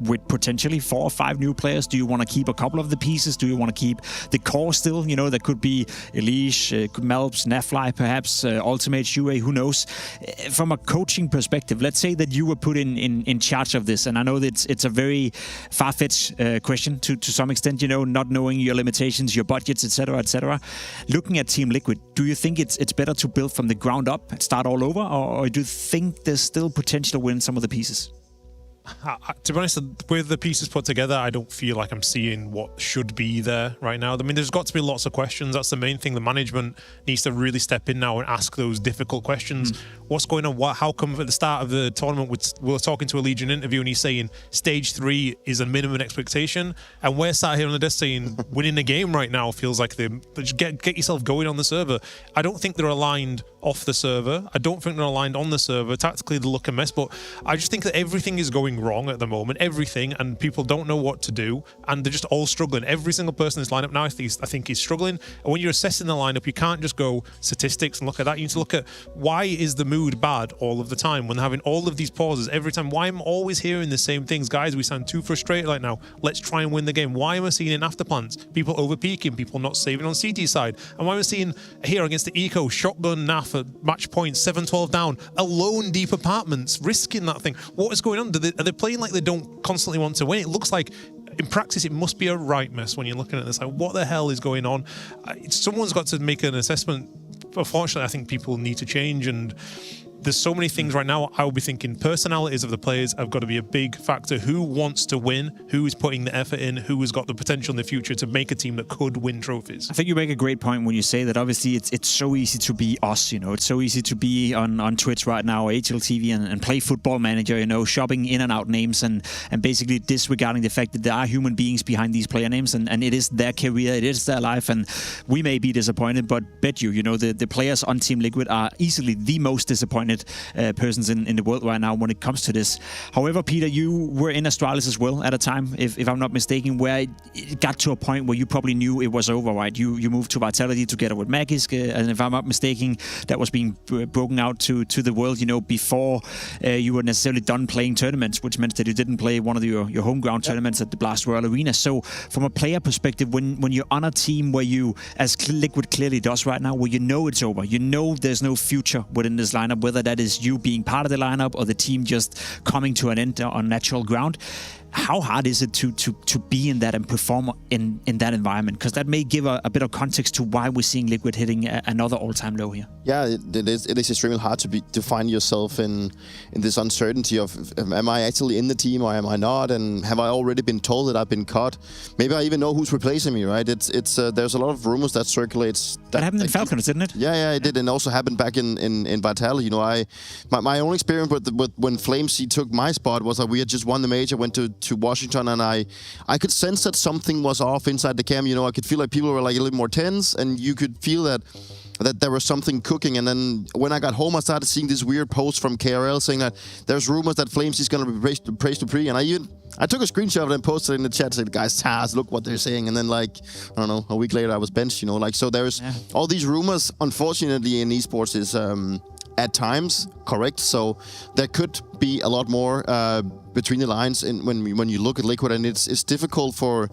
with potentially 4 or 5 new players? Do you want to keep a couple of the pieces? Do you want to keep the core still? That could be Elise, Melps, Nefly, perhaps, Ultimate, Shue, who knows? From a coaching perspective, let's say that you were put in charge of this, and I know that it's a very far-fetched question to some extent, not knowing your limitations, your budgets, etc., etc. Looking at Team Liquid, do you think it's better to build from the ground up and start all over, or do you think there's still potential within some of the pieces? To be honest, with the pieces put together, I don't feel like I'm seeing what should be there right now. I mean, there's got to be lots of questions. That's the main thing. The management needs to really step in now and ask those difficult questions. What's going on? How come at the start of the tournament we were talking to a Legion interview and he's saying stage 3 is a minimum expectation, and we're sat here on the desk saying winning the game right now feels like just get yourself going on the server. I don't think they're aligned off the server. I don't think they're aligned on the server. Tactically, they look a mess, but I just think that everything is going going wrong at the moment, everything, and people don't know what to do, and they're just all struggling. Every single person in this lineup now, I think is struggling. And when you're assessing the lineup, you can't just go statistics and look at that. You need to look at why is the mood bad all of the time when they're having all of these pauses every time. Why am I always hearing the same things? Guys, we sound too frustrated right now. Let's try and win the game. Why am I seeing in afterplants people over peaking, people not saving on CT side? And why am I seeing here against the Eco, shotgun NAF at match point, 7-12 down, alone deep apartments, risking that thing? What is going on? Are they playing like they don't constantly want to win? It looks like in practice it must be a right mess when you're looking at this. Like, what the hell is going on? Someone's got to make an assessment. Unfortunately, I think people need to change, and there's so many things right now. I will be thinking personalities of the players have got to be a big factor. Who wants to win? Who is putting the effort in? Who has got the potential in the future to make a team that could win trophies? I think you make a great point when you say that. Obviously, it's so easy to be us, you know. It's so easy to be on Twitch right now, or HLTV, and play Football Manager, you know, shopping in and out names and basically disregarding the fact that there are human beings behind these player names, and it is their career, it is their life, and we may be disappointed, but bet you know, the players on Team Liquid are easily the most disappointed persons in the world right now when it comes to this. However, Peter, you were in Astralis as well at a time, if I'm not mistaken, where it got to a point where you probably knew it was over, right? You moved to Vitality together with Magisk, and if I'm not mistaken, that was being broken out to the world, you know, before you were necessarily done playing tournaments, which meant that you didn't play one of your home ground tournaments at the Blast Royal Arena. So from a player perspective, when you're on a team where you, as Liquid clearly does right now, where you know it's over, you know there's no future within this lineup, whether that is you being part of the lineup or the team just coming to an end on natural ground, how hard is it to be in that and perform in that environment? Because that may give a bit of context to why we're seeing Liquid hitting another all-time low here. Yeah, it is extremely hard to find yourself in this uncertainty of, am I actually in the team or am I not? And have I already been told that I've been cut? Maybe I even know who's replacing me, right? It's there's a lot of rumors that circulates. That happened in Falcons, didn't it? Yeah, it did, and also happened back in Vitality. You know, my own experience with when FlameC took my spot was that we had just won the major, went to Washington, and I could sense that something was off inside the camp. You know, I could feel like people were like a little more tense, and you could feel that there was something cooking. And then when I got home, I started seeing this weird post from KRL saying that there's rumors that FlameC is going to be praised to pre, and I took a screenshot of it and posted it in the chat, said, guys, look what they're saying. And then, like, I don't know, a week later I was benched, you know, like, so there's all these rumors, unfortunately, in esports is at times correct. So there could be a lot more between the lines when you look at Liquid, and it's difficult for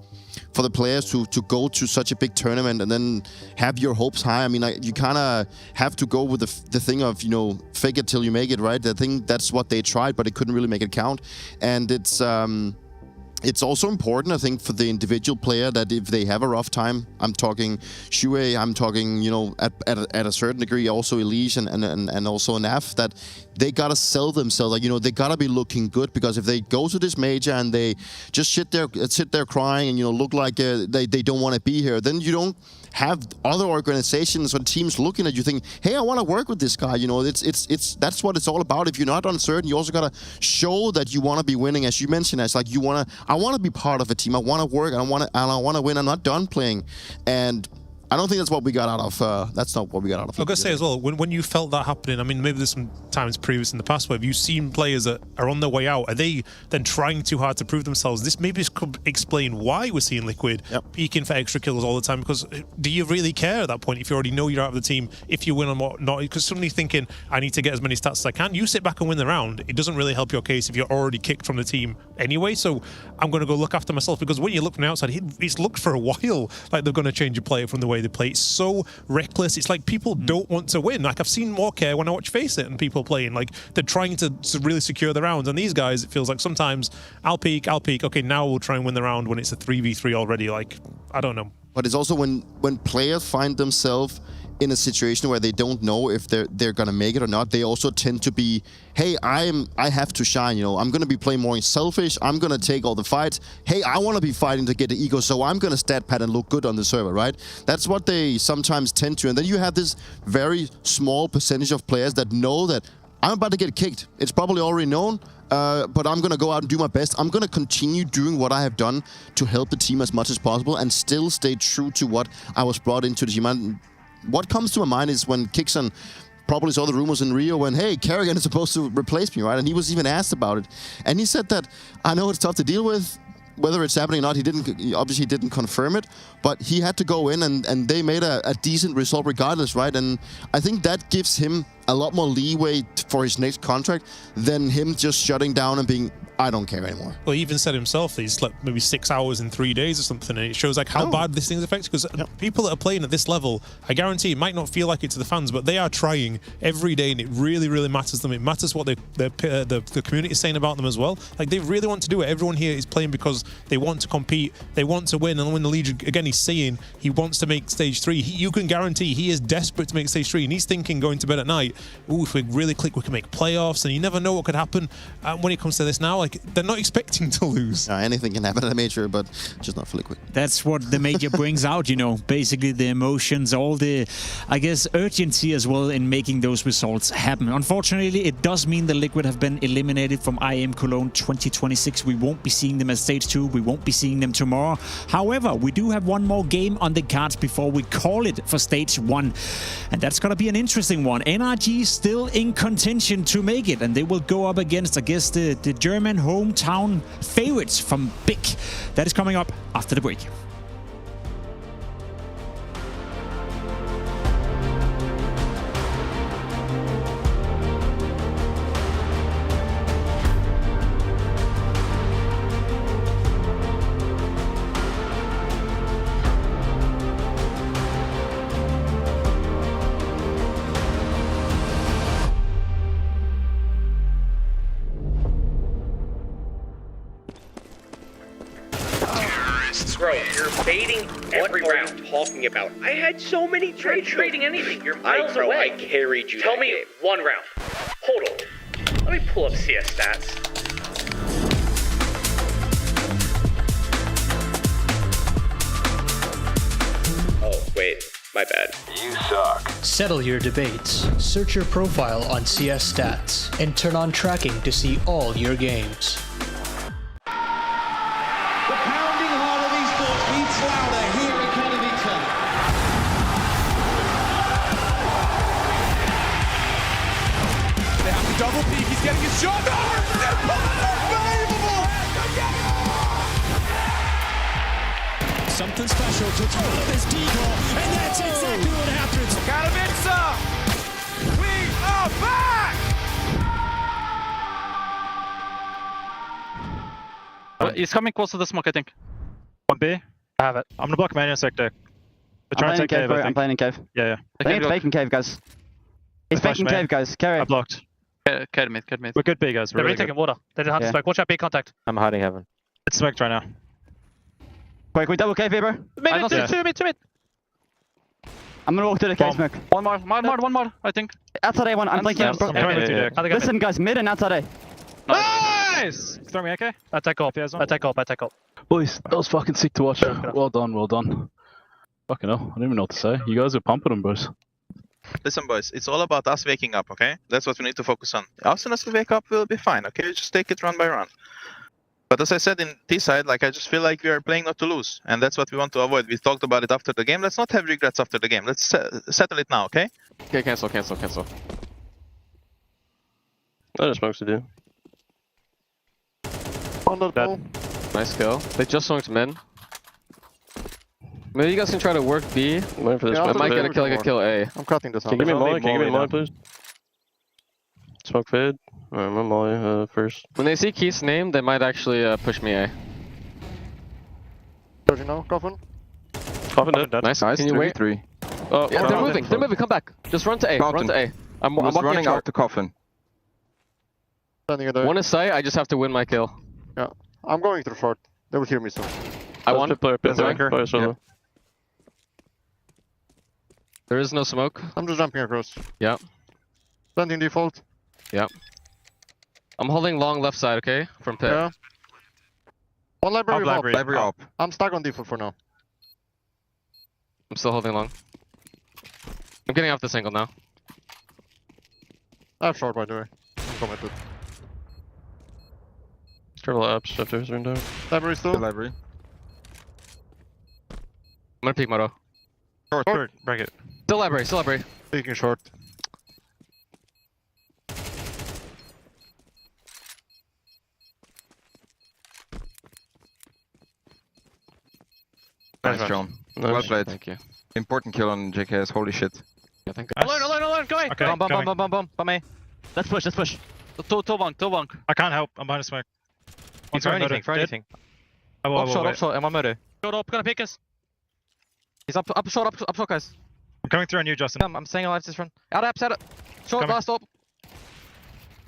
the players to go to such a big tournament and then have your hopes high. I mean, you kind of have to go with the thing of, you know, fake it till you make it, right? I think that's what they tried, but they couldn't really make it count. And it's also important, I think, for the individual player that if they have a rough time, I'm talking Shuei, I'm talking, you know, at a certain degree, also Elise and also NAF, that they gotta sell themselves. Like, you know, they gotta be looking good, because if they go to this major and they just sit there crying and, you know, look like they don't want to be here, then you don't have other organizations or teams looking at you thinking, hey, I want to work with this guy. You know, it's that's what it's all about. If you're not uncertain, you also gotta show that you want to be winning, as you mentioned. As like, I want to be part of a team. I want to work. I want to win. I'm not done playing. And I don't think that's what we got out of. That's not what we got out of. I've got to say as well, when you felt that happening, I mean, maybe there's some times previous in the past where have you seen players that are on their way out? Are they then trying too hard to prove themselves? This could explain why we're seeing Liquid peaking for extra kills all the time. Because do you really care at that point if you already know you're out of the team, if you win or not? Because suddenly thinking, I need to get as many stats as I can. You sit back and win the round. It doesn't really help your case if you're already kicked from the team anyway. So I'm going to go look after myself, because when you look from the outside, it's looked for a while like they're going to change a player from the way they play. It's so reckless. It's like people don't want to win. Like, I've seen more care when I watch Face It and people playing. Like, they're trying to really secure the rounds. And these guys, it feels like sometimes I'll peak. Okay, now we'll try and win the round when it's a 3v3 already. Like, I don't know. But it's also when players find themselves in a situation where they don't know if they're gonna make it or not, they also tend to be, hey, I have to shine, you know, I'm gonna be playing more selfish, I'm gonna take all the fights, hey, I wanna be fighting to get the ego, so I'm gonna stat pad and look good on the server, right? That's what they sometimes tend to. And then you have this very small percentage of players that know that I'm about to get kicked. It's probably already known, but I'm going to go out and do my best. I'm going to continue doing what I have done to help the team as much as possible and still stay true to what I was brought into the team. And what comes to my mind is when Kixon probably saw the rumors in Rio when, hey, Kerrigan is supposed to replace me, right? And he was even asked about it. And he said that, I know it's tough to deal with, whether it's happening or not. He obviously didn't confirm it, but he had to go in and they made a decent result regardless, right? And I think that gives him a lot more leeway for his next contract than him just shutting down and being, I don't care anymore. Well, he even said himself that he slept maybe 6 hours in 3 days or something, and it shows like how bad this thing's affected. Because people that are playing at this level, I guarantee it might not feel like it to the fans, but they are trying every day, and it really, really matters to them. It matters what the community is saying about them as well. Like, they really want to do it. Everyone here is playing because they want to compete, they want to win and win the Legion. Again, he's saying he wants to make stage 3. You can guarantee he is desperate to make stage 3, and he's thinking going to bed at night, ooh, if we really click, we can make playoffs, and you never know what could happen. When it comes to this now, like, they're not expecting to lose. Anything can happen at a major, but just not for Liquid. That's what the major brings out, you know, basically the emotions, all the, I guess, urgency as well in making those results happen. Unfortunately, it does mean the Liquid have been eliminated from IEM Cologne 2026. We won't be seeing them at stage 2. We won't be seeing them tomorrow. However, we do have one more game on the cards before we call it for stage 1. And that's going to be an interesting one. NRG still in contention to make it, and they will go up against, I guess, the German hometown favorites from Big. That is coming up after the break. Bro, you're baiting every round talking about. I had so many trades. Trading anything. You're miles away. I carried you. Tell me one round. Hold on. Let me pull up CS stats. Oh, wait. My bad. You suck. Settle your debates. Search your profile on CS Stats and turn on tracking to see all your games. Double peek, he's getting his shot. Unbelievable! Something special to throw this decoy, and that's exactly what happens. Katowice! We are back! He's coming close to the smoke, I think. 1B. I have it. I'm gonna block main sector. I'm playing in cave. Yeah. I think it's faking cave, guys. It's faking cave, guys. Carry. I blocked. Carry mid. We're good B, guys. They're really taking water. They didn't have to smoke. Watch out, B contact. I'm hiding heaven. It's smoked right now. Quick, we double cave here, bro. Two mid. I'm gonna walk to the cave smoke. One more, I think. Outside A1, I'm flanking. Listen, guys, mid and outside A. Nice! Throw me, okay? Attack up. Boys, that was fucking sick to watch. Well done. Fucking hell, I don't even know what to say. You guys are pumping them, boys. Listen, boys, it's all about us waking up, okay? That's what we need to focus on. As soon as we wake up, we'll be fine, okay? Just take it round by round. But as I said in T-side, like, I just feel like we are playing not to lose, and that's what we want to avoid. We talked about it after the game. Let's not have regrets after the game. Let's settle it now, okay? Okay, cancel. What are smokes to do? Nice kill. They just smoked mid. Maybe you guys can try to work B. I might get a kill, kill A. I'm cutting this out. Can you give me molly, please? Smoke fade. Alright, my molly first. When they see Keith's name, they might actually push me A. Does you know, Coffin? Coffin dead. Nice. Can you wait? Oh, yeah, they're moving. Come back. Just run to A. I'm running out to Coffin. One is sight, I just have to win my kill. Yeah. I'm going through short. They will hear me soon. I won. Yeah. There is no smoke. I'm just jumping across. Yeah. Planting default. Yeah. I'm holding long left side, okay? From pit. Yeah. One library up. I'm stuck on default for now. I'm still holding long. I'm getting off this angle now. I have short, by the way. I'm committed. Turtle up, shifters are down. Library still? Library. I'm gonna peek Moto. Short. Break it. Still library. Taking short. Nice, John. Well played. Thank you. Important kill on JKS, holy shit. Yeah, thank you. Alone, go away! Okay, Bomb me. Let's push. Two bonk. I can't help. I'm behind a smoke. Throw anything. Up short, and one murder. Short up, gonna pick us. He's up short, guys. I'm coming through on you, Justin. I'm staying alive this run. Out. Short, Coming. last up.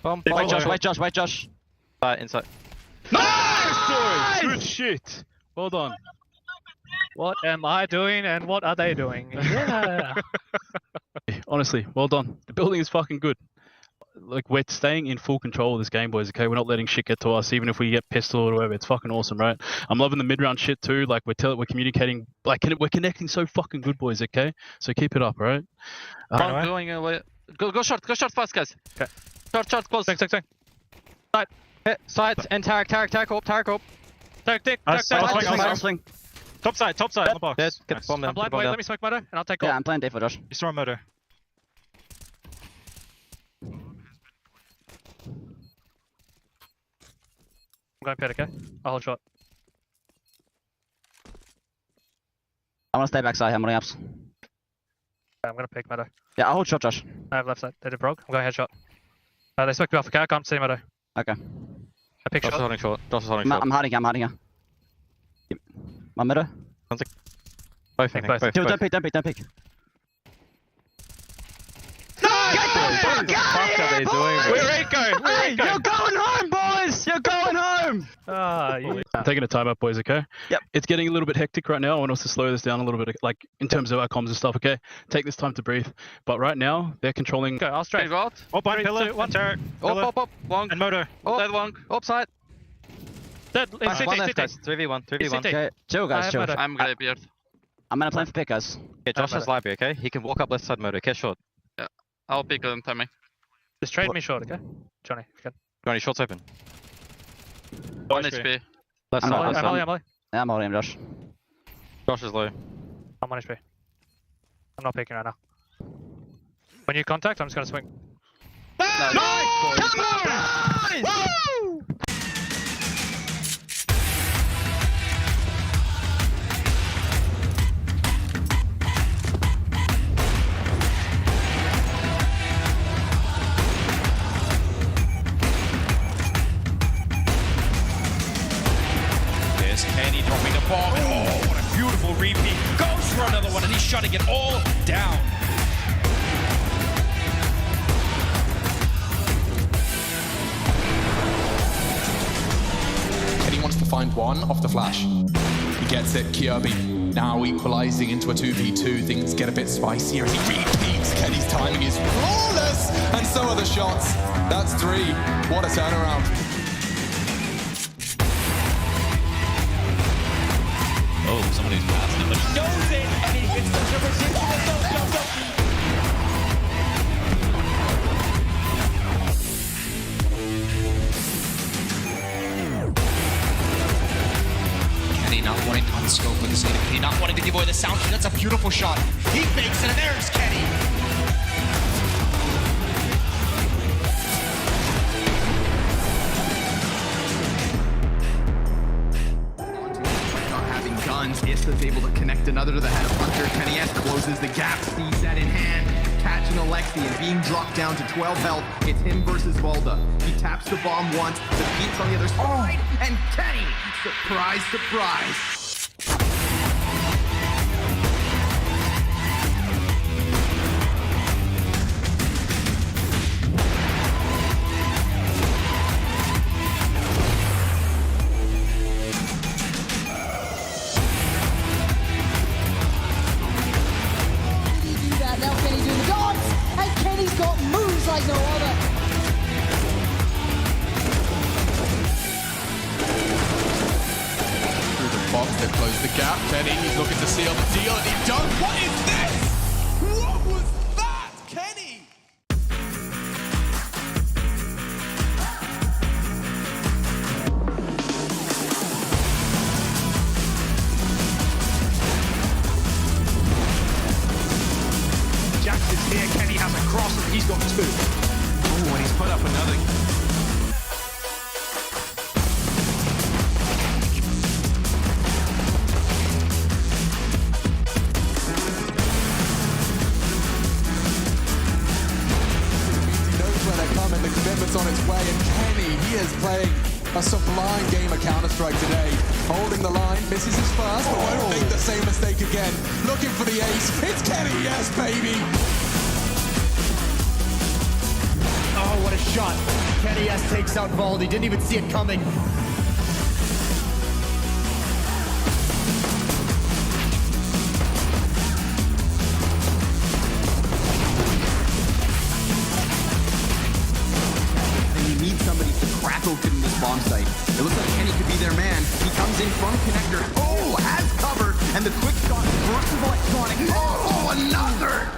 Bomb. Wait, Josh. Inside. Nice! Good shit. Well done. What am I doing and what are they doing? Yeah. Honestly, well done. The building is fucking good. Like, we're staying in full control of this game, boys, okay? We're not letting shit get to us, even if we get pistol or whatever. It's fucking awesome, right? I'm loving the mid-round shit, too. Like, we're communicating. Like, we're connecting so fucking good, boys, okay? So keep it up, all right? I'm going away. Go short fast, guys. Okay. Short, close. Thanks. Side, and Tarek up. I'll swing. Top side on the box. Dead. Get the bomb down. I'm blind, wait, let me smoke motor, and I'll take off. Yeah, I'm playing default, Josh. You saw motor. I'm going pit, okay? I'll hold shot. I want to stay backside. I'm running ups. Okay, I'm going to pick motor. Yeah, I'll hold shot, Josh. I have left side. They did broke. I'm going headshot. They smoked me off, okay? I can't see motor. Okay. I pick shot. Josh is holding short. I'm hiding here. My middle. Both. Don't pick. Where Rico? You're going home, boys! You're going home! I'm taking a timeout, boys, okay? Yep. It's getting a little bit hectic right now. I want us to slow this down a little bit, like, in terms of our comms and stuff, okay? Take this time to breathe. But right now, they're controlling... Go, I'll straight. Out. Up on pillar, one turret. Up. Wonk. And motor. Dead wonk. Upside. Dead. City. 3v1. Okay, chill, guys, chill. I'm gonna be I'm gonna plan for pick, guys. Okay, Josh has library, okay? He can walk up left side motor, okay? Short. Yeah. I'll pick them, Tommy. Just trade me short, okay? Johnny, if you can. Johnny, short's open. 1 HP. Left side. I'm holding him, Josh. Josh is low. I'm 1 HP. I'm not picking right now. When you contact, I'm just gonna swing. Nice! Come on! Woo! There's Kenny dropping the bomb. Oh, what a beautiful repeat. Goes for another one, and he's shutting it all down. Kenny wants to find one off the flash. He gets it, Kirby now equalizing into a 2v2. Things get a bit spicier as he repeats. Kenny's timing is flawless, and so are the shots. That's 3. What a turnaround. Oh, somebody's passing it, but he knows it, and he gets such a ridiculous go. Kenny not wanting to unscope with his native. Kenny not wanting to give away the sound. That's a beautiful shot. He fakes it, and there's Kenny. Ista's able to connect another to the head of Hunter. Kenny S closes the gap, sees that in hand, catching Alexi and being dropped down to 12 health. It's him versus Valda. He taps the bomb once, the beat's on the other side, and Kenny, surprise. Now Kenny doing the dance, and Kenny's got moves like no other. Through the box, they've closed the gap. Kenny, he's looking to seal the deal, and he does. What is this? What was that, Kenny? Jackson's here, Kenny has a cross, and he's got 2. Oh, and he's put up another. it's on its way, and Kenny, he is playing a sublime game of Counter-Strike today. Holding the line, misses his first, but won't make the same mistake again. Looking for the ace, it's Kenny, yes baby! Oh, what a shot. Kenny S takes out Valdi, didn't even see it coming. Open this bomb site. It looks like Kenny could be their man. He comes in from connector. Oh, has cover. And the quick shot burst of electronic. Oh, another!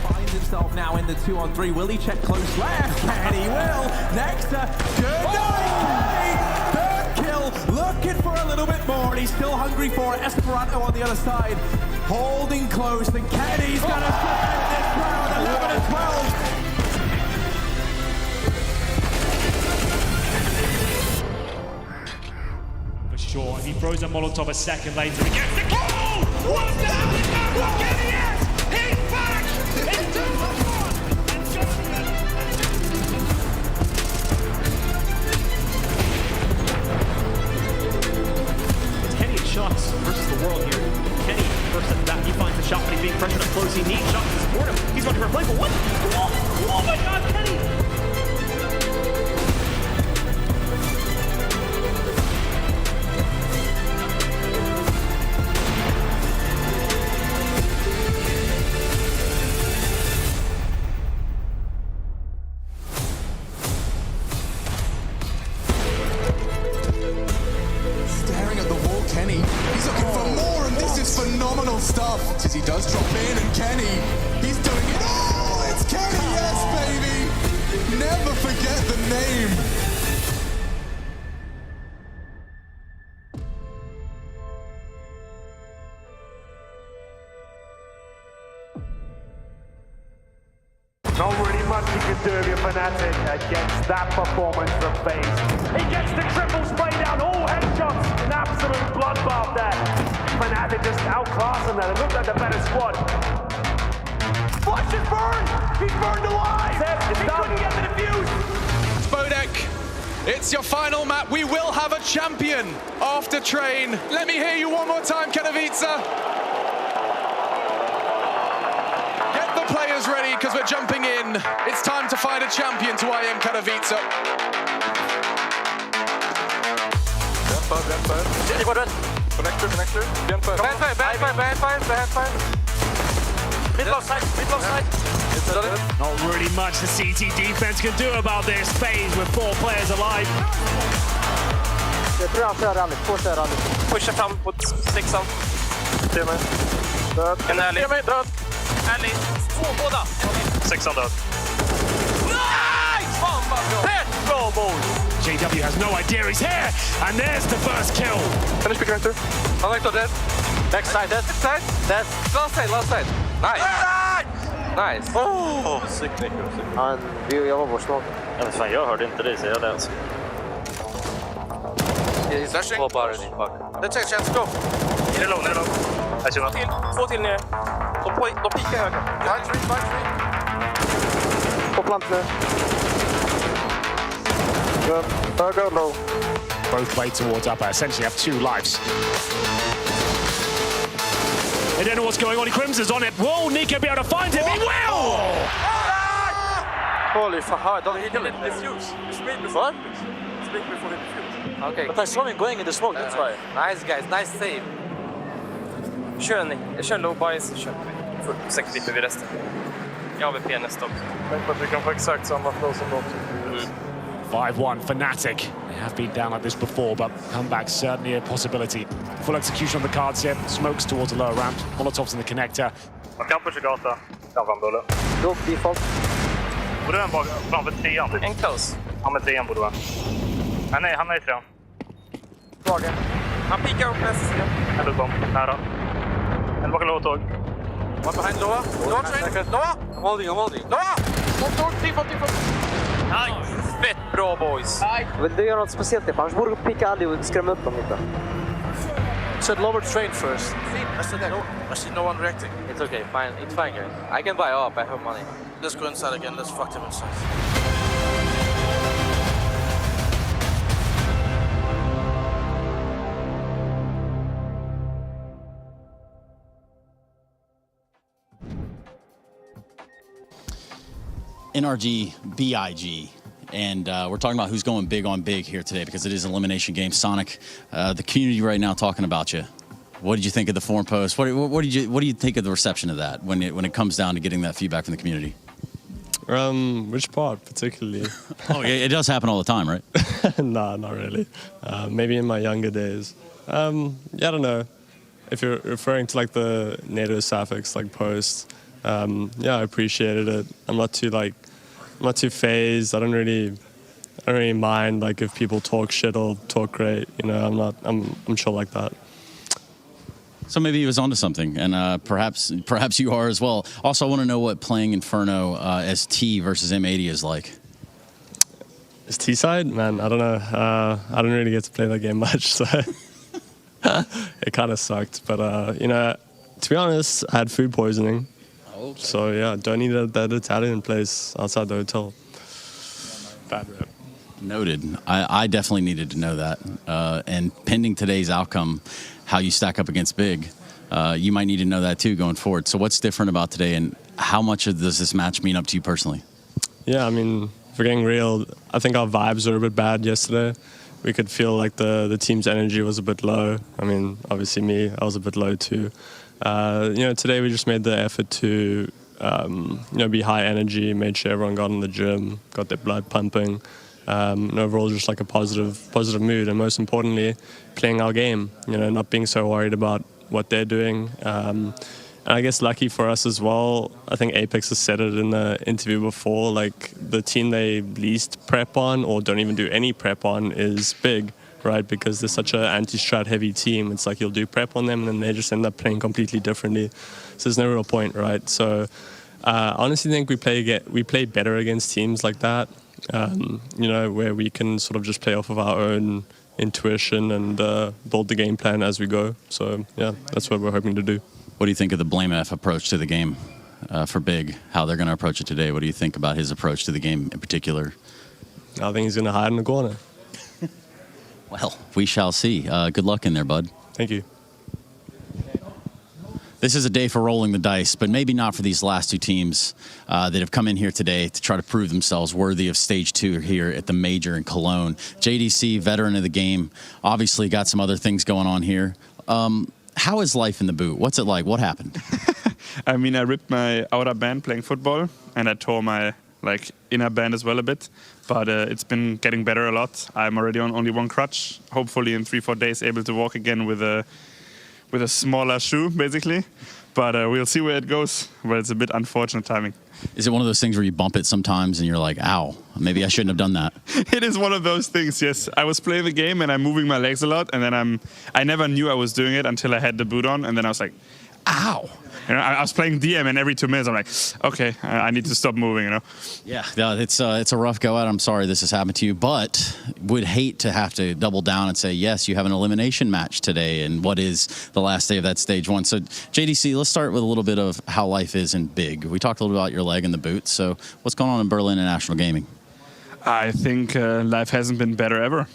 Finds himself now in the 2-on-3. Will he check close left? Kenny will. Nexa. Good night, Kenny! Third kill. Looking for a little bit more. And he's still hungry for it. Esperanto on the other side. Holding close. And Kenny's going to defend this round. 11-12. Sure, he throws a Molotov a second later. He gets the kill! What's the hell is that? What Kenny is? He's back! It's 2-1! And just... It's Kenny and shots versus the world here. Kenny, first at that, he finds the shot, but he's being pressured up close. He needs shots to support him. He's running for a play, but what? Oh my God, Kenny! Phenomenal stuff as he does drop in, and Kenny, he's doing it. Oh, it's Kenny, yes, baby. Never forget the name. Not really much you can do if you're Fnatic against that performance from FaZe. He gets the triple spray down, all headshots, an absolute bloodbath there. Fnatic just outclassing them, they look like the better squad. Flush is burned! He's burned alive! He couldn't get the defuse! Spodek, it's your final map. We will have a champion after Train. Let me hear you one more time, Katowice. Players ready because we're jumping in. It's time to find a champion to IEM Katowice. Connector. Mid-low side. Not really much the CT defense can do about this. FaZe with 4 players alive. Jag tror han kör rally, 2 kör rally. Pusha fram mot 6an. Se mig. Död. En ärlig. Se mig, död. Ärlig. 2 båda. 6 död. Nice! Fan vad bra. Bra boy. JW has no idea he's here, and there's the first kill. Finish connector. I like dead. Next side, dead. Next side. Dead. Last side. Nice. Nice. Oh, sick Nico. Jag var vår smak. Ja, men fan, jag hörde inte det, så jag det alltså. He's rushing. Let's take a chance, go. Nere low. Jag känner till. 2 till nere. De pikar höger. Behind tree. På plant nu. Go low. Both play towards upper, essentially have 2 lives. They don't know what's going on. Crimson's on it. Will Nico be able to find him? He will! Holy fuck, he didn't defuse. It's made before. It's made before he defused. Okay. But I saw him going in the smoke, that's why. Nice guys, nice save. Kör low bias, kör säkert lite vid resten. Jag har VP nästa också. Tänk på att vi kan få exakt samma flow som de. 5-1 Fnatic. They have been down like this before, but comeback certainly a possibility. Full execution on the cards here. Smokes towards the lower ramp. Molotovs in the connector. Man kan pusha gata. Kan fram bulle. Go default. Borde den vara framför 3an? En close. Ja, med 3an borde vara. Nej, han är i 3an. Svagen. Han pikar upp nästa sidan. En lutom. Nära. En bakom låg tåg. One behind Loa. Loa train. Loa. I'm holding. Loa. One tåg. Default. Nice. Fett bra boys. Vill du göra något speciellt? Annars borde du picka aldrig och skrämma upp dem lite. said lower train first. I said no. I see no one reacting. It's okay, fine. It's fine, guys. I can buy up. I have money. Let's go inside again. Let's fuck them inside. NRG, BIG. And we're talking about who's going big on big here today because it is an elimination game. Sonic, the community right now talking about you. What did you think of the forum post? What do you think of the reception of that when it comes down to getting that feedback from the community? Which part particularly? Oh, yeah, it does happen all the time, right? Nah, not really. Maybe in my younger days. Yeah, I don't know. If you're referring to like the NATO suffix like post, yeah, I appreciated it. I'm not too phased. I don't really mind like if people talk shit or talk great. You know, I'm chill like that. So maybe he was onto something, and perhaps you are as well. Also, I want to know what playing Inferno as T versus M80 is like. Is T side? Man, I don't know. I don't really get to play that game much, so it kind of sucked. But you know, to be honest, I had food poisoning. Okay. So yeah, don't eat at that Italian place outside the hotel. Bad rep. Noted. I definitely needed to know that. And pending today's outcome, how you stack up against Big, you might need to know that too going forward. So what's different about today, and how much does this match mean up to you personally? Yeah, I mean, if we're getting real, I think our vibes were a bit bad yesterday. We could feel like the team's energy was a bit low. I mean, obviously me, I was a bit low too. You know, today we just made the effort to, you know, be high energy, made sure everyone got in the gym, got their blood pumping. And overall, just like a positive mood, and most importantly, playing our game. You know, not being so worried about what they're doing. And I guess lucky for us as well. I think Apex has said it in the interview before. Like the team they least prep on, or don't even do any prep on, is Big, right? Because they're such an anti-strat heavy team. It's like you'll do prep on them, and then they just end up playing completely differently. So there's no real point, right? So I honestly think we play better against teams like that. You know, where we can sort of just play off of our own intuition and build the game plan as we go. So, yeah, that's what we're hoping to do. What do you think of the Blame F approach to the game for Big, how they're going to approach it today? What do you think about his approach to the game in particular? I think he's going to hide in the corner. Well, we shall see. Good luck in there, bud. Thank you. This is a day for rolling the dice, but maybe not for these last two teams that have come in here today to try to prove themselves worthy of stage 2 here at the Major in Cologne. JDC, veteran of the game, obviously got some other things going on here. How is life in the boot? What's it like? What happened? I mean, I ripped my outer band playing football, and I tore my inner band as well a bit. But it's been getting better a lot. I'm already on only one crutch. Hopefully in 3-4 days able to walk again with a smaller shoe, basically. But we'll see where it goes. But it's a bit unfortunate timing. Is it one of those things where you bump it sometimes and you're like, ow, maybe I shouldn't have done that? It is one of those things, yes. I was playing the game and I'm moving my legs a lot, and then I never knew I was doing it until I had the boot on, and then I was like, ow. You know, I was playing DM, and every 2 minutes I'm like, okay, I need to stop moving, you know? Yeah, it's a rough go out. I'm sorry this has happened to you, but would hate to have to double down and say, yes, you have an elimination match today, and what is the last day of that stage 1. So, JDC, let's start with a little bit of how life is in Big. We talked a little bit about your leg and the boot, so what's going on in Berlin International Gaming? I think life hasn't been better ever.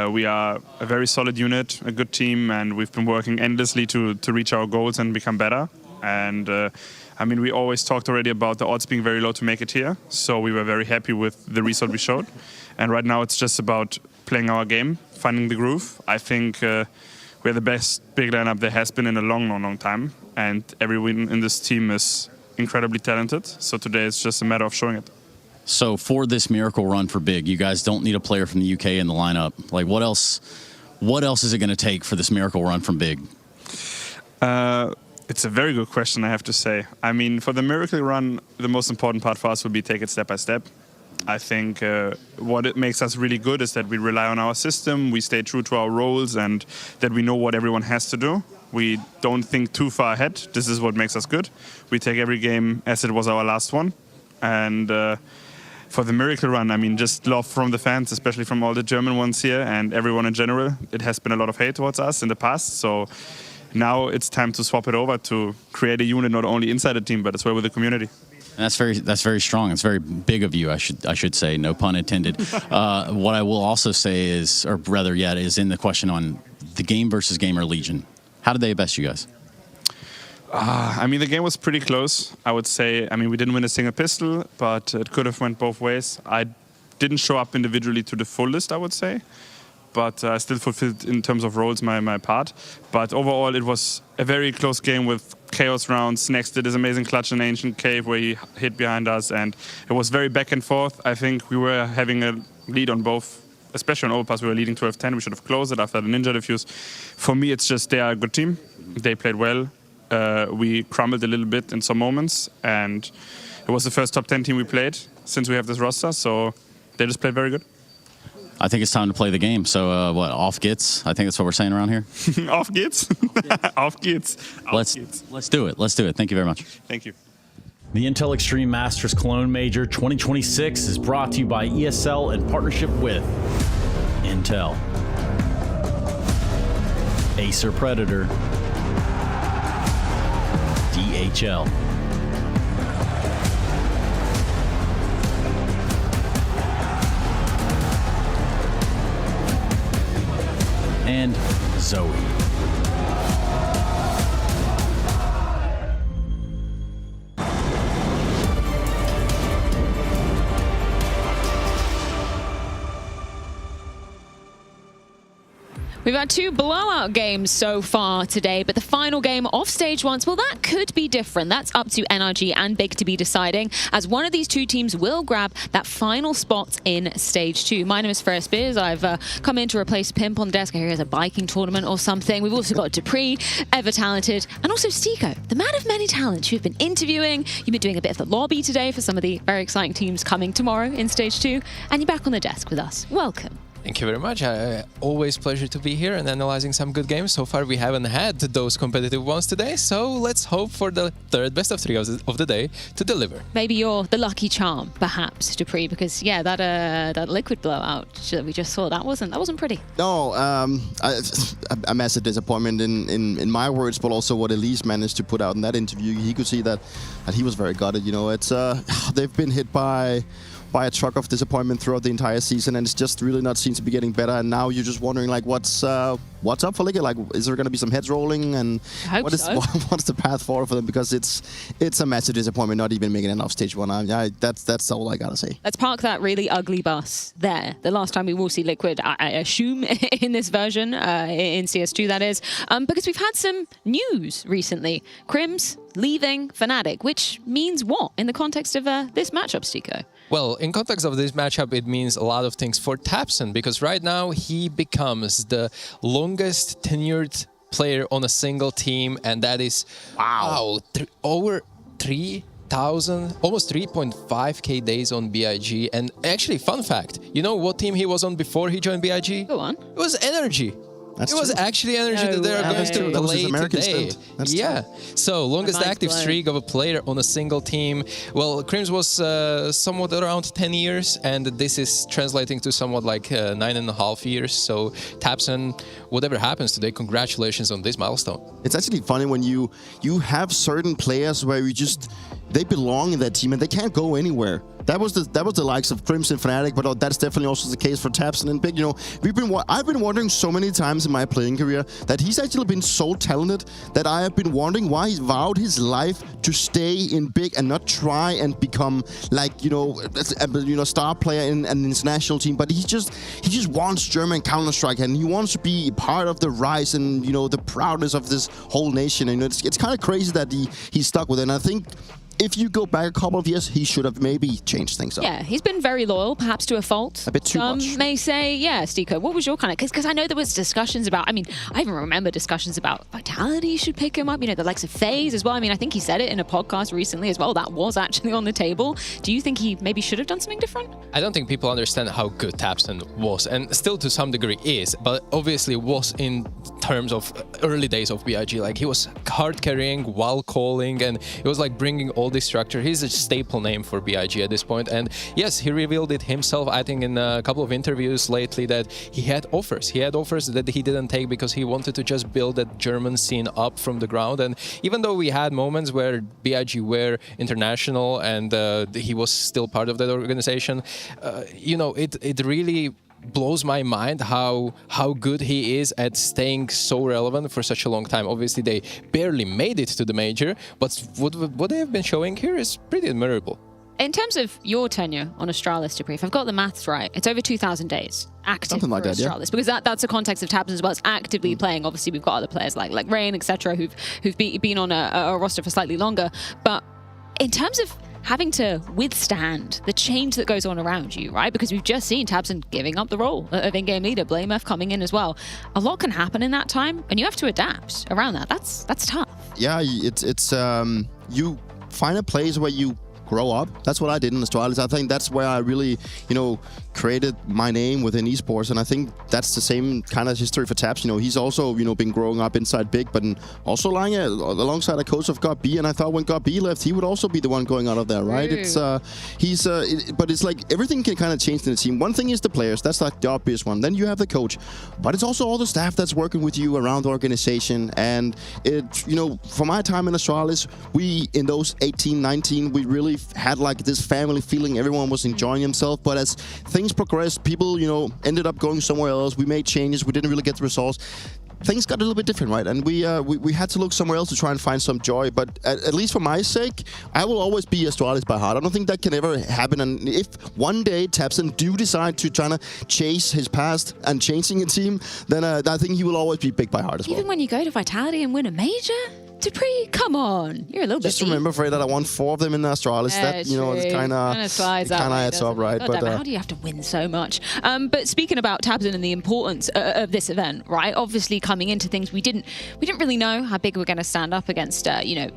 We are a very solid unit, a good team, and we've been working endlessly to reach our goals and become better. And I mean, we always talked already about the odds being very low to make it here. So we were very happy with the result we showed. And right now it's just about playing our game, finding the groove. I think we're the best big lineup there has been in a long, long, long time. And everyone in this team is incredibly talented. So today it's just a matter of showing it. So for this miracle run for Big, you guys don't need a player from the UK in the lineup. Like, what else is it going to take for this miracle run from Big? It's a very good question, I have to say. I mean, for the miracle run, the most important part for us will be take it step by step. I think what it makes us really good is that we rely on our system, we stay true to our roles, and that we know what everyone has to do. We don't think too far ahead. This is what makes us good. We take every game as it was our last one. And for the miracle run. I mean, just love from the fans, especially from all the German ones here and everyone in general. It has been a lot of hate towards us in the past, so now it's time to swap it over to create a unit not only inside the team but as well with the community. And that's very strong. It's very big of you, I should say, no pun intended. What I will also say is, or rather yet, is in the question on the game versus gamer Legion. How did they best you guys? I mean, the game was pretty close, I would say. I mean, we didn't win a single pistol, but it could have went both ways. I didn't show up individually to the fullest, I would say, but I still fulfilled in terms of roles my part. But overall, it was a very close game with chaos rounds. Next did this amazing clutch in Ancient Cave where he hid behind us, and it was very back and forth. I think we were having a lead on both, especially on overpass. We were leading 12-10. We should have closed it after the Ninja defuse. For me, it's just they are a good team. They played well. We crumbled a little bit in some moments, and it was the first top 10 team we played since we have this roster, so they just played very good. I think it's time to play the game. So what, off gets? I think that's what we're saying around here. Off gets? Off gets. Let's do it. Let's do it. Thank you very much. Thank you. The Intel Extreme Masters Cologne Major 2026 is brought to you by ESL in partnership with Intel, Acer Predator, DHL, and Zoe. We've had 2 blowout games so far today, but the final game of Stage 1, well, that could be different. That's up to NRG and Big to be deciding, as one of these 2 teams will grab that final spot in Stage 2. My name is Ferris Spears. I've come in to replace Pimp on the desk. I hear there's a biking tournament or something. We've also got Dupree, ever talented, and also Stiko, the man of many talents. You've been interviewing, you've been doing a bit of the lobby today for some of the very exciting teams coming tomorrow in Stage 2, and you're back on the desk with us. Welcome. Thank you very much. Always pleasure to be here and analyzing some good games. So far we haven't had those competitive ones today, so let's hope for the third best of 3 of the day to deliver. Maybe you're the lucky charm, perhaps, Dupree, because yeah, that liquid blowout that we just saw, that wasn't pretty. No, a massive disappointment in my words, but also what Elise managed to put out in that interview. He could see that he was very gutted. You know, it's they've been hit by a truck of disappointment throughout the entire season, and it's just really not seems to be getting better. And now you're just wondering, like, what's up for Liquid? Like, is there going to be some heads rolling? And what's the path forward for them? Because it's a massive disappointment not even making it off Stage 1. That's all I gotta say. Let's park that really ugly bus there. The last time we will see Liquid, I assume, in this version, in CS2 that is, because we've had some news recently. Crims leaving Fnatic, which means what in the context of this matchup, Stiko? Well, in context of this matchup, it means a lot of things for Tapson, because right now he becomes the longest tenured player on a single team, and that is, over 3,000, almost 3.5k days on BIG. And actually, fun fact, you know what team he was on before he joined BIG? Go on. It was Energy. That's it was true. actually Energy that they are going to play today. Yeah. So longest active streak of a player on a single team. Well, Crims was somewhat around 10 years, and this is translating to somewhat like 9.5 years. So Tapson, whatever happens today, congratulations on this milestone. It's actually funny when you have certain players where they belong in that team and they can't go anywhere. That was the likes of Crimson Fnatic, but that's definitely also the case for Tapson and Big. You know, I've been wondering so many times in my playing career that he's actually been so talented that I have been wondering why he vowed his life to stay in Big and not try and become like a star player in an international team. But he just wants German Counter-Strike, and he wants to be part of the rise and the proudness of this whole nation. And it's kind of crazy that he's stuck with it. And I think if you go back a couple of years, he should have maybe changed things up. Yeah, he's been very loyal, perhaps to a fault. A bit too much. Some may say, yeah, Stiko, what was your kind of... Because I know there was discussions about... I mean, I even remember discussions about Vitality should pick him up, the likes of FaZe as well. I mean, I think he said it in a podcast recently as well. That was actually on the table. Do you think he maybe should have done something different? I don't think people understand how good Tapson was, and still to some degree is, but obviously was in terms of early days of BIG. Like, he was card carrying while calling, and it was like bringing all this structure. He's a staple name for BIG at this point. And yes, he revealed it himself, I think, in a couple of interviews lately, that he had offers. He had offers that he didn't take because he wanted to just build that German scene up from the ground. And even though we had moments where BIG were international and he was still part of that organization, you know, it really blows my mind how good he is at staying so relevant for such a long time. Obviously, they barely made it to the major, but what they have been showing here is pretty admirable. In terms of your tenure on Astralis, Dupree, if I've got the maths right, it's over 2,000 days active Something like for that, yeah. Astralis, because that's the context of tabs as well. It's actively playing. Obviously, we've got other players like Rain, etc., who've been on a roster for slightly longer. But in terms of having to withstand the change that goes on around you, right? Because we've just seen tabseN giving up the role of in-game leader, blameF coming in as well. A lot can happen in that time, and you have to adapt around that. That's tough. Yeah, it's you find a place where you grow up. That's what I did in Astralis. I think that's where I really, created my name within esports, and I think that's the same kind of history for tabseN. He's also, been growing up inside Big, but also lying alongside a coach of GOB, and I thought when GOB left, he would also be the one going out of there, right? But it's like everything can kind of change in the team. One thing is the players, that's like the obvious one. Then you have the coach, but it's also all the staff that's working with you around the organization. And for my time in Astralis, we, in those 18, 19, we really had like this family feeling. Everyone was enjoying himself, but as things progressed, people, ended up going somewhere else. We made changes. We didn't really get the results. Things got a little bit different, right? And we had to look somewhere else to try and find some joy. But at least for my sake, I will always be Astralis by heart. I don't think that can ever happen. And if one day tabseN do decide to try to chase his past and changing a team, then I think he will always be Big by heart as well. Even when you go to Vitality and win a major? Dupree, come on. You're a little bit Just remember, Frey, that I won 4 of them in Astralis. Yeah, That, it's kind of adds up, right? But how do you have to win so much? But speaking about tabseN and the importance of this event, right? Obviously, coming into things, we didn't really know how big we're going to stand up against,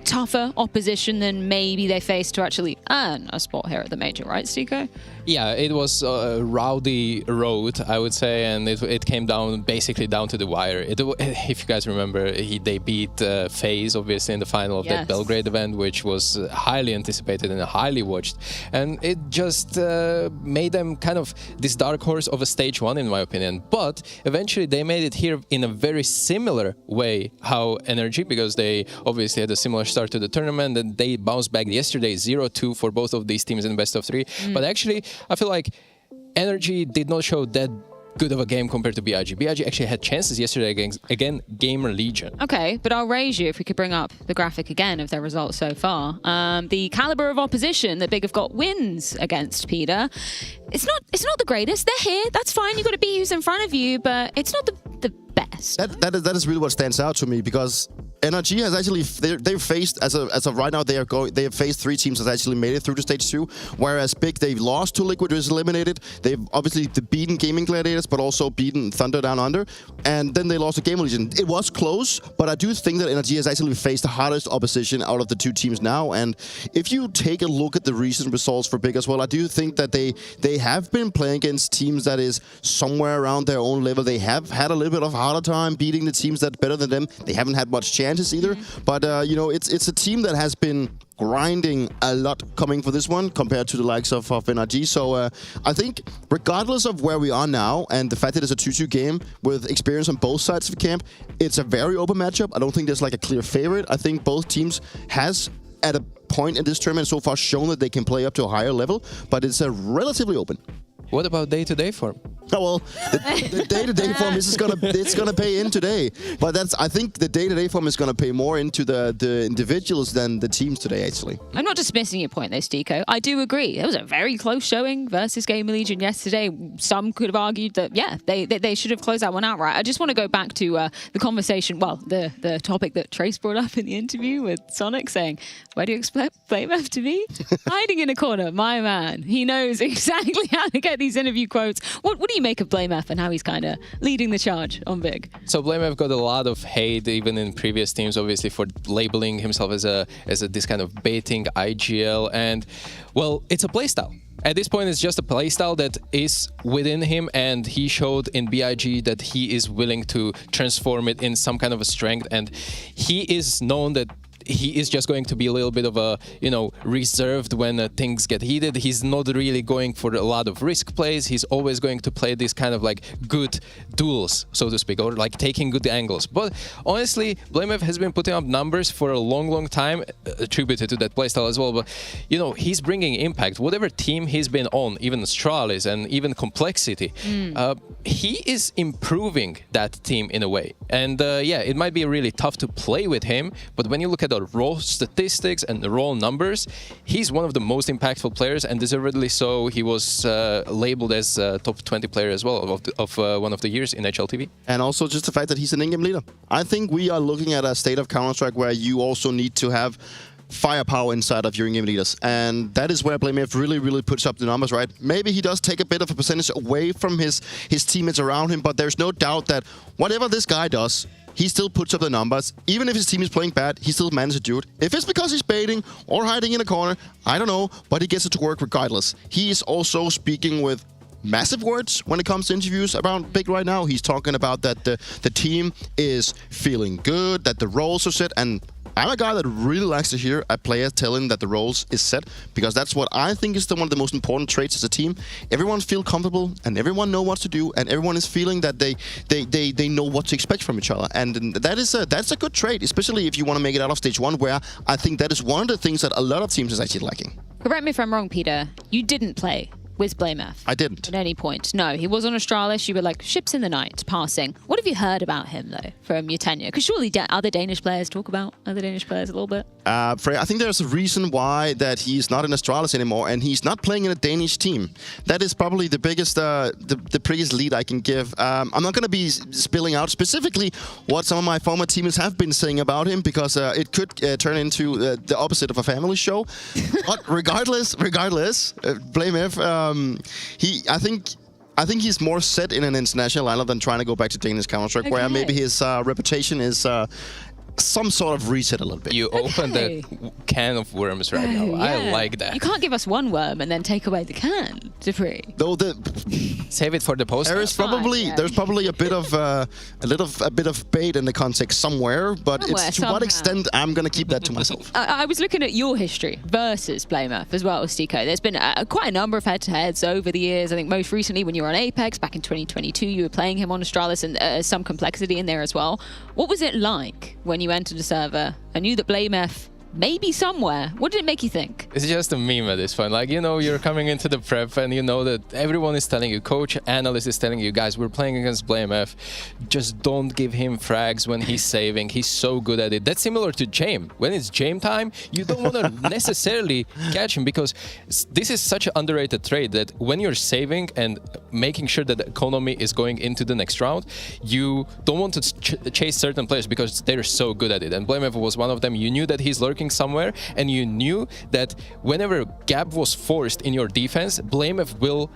tougher opposition than maybe they faced to actually earn a spot here at the major, right, Stiko? Yeah, it was a rowdy road, I would say, and it came basically down to the wire. If you guys remember, they beat FaZe, obviously, in the final of that Belgrade event, which was highly anticipated and highly watched. And it just made them kind of this dark horse of a stage 1, in my opinion. But eventually they made it here in a very similar way, how Energy, because they obviously had a similar start to the tournament, and they bounced back yesterday 0-2 for both of these teams in the best of 3. But actually, I feel like Energy did not show that good of a game compared to BIG. BIG actually had chances yesterday against Gamer Legion. Okay, but I'll raise you if we could bring up the graphic again of their results so far. The caliber of opposition that Big have got wins against Peter. It's not the greatest. They're here. That's fine. You got to beat who's in front of you, but it's not the best. That is really what stands out to me, because Energy has actually they've faced as of right now they have faced 3 teams that actually made it through to stage 2, whereas Big, they've lost to Liquid, was eliminated. They've obviously beaten Gaming Gladiators, but also beaten Thunder Down Under, and then they lost to Gamer Legion. It was close, but I do think that Energy has actually faced the hardest opposition out of the 2 teams now. And if you take a look at the recent results for Big as well, I do think that they have been playing against teams that is somewhere around their own level. They have had a little bit of harder time beating the teams that are better than them. They haven't had much chance either, but it's a team that has been grinding a lot coming for this one compared to the likes of NRG. So I think regardless of where we are now and the fact that it's a 2-2 game with experience on both sides of the camp, it's a very open matchup. I don't think there's like a clear favorite. I think both teams has at a point in this tournament so far shown that they can play up to a higher level, but it's a relatively open. What about day-to-day form? Oh, well, the day-to-day form is gonna pay in today. But I think the day-to-day form is gonna pay more into the individuals than the teams today, actually. I'm not dismissing your point, though, Stiko. I do agree. It was a very close showing versus Gamer Legion yesterday. Some could have argued that, yeah, they should have closed that one out right. I just want to go back to the conversation, well, the topic that Trace brought up in the interview with Sonic, saying, where do you expect blameF to be? Hiding in a corner, my man. He knows exactly how to get these interview quotes. What do you make of blameF and how he's kind of leading the charge on Big? So blameF got a lot of hate even in previous teams, obviously, for labeling himself as this kind of baiting IGL, and well, it's a playstyle. At this point, it's just a playstyle that is within him, and he showed in BIG that he is willing to transform it in some kind of a strength, and he is known that he is just going to be a little bit of a, reserved when things get heated. He's not really going for a lot of risk plays. He's always going to play this kind of like good duels, so to speak, or like taking good angles. But honestly, blameF has been putting up numbers for a long time, attributed to that playstyle as well. But, he's bringing impact. Whatever team he's been on, even Astralis and even Complexity, he is improving that team in a way. And it might be really tough to play with him, but when you look at the raw statistics and the raw numbers, he's one of the most impactful players, and deservedly so. He was labeled as top 20 player as well of one of the years in HLTV. And also just the fact that he's an in-game leader. I think we are looking at a state of Counter-Strike where you also need to have firepower inside of your in-game leaders. And that is where blameF really puts up the numbers, right? Maybe he does take a bit of a percentage away from his teammates around him, but there's no doubt that whatever this guy does, he still puts up the numbers. Even if his team is playing bad, he still manages to do it. If it's because he's baiting or hiding in a corner, I don't know, but he gets it to work regardless. He is also speaking with massive words when it comes to interviews around Big right now. He's talking about that the team is feeling good, that the roles are set, and I'm a guy that really likes to hear a player telling that the roles is set, because that's what I think is one of the most important traits as a team. Everyone feel comfortable and everyone know what to do, and everyone is feeling that they know what to expect from each other. And that's a good trait, especially if you want to make it out of stage 1, where I think that is one of the things that a lot of teams is actually lacking. Correct me if I'm wrong, Peter. You didn't play with blameF. I didn't. At any point. No, he was on Astralis. You were like ships in the night, passing. What have you heard about him, though, from your tenure? Because surely other Danish players talk about other Danish players a little bit. Frey, I think there's a reason why that he's not in Astralis anymore, and he's not playing in a Danish team. That is probably the biggest, the biggest lead I can give. I'm not going to be spilling out specifically what some of my former teammates have been saying about him, because it could turn into the opposite of a family show. But regardless, blameF. I think he's more set in an international lineup than trying to go back to Danish Counter-Strike, where maybe his reputation is some sort of reset a little bit. You opened a can of worms right now. Yeah. I like that. You can't give us one worm and then take away the can, Dupree. Though save it for the post. There's probably a bit of bait in the context somewhere, but it's to what extent I'm gonna keep that to myself. I was looking at your history versus blameF as well as Stico. There's been quite a number of head-to-heads over the years. I think most recently when you were on Apex back in 2022, you were playing him on Astralis, and some Complexity in there as well. What was it like when you entered the server and knew that blameF maybe somewhere? What did it make you think? It's just a meme at this point. Like, you're coming into the prep and you know that everyone is telling you, coach, analyst is telling you, guys, we're playing against blameF. Just don't give him frags when he's saving. He's so good at it. That's similar to Jame. When it's Jame time, you don't want to necessarily catch him, because this is such an underrated trait that when you're saving and making sure that the economy is going into the next round, you don't want to chase certain players because they're so good at it. And blameF was one of them. You knew that he's lurking somewhere, and you knew that whenever gap was forced in your defense, blameF will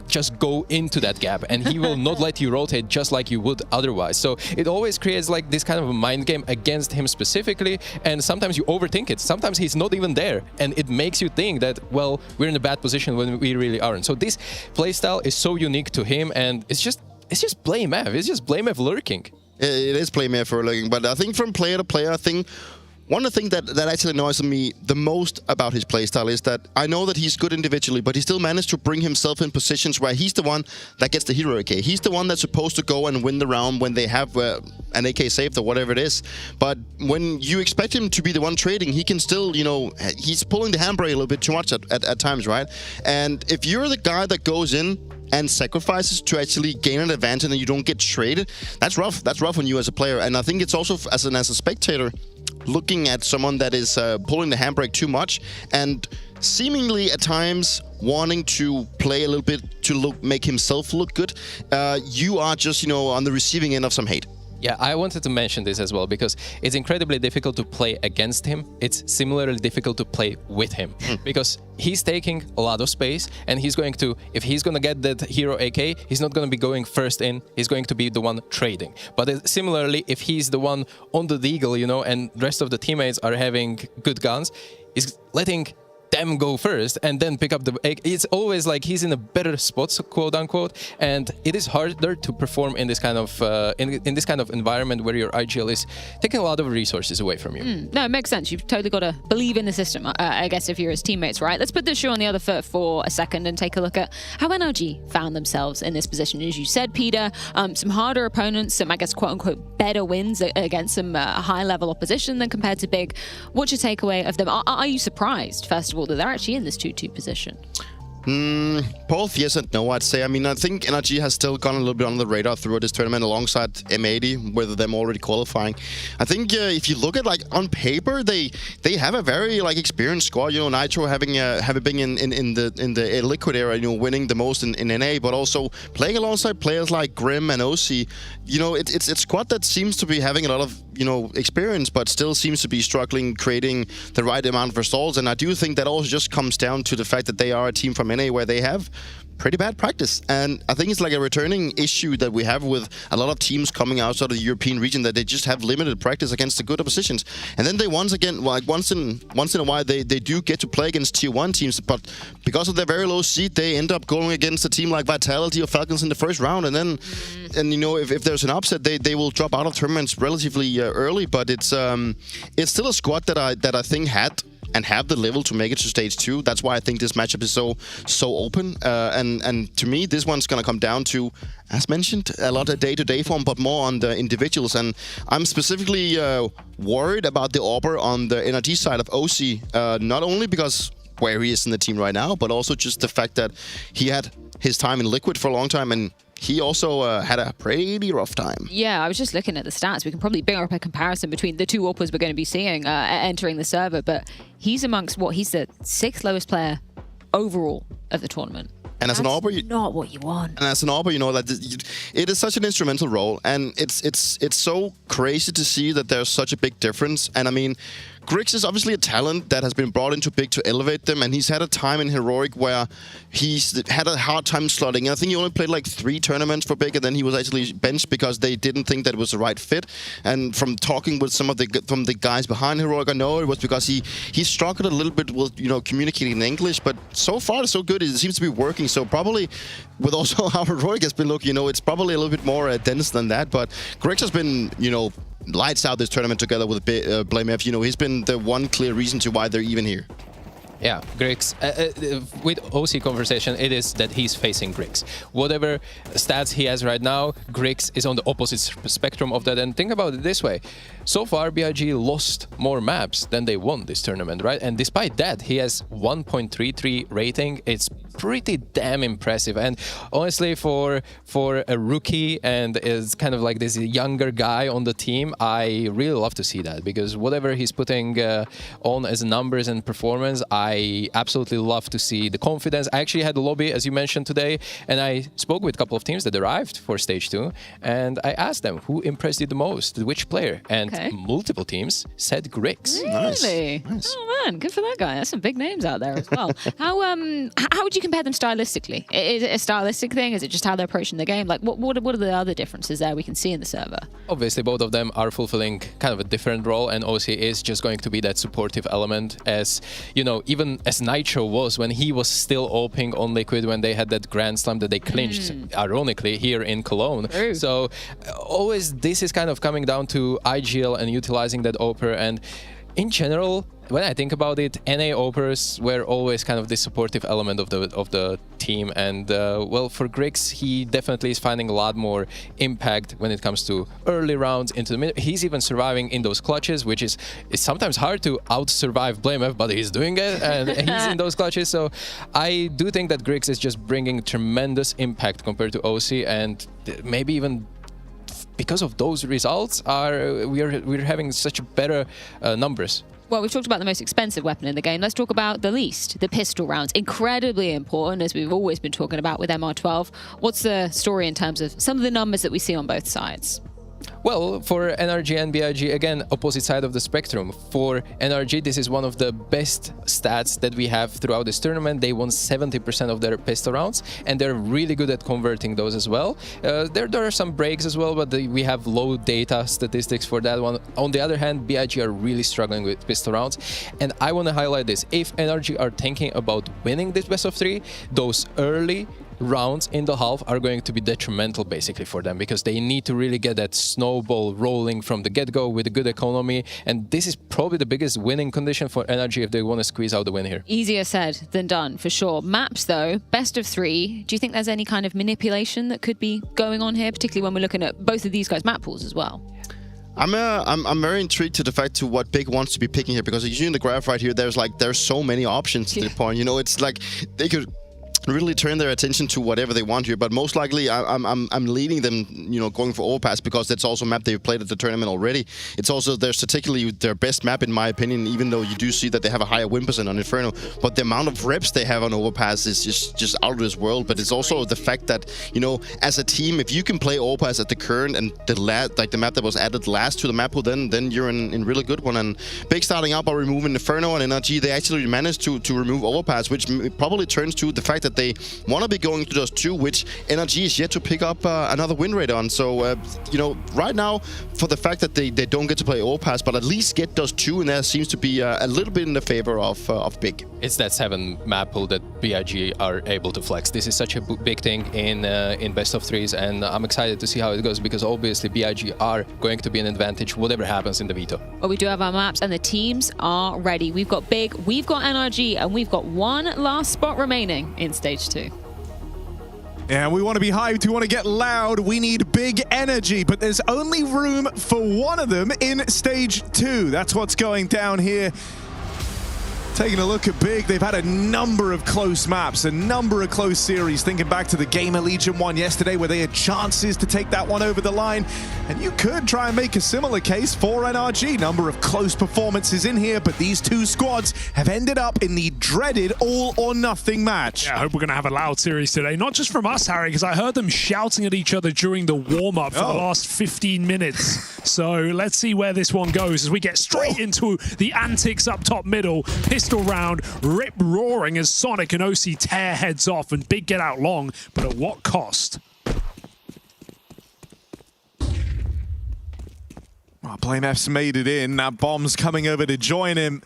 just go into that gap and he will not let you rotate just like you would otherwise. So it always creates like this kind of a mind game against him specifically, and sometimes you overthink it. Sometimes he's not even there and it makes you think that, well, we're in a bad position when we really aren't. So this playstyle is so unique to him, and it's just blameF. It's just blameF lurking. It is blameF for lurking, but I think from player to player, I think one of the things that actually annoys me the most about his playstyle is that I know that he's good individually, but he still managed to bring himself in positions where he's the one that gets the hero AK. He's the one that's supposed to go and win the round when they have an AK saved or whatever it is. But when you expect him to be the one trading, he can still, he's pulling the handbrake a little bit too much at times, right? And if you're the guy that goes in and sacrifices to actually gain an advantage and you don't get traded, that's rough. That's rough on you as a player. And I think it's also, as a spectator, looking at someone that is pulling the handbrake too much and seemingly at times wanting to play a little bit to make himself look good, you are just, on the receiving end of some hate. Yeah, I wanted to mention this as well, because it's incredibly difficult to play against him. It's similarly difficult to play with him, because he's taking a lot of space, and he's going to, if he's going to get that hero AK, he's not going to be going first in, he's going to be the one trading. But similarly, if he's the one on the deagle, and the rest of the teammates are having good guns, he's letting them go first and then pick up the... It's always like he's in a better spot, quote unquote, and it is harder to perform in this kind of in this kind of environment where your IGL is taking a lot of resources away from you. No, it makes sense. You've totally got to believe in the system, I guess, if you're his teammates, right? Let's put the shoe on the other foot for a second and take a look at how NRG found themselves in this position. As you said, Peter, some harder opponents, some, I guess, quote-unquote, better wins against some high-level opposition than compared to Big. What's your takeaway of them? Are you surprised, first of all, that they're actually in this 2-2 position? Both yes and no, I'd say. I mean, I think NRG has still gone a little bit under the radar throughout this tournament alongside M80, with them already qualifying. I think if you look at, like, on paper, they have a very, like, experienced squad. You know, Nitro having been in the Liquid era, you know, winning the most in NA, but also playing alongside players like Grim and OC. You know, it's a squad that seems to be having a lot of, you know, experience, but still seems to be struggling creating the right amount of results. And I do think that also just comes down to the fact that they are a team from NA where they have pretty bad practice. And I think it's like a returning issue that we have with a lot of teams coming outside of the European region, that they just have limited practice against the good oppositions. And then they once in a while they do get to play against tier 1 teams, but because of their very low seed, they end up going against a team like Vitality or Falcons in the first round. And then, and you know, if there's an upset, they will drop out of tournaments relatively early. But it's still a squad that I think had and have the level to make it to stage 2. That's why I think this matchup is so open. And to me, this one's going to come down to, as mentioned, a lot of day-to-day form, but more on the individuals. And I'm specifically worried about the AWPer on the NRG side of OC, not only because where he is in the team right now, but also just the fact that he had his time in Liquid for a long time, and he also had a pretty rough time. Yeah, I was just looking at the stats. We can probably bring up a comparison between the two AWPers we're going to be seeing entering the server, but he's amongst he's the 6th lowest player overall of the tournament. And as an AWPer, not what you want. And as an AWPer, you know that it is such an instrumental role, and it's so crazy to see that there's such a big difference. And I mean, Grix is obviously a talent that has been brought into Big to elevate them, and he's had a time in Heroic where he's had a hard time slotting. And I think he only played like 3 tournaments for Big, and then he was actually benched because they didn't think that it was the right fit. And from talking with some of the guys behind Heroic, I know it was because he struggled a little bit with, you know, communicating in English. But so far, so good. It seems to be working. So probably with also how Heroic has been looking, you know, it's probably a little bit more dense than that. But Grix has been, you know, lights out this tournament together with Blame F. You know, he's been the one clear reason to why they're even here. Yeah, Grix. With OC conversation, it is that he's facing Grix. Whatever stats he has right now, Grix is on the opposite spectrum of that. And think about it this way. So far, BIG lost more maps than they won this tournament, right? And despite that, he has 1.33 rating. It's pretty damn impressive. And honestly, for a rookie and is kind of like this younger guy on the team, I really love to see that, because whatever he's putting on as numbers and performance, I absolutely love to see the confidence. I actually had a lobby, as you mentioned today, and I spoke with a couple of teams that arrived for stage 2, and I asked them who impressed you the most, which player, and multiple teams said Grix. Really? Nice. Oh man, good for that guy. There's some big names out there as well. How would you compare them stylistically? Is it a stylistic thing? Is it just how they're approaching the game? Like, what are the other differences there we can see in the server? Obviously, both of them are fulfilling kind of a different role, and OC is just going to be that supportive element, as, you know, even as Nitro was when he was still opening on Liquid when they had that Grand Slam that they clinched, ironically, here in Cologne. True. So always this is kind of coming down to IGL and utilizing that AWPer. And in general, when I think about it, NA AWPers were always kind of the supportive element of the team. And well, for Grix, he definitely is finding a lot more impact when it comes to early rounds into the mid. He's even surviving in those clutches, which is sometimes hard to out-survive BlameF, but he's doing it, and he's in those clutches. So I do think that Grix is just bringing tremendous impact compared to OC, and maybe even because of those results, we're having such better numbers. Well, we've talked about the most expensive weapon in the game. Let's talk about the least, the pistol rounds. Incredibly important, as we've always been talking about with MR12. What's the story in terms of some of the numbers that we see on both sides? Well, for NRG and BIG, again, opposite side of the spectrum. For NRG, this is one of the best stats that we have throughout this tournament. They won 70% of their pistol rounds, and they're really good at converting those as well. There are some breaks as well, but we have low data statistics for that one. On the other hand, BIG are really struggling with pistol rounds, and I want to highlight this. If NRG are thinking about winning this best of 3, those early rounds in the half are going to be detrimental basically for them, because they need to really get that snowball rolling from the get-go with a good economy, and this is probably the biggest winning condition for NRG if they want to squeeze out the win here. Easier said than done, for sure. Maps though, best of 3. Do you think there's any kind of manipulation that could be going on here, particularly when we're looking at both of these guys' map pools as well? I'm very intrigued to the fact to what Big wants to be picking here, because you see in the graph right here, there's so many options to the point. You know, it's like they could really turn their attention to whatever they want here, but most likely I'm leading them, you know, going for overpass, because that's also a map they've played at the tournament already. It's also particularly their best map in my opinion, even though you do see that they have a higher win percent on Inferno, but the amount of reps they have on overpass is just out of this world. But it's also the fact that, you know, as a team, if you can play overpass at the current and the map that was added last to the map pool, then you're in really good one. And Big starting out by removing Inferno and NRG, they actually managed to remove overpass, which probably turns to the fact that they want to be going to those 2, which NRG is yet to pick up another win rate on. So, you know, right now, for the fact that they don't get to play overpass, but at least get those 2, and that seems to be a little bit in the favor of Big. It's that 7 map pool that BIG are able to flex. This is such a big thing in best of 3s, and I'm excited to see how it goes, because obviously BIG are going to be an advantage whatever happens in the veto. Well, we do have our maps and the teams are ready. We've got Big, we've got NRG, and we've got one last spot remaining in Stage 2. Yeah, we want to be hyped, we want to get loud, we need big energy, but there's only room for one of them in Stage 2. That's what's going down here. Taking a look at Big, they've had a number of close maps, a number of close series, thinking back to the Gamer Legion one yesterday where they had chances to take that one over the line, and you could try and make a similar case for NRG. Number of close performances in here, but these 2 squads have ended up in the dreaded all-or-nothing match. Yeah, I hope we're going to have a loud series today, not just from us, Harry, because I heard them shouting at each other during the warm-up for the last 15 minutes. So let's see where this one goes as we get straight into the antics up top middle. Pistol round, rip roaring as Sonic and OC tear heads off and Big get out long, but at what cost? Well, BlameF's made it in. Now Bomb's coming over to join him.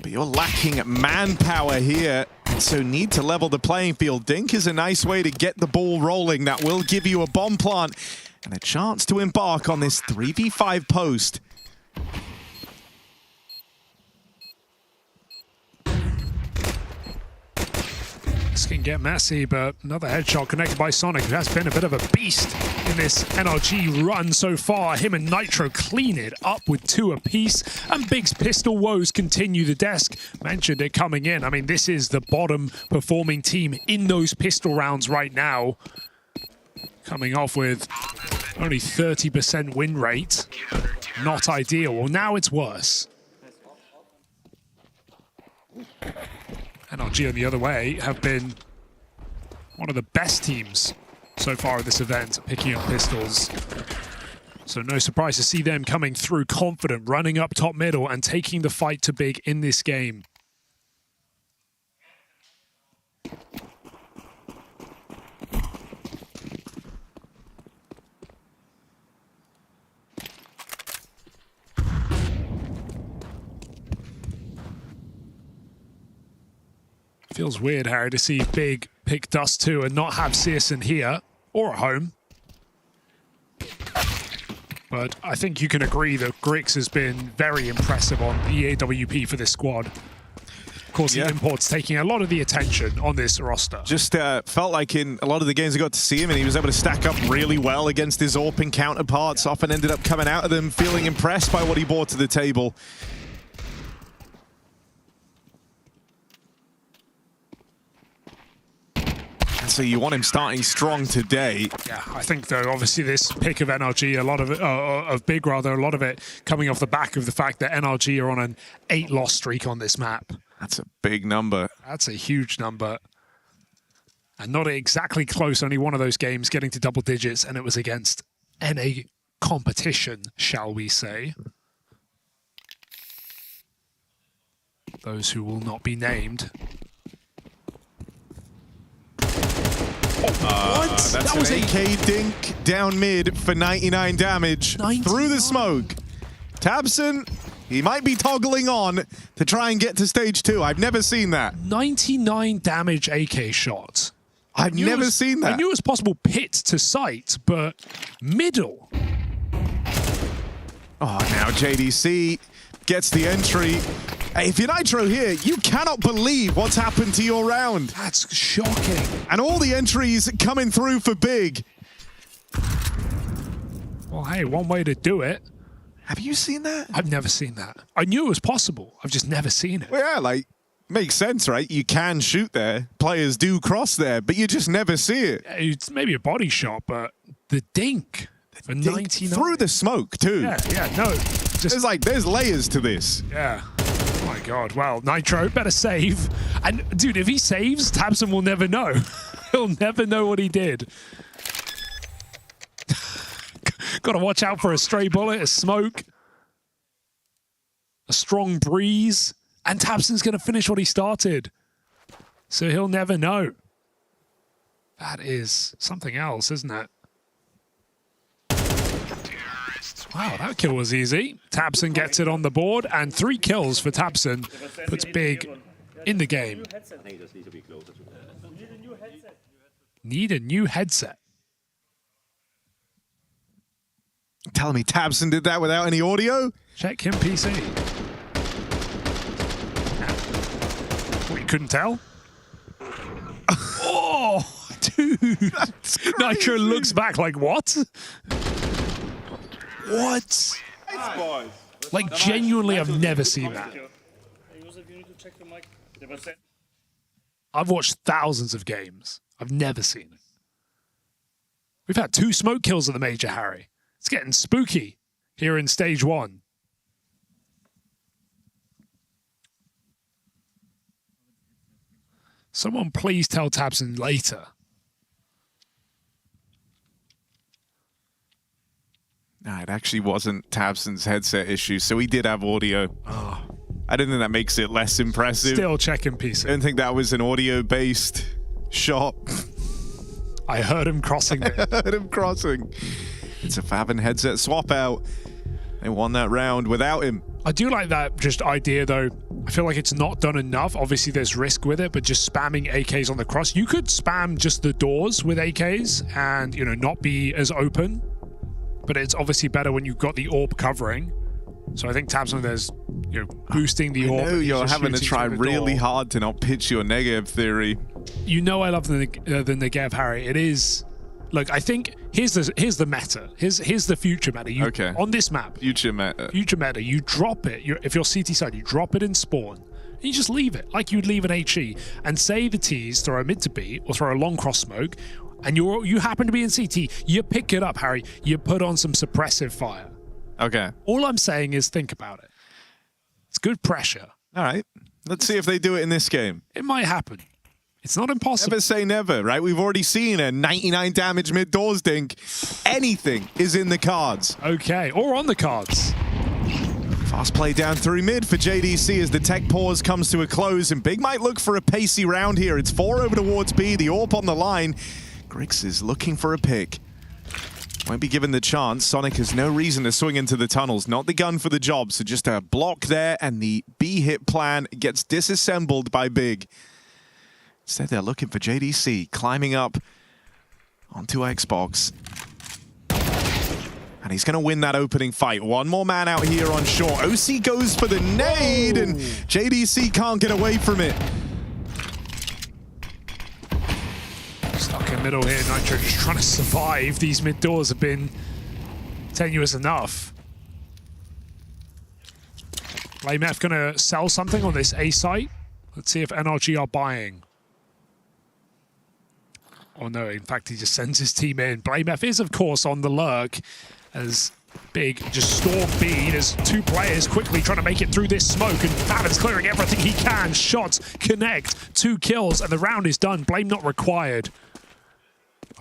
But you're lacking manpower here, so need to level the playing field. Dink is a nice way to get the ball rolling. That will give you a bomb plant and a chance to embark on this 3v5 post. This can get messy, but another headshot connected by Sonic, who has been a bit of a beast in this NRG run so far. Him and Nitro clean it up with 2 apiece, and Big's pistol woes continue. The desk mentioned it coming in. I mean, this is the bottom performing team in those pistol rounds right now. Coming off with only 30% win rate. Not ideal. Well, now it's worse. NRG on the other way have been one of the best teams so far at this event, picking up pistols. So no surprise to see them coming through confident, running up top middle and taking the fight to Big in this game. Feels weird, Harry, to see Big pick Dust 2 and not have Searson here or at home. But I think you can agree that Grix has been very impressive on the EAWP for this squad. Of course, the import's taking a lot of the attention on this roster. Just felt like in a lot of the games I got to see him, and he was able to stack up really well against his AWPing counterparts. Often ended up coming out of them feeling impressed by what he brought to the table. So you want him starting strong today. Yeah, I think though, obviously this pick of NRG, a lot of it, of Big rather, a lot of it coming off the back of the fact that NRG are on an 8-loss streak on this map. That's a big number. That's a huge number. And not exactly close, only one of those games getting to double digits, and it was against NA competition, shall we say. Those who will not be named. What? That was an AK dink down mid for 99 damage through the smoke. Tabson, he might be toggling on to try and get to stage 2. I've never seen that. 99 damage AK shot. I've never seen that. I knew it was possible pit to sight, but middle. Oh, now JDC gets the entry. If you're Nitro here, you cannot believe what's happened to your round. That's shocking. And all the entries coming through for Big. Well, hey, one way to do it. Have you seen that? I've never seen that. I knew it was possible. I've just never seen it. Well, yeah, like, makes sense, right? You can shoot there. Players do cross there, but you just never see it. It's maybe a body shot, but the dink for 99. Through the smoke, too. Yeah, no. There's layers to this. Yeah. Oh my God. Well, Nitro better save. And dude, if he saves, Tabson will never know. He'll never know what he did. Got to watch out for a stray bullet, a smoke, a strong breeze, and Tabson's going to finish what he started. So he'll never know. That is something else, isn't it? Wow, that kill was easy. Tabson gets it on the board, and 3 kills for Tabson puts Big in the game. Need a new headset. Telling me Tabson did that without any audio? Check him PC. What, you couldn't tell? Oh, dude. Nitro looks back like, what? What? Like, genuinely, I've never seen that. I've watched thousands of games. I've never seen it. We've had 2 smoke kills in the major, Harry. It's getting spooky here in stage 1. Someone please tell Tabson later. No, it actually wasn't Tabson's headset issue, so he did have audio. Oh, I don't think that makes it less impressive. Still checking PC. I don't think that was an audio-based shot. I heard him crossing there. I heard him crossing. It's a Faven headset swap out. They won that round without him. I do like that just idea, though. I feel like it's not done enough. Obviously, there's risk with it, but just spamming AKs on the cross. You could spam just the doors with AKs and, you know, not be as open. But it's obviously better when you've got the orb covering. So I think Tabson, there's, you know, boosting the orb. I know you're having to try really hard to not pitch your negative theory. You know I love the Negev, Harry. It is... Look, I think here's the meta. Here's the future meta. Okay. On this map. Future meta. Future meta. You drop it. If you're CT side, you drop it in spawn. And you just leave it like you'd leave an HE. And say the T's throw a mid to B or throw a long cross smoke, and you happen to be in CT. You pick it up, Harry. You put on some suppressive fire. Okay. All I'm saying is think about it. It's good pressure. All right. Let's see if they do it in this game. It might happen. It's not impossible. Never say never, right? We've already seen a 99 damage mid-doors dink. Anything is in the cards. Okay, or on the cards. Fast play down through mid for JDC as the tech pause comes to a close, and Big might look for a pacey round here. It's 4 over towards B, the AWP on the line. Grix is looking for a pick. Won't be given the chance. Sonic has no reason to swing into the tunnels. Not the gun for the job, so just a block there, and the B hit plan gets disassembled by Big. Instead, they're looking for JDC, climbing up onto Xbox. And he's going to win that opening fight. One more man out here on short. OC goes for the nade, and JDC can't get away from it. Stuck in middle here, Nitro just trying to survive. These mid doors have been tenuous enough. BlameF going to sell something on this A site. Let's see if NRG are buying. Oh no, in fact, he just sends his team in. BlameF is, of course, on the lurk as Big just storm B. There's 2 players quickly trying to make it through this smoke, and Favin's clearing everything he can. Shots connect, 2 kills, and the round is done. Blame not required.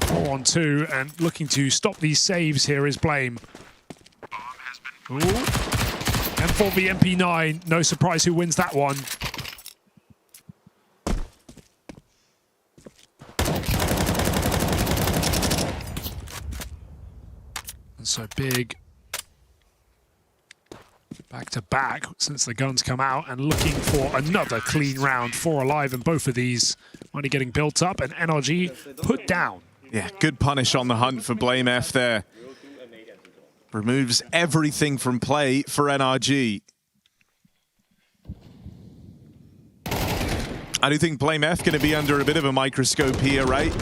4-on-2 and looking to stop these saves here is Blame. Ooh. M4 v MP9, no surprise who wins that one. And so Big back to back since the guns come out and looking for another clean round. 4 alive and both of these money getting built up and NRG put down. Yeah, good punish on the hunt for Blame F there. Removes everything from play for NRG. I do think Blame F going to be under a bit of a microscope here, right?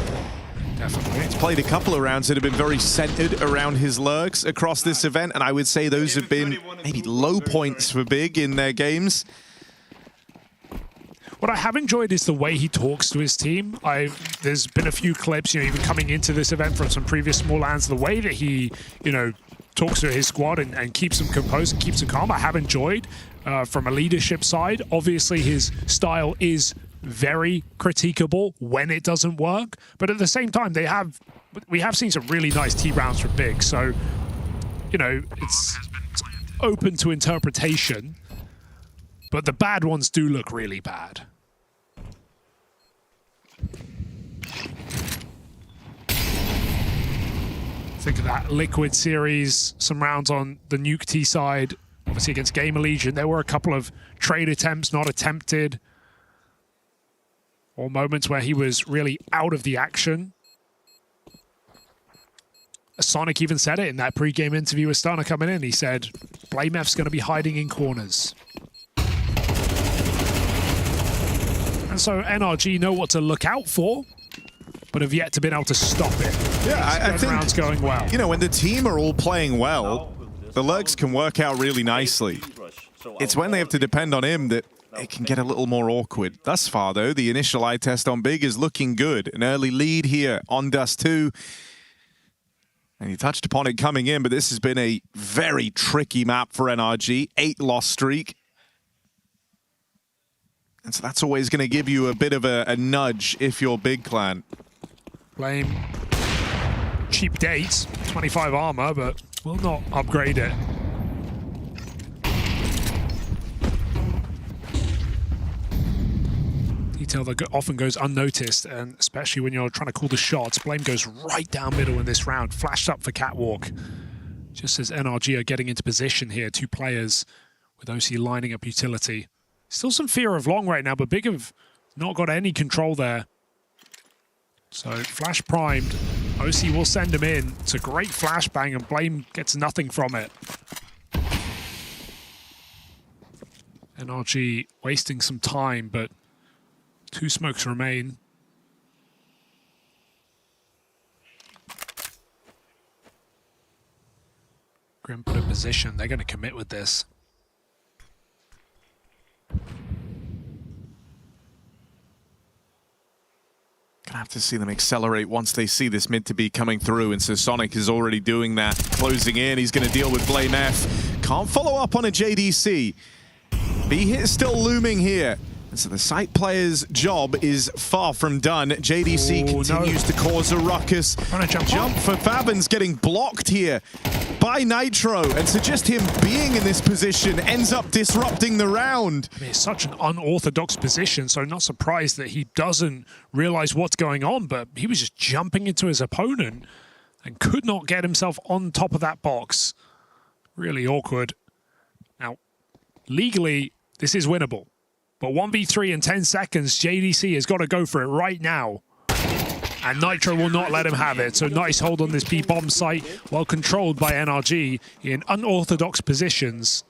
Definitely. He's played a couple of rounds that have been very centered around his lurks across this event, and I would say those have been maybe low points for Big in their games. What I have enjoyed is the way he talks to his team. There's been a few clips, even coming into this event from some previous small lands, the way that he, talks to his squad and keeps them composed and keeps them calm. I have enjoyed from a leadership side. Obviously, his style is very critiquable when it doesn't work, but at the same time, we have seen some really nice T rounds from Big. So, it's open to interpretation, but the bad ones do look really bad. Think of that Liquid series, some rounds on the Nuke T side, obviously against Gamer Legion. There were a couple of trade attempts not attempted, or moments where he was really out of the action. Sonic even said it in that pre-game interview with Stunner coming in. He said, Blame F's going to be hiding in corners. And so NRG know what to look out for, but have yet to been able to stop it. Yeah, I think round's going well. When the team are all playing well, the lurks can work out really nicely. It's when they have to depend on him that it can get a little more awkward. Thus far, though, the initial eye test on Big is looking good. An early lead here on Dust 2. And he touched upon it coming in, but this has been a very tricky map for NRG. 8-loss streak. And so that's always going to give you a bit of a nudge if you're Big Clan. Blame cheap dates, 25 armor, but will not upgrade it. Detail that often goes unnoticed, and especially when you're trying to call the shots. Blame goes right down middle in this round, flashed up for Catwalk. Just as NRG are getting into position here, 2 players with OC lining up utility. Still some fear of long right now, but Big have not got any control there. So flash primed, OC will send him in. It's a great flashbang and Blame gets nothing from it. NRG wasting some time, but 2 smokes remain. Grim put in position. They're going to commit with this. Gonna have to see them accelerate once they see this mid to be coming through, and so Sonic is already doing that. Closing in, he's gonna deal with Blame F. Can't follow up on a JDC. B-hit is still looming here. And so the site player's job is far from done. JDC continues to cause a ruckus. Jump for Fabin's getting blocked here by Nitro. And so just him being in this position ends up disrupting the round. I mean, it's such an unorthodox position, so not surprised that he doesn't realize what's going on, but he was just jumping into his opponent and could not get himself on top of that box. Really awkward. Now, legally, this is winnable. But 1v3 in 10 seconds, JDC has got to go for it right now. And Nitro will not let him have it. So nice hold on this B-bomb site, well controlled by NRG in unorthodox positions.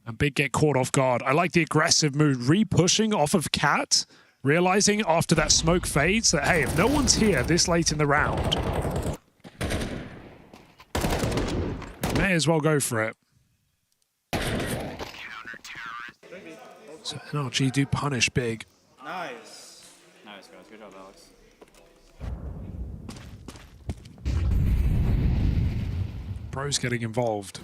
And Big get caught off guard. I like the aggressive move, re-pushing off of Cat, realizing after that smoke fades that, hey, if no one's here this late in the round, may as well go for it. So NRG do punish Big. Nice. Nice, guys. Good job, Alex. Bro's getting involved.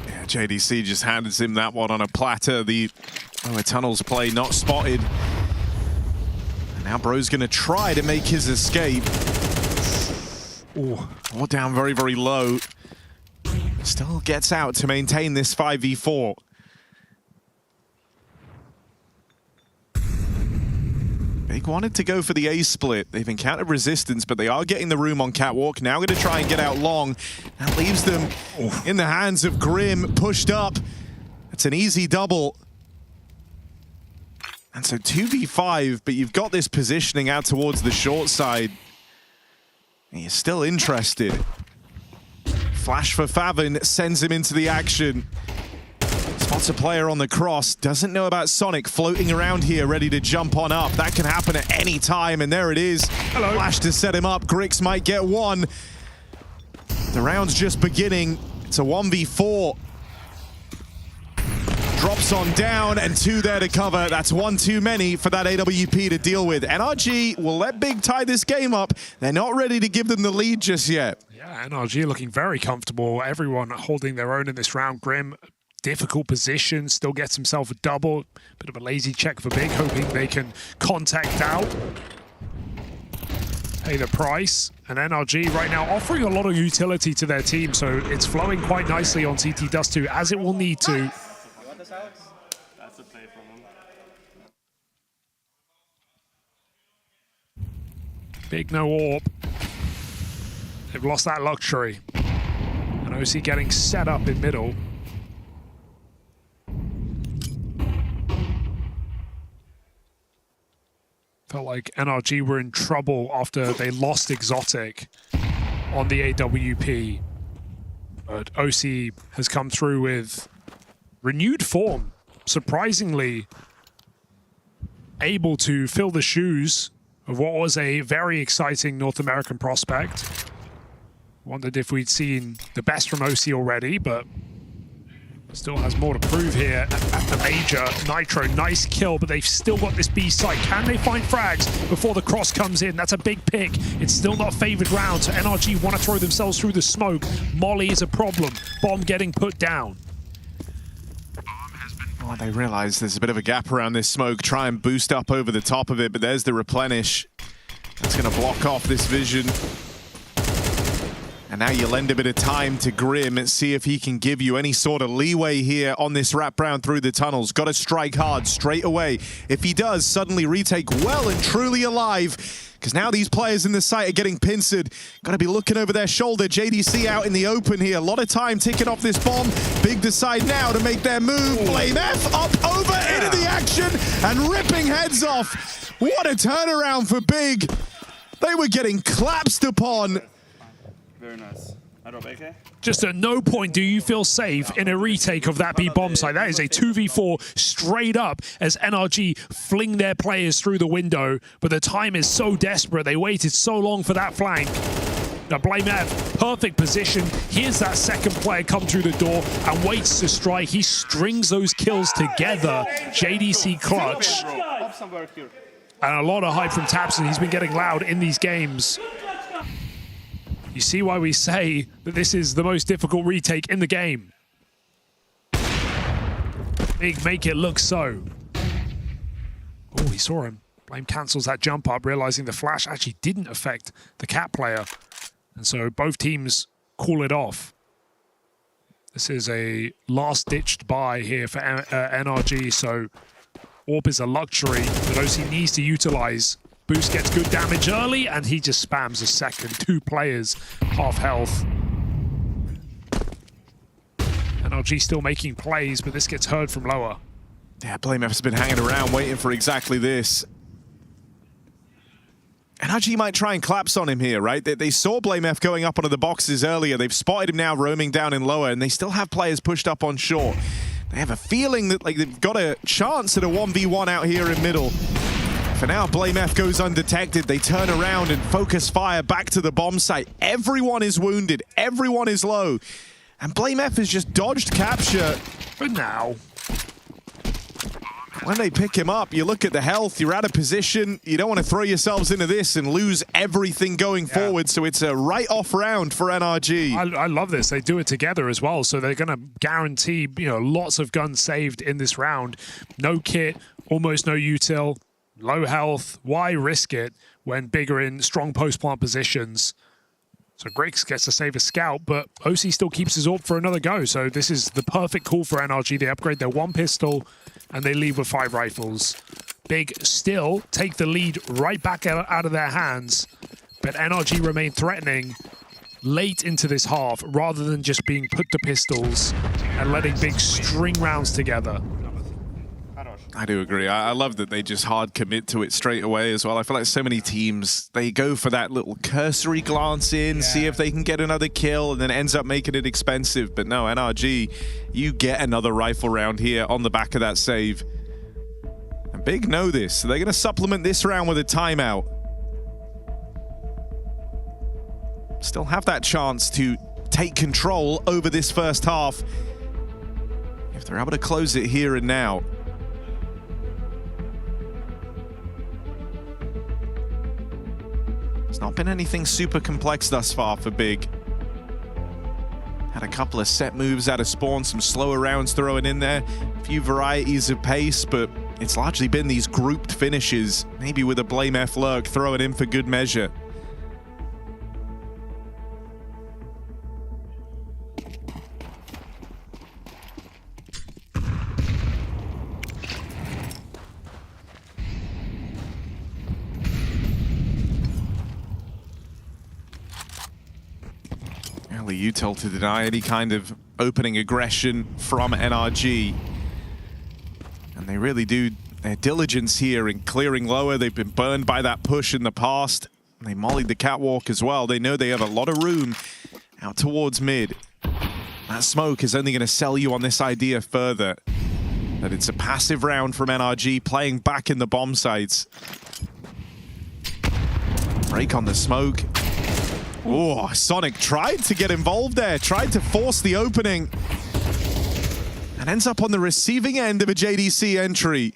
Yeah, JDC just hands him that one on a platter. The tunnels play not spotted. And now Bro's gonna try to make his escape. Oh, all down very, very low. Still gets out to maintain this 5v4. Big wanted to go for the A split. They've encountered resistance, but they are getting the room on Catwalk. Now going to try and get out long. That leaves them in the hands of Grim, pushed up. It's an easy double. And so 2v5, but you've got this positioning out towards the short side. And you're still interested. Flash for Favin, sends him into the action. Spots a player on the cross, doesn't know about Sonic floating around here, ready to jump on up. That can happen at any time, and there it is. Hello. Flash to set him up. Grix might get one. The round's just beginning. It's a 1v4. Drops on down, and 2 there to cover. That's 1 too many for that AWP to deal with. NRG will let Big tie this game up. They're not ready to give them the lead just yet. Yeah, NRG looking very comfortable. Everyone holding their own in this round. Grim, difficult position, still gets himself a double. Bit of a lazy check for Big, hoping they can contact out. Pay the price. And NRG right now offering a lot of utility to their team, so it's flowing quite nicely on CT Dust 2, as it will need to. That's a play from him. Big no AWP. They've lost that luxury. And OC getting set up in middle. Felt like NRG were in trouble after they lost Exotic on the AWP. But OC has come through with renewed form. Surprisingly able to fill the shoes of what was a very exciting North American prospect. Wondered if we'd seen the best from OC already, but still has more to prove here at the major. Nitro, nice kill, but they've still got this B site. Can they find frags before the cross comes in? That's a big pick. It's still not favored round, so NRG want to throw themselves through the smoke. Molly is a problem. Bomb getting put down. Oh, they realize there's a bit of a gap around this smoke. Try and boost up over the top of it, but there's the replenish. That's going to block off this vision. And now you lend a bit of time to Grim and see if he can give you any sort of leeway here on this wrap round through the tunnels. Got to strike hard straight away. If he does, suddenly retake well and truly alive. Because now these players in the site are getting pincered. Got to be looking over their shoulder. JDC out in the open here. A lot of time ticking off this bomb. Big decide now to make their move. Blame F up over into the action and ripping heads off. What a turnaround for Big. They were getting collapsed upon. Very nice. I drop AK. Just at no point do you feel safe in a retake of that B bomb site. That is a 2v4 straight up as NRG fling their players through the window. But the time is so desperate. They waited so long for that flank. Now Blame F, perfect position. Here's that second player come through the door and waits to strike. He strings those kills together. JDC clutch. And a lot of hype from Tapson. He's been getting loud in these games. You see why we say that this is the most difficult retake in the game. Big make it look so. Oh, he saw him. Blame cancels that jump up, realizing the flash actually didn't affect the cat player. And so both teams call it off. This is a last-ditched buy here for NRG, so AWP is a luxury that OC needs to utilize. Boost gets good damage early, and he just spams a second. 2 players, half health. NRG still making plays, but this gets heard from lower. Yeah, Blame F's been hanging around waiting for exactly this. NRG might try and collapse on him here, right? They saw Blame F going up onto the boxes earlier. They've spotted him now roaming down in lower, and they still have players pushed up on short. They have a feeling that they've got a chance at a 1v1 out here in middle. For now, Blame F goes undetected. They turn around and focus fire back to the bomb site. Everyone is wounded. Everyone is low. And Blame F has just dodged capture. But now, when they pick him up, you look at the health, you're out of position, you don't want to throw yourselves into this and lose everything going forward, so it's a write-off round for NRG. I love this. They do it together as well, so they're going to guarantee, you know, lots of guns saved in this round. No kit, almost no util, low health. Why risk it when Big are in strong post-plant positions? So Griggs gets to save a scout, but OC still keeps his AWP for another go. So this is the perfect call for NRG. They upgrade their 1 pistol, and they leave with 5 rifles. Big still take the lead right back out of their hands, but NRG remain threatening late into this half, rather than just being put to pistols and letting Big string rounds together. I do agree. I love that they just hard commit to it straight away as well. I feel like so many teams, they go for that little cursory glance in, see if they can get another kill, and then ends up making it expensive. But no, NRG, you get another rifle round here on the back of that save. And Big know this, so they're going to supplement this round with a timeout. Still have that chance to take control over this first half if they're able to close it here and now. It's not been anything super complex thus far for Big. Had a couple of set moves out of spawn, some slower rounds thrown in there, a few varieties of pace, but it's largely been these grouped finishes, maybe with a Blame F lurk thrown in for good measure. Util to deny any kind of opening aggression from NRG. And they really do their diligence here in clearing lower. They've been burned by that push in the past. They mollied the catwalk as well. They know they have a lot of room out towards mid. That smoke is only going to sell you on this idea further, that it's a passive round from NRG playing back in the bomb sites. Break on the smoke. Oh, Sonic tried to get involved there, tried to force the opening, and ends up on the receiving end of a JDC entry.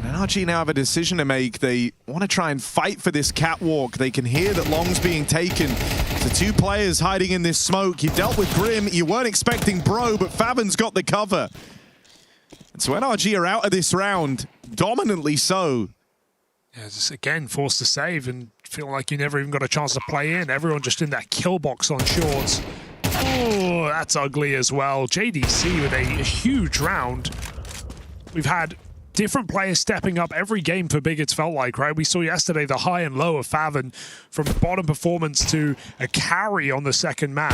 NRG now have a decision to make. They want to try and fight for this catwalk. They can hear that Long's being taken. So 2 players hiding in this smoke. You dealt with Grim, you weren't expecting Bro, but Favin's got the cover. And so NRG are out of this round, dominantly so. Yeah, just again forced to save and feel like you never even got a chance to play in. Everyone just in that kill box on shorts. Oh, that's ugly as well. JDC with a huge round. We've had different players stepping up every game for Big, it's felt like, right? We saw yesterday the high and low of Favin, from bottom performance to a carry on the second map.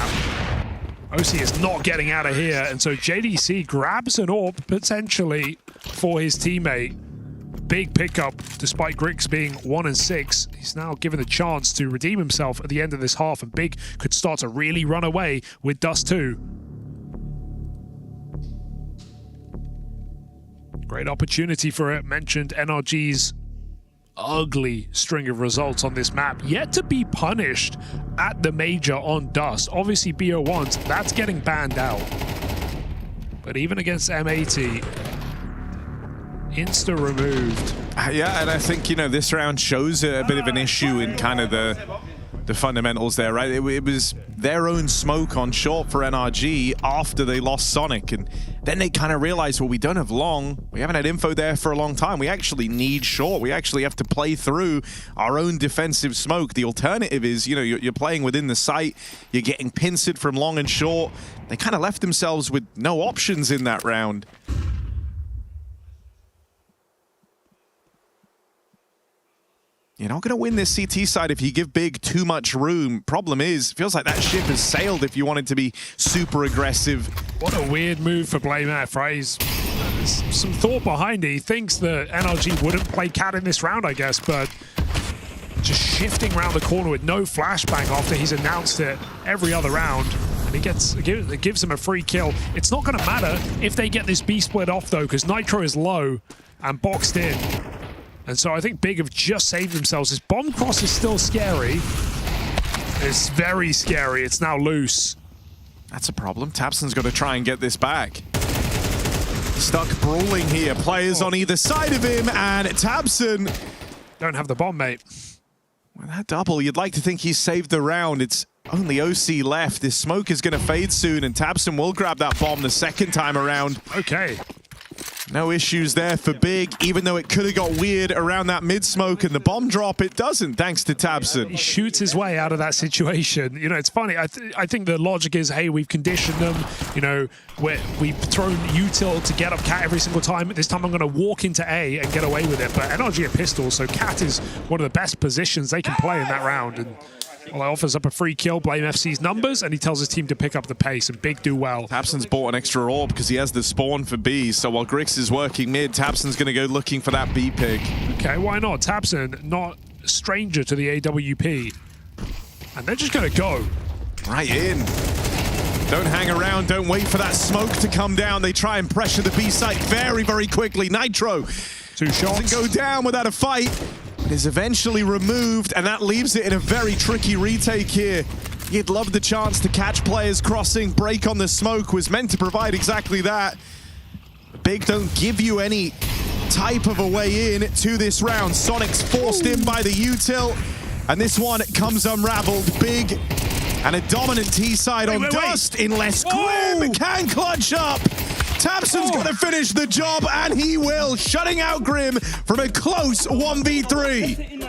OC is not getting out of here, and so JDC grabs an AWP potentially for his teammate. Big pickup, despite Griggs being 1 and 6. He's now given a chance to redeem himself at the end of this half, and Big could start to really run away with Dust 2. Great opportunity for it. Mentioned NRG's ugly string of results on this map, yet to be punished at the major on Dust. Obviously BO1s, that's getting banned out. But even against M80, insta removed. Yeah, and I think, you know, this round shows a bit of an issue in kind of the fundamentals there, right? It was their own smoke on short for NRG after they lost Sonic, and then they kind of realized, well, we don't have long. We haven't had info there for a long time. We actually need short. We actually have to play through our own defensive smoke. The alternative is, you know, you're playing within the site. You're getting pincered from long and short. They kind of left themselves with no options in that round. You're not going to win this CT side if you give Big too much room. Problem is, feels like that ship has sailed if you wanted to be super aggressive. What a weird move for Blame F, right? There's some thought behind it. He thinks that NRG wouldn't play cat in this round, I guess, but just shifting around the corner with no flashbang after he's announced it every other round. And it gives him a free kill. It's not going to matter if they get this B split off, though, because Nitro is low and boxed in. And so I think Big have just saved themselves. This bomb cross is still scary. It's very scary. It's now loose. That's a problem. Tapson's got to try and get this back. Stuck brawling here. Players on either side of him, and tabseN don't have the bomb, mate. Well, that double, you'd like to think he saved the round. It's only OC left. This smoke is going to fade soon, and tabseN will grab that bomb the second time around. Okay. No issues there for Big, even though it could have got weird around that mid-smoke and the bomb drop. It doesn't, thanks to tabseN. He shoots his way out of that situation. You know, it's funny. I think the logic is, hey, we've conditioned them. You know, we've thrown util to get up Cat every single time. This time I'm going to walk into A and get away with it. But NRG a pistol, so Cat is one of the best positions they can play in that round. And well, offers up a free kill, blame FC's numbers, and he tells his team to pick up the pace, and Big do well. tabseN's bought an extra orb because he has the spawn for B, so while Grix is working mid, tabseN's going to go looking for that B pick. Okay, why not? tabseN, not a stranger to the AWP. And they're just going to go. Right in. Don't hang around, don't wait for that smoke to come down. They try and pressure the B site very, very quickly. Nitro 2 shots. Doesn't go down without a fight. Is eventually removed, and that leaves it in a very tricky retake here. You'd love the chance to catch players crossing. Break on the smoke was meant to provide exactly that. Big don't give you any type of a way in to this round. Sonic's forced in by the util, and this one comes unraveled. Big and a dominant T side on Dust unless Grim can clutch up. tabseN's gonna finish the job, and he will, shutting out Grim from a close 1v3.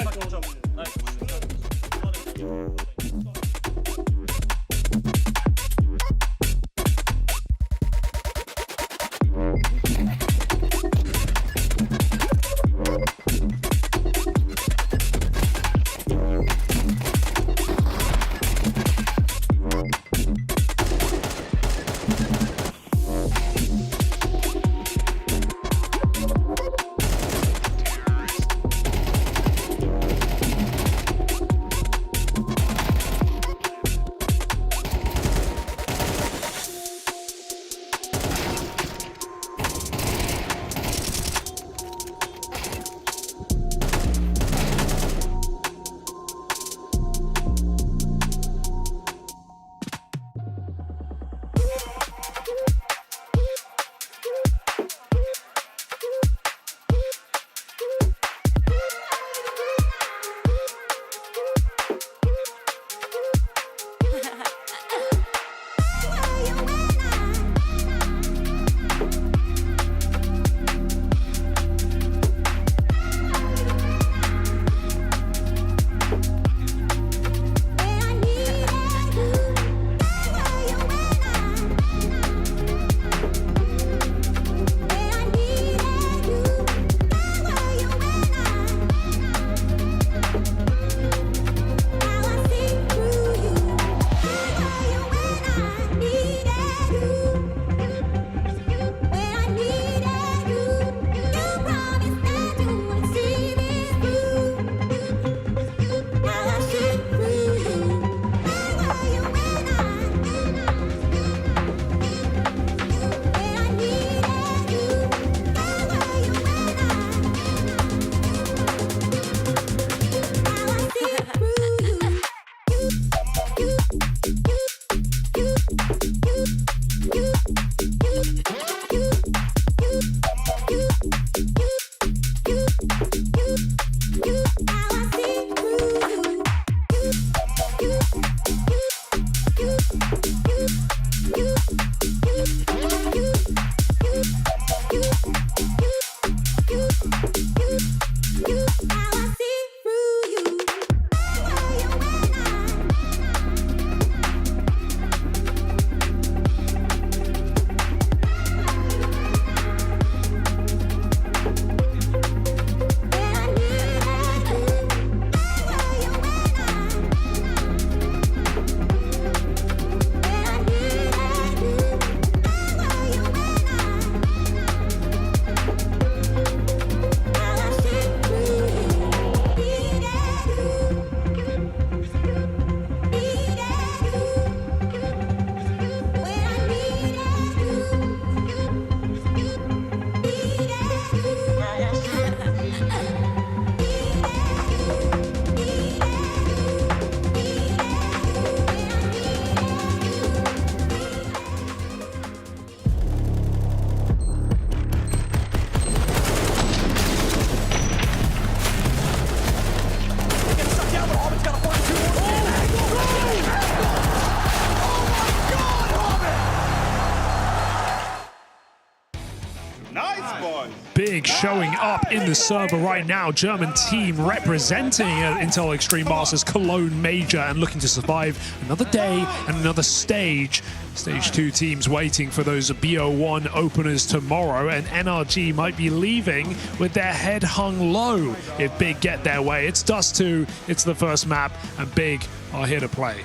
Big showing up in the server right now. German team representing Intel Extreme Masters Cologne Major and looking to survive another day and another stage. Stage 2 teams waiting for those BO1 openers tomorrow, and NRG might be leaving with their head hung low if Big get their way. It's Dust 2, it's the first map, and Big are here to play.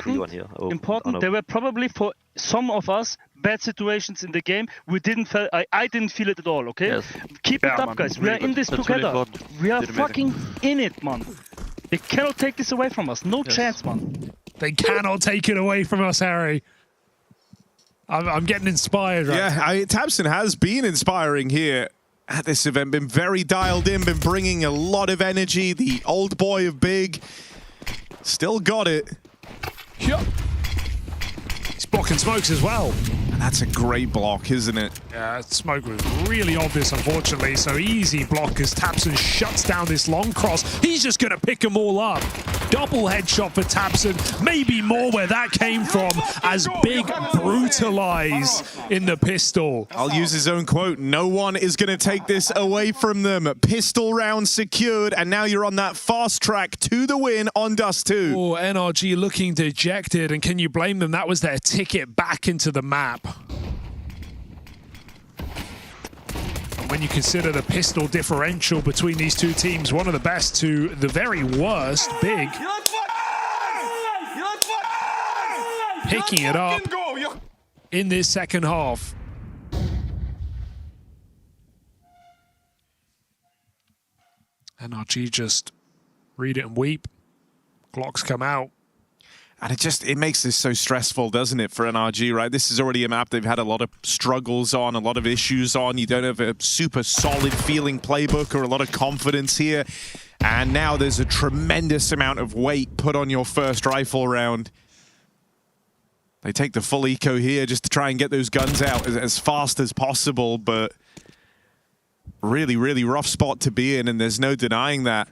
Important. There were probably for some of us bad situations in the game. We didn't feel. I didn't feel it at all. Okay, yes. Keep it up, guys. We are in this together. We are fucking in it, man. They cannot take this away from us. No chance, man. They cannot take it away from us, Harry. I'm getting inspired right now. Yeah, tabseN has been inspiring here at this event. Been very dialed in, been bringing a lot of energy. The old boy of Big still got it. Yep. He's blocking smokes as well. And that's a great block, isn't it? Yeah, smoke was really obvious, unfortunately. So easy block as tabseN shuts down this long cross. He's just going to pick them all up. Double headshot for tabseN. Maybe more where that came from as Big brutalize in the pistol. I'll use his own quote. No one is going to take this away from them. Pistol round secured, and now you're on that fast track to the win on Dust 2. Oh, NRG looking dejected, and can you blame them? That was their ticket back into the map. When you consider the pistol differential between these two teams, one of the best to the very worst, Big picking it up in this second half. NRG just read it and weep. Glocks come out. And it makes this so stressful, doesn't it, for NRG, right? This is already a map they've had a lot of struggles on, a lot of issues on. You don't have a super solid feeling playbook or a lot of confidence here. And now there's a tremendous amount of weight put on your first rifle round. They take the full eco here just to try and get those guns out as fast as possible, but really, really rough spot to be in, and there's no denying that.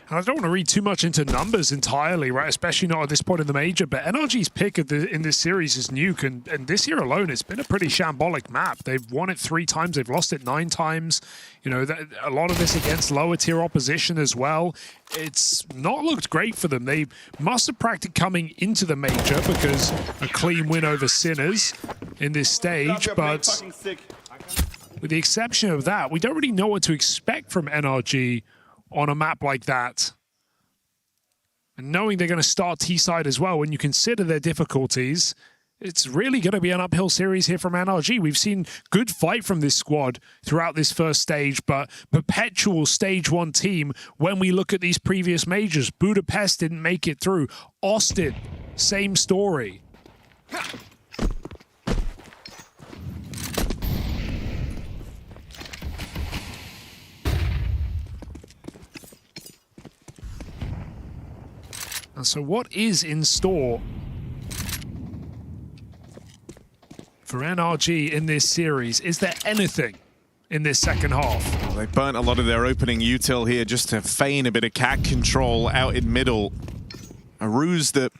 And I don't want to read too much into numbers entirely, right? Especially not at this point in the major. But NRG's pick in this series is Nuke, and this year alone, it's been a pretty shambolic map. They've won it 3 times, they've lost it 9 times. You know, a lot of this against lower tier opposition as well. It's not looked great for them. They must have practiced coming into the major because a clean win over Sinners in this stage, but with the exception of that, we don't really know what to expect from NRG on a map like that. And knowing they're going to start T-side as well, when you consider their difficulties, it's really going to be an uphill series here from NRG. We've seen good fight from this squad throughout this first stage, but perpetual stage 1 team when we look at these previous majors. Budapest didn't make it through. Austin, same story. And so what is in store for NRG in this series? Is there anything in this second half? Well, they burnt a lot of their opening util here just to feign a bit of cat control out in middle. A ruse that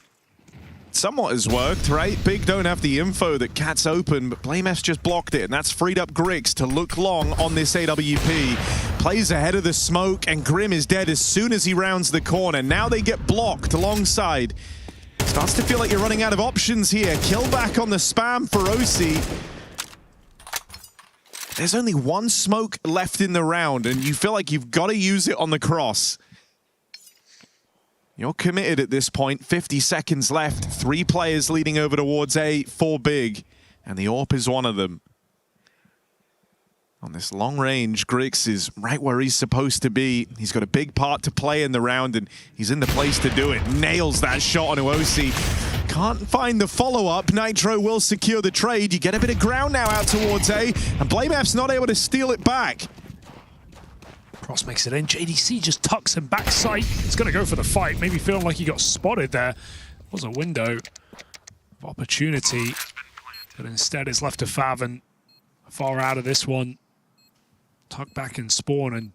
somewhat has worked, right? Big don't have the info that cat's open, but BlameF's just blocked it, and that's freed up Grix to look long on this AWP. Plays ahead of the smoke, and Grim is dead as soon as he rounds the corner. Now they get blocked alongside. Starts to feel like you're running out of options here. Kill back on the spam for OC. There's only 1 smoke left in the round, and you feel like you've got to use it on the cross. You're committed at this point. 50 seconds left. 3 players leading over towards A for Big, and the AWP is one of them. On this long range, Grix is right where he's supposed to be. He's got a big part to play in the round, and he's in the place to do it. Nails that shot onto OC. Can't find the follow-up. Nitro will secure the trade. You get a bit of ground now out towards A, and BlameF's not able to steal it back. Cross makes it in. JDC just tucks him back sight. He's going to go for the fight. Maybe feeling like he got spotted there. Was a window of opportunity, but instead it's left to Faven. Far out of this one. Tuck back and spawn, and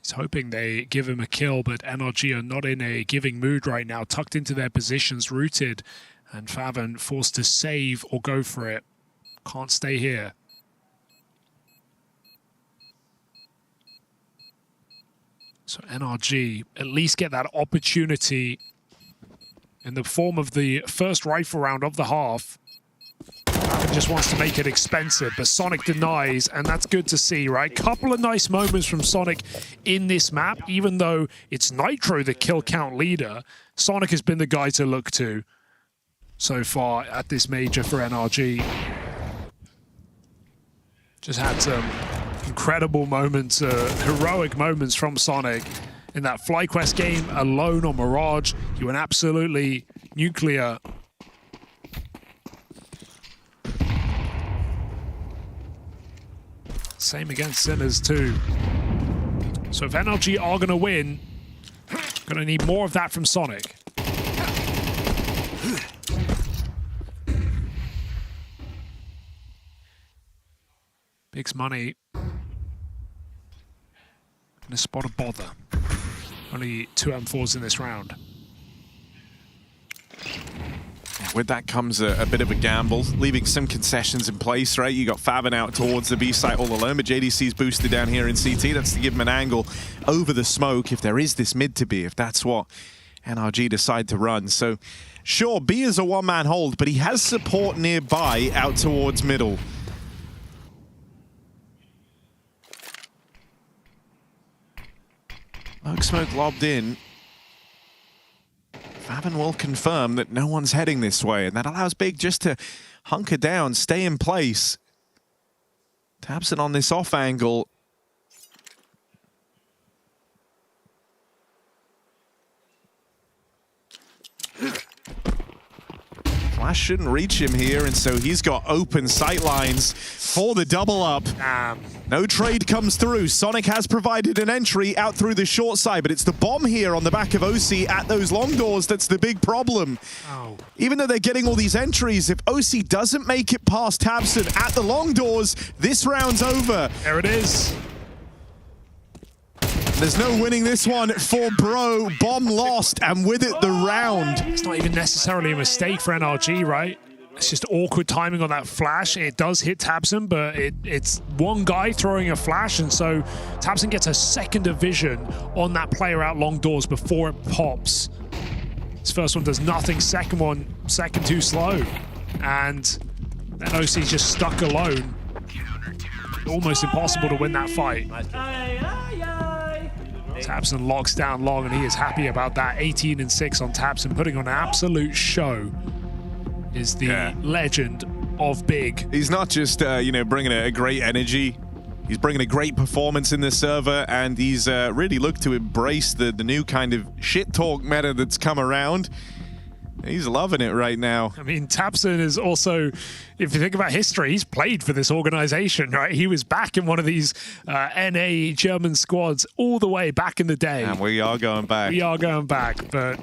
He's hoping they give him a kill, but NRG are not in a giving mood right now, tucked into their positions, rooted, and Faven forced to save or go for it. Can't stay here. So NRG at least get that opportunity in the form of the first rifle round of the half. Faven just wants to make it expensive, but Sonic denies, and that's good to see, right? Couple of nice moments from Sonic in this map, even though it's Nitro the kill count leader. Sonic has been the guy to look to so far at this major for NRG. Just had some incredible moments, heroic moments from Sonic. In that FlyQuest game alone on Mirage, he went absolutely nuclear. Same against Sinners too. So if NRG are going to win, going to need more of that from Sonic. Big's money. And a spot of bother. Only 2 M4s in this round. With that comes a bit of a gamble, leaving some concessions in place, right? You got Faven out towards the B site all alone, but JDC's boosted down here in CT. That's to give him an angle over the smoke if there is this mid to B, if that's what NRG decide to run. So, sure, B is a one-man hold, but he has support nearby out towards middle. Smoke lobbed in. Faven will confirm that no one's heading this way, and that allows Big just to hunker down, stay in place. tabseN on this off angle. Flash shouldn't reach him here, and so he's got open sight lines for the double up. No trade comes through. Sonic has provided an entry out through the short side, but it's the bomb here on the back of OC at those long doors that's the big problem. Even though they're getting all these entries, if OC doesn't make it past tabseN at the long doors, this round's over. There it is. There's no winning this one for Bro. Bomb lost, and with it, the round. It's not even necessarily a mistake for NRG, right? It's just awkward timing on that flash. It does hit tabseN, but it's one guy throwing a flash, and so tabseN gets a second of vision on that player out long doors before it pops. This first one does nothing, second too slow. And then OC's just stuck alone. Almost impossible to win that fight. tabseN locks down long, and he is happy about that. 18-6 on tabseN, putting on an absolute show. Is the legend of Big. He's not just, you know, bringing a great energy. He's bringing a great performance in the server, and he's really looked to embrace the new kind of shit talk meta that's come around. He's loving it right now. I mean, tabseN is also, if you think about history, he's played for this organization, right? He was back in one of these NA German squads all the way back in the day. And we are going back. We are going back, but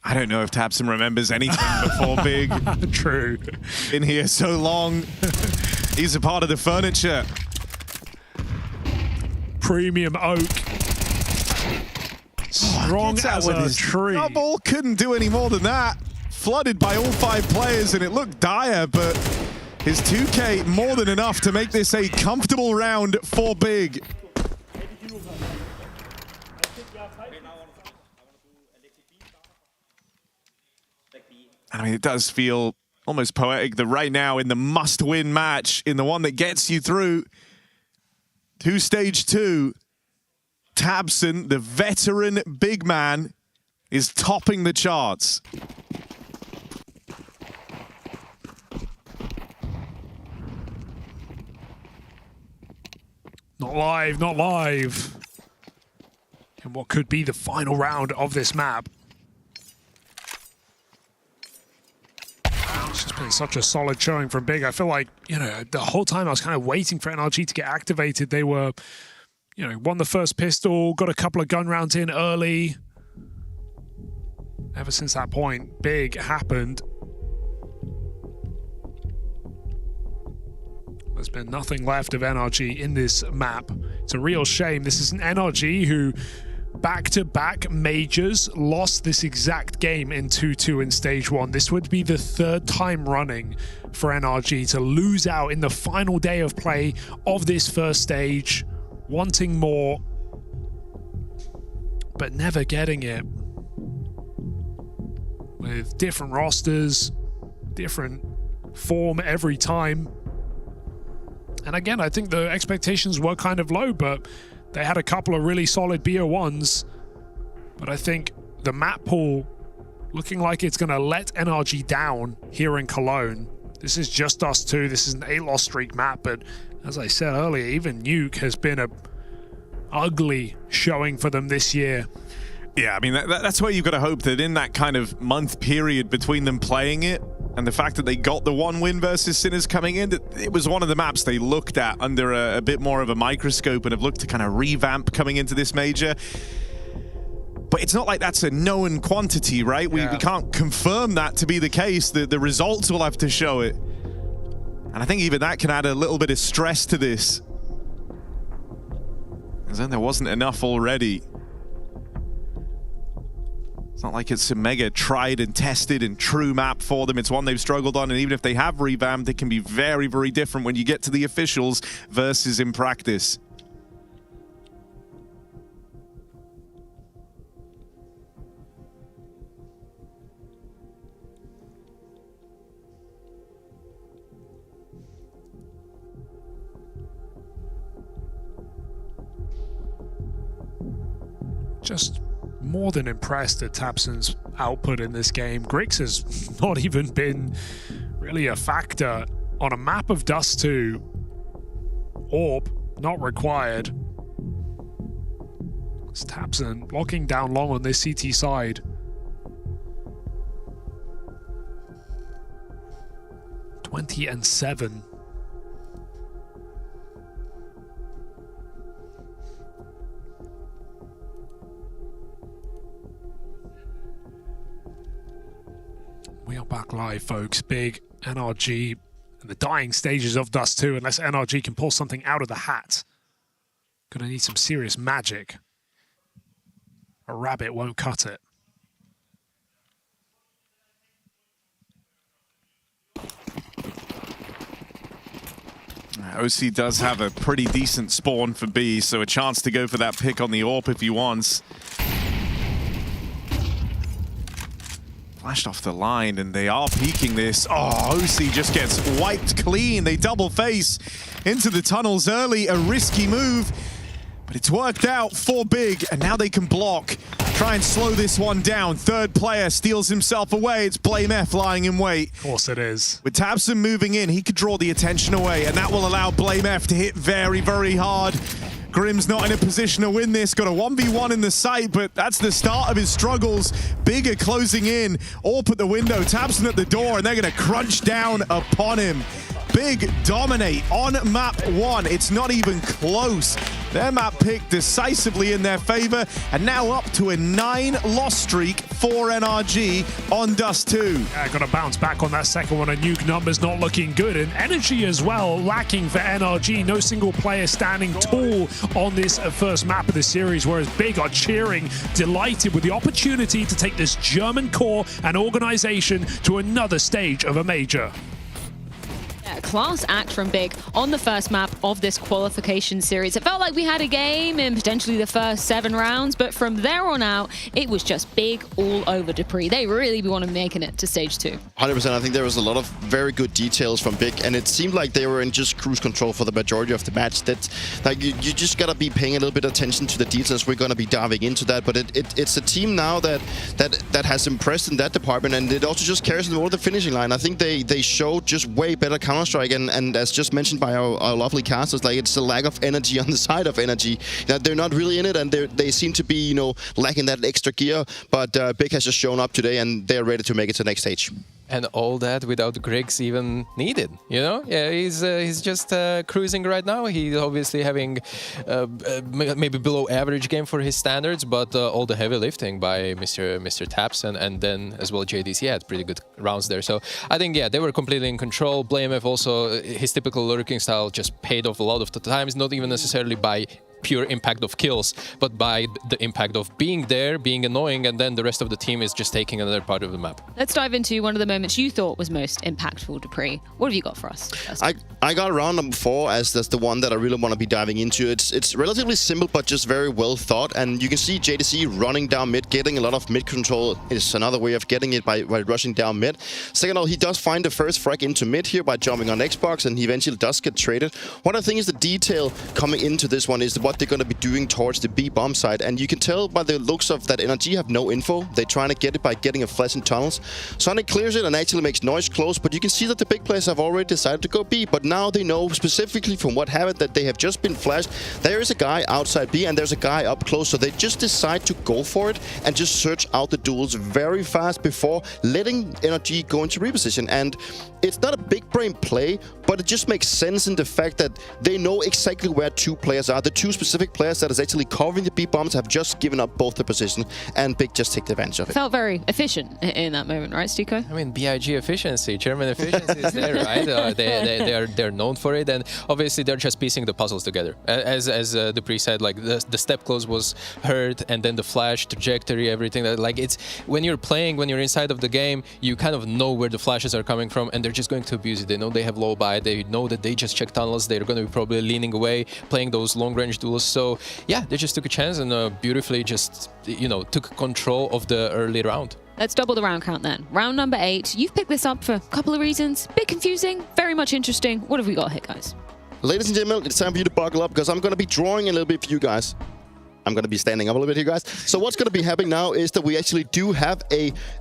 I don't know if tabseN remembers anything before Big. True. Been here so long. He's a part of the furniture. Premium oak. Strong as a tree. Double couldn't do any more than that. Flooded by all 5 players, and it looked dire, but his 2K more than enough to make this a comfortable round for Big. I mean, it does feel almost poetic that right now in the must-win match, in the one that gets you through to stage 2, tabseN, the veteran big man, is topping the charts. Not live, not live. And what could be the final round of this map. It's just been such a solid showing from Big. I feel like, you know, the whole time I was kind of waiting for NRG to get activated. They were, you know, won the first pistol, got a couple of gun rounds in early. Ever since that point, Big happened. There's been nothing left of NRG in this map. It's a real shame. This is an NRG who back-to-back majors lost this exact game in 2-2 in stage 1. This would be the 3rd time running for NRG to lose out in the final day of play of this first stage, wanting more, but never getting it. With different rosters, different form every time. And again, I think the expectations were kind of low, but they had a couple of really solid BO1s. But I think the map pool looking like it's going to let NRG down here in Cologne. This is just us two. This is an 8-loss streak map, but as I said earlier, even Nuke has been a ugly showing for them this year. Yeah, I mean, that's where you've got to hope that in that kind of month period between them playing it and the fact that they got the 1 win versus Sinners coming in, that it was one of the maps they looked at under a bit more of a microscope and have looked to kind of revamp coming into this major. But it's not like that's a known quantity, right? We can't confirm that to be the case. The results will have to show it. And I think even that can add a little bit of stress to this. Because then there wasn't enough already. It's not like it's a mega tried and tested and true map for them. It's one they've struggled on, and even if they have revamped, it can be very, very different when you get to the officials versus in practice. Just more than impressed at tabseN's output in this game. Grix has not even been really a factor on a map of Dust 2. Orb, not required. It's tabseN locking down long on this CT side. (20-7). We are back live, folks. Big NRG in the dying stages of Dust 2, unless NRG can pull something out of the hat. Gonna need some serious magic. A rabbit won't cut it. OC does have a pretty decent spawn for B, so a chance to go for that pick on the AWP if he wants. Flashed off the line, and they are peeking this. Oh, OC just gets wiped clean. They double face into the tunnels early. A risky move, but it's worked out for Big, and now they can block. Try and slow this one down. Third player steals himself away. It's BlameF lying in wait. Of course it is. With tabseN moving in, he could draw the attention away, and that will allow BlameF to hit very, very hard. Grim's not in a position to win this. Got a 1v1 in the sight, but that's the start of his struggles. Big are closing in. AWP at the window, tabseN at the door, and they're going to crunch down upon him. Big dominate on map 1. It's not even close. Their map pick decisively in their favor, and now up to a 9-loss streak for NRG on Dust 2. Yeah, got to bounce back on that second one. A Nuke numbers not looking good, and energy as well lacking for NRG. No single player standing tall on this first map of the series, whereas Big are cheering, delighted with the opportunity to take this German core and organization to another stage of a major. Class act from Big on the first map of this qualification series. It felt like we had a game in potentially the first 7 rounds, but from there on out, it was just Big all over Dupree. They really want to making it to stage 2. 100%. I think there was a lot of very good details from Big, and it seemed like they were in just cruise control for the majority of the match. That, like, you just gotta be paying a little bit of attention to the details. We're gonna be diving into that, but it's a team now that has impressed in that department, and it also just carries them over the finishing line. I think they showed just way better Counter-Strike, and as just mentioned by our lovely casters, like, it's a lack of energy on the side of energy. That they're not really in it, and they seem to be, you know, lacking that extra gear. But Big has just shown up today, and they're ready to make it to the next stage. And all that without Griggs even needed, you know? Yeah, he's just cruising right now. He's obviously having maybe below average game for his standards, but all the heavy lifting by Mr. Taps and then as well JDC had pretty good rounds there. So I think, yeah, they were completely in control. BlameF also, his typical lurking style just paid off a lot of the times, not even necessarily by pure impact of kills, but by the impact of being there, being annoying, and then the rest of the team is just taking another part of the map. Let's dive into one of the moments you thought was most impactful, Dupree. What have you got for us? I got round number 4 as that's the one that I really want to be diving into. It's relatively simple, but just very well thought. And you can see JDC running down mid, getting a lot of mid control. Is another way of getting it by rushing down mid. Second of all, he does find the first frag into mid here by jumping on Xbox, and he eventually does get traded. One of the things, the detail coming into this one is what they're going to be doing towards the B bomb side, and you can tell by the looks of that NRG have no info. They're trying to get it by getting a flash in tunnels. Sonic clears it and actually makes noise close, but you can see that the big players have already decided to go B, but now they know specifically from what happened that they have just been flashed. There is a guy outside B and there's a guy up close, so they just decide to go for it and just search out the duels very fast before letting NRG go into reposition. And it's not a big brain play, but it just makes sense in the fact that they know exactly where two players are. The two specific players that is actually covering the B bombs have just given up both the position, and Big just take advantage of it. Felt very efficient in that moment, right, Stuko? I mean, BIG efficiency, German efficiency is there, right? They're known for it, and obviously they're just piecing the puzzles together. As Dupree said, like the step close was heard, and then the flash trajectory, everything. Like it's when you're playing, when you're inside of the game, you kind of know where the flashes are coming from, and they're just going to abuse it. They know they have low buy. They know that they just check tunnels. They're going to be probably leaning away, playing those long range duels. So yeah, they just took a chance and beautifully just, you know, took control of the early round. Let's double the round count then. Round number 8. You've picked this up for a couple of reasons. Bit confusing, very much interesting. What have we got here, guys? Ladies and gentlemen, it's time for you to buckle up because I'm going to be drawing a little bit for you guys. I'm going to be standing up a little bit here, guys. So what's going to be happening now is that we actually do have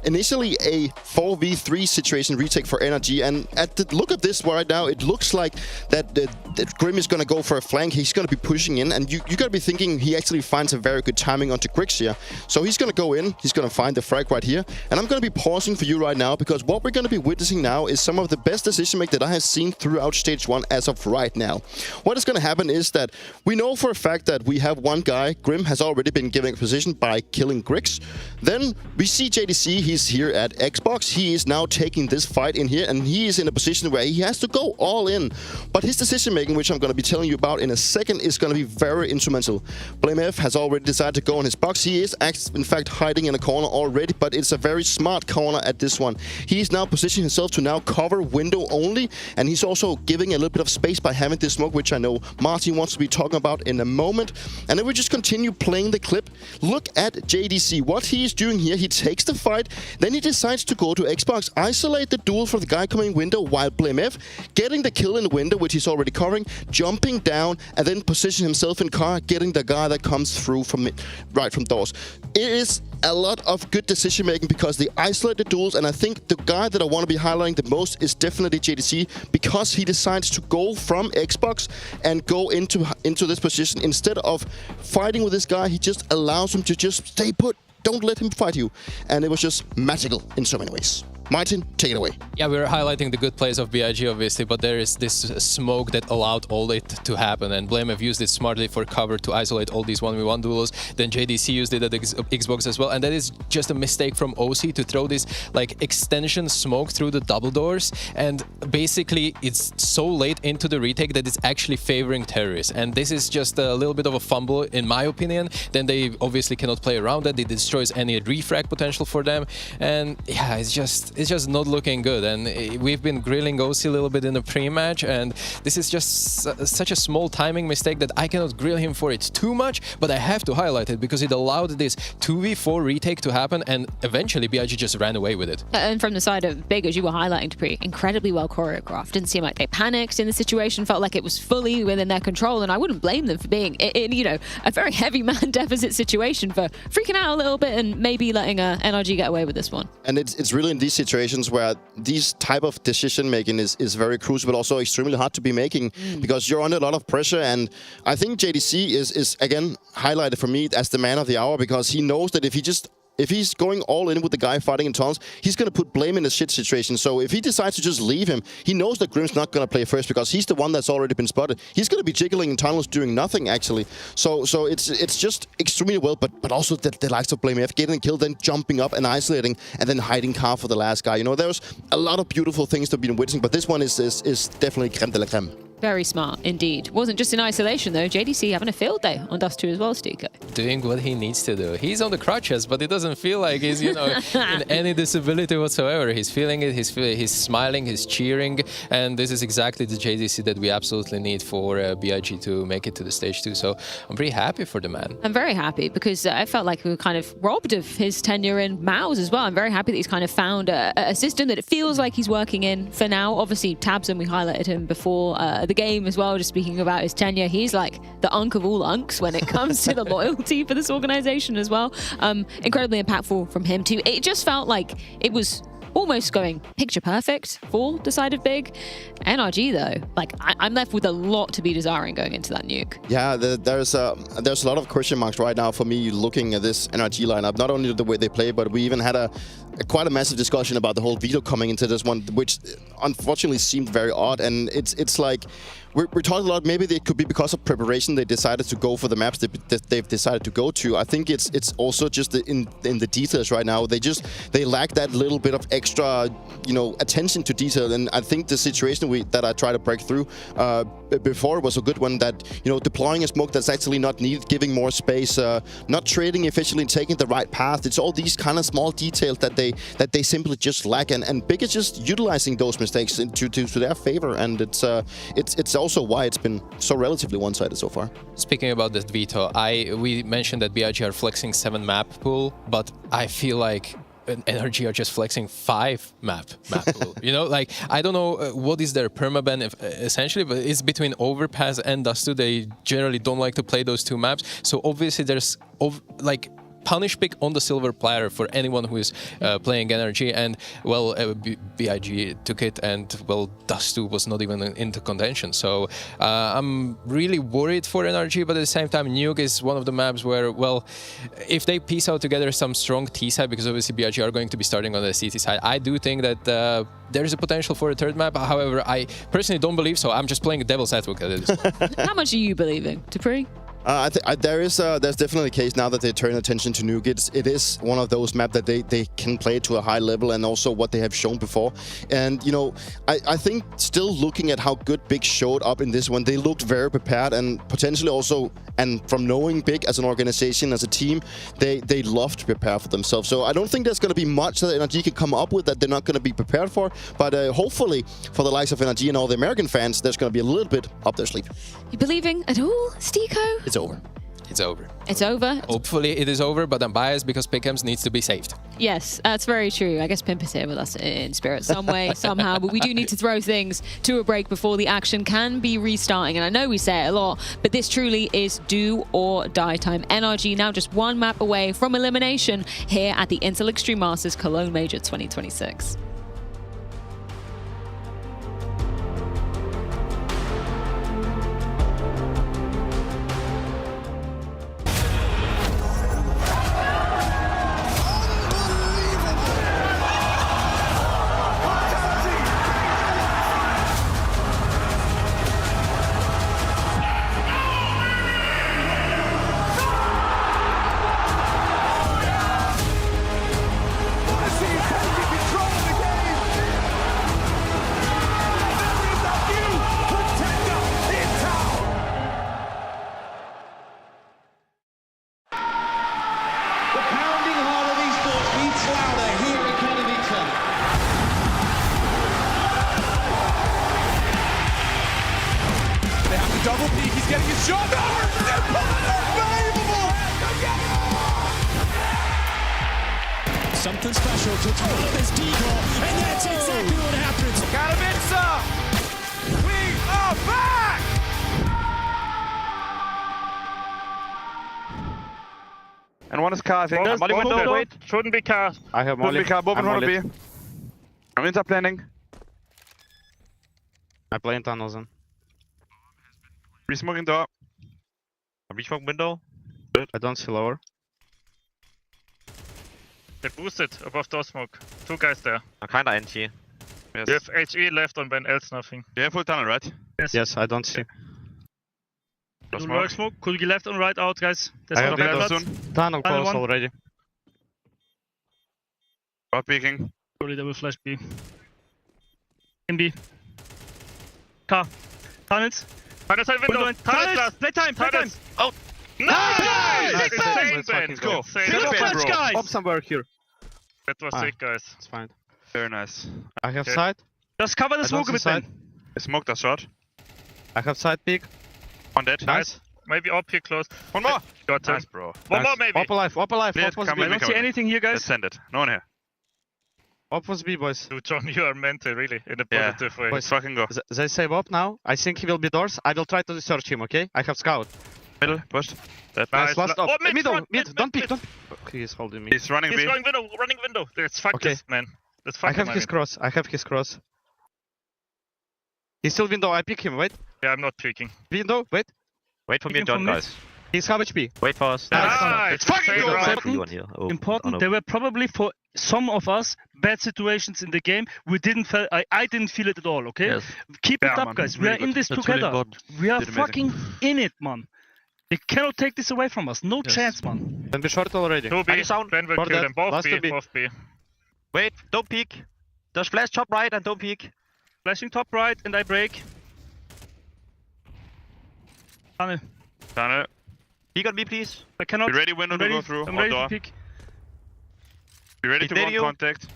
initially a 4v3 situation retake for NRG. And at the look of this right now, it looks like that Grim is going to go for a flank. He's going to be pushing in. And you got to be thinking he actually finds a very good timing onto Griggs here. So he's going to go in. He's going to find the frag right here. And I'm going to be pausing for you right now because what we're going to be witnessing now is some of the best decision making that I have seen throughout stage 1 as of right now. What is going to happen is that we know for a fact that we have one guy, Grim, has already been given a position by killing Griggs. Then we see JDC, he's here at Xbox. He is now taking this fight in here, and he is in a position where he has to go all in. But his decision making, which I'm going to be telling you about in a second, is going to be very instrumental. BlameF has already decided to go in his box. He is in fact hiding in a corner already, but it's a very smart corner at this one. He's now positioning himself to now cover window only, and he's also giving a little bit of space by having this smoke, which I know Martin wants to be talking about in a moment. And then we just continue playing the clip. Look at JDC. What he is doing here, he takes the fight, then he decides to go to Xbox, isolate the duel for the guy coming window, while BlameF getting the kill in the window, which he's already covering, jumping down, and then position himself in car, getting the guy that comes through from right from doors. It is a lot of good decision making because they isolate the duels, and I think the guy that I want to be highlighting the most is definitely JDC because he decides to go from Xbox and go into this position instead of fighting with this guy. He just allows him to just stay put. Don't let him fight you. And it was just magical in so many ways. Martin, take it away. Yeah, we're highlighting the good plays of BIG, obviously, but there is this smoke that allowed all it to happen, and BlameF used it smartly for cover to isolate all these 1v1 duels. Then JDC used it at Xbox as well, and that is just a mistake from OC to throw this like extension smoke through the double doors, and basically it's so late into the retake that it's actually favoring terrorists, and this is just a little bit of a fumble in my opinion. Then they obviously cannot play around that. It destroys any refrag potential for them, and yeah, it's just not looking good. And we've been grilling OC a little bit in the pre-match, and this is just such a small timing mistake that I cannot grill him for it too much, but I have to highlight it because it allowed this 2v4 retake to happen, and eventually BIG just ran away with it. And from the side of Big, as you were highlighting, Dupree, incredibly well choreographed. Didn't seem like they panicked in the situation, felt like it was fully within their control, and I wouldn't blame them for being in, you know, a very heavy man deficit situation, for freaking out a little bit and maybe letting NRG get away with this one. And it's really in these situations where these type of decision making is very crucial, but also extremely hard to be making because you're under a lot of pressure. And I think JDC is again highlighted for me as the man of the hour because he knows that if he just if he's going all in with the guy fighting in tunnels, he's going to put blame in a shit situation. So if he decides to just leave him, he knows that Grim's not going to play first because he's the one that's already been spotted. He's going to be jiggling in tunnels doing nothing, actually. So it's just extremely well, but also the likes of Blame F, getting killed, then jumping up and isolating, and then hiding car for the last guy. You know, there's a lot of beautiful things to be witnessing, but this one is definitely creme de la creme. Very smart, indeed. Wasn't just in isolation, though. JDC having a field day on Dust 2 as well, Stiko. Doing what he needs to do. He's on the crutches, but it doesn't feel like he's, you know, in any disability whatsoever. He's feeling it, he's smiling, he's cheering, and this is exactly the JDC that we absolutely need for BIG to make it to the stage 2. So I'm pretty happy for the man. I'm very happy because I felt like we were kind of robbed of his tenure in MOUZ as well. I'm very happy that he's kind of found a system that it feels like he's working in for now. Obviously, Tabson, we highlighted him before the game as well, just speaking about his tenure. He's like the unk of all unks when it comes to the loyalty for this organization as well. Incredibly impactful from him too. It just felt like it was almost going picture perfect for Decided Big. NRG though, like I'm left with a lot to be desiring going into that nuke. Yeah, there's a lot of question marks right now for me looking at this NRG lineup. Not only the way they play, but we even had quite a massive discussion about the whole veto coming into this one, which unfortunately seemed very odd. And it's like we're talking a lot. Maybe it could be because of preparation they decided to go for the maps that they've decided to go to. I think it's also just in the details right now. They lack that little bit of extra, you know, attention to detail. And I think the situation that I tried to break through before was a good one. That, you know, deploying a smoke that's actually not needed, giving more space, not trading efficiently, taking the right path. It's all these kind of small details that they simply just lack. And Big is just utilizing those mistakes to their favor. And it's also why it's been so relatively one-sided so far. Speaking about this veto, we mentioned that BIG are flexing 7 map pool, but I feel like NRG are just flexing 5 map pool. You know, like I don't know what is their permaban essentially, but it's between Overpass and Dust 2. They generally don't like to play those 2 maps. So obviously there's like punish pick on the silver platter for anyone who is playing NRG, and well, BIG took it, and well, Dust 2 was not even into contention. So I'm really worried for NRG, but at the same time, Nuke is one of the maps where, well, if they piece out together some strong T side, because obviously BIG are going to be starting on the CT side, I do think that there is a potential for a third map. However, I personally don't believe so. I'm just playing a devil's advocate. How much are you believing, Dupree? There's definitely a case now that they turn attention to Nuke. It is one of those maps that they can play to a high level, and also what they have shown before. And, you know, I think still looking at how good Big showed up in this one, they looked very prepared, and potentially also, and from knowing Big as an organization, as a team, they love to prepare for themselves. So I don't think there's going to be much that NRG can come up with that they're not going to be prepared for. But hopefully, for the likes of NRG and all the American fans, there's going to be a little bit up their sleeve. You believing at all, Stiko? It's over. It's over. It's over? Hopefully it is over, but I'm biased because Pickham's needs to be saved. Yes, that's very true. I guess Pimp is here with us in spirit some way, somehow, but we do need to throw things to a break before the action can be restarting. And I know we say it a lot, but this truly is do or die time. NRG now just 1 map away from elimination here at the Intel Extreme Masters Cologne Major 2026. Double peek, he's getting his shot. Unbelievable! Something special to pull up his deagle, and that's exactly what happens. Katowice! We are back! And one is car, I think. Wait, shouldn't be car. I have Molly. Shouldn't be car, both in front of B. I'm interplaning. I play in tunnels then. Re-smoking door. I re-smoke window. I don't see lower. They boosted above door smoke. 2 guys there. I'm kinda NT. Yes. You have HE left on Ben, else nothing. You have full tunnel, right? Yes, I don't see. Will work smoke. Could be left on right out, guys. I have window soon. Tunnel close already. Bot peeking. Probably they will flash B. In B. Car. Tunnels. Tunnels side window. Tunnels last. Play time. Oh! Nice! Let's go. Flash, guys! Pop some work here. That was sick, guys. It's fine. Very nice. I have side. Just cover the smoke a bit then. I smoked a shot. I have side peek. One dead. Nice. Maybe up here close. One more. Got him. Nice, bro. One more maybe. Up alive. Yes, I don't see anything here, guys. Let's send it. No one here. Up was B, boys. Dude, John, you are mental, really, in a positive way. Boys, fucking go. They save up now. I think he will be doors. I will try to search him, okay? I have scout. Middle, push. That nice. Last up. Oh, Mid. Don't peek. He is holding me. He's running B. He's running window. Let's fuck this, man. Let's fuck him. I have his cross. He's still window. I pick him. Wait. Yeah, I'm not peeking. Window. Wait. Wait for me, John, guys. He's half HP. Wait for us. Nice. Fucking go, man. Important. There were probably for some of us bad situations in the game. We didn't feel. I didn't feel it at all. Okay. Yes. Keep it up, guys. We are in this together. We are fucking in it, man. They cannot take this away from us. No chance, man. Then be short already. 2B. Ben will kill them. Both B. Wait, don't peek. Just flash top right and don't peek. Flashing top right and I break. Tunnel. Peek on me, please. I cannot. Be ready, window to go through. I'm ready to peek. Be ready to go on contact.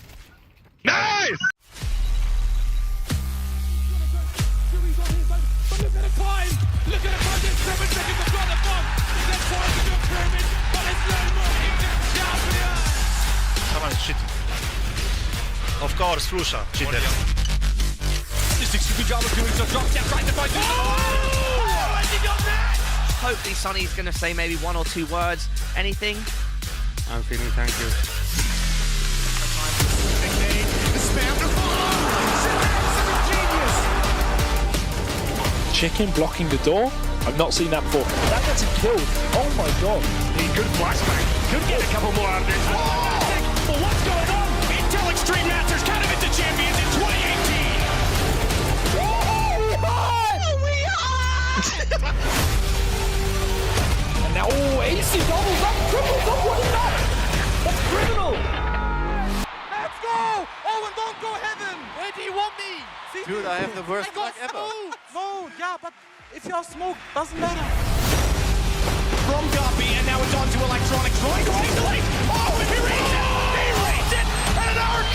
Nice! Look at the time! Look at the time! There's 7 seconds to drop the bomb! Let's try to do a pyramid, but it's no more England champion! Someone is cheating. Of course, Flusha, cheater. This is good job of doing some drop down, trying to find it. Oh! And he got that! Hopefully Sonny's going to say maybe 1 or 2 words. Anything? I'm feeling thank you. Chicken blocking the door? I've not seen that before. That gets him killed. Oh my god. Good flashbang. Could get a couple more out of this. Well, what's going on? Intel Extreme Masters kind of into champions in 2018. And now, AC doubles up, triples up, what is that? That's criminal. Let's go! Oh, and don't go heaven! Where do you want me? Dude, I have the worst luck ever. No, yeah, but if you have smoke, doesn't matter. From Guppy, and now it's on to Electronics. Going to late. Oh, if he reads it! He reads it! And an arc!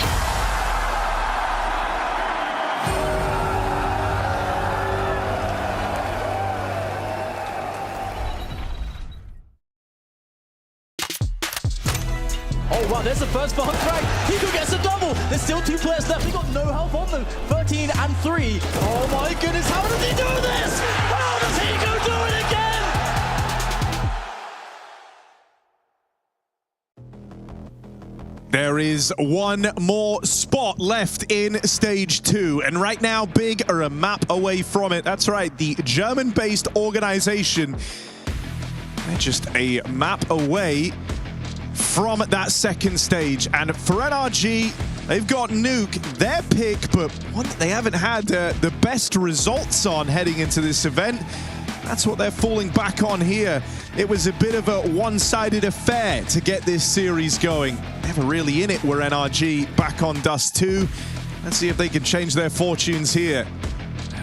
Oh wow, there's the first bomb frag. Hiko gets a double. There's still 2 players left. They got no health on them. 13 and 3. Oh my goodness, how does he do this? How does Hiko do it again? There is one more spot left in stage 2, and right now Big are a map away from it. That's right, the German-based organization. They're just a map away from that second stage, and for NRG, they've got Nuke, their pick, but one that they haven't had the best results on heading into this event. That's what they're falling back on here. It was a bit of a one-sided affair to get this series going. Never really in it were NRG, back on Dust 2. Let's see if they can change their fortunes here.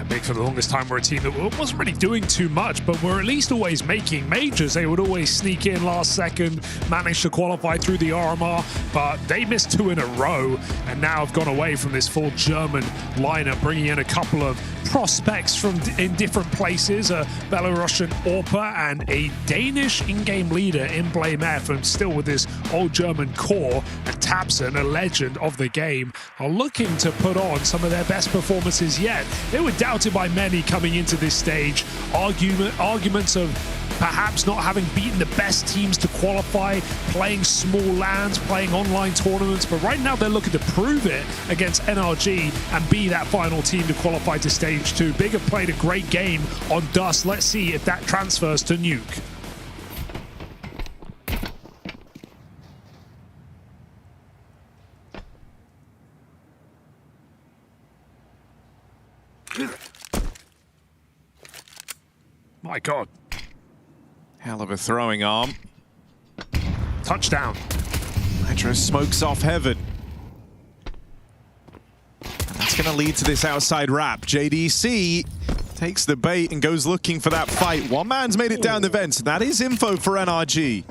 Big for the longest time were a team that wasn't really doing too much, but were at least always making majors. They would always sneak in last second, manage to qualify through the RMR, but they missed 2 in a row, and now have gone away from this full German lineup, bringing in a couple of prospects from in different places, a Belarusian Orpa and a Danish in-game leader in Blame F, and still with this old German core, and Tapson, a legend of the game, are looking to put on some of their best performances yet. They were doubted by many coming into this stage. Arguments of perhaps not having beaten the best teams to qualify, playing small lands, playing online tournaments, but right now they're looking to prove it against NRG and be that final team to qualify to stage 2. Big have played a great game on Dust. Let's see if that transfers to Nuke. My God. Hell of a throwing arm. Touchdown. Nitro smokes off heaven. And that's going to lead to this outside wrap. JDC takes the bait and goes looking for that fight. One man's made it down the vents. That is info for NRG.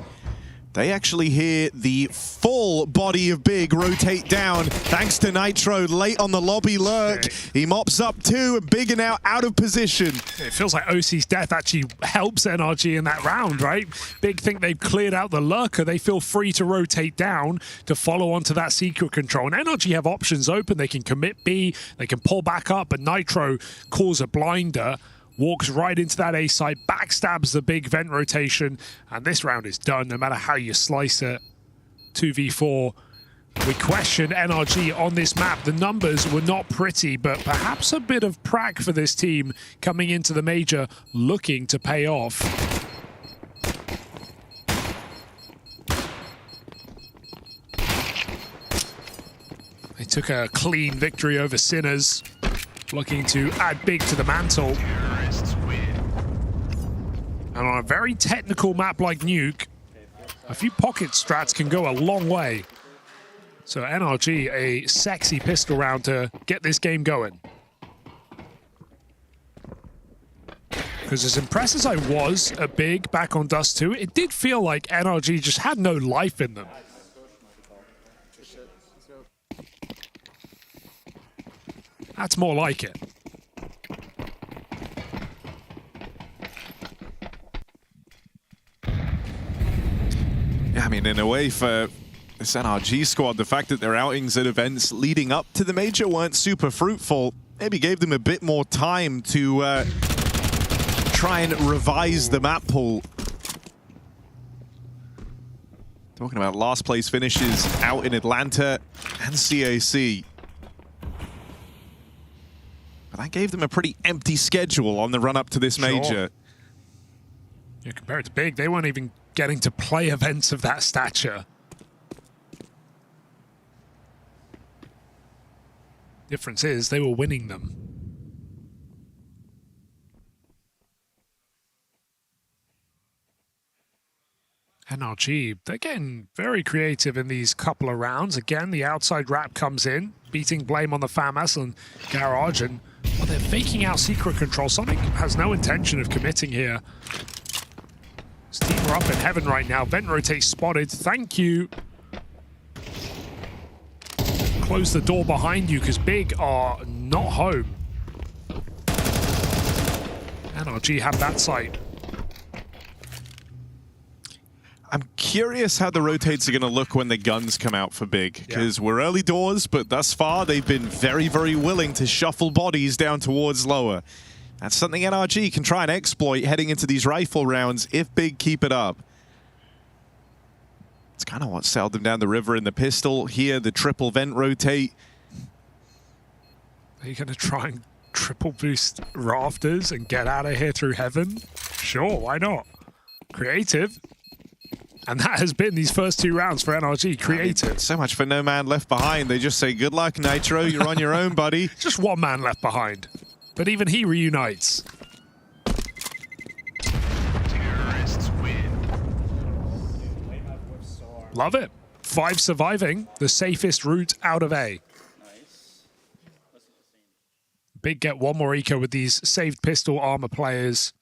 They actually hear the full body of Big rotate down thanks to Nitro late on the lobby lurk. He mops up two, and Big are now out of position. It feels like OC's death actually helps NRG in that round, right? Big think they've cleared out the lurker. They feel free to rotate down to follow onto that secret control. And NRG have options open. They can commit B, they can pull back up, but Nitro calls a blinder. Walks right into that A side, backstabs the Big vent rotation, and this round is done no matter how you slice it. 2v4. We question NRG on this map. The numbers were not pretty, but perhaps a bit of prac for this team coming into the major looking to pay off. They took a clean victory over Sinners, looking to add Big to the mantle. And on a very technical map like Nuke, a few pocket strats can go a long way. So NRG, a sexy pistol round to get this game going. Because as impressed as I was at Big back on Dust 2, it did feel like NRG just had no life in them. That's more like it. Yeah, I mean, in a way, for this NRG squad, the fact that their outings at events leading up to the major weren't super fruitful maybe gave them a bit more time to try and revise the map pool. Talking about last place finishes out in Atlanta and CAC. But that gave them a pretty empty schedule on the run up to this major. Yeah, compared to Big, they weren't even getting to play events of that stature. Difference is they were winning them. NRG, they're getting very creative in these couple of rounds. Again, the outside wrap comes in, beating Blame on the FAMAS and Garage, and well, they're faking out secret control. Sonic has no intention of committing here. This team are up in heaven right now. Vent rotate spotted. Thank you. Close the door behind you because Big are not home. NRG have that site. I'm curious how the rotates are going to look when the guns come out for Big, because we're early doors, but thus far they've been very, very willing to shuffle bodies down towards lower. That's something NRG can try and exploit heading into these rifle rounds if Big keep it up. It's kind of what sailed them down the river in the pistol. Here, the triple vent rotate. Are you going to try and triple boost rafters and get out of here through heaven? Sure, why not? Creative. And that has been these first two rounds for NRG. Creative. I mean, so much for no man left behind. They just say, good luck, Nitro. You're on your own, buddy. Just one man left behind. But even he reunites. Love it. 5 surviving, the safest route out of A. Big get one more eco with these saved pistol armor players.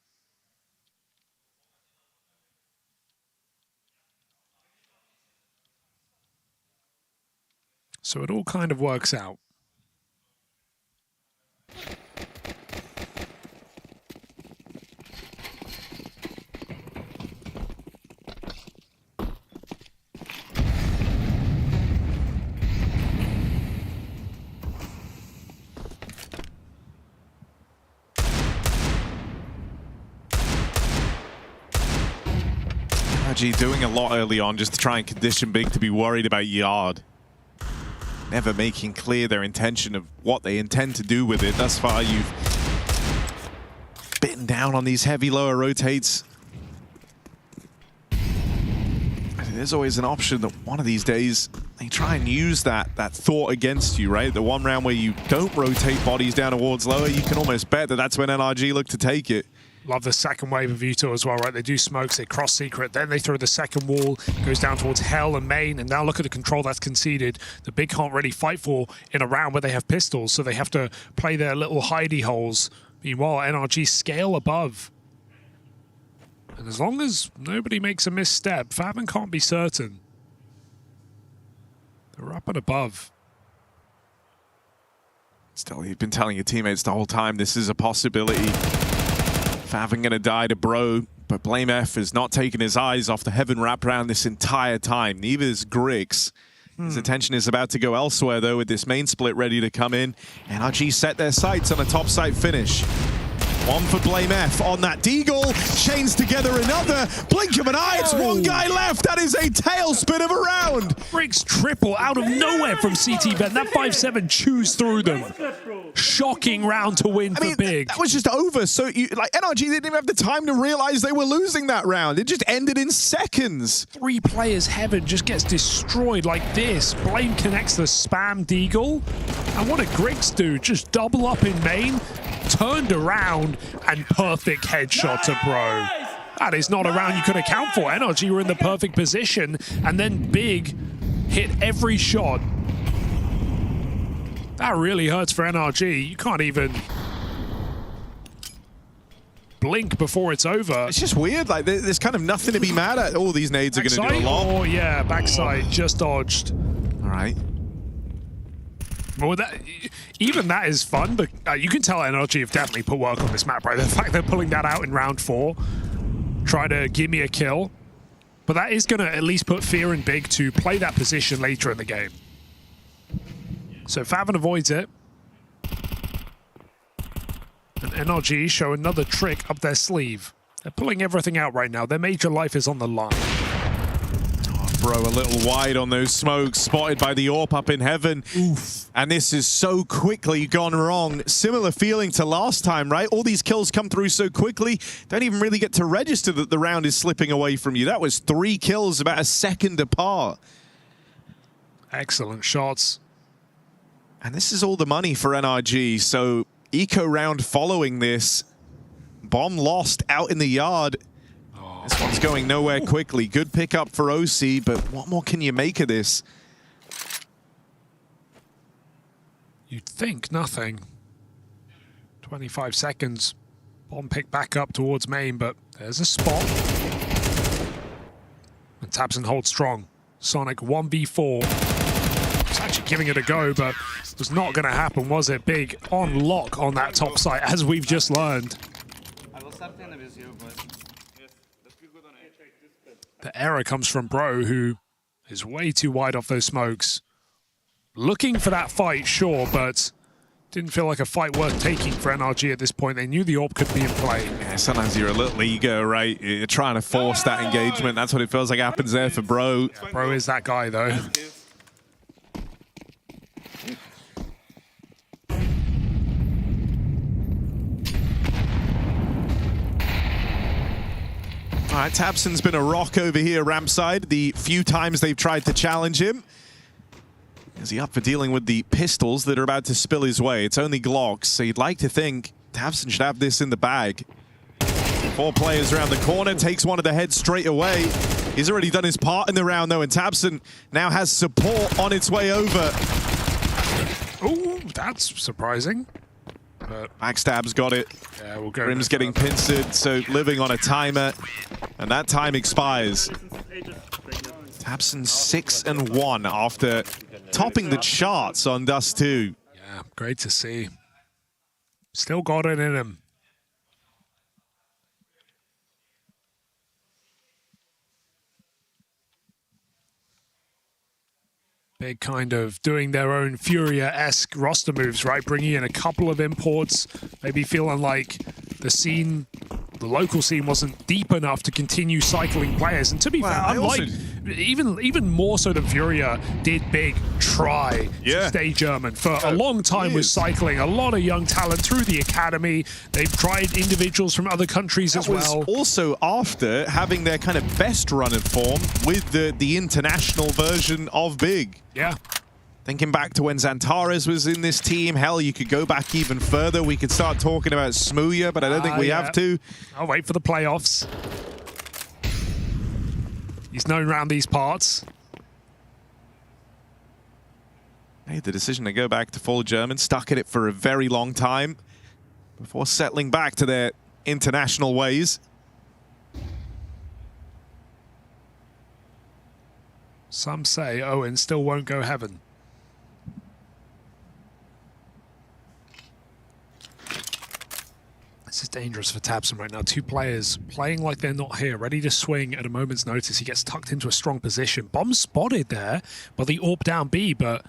So it all kind of works out. NRG doing a lot early on just to try and condition Big to be worried about Yard. Never making clear their intention of what they intend to do with it. Thus far, you've bitten down on these heavy lower rotates. There's always an option that one of these days they try and use that thought against you, right? The one round where you don't rotate bodies down towards lower, you can almost bet that that's when NRG look to take it. Love the second wave of Uto as well, right? They do smokes, they cross secret, then they throw the second wall, goes down towards Hell and Main, and now look at the control that's conceded. The Big can't really fight for in a round where they have pistols, so they have to play their little hidey holes. Meanwhile, NRG scale above. And as long as nobody makes a misstep, Faven can't be certain. They're up and above. Still, you've been telling your teammates the whole time this is a possibility. Faven gonna die to Bro, but Blame F has not taken his eyes off the Heaven wraparound this entire time. Neither is Grix. His attention is about to go elsewhere, though, with this main split ready to come in. NRG set their sights on a top site finish. One for Blame F on that Deagle, chains together another, blink of an eye, it's one guy left, that is a tailspin of a round. Griggs triple out of nowhere from CT Ven, that 5-7 chews through them. Shocking round to win for Big. That was just over, so NRG didn't even have the time to realize they were losing that round, it just ended in seconds. 3 players Heaven just gets destroyed like this. Blame connects the spam Deagle, and what did Griggs do? Just double up in main, turned around, and perfect headshot to Bro. That is not a round you could account for. NRG were in the perfect position, and then Big hit every shot. That really hurts for NRG. You can't even blink before it's over. It's just weird, like there's kind of nothing to be mad at. All these nades are going to do a lot. Oh yeah, backside, just dodged. All right. Well, even that is fun, but you can tell NRG have definitely put work on this map, right? The fact they're pulling that out in round 4, trying to give me a kill. But that is going to at least put fear in Big to play that position later in the game. So Faven avoids it. And NRG show another trick up their sleeve. They're pulling everything out right now. Their major life is on the line. Bro, a little wide on those smokes, spotted by the AWP up in Heaven. Oof. And this is so quickly gone wrong. Similar feeling to last time, right? All these kills come through so quickly, don't even really get to register that the round is slipping away from you. That was 3 kills about a second apart. Excellent shots. And this is all the money for NRG, so eco round following this. Bomb lost out in the yard. This one's going nowhere quickly. Good pickup for OC, but what more can you make of this? You'd think nothing. 25 seconds. Bomb picked back up towards main, but there's a spot. And Tabson holds strong. Sonic 1v4. It's actually giving it a go, but it was not going to happen, was it? Big on lock on that top site, as we've just learned. The error comes from Bro, who is way too wide off those smokes. Looking for that fight, sure, but didn't feel like a fight worth taking for NRG at this point. They knew the AWP could be in play. Yeah, sometimes you're a little ego, right? You're trying to force that engagement. That's what it feels like happens there for Bro. Yeah, Bro is that guy, though. All right, Tabson's been a rock over here, ramp side, the few times they've tried to challenge him. Is he up for dealing with the pistols that are about to spill his way? It's only Glocks, so you'd like to think Tabson should have this in the bag. 4 players around the corner, takes one of the heads straight away. He's already done his part in the round, though, and Tabson now has support on its way over. Ooh, that's surprising. But Backstab's got it. Yeah, we'll go. Grim's getting pincered, so living on a timer, and that time expires. Tabson 6-1 after topping the charts on Dust 2. Yeah, great to see. Still got it in him. Big kind of doing their own Furia-esque roster moves, right? Bringing in a couple of imports, maybe feeling like the scene the local scene wasn't deep enough to continue cycling players. And to be fair, unlike even more so than Furia did Big try to stay German for a long time with cycling. A lot of young talent through the academy. They've tried individuals from other countries as well. Also after having their kind of best run of form with the international version of Big. Yeah. Thinking back to when Xantares was in this team, hell, you could go back even further. We could start talking about Smooya, but I don't think we have to. I'll wait for the playoffs. He's known around these parts. Made the decision to go back to full German, stuck at it for a very long time before settling back to their international ways. Some say Owen still won't go heaven. This is dangerous for tabseN right now. Two players playing like they're not here, ready to swing at a moment's notice. He gets tucked into a strong position. Bomb spotted there by the AWP down B, but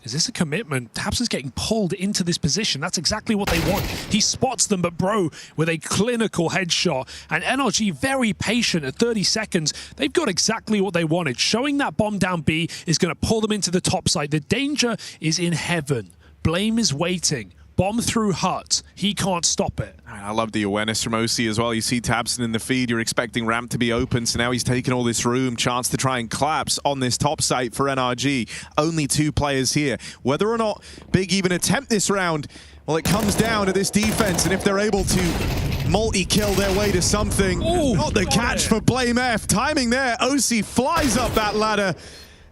is this a commitment? tabseN's getting pulled into this position. That's exactly what they want. He spots them, but bro, with a clinical headshot. And NRG very patient at 30 seconds. They've got exactly what they wanted. Showing that bomb down B is going to pull them into the top side. The danger is in heaven. Blame is waiting. Bomb through hut. He can't stop it. I love the awareness from OC as well. You see tabseN in the feed. You're expecting ramp to be open, so now he's taking all this room. Chance to try and collapse on this top site for NRG. Only two players here. Whether or not Big even attempt this round, well, it comes down to this defense, and if they're able to multi-kill their way to something. Ooh, not the catch for Blame F. Timing there. OC flies up that ladder.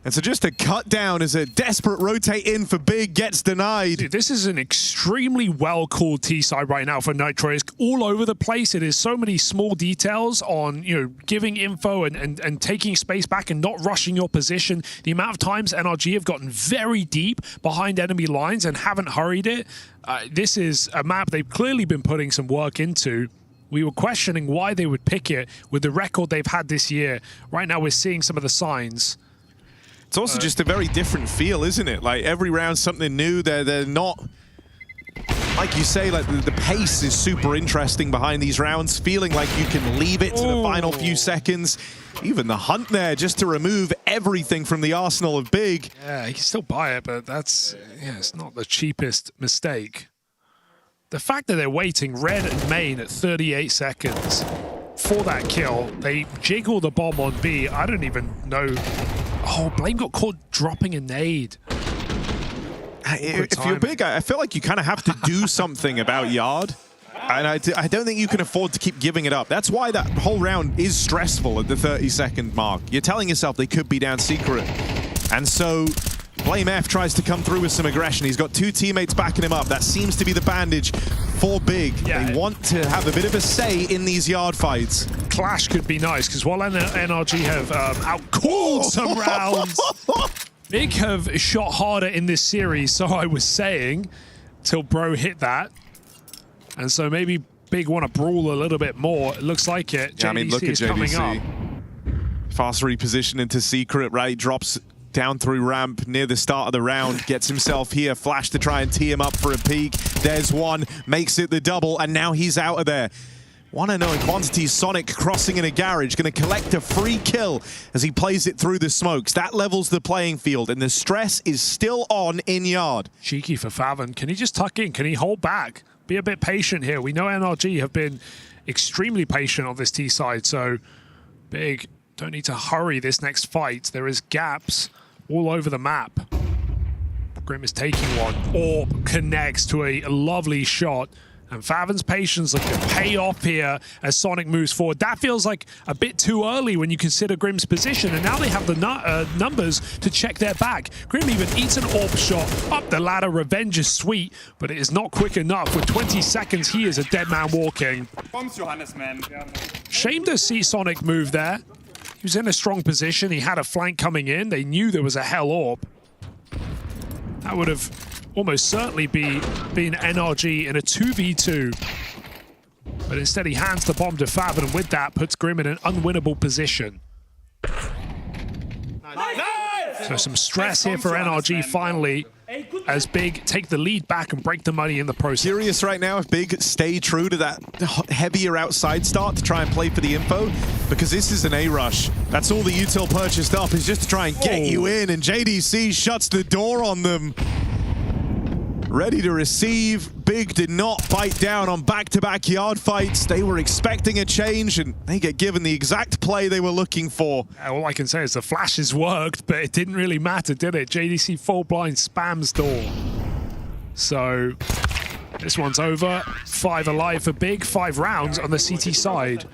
And so just a cut down as a desperate rotate in for Big gets denied. Dude, this is an extremely well-called T-side right now for Nitro. It's all over the place. It is so many small details on, you know, giving info and taking space back and not rushing your position. The amount of times NRG have gotten very deep behind enemy lines and haven't hurried it. This is a map they've clearly been putting some work into. We were questioning why they would pick it with the record they've had this year. Right now we're seeing some of the signs. It's also just a very different feel, isn't it? Like every round something new. They're not, like you say, like the pace is super interesting behind these rounds, feeling like you can leave it to the final few seconds. Even the hunt there just to remove everything from the arsenal of Big. Yeah, he can still buy it, but that's, yeah, it's not the cheapest mistake. The fact that they're waiting red and main at 38 seconds for that kill, they jiggle the bomb on B. I don't even know. Oh, Blame got caught dropping a nade. If you're Big, I feel like you kind of have to do something about Yard. And I don't think you can afford to keep giving it up. That's why that whole round is stressful at the 30-second mark. You're telling yourself they could be down secret. And so Blame F tries to come through with some aggression. He's got two teammates backing him up. That seems to be the bandage for Big. Yeah. They want to have a bit of a say in these Yard fights. Clash could be nice, because while NRG have outcalled some rounds, Big have shot harder in this series, so I was saying, till bro hit that. And so maybe Big want to brawl a little bit more. It looks like it. Yeah, I mean, look at JDC. Fast reposition into secret, right? Drops down through ramp near the start of the round, gets himself here. Flash to try and tee him up for a peek. There's one, makes it the double, and now he's out of there. 1-0 quantity. Sonic crossing in a garage, going to collect a free kill as he plays it through the smokes. That levels the playing field, and the stress is still on in Yard. Cheeky for faveN. Can he just tuck in? Can he hold back? Be a bit patient here. We know NRG have been extremely patient on this T side, so Big don't need to hurry this next fight. There is gaps all over the map. Grim is taking one. Orb connects to a lovely shot. And faveN's patience looking to pay off here as Sonic moves forward. That feels like a bit too early when you consider Grim's position, and now they have the numbers to check their back. Grim even eats an AWP shot up the ladder. Revenge is sweet, but it is not quick enough. With 20 seconds, he is a dead man walking. Shame to see Sonic move there. He was in a strong position. He had a flank coming in. They knew there was a hell AWP. That would have almost certainly been NRG in a 2v2. But instead he hands the bomb to faveN, and with that puts Grim in an unwinnable position. So some stress here for NRG finally. as Big take the lead back and break the money in the process. Curious right now if Big stay true to that heavier outside start to try and play for the info, because this is an A rush. That's all the util purchased up, is just to try and get you in, and JDC shuts the door on them. Ready to receive. Big did not bite down on back-to-back yard fights. They were expecting a change, and they get given the exact play they were looking for. All I can say is the flashes worked, but it didn't really matter, did it? JDC full blind spams door. So this one's over. 5 alive for Big, 5 rounds on the CT side.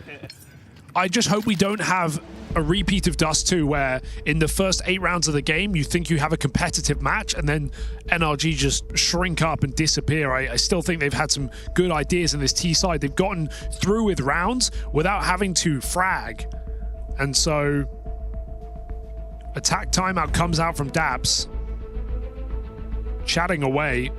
I just hope we don't have a repeat of Dust 2 where in the first 8 rounds of the game you think you have a competitive match and then NRG just shrink up and disappear. I still think they've had some good ideas in this T side. They've gotten through with rounds without having to frag. And so attack timeout comes out from Daps. Chatting away.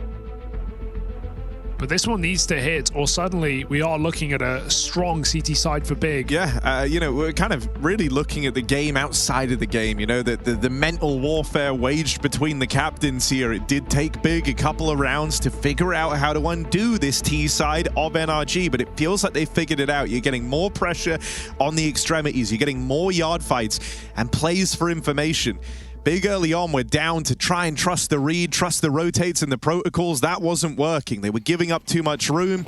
But this one needs to hit, or suddenly we are looking at a strong CT side for Big. Yeah, you know, we're kind of really looking at the game outside of the game, you know, the mental warfare waged between the captains here. It did take Big a couple of rounds to figure out how to undo this T side of NRG, but it feels like they figured it out. You're getting more pressure on the extremities, you're getting more yard fights and plays for information. Big early on, we're down to try and trust the read, trust the rotates and the protocols. That wasn't working. They were giving up too much room.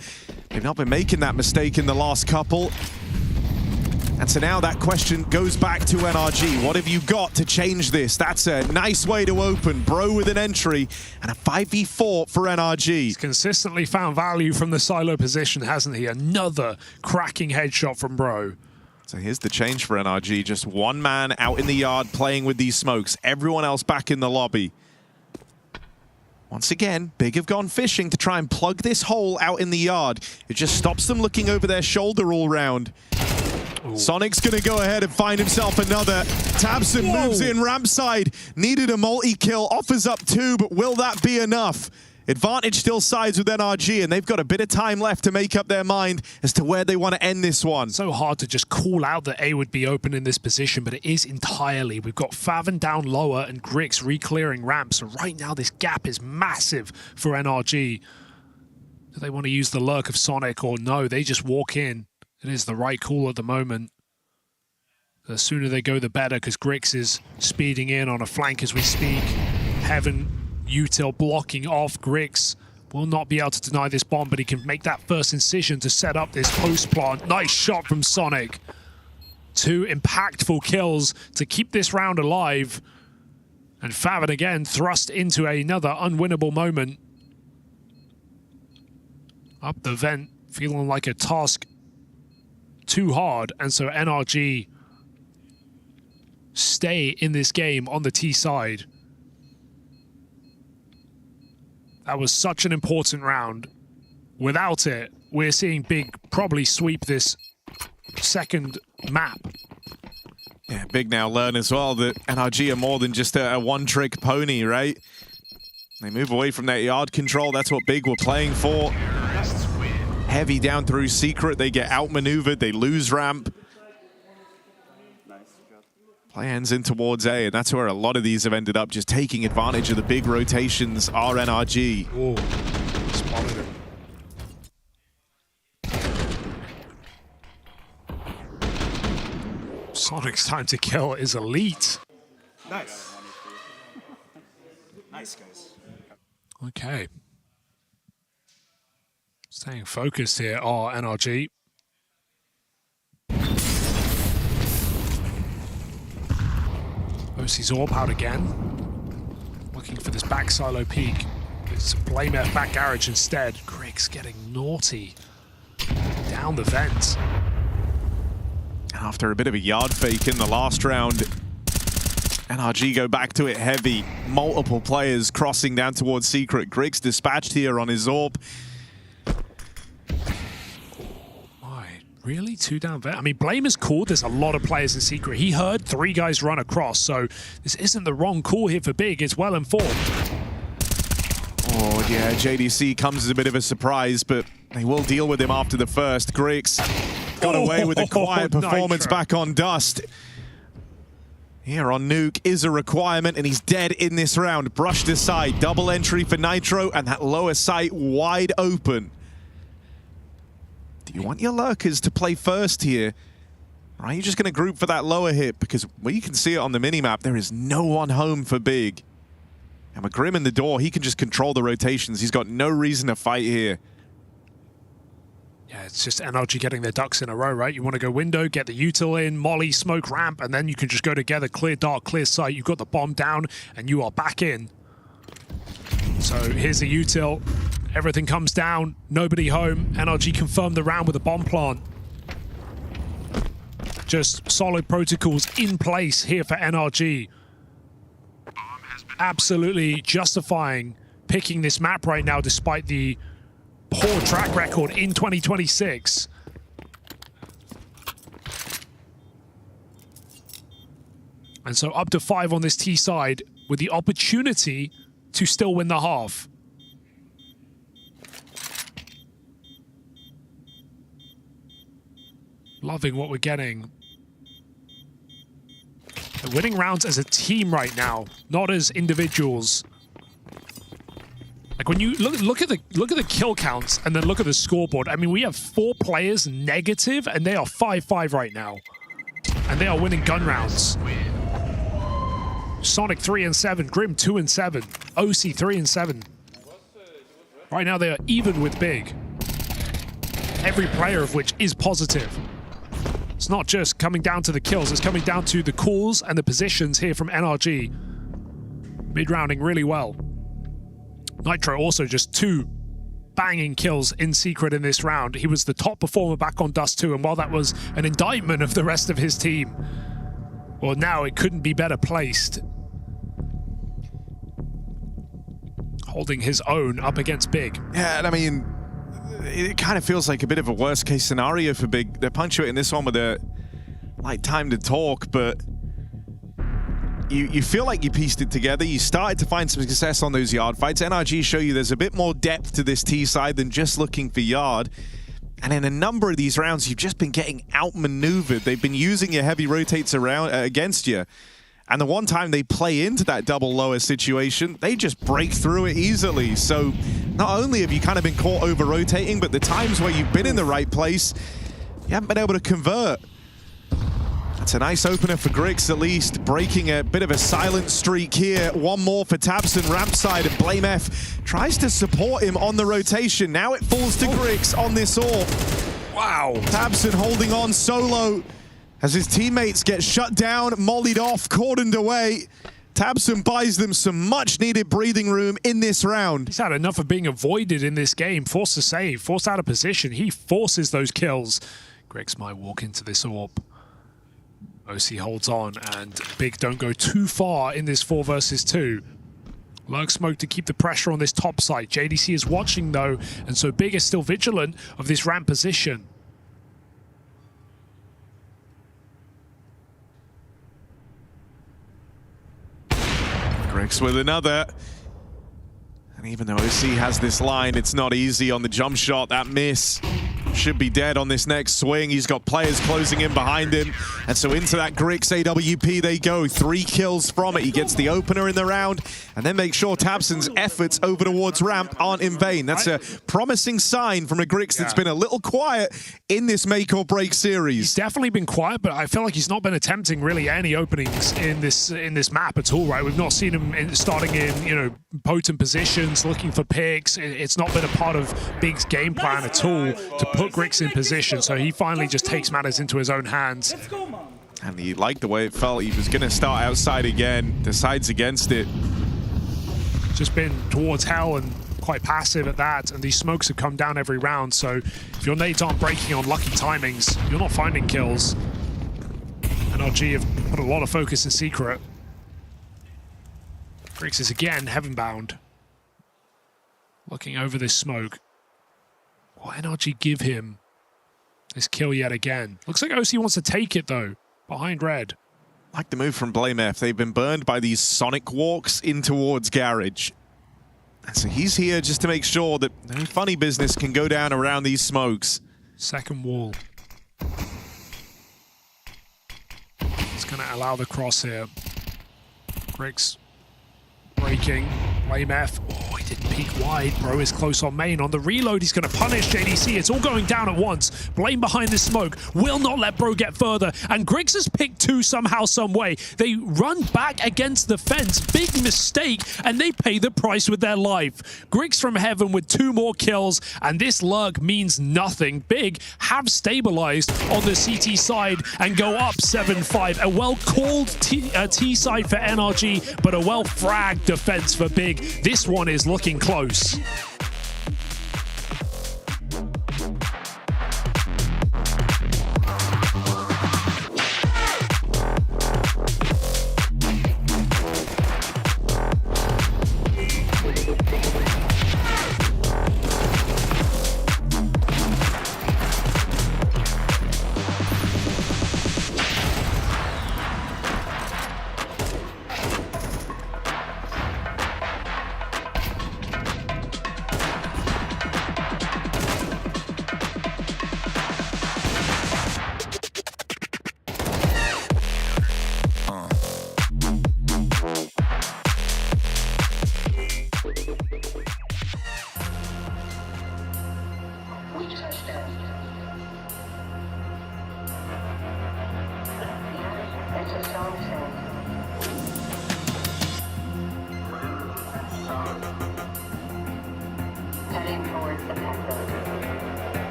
They've not been making that mistake in the last couple. And so now that question goes back to NRG. What have you got to change this? That's a nice way to open. Bro with an entry and a 5v4 for NRG. He's consistently found value from the silo position, hasn't he? Another cracking headshot from Bro. So here's the change for NRG. Just one man out in the yard playing with these smokes. Everyone else back in the lobby. Once again, Big have gone fishing to try and plug this hole out in the yard. It just stops them looking over their shoulder all round. Ooh. Sonic's going to go ahead and find himself another. Tabson moves in ramp side. Needed a multi-kill. Offers up 2, but will that be enough? Advantage still sides with NRG, and they've got a bit of time left to make up their mind as to where they want to end this one. So hard to just call out that A would be open in this position, but it is entirely. We've got Favin down lower and Grix re-clearing ramps. So right now this gap is massive for NRG. Do they want to use the lurk of Sonic or no? They just walk in. It is the right call at the moment. The sooner they go, the better, because Grix is speeding in on a flank as we speak. Heaven util blocking off. Grix will not be able to deny this bomb, but he can make that first incision to set up this post plant. Nice shot from Sonic. 2 impactful kills to keep this round alive. And Favin again thrust into another unwinnable moment. Up the vent, feeling like a task too hard, and so NRG stay in this game on the T side. That was such an important round. Without it, we're seeing Big probably sweep this second map. Yeah, Big now learn as well that NRG are more than just a one-trick pony, right? They move away from that yard control. That's what Big were playing for. Heavy down through Secret. They get outmaneuvered. They lose ramp. Play ends in towards A, and that's where a lot of these have ended up, just taking advantage of the big rotations are NRG. Ooh, spotted him. Sonic's time to kill is elite. Nice. Nice, guys. Okay. Staying focused here are NRG. OC's AWP out again. Looking for this back silo peak. It's Blame F back garage instead. Grix getting naughty. Down the vent. After a bit of a yard fake in the last round, NRG go back to it heavy. Multiple players crossing down towards Secret. Grix dispatched here on his AWP. Really? 2 down vet? I mean, Blame is cool. There's a lot of players in Secret. He heard 3 guys run across, so this isn't the wrong call here for Big. It's well informed. Oh, yeah, JDC comes as a bit of a surprise, but they will deal with him after the first. Grix got away with a quiet performance back on Dust. here on Nuke is a requirement, and he's dead in this round. Brushed aside, double entry for Nitro, and that lower sight wide open. Do you want your lurkers to play first here? Or are you just going to group for that lower hit? Because where you can see it on the minimap, there is no one home for Big. And with Grim in the door, he can just control the rotations. He's got no reason to fight here. Yeah, it's just NRG getting their ducks in a row, right? You want to go window, get the util in, molly, smoke, ramp, and then you can just go together, clear dark, clear sight. You've got the bomb down, and you are back in. So here's the util. Everything comes down, nobody home. NRG confirmed the round with a bomb plant. Just solid protocols in place here for NRG. Absolutely justifying picking this map right now despite the poor track record in 2026. And so up to 5 on this T side with the opportunity to still win the half. Loving what we're getting. They're winning rounds as a team right now, not as individuals. Like when you look at the kill counts and then look at the scoreboard. I mean, we have 4 players negative, and they are 5-5 right now, and they are winning gun rounds. Sonic 3-7, Grim 2-7, OC 3-7. Right now they are even with Big. Every player of which is positive. It's not just coming down to the kills, it's coming down to the calls and the positions here from NRG. Mid-rounding really well. Nitro also just 2 banging kills in secret in this round. He was the top performer back on Dust 2, and while that was an indictment of the rest of his team, well, now it couldn't be better placed. Holding his own up against Big. Yeah, and I mean, it kind of feels like a bit of a worst case scenario for Big. They're punctuating this one with a like time to talk, but you feel like you pieced it together. You started to find some success on those yard fights. NRG show you there's a bit more depth to this T side than just looking for yard. And in a number of these rounds, you've just been getting outmaneuvered. They've been using your heavy rotates around against you. And the one time they play into that double lower situation, they just break through it easily. So not only have you kind of been caught over-rotating, but the times where you've been in the right place, you haven't been able to convert. That's a nice opener for Grix, at least, breaking a bit of a silent streak here. One more for Tabson, ramp side, and Blame F tries to support him on the rotation. Now it falls to Grix on this AWP. Wow. Tabson holding on solo as his teammates get shut down, mollied off, cordoned away. Tabson buys them some much-needed breathing room in this round. He's had enough of being avoided in this game. Forced to save, forced out of position. He forces those kills. Grix might walk into this AWP. OC holds on, and Big don't go too far in this 4 versus 2. Lurk smoke to keep the pressure on this top side. JDC is watching though, and so Big is still vigilant of this ramp position. Grix with another. And even though OC has this line, it's not easy on the jump shot. That miss should be dead on this next swing. He's got players closing in behind him. And so into that Grix AWP they go. 3 kills from it. He gets the opener in the round and then make sure Tabson's efforts over towards ramp aren't in vain. That's a promising sign from a Grix that's been a little quiet in this make or break series. He's definitely been quiet, but I feel like he's not been attempting really any openings in this map at all, right? We've not seen him starting in, you know, potent positions, looking for picks. It's not been a part of Big's game plan at all to put Grix in position, so he finally just takes matters into his own hands. And he liked the way it felt. He was going to start outside again, decides against it. Just been towards hell and quite passive at that, and these smokes have come down every round, so if your nades aren't breaking on lucky timings, you're not finding kills. NRG have put a lot of focus in secret. Grix is again heaven-bound. Looking over this smoke. Will NRG give him this kill yet again? Looks like OC wants to take it though, behind red. Like the move from Blame F. They've been burned by these sonic walks in towards Garage. And so he's here just to make sure that no funny business can go down around these smokes. Second wall. It's going to allow the cross here. Griggs breaking. Blame F. Oh, he didn't peek wide. Bro is close on main. On the reload, he's going to punish JDC. It's all going down at once. Blame behind the smoke. Will not let Bro get further. And Griggs has picked two somehow, some way. They run back against the fence. Big mistake. And they pay the price with their life. Griggs from heaven with 2 more kills. And this lurk means nothing. Big have stabilized on the CT side and go up 7-5. A well-called T side for NRG, but a well-fragged defense for Big. This one is looking close.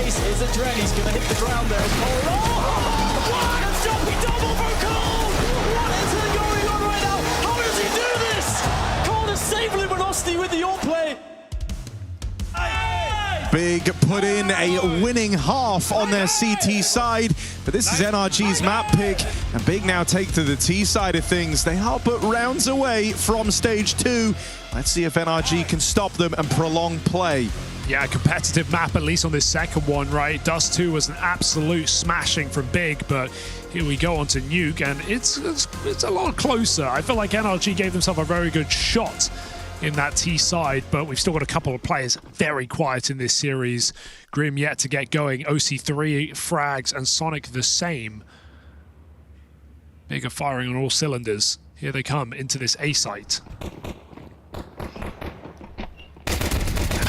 Is a Dren, he's gonna hit the ground there. Cole, oh! What a jumping double for Cole! What is going on right now? How does he do this? Cole is saving Luminosity with the all play. Big put in a winning half on their CT side, but this is NRG's map pick, and Big now take to the T side of things. They are but rounds away from stage 2. Let's see if NRG can stop them and prolong play. Yeah, competitive map, at least on this second one, right? Dust 2 was an absolute smashing from Big, but here we go on to Nuke, and it's a lot closer. I feel like NRG gave themselves a very good shot in that T side, but we've still got a couple of players very quiet in this series. Grim yet to get going. OC3 frags and Sonic the same. Big are firing on all cylinders. Here they come into this A site.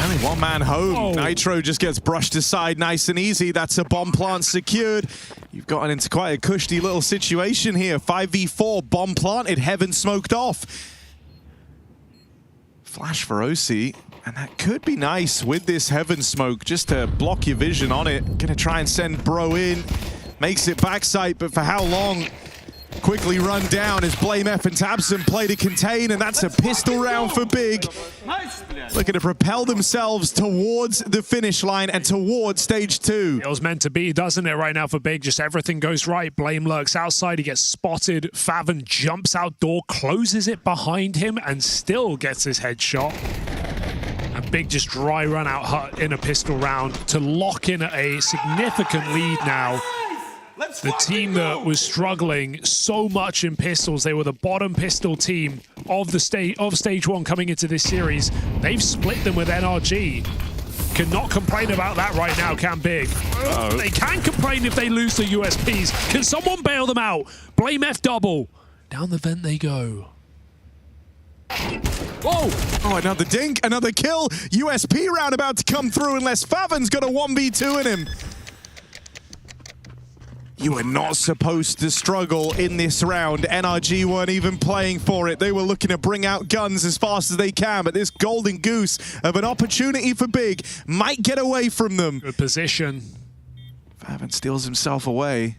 And One man home. Whoa. Nitro just gets brushed aside nice and easy. That's a bomb plant secured. You've gotten into quite a cushy little situation here. 5v4, bomb planted, heaven smoked off. Flash for OC, and that could be nice with this heaven smoke just to block your vision on it. Gonna try and send Bro in. Makes it backside, but for how long? Quickly run down as Blame F and tabseN play to contain, and that's a pistol round for Big. Looking to propel themselves towards the finish line and towards stage 2. It was meant to be, doesn't it, right now for Big? Just everything goes right. Blame lurks outside, he gets spotted. faveN jumps outdoor, closes it behind him, and still gets his headshot. And Big just dry run out in a pistol round to lock in a significant lead now. The team that was struggling so much in pistols, they were the bottom pistol team of the stage 1 coming into this series. They've split them with NRG. Cannot complain about that right now, can Big? They can complain if they lose the USPs. Can someone bail them out? Blame F double. Down the vent they go. Whoa! Oh, another dink, another kill. USP round about to come through unless faveN's got a 1v2 in him. You were not supposed to struggle in this round. NRG weren't even playing for it. They were looking to bring out guns as fast as they can, but this golden goose of an opportunity for Big might get away from them. Good position. faveN steals himself away.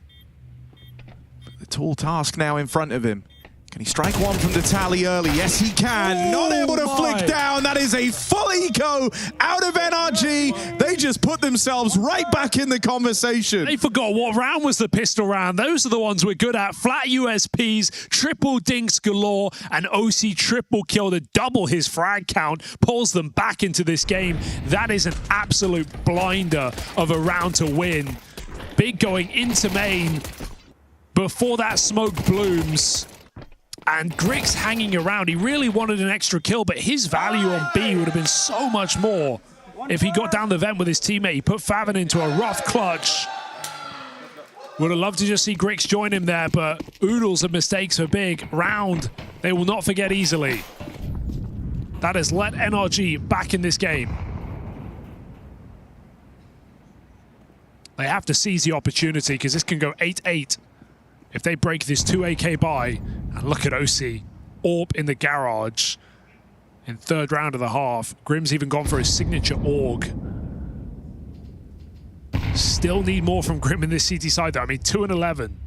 But the tall task now in front of him. Can he strike one from the tally early? Yes, he can. Not able to flick down. That is a full eco out of NRG. They just put themselves right back in the conversation. They forgot what round was the pistol round. Those are the ones we're good at. Flat USPs, triple dinks galore, and OC triple kill to double his frag count, pulls them back into this game. That is an absolute blinder of a round to win. Big going into main before that smoke blooms. And Grix hanging around. He really wanted an extra kill, but his value on B would have been so much more if he got down the vent with his teammate. He put faveN into a rough clutch. Would have loved to just see Grix join him there, but oodles of mistakes for Big. Round they will not forget easily. That has let NRG back in this game. They have to seize the opportunity because this can go 8-8. If they break this 2 AK buy, and look at OC, AWP in the garage in third round of the half. Grim's even gone for his signature AUG. Still need more from Grim in this CT side though. I mean, 2 and 11.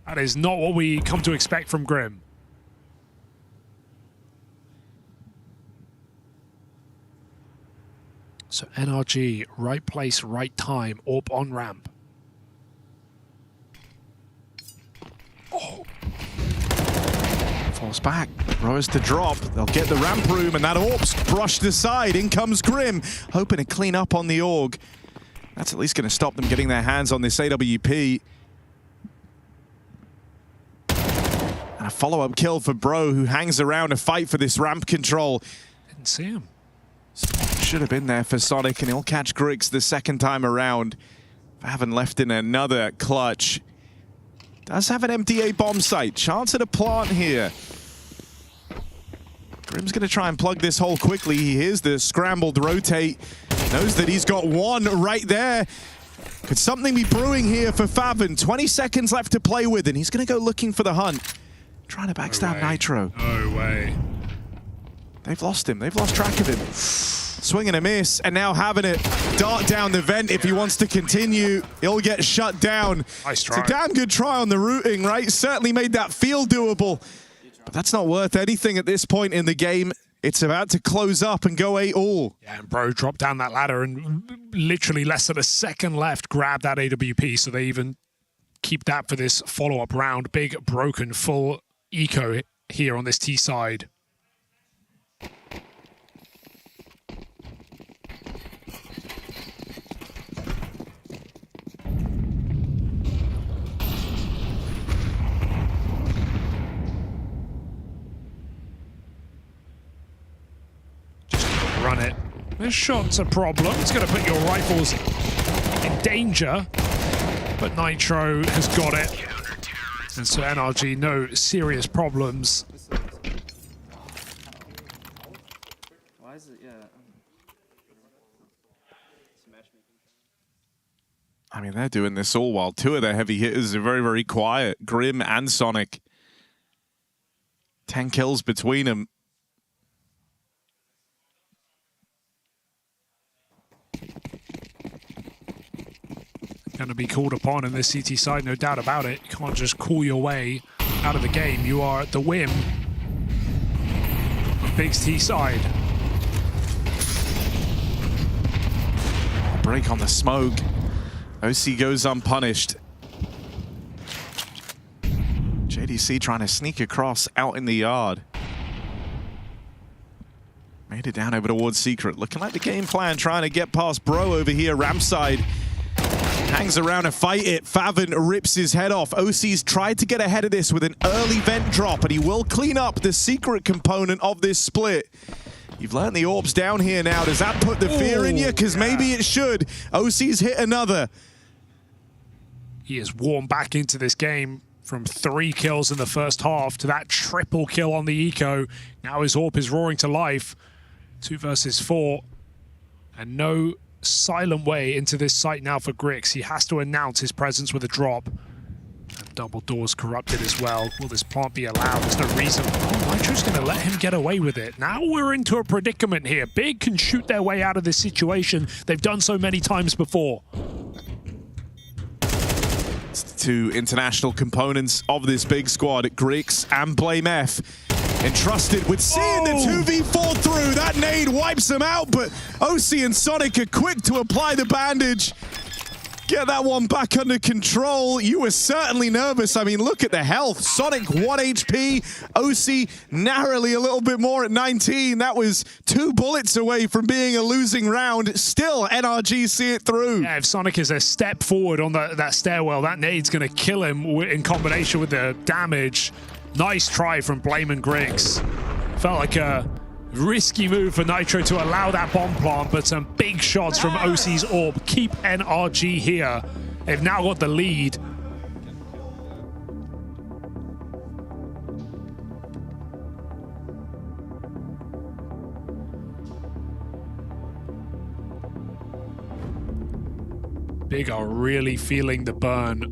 That is not what we come to expect from Grim. So NRG, right place, right time, AWP on ramp. Oh. Falls back, Rose to drop. They'll get the ramp room, and that AWP's brushed aside. In comes Grim, hoping to clean up on the AUG. That's at least going to stop them getting their hands on this AWP. And a follow-up kill for Bro, who hangs around to fight for this ramp control. Didn't see him. Should have been there for Sonic, and he'll catch Grix the second time around. faveN left in another clutch. Does have an MDA bomb site. Chance at a plant here. Grim's going to try and plug this hole quickly. He hears the scrambled rotate. Knows that he's got one right there. Could something be brewing here for faveN? 20 seconds left to play with, and he's going to go looking for the hunt. Trying to backstab Nitro. No way. They've lost him. They've lost track of him. Swing and a miss, and now having it dart down the vent. If he wants to continue, he'll get shut down. Nice try. It's a damn good try on the routing, right? Certainly made that feel doable, but that's not worth anything at this point in the game. It's about to close up and go 8-all. Yeah, and Bro dropped down that ladder and literally less than a second left, grabbed that AWP, so they even keep that for this follow-up round. Big, broken, full eco here on this T side. Run it. This shot's a problem. It's going to put your rifles in danger, but Nitro has got it. And so NRG, no serious problems. Why is it? Yeah. I mean, they're doing this all while two of their heavy hitters are very, very quiet. Grim and Sonic. 10 kills between them. Going to be called upon in this CT side, no doubt about it. You can't just call your way out of the game. You are at the whim of Big's T side. Break on the smoke. OC goes unpunished. JDC trying to sneak across out in the yard. Made it down over towards Secret. Looking like the game plan, trying to get past Bro over here. Ramside hangs around to fight it. Favin rips his head off. OC's tried to get ahead of this with an early vent drop, and he will clean up the Secret component of this split. You've learned the orbs down here now. Does that put the fear in you? Because maybe it should. OC's hit another. He is warmed back into this game from 3 kills in the first half to that triple kill on the eco. Now his AWP is roaring to life. 2 versus 4. And no silent way into this site now for Grix. He has to announce his presence with a drop. And double doors corrupted as well. Will this plant be allowed? There's no reason. Oh, Nitro's going to let him get away with it. Now we're into a predicament here. Big can shoot their way out of this situation. They've done so many times before. Two international components of this big squad, Grix and Blame F. Entrusted with seeing the 2v4 through. That nade wipes them out, but OC and Sonic are quick to apply the bandage. Get that one back under control. You were certainly nervous. I mean, look at the health. Sonic 1 HP, OC narrowly a little bit more at 19. That was 2 bullets away from being a losing round. Still, NRG see it through. Yeah, if Sonic is a step forward on that stairwell, that nade's going to kill him in combination with the damage. Nice try from Blame and Grix. Felt like a risky move for Nitro to allow that bomb plant, but some big shots from OC's AWP keep NRG here. They've now got the lead. Big are really feeling the burn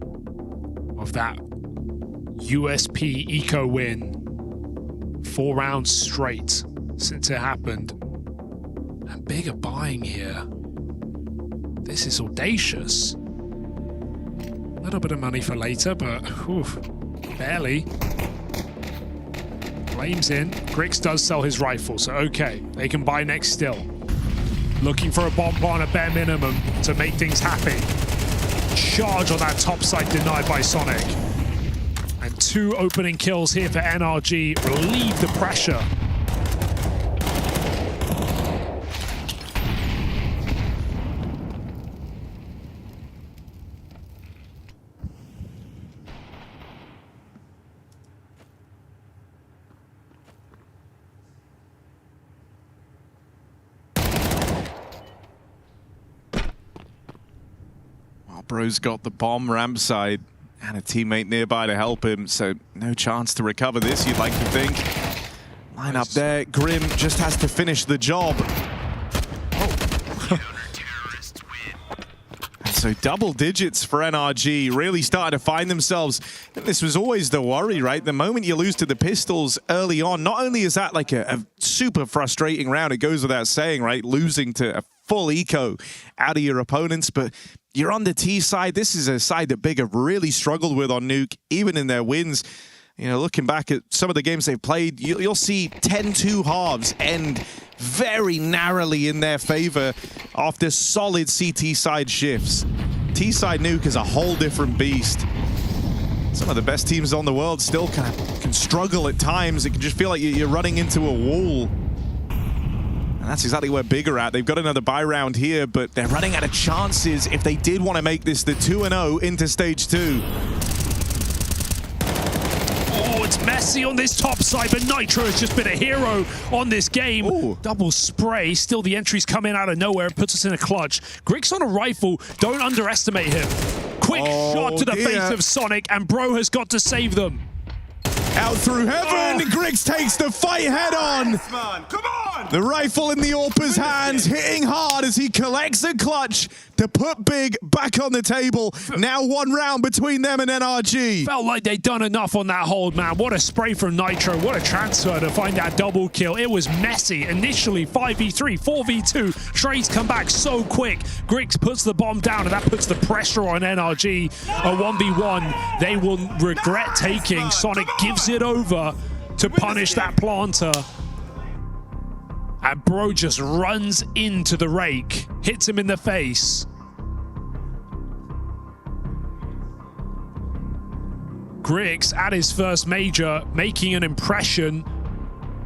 of that USP eco win. 4 rounds straight since it happened. And Big are buying here. This is audacious. A little bit of money for later, but whew, barely. Flames in. Grix does sell his rifle, so okay, they can buy next still. Looking for a bomb plant at bare minimum to make things happy. Charge on that top side denied by Sonic. And 2 opening kills here for NRG. Relieve the pressure. Well, Bro's got the bomb ramp side. And a teammate nearby to help him, so no chance to recover this, you'd like to think. Line up there, Grim just has to finish the job. Oh. So double digits for NRG, really starting to find themselves. And this was always the worry, right? The moment you lose to the pistols early on, not only is that like a super frustrating round, it goes without saying, right? Losing to a full eco out of your opponents, but you're on the T side. This is a side that Big have really struggled with on Nuke, even in their wins. You know, looking back at some of the games they've played, you'll see 10-2 halves end very narrowly in their favor after solid CT side shifts. T side Nuke is a whole different beast. Some of the best teams on the world still can struggle at times. It can just feel like you're running into a wall. And that's exactly where Big are at. They've got another buy round here, but they're running out of chances if they did want to make this the 2-0 into stage 2. Oh, it's messy on this top side, but Nitro has just been a hero on this game. Ooh. Double spray. Still, the entries come in out of nowhere. It puts us in a clutch. Grix on a rifle. Don't underestimate him. Quick shot to the face of Sonic, and Bro has got to save them. Out through heaven, Griggs takes the fight head on. Come on! The rifle in the AWP's hands, hitting hard as he collects a clutch to put Big back on the table. Now 1 round between them and NRG. Felt like they'd done enough on that hold, man. What a spray from Nitro. What a transfer to find that double kill. It was messy. Initially 5v3, 4v2. Trades come back so quick. Griggs puts the bomb down, and that puts the pressure on NRG. A 1v1 they will regret taking. Sonic gives it over to punish that planter. And bro just runs into the rake, hits him in the face. Griggs at his first major, making an impression,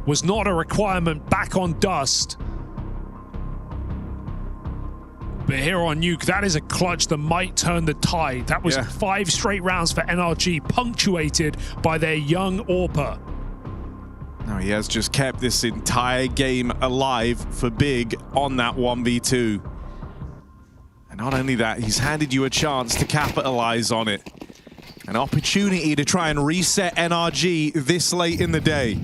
was not a requirement back on Dust. But here on Nuke, that is a clutch that might turn the tide. That was 5 straight rounds for NRG, punctuated by their young AWPer. Now he has just kept this entire game alive for Big on that 1v2. And not only that, he's handed you a chance to capitalize on it. An opportunity to try and reset NRG this late in the day.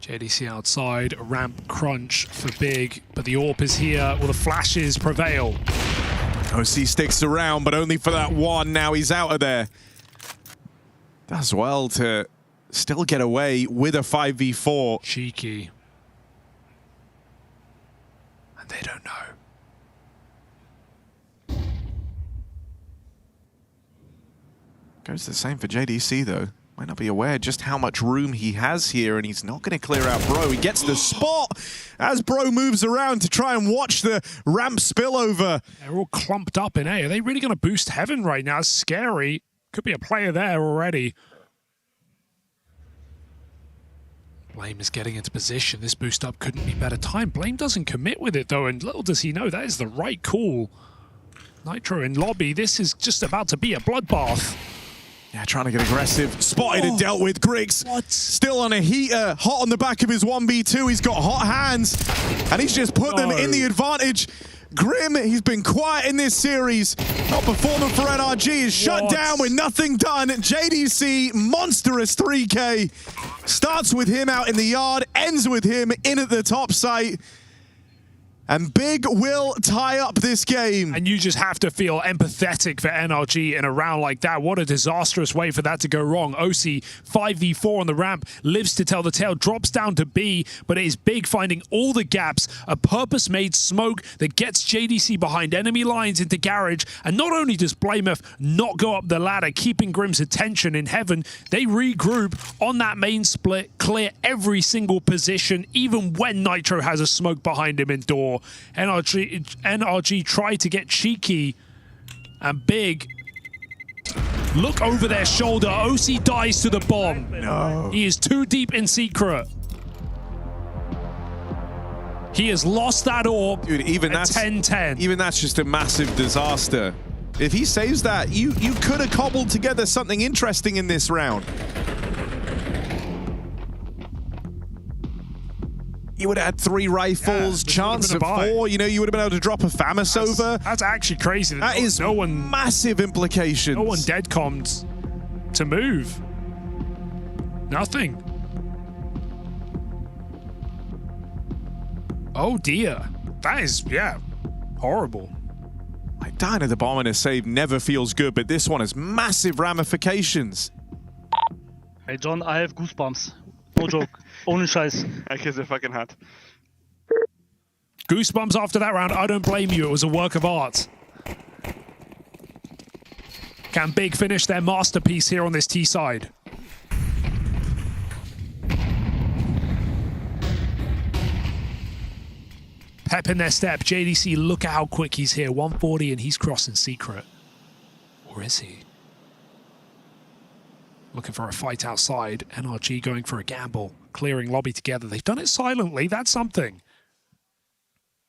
JDC outside, a ramp crunch for Big, but the AWP is here. Will the flashes prevail? OC sticks around, but only for that one. Now he's out of there. Does well to still get away with a 5v4. Cheeky. And they don't know. Goes the same for JDC though. Might not be aware just how much room he has here, and he's not going to clear out Bro. He gets the spot as Bro moves around to try and watch the ramp spillover. They're all clumped up in A. Are they really going to boost Heaven right now? It's scary. Could be a player there already. Blame is getting into position. This boost up couldn't be better time. Blame doesn't commit with it though, and little does he know that is the right call. Nitro in lobby. This is just about to be a bloodbath. Yeah, trying to get aggressive. Spotted and dealt with. Griggs still on a heater. Hot on the back of his 1v2. He's got hot hands. And he's just put them in the advantage. Grim, he's been quiet in this series. Not performing for NRG. Is shut down with nothing done. JDC, monstrous 3K. Starts with him out in the yard. Ends with him in at the top site. And Big will tie up this game. And you just have to feel empathetic for NRG in a round like that. What a disastrous way for that to go wrong. OC 5v4 on the ramp, lives to tell the tale, drops down to B, but it is Big finding all the gaps, a purpose-made smoke that gets JDC behind enemy lines into Garage. And not only does Blameth not go up the ladder, keeping Grim's attention in Heaven, they regroup on that main split, clear every single position, even when Nitro has a smoke behind him in door. NRG try to get cheeky, and Big look over their shoulder. OC dies to the bomb. No. He is too deep in secret. He has lost that AWP. Dude, even at that's 10-10. Even that's just a massive disaster. If he saves that, you could have cobbled together something interesting in this round. You would have had 3 rifles, chance of 4. You know, you would have been able to drop a FAMAS over. That's actually crazy. That is massive implications. No one dead-commed to move. Nothing. Oh dear. That is, horrible. Like, dying at the bomb in a save never feels good, but this one has massive ramifications. Hey John, I have goosebumps. No joke. Ohne Scheiß. I kiss the fucking hat. Goosebumps after that round. I don't blame you. It was a work of art. Can Big finish their masterpiece here on this T side? Pep in their step. JDC, look at how quick he's here. 140 and he's crossing secret. Or is he? Looking for a fight outside. NRG going for a gamble. Clearing lobby together. They've done it silently. That's something.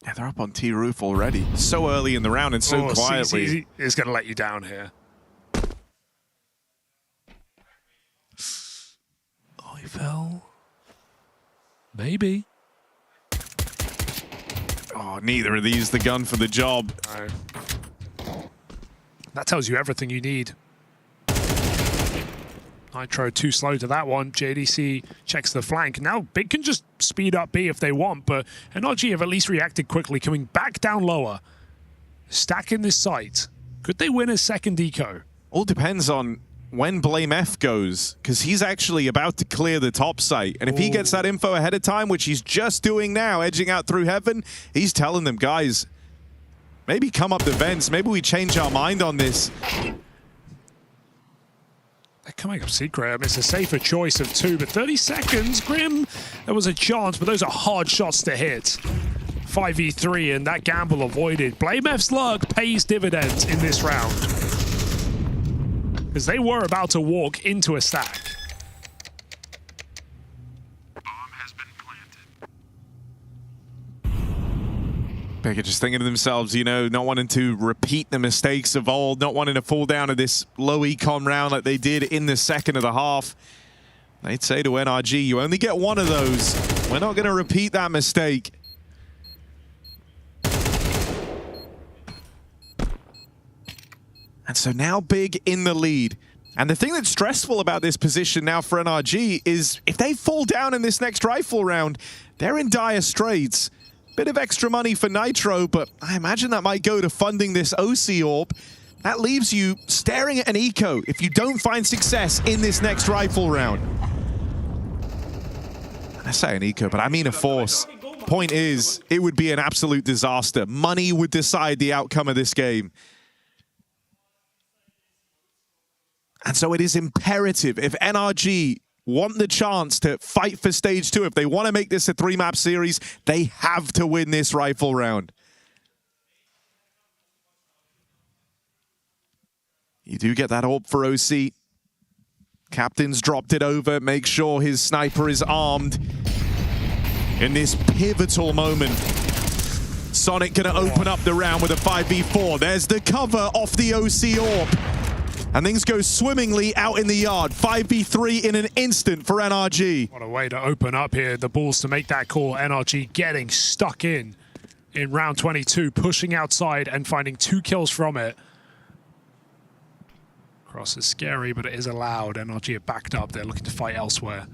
Yeah, they're up on T roof already. So early in the round and so quietly. CZ is going to let you down here. Oh, he fell. Maybe. Oh, neither of these the gun for the job. No. That tells you everything you need. Nitro too slow to that one. JDC checks the flank. Now Big can just speed up B if they want, but NRG have at least reacted quickly, coming back down lower. Stacking this site. Could they win a second eco? All depends on when Blame F goes, because he's actually about to clear the top site. And if he gets that info ahead of time, which he's just doing now, edging out through heaven, he's telling them, guys, maybe come up the vents. Maybe we change our mind on this. They're coming up secret. I mean, it's a safer choice of 2, but 30 seconds, Grim, there was a chance, but those are hard shots to hit. 5v3, and that gamble avoided. Blame F's luck pays dividends in this round, because they were about to walk into a stack. Big are just thinking to themselves, you know, not wanting to repeat the mistakes of old, not wanting to fall down to this low econ round like they did in the second of the half. They'd say to NRG, you only get one of those. We're not going to repeat that mistake. And so now Big in the lead. And the thing that's stressful about this position now for NRG is if they fall down in this next rifle round, they're in dire straits. Bit of extra money for Nitro, but I imagine that might go to funding this OC AWP. That leaves you staring at an eco if you don't find success in this next rifle round. I say an eco, but I mean a force. Point is, it would be an absolute disaster. Money would decide the outcome of this game. And so it is imperative, if NRG want the chance to fight for stage 2, if they want to make this a 3-map series, they have to win this rifle round. You do get that AWP for OC. Captain's dropped it over, make sure his sniper is armed. In this pivotal moment, Sonic gonna open up the round with a 5v4. There's the cover off the OC AWP. And things go swimmingly out in the yard. 5v3 in an instant for NRG. What a way to open up here. The balls to make that call. NRG getting stuck in round 22, pushing outside and finding 2 kills from it. Cross is scary, but it is allowed. NRG are backed up. They're looking to fight elsewhere.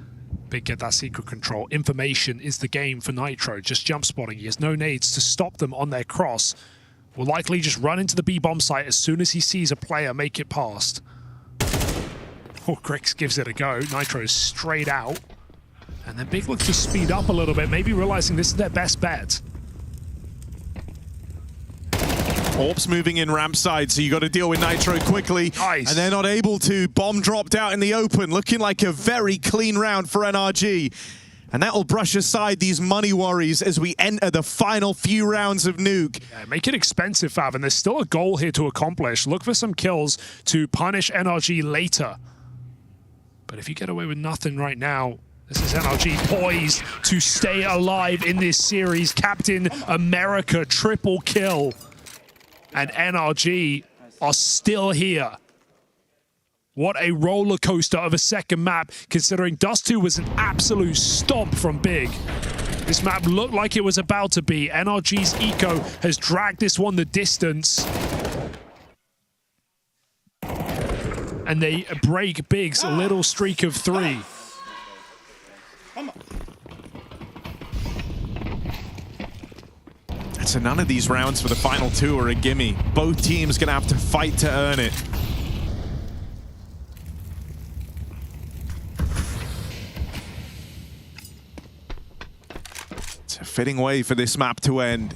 Big get that secret control. Information is the game for Nitro. Just jump spotting. He has no nades to stop them on their cross. Will likely just run into the B-bomb site as soon as he sees a player make it past. Oh, Grix gives it a go. Nitro is straight out. And then Big looks to speed up a little bit, maybe realizing this is their best bet. AWP's moving in ramp side, so you got to deal with Nitro quickly. Nice. And they're not able to. Bomb dropped out in the open, looking like a very clean round for NRG. And that will brush aside these money worries as we enter the final few rounds of Nuke. Yeah, make it expensive, Fav, and there's still a goal here to accomplish. Look for some kills to punish NRG later. But if you get away with nothing right now, this is NRG poised to stay alive in this series. Captain America triple kill. And NRG are still here. What a roller coaster of a second map, considering Dust 2 was an absolute stomp from Big. This map looked like it was about to be. NRG's eco has dragged this one the distance. And they break Big's little streak of 3. So none of these rounds for the final 2 are a gimme. Both teams gonna have to fight to earn it. It's a fitting way for this map to end.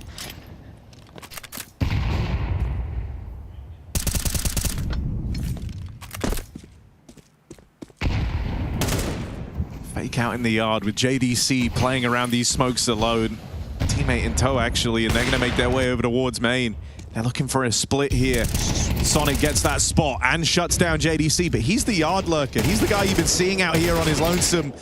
Fake out in the yard with JDC playing around these smokes alone. Teammate in tow, actually, and they're going to make their way over towards main. They're looking for a split here. Sonic gets that spot and shuts down JDC, but he's the yard lurker. He's the guy you've been seeing out here on his lonesome.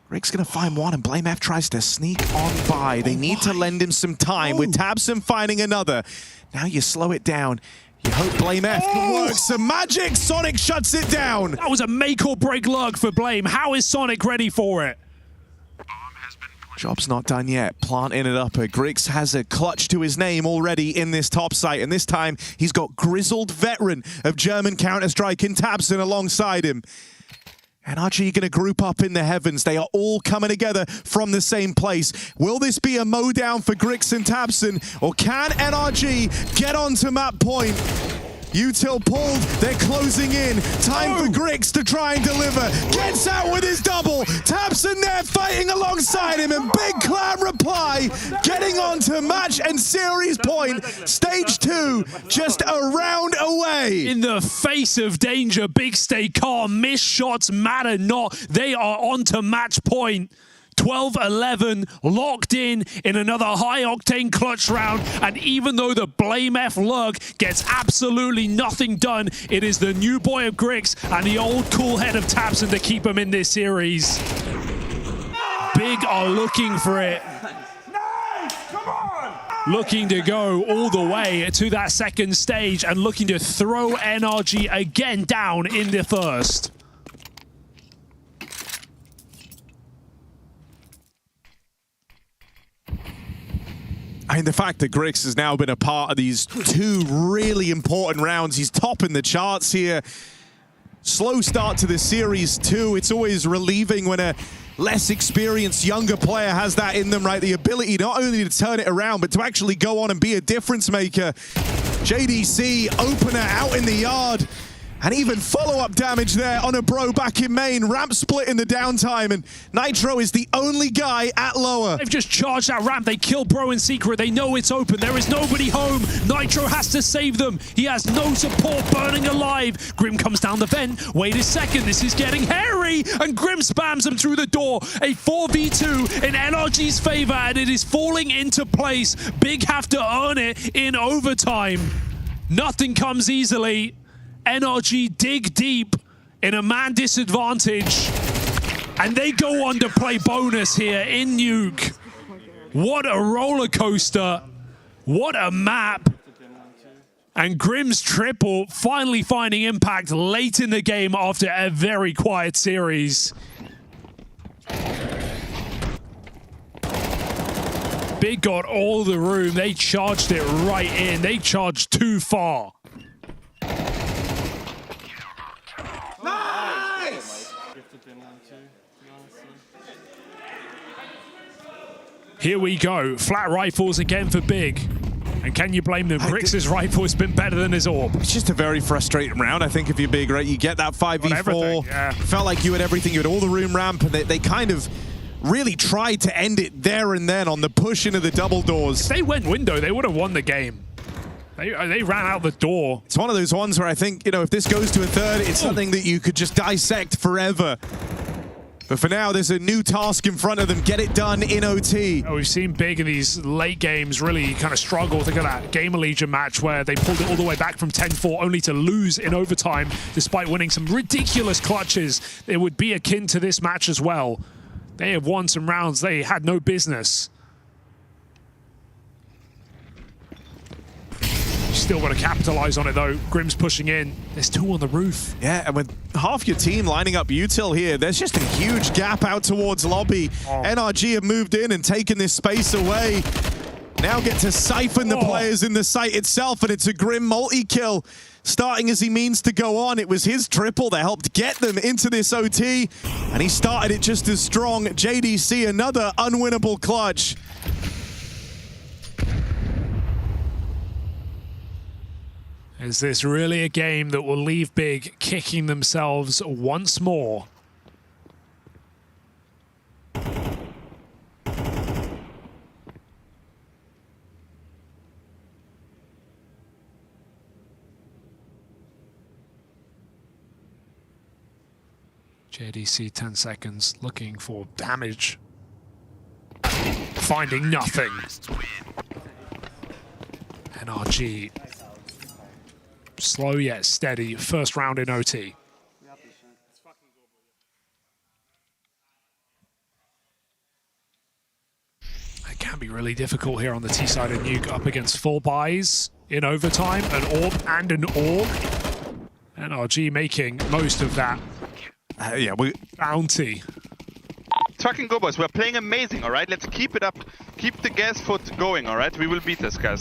Rick's going to find one, and Blame F tries to sneak on by. They need to lend him some time, with Tabson finding another. Now you slow it down. You hope Blame F can work some magic. Sonic shuts it down. That was a make or break lurk for Blame. How is Sonic ready for it? Job's not done yet. Planting it up. Grix has a clutch to his name already in this top site, and this time he's got grizzled veteran of German Counter-Strike in Tabson alongside him. NRG going to group up in the heavens. They are all coming together from the same place. Will this be a mow down for Grix and Tabson, or can NRG get onto map point? Util pulled, they're closing in. Time for Grix to try and deliver. Gets out with his double. Tabson there fighting alongside him, and Big Clan reply, getting on to match and series point. Stage 2, just a round away. In the face of danger, Big stay calm. Missed shots matter not. They are on to match point. 12-11, locked in another high-octane clutch round, and even though the Blame F Lurk gets absolutely nothing done, it is the new boy of Grix and the old cool head of Tabson to keep him in this series. Big are looking for it. Looking to go all the way to that second stage and looking to throw NRG again down in the first. I mean, the fact that Grix has now been a part of these 2 really important rounds, he's topping the charts here. Slow start to the series too. It's always relieving when a less experienced, younger player has that in them, right? The ability not only to turn it around, but to actually go on and be a difference maker. JDC, opener out in the yard. And even follow-up damage there on a bro back in main. Ramp split in the downtime, and Nitro is the only guy at lower. They've just charged that ramp. They kill bro in secret. They know it's open. There is nobody home. Nitro has to save them. He has no support, burning alive. Grim comes down the vent. Wait a second. This is getting hairy. And Grim spams him through the door. A 4v2 in NRG's favor, and it is falling into place. Big have to earn it in overtime. Nothing comes easily. NRG dig deep in a man disadvantage, and they go on to play bonus here in Nuke. What a roller coaster. What a map. And Grim's triple finally finding impact late in the game after a very quiet series. Big got all the room. They charged it right in. They charged too far. Here we go. Flat rifles again for Big. And can you blame them? Grix's rifle has been better than his AWP. It's just a very frustrating round, I think, if you're Big, right? You get that 5v4. Yeah. Felt like you had everything. You had all the room ramp, and they kind of really tried to end it there and then on the push into the double doors. If they went window, they would have won the game. They ran out the door. It's one of those ones where I think, you know, if this goes to a third, it's something that you could just dissect forever. But for now, there's a new task in front of them. Get it done in OT. We've seen Big in these late games really kind of struggle. Think of that Gamer Legion match where they pulled it all the way back from 10-4 only to lose in overtime despite winning some ridiculous clutches. It would be akin to this match as well. They have won some rounds they had no business. Still got to capitalize on it though. Grim's pushing in. There's 2 on the roof. Yeah, and with half your team lining up Util here, there's just a huge gap out towards lobby. NRG have moved in and taken this space away. Now get to siphon the players in the site itself, and it's a Grim multi-kill. Starting as he means to go on. It was his triple that helped get them into this OT, and he started it just as strong. JDC, another unwinnable clutch. Is this really a game that will leave Big kicking themselves once more? JDC 10 seconds looking for damage. Finding nothing. NRG. Slow yet steady. First round in OT. It can be really difficult here on the T side of Nuke up against full buys in overtime, an AWP and an AWP. NRG making most of that yeah, bounty. fucking go, boys. We're playing amazing, all right? Let's keep it up. Keep the gas foot going, all right? We will beat this, guys.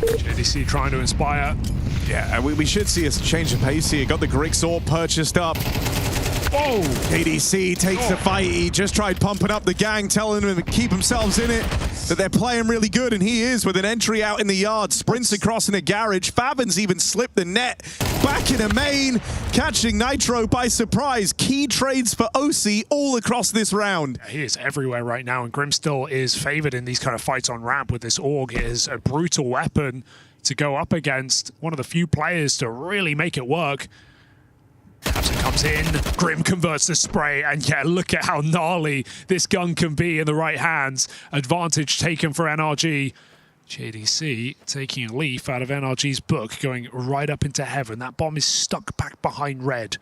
JDC trying to inspire. Yeah, we should see a change of pace here. Got the Grix all purchased up. Whoa! JDC takes the fight. He just tried pumping up the gang, telling them to keep themselves in it, that they're playing really good, and he is with an entry out in the yard. Sprints across in a garage. Favin's even slipped the net. Back in a main, catching Nitro by surprise. Key trades for OC all across this round. Yeah, he is everywhere right now, and Grim still is favored in these kind of fights on ramp with this AUG. It is a brutal weapon to go up against one of the few players to really make it work. Tabson comes in, Grim converts the spray, and yeah, look at how gnarly this gun can be in the right hands. Advantage taken for NRG. JDC taking a leaf out of NRG's book, going right up into heaven. That bomb is stuck back behind red.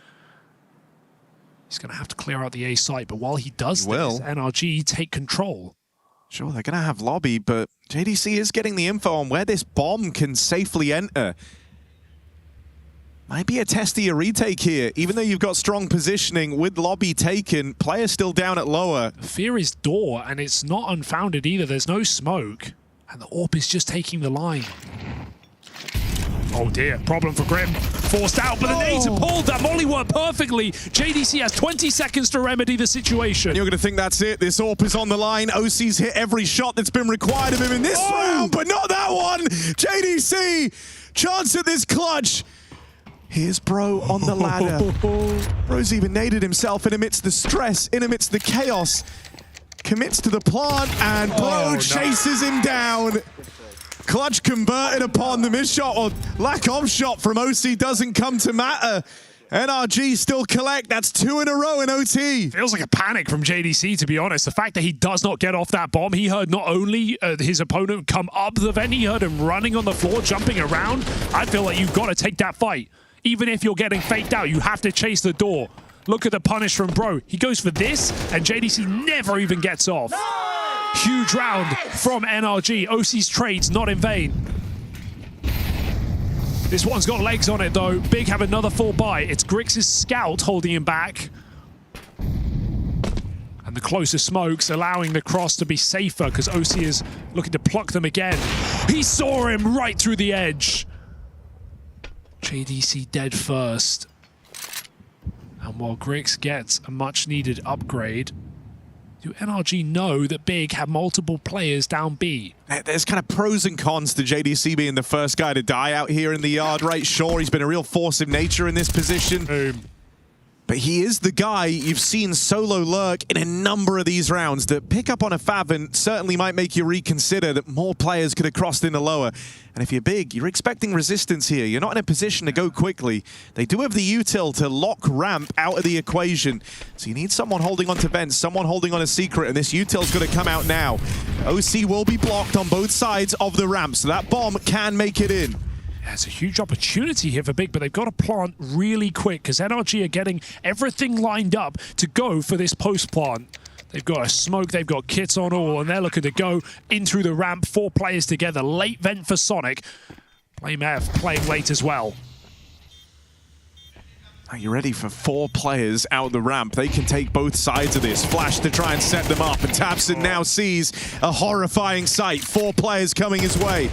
He's going to have to clear out the A site, but while he does this, NRG take control. Sure, they're going to have lobby, but JDC is getting the info on where this bomb can safely enter. Might be a testier retake here, even though you've got strong positioning with lobby taken, player still down at lower. Fear is door, and it's not unfounded either. There's no smoke, and the AWP is just taking the line. Oh dear, problem for Grim. Forced out, but the nades are pulled. That molly worked perfectly. JDC has 20 seconds to remedy the situation. You're going to think that's it. This AWP is on the line. OC's hit every shot that's been required of him in this round, but not that one. JDC, chance at this clutch. Here's Bro on the ladder. Bro's even naded himself in amidst the stress, in amidst the chaos. Commits to the plant, and Bro chases him down. Clutch converted upon the miss shot, or lack of shot from OC doesn't come to matter. NRG still collect. That's 2 in a row in OT. Feels like a panic from JDC, to be honest. The fact that he does not get off that bomb, he heard not only his opponent come up the vent, he heard him running on the floor, jumping around. I feel like you've got to take that fight. Even if you're getting faked out, you have to chase the door. Look at the punish from Bro. He goes for this, and JDC never even gets off. Huge round from NRG. OC's trades not in vain. This one's got legs on it, though. Big have another full buy. It's Grix's scout holding him back. And the closer smokes, allowing the cross to be safer, because OC is looking to pluck them again. He saw him right through the edge. JDC dead first. And while Grix gets a much-needed upgrade, do NRG know that Big have multiple players down B? There's kind of pros and cons to JDC being the first guy to die out here in the yard, right? Sure, he's been a real force of nature in this position. But he is the guy you've seen solo lurk in a number of these rounds. That pick up on a Favin certainly might make you reconsider that more players could have crossed in the lower. And if you're Big, you're expecting resistance here. You're not in a position to go quickly. They do have the util to lock ramp out of the equation. So you need someone holding on to vents, someone holding on a secret, and this util's going to come out now. OC will be blocked on both sides of the ramp, so that bomb can make it in. Yeah, it's a huge opportunity here for Big, but they've got to plant really quick because NRG are getting everything lined up to go for this post plant. They've got a smoke, they've got kits on all, and they're looking to go in through the ramp. 4 players together. Late vent for Sonic. Blame F playing late as well. Are you ready for 4 players out the ramp? They can take both sides of this. Flash to try and set them up, and Tabson now sees a horrifying sight. 4 players coming his way.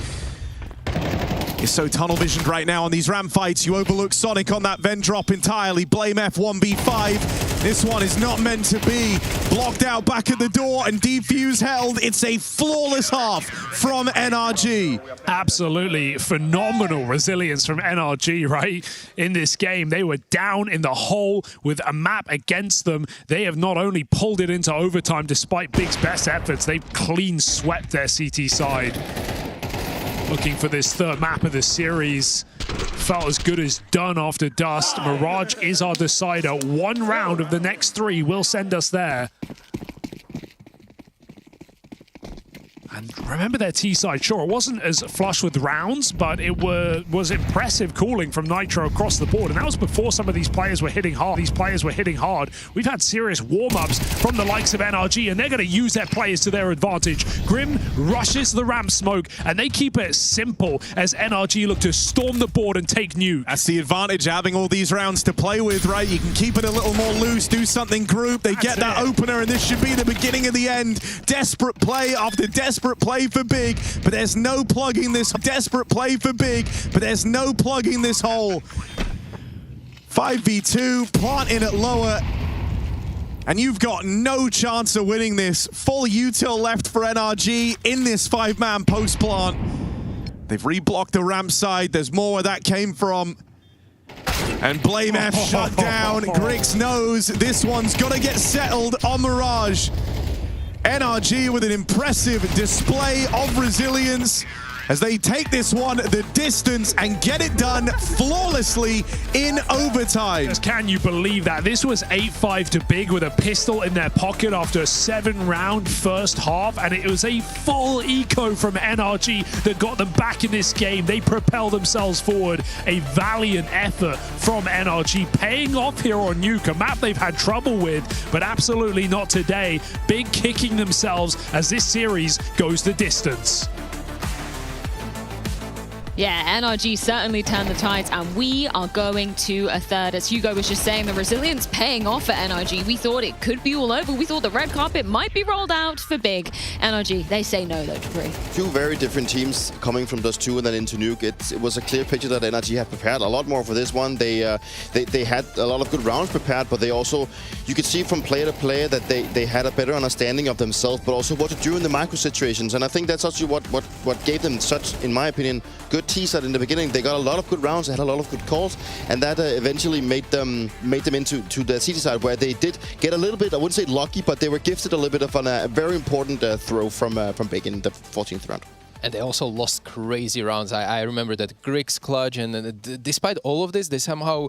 You're so tunnel visioned right now on these ramp fights. You overlook Sonic on that vent drop entirely. Blame F 1v5. This one is not meant to be. Blocked out back at the door and defuse held. It's a flawless half from NRG. Absolutely phenomenal resilience from NRG, right? In this game, they were down in the hole with a map against them. They have not only pulled it into overtime despite Big's best efforts, they've clean swept their CT side. Looking for this 3rd map of the series. Felt as good as done after Dust. Mirage is our decider. 1 round of the next 3 will send us there. And remember their T-side, sure, it wasn't as flush with rounds, but it was impressive calling from Nitro across the board, and that was before some of these players were hitting hard. We've had serious warm-ups from the likes of NRG, and they're going to use their players to their advantage. Grim rushes the ramp smoke, and they keep it simple as NRG look to storm the board and take Nuke. That's the advantage, having all these rounds to play with, right? You can keep it a little more loose, do something group. They get that opener, and this should be the beginning of the end. Desperate play after desperate play for Big, but there's no plugging this. Desperate play for Big, but there's no plugging this hole. 5v2, plant in at lower, and you've got no chance of winning this. Full util left for NRG in this 5-man post plant. They've reblocked the ramp side. There's more where that came from. And Blame F shut down. Grix knows this one's got to get settled on Mirage. NRG with an impressive display of resilience as they take this one the distance and get it done flawlessly in overtime. Can you believe that? This was 8-5 to Big with a pistol in their pocket after a 7-round first half, and it was a full eco from NRG that got them back in this game. They propel themselves forward. A valiant effort from NRG, paying off here on Nuke, a map they've had trouble with, but absolutely not today. Big kicking themselves as this series goes the distance. Yeah, NRG certainly turned the tides, and we are going to a third. As Hugo was just saying, the resilience paying off for NRG. We thought it could be all over. We thought the red carpet might be rolled out for Big. NRG, they say no, though, to Bree. Two very different teams coming from Dust 2 and then into Nuke. It was a clear picture that NRG had prepared a lot more for this one. They had a lot of good rounds prepared, but they also, you could see from player to player that they had a better understanding of themselves, but also what to do in the micro situations. And I think that's actually what gave them such, in my opinion, good T-side in the beginning. They got a lot of good rounds, they had a lot of good calls, and that eventually made them into the CT side, where they did get a little bit, I wouldn't say lucky, but they were gifted a little bit of a very important throw from Big in the 14th round. And they also lost crazy rounds. I remember that Grix clutch, and despite all of this, they somehow,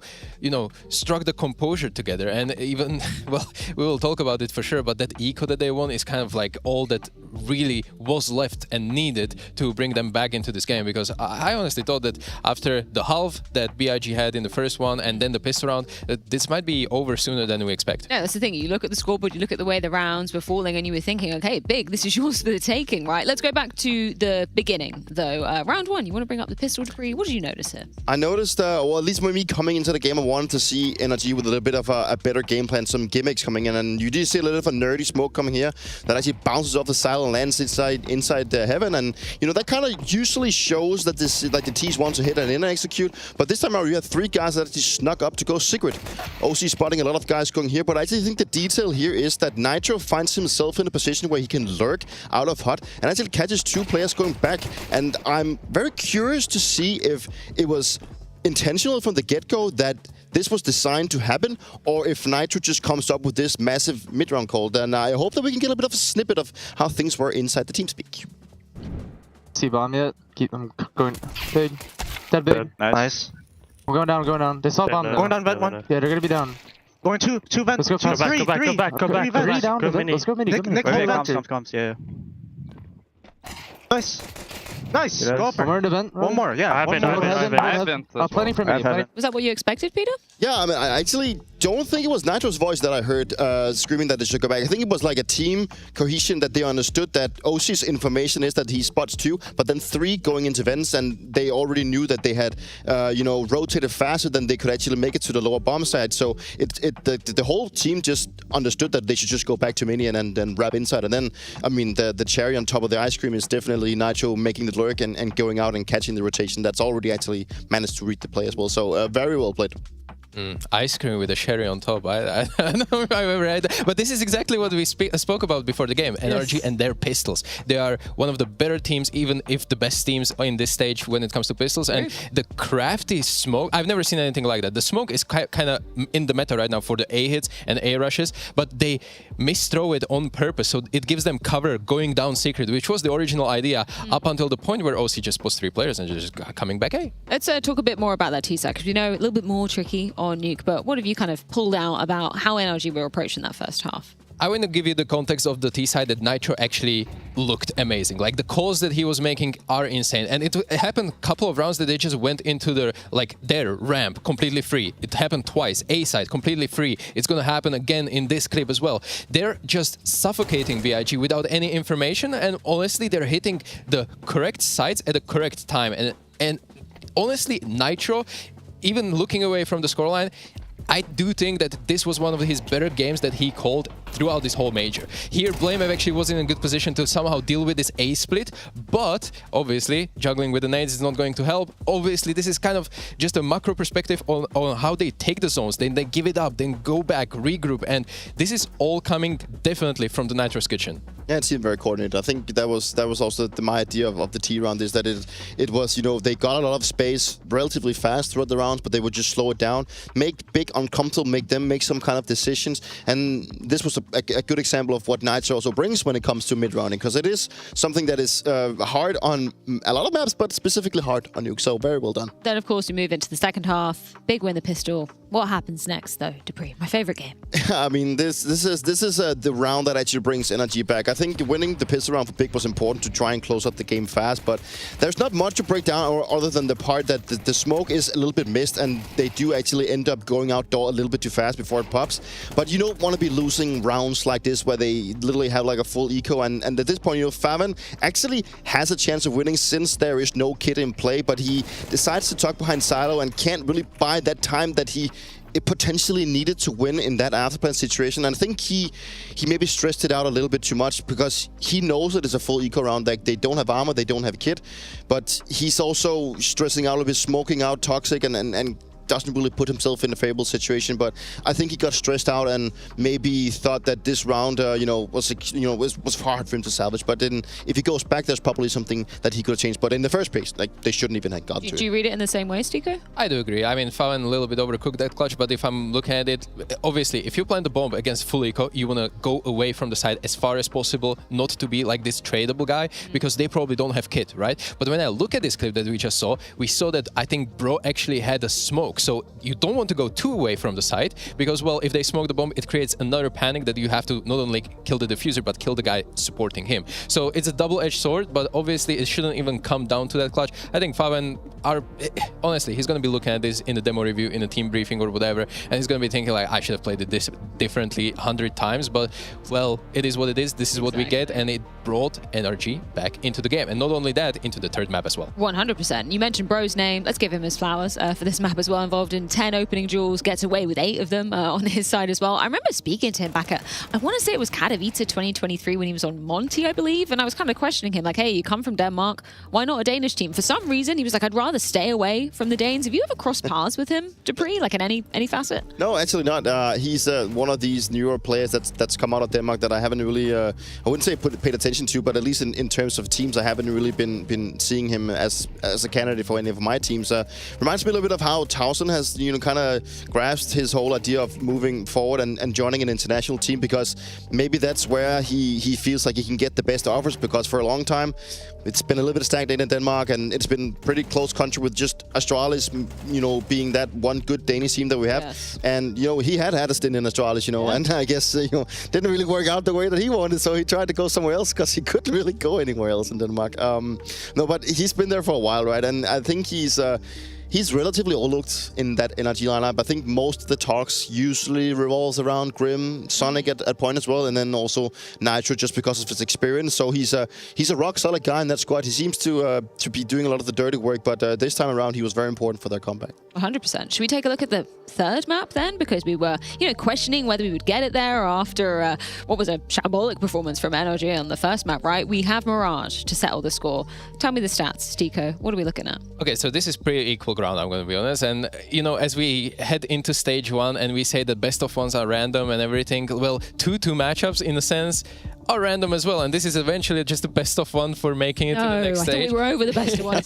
struck the composure together. And even, well, we will talk about it for sure, but that eco that they won is kind of like all that really was left and needed to bring them back into this game. Because I honestly thought that after the half that BIG had in the first one, and then the pistol round, this might be over sooner than we expect. Yeah, that's the thing. You look at the scoreboard, you look at the way the rounds were falling, and you were thinking, okay, Big, this is yours for the taking, right? Let's go back to the beginning, though. Round one, you want to bring up the pistol debris. What did you notice here? I noticed, well, at least when me coming into the game, I wanted to see NRG with a little bit of a better game plan, some gimmicks coming in, and you did see a little bit of a nerdy smoke coming here that actually bounces off the side and lands inside heaven, and that kind of usually shows that this, like, the T's want to hit and in and execute, but this time around you had 3 guys that actually snuck up to go secret. OC spotting a lot of guys going here, but I actually think the detail here is that Nitro finds himself in a position where he can lurk out of hut and actually catches 2 players going back, and I'm very curious to see if it was intentional from the get-go that this was designed to happen, or if Nitro just comes up with this massive mid-round call. Then I hope that we can get a bit of a snippet of how things were inside the TeamSpeak. See bomb yet? Keep them going. Big. Dead Big. Nice. We're going down. They saw bomb. Going down vent 1. Yeah, they're gonna be down. Going two vents. Let's go fast. Go back. Three down. Let's go mini. Nick, comms. Yeah. Nice. Go up. One more in the vent. One more. Yeah. I haven't. Plenty for me. Was that what you expected, Peter? Yeah, I mean, I actually don't think it was Nitro's voice that I heard screaming that they should go back. I think it was like a team cohesion that they understood that OC's information is that he spots 2, but then 3 going into vents, and they already knew that they had, rotated faster than they could actually make it to the lower bomb side. So the whole team just understood that they should just go back to minion and then wrap inside. And then, I mean, the cherry on top of the ice cream is definitely Nitro making the lurk and going out and catching the rotation. That's already actually managed to read the play as well. So very well played. Ice cream with a cherry on top. I don't know if I've ever had that. But this is exactly what we spoke about before the game. NRG and their pistols. They are one of the better teams, even if the best teams in this stage when it comes to pistols. And the crafty smoke, I've never seen anything like that. The smoke is kind of in the meta right now for the A hits and A rushes, but they misthrow it on purpose. So it gives them cover going down secret, which was the original idea up until the point where OC just posts 3 players and just coming back A. Let's talk a bit more about that T-side, because we know a little bit more tricky on Nuke, but what have you kind of pulled out about how NRG were approaching that first half? I want to give you the context of the T side that Nitro actually looked amazing. Like the calls that he was making are insane, and it happened a couple of rounds that they just went into their ramp completely free. It happened twice. A side completely free. It's gonna happen again in this clip as well. They're just suffocating BIG without any information, and honestly, they're hitting the correct sites at the correct time. And honestly, Nitro, even looking away from the scoreline, I do think that this was one of his better games that he called throughout this whole major. Here, Blamev actually was in a good position to somehow deal with this A split, but obviously, juggling with the nades is not going to help. Obviously, this is kind of just a macro perspective on how they take the zones, then they give it up, then go back, regroup, and this is all coming definitely from the Nitro's kitchen. Yeah, it seemed very coordinated. I think that was also my idea of the T round, is that it was, you know, they got a lot of space relatively fast throughout the rounds, but they would just slow it down, make big uncomfortable, make them make some kind of decisions. And this was a good example of what Nitro also brings when it comes to mid-rounding, because it is something that is hard on a lot of maps, but specifically hard on Nuke. So very well done. Then, of course, we move into the second half. Big win the pistol. What happens next, though, Dupree? My favorite game. I mean, this is the round that actually brings energy back. I think winning the pistol round for Big was important to try and close up the game fast, but there's not much to break down other than the part that the smoke is a little bit missed, and they do actually end up going outdoor a little bit too fast before it pops. But you don't want to be losing rounds like this where they literally have like a full eco, and at this point, you know, Faven actually has a chance of winning since there is no kit in play, but he decides to tuck behind Silo and can't really buy that time that it potentially needed to win in that afterplan situation. And I think he maybe stressed it out a little bit too much, because he knows it is a full eco round. Like, they don't have armor, they don't have kit, but he's also stressing out a bit, smoking out Toxic, and doesn't really put himself in a favorable situation. But I think he got stressed out and maybe thought that this round, was hard for him to salvage. But then, if he goes back, there's probably something that he could have changed. But in the first place, like, they shouldn't even have got to it. Do you read it in the same way, Stiko? I do agree. I mean, Faven a little bit overcooked that clutch, but if I'm looking at it, obviously, if you plant the bomb against full eco, you want to go away from the side as far as possible, not to be like this tradable guy, because they probably don't have kit, right? But when I look at this clip that we just saw, we saw that I think Bro actually had a smoke. So you don't want to go too away from the site, because, well, if they smoke the bomb, it creates another panic that you have to not only kill the diffuser, but kill the guy supporting him. So it's a double-edged sword, but obviously it shouldn't even come down to that clutch. I think Faven honestly, he's going to be looking at this in the demo review, in a team briefing or whatever, and he's going to be thinking like, I should have played it differently 100 times, but, well, it is what it is. This is what we get, and it brought energy back into the game. And not only that, into the third map as well. 100%. You mentioned Bro's name. Let's give him his flowers for this map as well. Involved in 10 opening duels, gets away with 8 of them on his side as well. I remember speaking to him back at, I want to say it was Katowice 2023 when he was on Monty, I believe, and I was kind of questioning him, like, hey, you come from Denmark, why not a Danish team? For some reason, he was like, I'd rather stay away from the Danes. Have you ever crossed paths with him, Dupree, like in any facet? No, actually not. He's one of these newer players that's come out of Denmark that I haven't really, I wouldn't say paid attention to, but at least in terms of teams, I haven't really been seeing him as a candidate for any of my teams. Reminds me a little bit of how Towson has, kind of grasped his whole idea of moving forward and joining an international team, because maybe that's where he feels like he can get the best offers, because for a long time it's been a little bit stagnant in Denmark, and it's been pretty close country with just Astralis, being that one good Danish team that we have. Yes. And, he had a stint in Astralis, and I guess, didn't really work out the way that he wanted, so he tried to go somewhere else because he couldn't really go anywhere else in Denmark. No, but he's been there for a while, right? And I think he's relatively overlooked in that NRG lineup. I think most of the talks usually revolves around Grim, Sonic at point as well, and then also Nitro just because of his experience. So he's a rock solid guy in that squad. He seems to be doing a lot of the dirty work, but this time around he was very important for their comeback. 100%. Should we take a look at the third map then? Because we were, questioning whether we would get it there after what was a shambolic performance from NRG on the first map, right? We have Mirage to settle the score. Tell me the stats, Stiko. What are we looking at? Okay, so this is pretty equal ground, I'm going to be honest. And, as we head into stage 1 and we say that best of ones are random and everything, well, two matchups in a sense are random as well, and this is eventually just the best of one for making it to the next stage. I thought we were over the best of one.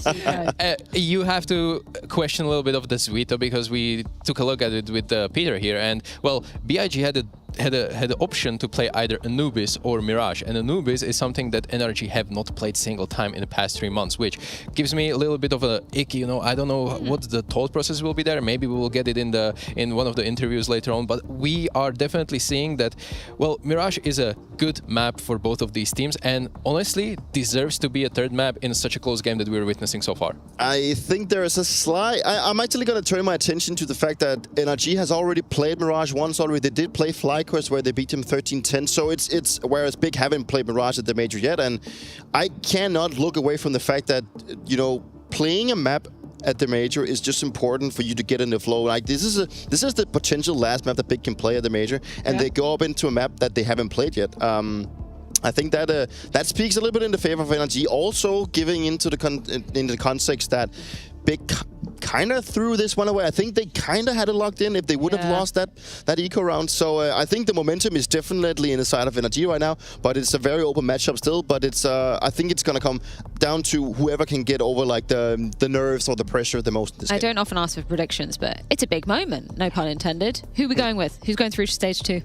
You have to question a little bit of the Zuito, because we took a look at it with Peter here, and, well, BIG had a had the option to play either Anubis or Mirage, and Anubis is something that NRG have not played single time in the past 3 months, which gives me a little bit of a icky, you know. I don't know what the thought process will be there. Maybe we will get it in one of the interviews later on, but we are definitely seeing that, well, Mirage is a good map for both of these teams, and honestly deserves to be a third map in such a close game that we're witnessing so far. I think there is a slight... I'm actually going to turn my attention to the fact that NRG has already played Mirage once already. They did play FlyQuest where they beat him 13-10, so it's whereas Big haven't played Mirage at the major yet, and I cannot look away from the fact that, you know, playing a map at the major is just important for you to get in the flow. Like this is the potential last map that Big can play at the major, and they go up into a map that they haven't played yet. I think that that speaks a little bit in the favor of NRG. Also, giving into the context that Big kind of threw this one away. I think they kind of had it locked in if they would have lost that eco round. So I think the momentum is definitely in the side of NRG right now, but it's a very open matchup still. But it's I think it's going to come down to whoever can get over like the nerves or the pressure the most in this game. I don't often ask for predictions, but it's a big moment, no pun intended. Who are we going with? Who's going through to stage 2?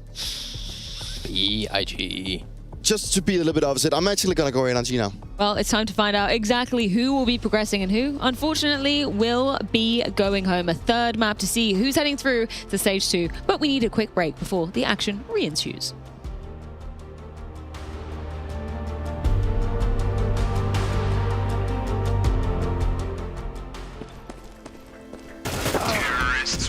EIG. Just to be a little bit opposite, I'm actually going to go NRG now. Well, it's time to find out exactly who will be progressing and who, unfortunately, will be going home. A third map to see who's heading through to stage 2. But we need a quick break before the action re-ensues.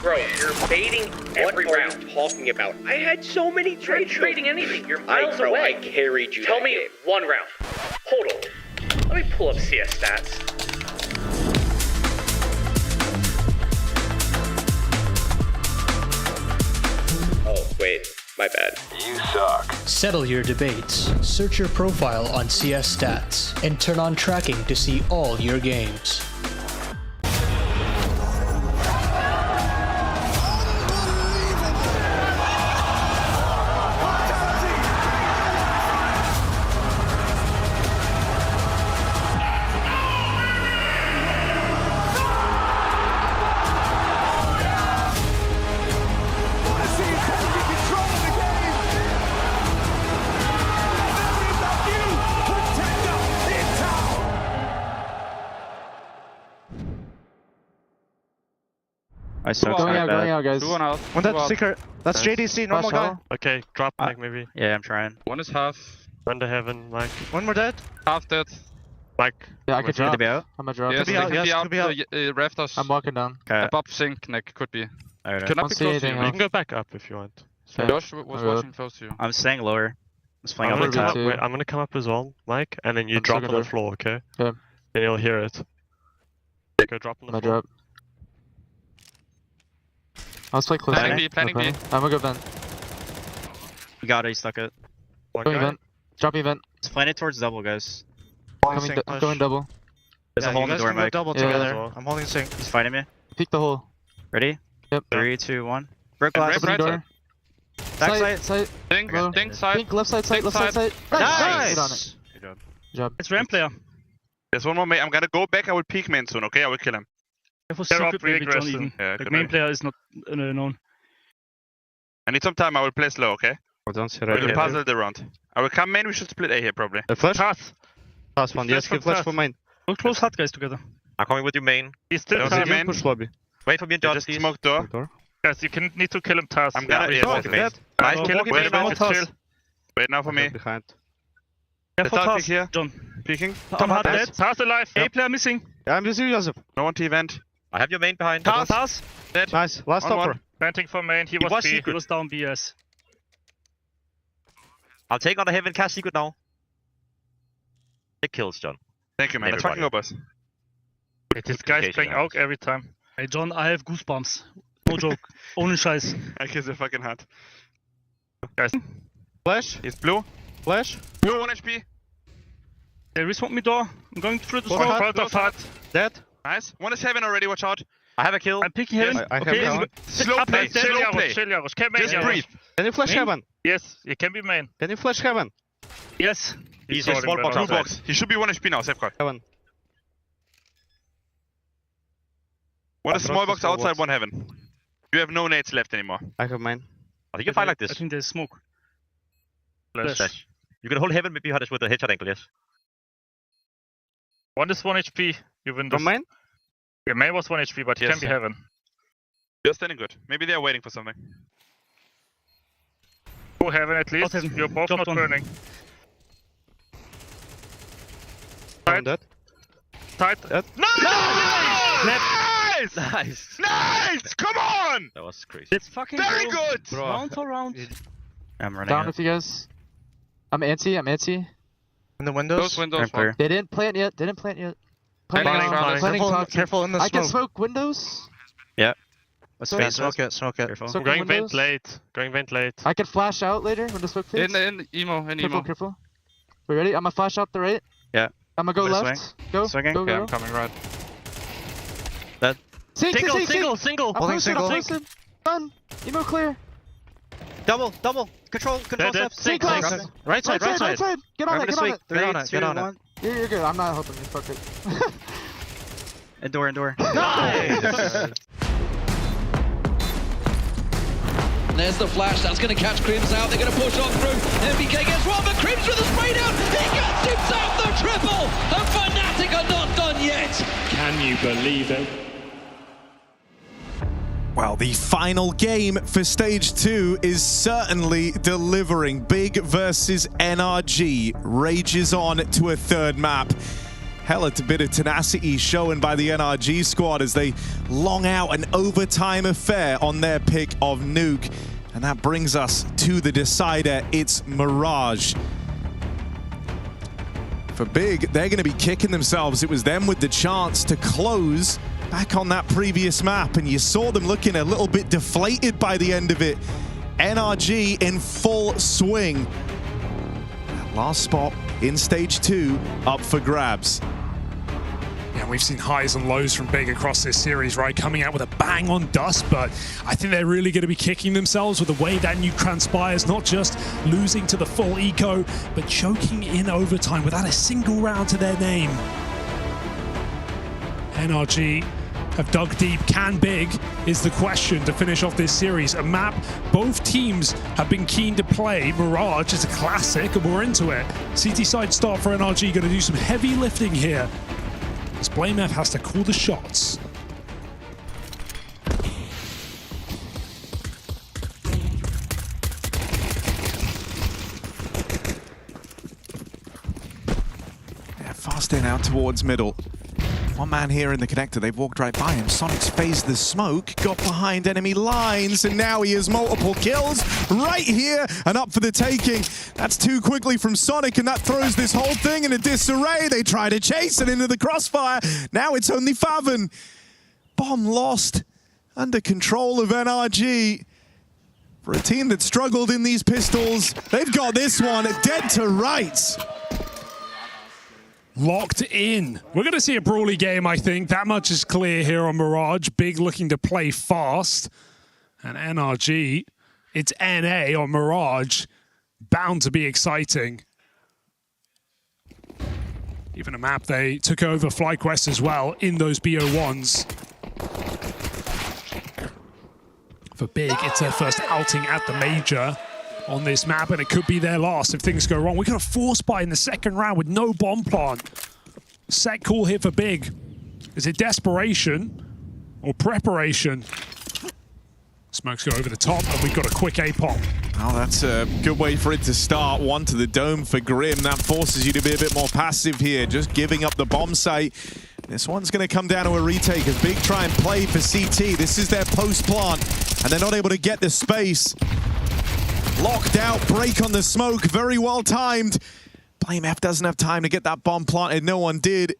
Bro, you're baiting every round. Talking about, I had so many trades. Trading anything. You're miles away. I carried you. Tell me one round. Hold on. Let me pull up CS stats. Oh, wait. My bad. You suck. Settle your debates. Search your profile on CS Stats and turn on tracking to see all your games. I suck. Going out, guys. One out. One that's secret. That's JDC, normal guy. Okay, drop Mike maybe. Yeah, I'm trying. One is half. Run to heaven, Mike. One more dead. Half dead. Mike. Yeah, I could drop. Could be out. I'm gonna drop. Yes, Could be out, yes, out. could be out. Rafters. I'm walking down. Okay. Above sync, Nick, could be. Alright. Cannot be see close to you. anything You can go back up if you want. Okay. Josh was watching close to you. I'm staying lower. I'm playing I'm up gonna, the top. I'm gonna come up as well, Mike, and then you I'm drop on second the floor, okay? Yeah. Then you'll hear it. Go drop on the I floor. drop. I'll play close. Planning B. I'm gonna go vent. We got it, he stuck it. Going vent. Dropping vent. Let's plan it towards double, guys. I'm going double. There's a hole in the door, Mike. double Yeah. together. I'm holding sync. He's fighting me. Peek the hole. Ready? Yep. 3, 2, 1. Brick glass. Opening door. Backside. Side. Dink side. Pink, left side, Dink left side. Nice! Good on it. Good job. It's ramp player. There's one more mate. I'm gonna go back. I will peek main soon, okay? I will kill him. For They're secret up really maybe John aggressive. even. Yeah, The good main idea. player is not known. I need some time. I will play slow, okay? Don't see We will puzzle the round. I will come main. We should split A here, probably. Flash? Pass one. Yes, give flash for mine. We'll close hard guys together. I'm coming with you, main. He's still Don't see main. Push lobby. Wait for me, John, Just please. smoke door. Guys, you need to kill him Taz. I'm gonna. Yeah, Yeah, okay, main. Nice, kill kill him, him, wait, man. Taz. Chill. Wait now for me. Behind. Let's Careful start Taz, peek here. John. Peeking. Tom hard nice. dead. Taz alive. A player missing. Yeah, I'm just you, Joseph. No one to event. I have your main behind. Taz. Dead. Nice. Last On stopper. one. Planting for main. He was was B. He secret. was down BS. I'll take on the heaven, cast secret now. Take kills, John. Thank you, man. Let's fucking go, boss. This guy's playing AUG every time. Hey John, I have goosebumps. No joke. Ohne Scheiß. I kiss the fucking heart. Guys. Flash. He's blue. Flash. Blue 1 HP. They respawn me door. I'm going through the Close smoke. hard, Front of close hard. Dead. Nice. One is heaven already. Watch out. I have a kill. I'm picking heaven. I have Okay, down. Slow up, play. nice. Chill, Slow Jaros, play. chill, Jaros. Can main, Just Jaros. breathe. Can you flash Main? heaven? Yes, it can be main. Can you flash heaven? Yes. He's Sorry, a small but box I- Blue box. He should be 1 HP now. Safe call. Heaven. One is I've small lost box the small outside, box. one heaven. You have no nades left anymore. I have mine. I think you fight like this. I think there's smoke. Flash. You can hold heaven maybe with the headshot angle, yes. One is 1 HP. You win this. From main? Yeah, main was 1 HP, but Yes, can be heaven. They're standing good. Maybe they're waiting for something. Go heaven at least. Heaven. You're both Dropped not one. burning. I'm dead. Tight. Nice! Nice! Nice! Come on! That was crazy. Let's fucking Very go. good! Round for round. I'm running Down out. with you guys. I'm antsy. In the windows? Those windows. Clear. They didn't plant yet. Planning Planning top. Careful in the I smoke. can smoke windows. Yeah. Let's So- face smoke it, smoke it. Smoke Going windows. vent late. Going vent late. I can flash out later when the smoke fades. In emo. Careful. We ready? I'm gonna flash out the right. Yeah. I'm gonna go This left. Go. Swinging? Go. Yeah, I'm coming right. Single. I'm Holding posted, single. I'm posted. Done. Emo clear. Double. Control Dead. left. Stay Single. close. Right side. Get on it. Get on it. Get on it. You're good. I'm not helping you. Fuck it. Endure. There's the flash, that's going to catch Crims out, they're going to push on through, MBK gets one, but Crims with a spray down, he gets himself the triple, and Fnatic are not done yet! Can you believe it? Well, the final game for Stage 2 is certainly delivering. Big versus NRG rages on to a third map. Hell, it's a bit of tenacity shown by the NRG squad as they long out an overtime affair on their pick of Nuke. And that brings us to the decider. It's Mirage. For Big, they're going to be kicking themselves. It was them with the chance to close back on that previous map, and you saw them looking a little bit deflated by the end of it. NRG in full swing. That last spot in Stage 2 up for grabs. Yeah, we've seen highs and lows from Big across this series, right? Coming out with a bang on Dust, but I think they're really going to be kicking themselves with the way that Nuke transpires, not just losing to the full eco, but choking in overtime without a single round to their name. NRG have dug deep. Can Big is the question to finish off this series. A map both teams have been keen to play. Mirage is a classic, and we're into it. CT side start for NRG, going to do some heavy lifting here, as BlameF has to call the shots. Yeah, fast in out towards middle. One man here in the connector, they've walked right by him. Sonic's phased the smoke, got behind enemy lines, and now he has multiple kills right here and up for the taking. That's too quickly from Sonic, and that throws this whole thing in a disarray. They try to chase it into the crossfire. Now it's only Faven. Bomb lost, under control of NRG. For a team that struggled in these pistols, they've got this one dead to rights. Locked in. We're going to see a brawly game, I think. That much is clear here on Mirage. Big looking to play fast. And NRG, it's NA on Mirage. Bound to be exciting. Even a map they took over FlyQuest as well in those BO1s. For Big, it's their first outing at the major on this map, and it could be their last if things go wrong. We got a force buy in the second round with no bomb plant. Set call here for Big. Is it desperation or preparation? Smokes go over the top, and we've got a quick A-pop. Oh, that's a good way for it to start. One to the dome for Grim. That forces you to be a bit more passive here, just giving up the bomb site. This one's going to come down to a retake as Big try and play for CT. This is their post-plant, and they're not able to get the space. Locked out, break on the smoke, very well timed. BlameF doesn't have time to get that bomb planted, no one did.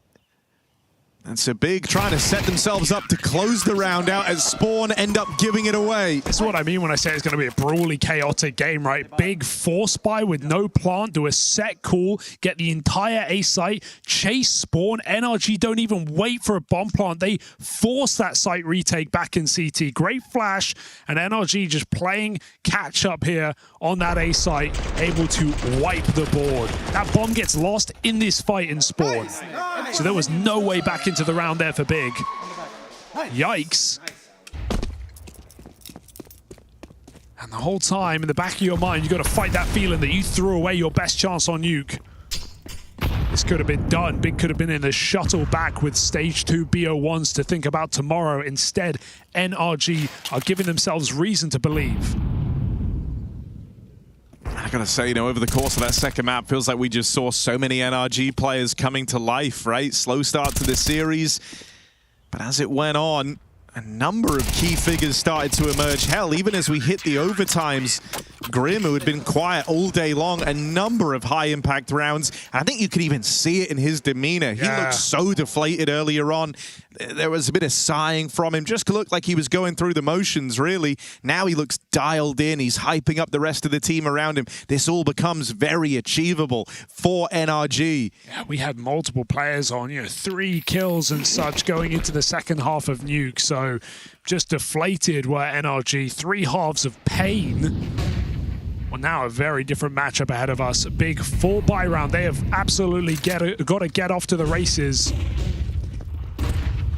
And so Big trying to set themselves up to close the round out as Spawn end up giving it away. This is what I mean when I say it's going to be a brawly, chaotic game, right? Big force buy with no plant, do a set call, get the entire A site, chase Spawn. NRG don't even wait for a bomb plant. They force that site retake back in CT. Great flash, and NRG just playing catch up here on that A site, able to wipe the board. That bomb gets lost in this fight in Spawn. So there was no way back into the round there for Big. Yikes. And the whole time, in the back of your mind, you got to fight that feeling that you threw away your best chance on Nuke. This could have been done. Big could have been in the shuttle back with stage 2 BO1s to think about tomorrow. Instead, NRG are giving themselves reason to believe. I gotta say, you know, over the course of that second map, feels like we just saw so many NRG players coming to life, right? Slow start to the series, but as it went on, a number of key figures started to emerge. Hell, even as we hit the overtimes, Grim, who had been quiet all day long, a number of high-impact rounds. And I think you could even see it in his demeanor. He looked so deflated earlier on. There was a bit of sighing from him. Just looked like he was going through the motions, really. Now he looks dialed in. He's hyping up the rest of the team around him. This all becomes very achievable for NRG. Yeah, we had multiple players on, 3 kills and such going into the second half of Nuke. So just deflated were NRG. 3 halves of pain. Well, now a very different matchup ahead of us. A big 4-buy round. They have absolutely got to get off to the races.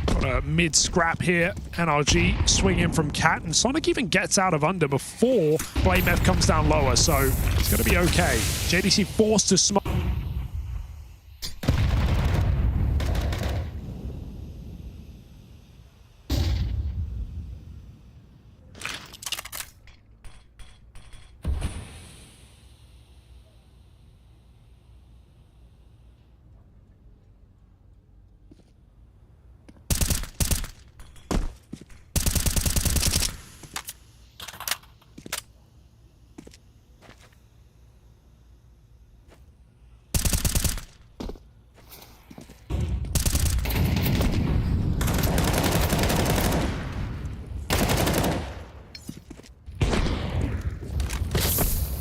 Got a mid-scrap here. NRG swinging from Cat, and Sonic even gets out of under before BlameF comes down lower, so it's going to be okay. JDC forced to smoke.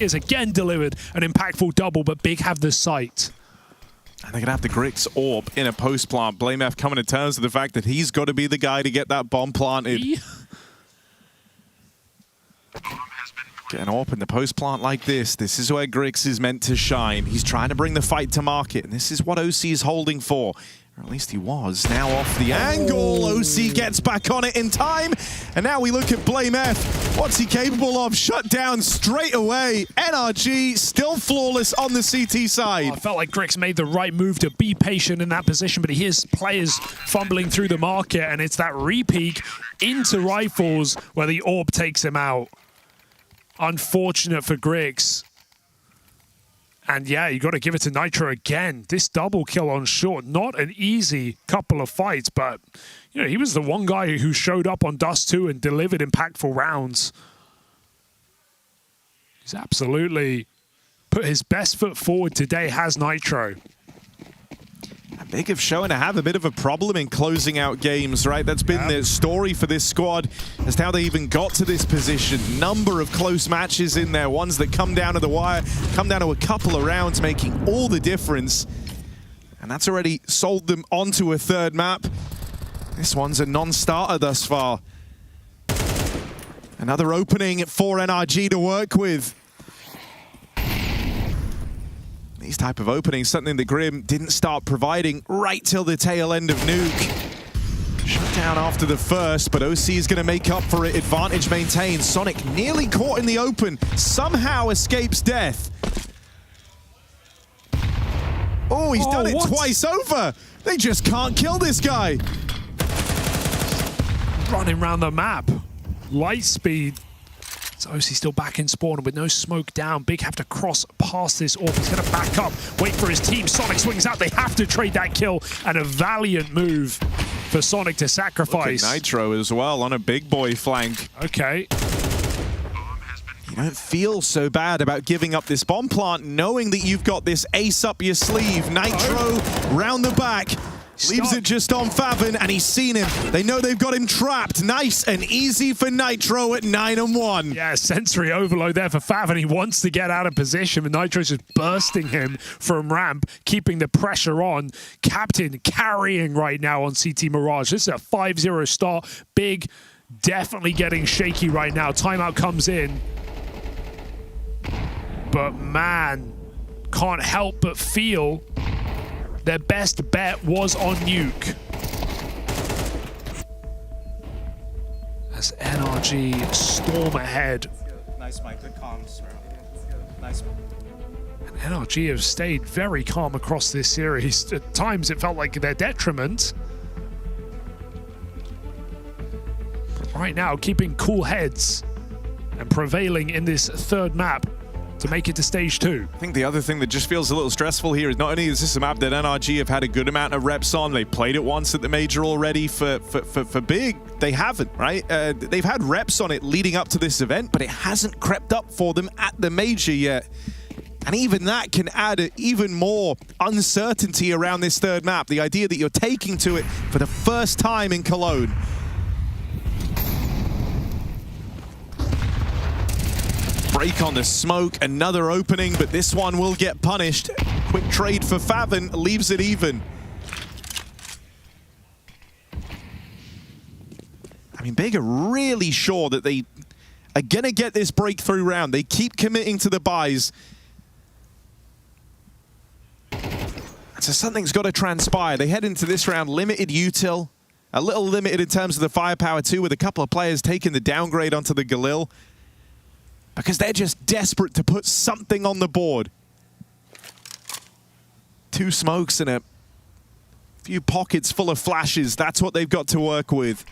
Is again delivered an impactful double, but Big have the sight. And they're going to have the Grix AWP in a post plant. BlameF coming to terms with the fact that he's got to be the guy to get that bomb planted. Get an AWP in the post plant like this. This is where Grix is meant to shine. He's trying to bring the fight to market, and this is what OC is holding for. Or at least he was. Now off the angle. OC gets back on it in time. And now we look at BlameF. What's he capable of? Shut down straight away. NRG still flawless on the CT side. I felt like Grix made the right move to be patient in that position, but he hears players fumbling through the market, and it's that re-peek into rifles where the AWP takes him out. Unfortunate for Grix. And yeah, you got to give it to Nitro again. This double kill on short, not an easy couple of fights, but he was the one guy who showed up on Dust 2 and delivered impactful rounds. He's absolutely put his best foot forward today, has Nitro. Big have shown to have a bit of a problem in closing out games, right? That's been the story for this squad as to how they even got to this position. Number of close matches in there, ones that come down to the wire, come down to a couple of rounds, making all the difference. And that's already sold them onto a third map. This one's a non-starter thus far. Another opening for NRG to work with. These type of openings, something that Grim didn't start providing right till the tail end of Nuke. Shut down after the first, but OC is going to make up for it. Advantage maintained. Sonic nearly caught in the open, somehow escapes death. Oh, he's done it twice over. They just can't kill this guy. Running around the map. Light speed. So OC still back in spawn with no smoke down. Big have to cross past this AWP. He's going to back up, wait for his team. Sonic swings out. They have to trade that kill, and a valiant move for Sonic to sacrifice. Look at Nitro as well on a big boy flank. Okay. You don't feel so bad about giving up this bomb plant, knowing that you've got this ace up your sleeve. Nitro round the back. Leaves it just on Favin, and he's seen him. They know they've got him trapped. Nice and easy for Nitro at 9-1. Yeah, sensory overload there for Favin. He wants to get out of position, but Nitro's just bursting him from ramp, keeping the pressure on. Captain carrying right now on CT Mirage. This is a 5-0 start. Big definitely getting shaky right now. Timeout comes in. But man, can't help but feel their best bet was on Nuke. As NRG storm ahead. Nice, Mike. Good comms. Nice. And NRG have stayed very calm across this series. At times it felt like their detriment. But right now, keeping cool heads and prevailing in this third map to make it to stage 2. I think the other thing that just feels a little stressful here is not only is this a map that NRG have had a good amount of reps on, they played it once at the major already. For Big, they haven't, right? They've had reps on it leading up to this event, but it hasn't crept up for them at the major yet. And even that can add even more uncertainty around this third map. The idea that you're taking to it for the first time in Cologne. Break on the smoke, another opening, but this one will get punished. Quick trade for Faven leaves it even. I mean, Big are really sure that they are gonna get this breakthrough round. They keep committing to the buys. So something's got to transpire. They head into this round limited util, a little limited in terms of the firepower too, with a couple of players taking the downgrade onto the Galil, because they're just desperate to put something on the board. 2 smokes and a few pockets full of flashes. That's what they've got to work with.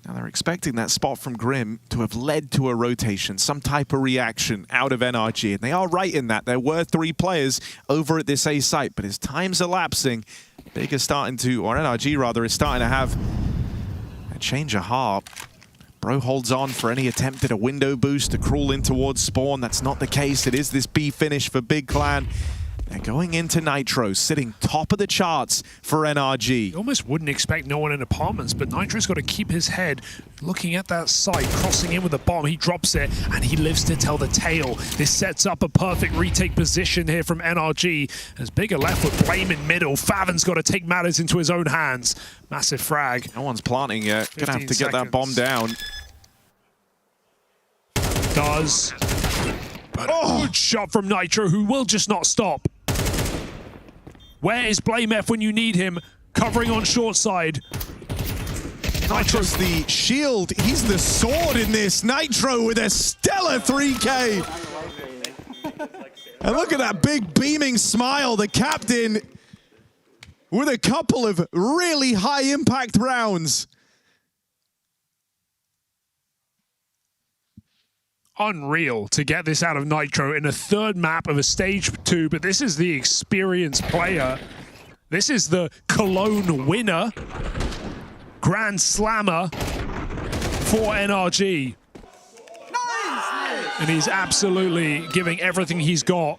Now they're expecting that spot from Grim to have led to a rotation, some type of reaction out of NRG. And they are right in that. There were 3 players over at this A site, but as time's elapsing, Big is starting to, or NRG rather, is starting to have a change of heart. Bro holds on for any attempt at a window boost to crawl in towards spawn. That's not the case. It is this B finish for Big Clan. They're going into Nitro, sitting top of the charts for NRG. You almost wouldn't expect no one in apartments, but Nitro's got to keep his head looking at that site, crossing in with a bomb. He drops it, and he lives to tell the tale. This sets up a perfect retake position here from NRG. As Big are left with Blame in middle. Faven's got to take matters into his own hands. Massive frag. No one's planting yet. Gonna have to get that bomb down. Does. But a good shot from Nitro, who will just not stop. Where is Blame F when you need him? Covering on short side. Nitro's the shield. He's the sword in this. Nitro with a stellar 3K. And look at that big beaming smile. The captain with a couple of really high impact rounds. Unreal to get this out of Nitro in a third map of a stage 2, but this is the experienced player. This is the Cologne winner, Grand Slammer for NRG. And he's absolutely giving everything he's got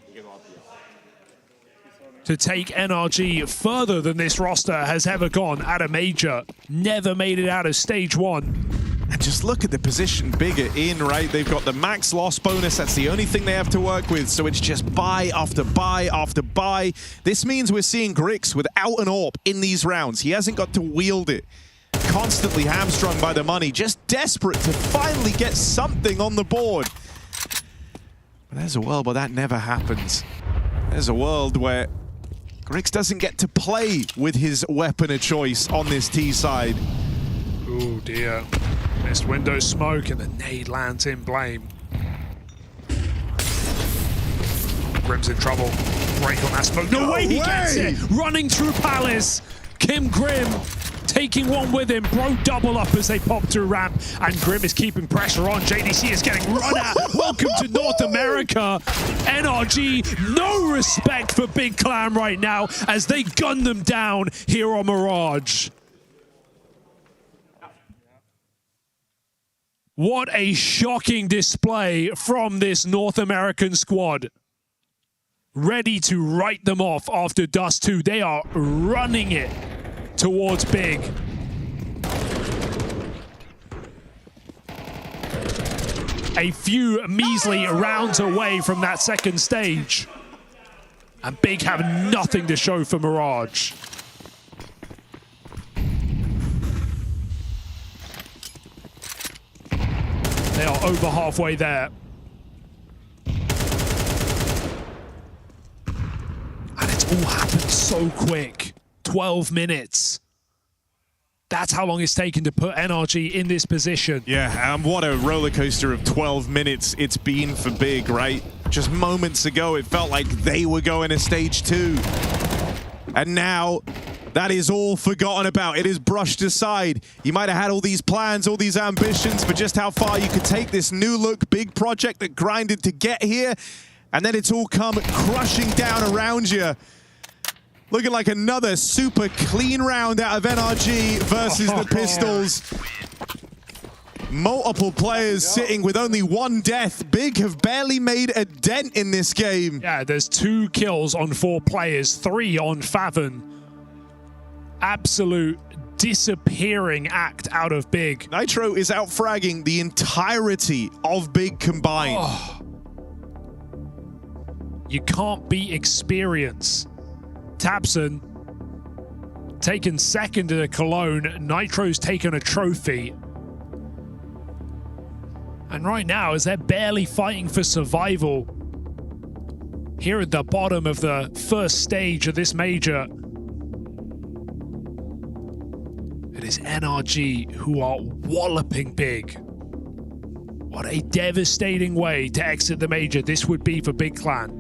to take NRG further than this roster has ever gone at a major. Never made it out of stage 1. And just look at the position Big are in, right? They've got the max loss bonus. That's the only thing they have to work with. So it's just buy after buy after buy. This means we're seeing Grix without an AWP in these rounds. He hasn't got to wield it. Constantly hamstrung by the money. Just desperate to finally get something on the board. But there's a world where that never happens. There's a world where Grix doesn't get to play with his weapon of choice on this T side. Oh dear. Missed window smoke and the nade lands in Blame. Grim's in trouble. Break on that smoke. No way he gets it! Running through Palace. Kim Grim taking one with him. Bro double up as they pop through ramp. And Grim is keeping pressure on. JDC is getting run at. Welcome to North America. NRG, no respect for Big Clan right now as they gun them down here on Mirage. What a shocking display from this North American squad. Ready to write them off after Dust 2. They are running it towards Big. A few measly rounds away from that second stage. And Big have nothing to show for Mirage. They are over halfway there. And it's all happened so quick. 12 minutes. That's how long it's taken to put NRG in this position. Yeah, what a roller coaster of 12 minutes it's been for Big, right? Just moments ago, it felt like they were going to stage 2. And now, that is all forgotten about. It is brushed aside. You might have had all these plans, all these ambitions for just how far you could take this new look big project that grinded to get here. And then it's all come crushing down around you. Looking like another super clean round out of NRG versus the Pistols. Multiple players sitting with only 1 death. Big have barely made a dent in this game. Yeah, there's 2 kills on 4 players, 3 on Faven. Absolute disappearing act out of Big. Nitro is out fragging the entirety of Big combined. Oh. You can't beat experience. tabseN taken second in a Cologne. Nitro's taken a trophy. And right now, as they're barely fighting for survival, here at the bottom of the first stage of this major, it is NRG who are walloping Big. What a devastating way to exit the major this would be for Big Clan.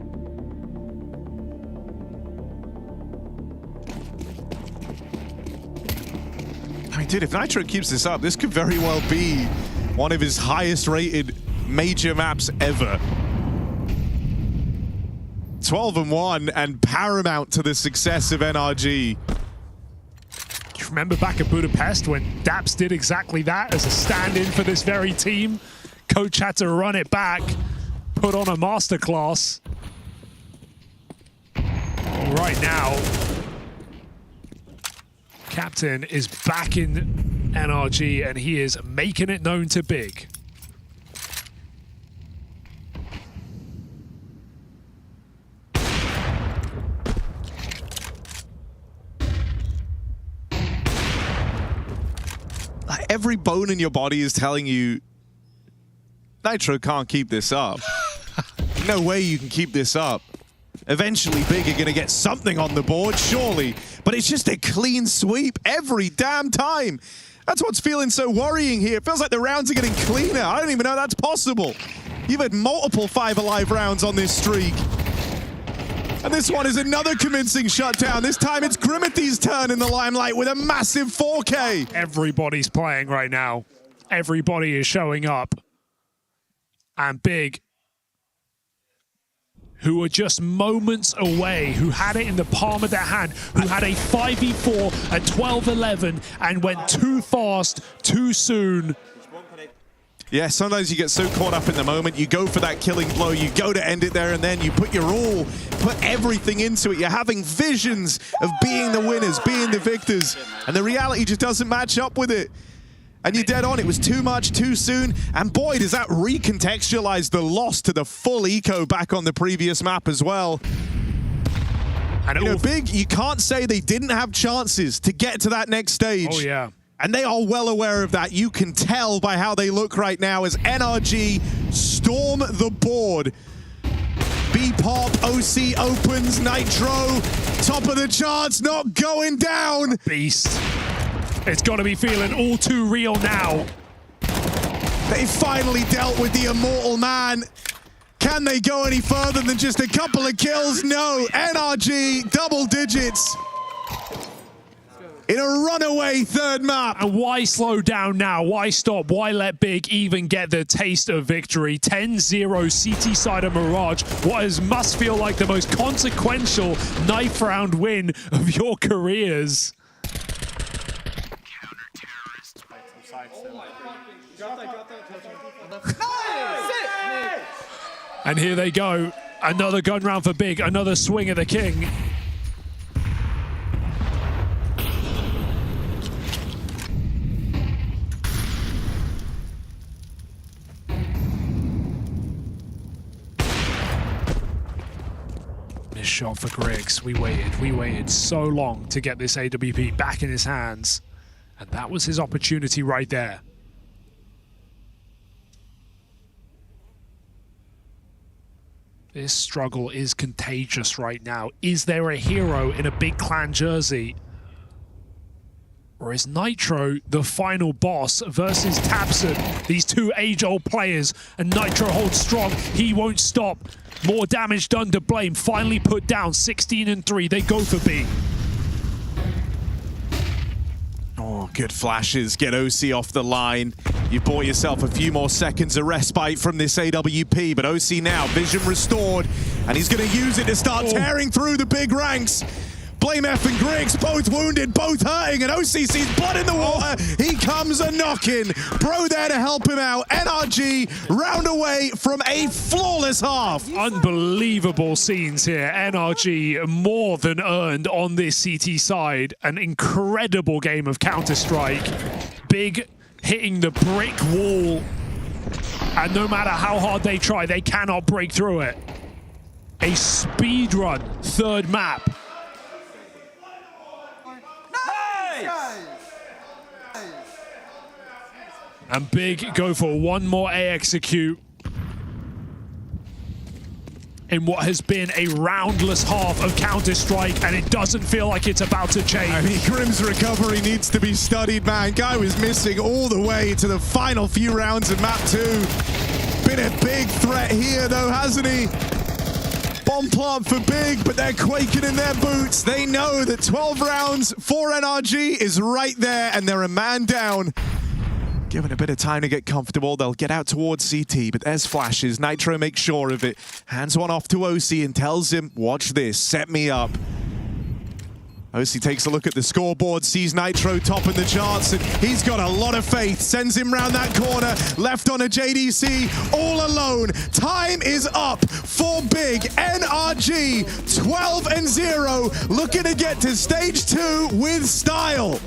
I mean, dude, if Nitro keeps this up, this could very well be one of his highest rated major maps ever. 12-1 and paramount to the success of NRG. You remember back at Budapest when Daps did exactly that as a stand-in for this very team? Coach had to run it back, put on a masterclass. Right now, Captain is back in NRG and he is making it known to Big. Every bone in your body is telling you Nitro can't keep this up. No way you can keep this up. Eventually, Big are going to get something on the board, surely. But it's just a clean sweep every damn time. That's what's feeling so worrying here. It feels like the rounds are getting cleaner. I don't even know that's possible. You've had multiple 5 alive rounds on this streak. And this one is another convincing shutdown. This time it's Grimithy's turn in the limelight with a massive 4K. Everybody's playing right now. Everybody is showing up. And Big, who were just moments away, who had it in the palm of their hand, who had a 5v4 at 12-11 and went too fast, too soon. Yeah, sometimes you get so caught up in the moment, you go for that killing blow, you go to end it there, and then you put your all, put everything into it. You're having visions of being the winners, being the victors, and the reality just doesn't match up with it. And you're dead on. It was too much, too soon, and boy, does that recontextualize the loss to the full eco back on the previous map as well. And you know, Big, you can't say they didn't have chances to get to that next stage. Oh, yeah. And they are well aware of that. You can tell by how they look right now as NRG storm the board. B-Pop, OC opens, Nitro, top of the charts, not going down. Beast. It's got to be feeling all too real now. They finally dealt with the immortal man. Can they go any further than just a couple of kills? No, NRG, double digits. In a runaway third map. And why slow down now? Why stop? Why let Big even get the taste of victory? 10-0 CT side of Mirage. What must feel like the most consequential knife round win of your careers. And here they go. Another gun round for Big. Another swing at the king. Missed shot for Griggs. We waited so long to get this AWP back in his hands. And that was his opportunity right there. This struggle is contagious right now. Is there a hero in a Big Clan jersey Or is Nitro the final boss versus tabseN? These two age-old players, and Nitro holds strong. He won't stop. More damage done to Blame. Finally put down 16-3. They go for B. Oh, good flashes. Get OC off the line. You've bought yourself a few more seconds of respite from this AWP, but OC now, vision restored, and he's going to use it to start tearing through the big ranks. Blame F and Griggs, both wounded, both hurting, and OC sees blood in the water. He comes a-knocking. Bro there to help him out. NRG round away from a flawless half. Unbelievable scenes here. NRG more than earned on this CT side. An incredible game of Counter-Strike. Big hitting the brick wall. And no matter how hard they try, they cannot break through it. A speedrun third map. And Big go for one more A execute in what has been a roundless half of Counter-Strike, and it doesn't feel like it's about to change. I mean, Grim's recovery needs to be studied, man. Guy was missing all the way to the final few rounds of map 2. Been a big threat here, though, hasn't he? Bomb plant for Big, but they're quaking in their boots. They know that 12 rounds for NRG is right there, and they're a man down. Given a bit of time to get comfortable, they'll get out towards CT, but there's flashes. Nitro makes sure of it. Hands one off to OC and tells him, watch this, set me up. OC takes a look at the scoreboard, sees Nitro topping the charts, and he's got a lot of faith. Sends him round that corner, left on a JDC, all alone. Time is up for Big. NRG, 12-0, looking to get to stage 2 with style.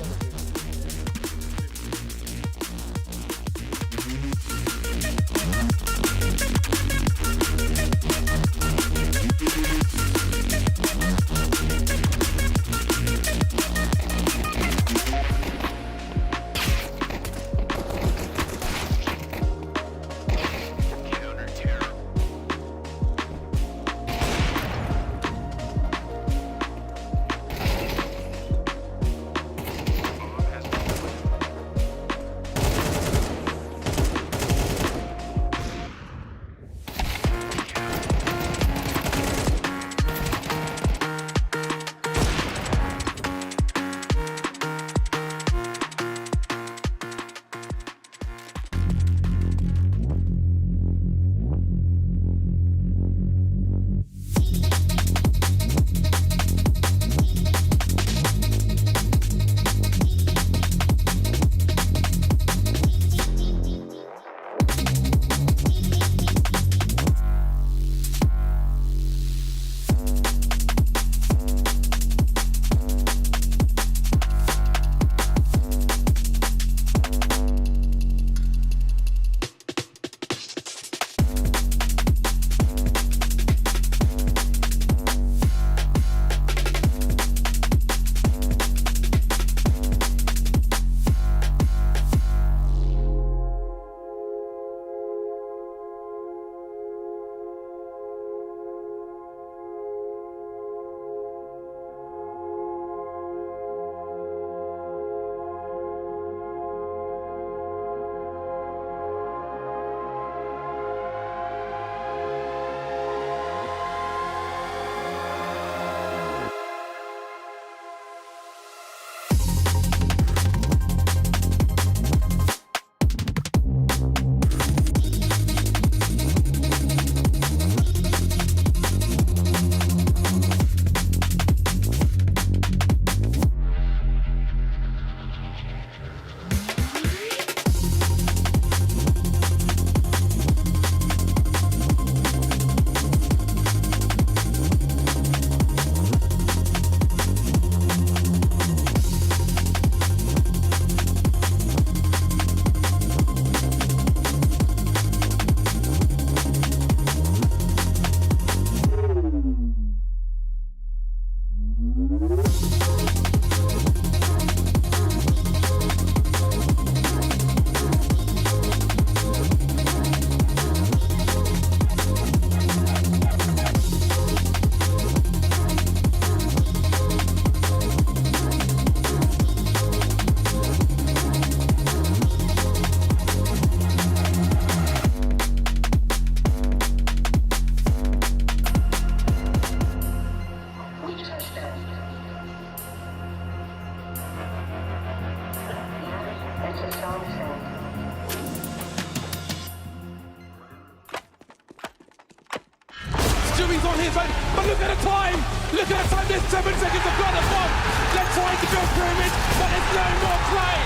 Stewie's on his own, but look at the time! Look at the time, there's 7 seconds of blood at bomb! They're trying to build pyramid, but there's no more play!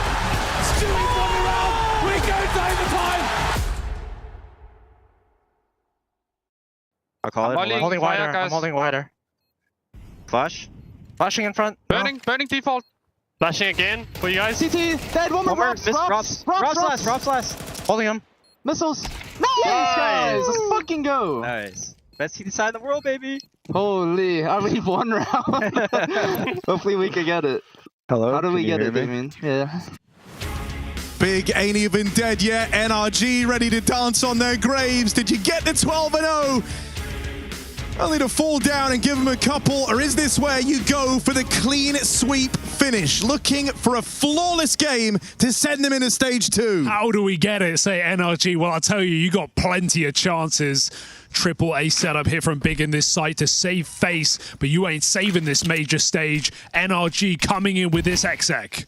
Stewie's won the round, we go to overtime! I'll call it. I'm holding wider, guys. I'm holding wider. Flash. Flashing in front. Burning, burning default. Flashing again for you guys. CT, dead, one more. Drops last. Holding him. Missiles. Nice, guys. Let's fucking go. Nice. Best CT side in the world, baby. Holy, I leave one round. Hopefully we can get it. Hello. How do we get it, Damien? Yeah. Big ain't even dead yet. NRG ready to dance on their graves. Did you get the 12-0? Only to fall down and give them a couple, or is this where you go for the clean sweep finish? Looking for a flawless game to send them into stage 2. How do we get it, say NRG? Well, I'll tell you, you got plenty of chances. Triple A setup here from Big in this site to save face, but you ain't saving this major stage. NRG coming in with this exec.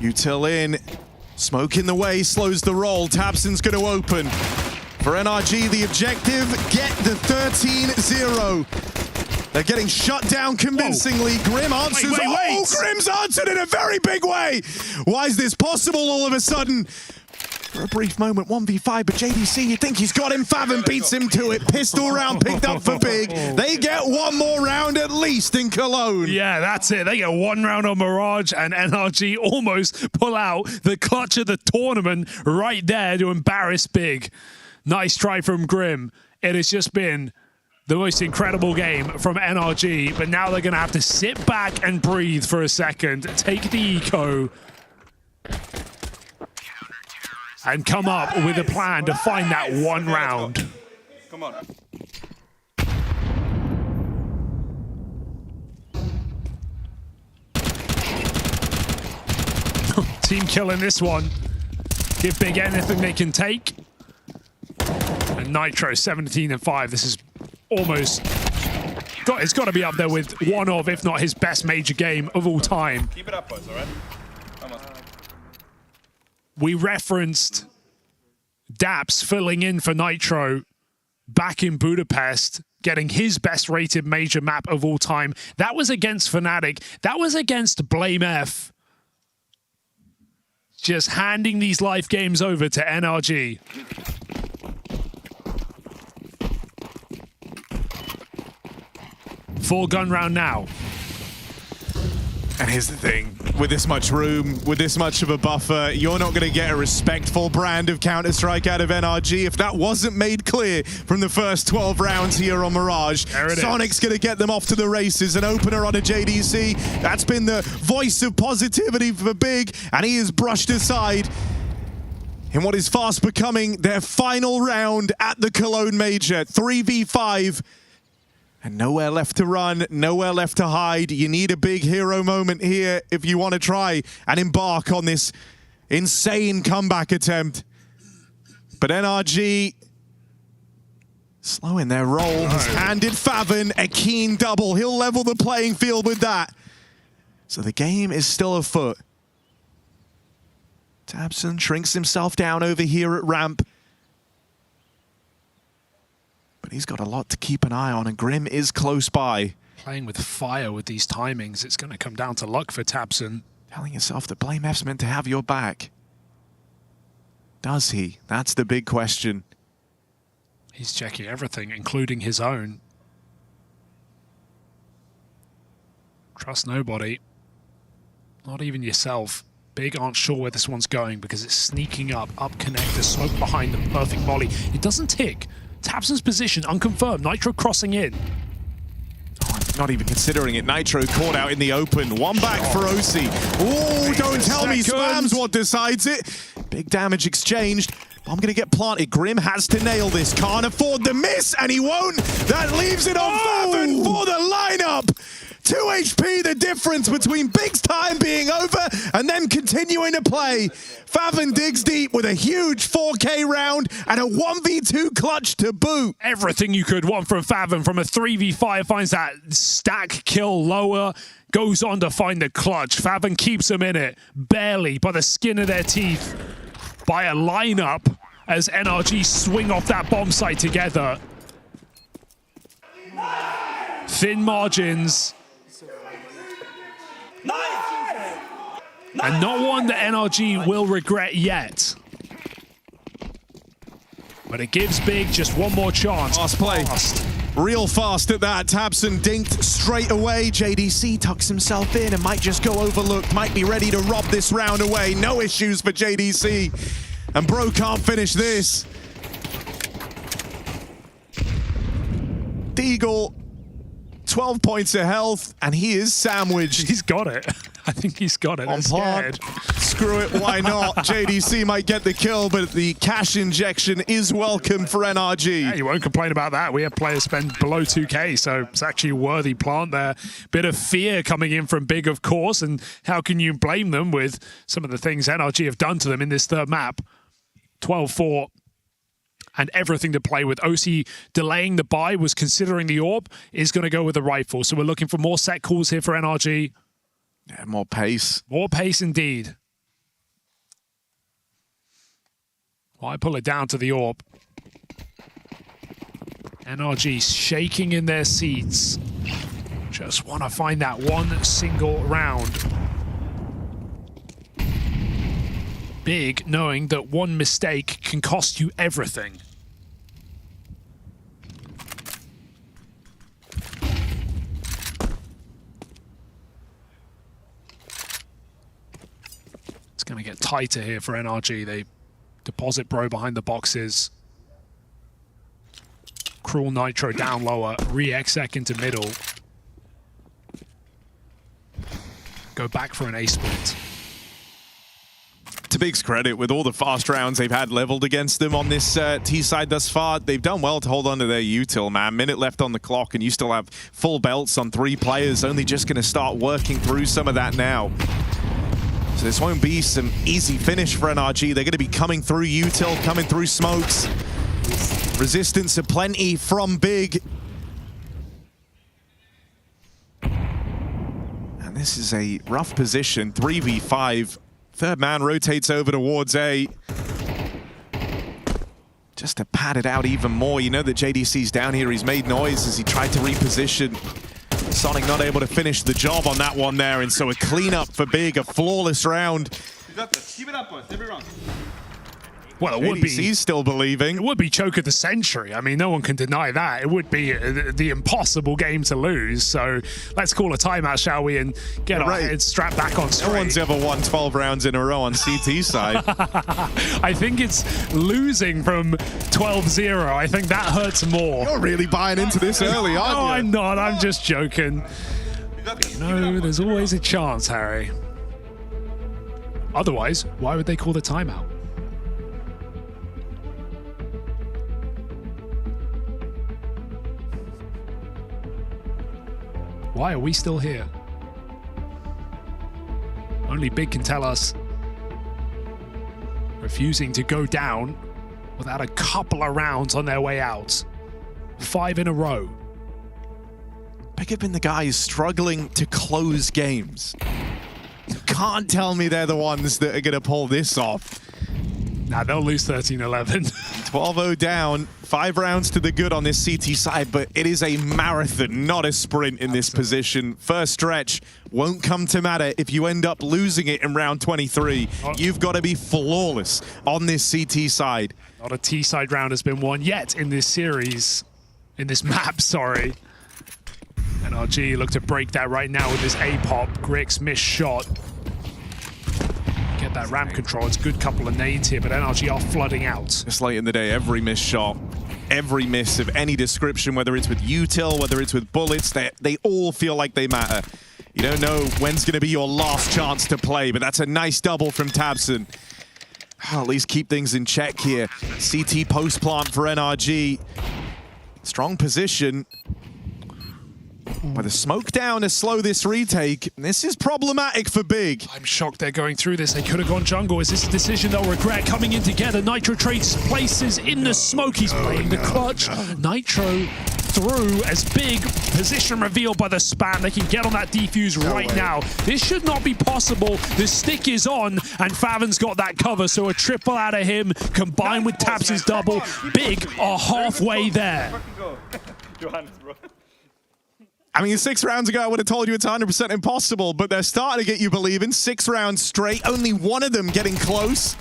Util in. Smoke in the way, slows the roll. tabseN's going to open. For NRG, the objective, get the 13-0. They're getting shut down convincingly. Whoa. Grim answers. Wait. Oh, Grim's answered in a very big way. Why is this possible all of a sudden? For a brief moment, 1v5, but JDC, you think he's got him. Fathom beats him to it. Pistol round picked up for Big. They get one more round at least in Cologne. Yeah, that's it. They get one round on Mirage, and NRG almost pull out the clutch of the tournament right there to embarrass Big. Nice try from Grim. It has just been the most incredible game from NRG, but now they're going to have to sit back and breathe for a second, take the eco, and come up with a plan to find that one round. Come on. Team killing this one. Give Big anything they can take. And Nitro 17-5. This is almost it's got to be up there with one of, if not his best major game of all time. Keep it up, boys, all right? We referenced Daps filling in for Nitro back in Budapest, getting his best rated major map of all time. That was against Fnatic. That was against Blame F. Just handing these life games over to NRG. Full gun round now. And here's the thing, with this much room, with this much of a buffer, you're not going to get a respectful brand of Counter-Strike out of NRG if that wasn't made clear from the first 12 rounds here on Mirage. Sonic's going to get them off to the races, an opener on a JDC. That's been the voice of positivity for Big, and he is brushed aside in what is fast becoming their final round at the Cologne Major. 3v5. And nowhere left to run, nowhere left to hide. You need a big hero moment here if you want to try and embark on this insane comeback attempt. But NRG, slowing their roll, has handed Fathom a keen double. He'll level the playing field with that. So the game is still afoot. tabseN shrinks himself down over here at ramp. But he's got a lot to keep an eye on, and Grim is close by. Playing with fire with these timings, it's going to come down to luck for tabseN. Telling yourself that Blame F's meant to have your back. Does he? That's the big question. He's checking everything, including his own. Trust nobody. Not even yourself. Big aren't sure where this one's going because it's sneaking up connector, smoke behind the perfect molly. It doesn't tick. tabseN's position unconfirmed. Nitro crossing in. Oh, not even considering it. Nitro caught out in the open. One back for OC. Oh, don't tell me Spam's what decides it. Big damage exchanged. I'm going to get planted. Grim has to nail this. Can't afford the miss, and he won't. That leaves it on Fathom for the lineup. 2 HP, the difference between Big's time being over and them continuing to play. Faven digs deep with a huge 4K round and a 1v2 clutch to boot. Everything you could want from Faven, from a 3v5, finds that stack kill lower, goes on to find the clutch. Faven keeps them in it, barely, by the skin of their teeth, by a lineup as NRG swing off that bomb site together. Thin margins. And not one that NRG will regret yet. But it gives Big just one more chance. Fast play. Real fast at that. tabseN dinked straight away. JDC tucks himself in and might just go overlooked. Might be ready to rob this round away. No issues for JDC. And Bro can't finish this. Deagle, 12 points of health, and he is sandwiched. He's got it. I think he's got it. On plant. Screw it, why not? JDC might get the kill, but the cash injection is welcome for NRG. Yeah, you won't complain about that. We have players spend below 2K, so it's actually a worthy plant there. Bit of fear coming in from Big, of course, and how can you blame them with some of the things NRG have done to them in this third map? 12-4. And everything to play with. OC delaying the buy, was considering the AWP, is going to go with the rifle. So we're looking for more set calls here for NRG. Yeah, more pace. More pace indeed. Why pull it down to the AWP? NRG shaking in their seats. Just want to find that one single round. Big, knowing that one mistake can cost you everything. It's going to get tighter here for NRG. They deposit Bro behind the boxes. Cruel Nitro down lower. Re-exec into middle. Go back for an A split. To Big's credit, with all the fast rounds they've had leveled against them on this T side thus far, they've done well to hold on to their util, man. Minute left on the clock, and you still have full belts on 3 players. Only just going to start working through some of that now. So this won't be some easy finish for NRG. They're going to be coming through util, coming through smokes. Resistance aplenty from Big. And this is a rough position, 3v5. Third man rotates over towards A. Just to pad it out even more. You know that JDC's down here. He's made noise as he tried to reposition. Sonic not able to finish the job on that one there. And so a cleanup for Big, a flawless round. You got this. Keep it up, boys. Every round. Well, it would be. JDC's still believing. It would be choke of the century. I mean, no one can deny that. It would be the impossible game to lose. So let's call a timeout, shall we, and get our heads strapped back on straight. No one's ever won 12 rounds in a row on CT side. I think it's losing from 12-0. I think that hurts more. You're really buying into this early, aren't you? No, I'm not. I'm just joking. You know, there's always a chance, Harry. Otherwise, why would they call the timeout? Why are we still here? Only Big can tell us. Refusing to go down without a couple of rounds on their way out. 5 in a row. Big have been the guys struggling to close games. You can't tell me they're the ones that are going to pull this off. Nah, they'll lose 13-11. 12-0 down, 5 rounds to the good on this CT side, but it is a marathon, not a sprint in this position. First stretch won't come to matter if you end up losing it in round 23. You've got to be flawless on this CT side. Not a T-side round has been won yet in this series, in this map, sorry. NRG look to break that right now with this A-pop. Grix missed shot. Get that ramp control. It's a good couple of nades here, but NRG are flooding out. Just late in the day, every missed shot, every miss of any description, whether it's with util, whether it's with bullets, they all feel like they matter. You don't know when's going to be your last chance to play, but that's a nice double from tabseN. I'll at least keep things in check here. CT post plant for NRG. Strong position. With a smoke down to slow this retake, this is problematic for Big. I'm shocked they're going through this. They could have gone jungle. Is this a decision they'll regret? Coming in together, Nitro trades places in the smoke. He's playing the clutch. Nitro through as Big position revealed by the spam. They can get on that defuse right now. This should not be possible. The stick is on, and Favin's got that cover, so a triple out of him combined with Taps' double. Big are halfway there. I mean, 6 rounds ago, I would have told you it's 100% impossible, but they're starting to get you believing. 6 rounds straight, only one of them getting close.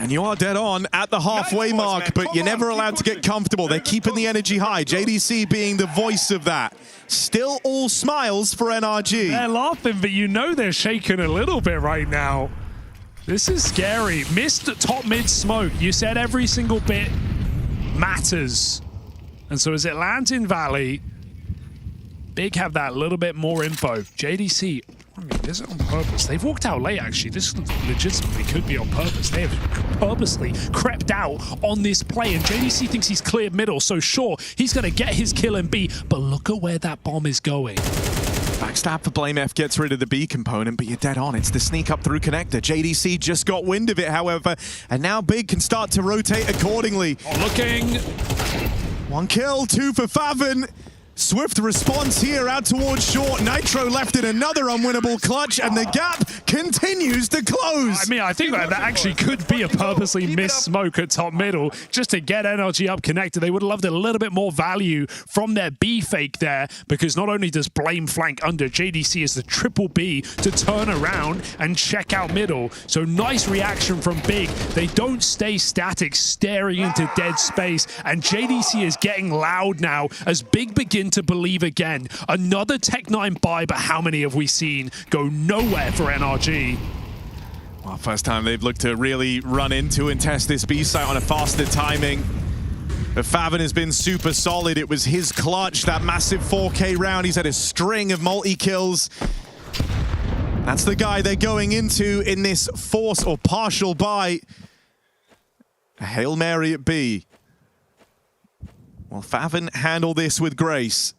And you are dead on at the halfway mark, but you're never allowed to get comfortable. They're keeping the energy high. JDC being the voice of that. Still all smiles for NRG. They're laughing, but you know they're shaking a little bit right now. This is scary. Missed top mid smoke. You said every single bit matters. And so as it lands in Valley, Big have that little bit more info. JDC, I mean, this is on purpose. They've walked out late, actually. This legitimately could be on purpose. They have purposely crept out on this play, and JDC thinks he's cleared middle, so sure, he's going to get his kill in B, but look at where that bomb is going. Backstab for BlameF gets rid of the B component, but you're dead on. It's the sneak up through connector. JDC just got wind of it, however, and now Big can start to rotate accordingly. Looking. 1 kill, 2 for Favin. Swift response here out towards short. Nitro left in another unwinnable clutch, and the gap continues to close. I mean, I think that actually could be a purposely missed smoke at top middle just to get NRG up connected. They would have loved a little bit more value from their B fake there, because not only does Blame flank under, JDC is the triple B to turn around and check out middle. So nice reaction from Big. They don't stay static, staring into dead space, and JDC is getting loud now as Big begin to believe again. Another Tech9 buy, but how many have we seen go nowhere for NRG? Well, first time they've looked to really run into and test this B site on a faster timing. But Favin has been super solid. It was his clutch, that massive 4K round. He's had a string of multi-kills. That's the guy they're going into in this force or partial buy. A Hail Mary at B. Well, Favin handled this with grace.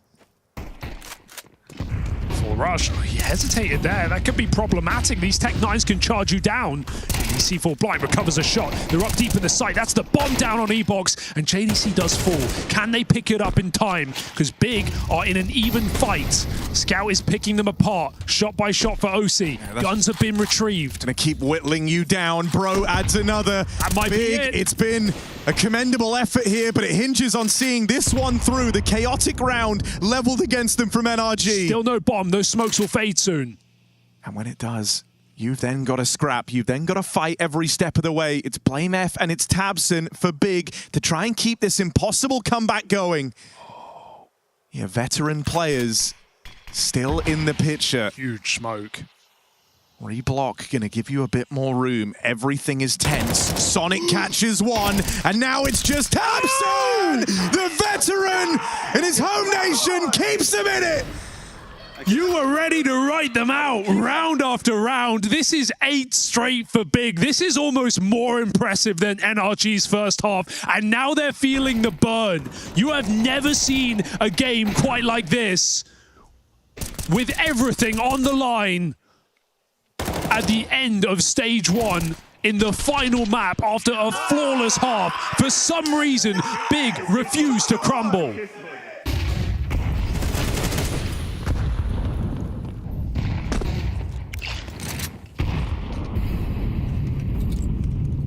Full rush. Oh, he hesitated there. That could be problematic. These Tech9s can charge you down. JDC blind recovers a shot. They're up deep in the site. That's the bomb down on E-Box, and JDC does fall. Can they pick it up in time? Because Big are in an even fight. Scout is picking them apart, shot by shot for OC. Yeah, guns have been retrieved. Gonna keep whittling you down. Bro adds another. That might Big. be it. It's been a commendable effort here, but it hinges on seeing this one through. The chaotic round leveled against them from NRG. Still no bomb. Those smokes will fade soon. And when it does, you've then got to scrap. You've then got to fight every step of the way. It's BlameF and it's Tabson for Big to try and keep this impossible comeback going. Yeah, veteran players still in the picture. Huge smoke. Reblock gonna give you a bit more room. Everything is tense. Sonic catches one, and now it's just Tabson! The veteran in his home nation keeps him in it! You were ready to write them out round after round. This is 8 straight for Big. This is almost more impressive than NRG's first half, and now they're feeling the burn. You have never seen a game quite like this, with everything on the line at the end of stage 1 in the final map after a flawless half. For some reason, Big refused to crumble.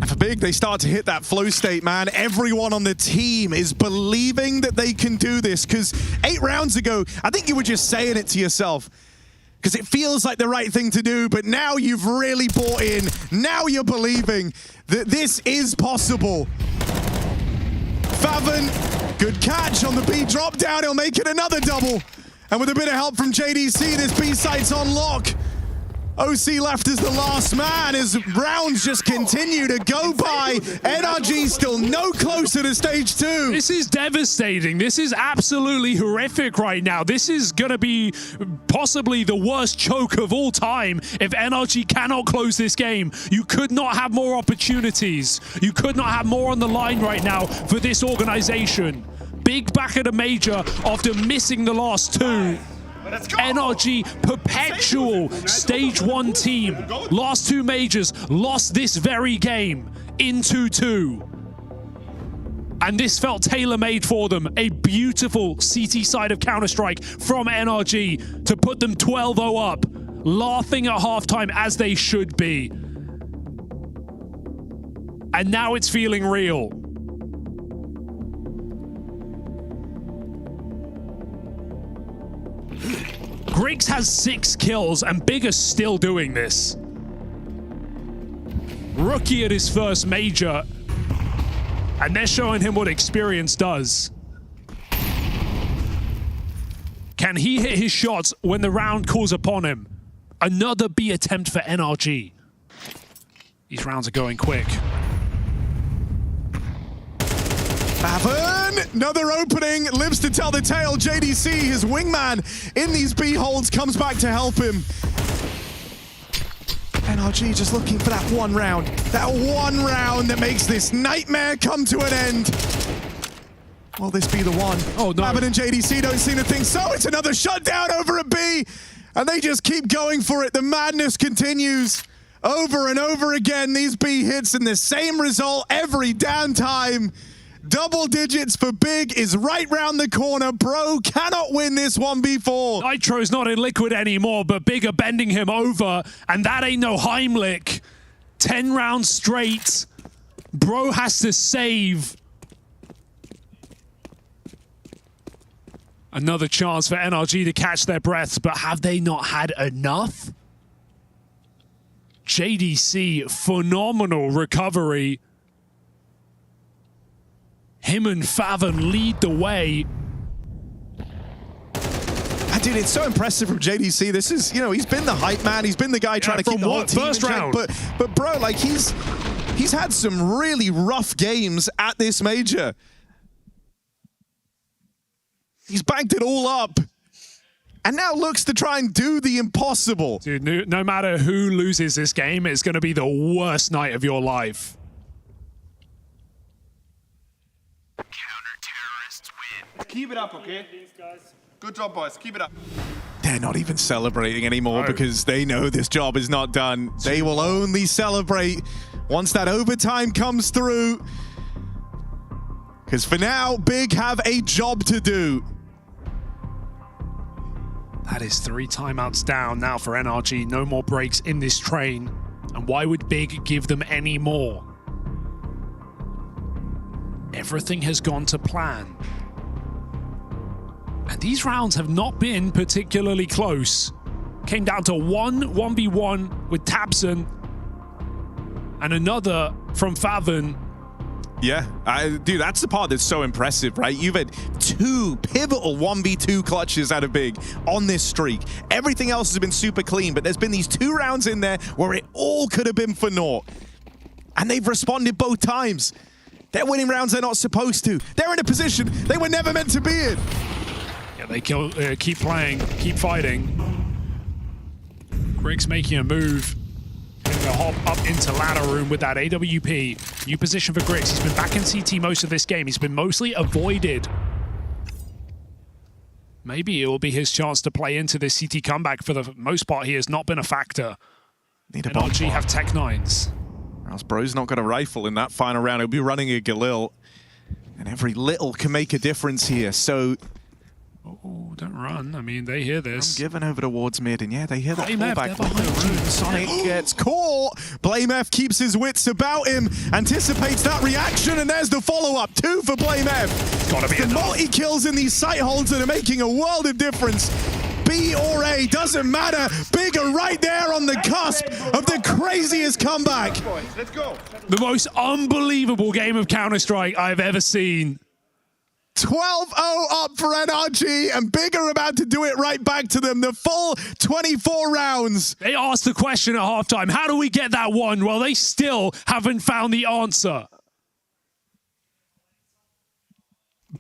For Big, they start to hit that flow state, man. Everyone on the team is believing that they can do this, because 8 rounds ago, I think you were just saying it to yourself, because it feels like the right thing to do, but now you've really bought in. Now you're believing that this is possible. Favin, good catch on the B drop down. He'll make it another double. And with a bit of help from JDC, this B site's on lock. OC left as the last man as rounds just continue to go by. NRG still no closer to stage 2. This is devastating. This is absolutely horrific right now. This is going to be possibly the worst choke of all time if NRG cannot close this game. You could not have more opportunities. You could not have more on the line right now for this organization. Big back at a major after missing the last 2. NRG, perpetual stage 1 team. Last 2 majors, lost this very game in 2-2. And this felt tailor-made for them. A beautiful CT side of Counter-Strike from NRG to put them 12-0 up, laughing at halftime as they should be. And now it's feeling real. Griggs has 6 kills, and Big is still doing this. Rookie at his first major, and they're showing him what experience does. Can he hit his shots when the round calls upon him? Another B attempt for NRG. These rounds are going quick. Favon, another opening, lives to tell the tale. JDC, his wingman in these B holds, comes back to help him. NRG just looking for that one round that makes this nightmare come to an end. Will this be the one? Oh no. Favon and JDC don't seem to think so. It's another shutdown over a B, and they just keep going for it. The madness continues over and over again. These B hits and the same result every damn time. Double digits for Big is right round the corner. Bro cannot win this 1v4. Nitro's not in Liquid anymore, but Big are bending him over, and that ain't no Heimlich. 10 rounds straight. Bro has to save. Another chance for NRG to catch their breaths, but have they not had enough? JDC, phenomenal recovery. Him and Favon lead the way. Dude, it's so impressive from JDC. This is, you know, he's been the hype man. He's been the guy trying to keep the whole team first in check. round. But bro, like he's had some really rough games at this major. He's banked it all up. And now looks to try and do the impossible. Dude, no matter who loses this game, it's going to be the worst night of your life. Keep it up, okay? Good job, boys. Keep it up. They're not even celebrating anymore because they know this job is not done. They will only celebrate once that overtime comes through. Because for now, Big have a job to do. That is 3 timeouts down now for NRG. No more breaks in this train. And why would Big give them any more? Everything has gone to plan. And these rounds have not been particularly close. Came down to 1v1 with Tabson and another from Favon. Yeah, dude, that's the part that's so impressive, right? You've had 2 pivotal 1v2 clutches out of Big on this streak. Everything else has been super clean, but there's been these 2 rounds in there where it all could have been for naught. And they've responded both times. They're winning rounds they're not supposed to. They're in a position they were never meant to be in. Yeah, they keep playing, keep fighting. Griggs making a move. Gonna hop up into ladder room with that AWP. New position for Griggs. He's been back in CT most of this game. He's been mostly avoided. Maybe it will be his chance to play into this CT comeback. For the most part, he has not been a factor. Need a bomb. NRG have Tech 9s. Else Bro's not got a rifle in that final round. He'll be running a Galil. And every little can make a difference here. So... Oh, don't run. I mean, they hear this. I'm giving over towards mid, and yeah, they hear that Blame F, fallback. they're behind the room. Sonic gets caught. Blame F keeps his wits about him, anticipates that reaction, and there's the follow-up. 2 for Blame F. Gotta be the multi-kills in these sight holds that are making a world of difference. B or A, doesn't matter. Big are right there on the cusp of the craziest comeback. Let's go. The most unbelievable game of Counter-Strike I've ever seen. 12-0 up for NRG, and Big are about to do it right back to them. The full 24 rounds. They asked the question at halftime, how do we get that one? Well, they still haven't found the answer.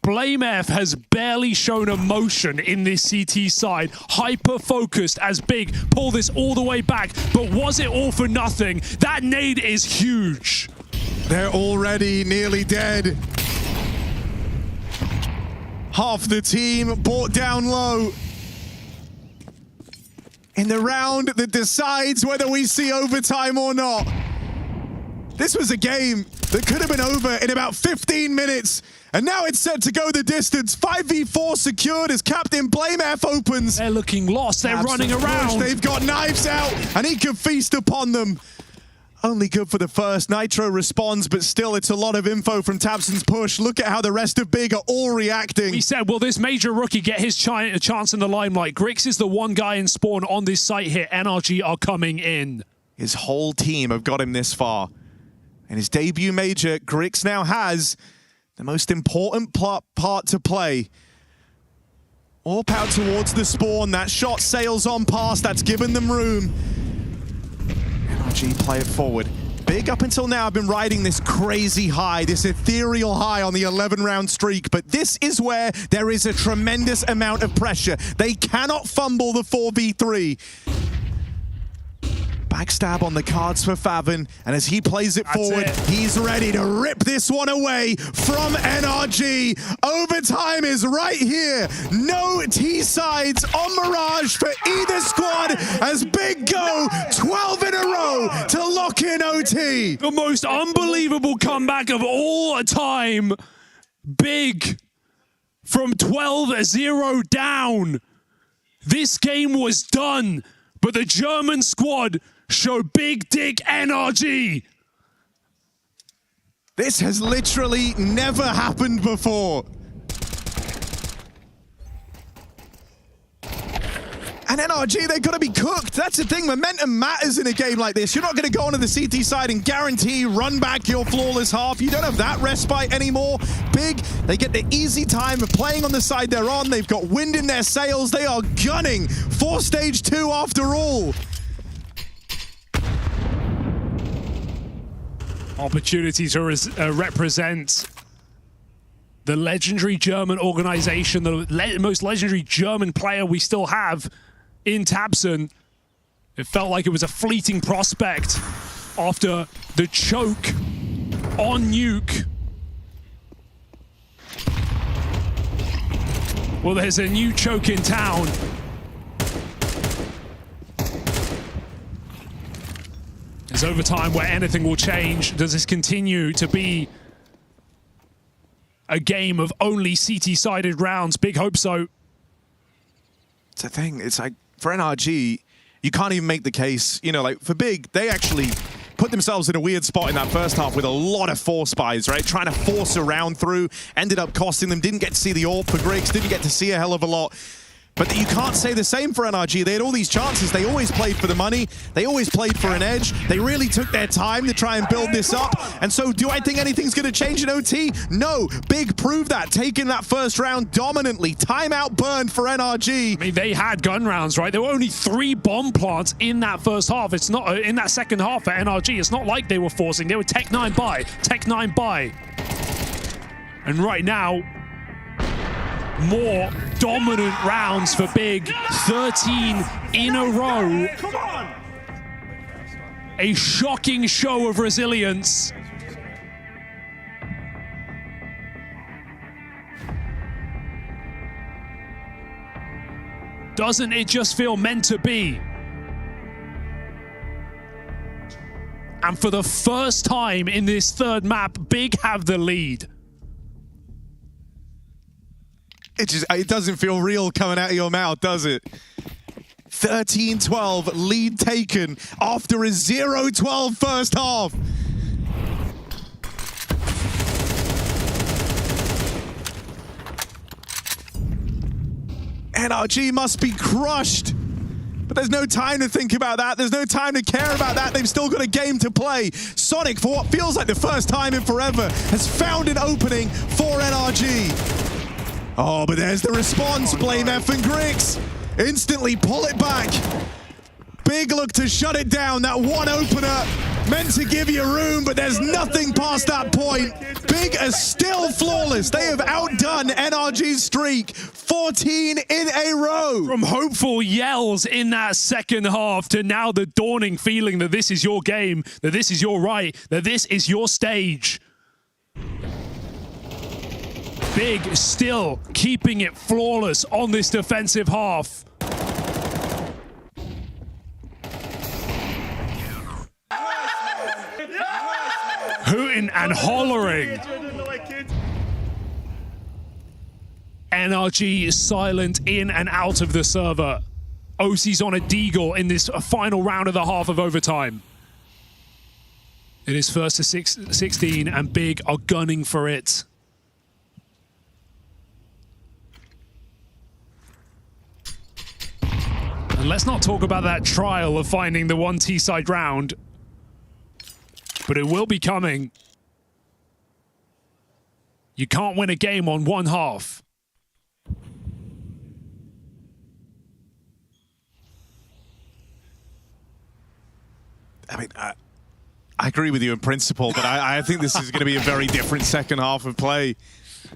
BlameF has barely shown emotion in this CT side. Hyper-focused as Big pull this all the way back. But was it all for nothing? That nade is huge. They're already nearly dead. Half the team brought down low. In the round that decides whether we see overtime or not. This was a game that could have been over in about 15 minutes. And now it's set to go the distance. 5v4 secured as Captain BlameF opens. They're looking lost. They're running around. They've got knives out, and he can feast upon them. Only good for the first. Nitro responds, but still it's a lot of info from tabseN's push. Look at how the rest of Big are all reacting. We said, will this major rookie get his chance in the limelight? Grix is the one guy in spawn on this site here. NRG are coming in. His whole team have got him this far. And his debut major, Grix now has the most important part to play. Warp out towards the spawn. That shot sails on past. That's given them room. NRG play it forward. Big up until now have been riding this crazy high, this ethereal high on the 11-round streak, but this is where there is a tremendous amount of pressure. They cannot fumble the 4v3. Backstab on the cards for Faven, and as he plays it forward, he's ready to rip this one away from NRG. Overtime is right here. No T-sides on Mirage for either squad as Big go 12 in a row to lock in OT. The most unbelievable comeback of all time. Big from 12-0 down. This game was done, but the German squad show big dick NRG. This has literally never happened before. And NRG, they've got to be cooked. That's the thing, momentum matters in a game like this. You're not going to go onto the CT side and guarantee run back your flawless half. You don't have that respite anymore. Big, they get the easy time of playing on the side they're on. They've got wind in their sails. They are gunning for stage 2 after all. Opportunity to represent the legendary German organization, the most legendary German player we still have in tabseN. It felt like it was a fleeting prospect after the choke on Nuke. Well, there's a new choke in town. There's overtime where anything will change. Does this continue to be a game of only CT-sided rounds? Big hope so. It's the thing, it's like, for NRG, you can't even make the case, you know, like, for Big, they actually put themselves in a weird spot in that first half with a lot of force buys, right? Trying to force a round through, ended up costing them, didn't get to see the AWP for Grix, didn't get to see a hell of a lot. But you can't say the same for NRG. They had all these chances. They always played for the money. They always played for an edge. They really took their time to try and build this up. And so do I think anything's going to change in OT? No. Big proved that, taking that first round dominantly. Timeout burned for NRG. I mean, they had gun rounds, right? There were only 3 bomb plants in that first half. It's not in that second half for NRG. It's not like they were forcing. They were Tech 9 buy, Tech 9 buy. And right now, more dominant rounds for Big. 13 in a row. Come on! A shocking show of resilience. Doesn't it just feel meant to be? And for the first time in this third map, Big have the lead. It doesn't feel real coming out of your mouth, does it? 13-12, lead taken after a 0-12 first half. NRG must be crushed. But there's no time to think about that. There's no time to care about that. They've still got a game to play. Sonic, for what feels like the first time in forever, has found an opening for NRG. Oh, but there's the response. Blame F and Grix. Instantly pull it back. Big look to shut it down. That one opener meant to give you room, but there's nothing past that point. Big are still flawless. They have outdone NRG's streak. 14 in a row. From hopeful yells in that second half to now the dawning feeling that this is your game, that this is your right, that this is your stage. Big still keeping it flawless on this defensive half. Hooting and hollering. NRG is silent in and out of the server. OC's on a deagle in this final round of the half of overtime. It is first to 16 and Big are gunning for it. And let's not talk about that trial of finding the one T-side round. But it will be coming. You can't win a game on one half. I mean, I agree with you in principle, but I think this is going to be a very different second half of play.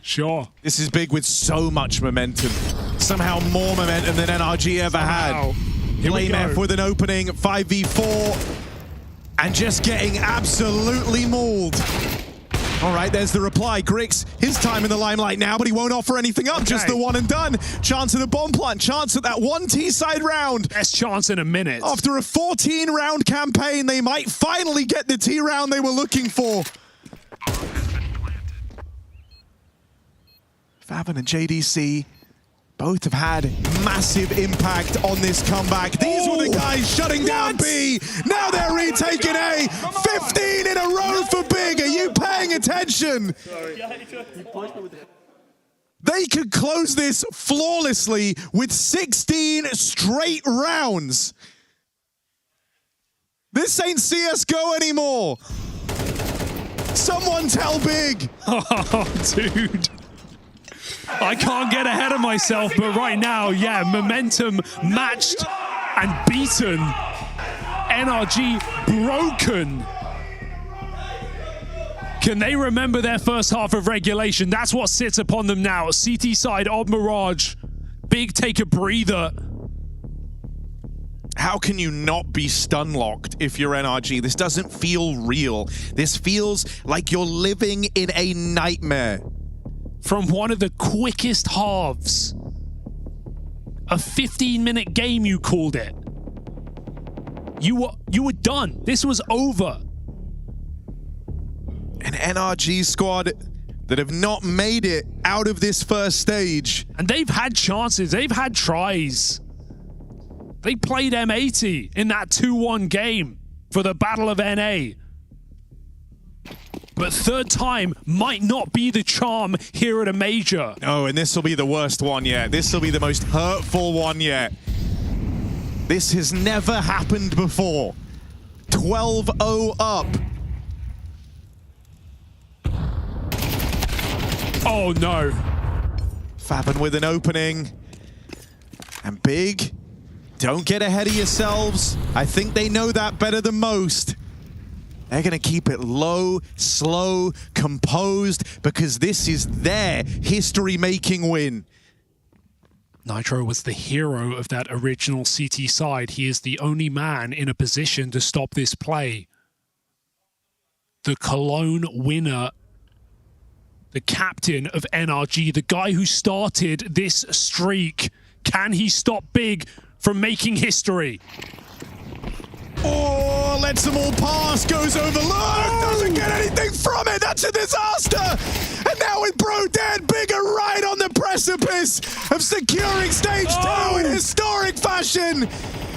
Sure. This is Big with so much momentum. Somehow more momentum than NRG ever had. Blame F with an opening 5v4 and just getting absolutely mauled. All right, there's the reply. Grix, his time in the limelight now, but he won't offer anything up. Just the one and done. Chance at a bomb plant. Chance at that one T-side round. Best chance in a minute. After a 14-round campaign, they might finally get the T round they were looking for. Faven and JDC both have had massive impact on this comeback. These were the guys shutting down B. Now they're retaking A. 15 in a row for Big. Are you paying attention? They could close this flawlessly with 16 straight rounds. This ain't CSGO anymore. Someone tell Big. Oh, dude. I can't get ahead of myself, but right now, yeah, momentum matched and beaten. NRG broken. Can they remember their first half of regulation? That's what sits upon them now. CT side of Mirage. Big take a breather. How can you not be stun locked if you're NRG? This doesn't feel real. This feels like you're living in a nightmare. From one of the quickest halves. A 15-minute game, you called it. You were done. This was over. An NRG squad that have not made it out of this first stage. And they've had chances. They've had tries. They played M80 in that 2-1 game for the Battle of NA. But third time might not be the charm here at a major. Oh, and this will be the worst one yet. This will be the most hurtful one yet. This has never happened before. 12-0 up. Oh no. Faven with an opening. And Big, don't get ahead of yourselves. I think they know that better than most. They're going to keep it low, slow, composed, because this is their history-making win. Nitro was the hero of that original CT side. He is the only man in a position to stop this play. The Cologne winner, the captain of NRG, the guy who started this streak. Can he stop Big from making history? Oh, lets them all pass, goes overlooked, doesn't get anything from it, that's a disaster! And now with Bro dead, Big are right on the precipice of securing stage 2 in historic fashion!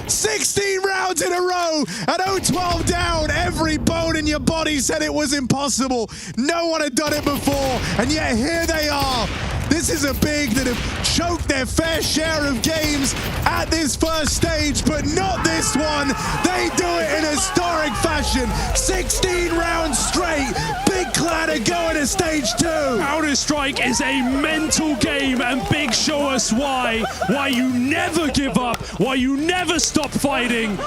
16 rounds in a row, at 0-12 down, every bone in your body said it was impossible. No one had done it before, and yet here they are. This is a big that have choked their fair share of games at this first stage, but not this one. They do it in historic fashion. 16 rounds straight. Big Clan are going to stage 2. Counter-Strike is a mental game, and Big show us why you never give up, why you never stop fighting.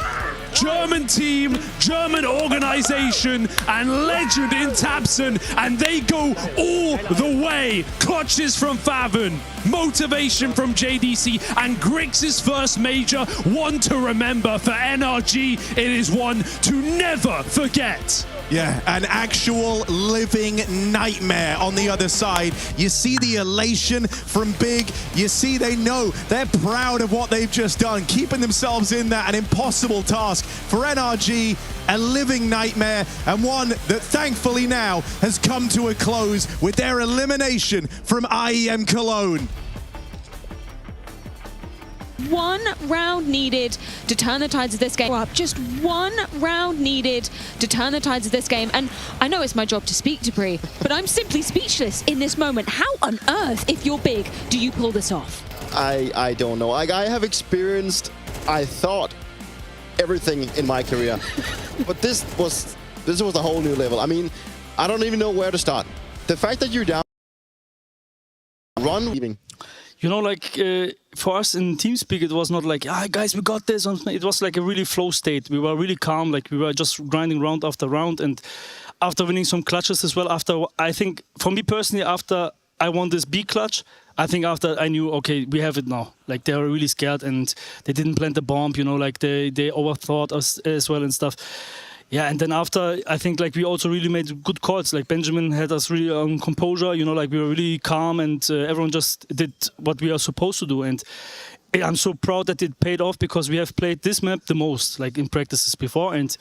German team, German organization, and legend in tabseN, and they go all the way. Clutches from Faven, motivation from JDC, and Grix's first major, one to remember. For NRG, it is one to never forget. Yeah, an actual living nightmare on the other side. You see the elation from Big. You see they know they're proud of what they've just done, keeping themselves in that, an impossible task. For NRG, a living nightmare, and one that thankfully now has come to a close with their elimination from IEM Cologne. One round needed to turn the tides of this game up. Just one round needed to turn the tides of this game. And I know it's my job to speak to Bree, but I'm simply speechless in this moment. How on earth, if you're Big, do you pull this off? I don't know. I have experienced, I thought, everything in my career. But this was a whole new level. I mean, I don't even know where to start. The fact that you're down, run, leaving. You know, like for us in TeamSpeak, it was not like, ah, guys, we got this. It was like a really flow state. We were really calm, like we were just grinding round after round. And after winning some clutches as well, I think, for me personally, after I won this B clutch, I think after I knew, okay, we have it now. Like they were really scared and they didn't plant the bomb, you know, like they overthought us as well and stuff. Yeah, and then after, I think like we also really made good calls. Like Benjamin had us really on composure, you know, like we were really calm and everyone just did what we are supposed to do. And I'm so proud that it paid off because we have played this map the most, like in practices before. And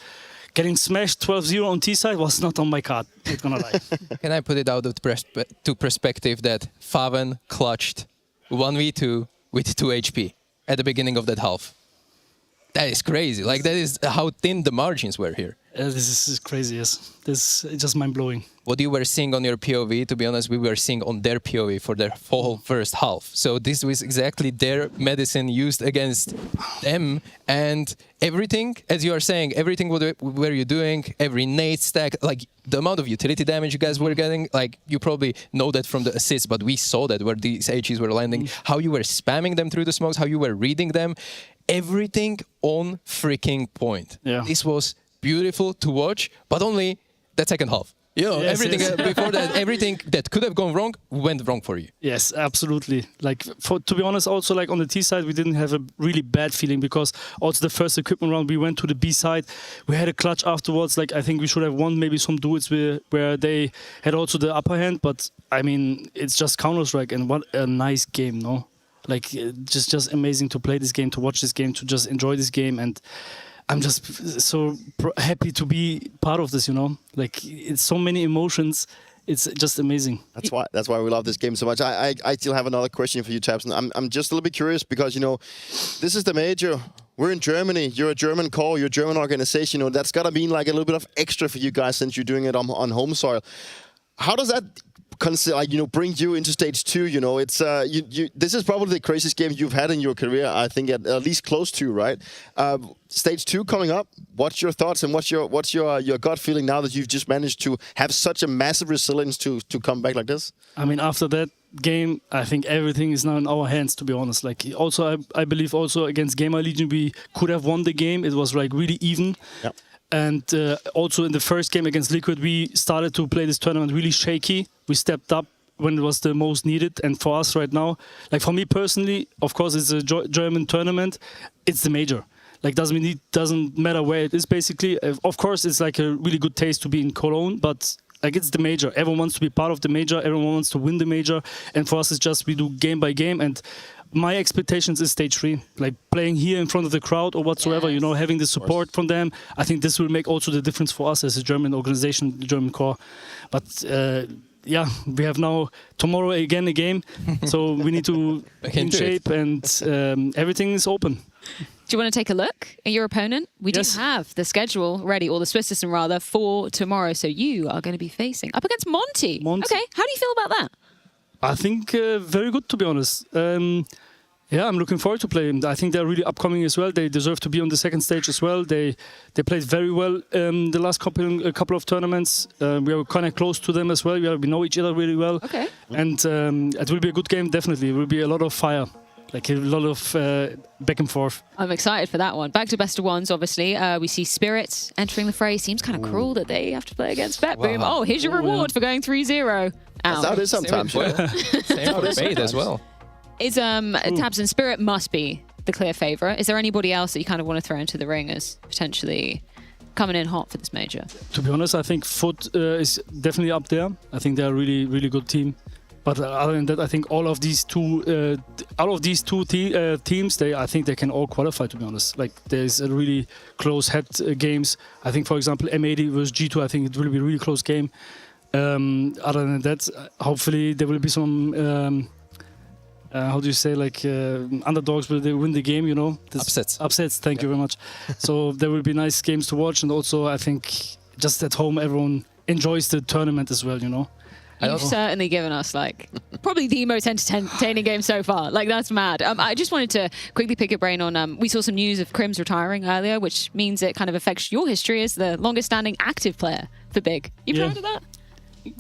getting smashed 12-0 on T-side was not on my card, not gonna lie. Can I put it out of to perspective that Faven clutched 1v2 with 2 HP at the beginning of that half? That is crazy. Like, that is how thin the margins were here. This is crazy, yes. This is just mind-blowing. What you were seeing on your POV, to be honest, we were seeing on their POV for their whole first half. So this was exactly their medicine used against them. And everything, as you are saying, everything what were you doing, every nade stack, like the amount of utility damage you guys were getting, like you probably know that from the assists, but we saw that where these HEs were landing, how you were spamming them through the smokes, how you were reading them. Everything on freaking point. Yeah. This was beautiful to watch, but only that second half. You know, yes, everything yes. Before that, everything that could have gone wrong went wrong for you. Yes, absolutely. Like, to be honest, also like on the T side, we didn't have a really bad feeling because also the first equipment round, we went to the B side. We had a clutch afterwards. Like, I think we should have won maybe some duels where they had also the upper hand. But I mean, it's just Counter-Strike, and what a nice game, no? Like, just amazing to play this game, to watch this game, to just enjoy this game. And I'm just so happy to be part of this, you know? Like, it's so many emotions. It's just amazing. That's why we love this game so much. I still have another question for you, tabseN. I'm just a little bit curious because, you know, this is the major. We're in Germany. You're a German core. You're a German organization. You know, that's got to mean like a little bit of extra for you guys since you're doing it on home soil. How does that bring you into stage 2? You know, it's this is probably the craziest game you've had in your career. I think at least close to, right? Stage 2 coming up. What's your thoughts and what's your gut feeling now that you've just managed to have such a massive resilience to come back like this? I mean, after that game, I think everything is now in our hands, to be honest. Like, also, I believe also against Gamer Legion, we could have won the game. It was like really even. Yep. And also in the first game against Liquid, we started to play this tournament really shaky. We stepped up when it was the most needed. And for us right now, like for me personally, of course, it's a German tournament. It's the major. Like, doesn't matter where it is, basically. Of course, it's like a really good taste to be in Cologne, but like, it's the major. Everyone wants to be part of the major. Everyone wants to win the major. And for us, it's just we do game by game. And my expectations is stage 3, like playing here in front of the crowd or whatsoever, you know, having the support from them. I think this will make also the difference for us as a German organization, the German core. But yeah, we have now tomorrow again a game, so we need to be in shape and everything is open. Do you want to take a look at your opponent? We do have the schedule ready, or the Swiss system rather, for tomorrow. So you are going to be facing up against Monty. Okay, how do you feel about that? I think very good, to be honest. Yeah, I'm looking forward to playing. I think they're really upcoming as well. They deserve to be on the second stage as well. They played very well the last couple of tournaments. We are kind of close to them as well. We know each other really well. Okay. And it will be a good game, definitely. It will be a lot of fire. Like a lot of back and forth. I'm excited for that one. Back to best of ones, obviously. We see Spirit entering the fray. Seems kind of cruel that they have to play against Betboom. Wow. Oh, here's your reward for going 3-0. That's how it is sometimes. Same for Fade as well. Is Tabs Spirit must be the clear favourite. Is there anybody else that you kind of want to throw into the ring as potentially coming in hot for this major? To be honest, I think Foot is definitely up there. I think they're a really, really good team. But other than that, I think all of these two teams, I think they can all qualify, to be honest. Like, there's a really close head games. I think, for example, M80 versus G2, I think it will be a really close game. Other than that, hopefully there will be some, how do you say, like, underdogs will they win the game, you know? Upsets. Upsets, thank you very much. So there will be nice games to watch. And also, I think, just at home, everyone enjoys the tournament as well, you know? You've certainly given us, like, probably the most entertaining game so far. Like, that's mad. I just wanted to quickly pick your brain on, we saw some news of Crims retiring earlier, which means it kind of affects your history as the longest standing active player for Big. You proud of that?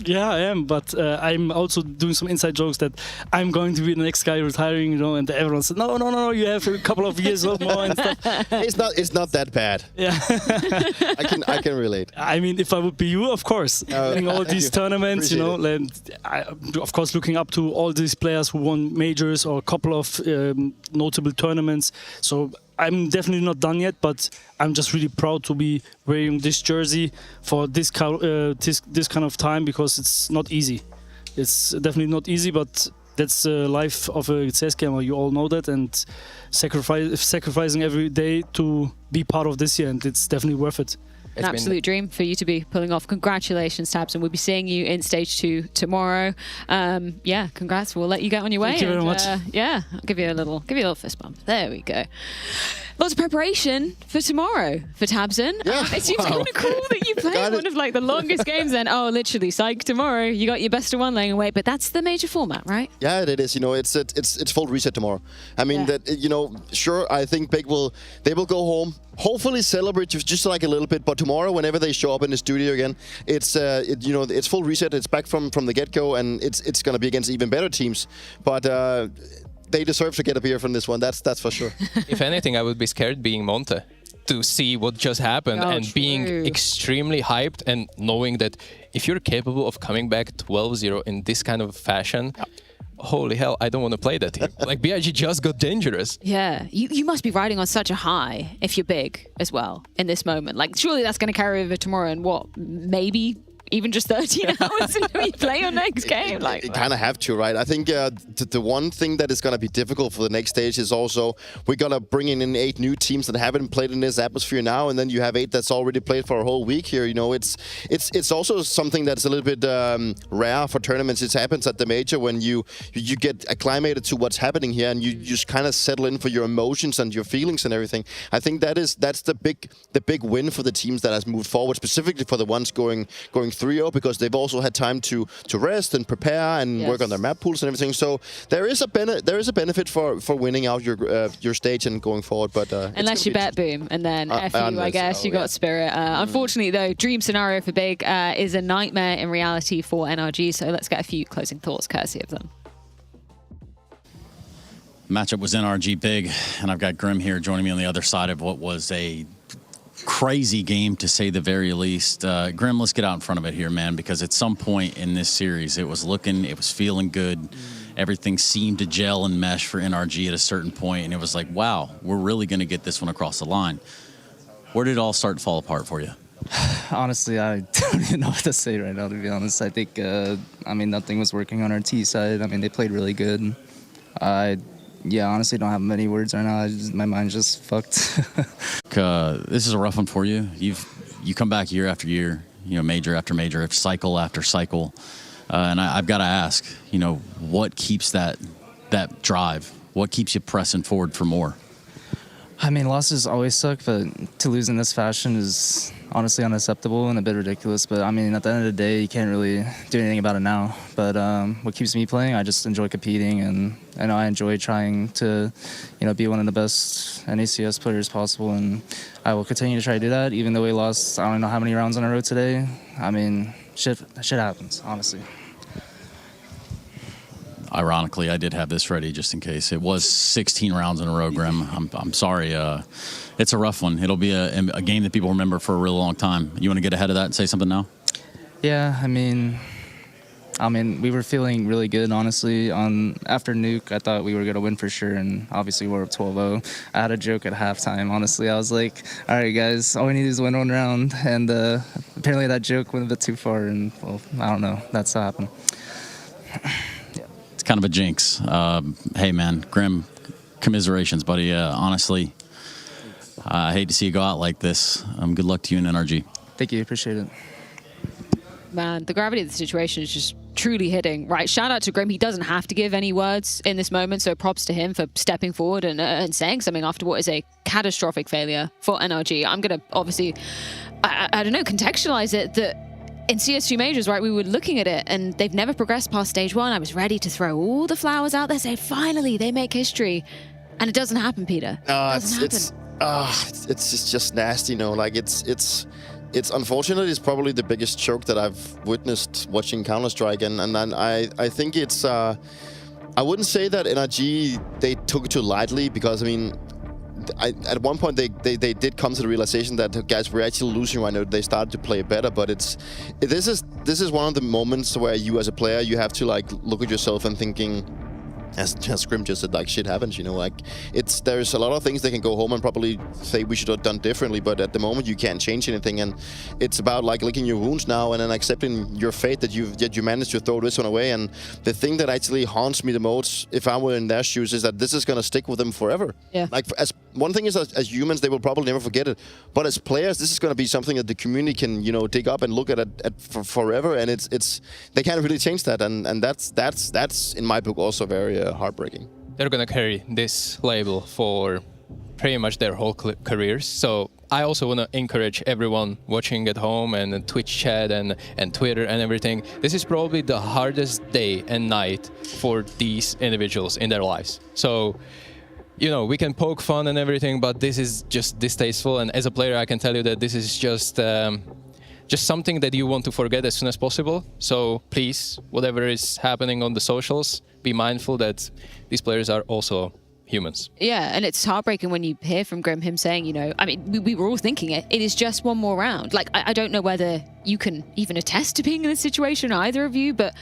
Yeah, I am, but I'm also doing some inside jokes that I'm going to be the next guy retiring, you know, and everyone said, no, you have a couple of years more and stuff. It's not that bad. Yeah. I can relate. I mean, if I would be you, of course, winning all these tournaments, you know, and of course looking up to all these players who won majors or a couple of notable tournaments. So I'm definitely not done yet, but I'm just really proud to be wearing this jersey for this kind of time, because it's not easy. It's definitely not easy, but that's the life of a CS gamer. You all know that, and sacrificing every day to be part of this year, and it's definitely worth it. An absolute dream for you to be pulling off. Congratulations, Tabs, and we'll be seeing you in stage 2 tomorrow. Yeah, congrats. We'll let you get on your way. Thank you very much. Yeah, I'll give you a little fist bump. There we go. Lots of preparation for tomorrow for Tabson. Yeah, it seems kind of cool that you played one of like the longest games. Then literally, psych. Tomorrow you got your best of one laying away, but that's the major format, right? Yeah, it is. You know, it's full reset tomorrow. I mean sure. I think Big will go home. Hopefully celebrate just like a little bit, but tomorrow, whenever they show up in the studio again, it's full reset. It's back from the get-go, and it's gonna be against even better teams. But they deserve to get a beer from this one. That's for sure. If anything, I would be scared being Monte to see what just happened and being extremely hyped and knowing that if you're capable of coming back 12-0 in this kind of fashion. Holy hell, I don't want to play that team. Like, BIG just got dangerous. Yeah, you must be riding on such a high if you're Big as well in this moment. Like, surely that's going to carry over tomorrow and what, maybe even just 13 hours until you play your next game? Like, you kind of have to, right? I think the one thing that is going to be difficult for the next stage is also we're going to bring in 8 new teams that haven't played in this atmosphere now, and then you have 8 that's already played for a whole week here. You know, it's also something that's a little bit rare for tournaments. It happens at the major when you get acclimated to what's happening here, and you just kind of settle in for your emotions and your feelings and everything. I think that's the big win for the teams that has moved forward, specifically for the ones going 3-0, because they've also had time to rest and prepare and work on their map pools and everything. So there is a benefit for winning out your stage and going forward. But unless you bet Boom, and then I guess you got Spirit. Unfortunately, though, dream scenario for Big is a nightmare in reality for NRG. So let's get a few closing thoughts courtesy of them. Matchup was NRG Big, and I've got Grim here joining me on the other side of what was a crazy game, to say the very least. Grim, let's get out in front of it here, man, because at some point in this series, it was feeling good. Everything seemed to gel and mesh for NRG at a certain point, and it was like, wow, we're really going to get this one across the line. Where did it all start to fall apart for you? Honestly, I don't even know what to say right now, to be honest. I think, nothing was working on our T side. I mean, they played really good. Yeah, honestly, don't have many words right now. My mind's just fucked. This is a rough one for you. You come back year after year, major after major, cycle after cycle, and I've got to ask, what keeps that drive? What keeps you pressing forward for more? I mean, losses always suck, but to lose in this fashion is honestly unacceptable and a bit ridiculous. But I mean, at the end of the day, you can't really do anything about it now. But what keeps me playing, I just enjoy competing, and I enjoy trying to, be one of the best NACS players possible. And I will continue to try to do that, even though we lost, I don't know how many rounds on a road today. I mean, shit happens, honestly. Ironically, I did have this ready just in case. It was 16 rounds in a row, Grim. I'm sorry. It's a rough one. It'll be a game that people remember for a really long time. You want to get ahead of that and say something now? Yeah, I mean, we were feeling really good, honestly. After Nuke, I thought we were going to win for sure, and obviously we're up 12-0. I had a joke at halftime, honestly. I was like, all right, guys, all we need is win one round. And apparently that joke went a bit too far, and, well, I don't know. That's what happened. Kind of a jinx. Hey, man, Grim, commiserations, buddy. Honestly, I hate to see you go out like this. Good luck to you in NRG. Thank you. Appreciate it. Man, the gravity of the situation is just truly hitting, right? Shout out to Grim. He doesn't have to give any words in this moment, so props to him for stepping forward and saying something after what is a catastrophic failure for NRG. I'm going to obviously, I don't know, contextualize it that in CS2 Majors, right, we were looking at it and they've never progressed past stage 1. I was ready to throw all the flowers out there, say, finally, they make history. And it doesn't happen, Peter. It's just nasty, like it's unfortunately, it's probably the biggest choke that I've witnessed watching Counter-Strike. And then I think it's, I wouldn't say that NRG, they took it too lightly, because, I mean, at one point they did come to the realization that, guys, we're actually losing right now. They started to play better, but this is one of the moments where you as a player, you have to like look at yourself and thinking, as Grim just said, like, shit happens, like there's a lot of things they can go home and probably say we should have done differently, but at the moment you can't change anything, and it's about like licking your wounds now and then accepting your fate that you managed to throw this one away. And the thing that actually haunts me the most, if I were in their shoes, is that this is gonna stick with them forever. Yeah. Like, as one thing is, as humans, they will probably never forget it, but as players, this is gonna be something that the community can dig up and look at for forever, and it's they can't really change that, and that's in my book also very heartbreaking. They're gonna carry this label for pretty much their whole careers. So I also want to encourage everyone watching at home and Twitch chat and Twitter and everything. This is probably the hardest day and night for these individuals in their lives. So, we can poke fun and everything, but this is just distasteful. And as a player, I can tell you that this is just something that you want to forget as soon as possible. So please, whatever is happening on the socials, be mindful that these players are also humans. Yeah, and it's heartbreaking when you hear from Grim him saying, I mean, we were all thinking it is just one more round. Like, I don't know whether you can even attest to being in this situation, either of you, but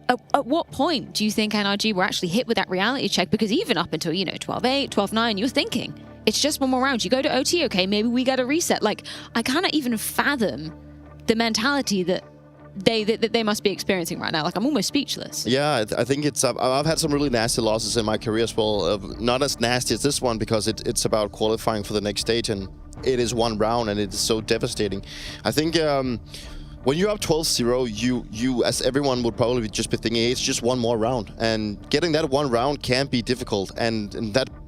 at what point do you think NRG were actually hit with that reality check? Because even up until, 12-8, 12-9, you're thinking, it's just one more round. You go to OT, okay, maybe we get a reset. Like, I cannot even fathom the mentality that they must be experiencing right now. Like, I'm almost speechless. Yeah, I think it's. I've had some really nasty losses in my career as well. Not as nasty as this one, because it's about qualifying for the next stage, and it is one round, and it is so devastating. I think when you're up 12-0, you as everyone would probably just be thinking, hey, it's just one more round, and getting that one round can be difficult, and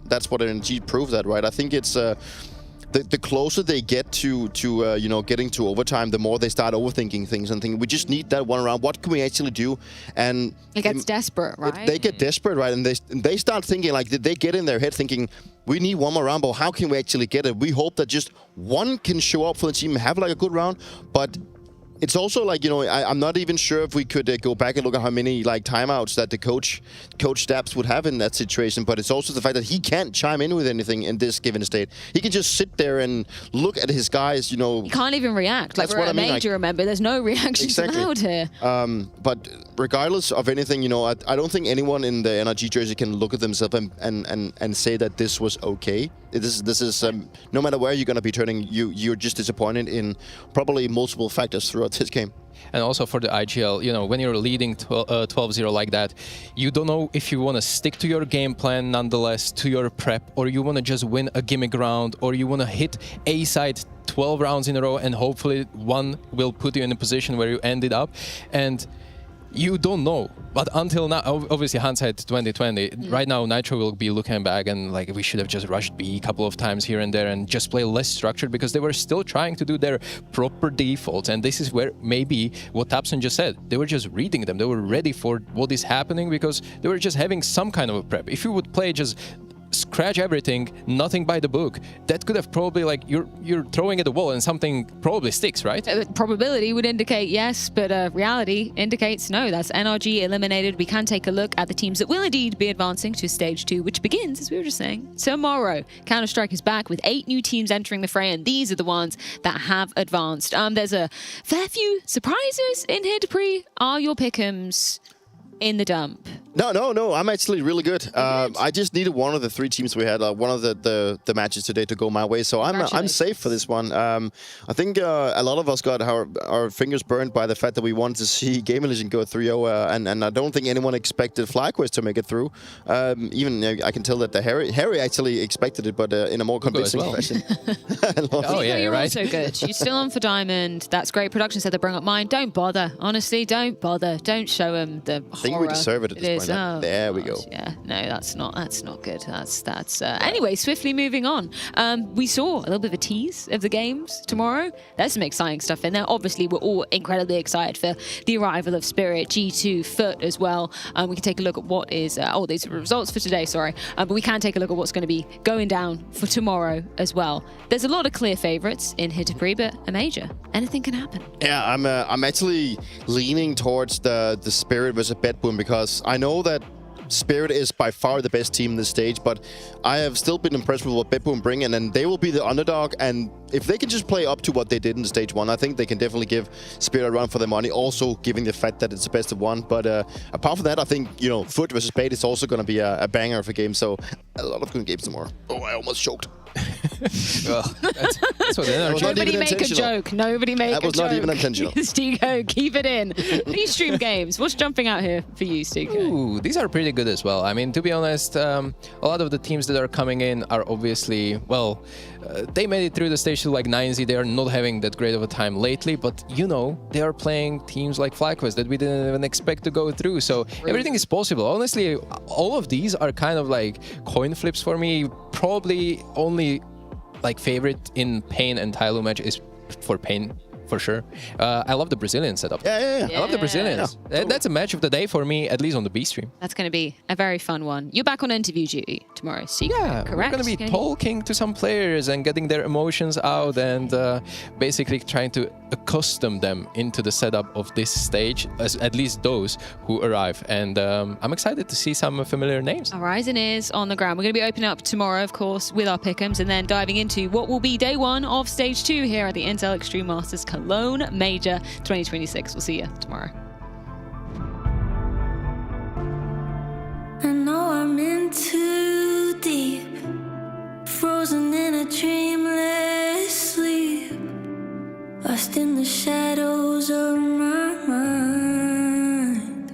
that's what NRG proved that, right? I think it's. The closer they get to getting to overtime, the more they start overthinking things and thinking, we just need that one round. What can we actually do? And it gets desperate, right? They get desperate, right? And they start thinking, like, they get in their head thinking, we need one more round, but how can we actually get it? We hope that just one can show up for the team and have like a good round, but it's also like, I'm not even sure if we could go back and look at how many like timeouts that the coach Stabs would have in that situation. But it's also the fact that he can't chime in with anything in this given state. He can just sit there and look at his guys, He can't even react. Like, we're at a major, remember? There's no reactions allowed here. But regardless of anything, I don't think anyone in the NRG jersey can look at themselves and say that this was okay. This is no matter where you're going to be turning, you're just disappointed in probably multiple factors throughout this game. And also for the IGL, when you're leading 12-0 like that, you don't know if you want to stick to your game plan nonetheless, to your prep, or you want to just win a gimmick round, or you want to hit A side 12 rounds in a row and hopefully one will put you in a position where you ended up. And you don't know. But until now, obviously hindsight 2020, right now Nitro will be looking back and like we should have just rushed B a couple of times here and there and just play less structured because they were still trying to do their proper defaults. And this is where maybe what Tapson just said, they were just reading them. They were ready for what is happening because they were just having some kind of a prep. If you would play just scratch everything, nothing by the book, that could have probably like you're throwing at the wall and something probably sticks, right? Probability would indicate yes, but reality indicates no. That's NRG eliminated. We can take a look at the teams that will indeed be advancing to stage 2, which begins, as we were just saying, tomorrow. Counter-Strike is back with 8 new teams entering the fray, and these are the ones that have advanced. There's a fair few surprises in here, Dupree. Are your pick'ems in the dump? No. I'm actually really good. I just needed one of the 3 teams we had, one of the matches today to go my way. So I'm safe for this one. I think a lot of us got our fingers burned by the fact that we wanted to see Game Illusion go 3-0, and I don't think anyone expected FlyQuest to make it through. Even I can tell that Harry actually expected it, but in a more convincing fashion. Oh yeah, you're right. Also good. You're still on for Diamond. That's great. Production said to bring up mine. Don't bother. Honestly, don't bother. Don't show him the horror. I think we deserve it at this point. Oh, there we go. Yeah, no, that's not good. That's anyway, swiftly moving on. We saw a little bit of a tease of the games tomorrow. There's some exciting stuff in there. Obviously, we're all incredibly excited for the arrival of Spirit, G2, Foot as well. We can take a look at what is these are results for today, sorry. But we can take a look at what's going to be going down for tomorrow as well. There's a lot of clear favorites in here, Dupree, but a major. Anything can happen. Yeah, I'm actually leaning towards the Spirit versus Bedboom because I know that Spirit is by far the best team in this stage, but I have still been impressed with what Bedboom bring, and then they will be the underdog, and if they can just play up to what they did in stage 1, I think they can definitely give Spirit a run for their money, also giving the fact that it's the best of 1. But apart from that, I think, Foot versus Bait is also going to be a banger of a game, so a lot of good games tomorrow. Oh, I almost choked. Well, that's what Nobody make a joke. Nobody make a joke. That was not even intentional. Stigo, keep it in. These stream games, what's jumping out here for you, Stigo? Ooh, these are pretty good as well. I mean, to be honest, a lot of the teams that are coming in are obviously, well, they made it through the stage to like 9Z. They are not having that great of a time lately, but they are playing teams like FlyQuest that we didn't even expect to go through. So everything is possible. Honestly, all of these are kind of like coin flips for me. Probably only like favorite in Pain and TYLOO match is for Pain. For sure. I love the Brazilian setup. Yeah. I love the Brazilians. Yeah. That's a match of the day for me, at least on the B stream. That's going to be a very fun one. You're back on interview duty tomorrow, Secret, correct? We're going to be talking to some players and getting their emotions out and basically trying to accustom them into the setup of this stage, at least those who arrive. And I'm excited to see some familiar names. Horizon is on the ground. We're going to be opening up tomorrow, of course, with our pick'ems and then diving into what will be day 1 of stage 2 here at the Intel Extreme Masters Cologne Major 2026. We'll see you tomorrow. I know I'm in too deep, frozen in a dreamless sleep, lost in the shadows of my mind.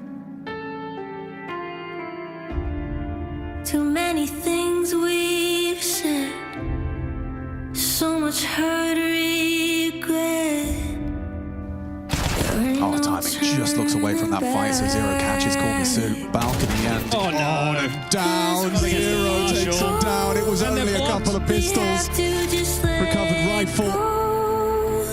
Too many things we've said, so much hurt, regret. Oh, timing just looks away from that fight, so Zero catches Corby balcony and down. Zero takes him down. It was only a couple of pistols. Recovered rifle.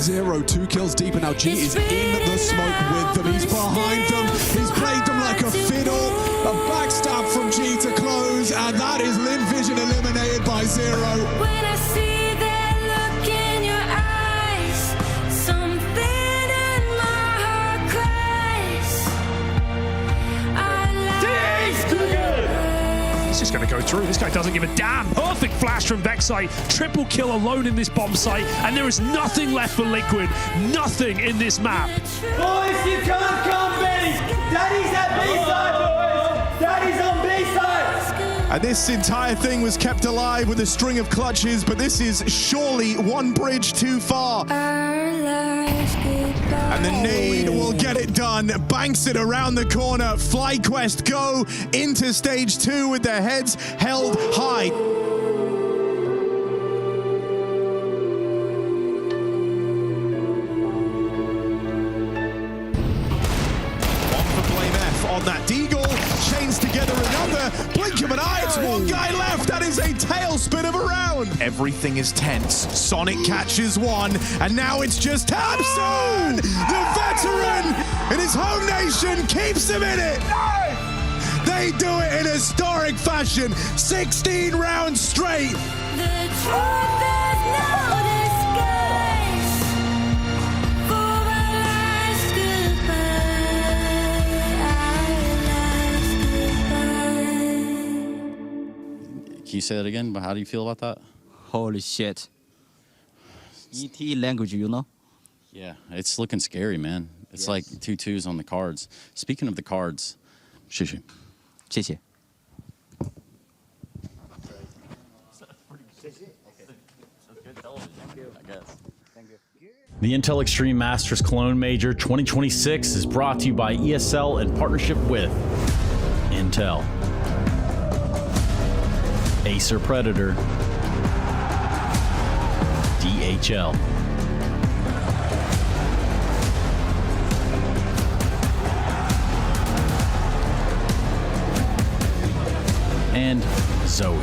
Zero, 2 kills deep, and now G is in the smoke with them. He's behind them. He's played them like a fiddle. A backstab from G to close, and that is Lynn Vision eliminated by Zero. When I see that look in your eyes, something in my heart cries. He's just going to go through. This guy doesn't give a damn. Perfect flash from Vexite. Triple kill alone in this bomb site. And there is nothing left for Liquid. Nothing in this map. Boys, you can't come B. Daddy's at B side, boys. Daddy's on B side. And this entire thing was kept alive with a string of clutches, but this is surely one bridge too far. And the nade will get it done. Banks it around the corner. FlyQuest go into stage 2 with their heads held high. is a tailspin of a round. Everything is tense. Sonic catches one, and now it's just Tapson! The veteran in his home nation keeps him in it. They do it in historic fashion. 16 rounds straight. The truth is no disguise. For our last goodbye. Can you say that again? How do you feel about that? Holy shit. ET language, you know? Yeah, it's looking scary, man. It's like 2 2s on the cards. Speaking of the cards, Shishi. 谢谢。 The Intel Extreme Masters Cologne Major 2026 is brought to you by ESL in partnership with Intel, Acer Predator, DHL, and Zoe.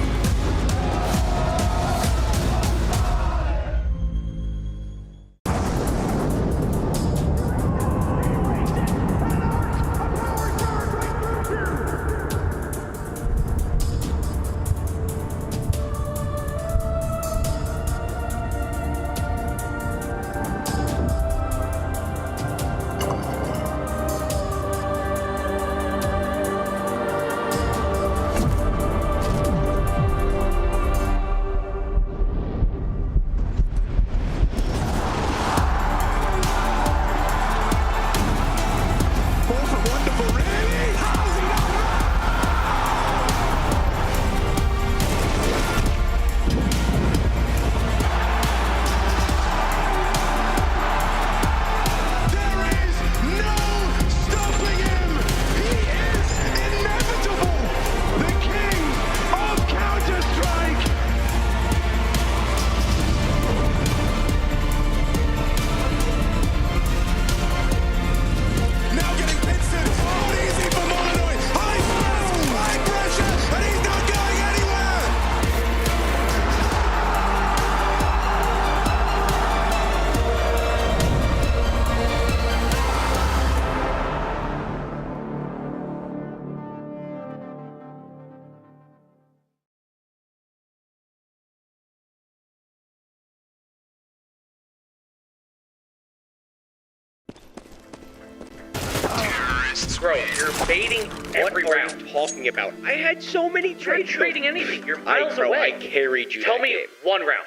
Bro, you're baiting every round. Talking about? I had so many trades. You're trading anything. You're miles away. I carried you. Tell me game. One round.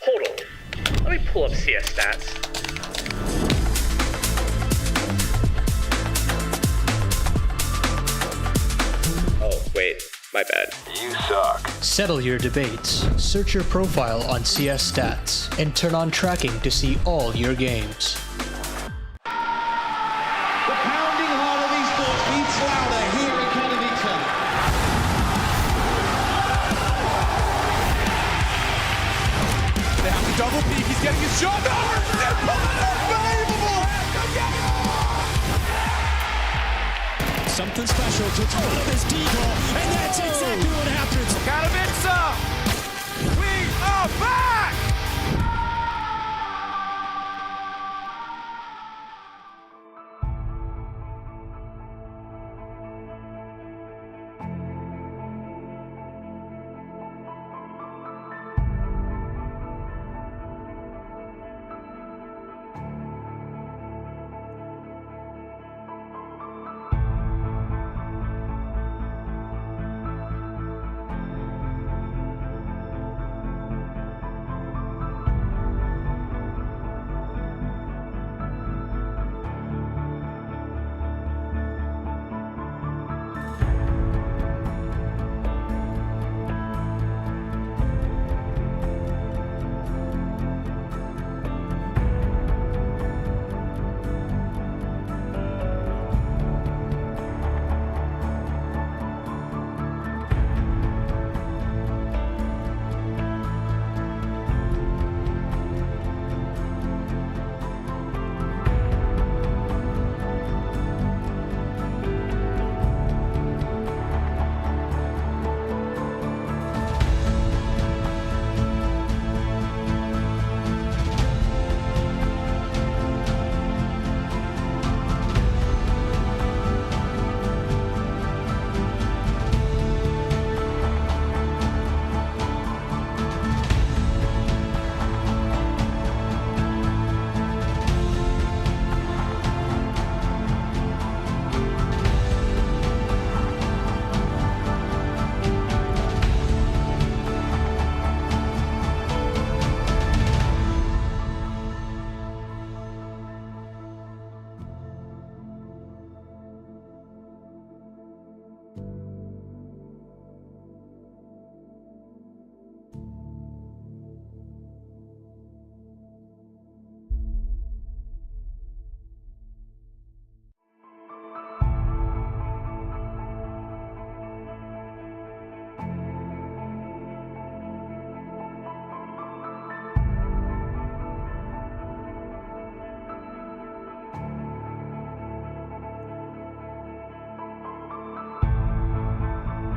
Hold on. Let me pull up CS stats. Oh, wait. My bad. You suck. Settle your debates. Search your profile on CS Stats and turn on tracking to see all your games. Double peek, he's getting his shot. Unbelievable! Something special to throw this decoy, and that's exactly what happens. Katowice! We are back!